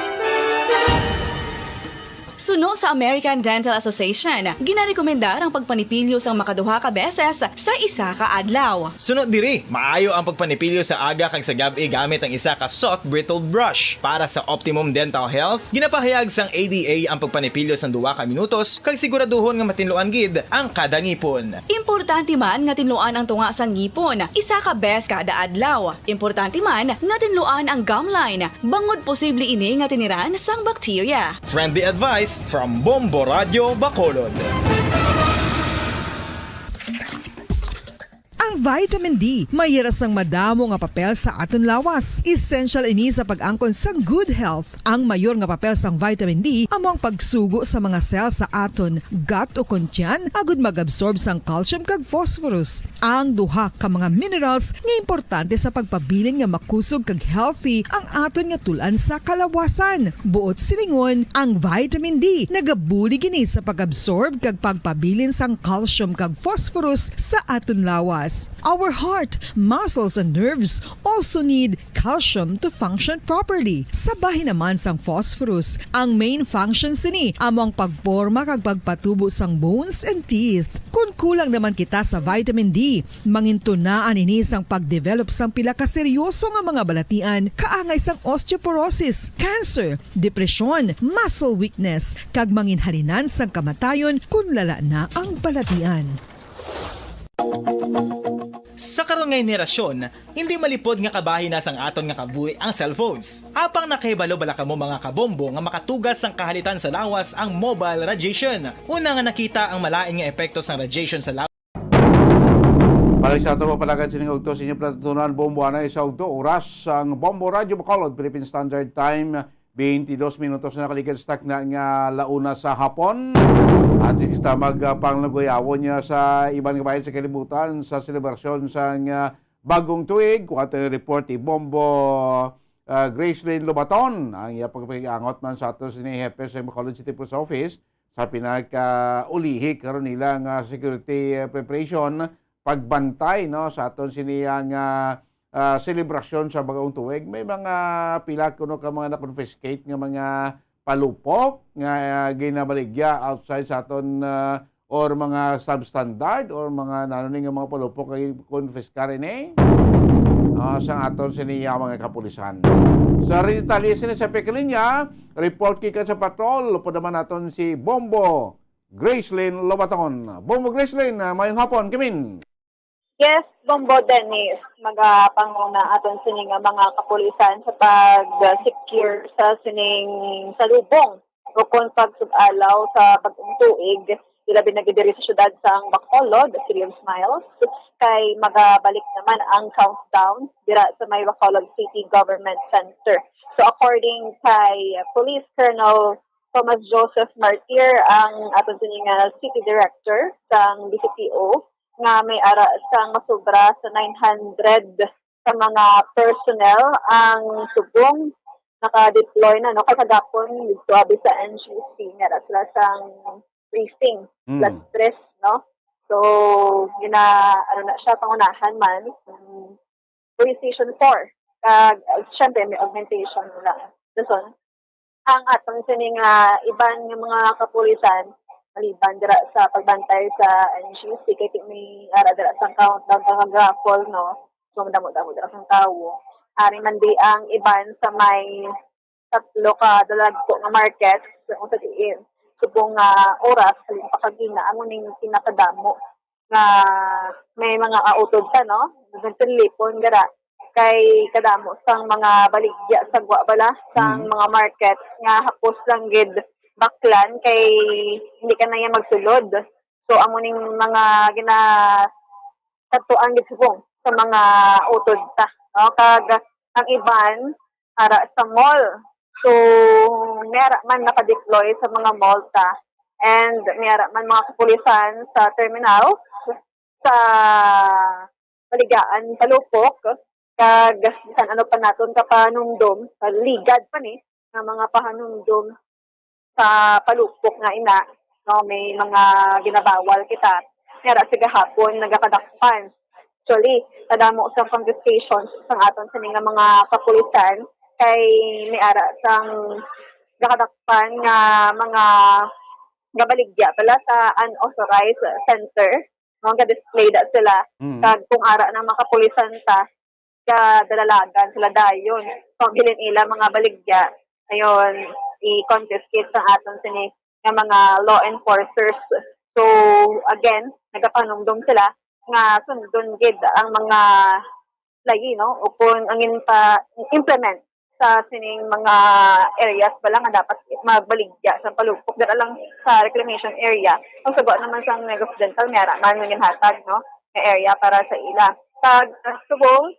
Speaker 11: Suno sa American Dental Association, ginarekomendar ang pagpanipilyo sang makaduha ka beses sa isa ka adlaw.
Speaker 7: Sunod diri, maayo ang pagpanipilyo sa aga kag sa gabi gamit ang isa ka soft brittle brush. Para sa optimum dental health, ginapahayag sang ADA ang pagpanipilyo sang 2 ka minutos kag siguraduhon nga matinluan gid ang kada ngipon.
Speaker 11: Importante man nga tinluan ang tunga sang ngipon, isa ka bes kada adlaw. Importante man nga tinluan ang gum line, bangod posible ini nga tiniran sang bakterya.
Speaker 7: Friendly advice from Bombo Radio Bacolod.
Speaker 15: Ang vitamin D, mayira sang madamo nga papel sa aton lawas. Essential ini sa pag-angkon sang good health. Ang mayor nga papel sang vitamin D amo ang pagsugo sa mga cells sa aton gut o kuntyan agud mag-absorb sang calcium kag phosphorus. Ang duha ka mga minerals nga importante sa pagpabilin nga makusog kag healthy ang aton nga tulan sa kalawasan. Buot silingon, ang vitamin D nagabuli gini sa pag-absorb kag pagpabilin sang calcium kag phosphorus sa aton lawas. osteoporosis. Our heart, muscles, and nerves also need calcium to function properly. Sabay naman sang phosphorus. Ang main function sini among pagporma kag pagpatubo sang bones and teeth. Kung kulang naman kita sa vitamin D, mangintunaan ini sang pagdevelop sang pila ka seryoso nga mga balatian kaangay sang osteoporosis, cancer, depresyon, muscle weakness, kag manginhalinan sang kamatayon kung lala na ang balatian.
Speaker 7: Sa karong nga henerasyon, hindi malipod nga kabahin na sang aton nga kabuhi ang cellphones. Apang nakahibalo bala kamo mga kabombo nga makatugas sang kahalitan sa lawas ang mobile radiation. Una nga nakita ang malaing nga epekto sang radiation sa lawas.
Speaker 4: Balik sa ito mapalagan sining ugto sa inyong platutunan bombo anay sa ugto oras ang Bombo Radio Bacolod Philippine Standard Time 22 minutos na nakaligid-stack na nga launa sa hapon. At sikista magpanglaguyawon niya sa ibang kabayan sa kalibutan sa selebrasyon sa bagong tuig. Kung ato report Bombo Gracelyn Lobaton. Ang iya pagpagangot man sa ato ni Hepe sa Bacolod City Post Office sa pinaka-ulihi karon nila nga security preparation pagbantay no sa aton siniyang selebrasyon sa bagong tuig. May mga pila kuno ka mga na-confiscate nga mga palupok nga ginabaligya outside sa aton or mga substandard or mga nanoning nga mga palupok kay confiscare ni sa aton siniya mga kapulisan. Sa retaliation sa Pekalinya, report kikan sa patrol po naman naton si Bombo Gracelyn Lobaton. Bombo Gracelyn, mayong hapon, Kimin.
Speaker 10: Yes, Bombo Dennis, magapanguna aton sining mga kapulisan sa pag-secure sa sining salubong o kung pagsugalaw sa pag-untuig sila binagidiri sa syudad sa Bacolod, the City of Smiles, kay magabalik naman ang countdown dira sa may Bacolod City Government Center. So according kay Police Colonel Thomas Joseph Martir, ang aton sining City Director sa BCPO, nga may ara sang masobra sa 900 sa mga personnel ang subong naka-deploy na no kagapon dito abi sa NGC nga sila sang briefing plus stress no so ano na siya pangunahan man Police Station 4 kag syempre may augmentation nila dason ang atong sining iban nga mga kapulisan maliban dira sa pagbantay sa NGC kay may ara dira sa countdown sa grapple no so damo-damo dira sa tawo ari man di ang iban sa may tatlo ka dalagpo nga market kung sa diin subong oras halin pa kagina ang uning pinakadamo nga may mga autod ta no nagtelefon dira kay kadamo sang mga baligya sa bala sang mga market nga hapos lang gid baklan kay hindi ka na yan magsulod. So, amuning mga ginatatuan subong sa mga utod ta. No? Kag ang iban, para sa mall. So, mayara man nakadeploy sa mga mall ta. And mayara man mga kapulisan sa terminal, sa Baligaan, Palupok, kag ano pa naton kapanumdum, ligad pa ni, ng mga pahanumdum sa palupok nga ina, no, may mga ginabawal kita. Nera sa gahapon, nagakadakpan. Actually, kadamo sa confiscations sa aton sa mga kapulisan, kay may ara sang gakadakpan nga mga gabaligya pala sa unauthorized center. No, ga-display da sila. Kag kung ara ng mga kapulisan ta, kadalalagan sila dayon. So, bilin ila mga baligya. Ayon, i-confiscate sa aton sini ng mga law enforcers. So, again, nagapanumdum sila nga sundon gid ang mga lagi, no? O kung angin pa implement sa sining mga areas bala nga dapat mabaligya sa palupok dara lang sa reclamation area. Ang sagot naman sa Occidental mera man ngin hatag, no? Na area para sa ila. Tag subong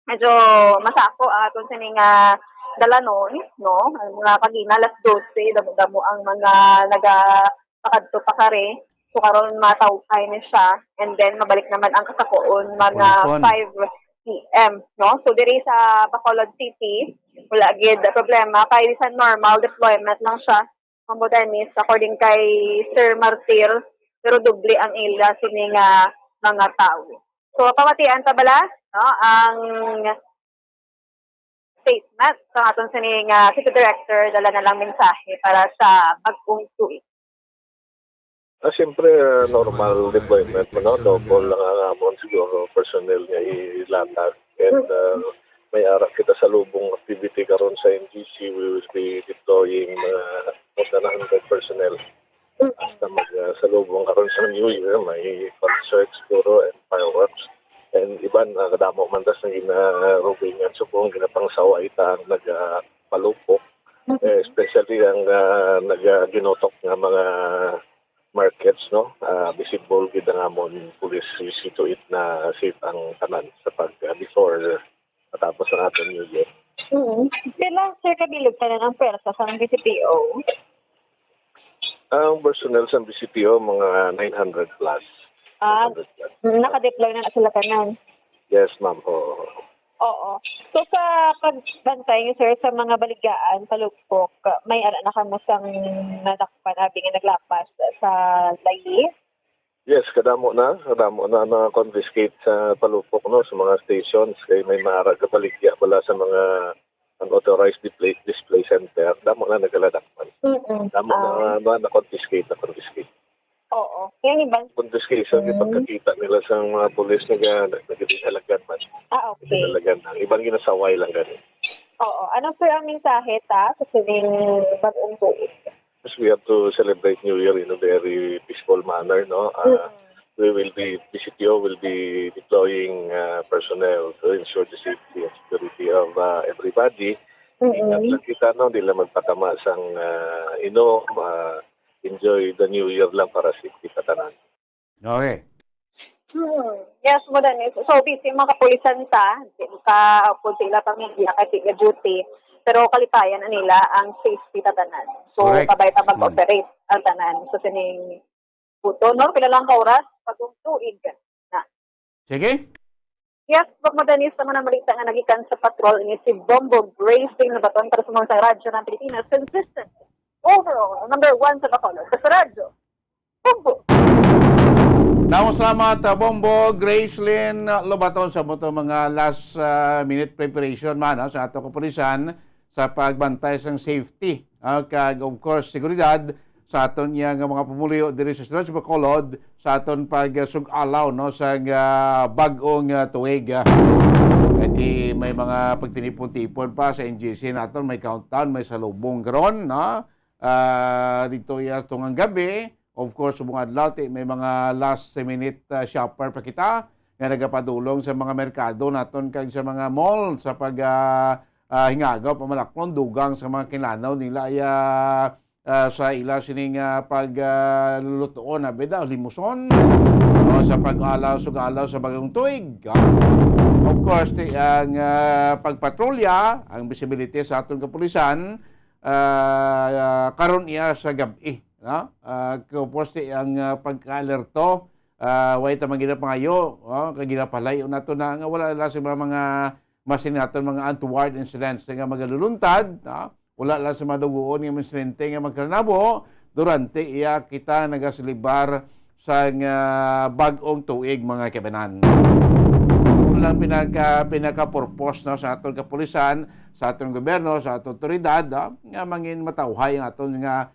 Speaker 10: medyo masako aton sining dalanon, no? Mga kagina, alas 12, damo-damo ang mga nagapakadto pa kare. So, karon matawkay na siya. And then, mabalik naman ang kasakoon mga 5 p.m. No? So, diri sa Bacolod City, wala agad problema. Kaya sa normal deployment lang siya. Mambo Dennis, according kay Sir Martir, pero doble ang ila sining mga tao. So pamatian pa bala no ang statement sa aton sining City Director dala na lang mensahe para sa bagong tuig.
Speaker 19: Siyempre, normal deployment mo, no? Double lang ang amon siguro personnel niya ilatag. And may arak kita sa lubong activity karon sa NGC. We will be deploying more than 100 personnel. Hasta magsalubong karon sa New Year, may concert siguro and fireworks. And iban, kadamo man tas na ginarubingan subong, ginapang sawaitan, nagpalupok. Especially ang nag-ginotok nga mga markets, no? Visible gid ang amon police see to it na safe ang tanan sa before matapos ang ating New Year.
Speaker 10: Kailan, sir, kabilog tanan ang pwersa sa BCPO?
Speaker 19: Ang personnel sa BCPO, mga 900 plus.
Speaker 10: Naka-deploy na sila tanan.
Speaker 19: Yes, ma'am.
Speaker 10: Oo. So sa pagbantay niyo, sir, sa mga baligaan, palugpok, may ara na kamo sang nadakpan abi nga naglapas sa layi?
Speaker 19: Yes, kadamo na confiscate sa palupok, no, sa mga stations kay may maara ka baligya wala sa mga unauthorized display center. Damo na nagaladakpan. Damo na confiscate.
Speaker 10: Oo. Yan iban.
Speaker 19: Confiscation, pagkakita nila sa mga pulis nagdinalagan man.
Speaker 10: Okay.
Speaker 19: Dinalagan na. Ibang ginasaway lang ganun.
Speaker 10: Oo. Ano, sir, ang mensahe sa sining bagong tuig?
Speaker 19: Because we have to celebrate New Year in a very peaceful manner, no? BCPO will be deploying personnel to ensure the safety and security of everybody. Ingat lang kita, no? Hindi lang magpatama sang inom, enjoy the New Year lang para safety katanan.
Speaker 4: Okay.
Speaker 10: Yes, mo Dennis. So, busy mga kapulisan sa sila pamilya kasi duty. Pero kalipayan na nila ang safety tatanan. So, kabay pa mag-operate ang tanan. So, sining puto, no? Pila lang ka oras? Pagong tuig na.
Speaker 4: Sige.
Speaker 10: Yes, mo Dennis, naman ang malita nga nagikan sa patrol ni si Bombo Racing na baton para sa mga radyo ng Pilipinas. Consistent. Overall, number 1 sa Bacolod. Sa radyo. Bombo.
Speaker 4: Salamat, Bombo, Gracelyn Lobaton sa moto mga last minute preparation man sa ato kapulisan sa pagbantay sa safety. Kag of course, seguridad sa aton nga mga pumulyo diri sa Strats Bacolod sa aton pagsug-alaw no sa bag-ong tuig. Kaya may mga pagtinipon-tipon pa sa NGC naton, may countdown, may salubong karon, no? Dito itong gabi, of course, subong adlaw, may mga last minute shopper pa kita nga nagapadulong sa mga merkado naton kag sa mga mall sa pag hingagaw pamalaklon dugang sa mga kinlanaw nila sa ila sining paglulutoon na beda limuson sa pag-alaw sa bagong tuig. Of course, ang pagpatrolya, ang visibility sa atong kapulisan karon iya sa gabi, no? Kuposte ang pagka-alerto, way ta magina pangayo, kay ginapalayo nato na nga wala lang sa mga masin naton mga untoward incidents nga magaluluntad, no? Wala lang sa madugoon nga insidente nga magkanabo durante iya kita nagasilibar sa bag-ong tuig mga kabanan. Lang pinaka-purpose no, sa atong kapulisan, sa atong gobyerno, sa atong otoridad, nga mangin matawhay ang atong nga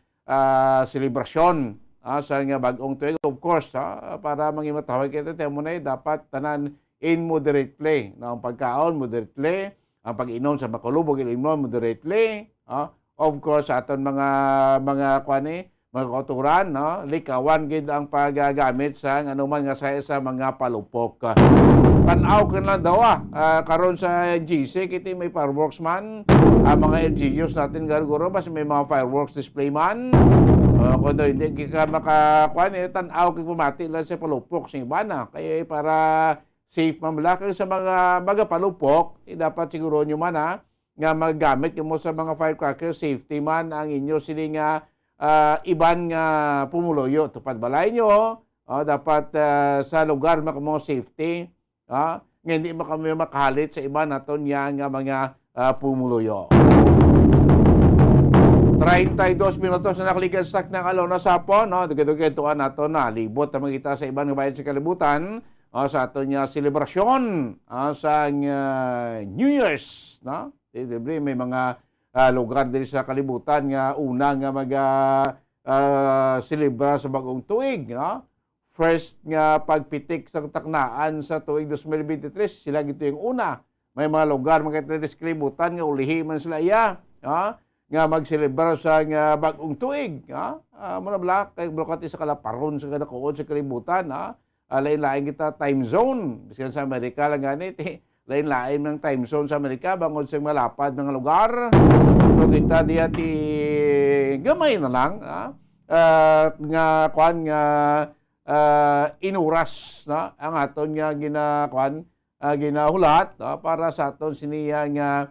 Speaker 4: selebrasyon sa nga bag-ong tuig. Of course, para mangin matawhay kita, temo na dapat tanan in moderately. No, ang pagkaon, moderately. Ang pag-inom sa makulubog, inom moderately. Of course, sa atong mga kauturan, no? Likawan gid ang paggagamit sa anuman nga sa mga palupok. Panaw kan lang daw karon sa GC kiti may fireworks man, mga LGUs natin garguro bas may mga fireworks display man. Kundo hindi ka makakuan tanaw kay pumati lang sa palupok sa iba na kaya para safe man kay sa mga palupok, dapat siguro nyo man nga maggamit mo sa mga firecrackers, safety man ang inyo siling iban nga pumuloyo. Tupad balay nyo, dapat sa lugar mo safety, nga hindi mo kami makahalit sa iba naton nga mga pumuloyo. 32 minutos na nakalikan stock ng alaw na sapo, no? Dugay-dugay tuan nato na libot na magita sa ibang bayan sa kalibutan. sa aton nga selebrasyon sa New Year's, no? Libre may mga lugar diri sa kalibutan nga una nga selebra sa bagong tuig, no? First nga pagpitik sa taknaan sa tuig 2023, sila gito yung una. May mga lugar mga kalibutan nga ulihi man sila iya, nga magselebra sa nga bagong tuig, muna bala kay blokati sa kalaparon sa kadakuon sa kalibutan, lain-lain kita time zone. Biskan sa Amerika lang ganit, lain-lain ng time zone sa Amerika bangod sa malapad ng lugar. So kita diya ti gamay na lang, nga kwan nga inuras, no? Ang aton nga ginahulat, para sa aton siniya nga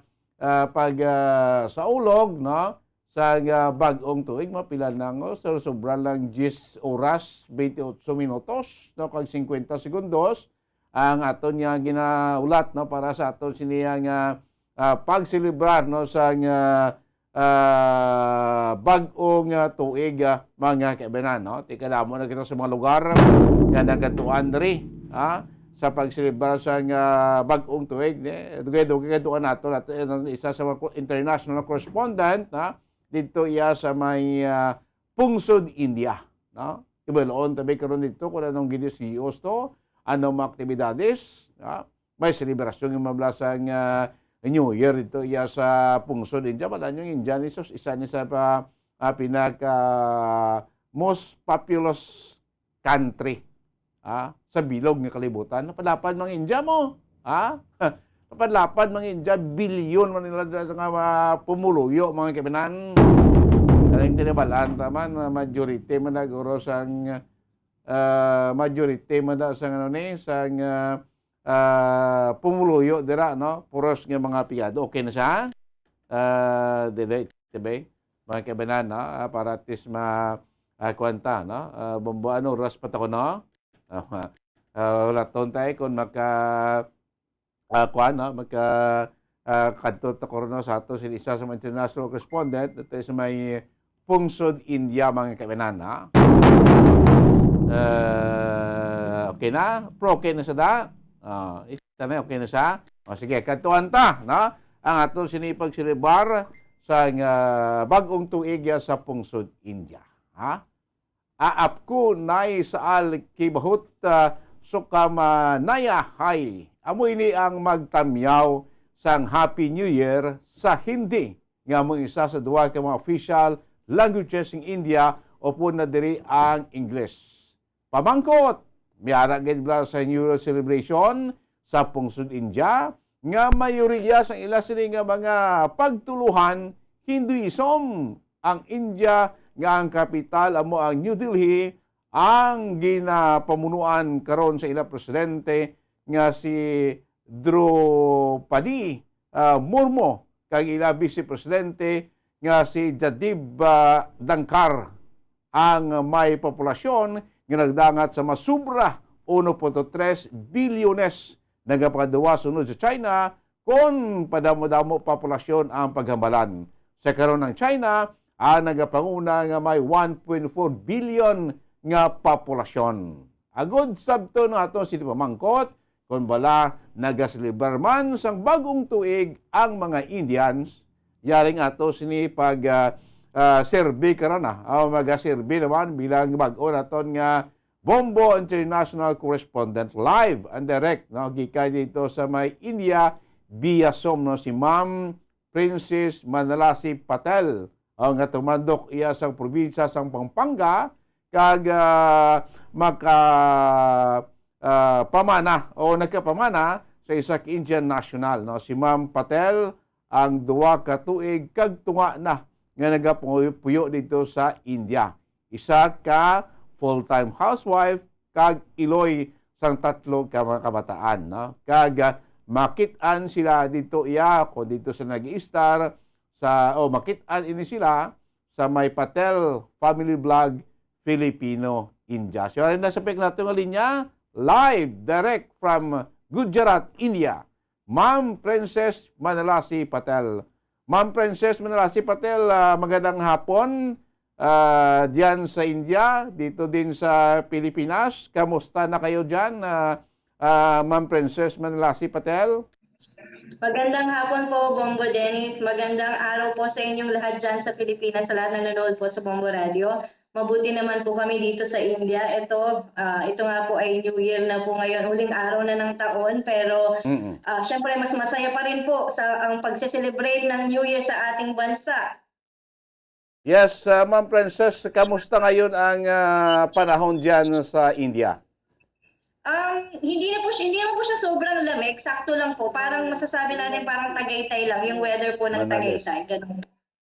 Speaker 4: saulog, no? Sa bagong tuig mapila nang sobra lang 10 oras 28 minutos, no, kag 50 segundos ang aton nga ginaulat, no, para sa aton siniya nga pagselebrar, no, sa bagong tuig, mga kaibigan, no. Tikadamo na kita sa mga lugar nga nagatuan diri sa pagselebrar sa bagong tuig. Dugay-dugay nato isa sa mga international correspondent, dito iya sa may Pungsod, India, no? Ibaloon tabi karon dito kung anong ginisios to, anong mga aktibidades, may selebrasyon yung mablasang New Year dito iya sa Pungsod, India. Wala yung Indian isa ni sa pinaka most populous country sa bilog ng kalibutan. Napadlapad mga India mo, napadlapad mga India, bilyon man nila nga pumuluyo mga kabinan. Kaling tinibalaan taman, majority man na guro sang majority man na sang sang pumuluyo dira, no, puros nga mga piyado. Okay na siya? Dili, tibe, mga kabinan, no, para at least kwenta, no, bombo oras pa ako, no. Wala taon tayo kung kadto ta korono sa ato isa sa mga international correspondent ito sa may Pungsod, India, mga kaibigan, okay na? Okay na sa da? Isa na, okay na sa? Sige, kantuan ta, no? Ang ato sinipag selebar sa bagong tuig sa Pungsod, India. Aap ko nay saal kibahut sukama nayahay. Amoy ni ang magtamyaw sang Happy New Year sa Hindi nga mo isa sa duwa ka mga official languages ng India o po na diri ang English. Pamangkot, miyara gid bla sa New Year celebration sa Pungsod, India nga mayoriya sa ila sini nga mga pagtuluhan Hinduism. Ang India nga ang kapital amo ang New Delhi, ang ginapamunuan karon sa ila presidente nga si Draupadi Murmu kag ila vice presidente nga si Jagdeep Dhankar. Ang may populasyon nga nagdangat sa masubra 1.3 bilyones nagapakaduwa sunod sa China kung padamo-damo populasyon ang paghambalan. Sa karon ng China, ang nagapanguna nga may 1.4 billion nga populasyon. Agod sabto na ato si pamangkot kung bala nagaslibar man sang bagong tuig ang mga Indians, yaring ato sini pag survey karana. Mag-survey naman bilang bago naton nga Bombo International Correspondent live and direct, no, gikan dito sa may India via Zoom, no, si Ma'am Princess Manalasi Patel ang tumandok iya sang probinsya sang Pampanga kag pamana o nagkapamana sa isa Indian national, no, si Ma'am Patel ang duwa ka tuig kag tunga na nga nagapuyo dito sa India. Isa ka full-time housewife kag iloy sang tatlo ka mga kabataan, no, kag makit-an sila dito iya ko dito sa nag-i-star sa makit-an ini sila sa may Patel Family Vlog Filipino India. So rin nasa pek natin nga linya live direct from Gujarat, India. Ma'am Princess Manalasi Patel. Ma'am Princess Manalasi Patel, magandang hapon diyan sa India, dito din sa Pilipinas. Kamusta na kayo diyan? Ma'am Princess Manlasi Patel.
Speaker 16: Magandang hapon po, Bombo Dennis. Magandang araw po sa inyong lahat dyan sa Pilipinas, sa lahat na nanonood po sa Bombo Radio. Mabuti naman po kami dito sa India. Ito nga po ay New Year na po ngayon, huling araw na ng taon. Pero syempre mas masaya pa rin po ang pagse-celebrate ng New Year sa ating bansa.
Speaker 4: Yes, Ma'am Princess, kamusta ngayon ang panahon dyan sa India?
Speaker 16: Hindi naman po siya sobrang lamig, sakto lang po. Parang masasabi natin parang Tagaytay lang, yung weather po ng Tagaytay. Ganun.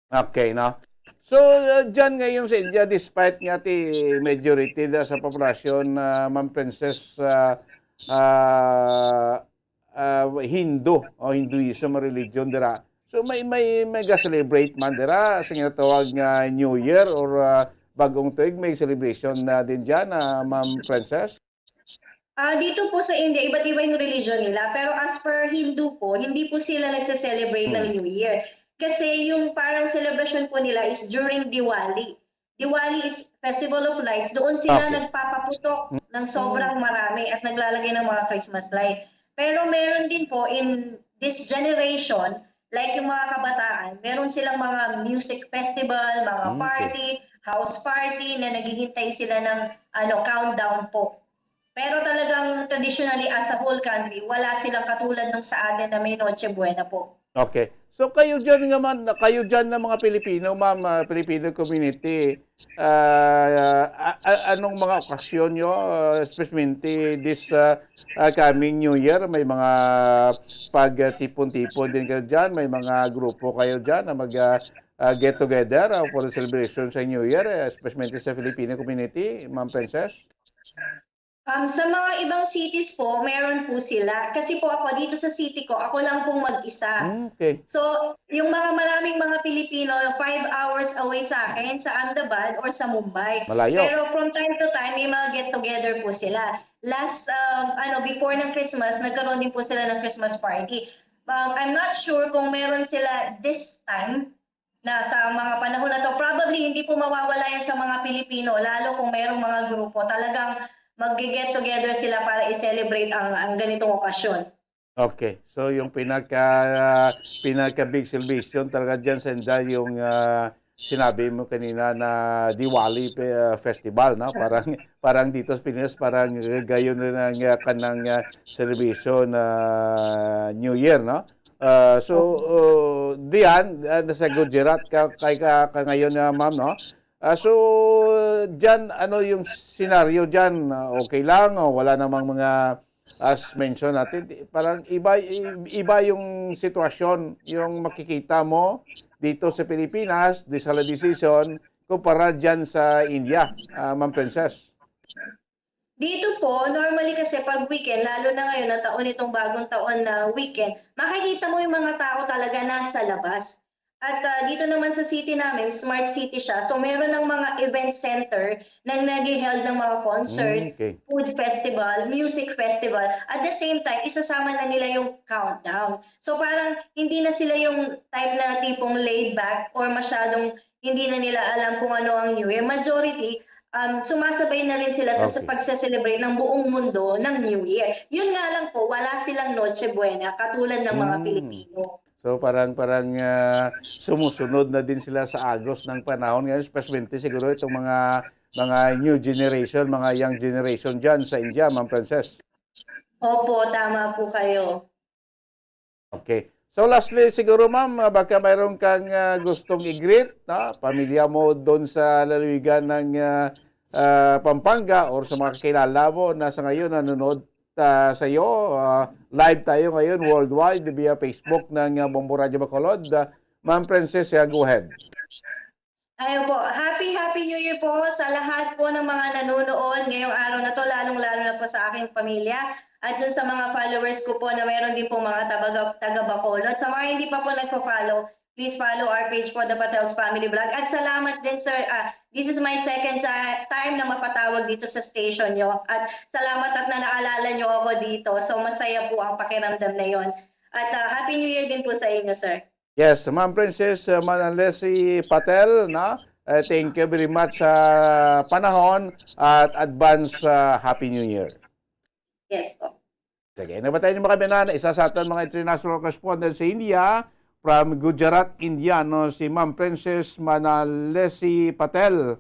Speaker 4: Okay, no? So, dyan ngayon sa India, despite nga majority sa populasyon, Ma'am Princess, Hindu o Hinduism religion dira. So, may celebrate man dira sa ginatawag nga New Year or bagong tuig, may celebration na din dyan, Ma'am Princess?
Speaker 16: Dito po sa India, iba't iba yung religion nila. Pero as per Hindu po, hindi po sila nagse-celebrate ng New Year. Kasi yung parang celebration po nila is during Diwali. Diwali is Festival of Lights. Doon sila nagpapaputok ng sobrang marami at naglalagay ng mga Christmas light. Pero meron din po in this generation, like yung mga kabataan, meron silang mga music festival, mga party, house party na naghihintay sila ng countdown po. Pero talagang traditionally as a whole country, wala silang katulad nung sa atin na may Noche Buena po. Okay.
Speaker 4: So kayo dyan na mga Pilipino, ma'am, Filipino community, anong mga okasyon nyo, especially this coming New Year, may mga pagtipon-tipon din kayo dyan, may mga grupo kayo dyan na mag-get together for the celebration sa New Year, especially sa Filipino community, Ma'am Princess?
Speaker 16: Sa mga ibang cities po, meron po sila. Kasi po ako, dito sa city ko, ako lang pong mag-isa.
Speaker 4: Okay.
Speaker 16: So, yung maraming mga Pilipino, 5 hours away sa akin, sa Ahmedabad or sa Mumbai.
Speaker 4: Malayo.
Speaker 16: Pero from time to time, may mga get-together po sila. Last, before ng Christmas, nagkaroon din po sila ng Christmas party. I'm not sure kung meron sila this time, na sa mga panahon na to. Probably hindi po mawawala yan sa mga Pilipino, lalo kung merong mga grupo. Talagang mag-get together sila para i-celebrate ang ganitong okasyon.
Speaker 4: Okay. So yung pinaka big celebration talaga dyan sa India yung sinabi mo kanina na Diwali festival, no? Parang dito sa Pilipinas parang gayon rin ang kanang celebration New Year, no? Diyan nasa Gujarat ka ngayon, ma'am, no? So, dyan, ano yung scenario dyan? Okay lang o wala namang mga, as mention natin, parang iba yung sitwasyon, yung makikita mo dito sa Pilipinas, this holiday season, kumpara dyan sa India, Ma'am Princess.
Speaker 16: Dito po, normally kasi pag weekend, lalo na ngayon na taon itong bagong taon na weekend, makikita mo yung mga tao talaga nasa labas. At dito naman sa city namin, smart city siya. So meron ng mga event center na nag-held ng mga concert, food festival, music festival. At the same time, isasama na nila yung countdown. So parang hindi na sila yung type na tipong laid back or masyadong hindi na nila alam kung ano ang New Year. Majority, sumasabay na rin sila sa pagse-celebrate ng buong mundo ng New Year. Yun nga lang po, wala silang Noche Buena katulad ng mga Pilipino.
Speaker 4: So parang sumusunod na din sila sa agos ng panahon ngayon, especially siguro itong mga new generation, mga young generation dyan sa India, Ma'am Princess.
Speaker 16: Opo, tama po kayo.
Speaker 4: Okay. So lastly siguro, ma'am, baka mayroon kang gustong i-greet, no? Pamilya mo doon sa lalawigan ng Pampanga or sa mga kakilala mo na sa ngayon nanonood sa iyo. Live tayo ngayon worldwide via Facebook ng Bombo Radio Bacolod. Ma'am Princess, go ahead.
Speaker 16: Ayun po, happy New Year po sa lahat po ng mga nanonood ngayong araw na to, lalong-lalo na po sa aking pamilya at dun sa mga followers ko po na mayroon din po mga taga Bacolod. Sa mga hindi pa po nagpo-follow, please follow our page po, The Patels Family Vlog. At salamat din, sir. This is my second time na mapatawag dito sa station nyo. At salamat at na naalala nyo ako dito. So masaya po ang pakiramdam na yon. At Happy New Year din po sa inyo, sir.
Speaker 4: Yes, Ma'am Princess Manlasi Patel, no? Thank you very much sa panahon at advance Happy New Year.
Speaker 16: Yes po.
Speaker 4: Sige, nabatay niyo mga kabinan, isa sa atin mga international correspondent sa India, from Gujarat, India, no, si Ma'am Princess Manalesi Patel.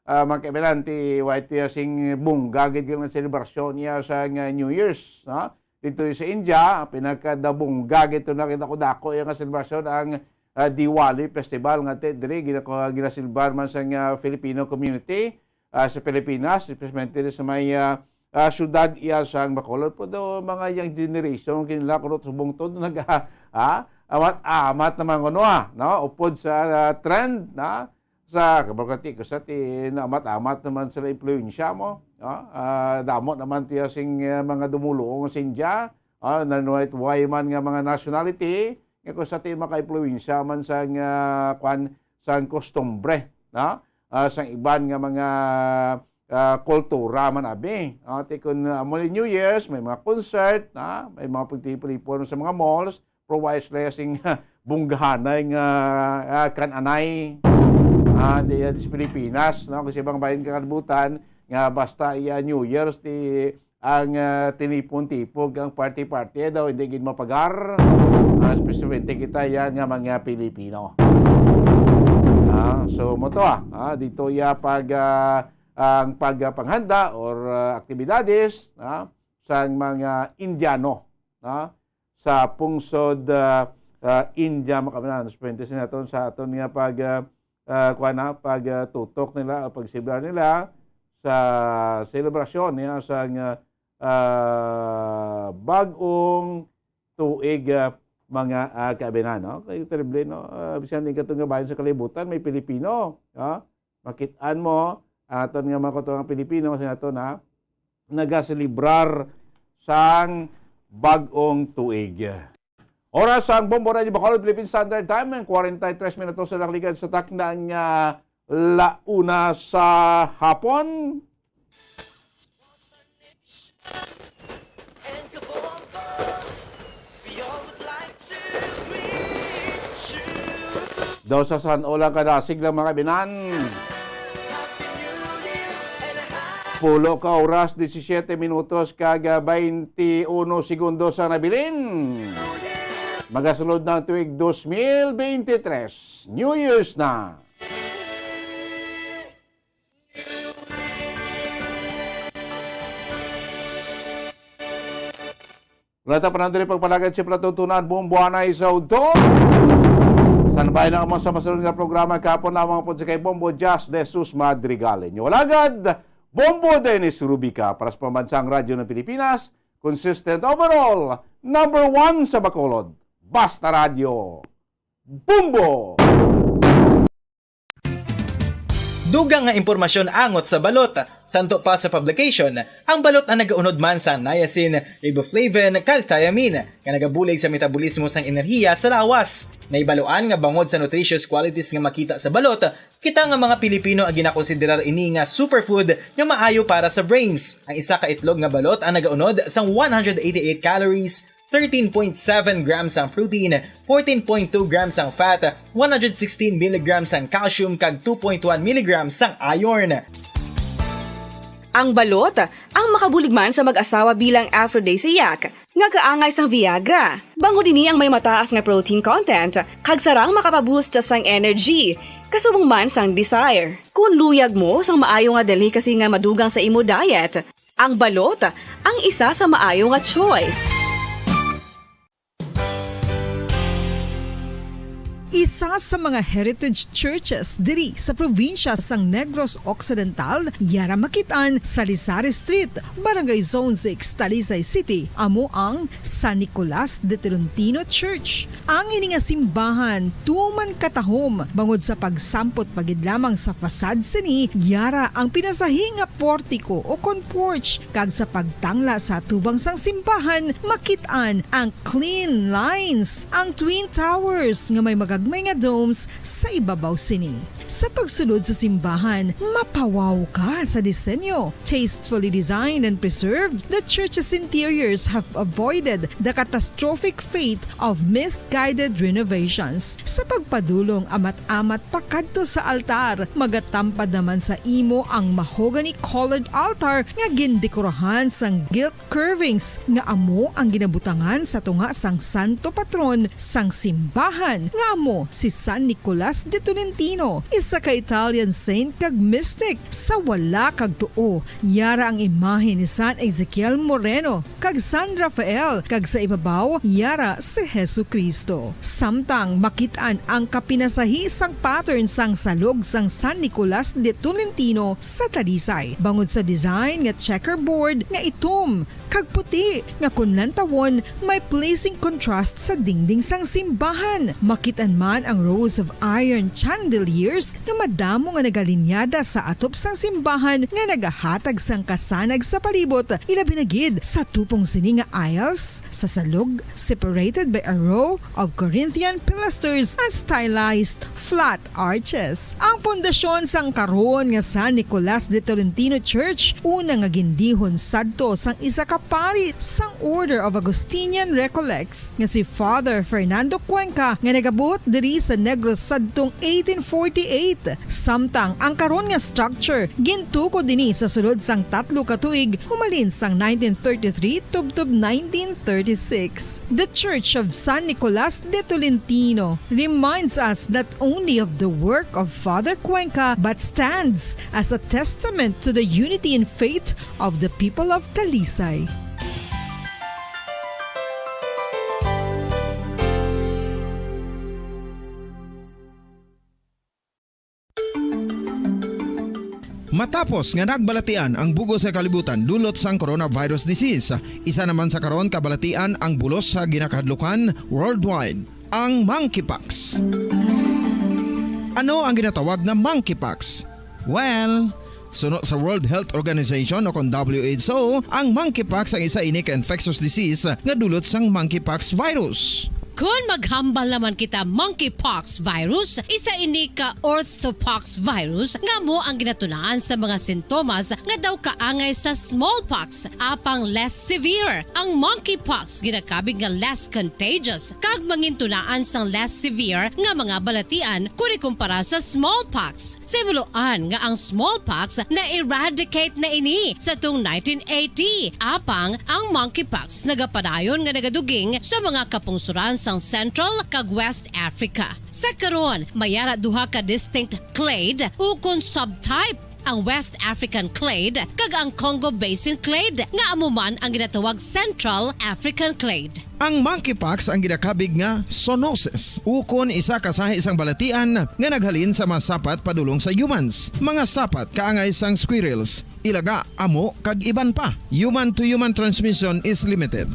Speaker 4: Mga kabinan, ti white sing bunggagid ng selebrasyon niya sa New Year's. Dito sa India, pinakadabunggagid ito nakita ko dako yung selebrasyon ang Diwali Festival nga diri ginasilbar man sa Filipino community sa Pilipinas, especially sa may syudad iya sang Bacolod po do mga young generation kinila kurot subong todo amat naman kuno no upod sa trend na sa kabagati ko sa ti amat naman sila impluwensya mo damo naman tiya sing mga dumulong sa India nanuwait way man nga mga nationality nga ko sa ti maka-impluwensya man sang sang kostumbre sang iban nga mga kultura man abi. Kung New Year's, may mga concert, may mga pagtipon sa mga malls, provides lesing bunggahanay nga kananay di Pilipinas. Kasi ibang bayan kakalibutan, nga basta New Year's, ang tinipon-tipog, ang party-party daw, hindi gin mapagar. Especially kita yan nga mga Pilipino. So, mo to dito ya ang pagpanghanda or aktibidades sa mga Indiano sa pungsod India makabanan. Spentes naton sa aton nga pagtutok nila o pagsibra nila sa selebrasyon niya sa bagong tuig mga kaabinan. Kaya terrible, no? Bisan din katong bayan sa kalibutan, may Pilipino. Makitaan mo, aton nga mga katong Pilipino kasi nato na nagaselebrar sang bagong tuig. Oras ang Bombo Radio Bacolod Philippine Standard Time, 43 minutos na nakaligan sa taknang launa sa hapon. Daw sa San Ola kadasig lang mga binan. Pulo ka oras, 17 minutos kaga 21 segundos sa nabilin. Magasunod ng tuig 2023. New Year's na. Lata pa nandun pagpalagad si Platutunan buong buwanay sa udto. Sanbay na mo sa masunod nga programa kapon lamang po sa kay Bombo Just de Sus Madrigal. Inyo alagad, Bombo Dennis Rubica para sa Pambansang Radyo ng Pilipinas, consistent overall, number 1 sa Bacolod. Basta Radio. Bombo!
Speaker 7: Dugang nga impormasyon angot sa balot. Santo pa sa publication, ang balot na nagaunod man sa niacin, riboflavin, kag thiamine, nga nagabulig sa metabolismo sang enerhiya sa lawas. Naibaluan nga bangod sa nutritious qualities nga makita sa balot, kita nga mga Pilipino ang ginakonsiderar ini nga superfood nga maayo para sa brains. Ang isa ka itlog nga balot ang nagaunod sang 188 calories, 13.7 grams ang protein, 14.2 grams ang fat, 116 mg ang calcium kag 2.1 mg ang iron.
Speaker 11: Ang balot, ang makabuligman sa mag-asawa bilang aphrodisiac, nga kaangay sang Viagra. Bango dinhi ang may mataas nga protein content, kag sarang makapaboost sang energy, kasubong man sang desire. Kung luyag mo sang maayo nga delicacy nga madugang sa imo diet, ang balot, ang isa sa maayo nga choice.
Speaker 15: Isa sa mga heritage churches diri sa probinsya sang Negros Occidental, yara makitaan sa Lizares Street, Barangay Zone 6, Talisay City, amo ang San Nicolas de Tolentino Church. Ang ini nga simbahan tuman katahom bangod sa pagsampot pagid lamang sa fasad sini, yara ang pinasahi nga portico o porch, kag sa pagtangla sa tubang sang simbahan makitaan ang clean lines, ang twin towers nga may magagmay nga domes sa ibabaw sini. Sa pagsunod sa simbahan, mapawaw ka sa disenyo. Tastefully designed and preserved, the church's interiors have avoided the catastrophic fate of misguided renovations. Sa pagpadulong amat-amat pakadto sa altar, magatampad naman sa imo ang mahogany colored altar nga gindekorahan sang gilt carvings nga amo ang ginabutangan sa tunga sang santo patron sang simbahan nga amo si San Nicolas de Tolentino, isa ka Italian saint kag mystic. Sa wala kag tuo, yara ang imahe ni San Ezekiel Moreno kag San Rafael, kag sa ibabaw yara si Hesu Kristo. Samtang makitaan ang kapinasahi sang pattern sang salog sang San Nicolas de Tolentino sa Talisay, bangod sa design nga checkerboard nga itom kag puti nga kunlantawon may pleasing contrast sa dingding sang simbahan. Makitaan man ang rows of iron chandeliers nga madamo nga nagalinyada sa atop sang simbahan nga nagahatag sang kasanag sa palibot, ilabi na gid sa tupong sini nga aisles sa salog, separated by a row of Corinthian pilasters and stylized flat arches. Ang pundasyon sang karon nga San Nicolas de Tolentino Church una nga gindihon sadto sang isa ka pari sang Order of Augustinian Recollects nga si Father Fernando Cuenca nga nagabot diri sa Negros sadtong 1848. Samtang ang karon nga structure gintuko dinhi sa sulod sang 3 ka tuig humalin sang 1933 tubtob 1936. The Church of San Nicolas de Tolentino reminds us not only of the work of Father Cuenca but stands as a testament to the unity and faith of the people of Talisay.
Speaker 17: Matapos nga nagbalatian ang bugos sa kalibutan dulot sang coronavirus disease, isa naman sa karon kabalatian ang bulos sa ginakadlukan worldwide, ang monkeypox. Ano ang ginatawag na monkeypox? Well, sunod sa World Health Organization o kung WHO, ang monkeypox ang isa ini ka infectious disease nga dulot sang monkeypox virus.
Speaker 6: Kung maghambal naman kita monkeypox virus, isa ini ka orthopox virus nga mo ang ginatunaan sa mga sintomas nga daw kaangay sa smallpox, apang less severe. Ang monkeypox ginakabig nga less contagious kag mangintunaan sang less severe nga mga balatian kung ikumpara sa smallpox. Simuloan nga ang smallpox na eradicate na ini sa tung 1980, apang ang monkeypox nagapadayon nga nagaduging sa mga kapungsuran sang Central kag West Africa. Sa karon, mayara duha ka distinct clade o kung subtype, ang West African clade kag ang Congo Basin clade nga amuman ang ginatawag Central African clade.
Speaker 17: Ang monkeypox ang ginakabig nga zoonosis, ukon isa ka sa isang balatian nga naghalin sa mga sapat padulong sa humans. Mga sapat kaangay sang squirrels, ilaga, amo kag iban pa. Human to human transmission is limited.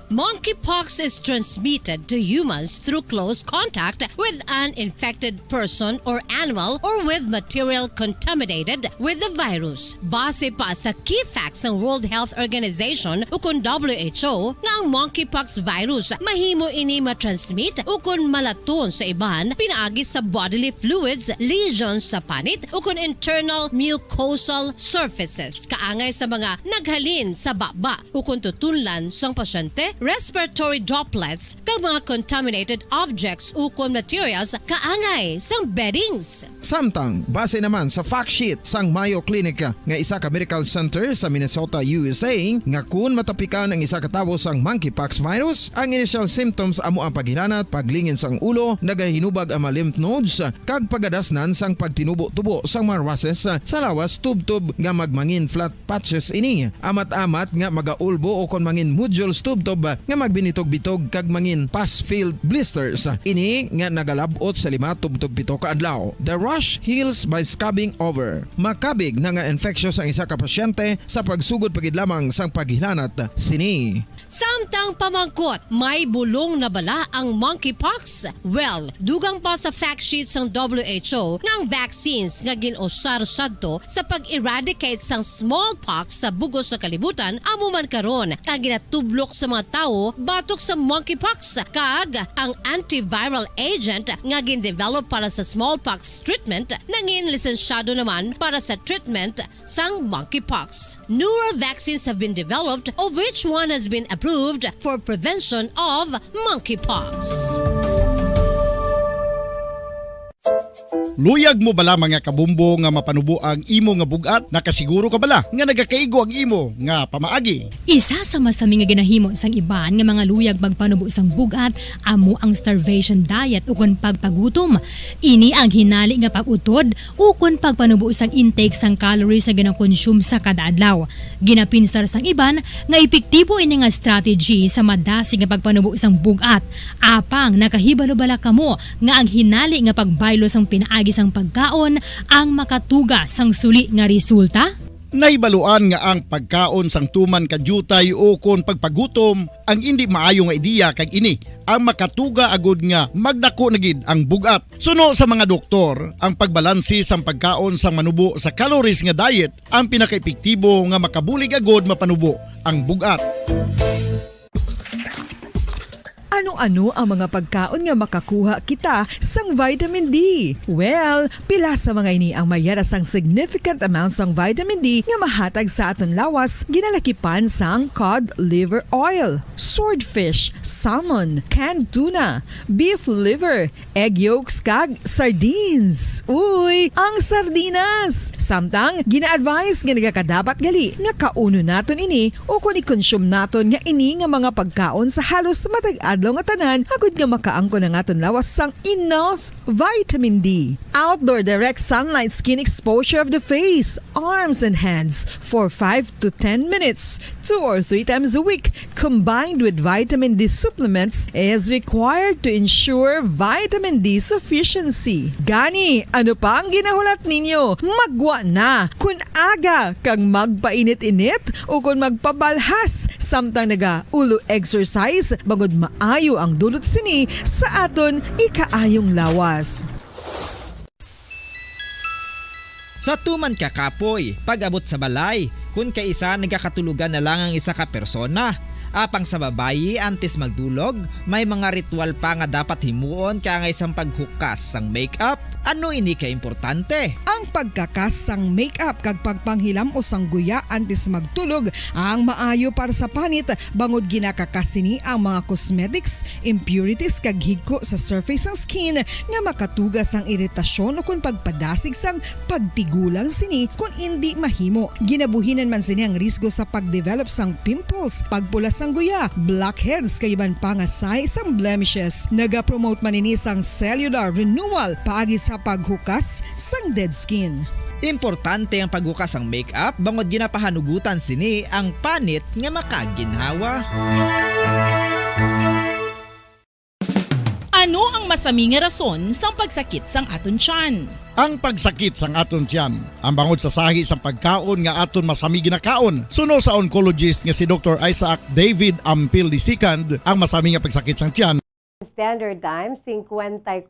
Speaker 6: Monkeypox is transmitted to humans through close contact with an infected person or animal or with material contaminated with the virus. Base pa sa key facts ng World Health Organization o kung WHO nga ang monkeypox virus mahimo ini matransmit o kung malaton sa iban pinaagi sa bodily fluids, lesions sa panit o kung internal mucosal surfaces kaangay sa mga naghalin sa baba o kung tutunlan sang pasyente, respiratory droplets kag mga contaminated objects ukon materials kaangay sang beddings.
Speaker 17: Samtang, base naman sa fact sheet sang Mayo Clinic nga isa ka medical center sa Minnesota, USA, nga kun matapikan ang isa ka tawo sang monkeypox virus, ang initial symptoms amo ang paghilanat, paglingin sang ulo, nagahinubag ang mga lymph nodes, kag pagadasnan sang pagtinubo-tubo sang mga rashes sa lawas tubtob nga magmangin flat patches ini. Amat-amat nga magaulbo o kon mangin nodules tubtob nga magbinitog-bitog kag mangin pus-filled blisters. Ini nga nagalabot sa 5 tubtob 7 ka adlaw. The rash heals by scabbing over. Makabig na nga infectious ang isa ka pasyente sa pagsugod pagid lamang sang paghilanat sini.
Speaker 6: Samtang pamangkot, may bulong na bala ang monkeypox? Well, dugang pa sa fact sheet ng WHO nga ang vaccines nga ginusar sadto sa pag-eradicate sang smallpox sa bugos sa kalibutan amo man karon ang ginatublok sa mga tawo batok sa monkeypox kag ang antiviral agent nga gin-develop para sa smallpox treatment nangin lisensyado naman para sa treatment sang monkeypox. Newer vaccines have been developed of which one has been approved for prevention of monkeypox.
Speaker 20: Luyag mo bala mga kabumbo nga mapanubo ang imo nga bugat? Nakasiguro ka bala nga nagakaigo ang imo nga pamaagi?
Speaker 18: Isa sa masami nga ginahimo sang iban nga mga luyag magpanubo sang bugat amo ang starvation diet ukon pagpagutom. Ini ang hinali nga pag-utod ukon pagpanubo sang intake sang calories nga gina-consume sa kada adlaw. Ginapinsar sang iban nga epektibo ini nga strategy sa madasi nga pagpanubo sang bugat. Apang nakahibalo bala kamo nga ang hinali nga pagbaylo sang pinaagi sang pagkaon ang makatuga sang suli nga resulta?
Speaker 20: Naibaluan nga ang pagkaon sang tuman kadyutay o kon pagpagutom ang hindi maayo nga ideya kag ini ang makatuga agud nga magdako na gid ang bugat. Suno sa mga doktor, ang pagbalansi sang pagkaon sang manubo sa calories nga diet ang pinakaepektibo nga makabulig agud mapanubo ang bugat.
Speaker 15: Ano-ano ang mga pagkaon nga makakuha kita sang vitamin D? Well, pila sa mga ini ang mayara sang significant amount sang vitamin D nga mahatag sa aton lawas ginalakipan sang cod liver oil, swordfish, salmon, canned tuna, beef liver, egg yolks kag sardines. Uy, ang sardinas! Samtang gina-advise nga nagakadapat gali nga kauno naton ini o kung i-consume naton nga ini nga mga pagkaon sa halos matag adlaw nga tanan agud nga makaangko na aton lawas sang enough vitamin D. Outdoor direct sunlight skin exposure of the face, arms and hands for 5 to 10 minutes 2 or 3 times a week combined with vitamin D supplements is required to ensure vitamin D sufficiency. Gani, ano pa ang ginahulat ninyo? Magwa na kun aga kang magpainit-init o kun magpabalhas samtang naga ulo exercise bangod maayo ang dulot sini sa aton ikaayong lawas.
Speaker 8: Sa tuman ka kapoy, pag-abot sa balay, kung kaisa nagkakatulugan na lang ang isa ka persona. Apang sa babayi antes magdulog, may mga ritual pa nga dapat himuon kangay isang paghukas sang makeup. Ano ini ka importante?
Speaker 15: Ang pagkakas sang makeup kag pagpanghilam o sang guya antes magtulog ang maayo para sa panit bangod ginakakasini ang mga cosmetics, impurities kag higko sa surface sang skin nga makatugas sang iritasyon o kung pagpadasig sang pagtigulang sini kung hindi mahimo. Ginabuhinan man sini ang risgo sa pagdevelop sang pimples, pagpula sang guya, blackheads kay iban pa nga size sang blemishes. Naga-promote man ini sang cellular renewal paagi sa paghukas sang dead skin.
Speaker 8: Importante ang paghukas ang makeup bangod ginapahanugutan sini ang panit nga makaginhawa.
Speaker 1: Ano ang masami nga rason sang pagsakit sang aton tiyan?
Speaker 20: Ang pagsakit sang aton tiyan, ang bangod sa sahi sang pagkaon nga aton masami ginakaon. Suno sa oncologist nga si Dr. Isaac David Ampil II, ang masami nga pagsakit sang tiyan.
Speaker 21: Standard Time, 54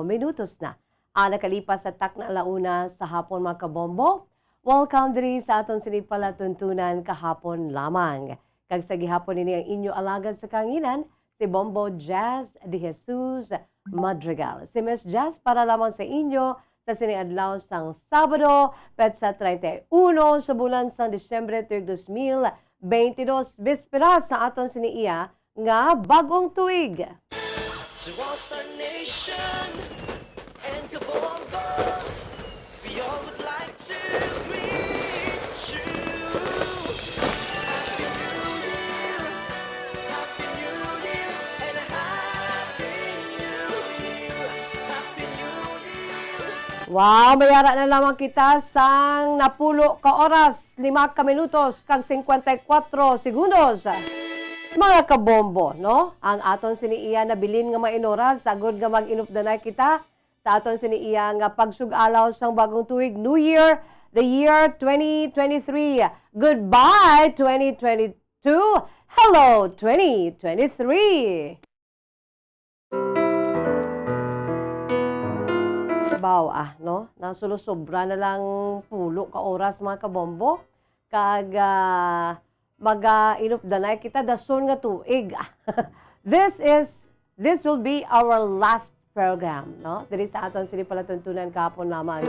Speaker 21: minutos na. Ang nakalipas sa takna alauna sa hapon mga kabombo. Welcome diri sa aton sinipalatuntunan kahapon lamang. Kag sa gihapon ini ang inyo alagad sa kanginan, si Bombo Jazz de Jesus Madrigal. Si Miss Jazz para lamang sa inyo sa siniadlaw sang Sabado, petsa 31 sa bulan sang Disyembre 2022, bispera sa aton siniiya nga bagong tuig.
Speaker 13: To all Star Nation and Kabombo, we all would like to greet you. Happy New Year, Happy New Year, and Happy New Year, Happy New Year.
Speaker 21: Wow, mayara na lamang kita sang napulo ka oras, 5 ka minutos, kag 54 segundos. Mga kabombo, no? Ang aton siniiya na bilin nga mainoras, sagod nga mag-inupdanay kita sa aton siniiya nga pagsugalaw sang bagong tuig, New Year, the year 2023. Goodbye, 2022. Hello, 2023. No? Nasulosobra na lang pulo ka oras mga kabombo. Kag inupdanay kita dason nga tuig. This will be our last program, no? Diri sa aton sini palatuntunan kahapon lamang.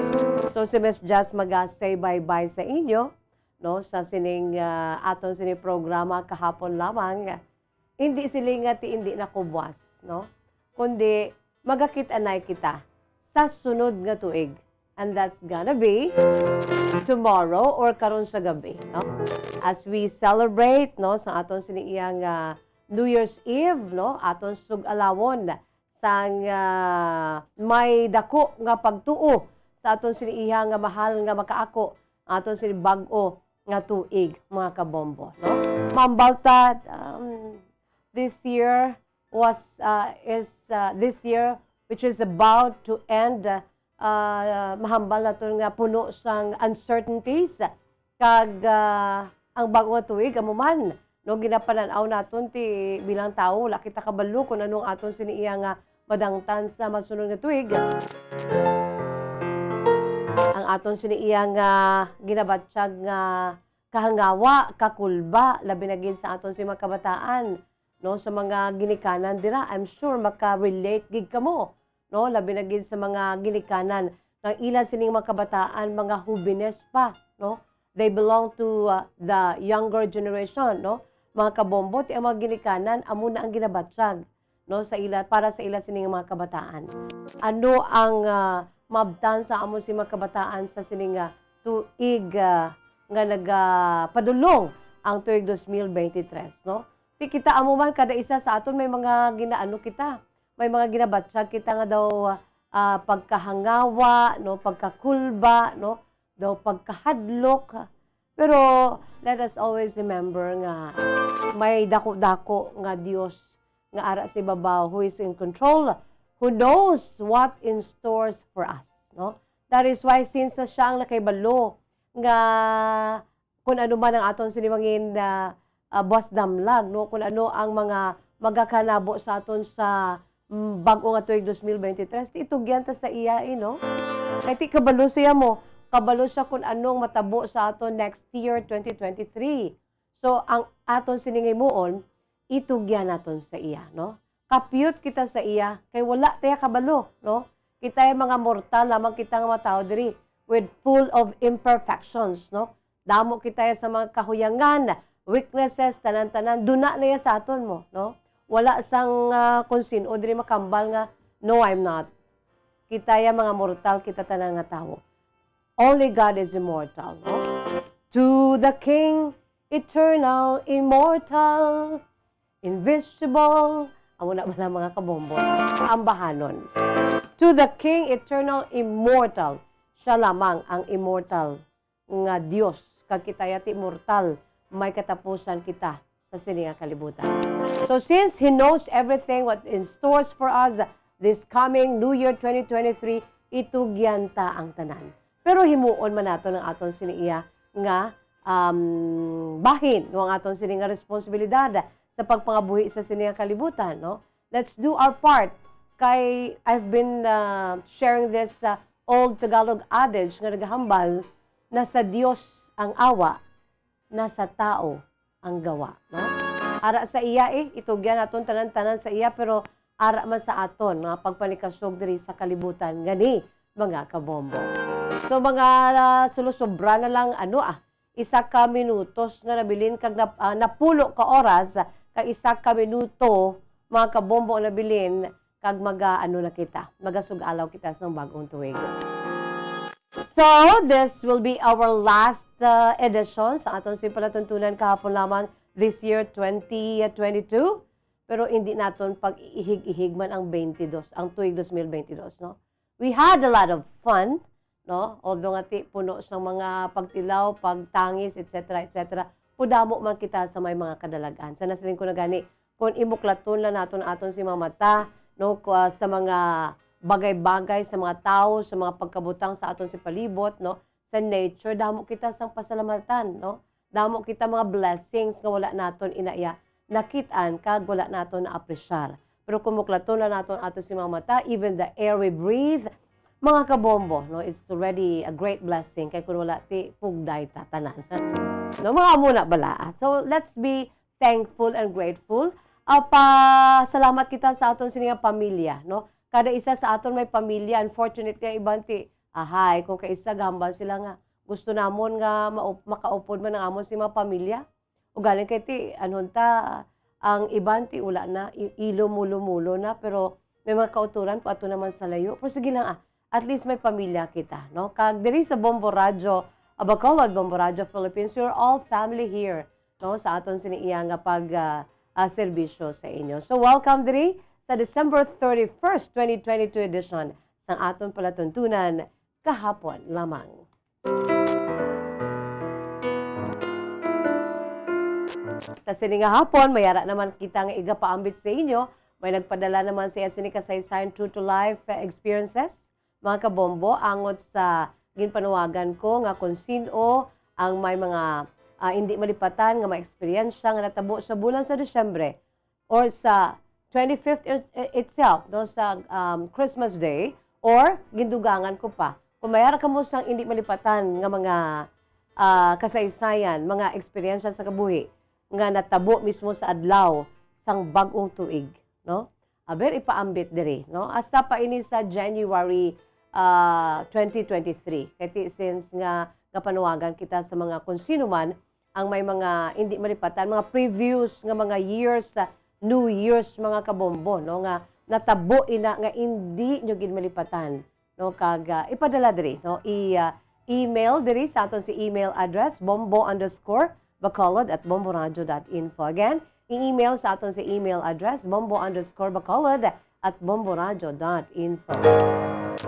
Speaker 21: So si Miss Jazz say bye-bye sa inyo, no? Sa sining aton sini programa kahapon lamang. Hindi silingati hindi na kubwas, no? Kundi magakit-anay kita sa sunod nga tuig. And that's gonna be tomorrow or karon sa gabi, no? As we celebrate, no, sa aton siniyang New Year's Eve, no, aton sug-alawon sang may dako nga pagtuo sa aton siniyang nga mahal nga makaako, aton sini bag-o nga tuig, mga kabombo, no? Ma'am Balta, this year this year which is about to end, mahambal na ito nga puno sang uncertainties kag ang bago nga tuig amuman, no, ginapananaw naton ti bilang tao wala kita kabalo kung anong aton siniiya nga madangtan sa masunod nga tuig. Ang aton siniiya nga ginabatsyag nga kahangawa, kakulba, labi na gid sa aton si mga kabataan, no, sa mga ginikanan dira. I'm sure maka-relate gid kamo, no, labi na gid sa mga ginikanan ng ilan sining mga kabataan, mga hubines pa, no. They belong to the younger generation, no. Mga kabombo, ti ang mga ginikanan amo na ang ginabatsyag, no, sa ila para sa ila sining mga kabataan. Ano ang mabtan sa amo si mga kabataan sa sining tuig nga nagapadulong ang tuig 2023, no? Ti kita amo man kada isa sa aton may mga ginaano kita, may mga ginabatsyag kita nga daw pagkahangawa, no, pagkakulba, no, daw pagkahadlok. Pero let us always remember nga may dako-dako nga Dios nga ara si babaw who is in control, who knows what in stores for us, no? That is why since siya ang nakaibalo nga kung ano man ang aton sinimangin boss damlag, no, kung ano ang mga magakanabo sa aton sa bag-o nga tuig 2023, itugyan ta sa iya, no? Kay ti kabalo siya mo, kabalo siya kung anong matabo sa aton next year 2023. So ang aton siningay moon, itugyan naton sa iya, no? Kapyut kita sa iya kay wala tayo kabalo, no? Kita ay mga mortal lamang kita nga matao diri with full of imperfections, no? Damo kita sa mga kahuyangan, weaknesses, tanan-tanan, duna na sa aton mo, no? Wala sang konsin o diri makambal nga, no, I'm not. Kita ay mga mortal, kita tanan nga tao. Only God is immortal, no? To the King, eternal, immortal, invisible, amo na ba mga kabombo, ambahanon. To the King, eternal, immortal, siya lamang ang immortal nga Diyos. Kag kita yati immortal, may katapusan kita sa sininga kalibutan. So since He knows everything what in stores for us this coming New Year 2023, itugyan ta ang tanan. Pero himuon man nato ng aton siniya nga bahin no ang aton sininga responsibilidad sa pagpangabuhi sa sininga kalibutan, no? Let's do our part. Kay I've been sharing this old Tagalog adage nga nagahambal na sa Dios ang awa, nasa tao ang gawa, no? Ara sa iya itugyan naton tanan-tanan sa iya, pero ara man sa aton nga pagpanikasog diri sa kalibutan gani mga kabombo. So mga sulusobra na lang isa ka minutos nga nabilin kag napulo ka oras kag isa ka minuto mga kabombo na nabilin kag na kita, magasug-alaw kita sa bagong tuig. So, this will be our last edition sa aton palatuntunan kahapon lamang this year 2022. Pero hindi naton pag-ihig-ihig man ang 22, ang tuig 2022, no? We had a lot of fun, no? Although nga puno sa mga pagtilaw, pagtangis, etc., etc. Pudamo man kita sa may mga kadalagan. Sana siling ko na gani, kung imuklaton lang naton aton si mamata, no, sa mga bagay-bagay sa mga tao, sa mga pagkabutang sa aton si palibot, no, sa nature, damo kita sang pasalamatan, no? Damo kita mga blessings nga wala naton inaya nakitaan kag wala naton na apresyar. Pero kung muklaton na naton ato si mamata, even the air we breathe, mga kabombo, no, it's already a great blessing kay kun wala ti pugday tatanan. No, mga muna bala. So let's be thankful and grateful. Salamat kita sa aton sininga pamilya, no? Kada isa sa aton may pamilya. Unfortunately, ang ibang ti ahay kung kaisa gambal sila nga gusto namon nga makaupod man ang amon si mga pamilya. O galing kay ti anhunta ang ibang ti ula na ilo mulo na pero may mga kauturan po ato naman sa layo. Pero sige lang at least may pamilya kita, no? Kag diri sa Bombo Radio, Bacolod Bombo Radio Philippines, we're all family here, no? Sa aton siniiya nga pag serbisyo sa inyo. So welcome diri sa December 31st, 2022 edition sang aton palatuntunan kahapon lamang. Sa sininga hapon, mayara naman kita nga igapaambit sa inyo. May nagpadala naman sa sini kasaysayan true to life experiences. Mga kabombo, angot sa ginpanawagan ko nga kung sino ang may mga hindi malipatan nga ma-experiensya nga natabo sa bulan sa Disyembre or sa 25th itself, no, sa Christmas Day, or gindugangan ko pa. Kung mayara ka mo sang hindi malipatan nga mga kasaysayan, mga experiensya sa kabuhi nga natabo mismo sa adlaw sang bag-ong tuig, no? Aber ipaambit diri, no? Hasta pa ini sa January 2023. Kaya since nga panuwagan kita sa mga kung sino man ang may mga hindi malipatan, mga previews nga mga years, New Year's mga kabombo, no? Nga natabo ina nga hindi nyo gid malipatan, no? Kag ipadala diri, no? Email diri sa aton si email address bombo_bacolod@bomboradio.info. Again, i-email sa aton si email address bombo_bacolod@bomboradio.info.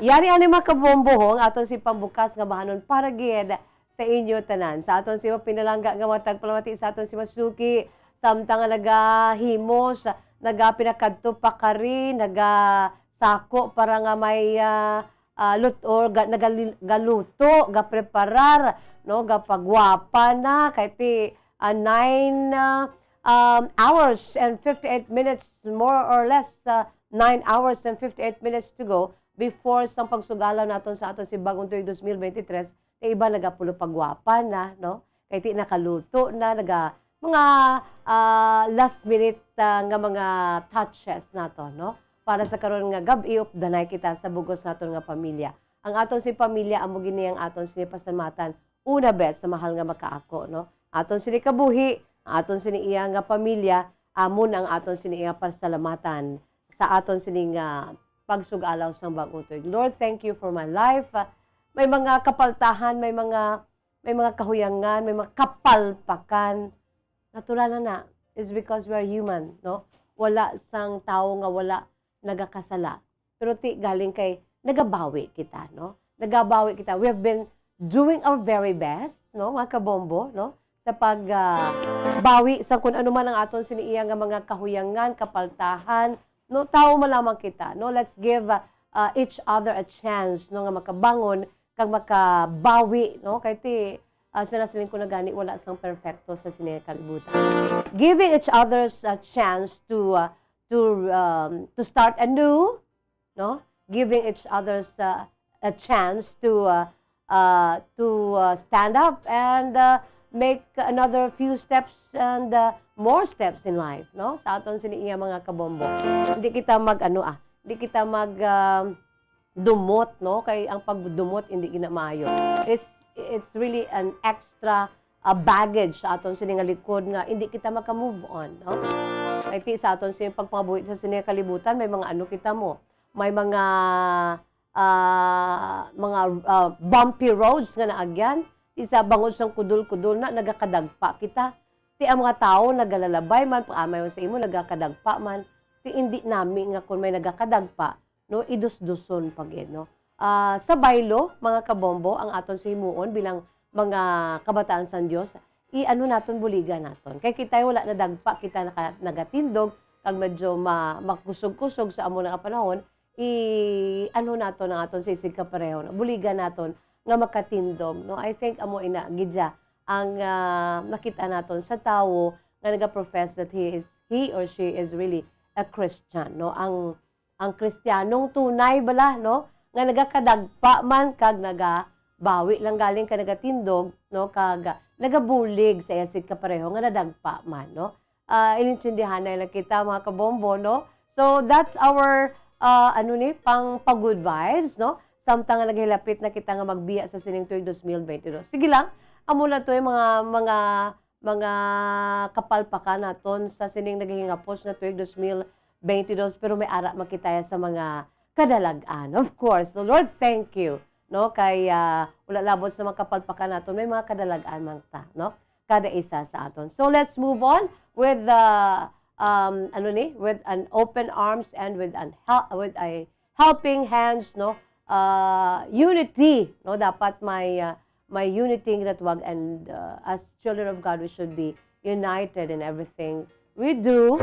Speaker 21: Yari ani mga kabombo ang aton si pambukas nga bahanon para gid sa inyo tanan. Sa aton si pinalangga nga matag palamati sa aton si Masuki, samtang nagahimos, nagapinakadto pa kari, nagasako para nga may nagaluto, gapreparar, no, gapagwapa na kay 9 hours and 58 minutes, more or less 9 hours and 58 minutes to go before sa pagsugalaw naton sa aton si bagong tuig 2023. Iba nagapulo pagwapa na, no? Kay ti nakaluto na, mga last minute nga mga touches nato, no? Para sa karon nga gabi danay kita sa bugos naton nga pamilya. Ang aton si pamilya amo gini ang aton sini pasalamatan. Una bes sa mahal nga makaako, no? Aton sini kabuhi, aton sini iya nga pamilya, amon ang aton sini iya pasalamatan sa aton sini nga pagsugalaw sang bagong tuig. Lord, thank you for my life. May mga kapaltahan, may mga kahuyangan, may mga kapalpakan. Natural na is because we are human, no? Wala sang tao nga wala nagakasala. Pero ti galing kay nagabawi kita, no? Nagabawi kita. We have been doing our very best, no, mga kabombo, no? Sa pagbawi sa kung ano man ang aton siniiya nga mga kahuyangan, kapaltahan, no, tao malamang kita, no? Let's give each other a chance, no, nga makabangon kag makabawi, no? Kay ti sinasaling ko na gani wala sang perfecto sa sinikalibutan. Giving each others a chance to start anew, no? Giving each others a chance to stand up and make another few steps and more steps in life, no? Sa aton siniiya mga kabombo. Hindi kita hindi kita dumot, no? Kay ang pagdumot hindi ginamaayo. It's really an extra baggage sa aton sininga likod nga hindi kita maka-move on, no? Kay ti sa aton sining pagpangabuhi sa sininga kalibutan may mga kita mo. May mga bumpy roads nga naagyan. Isa bangod sang kudul-kudul na nagakadagpa kita. Ti ang mga tao nagalalabay man paamay sa imo nagakadagpa man. Ti hindi nami nga kun may nagakadagpa, no, idusduson pagid, no. Sa baylo mga kabombo ang aton simuon bilang mga kabataan sa Dios, i-ano naton buligan naton. Kay kita wala na dagpa, kita nagatindog kag medyo makusog-kusog sa amo nga panahon, i-ano naton ang aton sisig ka pareho, no? Buligan naton nga makatindog, no. I think amo ina gidya ang nakita naton sa tawo nga naga-profess that he or she is really a Christian, no. Ang Kristiyanong tunay bala, no, nga nagakadagpa man kag nagabawi lang galing ka nagatindog, no, kag nagabulig sa yasid ka pareho nga nadagpa man, no. Inintindihan na lang kita mga kabombo, no. So that's our pang good vibes, no. Samtang nga naghilapit na kita nga magbiya sa sining tuig 2022. Sige lang, amo na to yung mga kapalpakan naton sa sining naghihingapos na tuig 2022, pero may ara makitaya sa mga kadalagan. Of course, the Lord, thank you, no, kay wala labot sa mga kapalpakan naton, may mga kadalagan man ta, no, kada isa sa aton. So let's move on with with an open arms and with a helping hands, no. Unity, no, dapat may unity nga natawag, and as children of God we should be united in everything we do.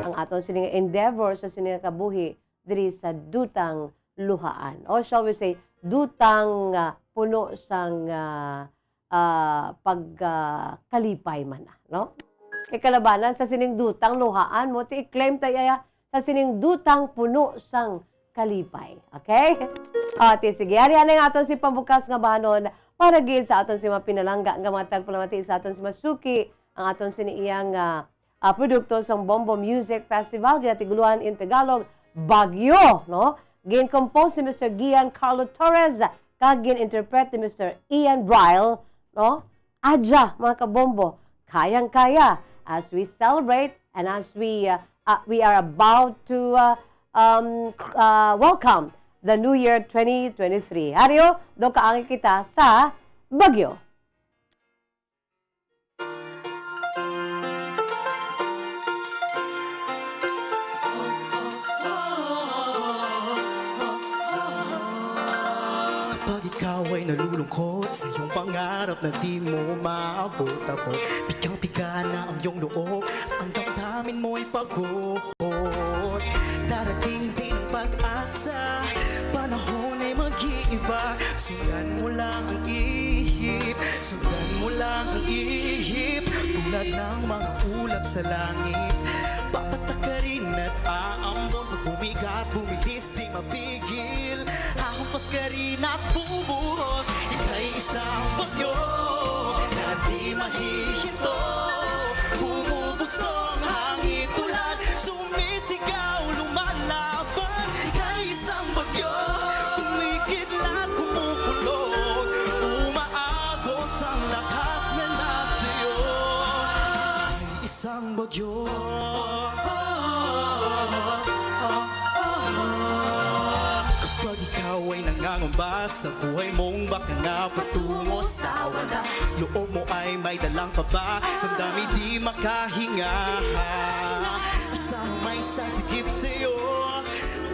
Speaker 21: Ang aton sining endeavor sa sining kabuhi diri sa dutang luhaan, or shall we say dutang puno sang pagkalipay man, no. Kay kalabanan sa sining dutang luhaan mo ti i-claim tayo sa sining dutang puno sang kalipay. Okay? Ti sige, ari ang aton si pambukas nga bahanon para gid sa aton si mapinalangga nga mga tagpalamati sa aton si Masuki, ang aton siniiyang produkto sang Bombo Music Festival ginatiguluhan in Tagalog, Bagyo, no? Gin-compose si Mr. Gian Carlo Torres, kag gin-interpret ni Mr. Ian Bryle, no? Adja, mga kabombo, kayang-kaya as we celebrate and as we are about to welcome the New Year 2023. Haryo, do kaangi kita sa Bagyo.
Speaker 9: Kapag ikaw ay nalulungkot sa iyong pangarap na di mo maabot, ako pigang-piga na ang iyong loob at ang damdamin mo'y pagod. Darating din ang pag-asa, panahon ay mag-iiba. Sundan mo lang ang ihip, sundan mo lang ang ihip. Tulad ng mga ulap sa langit, papatak ka rin at aambon. Pag bumigat, bumilis, di mapigil. Hahampas ka rin at bubuhos. Ika'y isang bagyo na di mahihinto. Bumubugso ang hangin tulad sumisigaw, lumalaban. Ika'y isang bagyo, kumikidlat, kumukulog. Umaagos ang lakas na nasiyo. Ika'y isang bagyo. Kapag ikaw ay nangangamba sa buhay mong baka na patungo sa wala, loob mo ay may dalang kaba, ang dami di makahinga. Asang may sasigip sa'yo,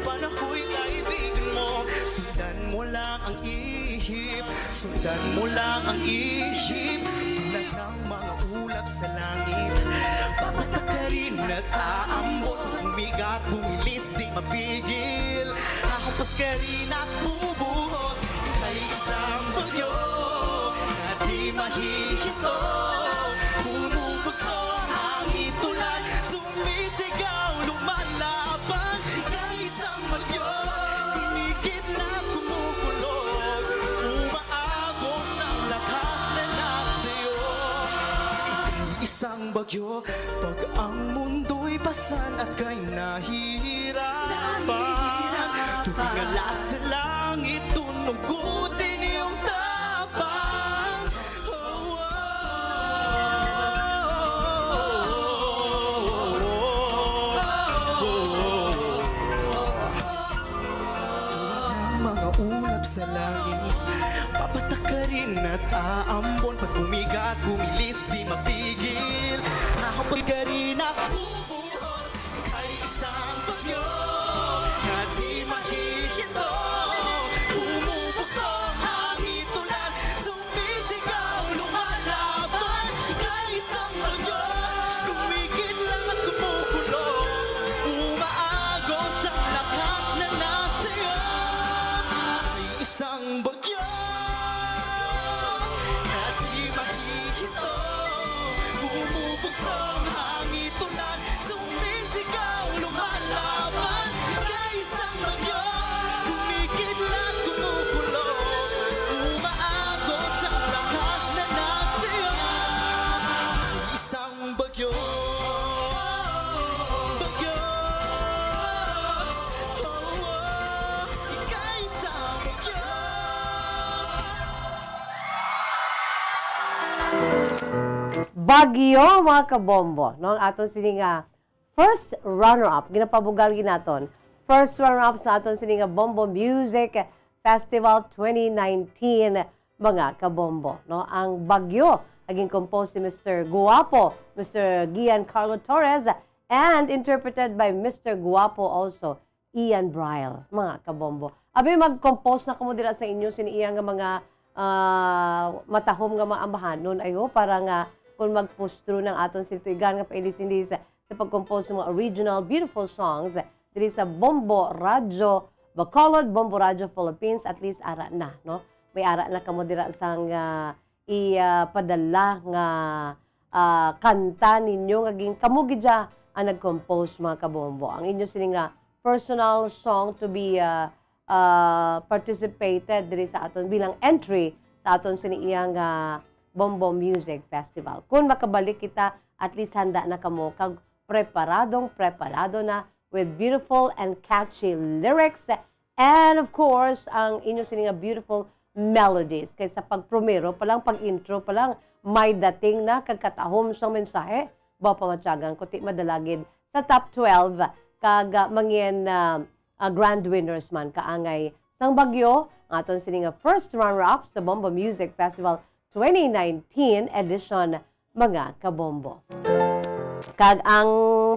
Speaker 9: panahoy kaibigan mo. Sundan mo lang ang ihip, sundan mo lang ang ihip. Tulad ng mga ulap sa langit, papatak ka rin at aambot. Bumigat, bumilis, di mapigil. Hahampas ka rin at bubuhos. Ika'y isang bagyo na di mahihinto. Bumubugso ang hangin tulad sumisigaw, lumalaban. Ika'y isang bagyo, kumikidlat, kumukulog. Umaagos ang lakas na nasiyo. Ika'y isang bagyo, pag ang mundo'y basan at ka'y nahihirapan. Tuwing alas sa langit, tunugutin iyong tapang. Tulad ng mga ulap sa langit, papatak ka rin at aambon. Pag bumigat, bumilis, di mapigil. Hahampas ka rin at bubuhos. Ika'y isang bagyo na di mahihinto. Bumubugso ang hangin tulad sumisigaw, lumalaban. Ika'y isang bagyo, kumikidlat at kumukulog. Umaagos ang lakas na nasiyo. Ika'y isang bagyo na di mahihinto. Bumubugso ang hangin tulad
Speaker 21: Bagyo mga kabombo, no? Aton sini nga first runner-up, ginapabugal ginaton. First runner-up sa aton sini nga Bombo Music Festival 2019 mga kabombo, no? Ang Bagyo naging composed ni Mr. Guapo, Mr. Giancarlo Torres, and interpreted by Mr. Guapo also, Ian Bryle, mga kabombo. Abi mag-compose na kamo dira sa inyo siniiyang nga mga matahom nga mga ambahan nun ayo para nga kung mag-push-through ng aton siltuigan nga paili-sindi sa pag-compose ng mga original beautiful songs diri sa Bombo Radio Bacolod, Bombo Radio Philippines, at least ara na, no? May ara na kamo dira sang ipadala nga kanta ninyo ngaging kamo gidya ang nag-compose mga kabombo. Ang inyo sini nga personal song to be participated diri sa aton bilang entry sa aton sini iyang Bombo Music Festival. Kung makabalik kita, at least handa na kamo kag preparado na with beautiful and catchy lyrics and of course ang inyo sini nga beautiful melodies. Kaysa pag-promero pa lang, pag-intro pa lang, may dating na kagkatahom sang mensahe, ba pamatyagan kuti madalagid sa top 12 kag mangyen grand winners man kaangay sang Bagyo aton sini nga first runner-up sa Bombo Music Festival 2019 edition mga kabombo. Kag ang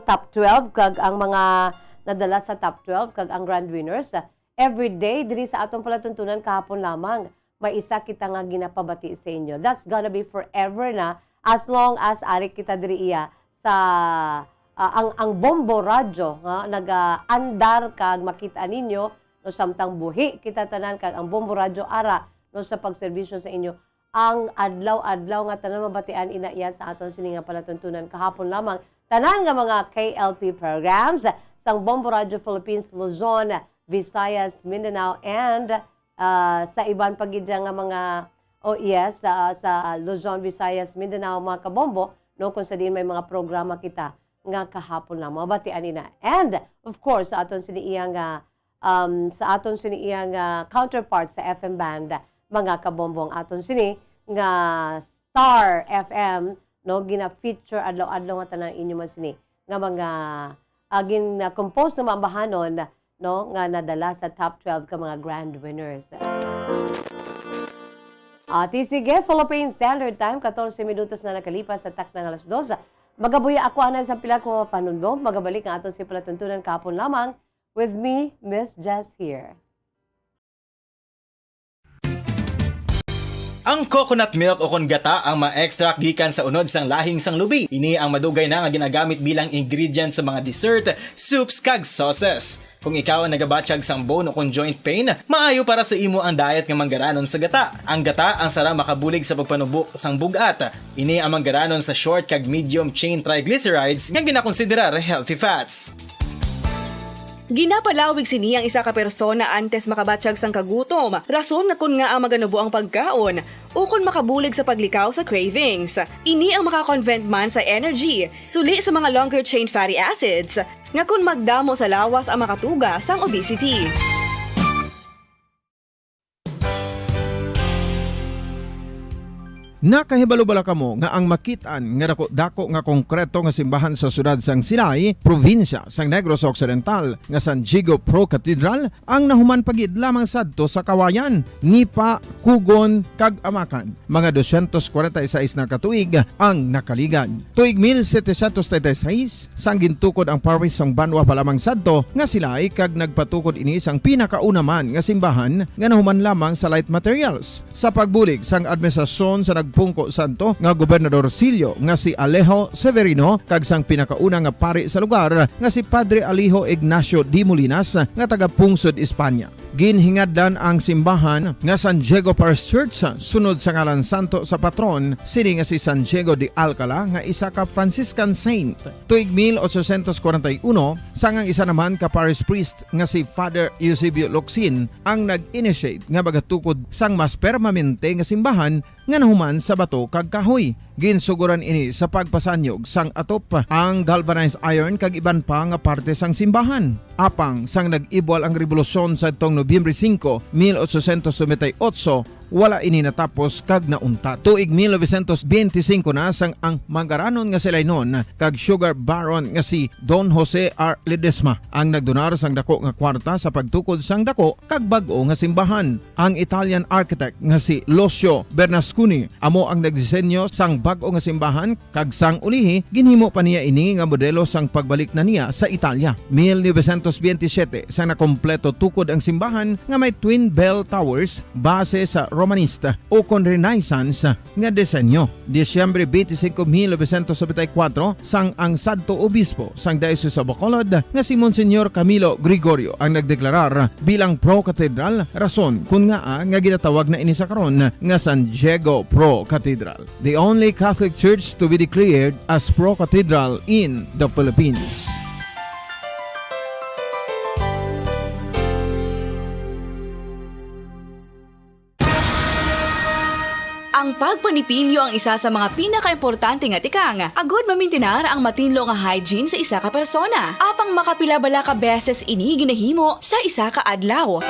Speaker 21: top 12 kag ang mga nadala sa top 12 kag ang grand winners every day diri sa atong palatuntunan kahapon lamang may isa kita nga ginapabati sa inyo. That's gonna be forever na as long as ari kita diri iya sa ang Bombo Radio nga nag-andar kag makita ninyo no samtang buhi kita tanan kag ang Bombo Radio ara no sa pagserbisyo sa inyo ang adlaw-adlaw nga tanan mabatian ina iya sa aton sini nga palatuntunan kahapon lamang tanan nga mga KLP programs sang Bombo Radio Philippines, Luzon, Visayas, Mindanao, and sa iban pagidya nga mga OES sa Luzon, Visayas, Mindanao, mga kabombo, no, kung sa din may mga programa kita nga kahapon lang, mabatian nina. And, of course, sa aton siniyang counterpart sa FM band, mga kabombong aton sini nga Star FM, no, gina-feature adlaw-adlaw nga tanang inyo man sini nga mga gin-compose na mambahanon, no, nga nadala sa top 12 ka mga grand winners. Sige, Philippine Standard Time, 14 minutos na nakalipas sa tak ng alas 2. Magabuya ako anay sa pila kong mapanundong. Magabalik ang aton si palatuntunan kapon lamang with me, Miss Jess here.
Speaker 7: Ang coconut milk o kon gata ang ma-extract gikan sa unod sang lahing sang lubi. Ini ang madugay na nga ginagamit bilang ingredient sa mga dessert, soups kag sauces. Kung ikaw ang nagabatsyag sang bone o kon joint pain, maayo para sa imo ang diet nga manggaranon sa gata. Ang gata ang sara makabulig sa pagpanubo sang bugat. Ini ang manggaranon sa short kag medium chain triglycerides nga ginakonsiderar healthy fats.
Speaker 11: Ginapalawig sini ang isa ka persona antes makabatsyag sang kagutom. Rason na kun nga ang maganubo ang pagkaon o kun makabulig sa paglikaw sa cravings. Ini ang makakonvent man sa energy, suli sa mga longer chain fatty acids, nga kun magdamo sa lawas ang makatuga sang obesity.
Speaker 17: Nakahibalo-bala kamo nga ang makitaan nga dako nga konkreto nga simbahan sa sudad sang Sinay, probinsya sang Negros Occidental nga San Diego Pro Cathedral ang nahuman pagid lamang sadto sa Kawayan, Nipa, Kugon kag Amakan. Mga 246 na katuig ang nakaligan. Tuig 1736 sang gintukod ang parish sang Banwa pa lamang sadto nga Silay kag nagpatukod ini sang pinakauna man nga simbahan nga nahuman lamang sa light materials. Sa pagbulig sang administrasyon sa Pungko Santo nga Gobernador Silio nga si Alejo Severino kag sang pinakauna nga pari sa lugar nga si Padre Alejo Ignacio D. Molinas nga taga Pungsod, Espanya. Ginhingadlan ang simbahan nga San Diego Parish Church sunod sa ngalan santo sa patron sini nga si San Diego de Alcala nga isa ka Franciscan saint. Tuig 1841 sangang isa naman ka parish priest nga si Father Eusebio Locsin ang nag-initiate nga bagatukod sang mas permanente nga simbahan nga nahuman sa bato kag kahoy. Ginsuguran ini sa pagpasanyog sang atop ang galvanized iron kag iban pa nga parte sang simbahan. Apang sang nag-ibwal ang revolusyon sa tong Nobyembre 5, 1898 wala ini natapos kag nauntat. Tuig 1925 na sang ang mangaranon nga sila nun kag sugar baron nga si Don Jose R. Ledesma ang nagdonar sang dako nga kwarta sa pagtukod sang dako kag bag-o nga simbahan. Ang Italian architect nga si Lucio Bernasconi amo ang nagdisenyo sang bag-o nga simbahan kag sang ulihi ginhimo pa niya ini nga modelo sang pagbalik na niya sa Italia. 1927 sang nakompleto tukod ang simbahan nga may twin bell towers base sa Romanista o kon Renaissance nga disenyo. Disyembre 25, 1974 sang ang sadto obispo sang Diocese of Bacolod nga si Monsignor Camilo Gregorio ang nagdeklarar bilang pro-cathedral, rason kung nga ginatawag na ini sa karon nga San Diego Pro-Cathedral, the only Catholic church to be declared as pro-cathedral in the Philippines.
Speaker 11: Ang pagpanipilyo ang isa sa mga pinaka-importante nga tikang. Agod mamintinar ang matinlo nga hygiene sa isa ka persona. Apang makapilabala ka beses ini ginahimo sa isa ka adlaw.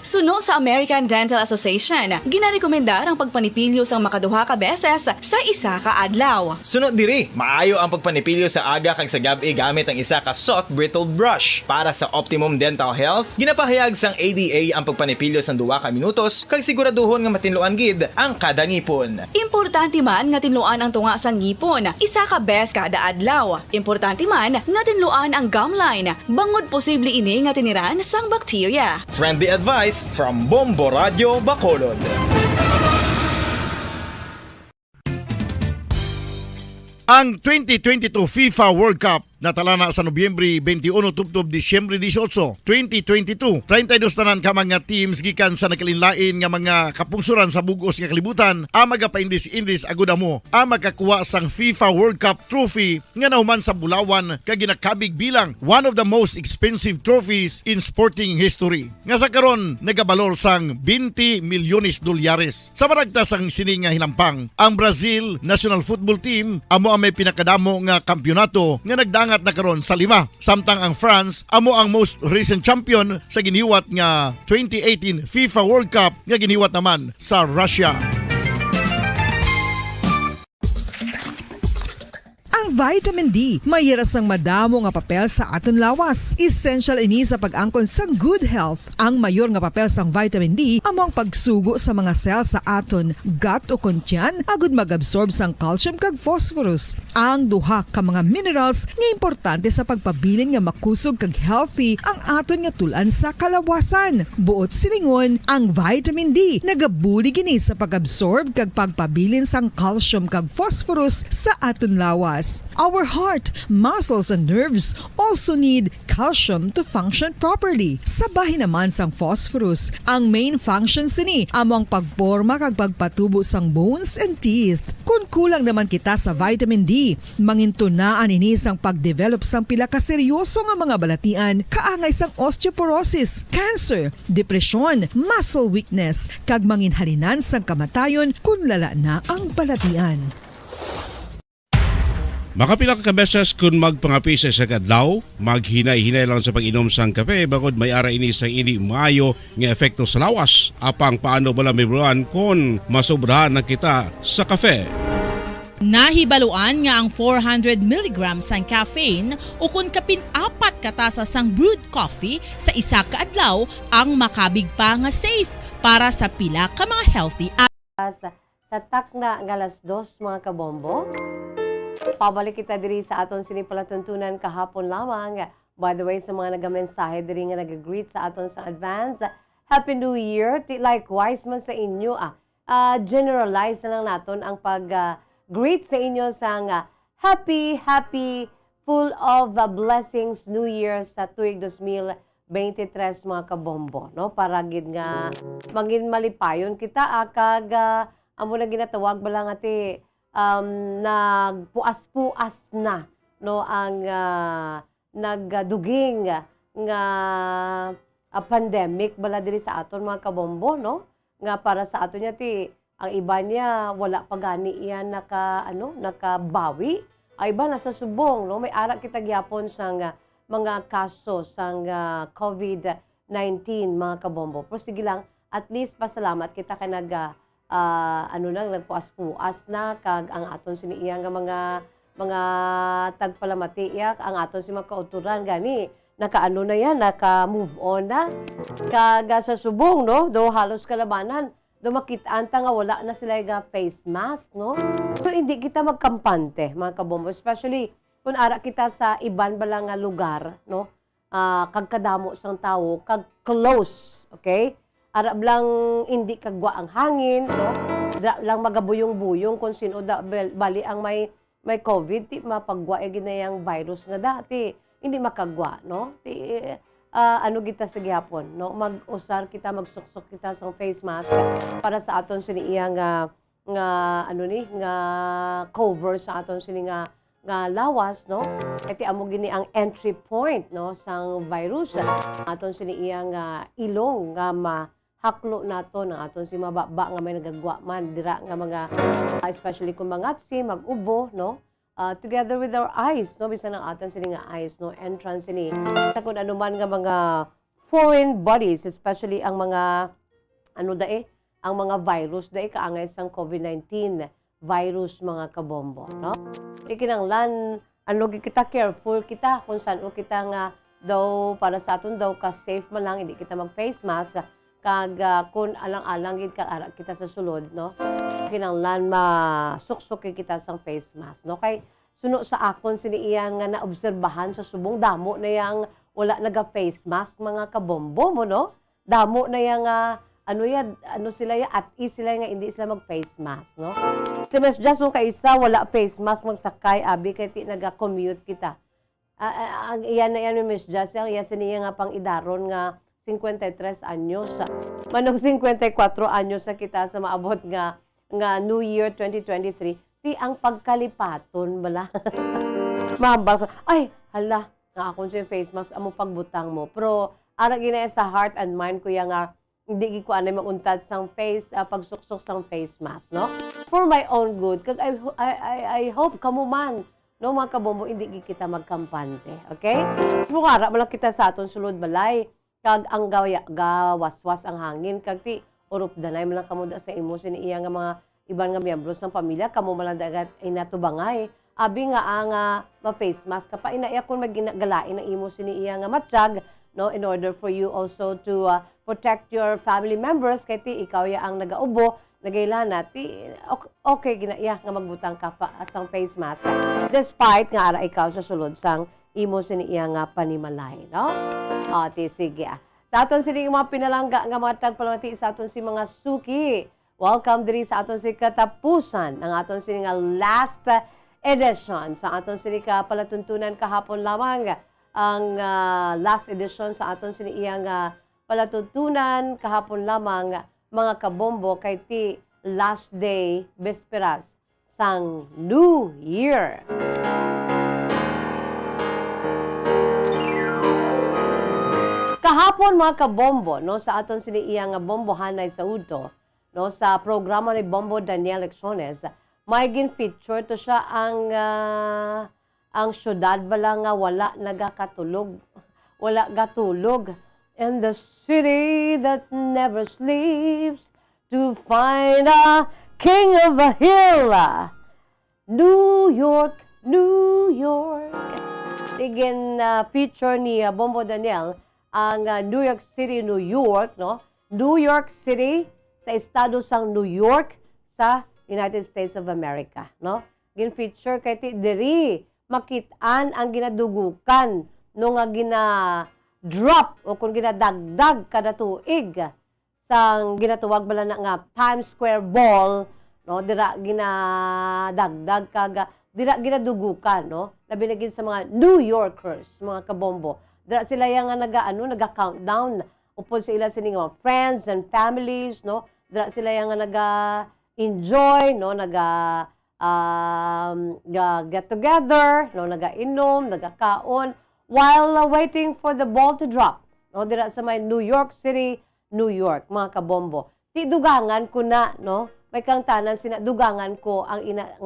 Speaker 11: Suno sa American Dental Association, ginarekomendar ang pagpanipilyo sang makaduha ka beses sa isa ka adlaw.
Speaker 7: Sunod diri, maayo ang pagpanipilyo sa aga kag sa gabi gamit ang isa ka soft brittled brush. Para sa optimum dental health, ginapahayag sang ADA ang pagpanipilyo sang 2 ka minutos kag siguraduhon nga matinluan gid ang kada ngipon.
Speaker 11: Importante man nga tinluan ang tunga sang ngipon, isa ka bes kada adlaw. Importante man nga tinluan ang gum line, bangod posible ini nga tiniran sang bakterya.
Speaker 7: Friendly advice from Bombo Radio Bacolod.
Speaker 20: Ang 2022 FIFA World Cup natalana sa Nobyembre 21 tubtob Disyembre 18, 2022. 32 tanan ka mga teams gikan sa nakalinlain nga mga kapungsuran sa bugos nga kalibutan ang magapaindis-indis agud amo ang makakuha sang FIFA World Cup trophy nga nahuman sa Bulawan kag ginakabig bilang one of the most expensive trophies in sporting history. Nga sa karon nagabalor sang 20 milyones dolyares. Sa baragta sang sini nga hinampang, ang Brazil National Football Team amo ang may pinakadamo nga kampyonato nga nagdaang at nakaroon sa 5. Samtang ang France amo ang most recent champion sa giniwat nga 2018 FIFA World Cup nga giniwat naman sa Russia.
Speaker 15: Ang vitamin D mayira sang madamo nga papel sa aton lawas. Essential ini sa pag-angkon sang good health. Ang mayor nga papel sang vitamin D among pagsugo sa mga cell sa aton gut o kuntyan agud mag-absorb sang calcium kag phosphorus. Ang duha ka mga minerals nga importante sa pagpabilin nga makusog kag healthy ang aton nga tulan sa kalawasan. Buot silingon, ang vitamin D nagabuli gini sa pag-absorb kag pagpabilin sang calcium kag phosphorus sa aton lawas. Our heart, muscles, and nerves also need calcium to function properly. Sabahin naman sang phosphorus, ang main function sini among pagporma kag pagpatubo sang bones and teeth. Kung kulang naman kita sa vitamin D, mangintunaan ini sang pagdevelop sang pila ka seryoso nga mga balatian, kaangay sang osteoporosis, cancer, depresyon, muscle weakness, kag manginhalinan sang kamatayon kung lala na ang balatian.
Speaker 12: Makapila ka beses kung magpangapi sa isang adlaw, maghinay-hinay lang sa pag-inom sang kape bagod may ara ini sa hindi maayo nga epekto sa lawas. Apang paano bala may buruan kung masobrahan na kita sa kape.
Speaker 1: Nahibaluan nga ang 400 mg sang caffeine o kung kapin-4 katasa sang brewed coffee sa isa ka adlaw ang makabig pa nga safe para sa pila ka mga healthy.
Speaker 21: Sa takna nga alas 2 mga kabombo, pabalik kita diri sa aton sinipalatuntunan kahapon lamang. By the way, sa mga nagamensahe diri nga nag-greet sa aton sa advance, Happy New Year. Likewise man sa inyo, generalize na lang naton ang pag-greet sa inyo sa happy, full of blessings New Year sa tuig 2023 mga kabombo. No? Para gid nga mangin malipayon kita kag amo na ginatawag balang ati nagpuas-puas na no ang nagduging nga pandemic bala diri sa aton mga kabombo no nga para sa aton niya ti ang iba niya wala pa gani iyan nakabawi ay iba nasa subong no may ara kita gyapon sang mga kaso sang COVID-19 mga kabombo pero sige lang at least pasalamat kita kay nagpuas-puas na kag ang aton siniiya nga mga tagpalamatiyak ang aton si makauturan gani nakaano na yan, naka-move on na kag sa subong no do halos kalabanan do makitaan ta nga wala na sila nga face mask no pero hindi kita magkampante mga kabombo, especially kung ara kita sa iban bala nga lugar no kag kadamo sang tawo kag close, okay? Arab lang hindi kagwa ang hangin, no? Lang magabuyong-buyong kung sino bali ang may COVID, ti mapagwa ginayang virus nga dati. Hindi makagwa, no? Ano kita sa gihapon, no? Mag-usar kita, magsuksok kita sa face mask para sa aton siniiya nga cover sa aton sini nga lawas, no? Iti amo gini ang entry point, no, sang virus. Aton siniiya nga ilong nga mahaklo nato ng aton si mababa nga may nagagwa man dira nga mga especially kung mangatsi, mag-ubo, no? Together with our eyes, no, bisan ang aton sini nga eyes, no, entrance sini sa kung ano man nga mga foreign bodies, especially ang mga ang mga virus kaangay sang COVID-19 virus mga kabombo, no? Ikinanglan kita careful kita kung saan kita nga daw para sa aton daw ka safe man lang hindi kita mag face mask kag kun alang-alang gid ka ara kita sa sulod, no? Kinanglan masuksok kita sang face mask, no? Kay suno sa akon siniiyan nga naobserbahan sa subong damo na yang wala naga face mask mga kabombo mo, no? Damo na yang sila ya at sila nga hindi sila mag face mask, no? Si Miss Jess kung kaisa wala face mask magsakay abi kay ti naga-commute kita. Ang iyan na yan ni Miss Jess ang iya siniya nga pang idaron nga 53 anyos. Manog 54 anyos sa kita sa maabot nga New Year 2023 ti ang pagkalipaton bala. Mabal ay hala nga akon si face mask amo pagbutang mo. Pero ara ginaya sa heart and mind ko nga hindi ko anay maguntad sang face pagsuksok sang face mask, no? For my own good kag I hope kamo man no mga kabombo hindi kita magkampante, okay? Mukara man kita sa aton sulod balay kag ang gawaswas ang hangin kag ti urup danay man lang kamo da sa imo siniiya nga mga iban nga miyembro sang pamilya kamo man lang dagat ay natubangay abi nga ang ma-face mask pa inaya kun maggalain na imo siniiya nga matjag, no, in order for you also to protect your family members kay ti ikaw ya ang nagaubo nagailana ti okay ginaiya nga magbutang ka pa sang face mask despite nga ara ikaw sa sulod sang imo siniiya nga panimalay, no? Ti sige sa aton sini mga pinalangga nga mga tagpalamati sa aton si mga suki, welcome diri sa aton si katapusan ang aton sini nga last edition sa aton sini ka palatuntunan kahapon lamang ang last edition sa aton siniiya nga palatuntunan kahapon lamang mga kabombo kay ti last day besperas sang New Year. Kahapon mga kabombo no sa aton siniiya nga bombohanay sa udto no sa programa ni Bombo Daniel Lecciones may gin-feature to siya ang syudad bala nga wala nagakatulog, wala gatulog. In the city that never sleeps to find a king of a hill. New York, New York. Tigin feature ni Bombo Daniel ang New York City, New York, no? New York City sa estado sang New York sa United States of America, no? Gin-feature kay ti diri makitaan ang ginadugukan no nga gina-drop o kung ginadagdag kada tuig sang ginatuwag bala na nga Times Square Ball, no? Dira ginadagdag kaga dira ginadugukan, no? Labi na gid sa mga New Yorkers, mga kabombo. Dira sila yang nga naga-countdown upod sa ila sini nga friends and families, no? Dira sila yang nga naga-enjoy, no? Get together, no, naga-inom, naga-kaon, while waiting for the ball to drop. No, dira sa may New York City, New York, mga kabombo. Ti dugangan ko na, no, may kang tanan dugangan ko ang ina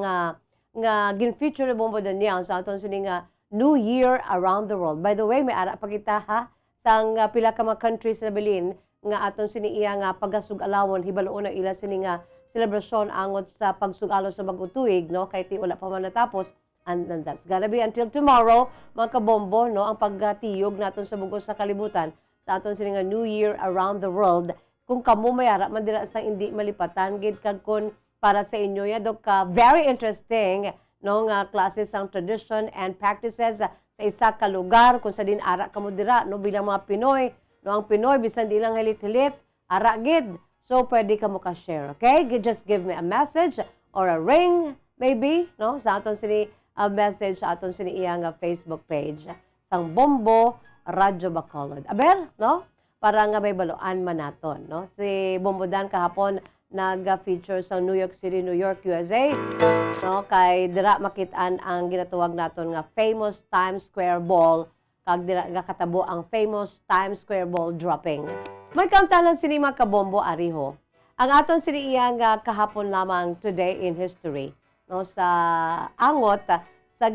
Speaker 21: nga gin-feature ni Bombo Daniel sa aton sini nga New Year Around the World. By the way, may ara pa kita ha sang pila ka mga countries na bilin nga aton sini iya nga pagasug-alawon hibaluon ang ila sini nga selebrasyon angot sa pagsug-alaw sa bagong tuig, no, kay ti wala pa man natapos. And that's gonna be until tomorrow, mga kabombo, no, ang pagtiyog naton sa bugos sa kalibutan sa aton sini nga New Year around the world. Kung kamo mayara man dira sa hindi malipatan gid kag kun para sa inyo ya dok very interesting no nga klase sang tradition and practices sa isa ka lugar kung sa din ara kamo dira no bilang mga Pinoy, no, ang Pinoy bisan di lang hilit-hilit ara gid. So pwede ka mo ka-share, okay? Just give me a message or a ring maybe, no, sa aton sini message sa aton sini iyang Facebook page sang Bombo Radyo Bacolod. Aber, no? Para nga may baluan man naton, no? Si Bombo Dan kahapon nag-feature sa New York City, New York, USA, no? Kay dira makitaan ang ginatuwag naton nga famous Times Square Ball, kag dira nga katabo ang famous Times Square Ball dropping. May kantalan sini mga kabombo ariho. Ang aton sini iyang kahapon lamang today in history, no, sa angot sa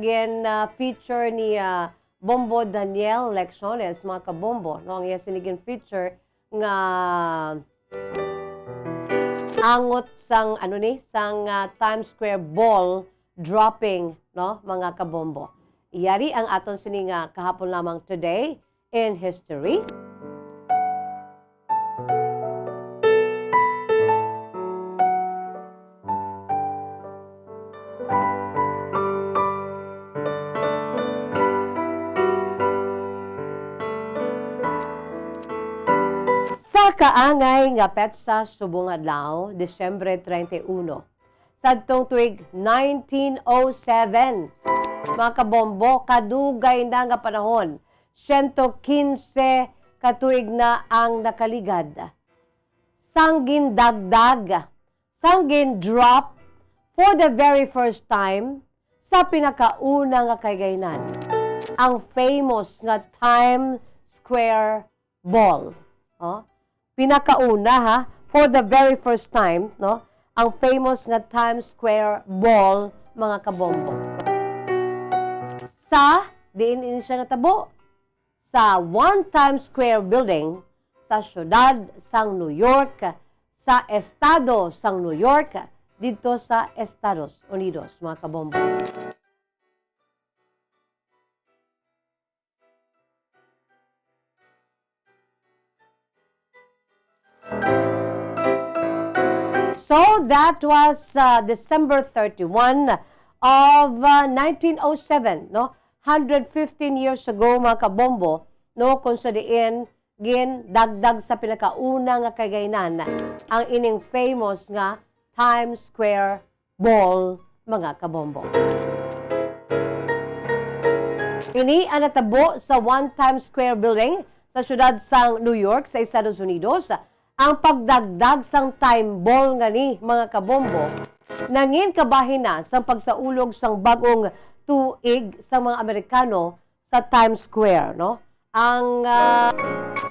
Speaker 21: feature ni Bombo Daniel Lecciones, mga kabombo, no, ang iya sinigin feature nga angot sang sang Times Square Ball dropping, no, mga kabombo. Iyari ang aton sini nga kahapon lamang today in history. Kaangay nga petsa subong adlaw, Disyembre 31. Sadtong tuig 1907. Mga kabombo, kadugay na nga panahon. 115 katuig na ang nakaligad. Sanggin dagdag, sanggin drop for the very first time sa pinakauna nga kaygaynan. Ang famous nga Times Square Ball. Oh? Pinakauna ha, for the very first time, no, ang famous nga Times Square Ball, mga kabombo. Sa, diin siya natabo, sa One Times Square Building, sa syudad sang New York, sa estado sang New York, dito sa Estados Unidos, mga kabombo. So that was December 31 of 1907, no? 115 years ago, mga kabombo, no, kung sa diin gin dagdag sa pinakauna nga kagaynan ang ining famous nga Times Square Ball, mga kabombo. Ini ang natabo sa One Times Square Building sa syudad sang New York sa Estados Unidos. Ang pagdagdag sang time ball nga ni, mga kabombo, nangin kabahin na sa pagsaulog sang bagong tuig sa mga Amerikano sa Times Square, no? Ang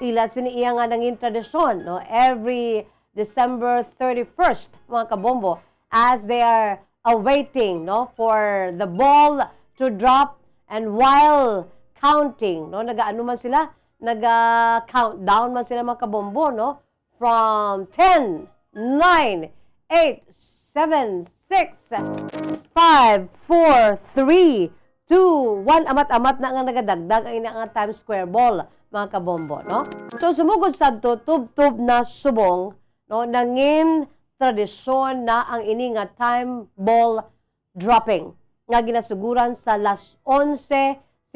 Speaker 21: ila siniiya nga nangin tradisyon, no? Every December 31st, mga kabombo, as they are awaiting, no, for the ball to drop, and while counting, no, nagaano man sila, naga-countdown man sila, mga kabombo, no? From 10, 9, 8, 7, 6, 5, 4, 3, 2, 1. Amat-amat na nga nagadagdag ang ina nga Times Square Ball, mga kabombo, no? So, sumugod sa tub-tub na subong, no, nangin tradisyon na ang ini nga time ball dropping nga ginasuguran sa las 11:59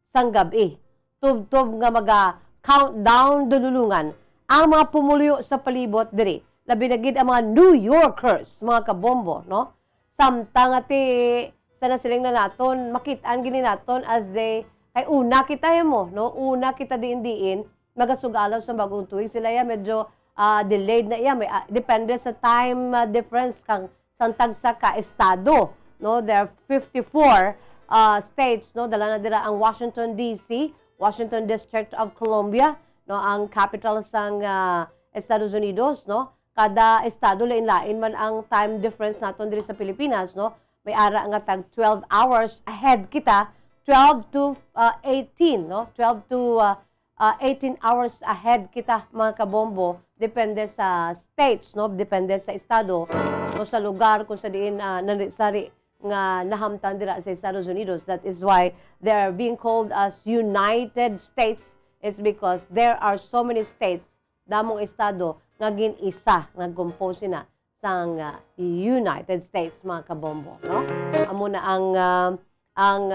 Speaker 21: sang gabi. Tub-tub nga countdown dululungan ang mga pumulyo sa palibot diri. Labi na gid ang mga New Yorkers, mga kabombo, no? Samtang ati sana siling na naton, makitaan gini naton as they ay una kita mo, no? Una kita diin magasugalaw sa bagong tuig sila ya medyo delayed na iya, may depende sa time difference kang santag sa ka estado, no? There are 54 states, no? Dala na dira ang Washington DC, Washington District of Columbia, no, ang capital sang Estados Unidos, no. Kada estado lain-lain man ang time difference naton diri sa Pilipinas, no. May ara nga tag 12 hours ahead kita, 12 to 18, no. 12 to 18 hours ahead kita mga kabombo, depende sa states, no? Depende sa estado o sa lugar kung sa diin nanisari nga nahamtan dira sa Estados Unidos. That is why they are being called as United States. It's because there are so many states, damong estado nga gin-isa nga compose na sang United States mga kabombo, no? Amo na ang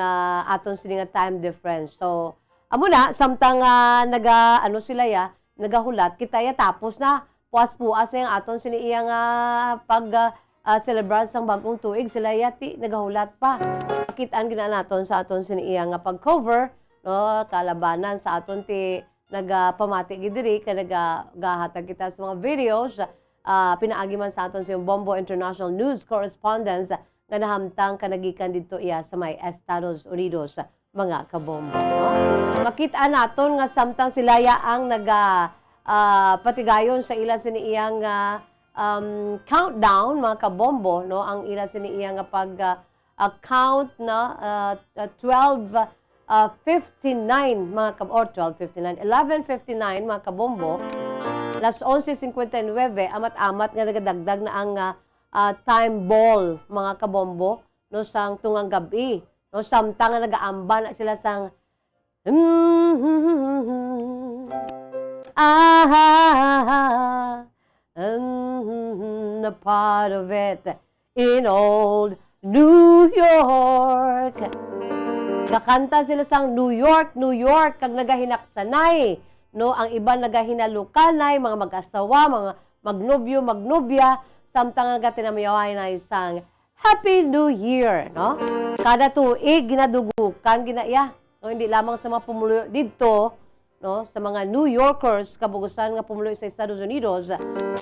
Speaker 21: aton sini nga time difference. So amo na samtang nagahulat kita ya tapos na puas-puas yang aton sini iya nga pag celebrar sang bagong tuig sila yati nagahulat pa. Kitaan gina naton sa aton sini iya nga pag-cover, no, kalabanan sa aton ti nagapamati gid diri kay nagahatag kita sa mga videos pinaagi man sa aton si Bombo International News Correspondents nga nahamtang kanagikan didto iya sa may Estados Unidos mga kabombo. No? Makita naton nga samtang silaya ang patigayon sa ila sini iyang countdown mga kabombo, no, ang ila sini iyang pag count na 12:59 mga or 12:59 11:59 mga kabombo. Las 11:59 amat-amat nga nagadagdag na ang time ball mga kabombo, no, sang tungang gabi, no, samtang nga nagaamba na sila sang a part of it in old New York. Kakanta sila sang New York, New York, kag nagahinaksanay, no, ang iba nagahinalukanay, mga mag-asawa, mga magnobyo, magnobya, samtang nagatinamiyaway na isang Happy New Year, no? Kada tuig ginadugukan ginaya, no, hindi lamang sa mga pumuloy dito, no, sa mga New Yorkers kabugusan nga pumuloy sa Estados Unidos,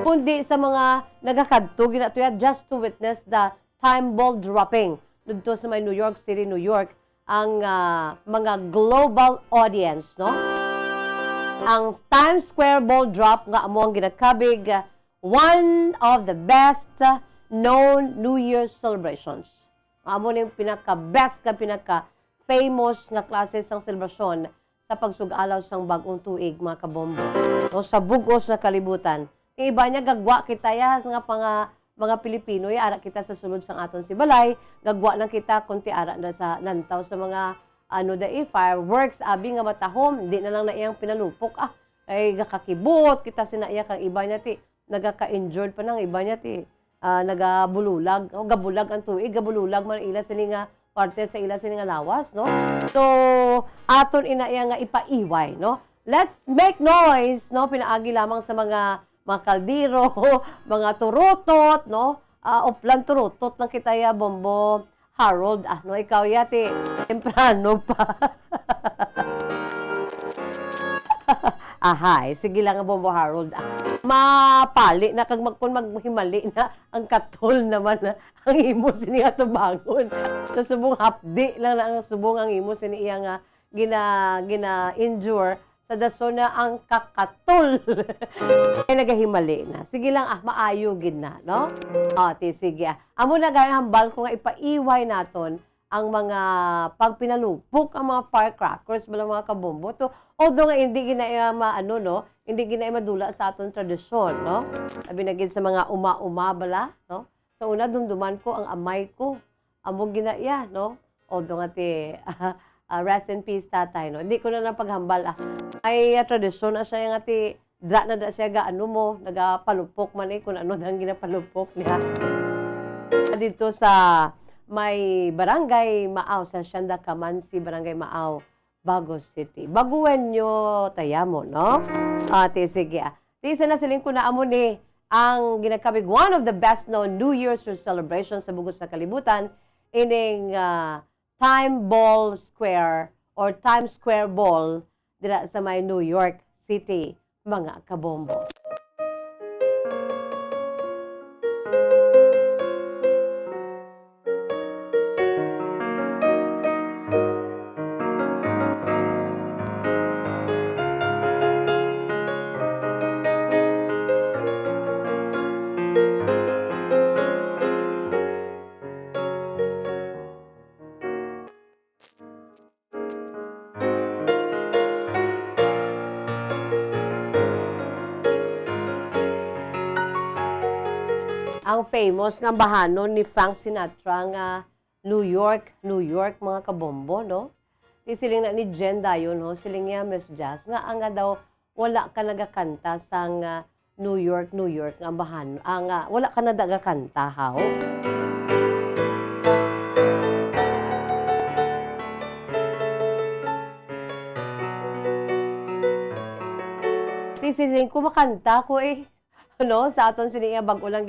Speaker 21: kundi sa mga nagakadto ginatuya just to witness the time ball dropping dito sa may New York City, New York, ang mga global audience, no? Ang Times Square ball drop nga amo ang ginakabig one of the best known New Year's celebrations. Amo ni pinaka-best ka pinaka-famous nga klase sang celebration sa pagsugalaw sang bagong tuig mga kabombo. No, sa bugos sa kalibutan. Yung iba niya gagwa kita ya nga mga Pilipino ya ara kita sa sulod sang aton si balay, gagwa lang kita kunti ara na sa lantaw sa mga fireworks abi nga matahom, di na lang na iyang pinalupok ay gakakibot kita sinaiya kang iba niya ti nagaka-injured pa nang iba niya ti nagabululag o gabulag ang tuig, gabululag man ila sini nga parte sa ila sini nga lawas, no? So aton inaiya nga ipaiway, no? Let's make noise, no? Pinaagi lamang sa mga kaldero, mga turutot, no? Oplan turutot lang kita ya Bombo Harold, no? Ikaw yati temprano pa. Ahay, sige lang nga Bombo Harold. Mapali na kag maghimali na ang katol naman na ang imo sini ato bangon. Sa subong hapdi lang na ang subong ang imo sini iya nga gina-injure sa dason na ang kakatol. Ay nagahimali na. Sige lang maayo gid na, no? Sige. Amo na gayang hambal ko nga ipaiway naton ang mga pagpinalupok ang mga firecrackers bala mga kabombo to, although nga hindi ginaya no, hindi ginaya madula sa aton tradisyon, no? Sabi na gid sa mga uma-uma bala, no? Sa una dumduman ko ang amay ko amo ginaya, no? Although nga ti rest in peace tatay, no? Hindi ko na paghambal ay tradisyon siya nga ti dra na siya ga mo nagapalupok man kung ano dang ginapalupok niya dito sa may Barangay Maaw sa Sianda Kamansi, Barangay Maaw, Bagos City. Baguan nyo tayamo, no? Sige. Tisa na siling ko na amo ni ang ginakabig one of the best known New Year's celebration sa bugos sa kalibutan ining Time Ball Square or Times Square Ball dira sa may New York City, mga kabombo. ang famous nga bahanon ni Frank Sinatra nga New York, mga kabombo, no? Di siling na ni Jen dayon, no? Siling niya Miss Jazz nga ang nga daw wala ka nagakanta sang New York nga bahanon. Wala ka na nagakanta, how? Di siling kumakanta ko ano, sa aton sininga bago lang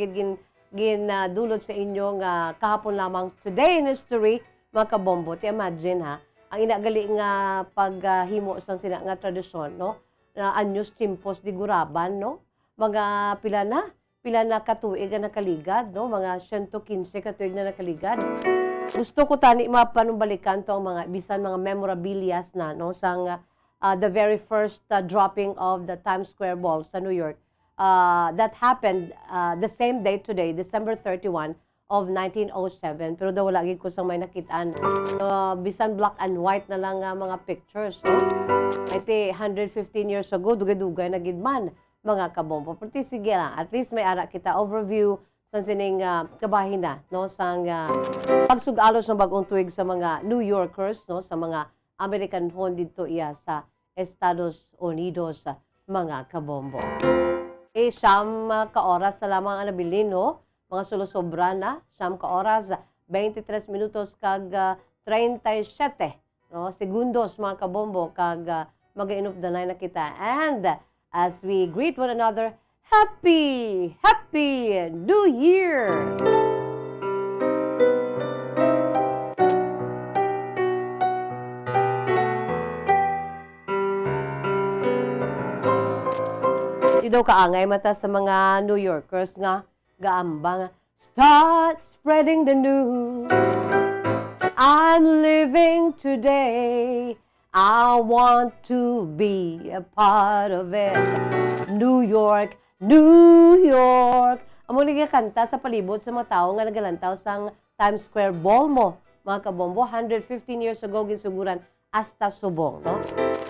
Speaker 21: dulot sa inyo nga kahapon lamang today in history, mga kabombo. Ti imagine ha, ang inagali nga paghimo sang sila nga tradisyon, no? Na anyos tiempos di guraban, no? Mga pila na katuig na nakaligad, no? Mga 115 katuig na nakaligad. Gusto ko tani mapanumbalikan to ang mga bisan mga memorabilias na, no, sang the very first dropping of the Times Square Ball sa New York. That happened the same day today, December 31 of 1907. Pero daw wala gid ko sang may nakitaan. Bisan black and white na lang mga pictures. No? Iti 115 years ago, dugay-dugay na gid man mga kabombo. Pero sige lang, at least may ara kita overview sa sining kabahina, no, sang pagsug-alos ng bagong tuig sa mga New Yorkers, no, sa mga American hon dito iya sa Estados Unidos, mga kabombo. Siyam ka oras na lamang ang nabilin, no? Mga sulusobra na, siyam ka oras, 23 minutos kag 37 no? Segundos, mga kabombo, kag mag-inop danay na kita. And as we greet one another, Happy New Year! Daw kaangay mata sa mga New Yorkers nga gaambang start spreading the news. I'm living today. I want to be a part of it. New York. Amo nga kanta sa palibot sa mga tao nga nagalantaw sang Times Square Ball mo. Mga kabombo, 115 years ago ginsuguran hasta subong, no?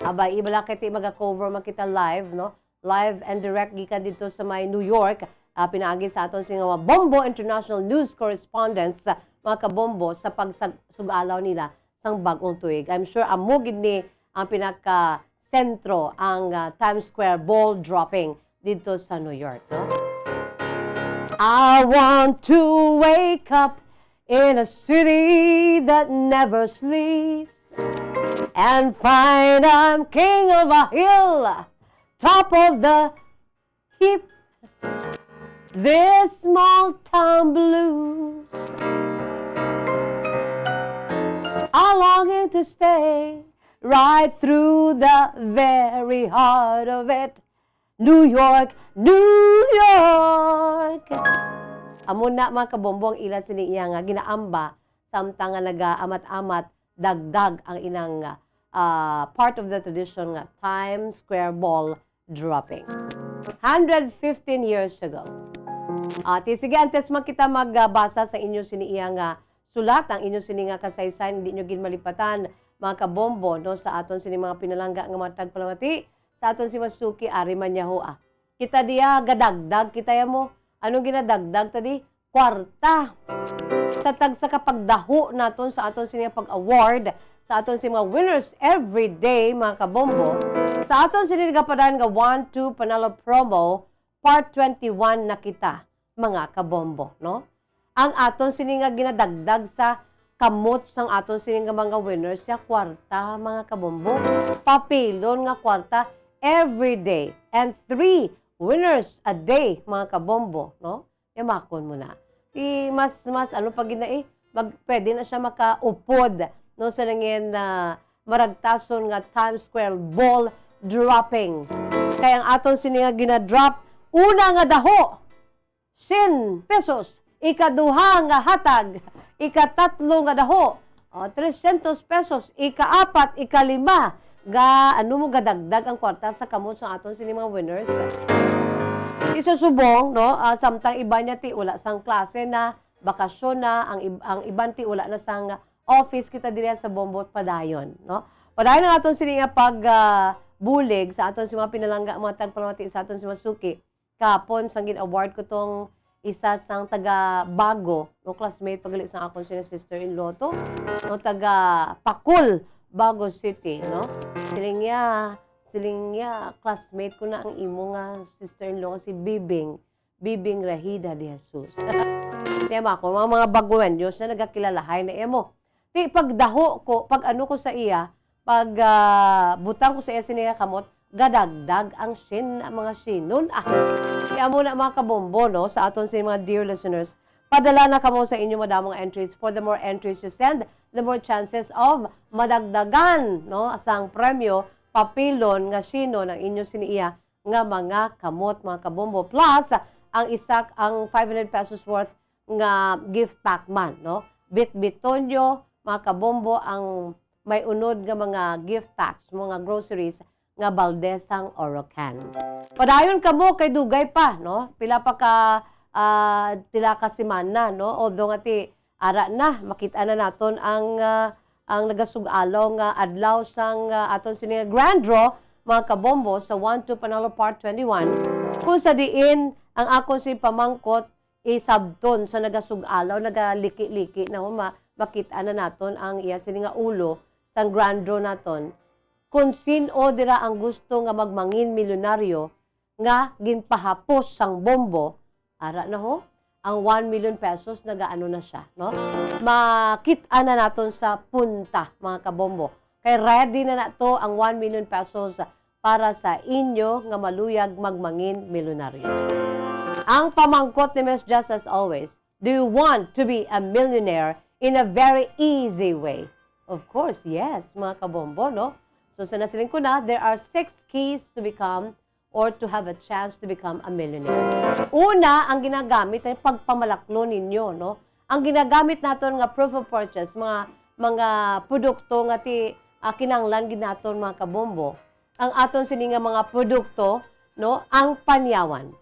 Speaker 21: Abay, ibala kiti maga-cover makita live, no? Live and direct gikan dito sa may New York. Pinaagi sa aton sing mga Bombo International News Correspondents mga kabombo sa pagsugalaw nila sang bagong tuig. I'm sure amo gid ni ang pinaka-sentro ang Times Square ball dropping dito sa New York, no? I want to wake up in a city that never sleeps and find I'm king of a hill, top of the heap, this small town blues. I'm longing to stay right through the very heart of it. New York. Amo na mga kabombo ang ila siniya nga ginaamba samtang nga naga-amat-amat dagdag ang inang part of the tradition nga Times Square Ball dropping. 115 years ago. Sige, antes makita magbasa sa inyo siniya nga sulat, ang inyo sini nga kasaysayan, hindi nyo ginmalipatan, mga kabombo, no, sa aton sini mga pinalangga nga matag palamati, sa aton si Masuki, Ari Manyaho, Kita diya, gadagdag, kita ya mo, anong ginadagdag tadi? Kwarta. Sa kapagdaho naton sa aton sini pag-award, sa aton si mga winners every day, mga kabombo, sa aton sini gapadan nga 1-2 panalo promo, part 21 na kita, mga kabombo, no? Ang aton sini nga ginadagdag sa kamot sang aton sini nga mga winners sa kwarta, mga kabombo. Papilon nga kwarta every day and 3 winners a day, mga kabombo, no? Yamakon mo na. Mas ano pag pwede na siya makaupod, no, sa nangin na maragtason nga Times Square ball dropping. Kaya ang aton sini nga ginadrop, una nga daho, 100 pesos. Ikaduha nga hatag, ikatatlo nga daho, 300 pesos, ikaapat, ikalima, gadagdag ang kwarta sa kamot sa aton sini mga winners. Isusubong, no, samtang iba niya ti wala sang klase na, bakasyon na, ang iban ti wala na sang office kita diri sa Bombot padayon, no. Padayon ang aton sini nga bulig sa aton si mga pinalangga mga tagpalamati sa aton si Masuki. Kapon sang gin award ko tong isa sang taga Bago, no, classmate pagali sa akong sina sister-in-law to, no, taga Pakul, Bago City, no. Siling niya, classmate ko na ang imo nga sister-in-law si Bibing Rahida de Jesus. Tema ko, mga baguan Diyos na nagakilalahay na emo. Ti pagdaho ko, pag ano ko sa iya, pag butang ko sa iya siniya kamot, gadagdag ang mga sinon. Kaya muna mga kabombo, no, sa aton sa mga dear listeners, padala na kamo sa inyo madamong entries. For the more entries you send, the more chances of madagdagan, no, asang premyo, papilon nga sino ng inyo siniya nga mga kamot, mga kabombo. Plus, ang 500 pesos worth nga gift pack man, no? Bit-bitonyo, mga kabombo, ang may unod nga mga gift packs, mga groceries, nga Baldesang Orocan. Padayon kamo kay dugay pa, no? Pila pa ka tila ka semana, no? Although nga ti ara na makita na naton ang nagasug-alaw nga adlaw sang aton sini grand draw, mga kabombo, sa 1-2 Panalo Part 21. Kung sa diin ang akon si pamangkot isabton sa nagasug-alaw, nagaliki-liki na makita na naton ang iya sini nga ulo sang grand draw naton. Kung sino dira ang gusto nga magmangin milyonaryo nga ginpahapos sang bombo, ara na ho, ang 1 million pesos nagaano na siya, no? Makita na naton sa punta, mga kabombo. Kay ready na nato ang 1 million pesos para sa inyo nga maluyag magmangin milyonaryo. Ang pamangkot ni Ms. Just as always, do you want to be a millionaire in a very easy way? Of course, yes, mga kabombo, no? So, sa nasiling ko na, there are 6 keys to become or to have a chance to become a millionaire. Una, ang ginagamit ay pagpamalaklo ninyo, no? Ang ginagamit naton nga proof of purchase, mga produkto nga kinanglan ginaton, mga kabombo. Ang aton sini nga mga produkto, no? Ang panyawan.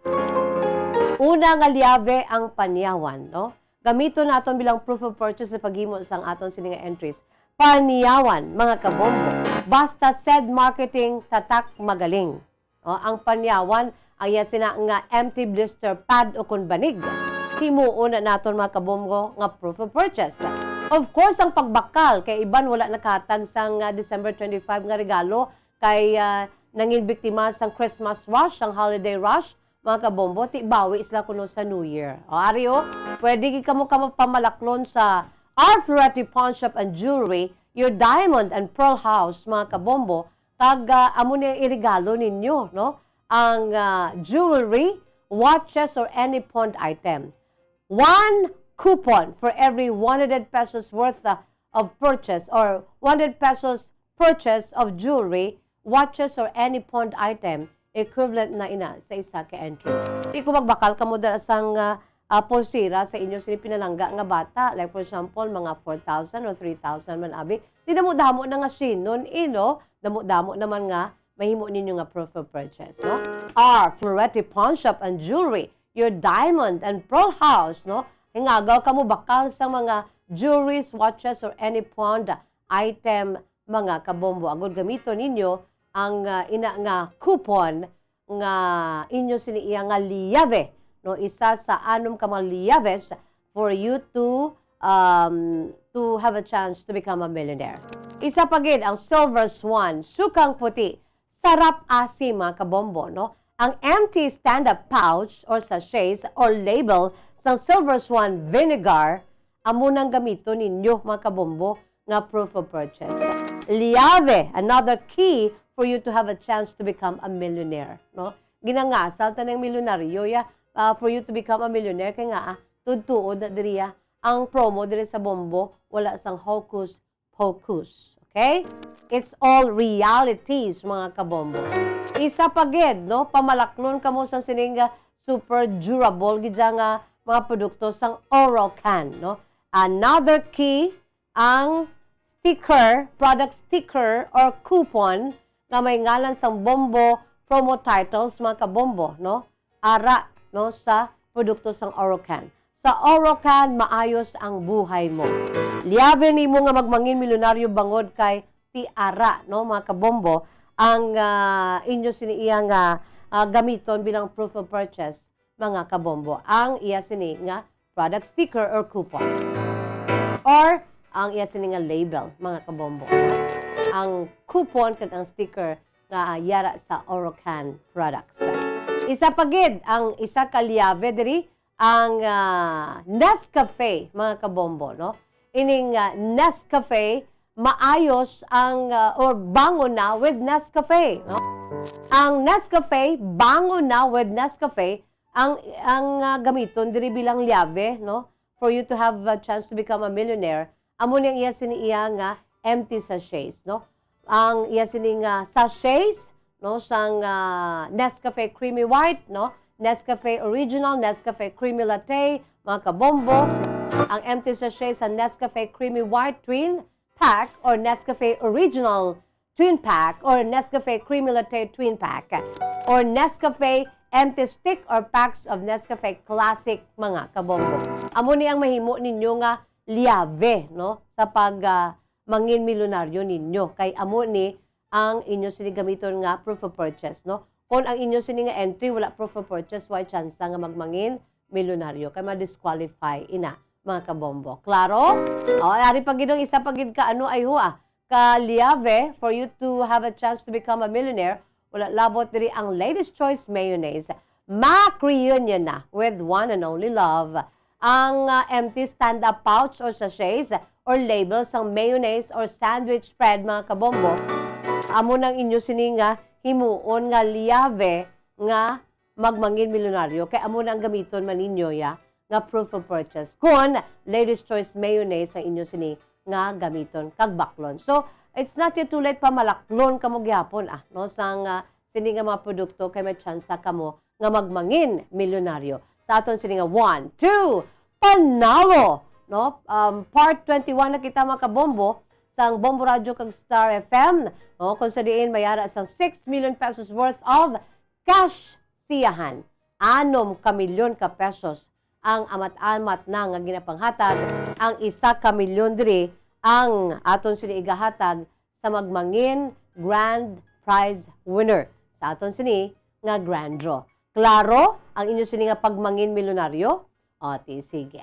Speaker 21: Una nga liave ang panyawan, no? Gamiton naton bilang proof of purchase sa paghimo sang aton sini nga entries. Panyawan, mga kabombo. Basta said marketing, tatak magaling. Ang panyawan, ay sina nga empty blister pad o kun banig. Himuon na naton, mga kabombo, nga proof of purchase. Of course, ang pagbakal, kay iban wala nakatag sang December 25 nga regalo, kay nangin biktima sang Christmas rush, ang holiday rush, mga kabombo, bawi isla kuno sa New Year. Ario, pwede ka mo pamalaklon sa Our Ferretti Pawn Shop and Jewelry, your diamond and pearl house, mga kabombo, kag amo niya irigalo ninyo, no? Ang jewelry, watches, or any pawned item. 1 coupon for every 100 pesos worth of purchase or 100 pesos purchase of jewelry, watches, or any pawned item, equivalent na ina sa isa ka entry. Di ko magbakal ka mo dara sang pulsira sa inyo sini pinalangga nga bata. Like for example, mga 4,000 or 3,000 man abi. Di damo-damo na nga sinon, damo-damo naman nga mahimo ninyo nga proof of purchase, no? Our Ferretti Pawn Shop and Jewelry, your diamond and pearl house, no? Hingagaw ka mo bakal sa mga jewelries, watches, or any pawned item, mga kabombo. Agod gamito ninyo ang ina nga coupon nga inyo siniiya nga liyave, no? Isa sa 6 ka mga liyaves for you to have a chance to become a millionaire. Isa pa gid ang Silver Swan, sukang puti, sarap asim, mga kabombo, no? Ang empty stand-up pouch or sachets or label sa Silver Swan vinegar, amo nang gamito ninyo, mga kabombo, nga proof of purchase. Liave, another key for you to have a chance to become a millionaire, no? Ginangasal ta ng milyonaryo ya, for you to become a millionaire, kaya nga, tudtuod na diriya, ang promo diri sa bombo, wala sang hocus pocus. Okay? It's all realities, mga kabombo. Isa pa gid, no? Pamalaklon ka mo sa sininga super durable, gidya nga mga produkto sang Orocan, no? Another key, ang sticker, product sticker or coupon na may ngalan sang bombo promo titles, mga kabombo, no? Ara, no, sa produkto sang Orocan. Sa Orocan, maayos ang buhay mo. Liyabe ni mo nga magmangin milyonaryo bangod kay ti ara, no, mga kabombo, ang inyo siniiyang gamiton bilang proof of purchase. mga kabombo, ang iya sini nga product sticker or coupon. Or ang iya sini nga label, mga kabombo. Ang coupon kag ang sticker nga yara sa Orocan products. Isa pagid ang isa ka liabe diri ang Nescafe, mga kabombo, no? Ining Nescafe maayos ang or bango na with Nescafe, no? Ang Nescafe bango na with Nescafe ang gamiton diri bilang liabe, no? For you to have a chance to become a millionaire. Amo niyang iya sini iya nga empty sachets, no? Ang iya sini nga sachets, no, sang Nescafe Creamy White, no? Nescafe Original, Nescafe Creamy Latte, mga kabombo. Ang empty sachet sa Nescafe Creamy White Twin Pack or Nescafe Original Twin Pack or Nescafe Creamy Latte Twin Pack or Nescafe Empty Stick or Packs of Nescafe Classic, mga kabombo. Amo ni ang mahimo ninyo nga liave, no, sa pag mangin milyonaryo ninyo. Kay amo ni ang inyo sinigamiton nga proof of purchase, no? Kung ang inyo sini nga entry wala proof of purchase, why chance nga magmangin milyonaryo kay ma-disqualify ina, mga kabombo. Klaro? O, ari pagid isa pagid ka ano ay hua ka liave for you to have a chance to become a millionaire. Wala labot diri ang latest choice mayonnaise. Mac-reunion na with one and only love. Ang empty stand-up pouch or sachets or labels ng mayonnaise or sandwich spread, mga kabombo. Amo nang inyo sini nga himuon nga liave nga magmangin milyonaryo. Kaya amo nang gamiton man ninyo ya nga proof of purchase. Kung latest choice mayonnaise ang inyo sini nga gamiton kag baklon. So, it's not yet too late pa malaklon kamo gyapon no sang sini nga mga produkto kay may chance kamo nga magmangin milyonaryo. Sa aton sini nga 1, 2, panalo, no? Part 21 na kita, mga kabombo sang Bombo Radio kag Star FM, no? Kung sa diin mayara sang 6 million pesos worth of cash siyahan. 6 ka milyon ka pesos ang amat-amat na nga ginapanghatag. Ang 1 ka milyon diri ang aton sini igahatag sa magmangin grand prize winner sa aton sini nga grand draw. Klaro ang inyo sini nga pagmangin milyonaryo? O, sige.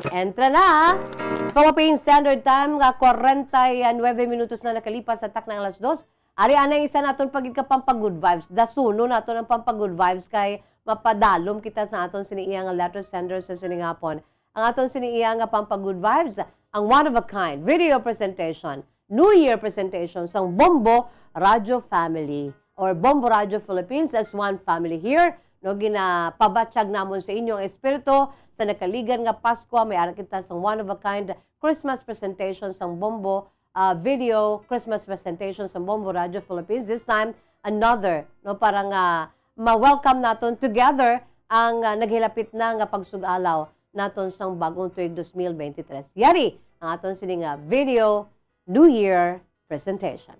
Speaker 21: Entra na! Philippine Standard Time nga 49 minutos na nakalipas sa tak ng alas 2. Ari anay isa naton pagid ka pampag-good vibes. Dasuno naton ang pampag-good vibes kay mapadalom kita sa aton sini iya nga letter sender sa sini hapon. Ang aton sini iya nga pampag-good vibes, ang one of a kind video presentation, New Year presentation sang Bombo Radio Family or Bombo Radio Philippines as one family here. No, ginapabatsyag namon sa inyong espiritu sa nakaligan nga Pasko. May ara kita sang one of a kind Christmas presentation sang Bombo video Christmas presentation sa Bombo Radio Philippines. This time another, no, parang ma-welcome naton together ang naghilapit na nga pagsugalaw naton sang bagong tuig 2023. Yari ang aton sini nga video New Year presentation.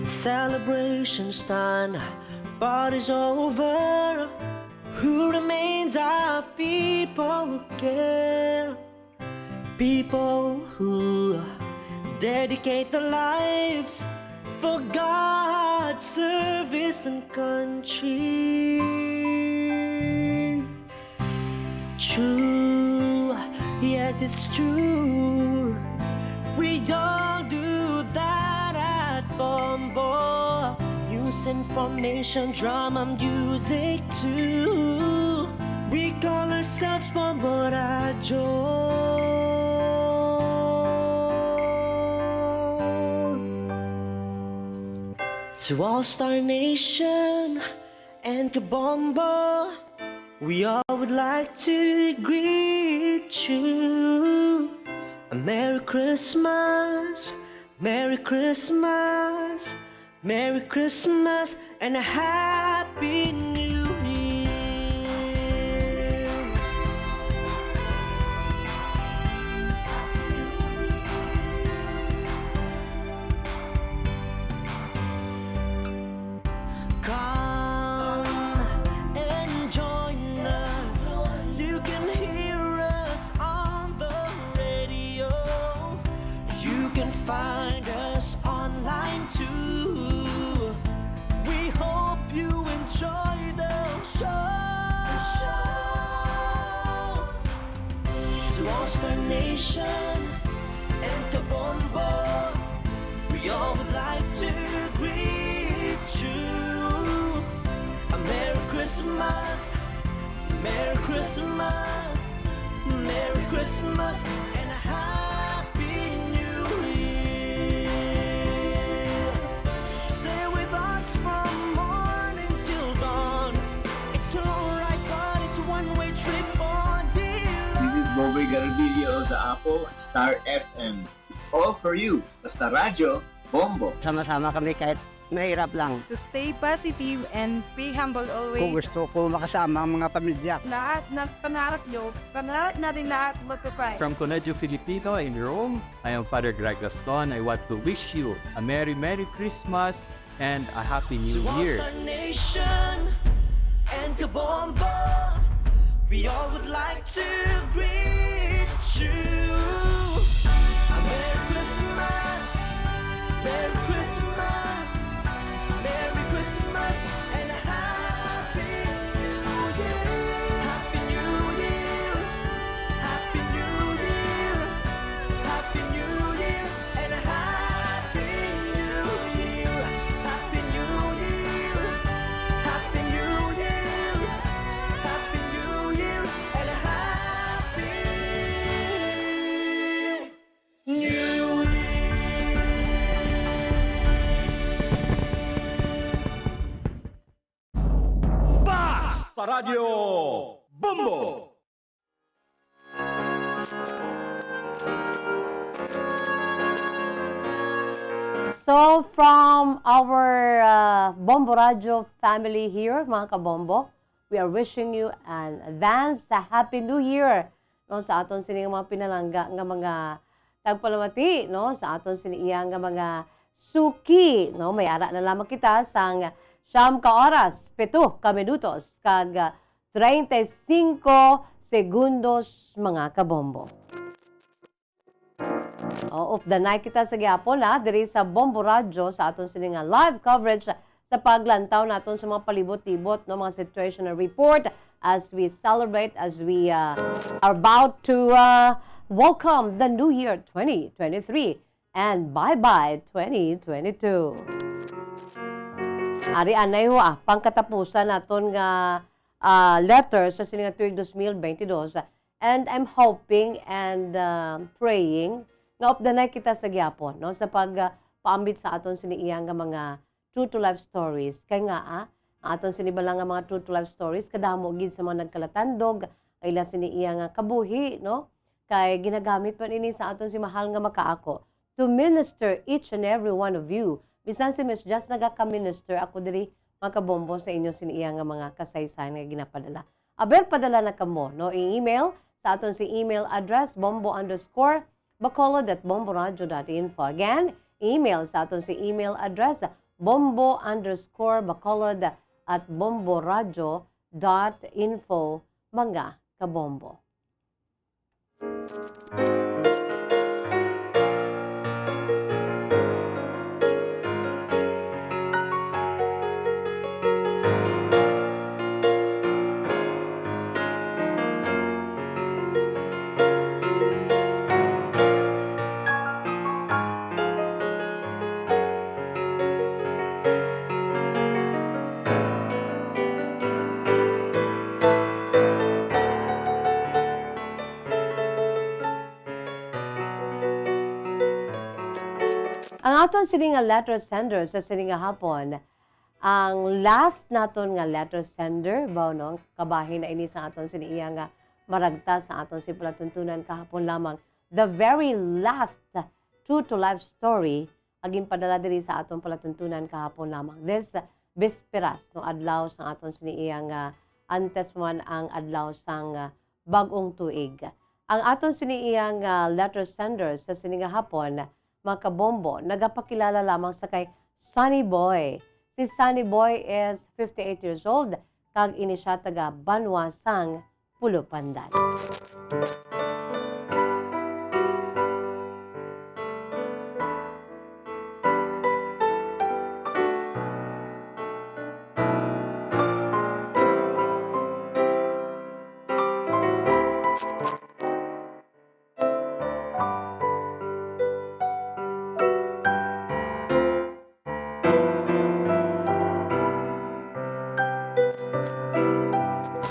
Speaker 13: Celebration's done, party's over. Who remains are people who care, people who dedicate their lives for God's service and country. True, yes, it's true. We all do that at Bombo. News, information, drama, music too. We call ourselves Bombo Radio. To All-Star Nation and Kabombo, we all would like to greet you. A Merry Christmas, Merry Christmas, Merry Christmas, and a Happy New Year. can find us online too. We hope you enjoy the show. To all Star Nation and Kabombo, we all would like to greet you. A Merry Christmas, Merry Christmas, Merry Christmas, and a Happy New Year. Stay with us from morning till dawn. It's a long ride, but it's a one-way trip on
Speaker 3: This is Bobby Garbillo of the Apple Star FM. It's all for you. Basta radyo, bombo.
Speaker 22: Sama-sama kami kahit mahirap lang.
Speaker 23: To stay positive and be humble always.
Speaker 22: Kung gusto ko makasama ang mga pamilya.
Speaker 23: Lahat ng pangarap nyo, pangarap natin lahat magpapay.
Speaker 24: From Colegio Filipino in Rome, I am Father Greg Gaston. I want to wish you a Merry Christmas and a Happy New
Speaker 13: To all
Speaker 24: Year.
Speaker 13: Star Nation and Kabombo, we all would like to greet you. A Merry Christmas, Merry Christmas, Merry Christmas, and a Happy New Year. Happy New Year, Happy New Year, Happy New Year, and a Happy New Year. Happy New Year, Happy New Year, Happy New Year, and a Happy New Year.
Speaker 25: Basta Radio Bombo!
Speaker 21: So from our Bombo Radio family here, mga kabombo, we are wishing you an advance Happy New Year no sa aton sini mga pinalangga nga mga tagpalamati no sa aton sini iya nga mga suki no may ara na lamang kita sang siyam ka oras 7 ka minutos kag 35 segundos mga kabombo. Of the night kita sa gyapon diri sa Bombo Radio sa aton sini nga live coverage sa paglantaw naton sa mga palibot-libot no mga situational report as we celebrate as we are about to welcome the new year 2023 and bye-bye 2022. Ari anay ho pangkatapusan naton nga letter sa sini nga tuig 2022 and I'm hoping and praying nga of the night kita sa gyapon no sa pagpaambit sa aton sini iya nga mga true to life stories kay nga ang aton sinibala nga mga true to life stories kadamo gid sa mga nagkalatandog ila sini iya nga kabuhi no kay ginagamit man ini sa aton si mahal nga makaako to minister each and every one of you bisan si Miss Just nagaka-minister ako diri mga kabombo sa inyo sini iya nga mga kasaysayan nga ginapadala aber padala na kamo no i-email sa aton si email address bombo_bacolod@bomboradio.info. Again, email sa aton si email address bombo_bacolod@bomboradio.info mga kabombo. Ang aton sini nga letter sender sa sini nga hapon, ang last naton nga letter sender, bao no, kabahin na ini sa aton sini iya nga maragta sa aton si palatuntunan kahapon lamang. The very last true to life story aging padala diri sa aton palatuntunan kahapon lamang. This bisperas no adlaw sa aton sini iya nga antes man ang adlaw sang bag-ong tuig. Ang aton sini iya nga letter sender sa sini nga hapon, mga kabombo, nagapakilala lamang sa kay Sunny Boy. Si Sunny Boy is 58 years old, kag ini siya taga Banwasang, Pulupandan.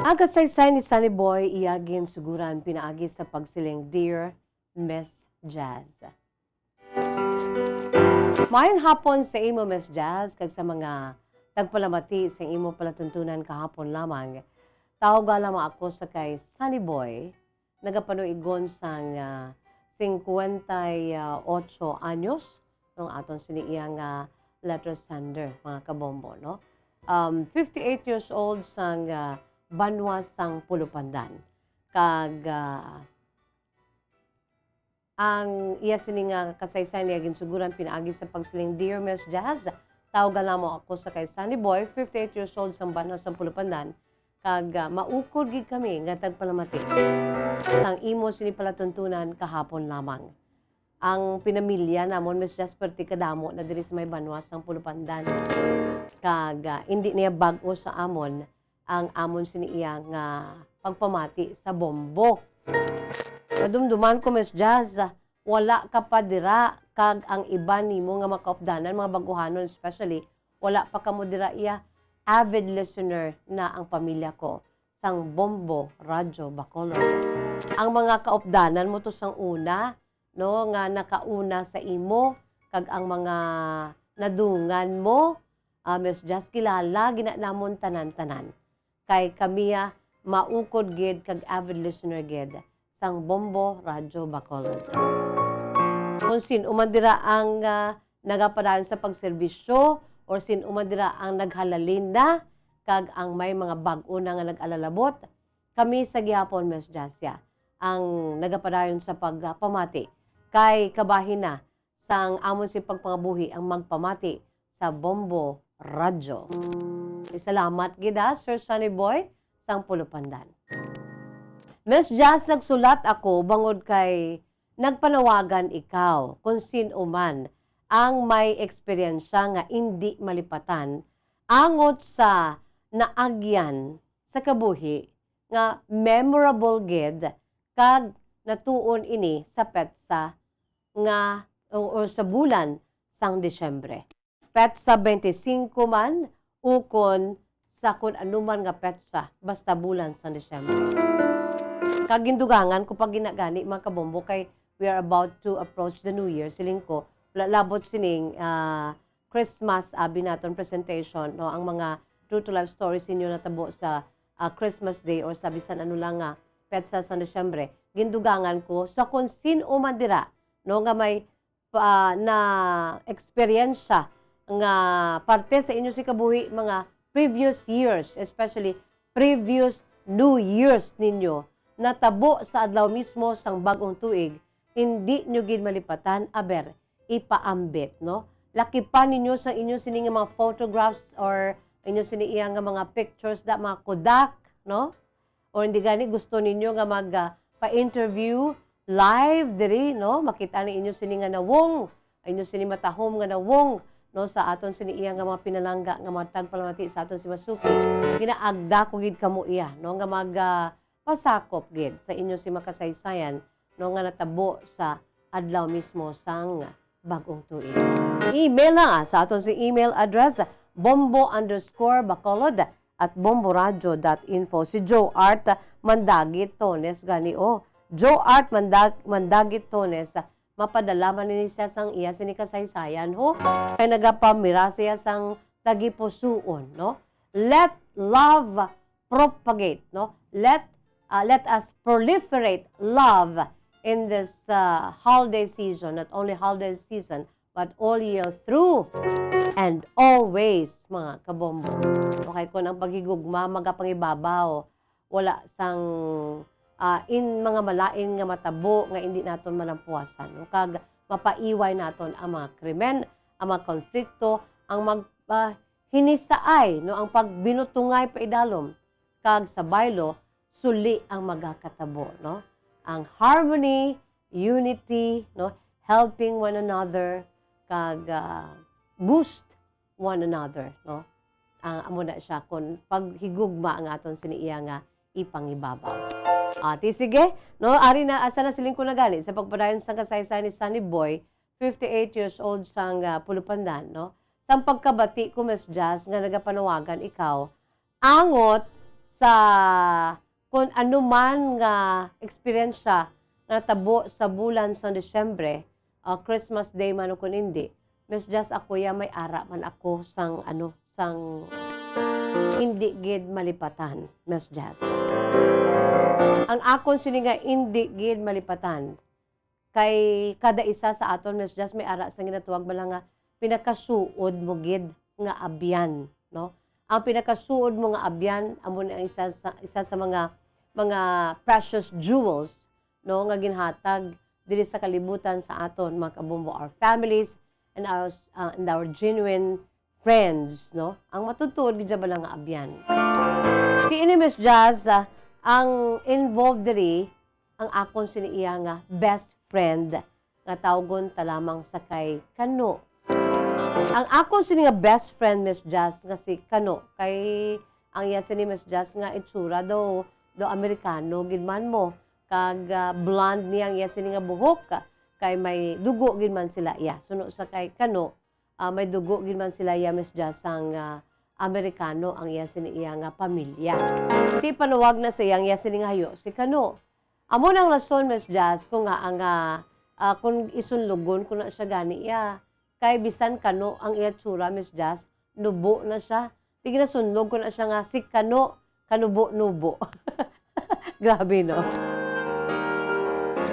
Speaker 21: Agasaysay ni Sunny Boy, iyagin suguran pinaagi sa pagsiling Dear Miss Jazz. Mayang hapon sa imo Miss Jazz, kag sa mga tagpalamati sa imo palatuntunan kahapon lamang. Tawag lamang ako sa kay Sunny Boy, nagapanuigon sang 58 anyos nung aton siniyang letter sender, mga kabombo, no? 58 years old sang Banwa sang Pulupandan. Kag ang iya sining kasaysay niya ginsuguran pinaagi sa pagsiling Dear Miss Jazz. Tawagan lamang ako sa kay Sunny Boy, 58 years old sang Banwa sang Pulupandan. Kag maukod gid kami nga tagpalamati sang imo sini palatuntunan kahapon lamang. Ang pinamilya namon Miss Jazz perti kadamo na diri sa may Banwa sang Pulupandan. Kag hindi niya bag-o sa amon ang amon siniya nga pagpamati sa bombo. Madumduman ko Miss Jazz, wala ka pa dira kag ang iba nimo nga makaupdanan mga baguhanon especially wala pa kamo dira iya avid listener na ang pamilya ko sang Bombo Radyo Bacolod. Ang mga kaupdanan mo to sang una no nga nakauna sa imo kag ang mga nadungan mo Miss Jazz kilala gina namon tanan-tanan. Kay kamiya maukod gid kag avid listener gid sang Bombo Radyo Bacolod. Kung sin umandira ang nagapadayon sa pagserbisyo or sin umandira ang naghalalin na kag ang may mga bag-o na nga nag-alalabot, kami sa gihapon Miss Jasya ang nagapadayon sa pagpamati kay kabahin na sang amon si pagpangabuhi ang magpamati sa Bombo Radyo. Salamat gida, Sir Sunny Boy, sang Pulupandan. Miss Jazz, nagsulat ako bangod kay nagpanawagan ikaw kung sino man ang may eksperyensya nga hindi malipatan angot sa naagyan sa kabuhi nga memorable gid kag natuon ini sa petsa nga o sa bulan sang Disyembre. Petsa 25 man ukon sa kun anuman nga petsa basta bulan sang Disyembre. Kagindugangan ko pag ginagani mga kabombo kay we are about to approach the New Year. Siling ko, labot sining Christmas binaton presentation, no? Ang mga true to life stories ninyo natabo sa Christmas Day or sa bisan ano lang nga petsa sa Disyembre. Gindugangan ko sa kung sino man dira, no? Nga may na eksperyensya nga parte sa inyo si kabuhi mga previous years, especially previous New Year's ninyo, natabo sa adlaw mismo sang bagong tuig, hindi nyo gid malipatan, aber, ipaambit, no? Laki pa ninyo sa inyo sini nga mga photographs or inyo sini iya nga mga pictures da mga Kodak, no? O hindi gani gusto ninyo nga pa-interview live diri, no? Makita ni inyo sini nga nawong, inyo sini matahom nga nawong, no, sa aton sini iya nga mga pinalangga nga mga tagpalamati sa aton si Masuki. Ginaagda ko gid kamo iya, no, nga pasakop gid sa inyo si makasaysayan no nga natabo sa adlaw mismo sang bagong tuig. Email na sa aton si email address bombo_bacolod@bomboradyo.info. Si Joe Art Mandagit Tones gani Joe Art Mandagit Tones mapadala man ni siya sang iya sini kasaysayan kay nagapamira siya sang tagipusuon, no? Let love propagate, no? Let us proliferate love in this holiday season, not only holiday season, but all year through and always, mga kabombo. Okay, kung ang paghigugma, magapangibabaw, wala sang in mga malain nga matabo nga hindi naton malampuasan. No? Kag mapaiway naton ang mga krimen, ang mga konflikto, ang hinisaay, no? Ang pagbinutungay pa idalom. Kag sa baylo, suli ang magakatabo, no? Ang harmony, unity, no? Helping one another, kag boost one another, no? Amo na siya kung paghigugma ang aton siniiya nga ipangibabaw. Sige, no? Ari na asa na siling ko na gani sa pagpadayon sa kasaysayan ni Sunny Boy, 58 years old sang Pulupandan, no? Sang pagkabati ko Miss Jazz nga nagapanawagan ikaw angot sa kung ano man nga eksperyensya nga tabo sa bulan sa Desyembre, Christmas Day man o kun hindi, Miss Jazz ako ya may ara man ako sang sang hindi gid malipatan, Miss Jazz. Ang akon sini nga hindi gid malipatan kay kada isa sa aton, Miss Jazz, may ara sa ginatuwag bala nga pinakasuod mo gid nga abyan, no? Ang pinakasuod mo nga abyan amo na isa sa mga precious jewels, no, nga ginhatag diri sa kalibutan sa aton mga kabombo, our families and our genuine friends, no? Ang matutuod gid bala nga abyan. Ti ini, Miss Jazz, ang involved diri ang akon siniiya nga best friend nga tawgon ta lamang sa kay Kano. Ang akon sini nga best friend, Miss Jazz, nga si Kano, kay ang iya sini, Miss Jazz, nga itsura do Amerikano gid man mo, kag blonde niyang iya sini nga buhok, kay may dugo gid man sila iya. Suno sa kay Kano, may dugo gid man sila iya, Miss Jazz, ang Amerikano ang iya sini iya nga pamilya. Ti panuwag na sa iyang iya sini nga hayo si Kano. Amo nang rason, Miss Jazz, kung nga ang kung isunlugon ko na siya gani iya. Kay bisan Kano ang iya tsura, Miss Jazz, nubo na siya. Tigna sunlog ko na siya nga si Kano, kanubo-nubo. Grabe, no?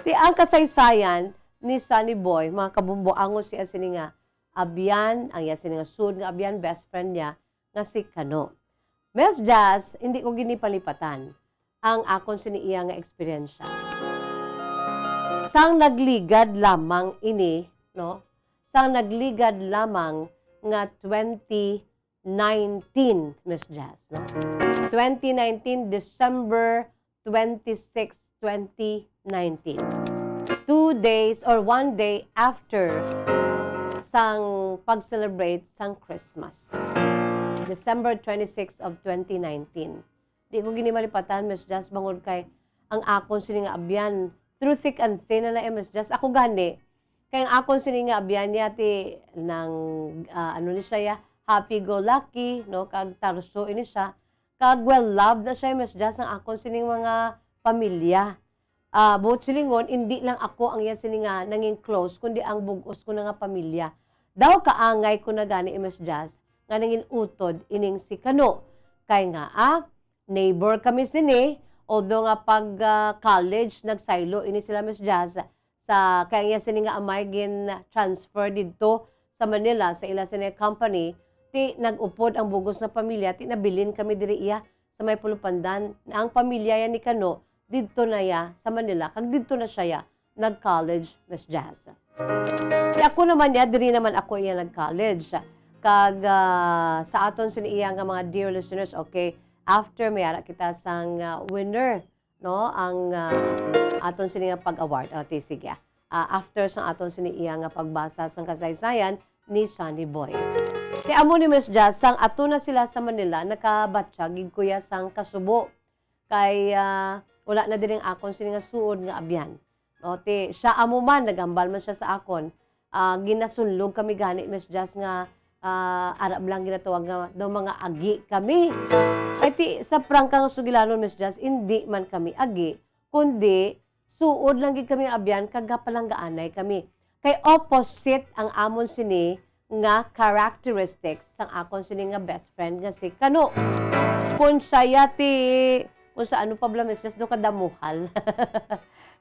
Speaker 21: Ang kasaysayan ni Sunny Boy, mga kabumbo, angos siya sini nga abyan, ang iya sini nga sud nga abyan, best friend niya, nga si Kano. Miss Jazz, hindi ko ginipalipatan ang akon sini iya nga eksperyensya. Sang nagligad lamang ini, no? Sang nagligad lamang nga 2019, Miss Jazz, no? 2019, December 26, 2019. 2 days or 1 day after sang pag-celebrate sang Christmas. December 26 of 2019. Di ko ginimalipatan, Miss Jazz, bangod kay ang akon sini nga abyan through thick and thin na Miss Jazz. Ako gani, kay ang akon sini nga abyan niya ti nang ano ni siya ya, happy-go-lucky, no, kag tarso ini siya, kag well-loved na siya, Miss Jazz, ang akon sining mga pamilya. Buot silingon, hindi lang ako ang iya sini nga nanging close, kundi ang bugos ko na nga pamilya. Daw kaangay ko na gani, Miss Jazz, nga nanging utod ining si Kano. Kay nga, neighbor kami sini, although nga pag college, nagsaylo ini sila, Miss Jazz, sa kaya sini nga amay gin transfer dito sa Manila, sa ila sini company, ti nag-upod ang bugos na pamilya, ti nabilin kami diri iya sa may Pulupandan. Ang pamilya yan ni Kano, dito na ya sa Manila, kag dito na siya ya nag-college, Miss Jazz. Ti ako naman ya, diri naman ako iya nag-college. Kag sa aton sini iya nga mga dear listeners, okay, after mayara kita sang winner, no, ang aton sini nga pag-award. Sige. After sang aton sini iya nga pagbasa sang kasaysayan ni Sunny Boy. Ti amo ni Miss Jazz, sang ato na sila sa Manila, nakabatsa gid kuya sang kasubo. Kay wala na din ang akon sini nga suod nga abyan. No, ti siya amo man nagambal man siya sa akon. Ginasunlog kami gani, Miss Jazz, nga Arab lang ginatawag nga daw mga agi kami. Ay ti sa prangkang sugilanon, Miss Jazz, hindi man kami agi, kundi suod lang gid kami abyan, kagapalanggaanay kami. Kay opposite ang amon sini nga characteristics sang akon sini nga best friend nga si Kano. Kung siya kung sa ano pa bla, Miss Jazz, do kadamuhal.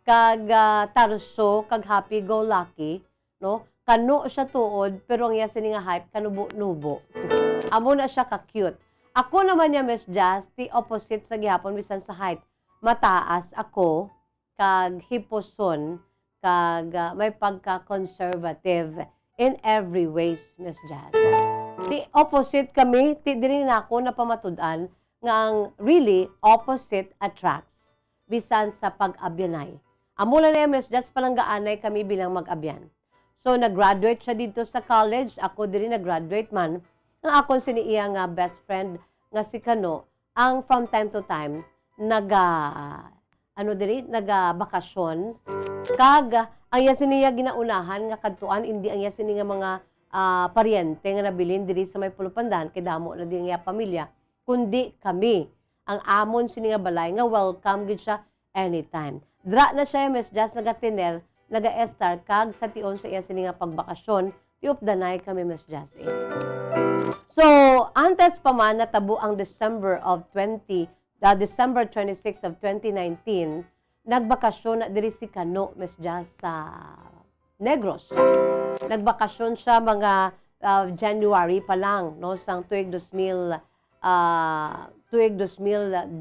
Speaker 21: Kag tarso, kag happy-go-lucky, no? Kano siya tuod, pero ang iya sini nga hype, kanubo-nubo. Amo na siya ka-cute. Ako naman niya, Miss Jazz, ti opposite sa gihapon, bisan sa height. Mataas ako, kag hiposon, kag may pagka-conservative in every ways, Miss Jazz. Ti opposite kami, ti diri na ako napamatud-an nga ang really opposite attracts, bisan sa pag-abyanay. Amo lang niya, Miss Jazz, palanggaanay kami bilang mag-abyan. So, nag-graduate siya dito sa college. Ako din nag-graduate man. Ang akong siniiya nga best friend nga si Kano, ang from time to time, naga-bakasyon. Kag, ang iya siniya ginaunahan nga kadtuan, hindi ang iya siniya mga paryente nga nabilin diri sa may Pulupandan, kay damo na din iya pamilya, kundi kami. ang amon sini nga balay nga welcome gid siya anytime. Dra na siya Miss Jazz nagatiner, naga-estar kag sa tion sa iya sini nga pagbakasyon, tiupdanay kami Miss Jazz. So, antes pa man natabo ang December 26 of 2019, nagbakasyon na diri si Kano Miss Jazz sa Negros. Nagbakasyon siya mga January pa lang, no, sang tuig 2000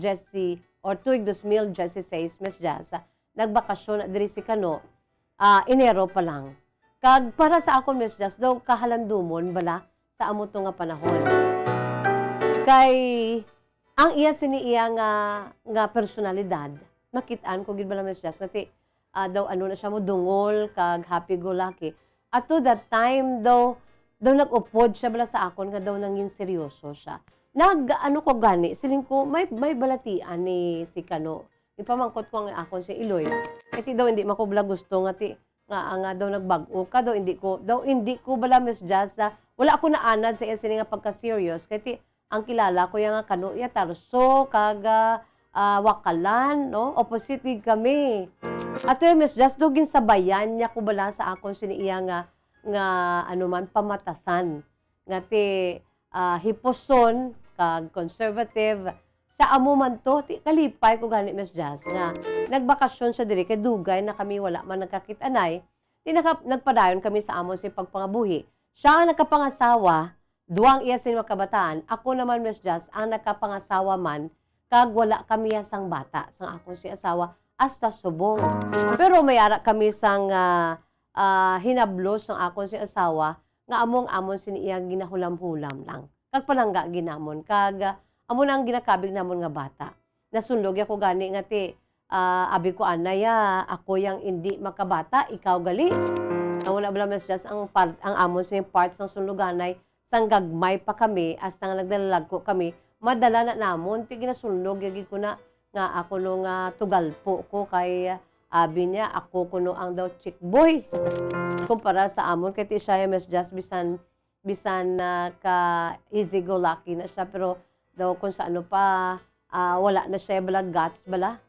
Speaker 21: Jesse or tuig 2016 Miss Jazz. Nagbakasyon na diri si Kano, Enero pa lang. Kag para sa ako Miss Jazz, daw kahalandumon bala sa amo to nga panahon. Kay ang iya sini iya nga personalidad, nakitaan ko gid bala Miss Jazz nati daw ano na siya mo dungol kag happy go lucky. At to that time daw nag-upod siya bala sa akon nga daw nangin seryoso siya. Ano ko gani siling ko may balatian ni si Kano. Ipamangkot ko ang akon si Iloy. Kasi daw hindi makubla gusto nga daw nagbag-o ka daw hindi ko bala Miss Jazz wala ako naanad sa iya sini nga pagka-serious kasi ang kilala ko yang nga Kano ya tarso kaga wakalan no opposite kami. Ato Miss Jazz dugin sabayan niya ko bala sa akon sini iya nga ano man pamatasan nga hiposon kag conservative sa amo man to kalipay ko gani Miss Jazz nga nagbakasyon sa diri kay dugay na kami wala man nagkakit-anay nagpadayon kami sa amon si pagpangabuhi. Siya ang nagkapangasawa, duwang iya sa kabataan. Ako naman Miss Jazz ang nagkapangasawa man kag wala kami sang bata sang akong si asawa hasta subong. Pero mayara kami sang hinablos sang akong si asawa nga amon siniya ginahulam-hulam lang. Kag palangga ginamon kag amo nang ginakabig namon nga bata. Nasunlog ako gani nga abi ko anaya, ako yang hindi makabata, ikaw gali. Wala bala Miss Jazz ang amon sa parts ng sunluganay sang gagmay pa kami hasta nga nagdalalag ko kami madala na namon ti ginasunlog yagi ko na nga ako no nga tugalpo ko kay abi niya ako kuno ang daw chick boy kumpara sa amon kay ti siya Miss Jazz bisan ka easy go lucky na siya pero daw kung sa ano pa wala na siya bala guts bala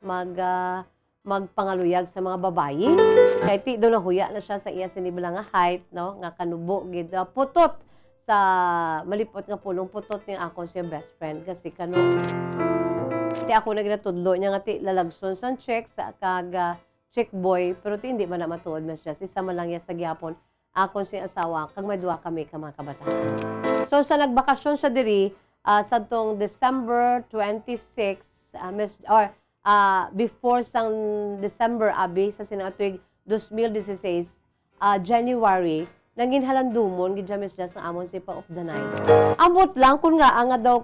Speaker 21: magpangaluyag sa mga babayi. Kaya ti do nahuya na siya sa iya sinibala nga height no nga kanubo gid putot sa malipot nga pulong putot niya ako siya best friend kasi Kano. Ti ako na ginatudlo niya nga ti lalagson sang check sa kag chick boy pero ti hindi man na matuod Miss Jazz isa man lang ya sa gihapon ako si asawa kag may duha kami ka mga kabataan. So sa nagbakasyon sa diri sa tong December 26 before sang December abi sa sinatuig 2016 January nangin halandumon gid Miss Jazz ang amon si pa of the night. Amot lang kun nga nga daw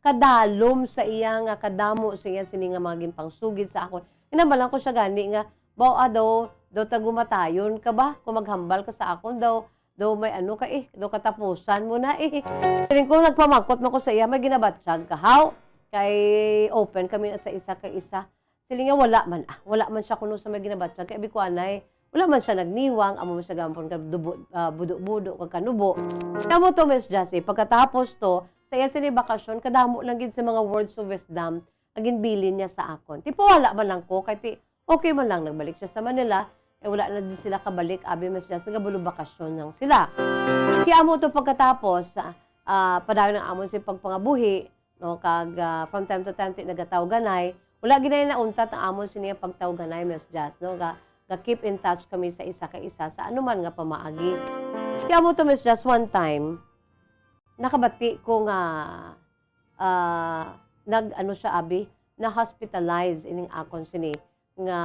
Speaker 21: kadalom sa iya nga kadamo sa iya sini nga maging pangsugid sa akon. Inabalan ko siya gani nga daw tagumatayon ka ba kung maghambal ka sa akon daw may ano ka daw katapusan mo na Siling ko nagpamangkot man ko sa iya may ginabatsyag ka how kay open kami na sa isa ka isa. Siling nga wala man siya kuno sa may ginabatsyag kay abi ko anay wala man siya nagniwang amo sa gampon ka budo kag kanubo. Tamo to Miss Jazz pagkatapos to sa iya sini bakasyon kadamo lang gid sa mga words of wisdom agin bilin niya sa akon. Tipo wala man lang ko kay okay man lang nagbalik siya sa Manila wala na din sila kabalik abi Miss Jazz nagabulo bakasyon lang sila. Kaya amo to pagkatapos padayon ang amon si pagpangabuhi no kag from time to time ti nagataw ganay wala ginay na untat ang amon siniya pagtaw ganay Miss Jazz no ga keep in touch kami sa isa ka isa sa anuman nga pamaagi. Kaya amo to Miss Jazz one time nakabati ko nga siya abi na hospitalize ining akon sini nga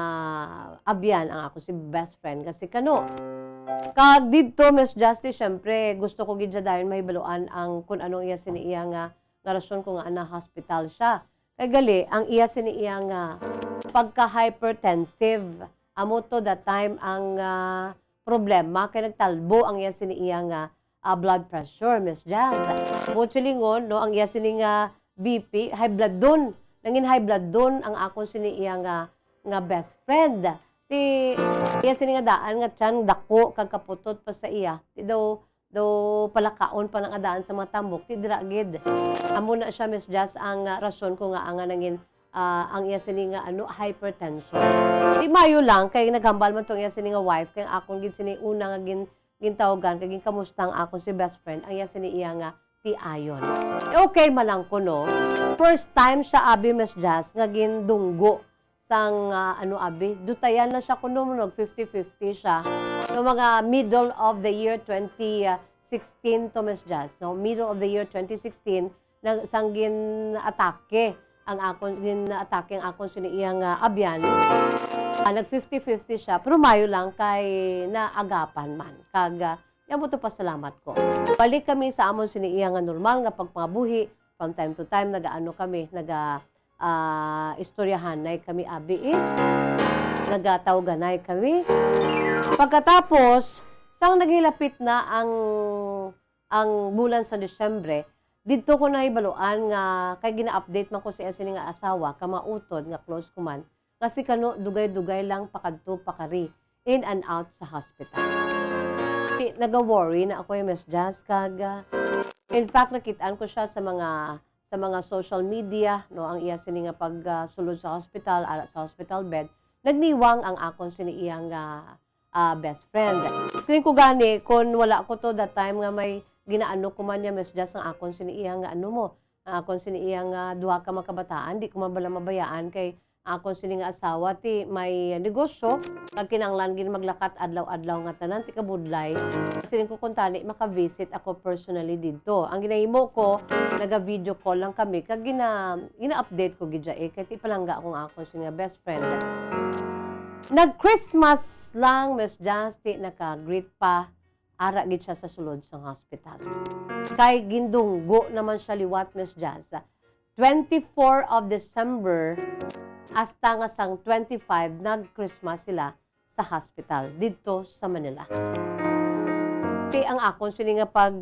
Speaker 21: abyan ang ako si best friend kasi Kano. Kag dito Miss Justice syempre gusto ko gid dayon mahibaluan ang kun anong iya sini iya nga rason ko nga ana hospital siya. Kay gali ang iya sini iya nga pagka-hypertensive amo to that time ang problema kay nagtalbo ang iya sini iya nga blood pressure Miss Jazz. Butchilingon no ang iya sini nga BP high blood don. Nangin high blood don ang akon sini iya nga best friend. Ti iya sini nga daan nga tiyan dako kag kaputot pa sa iya. Ti daw do palakaon pa ng adaan sa mga tambok ti diragid. Amo na siya Miss Jazz ang rason ko nga ang nangin ang iya sini nga hypertension. Di mayo lang kay naghambal man tong iya sini nga wife kay akon gid sini una nga gintawagan kay kamusta ang akon si best friend ang iya sini iya nga ti ayon. Okay malang ko no. First time siya abi Miss Jazz nga gindunggo sang abi dutayan na siya kuno nog 50-50 siya no mga middle of the year 2016 to Miss Jazz no middle of the year 2016 sang atake ang akon atake ang akon siniyang abyan nag 50-50 siya pero mayo lang kay naagapan man kag yan mo to pasalamat ko. Balik kami sa amon siniyang normal nga pagpangabuhi from time to time nagaano kami istoryahan na kami abi nagatawaganay kami. Pagkatapos sang naghilapit na ang bulan sa Disyembre dito ko na ibaluan nga kay gina-update man ko sa sini nga asawa kamautod nga close ko man kasi kano dugay-dugay lang pakadto pakari in and out sa hospital. Naga-worry na ako Miss Jazz kag in fact nakitaan ko siya sa mga social media no ang iya sini nga pagsulod sa hospital ala sa hospital bed nagniwang ang akon sini iyang best friend. Sining ko gani kon wala ko to that time nga may ginaano ko man niya Miss Jazz ang akon sini iyang ang akon sini iyang duha ka makabataan di ko man bala mabayaan kay akon sini nga asawa ti may negosyo kag kinanglan gid maglakat adlaw-adlaw nga tanan ti kabudlay sining ko kuntani maka-visit ako personally didto ang ginahimo ko naga-video call lang kami kag gina-update ko gid kay ti palangga akong akon sini nga best friend nag-Christmas lang Miss Jazz ti naka-greet pa ara gid siya sa sulod sang hospital kay gindunggo naman siya liwat Miss Jazz 24 of December hasta nga sang 25 nag-Christmas sila sa hospital dito sa Manila. Ti ang akon sini nga pag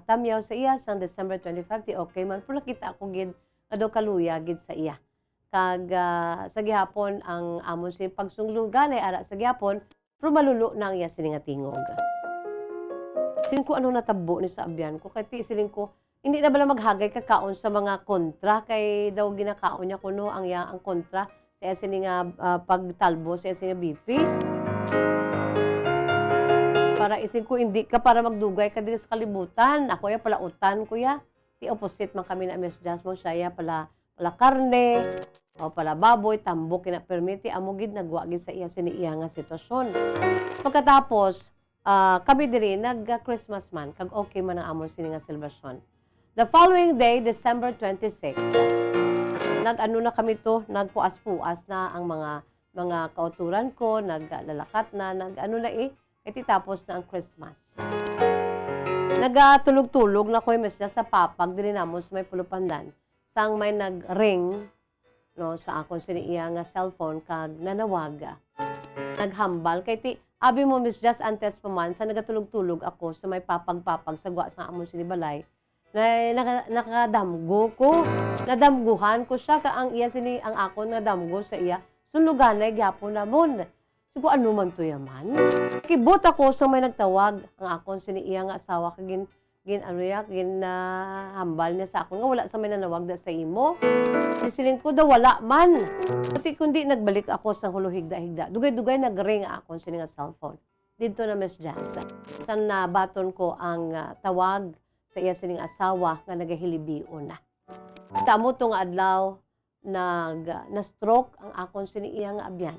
Speaker 21: tamyaw sa iya sang December 25 ti okay man pula kita ako gid ado kaluya gid sa iya. Kag sa gihapon ang amon sini pagsunglugan ay ara sa gihapon pero malulo na ang iya sini nga tingog. Siling ko ano natabo ni sa abyan ko kay ti siling ko hindi na bala maghagay kakaon sa mga kontra kay daw ginakaon niya kuno ang kontra sa sini nga pagtalbo sa sini nga BP. Para isin ko hindi ka para magdugay ka diri sa kalibutan. Ako ya pala utan ko ya. Ti opposite man kami na Miss Jazz mo siya ya pala karne o pala baboy tambok kina permiti amo gid nagwa gid sa iya sini iya nga sitwasyon. Pagkatapos kami diri nag-Christmas man kag okay man ang amon sini nga celebration. The following day, December 26, nag-ano na kami to, nagpuas-puas na ang mga kauturan ko, naglalakat na, nag-ano na kaya tapos na ang Christmas. Nagatulog-tulog na ko Miss Jazz sa papag, dili namo sa may pulupandan. Sang may nag-ring no, sa akong siniiya nga cellphone, kag nanawaga. Naghambal, kay ti, abi mo Miss Jazz antes pa man, sa nagatulog-tulog ako sa may papag-papag sa gwa sa amon sinibalay, nakadamgo ko. Nadamguhan ko siya ka ang iya sini ang ako nadamgo sa iya. Suluganay gyapon namon. Sigo ano man to yaman. Kibot ako sa may nagtawag ang akon sini iya nga asawa kagin hambal niya sa ako nga wala sa may nanawag da sa imo. Siling ko daw wala man. Pati kundi nagbalik ako sa huluhigda-higda. Dugay-dugay nagring akon sini nga cellphone. Dito na Miss Jazz. San nabaton ko ang tawag sa iya sining asawa nga nagahilibio na. Tamo tong adlaw na-stroke ang akon sini iya nga abyan.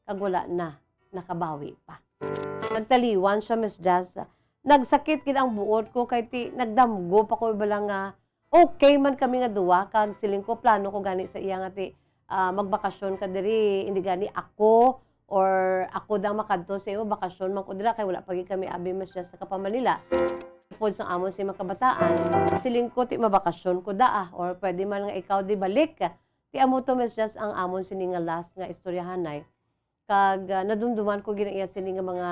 Speaker 21: Kag wala na nakabawi pa. Nagtaliwan siya Miss Jazz. Nagsakit gid ang buot ko kay ti nagdamgo pa ko bala nga okay man kami nga duwa kag siling ko plano ko gani sa iya nga ti magbakasyon ka diri hindi gani ako or ako daw makadto sa iyo bakasyon man ko dira kay wala pagi kami abi Miss Jazz sa Kapamanila. Pod sa amon si makabataan siling ko ti mabakasyon ko daa or pwede man nga ikaw di balik ti amo to Miss Jazz ang amon sini nga last nga istoryahanay kag nadumduman ko ginaiya sini nga mga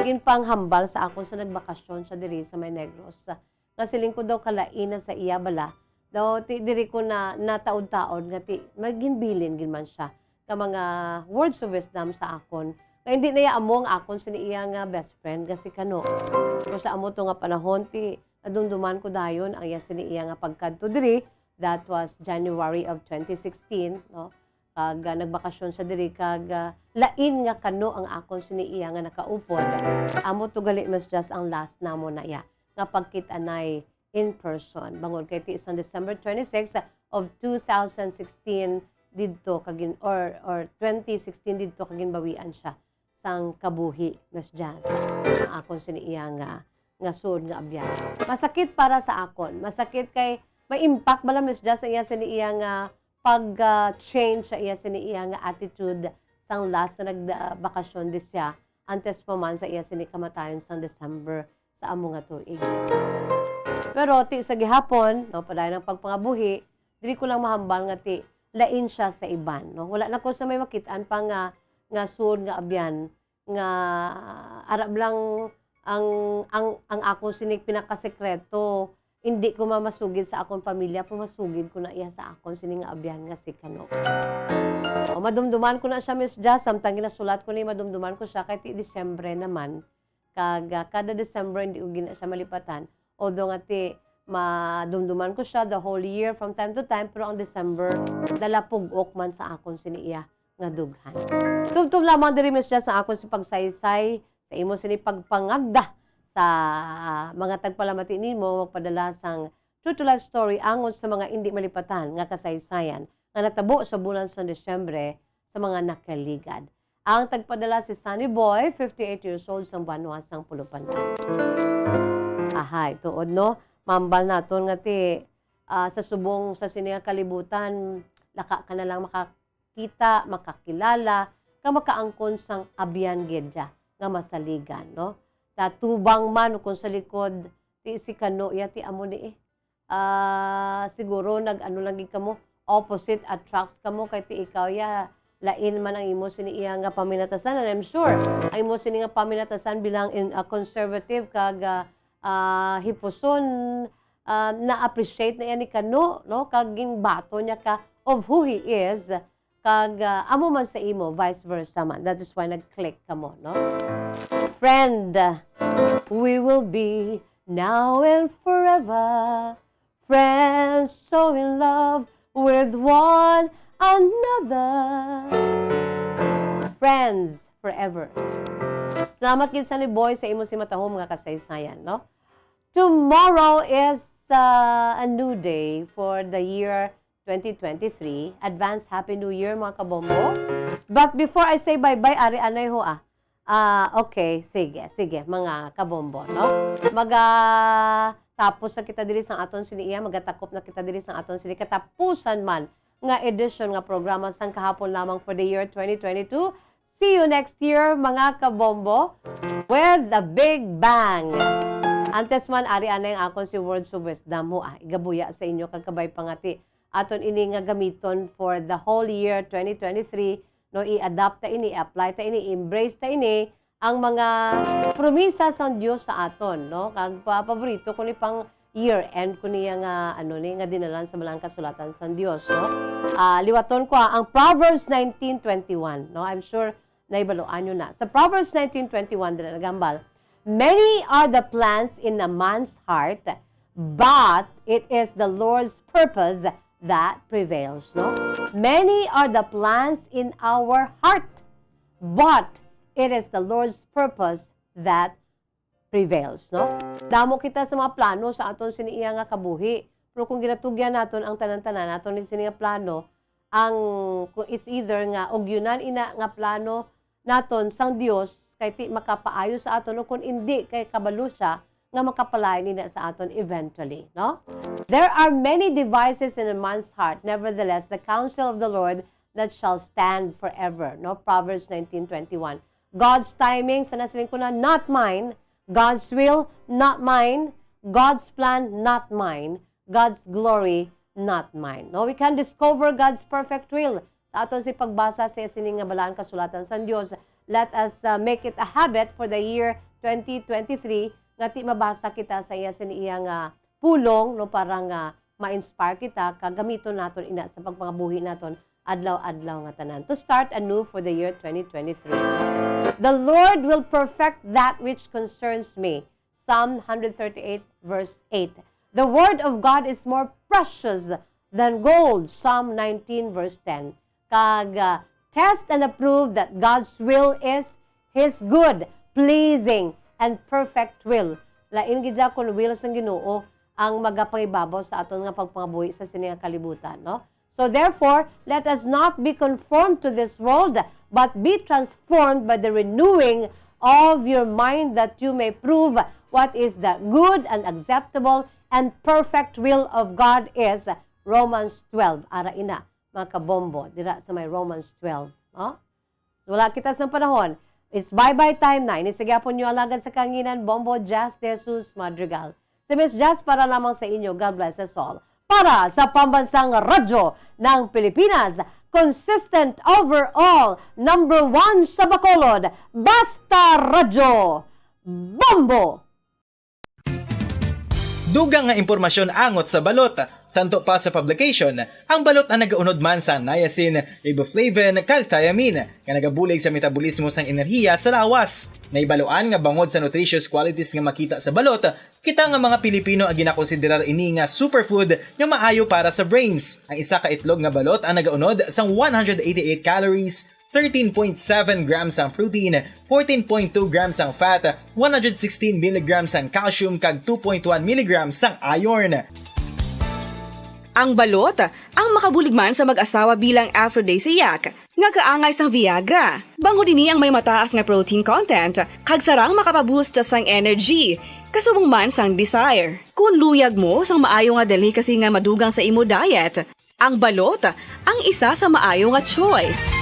Speaker 21: ginpanghambal sa akon sa nagbakasyon sa diri sa May Negros nga siling ko daw kalaina sa iya bala daw ti diri ko na nataod-taod nga ti maginbilin gin man siya ka mga words of wisdom sa akon Kaya hindi na among akon siniya nga best friend kasi kano. Pero sa amo to nga panahon ti nadumduman ko dayon ang iya siniya nga pagkadto diri. That was January of 2016, no? Kag nagbakasyon sa diri kag lain nga kano ang akon siniya nga nakaupod. Amo to gali mas just ang last namo na iya nga pagkit-anay in person. Bangod kay ti isang December 26 of 2016 didto kagin or 2016 didto kagin bawian siya sang kabuhi mas jazz ang akon siniya nga sud nga abyan. Masakit para sa akon. Masakit kay may impact bala mas jazz sa iya siniya nga pag-change sa iya siniya nga attitude sang last na nagbakasyon di siya antes pa man sa iya sini kamatayon sang December sa amo nga tuig. Pero ti sa gihapon, no, padayon ng pagpangabuhi, dili ko lang mahambal nga ti lain siya sa iban, no. Wala na ko sa may makitaan pa nga sud nga abyan nga arab lang ang ako sinig pinakasekreto. Hindi ko mamasugid sa akong pamilya, pumasugid ko na iya sa akon sini nga abyan nga si kano. O madumduman ko na siya Miss Jazz, samtang ginasulat ko ni madumduman ko siya kay ti Disyembre naman. Kag kada December hindi ko gina siya malipatan. Although nga ti madumduman ko siya the whole year from time to time, pero ang December dala pugok man sa akon sini iya nga dughan. Tubtub lamang diri Miss Jazz sa akon si pagsaysay sa imo sini pagpangagda sa mga tagpalamati nimo magpadala sang true to life story angon sa mga hindi malipatan nga kasaysayan nga natabo sa bulan sa Disyembre sa mga nakaligad. Ang tagpadala si Sunny Boy, 58 years old, sang Banwa sang Pulupantan. Ahay, tuod no, mambal naton nga ti sa subong sa siniya kalibutan, laka ka na lang makakita, makakilala, ka makaangkon sang abyan gedya nga masaligan, no? Tatubang man kung sa likod ti si kano ya ti amo ni siguro nag-ano lang gid kamo opposite attracts kamo kay ti ikaw ya lain man ang imo sini iya nga paminatasan, and I'm sure ang imo sini nga paminatasan bilang conservative kag hipuson na-appreciate na yan ni kano, no? Kag ginbato niya ka of who he is kag amo man sa imo vice versa man. That is why nag-click kamo, no? Friend, we will be now and forever, friends so in love with one another. Friends forever. Salamat gid sa ni Boy sa imo si matahom nga kasaysayan, no? Tomorrow is a new day for the year 2023. Advance Happy New Year mga kabombo. But before I say bye-bye, ari anay ho okay, sige, mga kabombo, no? Tapos na kita diri sang aton sini iya, magatakop na kita diri sang aton sini katapusan man nga edition nga programa sang kahapon lamang for the year 2022. See you next year, mga kabombo, with the big bang. Antes man, ari anay ang akon si Words of Wisdom ho, igabuya sa inyo kagkabay pangati. Aton ini nga gamiton for the whole year 2023, no, i-adapt ta ini, i-apply ta ini, embrace ta ini ang mga promisa sa Dios sa aton, no? Kag paborito ko ni pang year end ko niya nga nga dinalan sa malang kasulatan sa Dios, no? Liwaton ko ang Proverbs 19:21, no? I'm sure naibaloan nyo na. Sa Proverbs 19:21 din nagambal, many are the plans in a man's heart, but it is the Lord's purpose that prevails, no? Many are the plans in our heart, but it is the Lord's purpose that prevails, no? Damo kita sa mga plano sa aton siniya nga kabuhi. Pero kung ginatugyan naton ang tanan-tanan naton ni siniya plano, it's either nga og yunan ina nga plano naton sang Dios kay ti makapaayo sa aton, o kung hindi kay kabalo siya nga makapalain nina sa aton eventually, no? There are many devices in a man's heart, nevertheless the counsel of the Lord that shall stand forever, no? Proverbs 19:21. God's timing sa nasiling ko na, not mine. God's will, not mine. God's plan, not mine. God's glory, not mine. No, we can discover God's perfect will sa aton si pagbasa sa sining nga balaan kasulatan sa Dios. Let us make it a habit for the year 2023 nga ti mabasa kita sa iya siniya nga pulong, no, para nga ma-inspire kita kagamiton naton ina sa pagpangabuhi naton adlaw-adlaw nga tanan, to start anew for the year 2023. The Lord will perfect that which concerns me. Psalm 138 verse 8. The word of God is more precious than gold. Psalm 19 verse 10. Kag test and approve that God's will is His good, pleasing, and perfect will. Lain gidya kun will sang Ginoo ang magapangibabaw sa aton nga pagpangabuhi sa sini nga kalibutan, no? So therefore, let us not be conformed to this world, but be transformed by the renewing of your mind, that you may prove what is the good and acceptable and perfect will of God is. Romans 12. Ara ina, mga kabombo, dira sa may Romans 12. No? Wala kita sa panahon. It's bye-bye time na. Inisigapon nyo alagad sa kanginan, Bombo Jazz de Jesus Madrigal. Si Miss Jazz para lamang sa inyo. God bless us all. Para sa pambansang radyo ng Pilipinas, consistent overall, number 1 sa Bacolod, Basta Radyo, Bombo!
Speaker 7: Dugang nga impormasyon angot sa balot. Santo pa sa publication, ang balot ang nagaunod man sa niacin, riboflavin, kag thiamine, nga nagabulig sa metabolismo sang enerhiya sa lawas. Naibaloan nga bangod sa nutritious qualities nga makita sa balot, kita nga mga Pilipino ang ginakonsiderar ini nga superfood nga maayo para sa brains. Ang isa ka itlog nga balot ang nagaunod sang 188 calories, 13.7 grams ang protein, 14.2 grams ang fat, 116 mg ang calcium kag 2.1 mg ang iron.
Speaker 11: Ang balot, ang makabuligman sa mag-asawa bilang aphrodisiac, nga kaangay sang Viagra. Bango dini ang may mataas nga protein content, kag sarang makapaboost sang energy, kasubong man sang desire. Kung luyag mo sang maayo nga delicacy nga madugang sa imo diet, ang balot, ang isa sa maayo nga choice.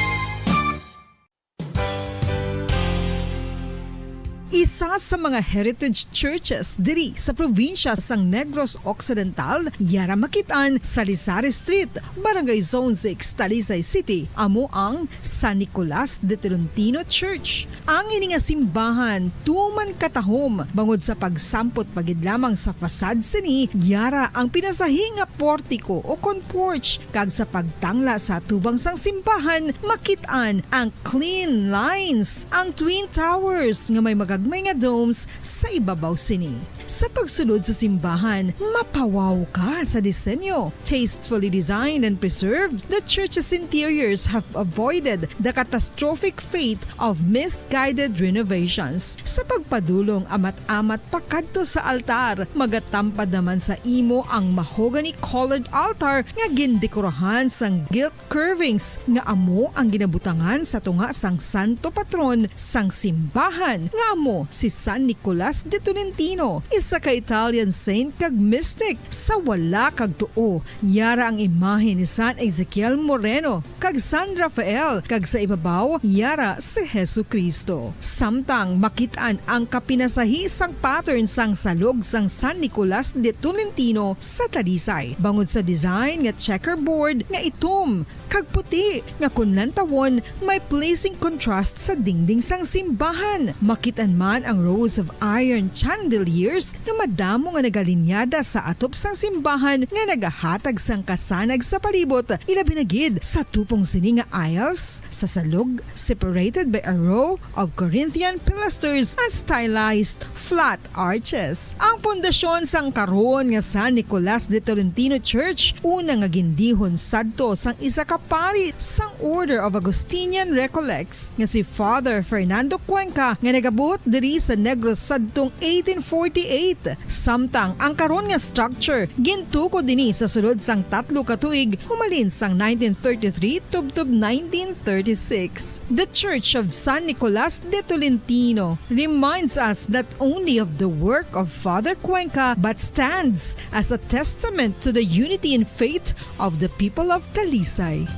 Speaker 15: Isa sa mga heritage churches diri sa probinsya sang Negros Occidental, yara makitaan sa Lizares Street, Barangay Zone 6, Talisay City, amo ang San Nicolas de Tolentino Church. Ang ini nga simbahan tuman katahom bangod sa pagsampot pagid lamang sa fasad sini, yara ang pinasahi nga portiko o kon porch, kag sa pagtangla sa tubang sang simbahan makitaan ang clean lines, ang twin towers nga may magagmay nga domes sa ibabaw sini. Sa pagsulod sa simbahan, mapawaw ka sa disenyo. Tastefully designed and preserved, the church's interiors have avoided the catastrophic fate of misguided renovations. Sa pagpadulong amat-amat pakadto sa altar, magatampad naman sa imo ang mahogany-colored altar nga gindekorahan sang gilt curvings nga amo ang ginabutangan sa tunga sang santo patron sang simbahan nga amo si San Nicolas de Tolentino, isa ka Italian saint kag mystic. Sa wala kag tuo, yara ang imahe ni San Ezekiel Moreno kag San Rafael, kag sa ibabaw yara si Jesucristo. Samtang makitaan ang kapinasahi sang pattern sang salog sang San Nicolas de Tolentino sa Talisay, bangod sa design nga checkerboard nga itom kag puti nga kunlantawon may pleasing contrast sa dingding sang simbahan. Makitan man ang rows of iron chandeliers nga madamo nga nagalinyada sa atop sang simbahan nga nagahatag sang kasanag sa palibot, ilabi na gid sa tupong sini nga aisles sa salog, separated by a row of Corinthian pilasters and stylized flat arches. Ang pundasyon sang karon nga San Nicolas de Tolentino Church una nga gindihon sadto sang isa ka pari sang Order of Augustinian Recollects nga si Father Fernando Cuenca nga nagabot diri sa Negros sadtong 1848. Samtang ang karon nga structure gintuko dinhi sa sulod sang 3 ka tuig humalin sang 1933 tubtob 1936. The Church of San Nicolas de Tolentino reminds us not only of the work of Father Cuenca but stands as a testament to the unity and faith of the people of Talisay.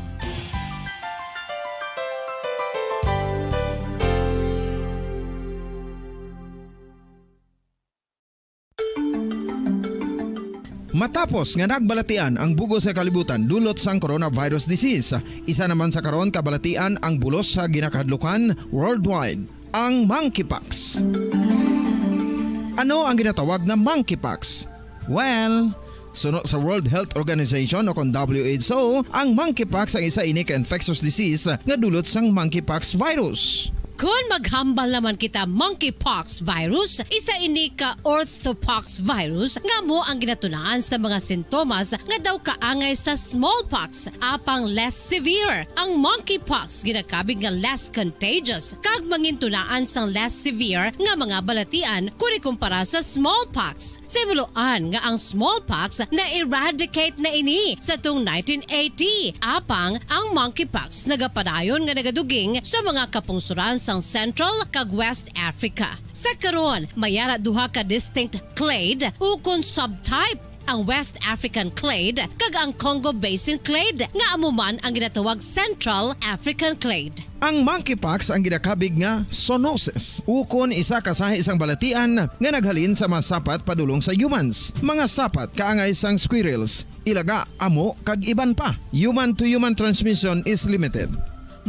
Speaker 17: Matapos nga nagbalatian ang bugos sa kalibutan dulot sang coronavirus disease, isa naman sa karon kabalatian ang bulos sa ginakahadlukan worldwide, ang monkeypox. Ano ang ginatawag na monkeypox? Well, Suno sa World Health Organization o kon WHO, ang monkeypox ang isa ini ka infectious disease nga dulot sang monkeypox virus.
Speaker 6: Kung maghambal naman kita monkeypox virus, isa ini ka orthopox virus nga mo ang ginatunaan sa mga sintomas nga daw kaangay sa smallpox apang less severe. Ang monkeypox ginakabig nga less contagious kag mangintunaan sang less severe nga mga balatian kung ikumpara sa smallpox. Simuloan nga ang smallpox na eradicate na ini sa tung 1980 apang ang monkeypox nagapadayon nga nagaduging sa mga kapungsuran sang Central kag West Africa. Sa karon, mayara duha ka distinct clade ukon subtype, ang West African clade kag ang Congo Basin clade nga amuman ang ginatawag Central African clade.
Speaker 17: Ang monkeypox ang ginakabig nga zoonosis. Ukon isa kasahi isang balatian nga naghalin sa mga sapat padulong sa humans. Mga sapat kaangay sang squirrels, ilaga, amo kag iban pa. Human to human transmission is limited.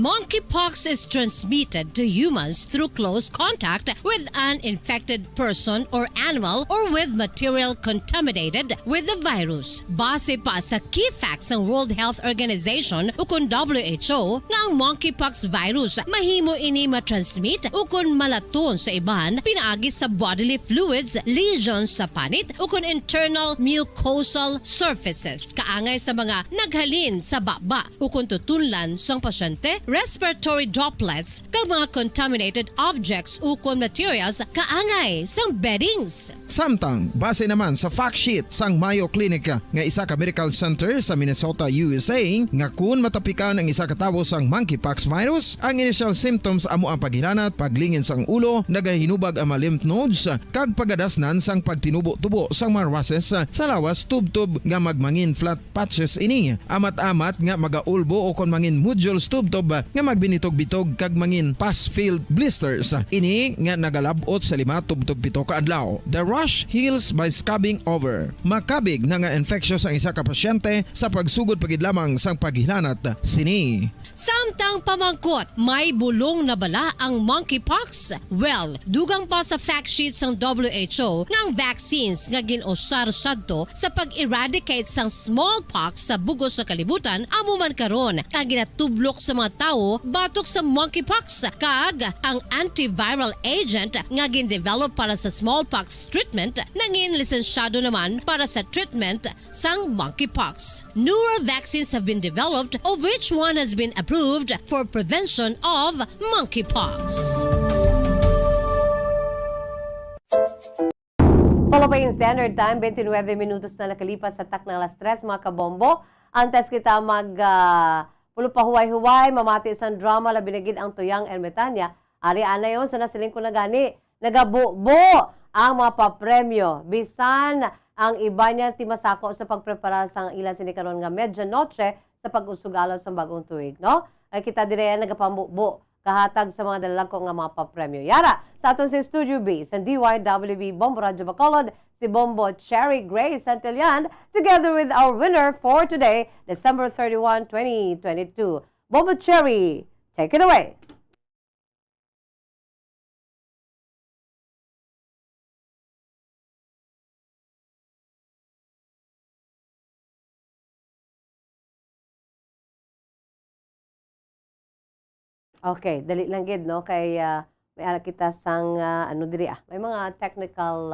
Speaker 6: Monkeypox is transmitted to humans through close contact with an infected person or animal or with material contaminated with the virus. Base pa sa key facts ng World Health Organization ukon WHO nga ang monkeypox virus mahimo ini matransmit ukon malaton sa iban pinaagi sa bodily fluids, lesions sa panit ukon internal mucosal surfaces kaangay sa mga naghalin sa baba ukon tutunlan sang pasyente, respiratory droplets kag mga contaminated objects ukon materials kaangay sang beddings.
Speaker 17: Samtang, base naman sa fact sheet sang Mayo Clinic nga isa ka medical center sa Minnesota, USA, nga kun matapikan ang isa ka tawo sang monkeypox virus, ang initial symptoms amo ang paghilanat, paglingin sang ulo, nagahinubag ang mga lymph nodes, kag pagadasnan sang pagtinubo-tubo sang mga rashes sa lawas tub-tub nga magmangin flat patches ini. Amat-amat nga magaulbo o kon mangin nodules tub-tub nga magbinitog-bitog kag mangin pus-filled blisters. Ini nga nagalabot sa 5 tub-tub 7 ka adlaw. The rash heals by scabbing over. Makabig na nga infectious ang isa ka pasyente sa pagsugod pagid lamang sang paghilanat sini.
Speaker 6: Samtang pamangkot, may bulong na bala ang monkeypox? Well, dugang pa sa fact sheet sang WHO nga ang vaccines nga ginusar sadto sa pag-eradicate sang smallpox sa bugos sa kalibutan amo man karon ang ginatublok sa mga tao batok sa monkeypox kag ang antiviral agent nga gin-develop para sa smallpox treatment nangin lisensyado naman para sa treatment sang monkeypox. Newer vaccines have been developed of which one has been approved for prevention of monkeypox.
Speaker 21: Philippine Standard Time, 29 minutos na nakalipas sa tak ng alas 3, mga kabombo. Antes kita pulupahuway-huway, mamati isang drama, labinagid ang Tuyang Ermitanya. Ari-ana yon sa nasiling ko na gani. Nagabubo ang mga papremyo. Bisan ang iba niya timasako sa pagprepara sa ilan sinikaron nga medianoche sa pag-usugalo sa bagong tuig, no? Ay kita direya nagapambubo kahatag sa mga dalalako nga mga papremyo. Yara, sa aton si Studio B, sa DYWB Bombo Radyo Bacolod, si Bombo Cherry Grace Santillan, together with our winner for today, December 31, 2022. Bombo Cherry, take it away. Okay, dali lang gid no kay may ara kita sang ano diri may mga technical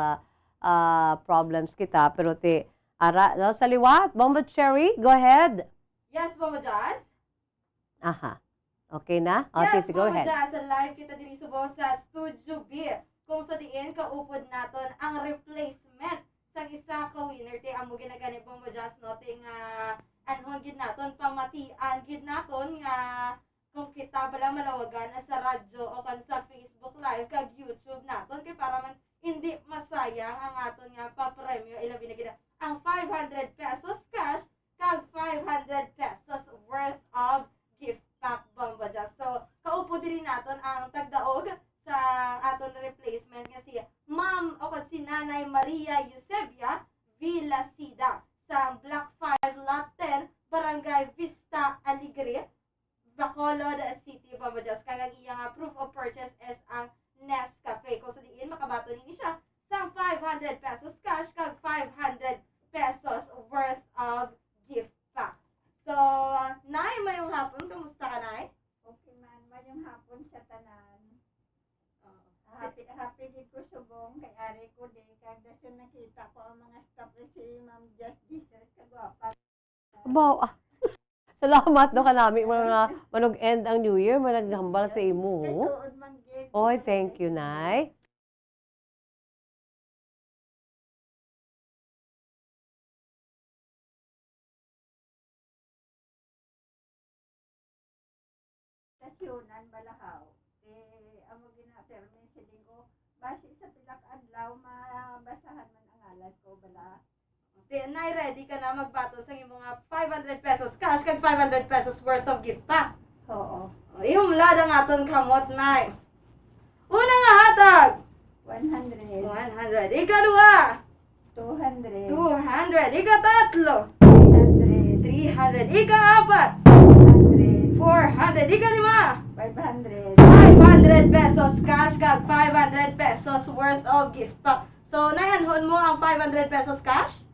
Speaker 21: problems kita pero ti ara no, sa liwat Bombo Cherry, go ahead.
Speaker 23: Yes, Bombo Jazz.
Speaker 21: Aha. Okay na?
Speaker 23: Yes,
Speaker 21: Okay, go
Speaker 23: Bombo
Speaker 21: ahead.
Speaker 23: Jazz, live kita diri sa Studio B. Kung sa diin kaupod naton ang replacement sa isa ka winner ti amo ginagani Bombo Jazz no ti nga anhon gid naton pamatian gid naton nga kung kita bala malawagan sa radyo o kan sa Facebook Live kag YouTube naton kay para man hindi masayang ang aton nga papremyo ilabi na gid ang 500 pesos cash kag 500 pesos worth of gift pack Bombo Jazz. So kaupo diri naton ang tagdaog sa aton replacement nga si Ma'am o si Nanay Maria Eusebia Villasida sa Block 5 Lot 10 Barangay Vista Alegre, Bacolod City, Bombo Jazz. Kaya iyang proof of purchase is ang Nescafe. Kung sa diin, makabato nini siya sa 500 pesos cash kag 500 pesos worth of gift pack. So, Nay, mayong hapon, kamusta ka, Nay? Okay man, mayong hapon sa tanan. Happy din ko subong kay Ari ko de kada sa nakita ko ang mga staff si Ma'am Justice kagwapa.
Speaker 21: Wow, salamat do kanami mga manog-end ang New Year, managhambal sa imo. Oy, thank you, Nay.
Speaker 23: Stasyonan balahaw. Amo gina-permi siling ko base sa pilak adlaw mabasahan man ang alat ko bala. Nay, ready ka na magbato sa imong mga 500 pesos cash kag 500 pesos worth of gift pack? Oo. Ihumlad ang aton kamot, Nay. Una nga hatag. 100. 100. Ikaduha. 200. 200. Ikatatlo. 300. 300. Ikaapat. 400. 400. Ikalima. 500. 500 pesos cash kag 500 pesos worth of gift pack. So, nayanhon mo ang 500 pesos cash?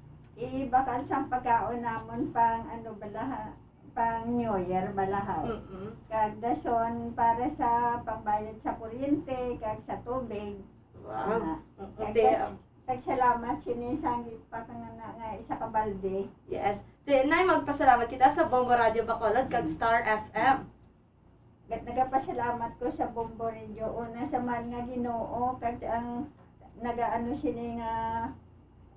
Speaker 23: Bakal siyang pagkaon namon pang balaha, pang New Year balahaw. Kag dason para sa pangbayad sa kuryente, kag sa tubig. Wow. Kag salamat sinisang gift nga isa ka balde. Yes. Nay, magpasalamat kita sa Bombo Radio Bacolod kag Star FM. Nagapasalamat ko sa Bombo Radio una sa mahal nga Ginoo kag ang nagaano sini nga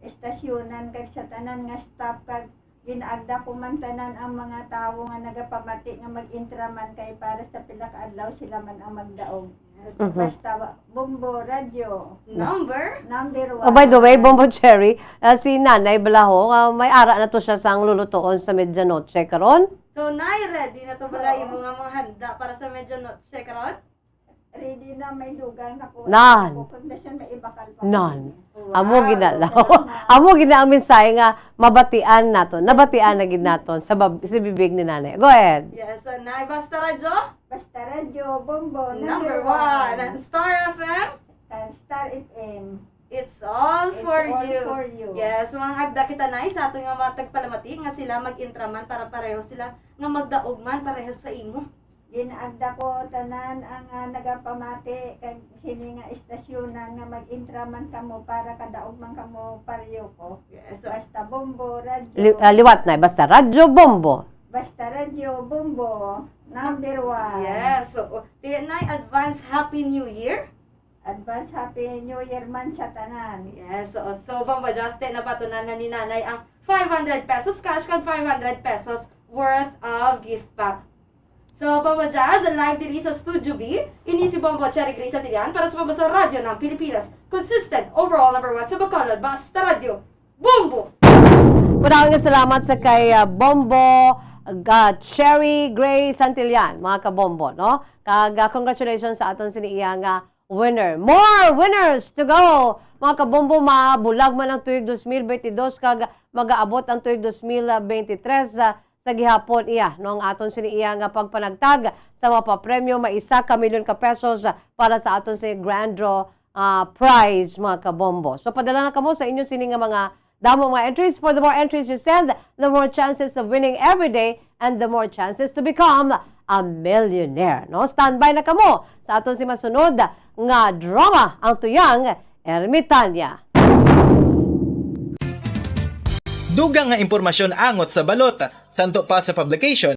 Speaker 23: estasyonan kag sa tanan nga staff kag ginaagda ko man tanan ang mga tawo nga nagapamati nga mag-intraman kay para sa pila ka adlaw sila man ang magdaog. Basta Bombo Radio number 1.
Speaker 21: Oh, by the way, Bombo Cherry, si Nanay Balaho, may ara na to siya sang lulutoon sa medianoche karon.
Speaker 23: So, Nay, ready na to bala yung mga handa para sa medianoche karon? Ready na, may dugan na po.
Speaker 21: Nan. Amo ginalaw. Amo gina ang mensahe nga mabatian naton. Nabatian na gid naton sa bibig ni Nanay. Go ahead.
Speaker 23: Yes, Nay, Basta Radio? Basta Radio, Bombo, number 1. Star FM? Star FM. It's all for you. Yes, mga agda kita, Nay, sa ato nga mga tagpalamati nga sila mag-intraman para pareho sila nga magdaogman pareho sa imo. Ginaagda ko tanan ang nagapamati kag sini nga estasyonan nga mag-intraman kamo para kadaog man kamo pareho ko. Yes. Basta Bombo Radio.
Speaker 21: Liwat na, basta Radyo Bombo.
Speaker 23: Basta Radio Bombo, number 1. Yes. So, Nay, advance Happy New Year. Advance Happy New Year man sa tanan. Yes. So Bombo Juste, napatunan na ni Nanay ang 500 pesos cash kag 500 pesos worth of gift pack. So, Bombo Jazz, live diri sa Studio B. Ini si Bombo Cherry Grace Atilian para sa Bombo sa radyo ng Pilipinas. Consistent, overall number 1 sa Bacolod, Basta Radio, Bombo!
Speaker 21: Maraming salamat sa kay Bombo Cherry Grace Santillan, mga kabombo, no? Kag congratulations sa aton siniiyang winner. More winners to go! Mga kabombo, mabulag man ang tuig 2022 kag mag-aabot ang tuig 2023 sa gihapon iya no ang aton siniiya nga pagpanagtag sa mapapremyo may 1 milyon ka pesos para sa aton si grand draw prize, mga kabombo. So padala na kamo sa inyo sini nga mga damo mga entries. For the more entries you send, the more chances of winning every day and the more chances to become a millionaire. No, standby na kamo sa aton si masunod nga drama ang tuyang Ermitanya.
Speaker 7: Dugang nga impormasyon angot sa balot, santo pa sa publication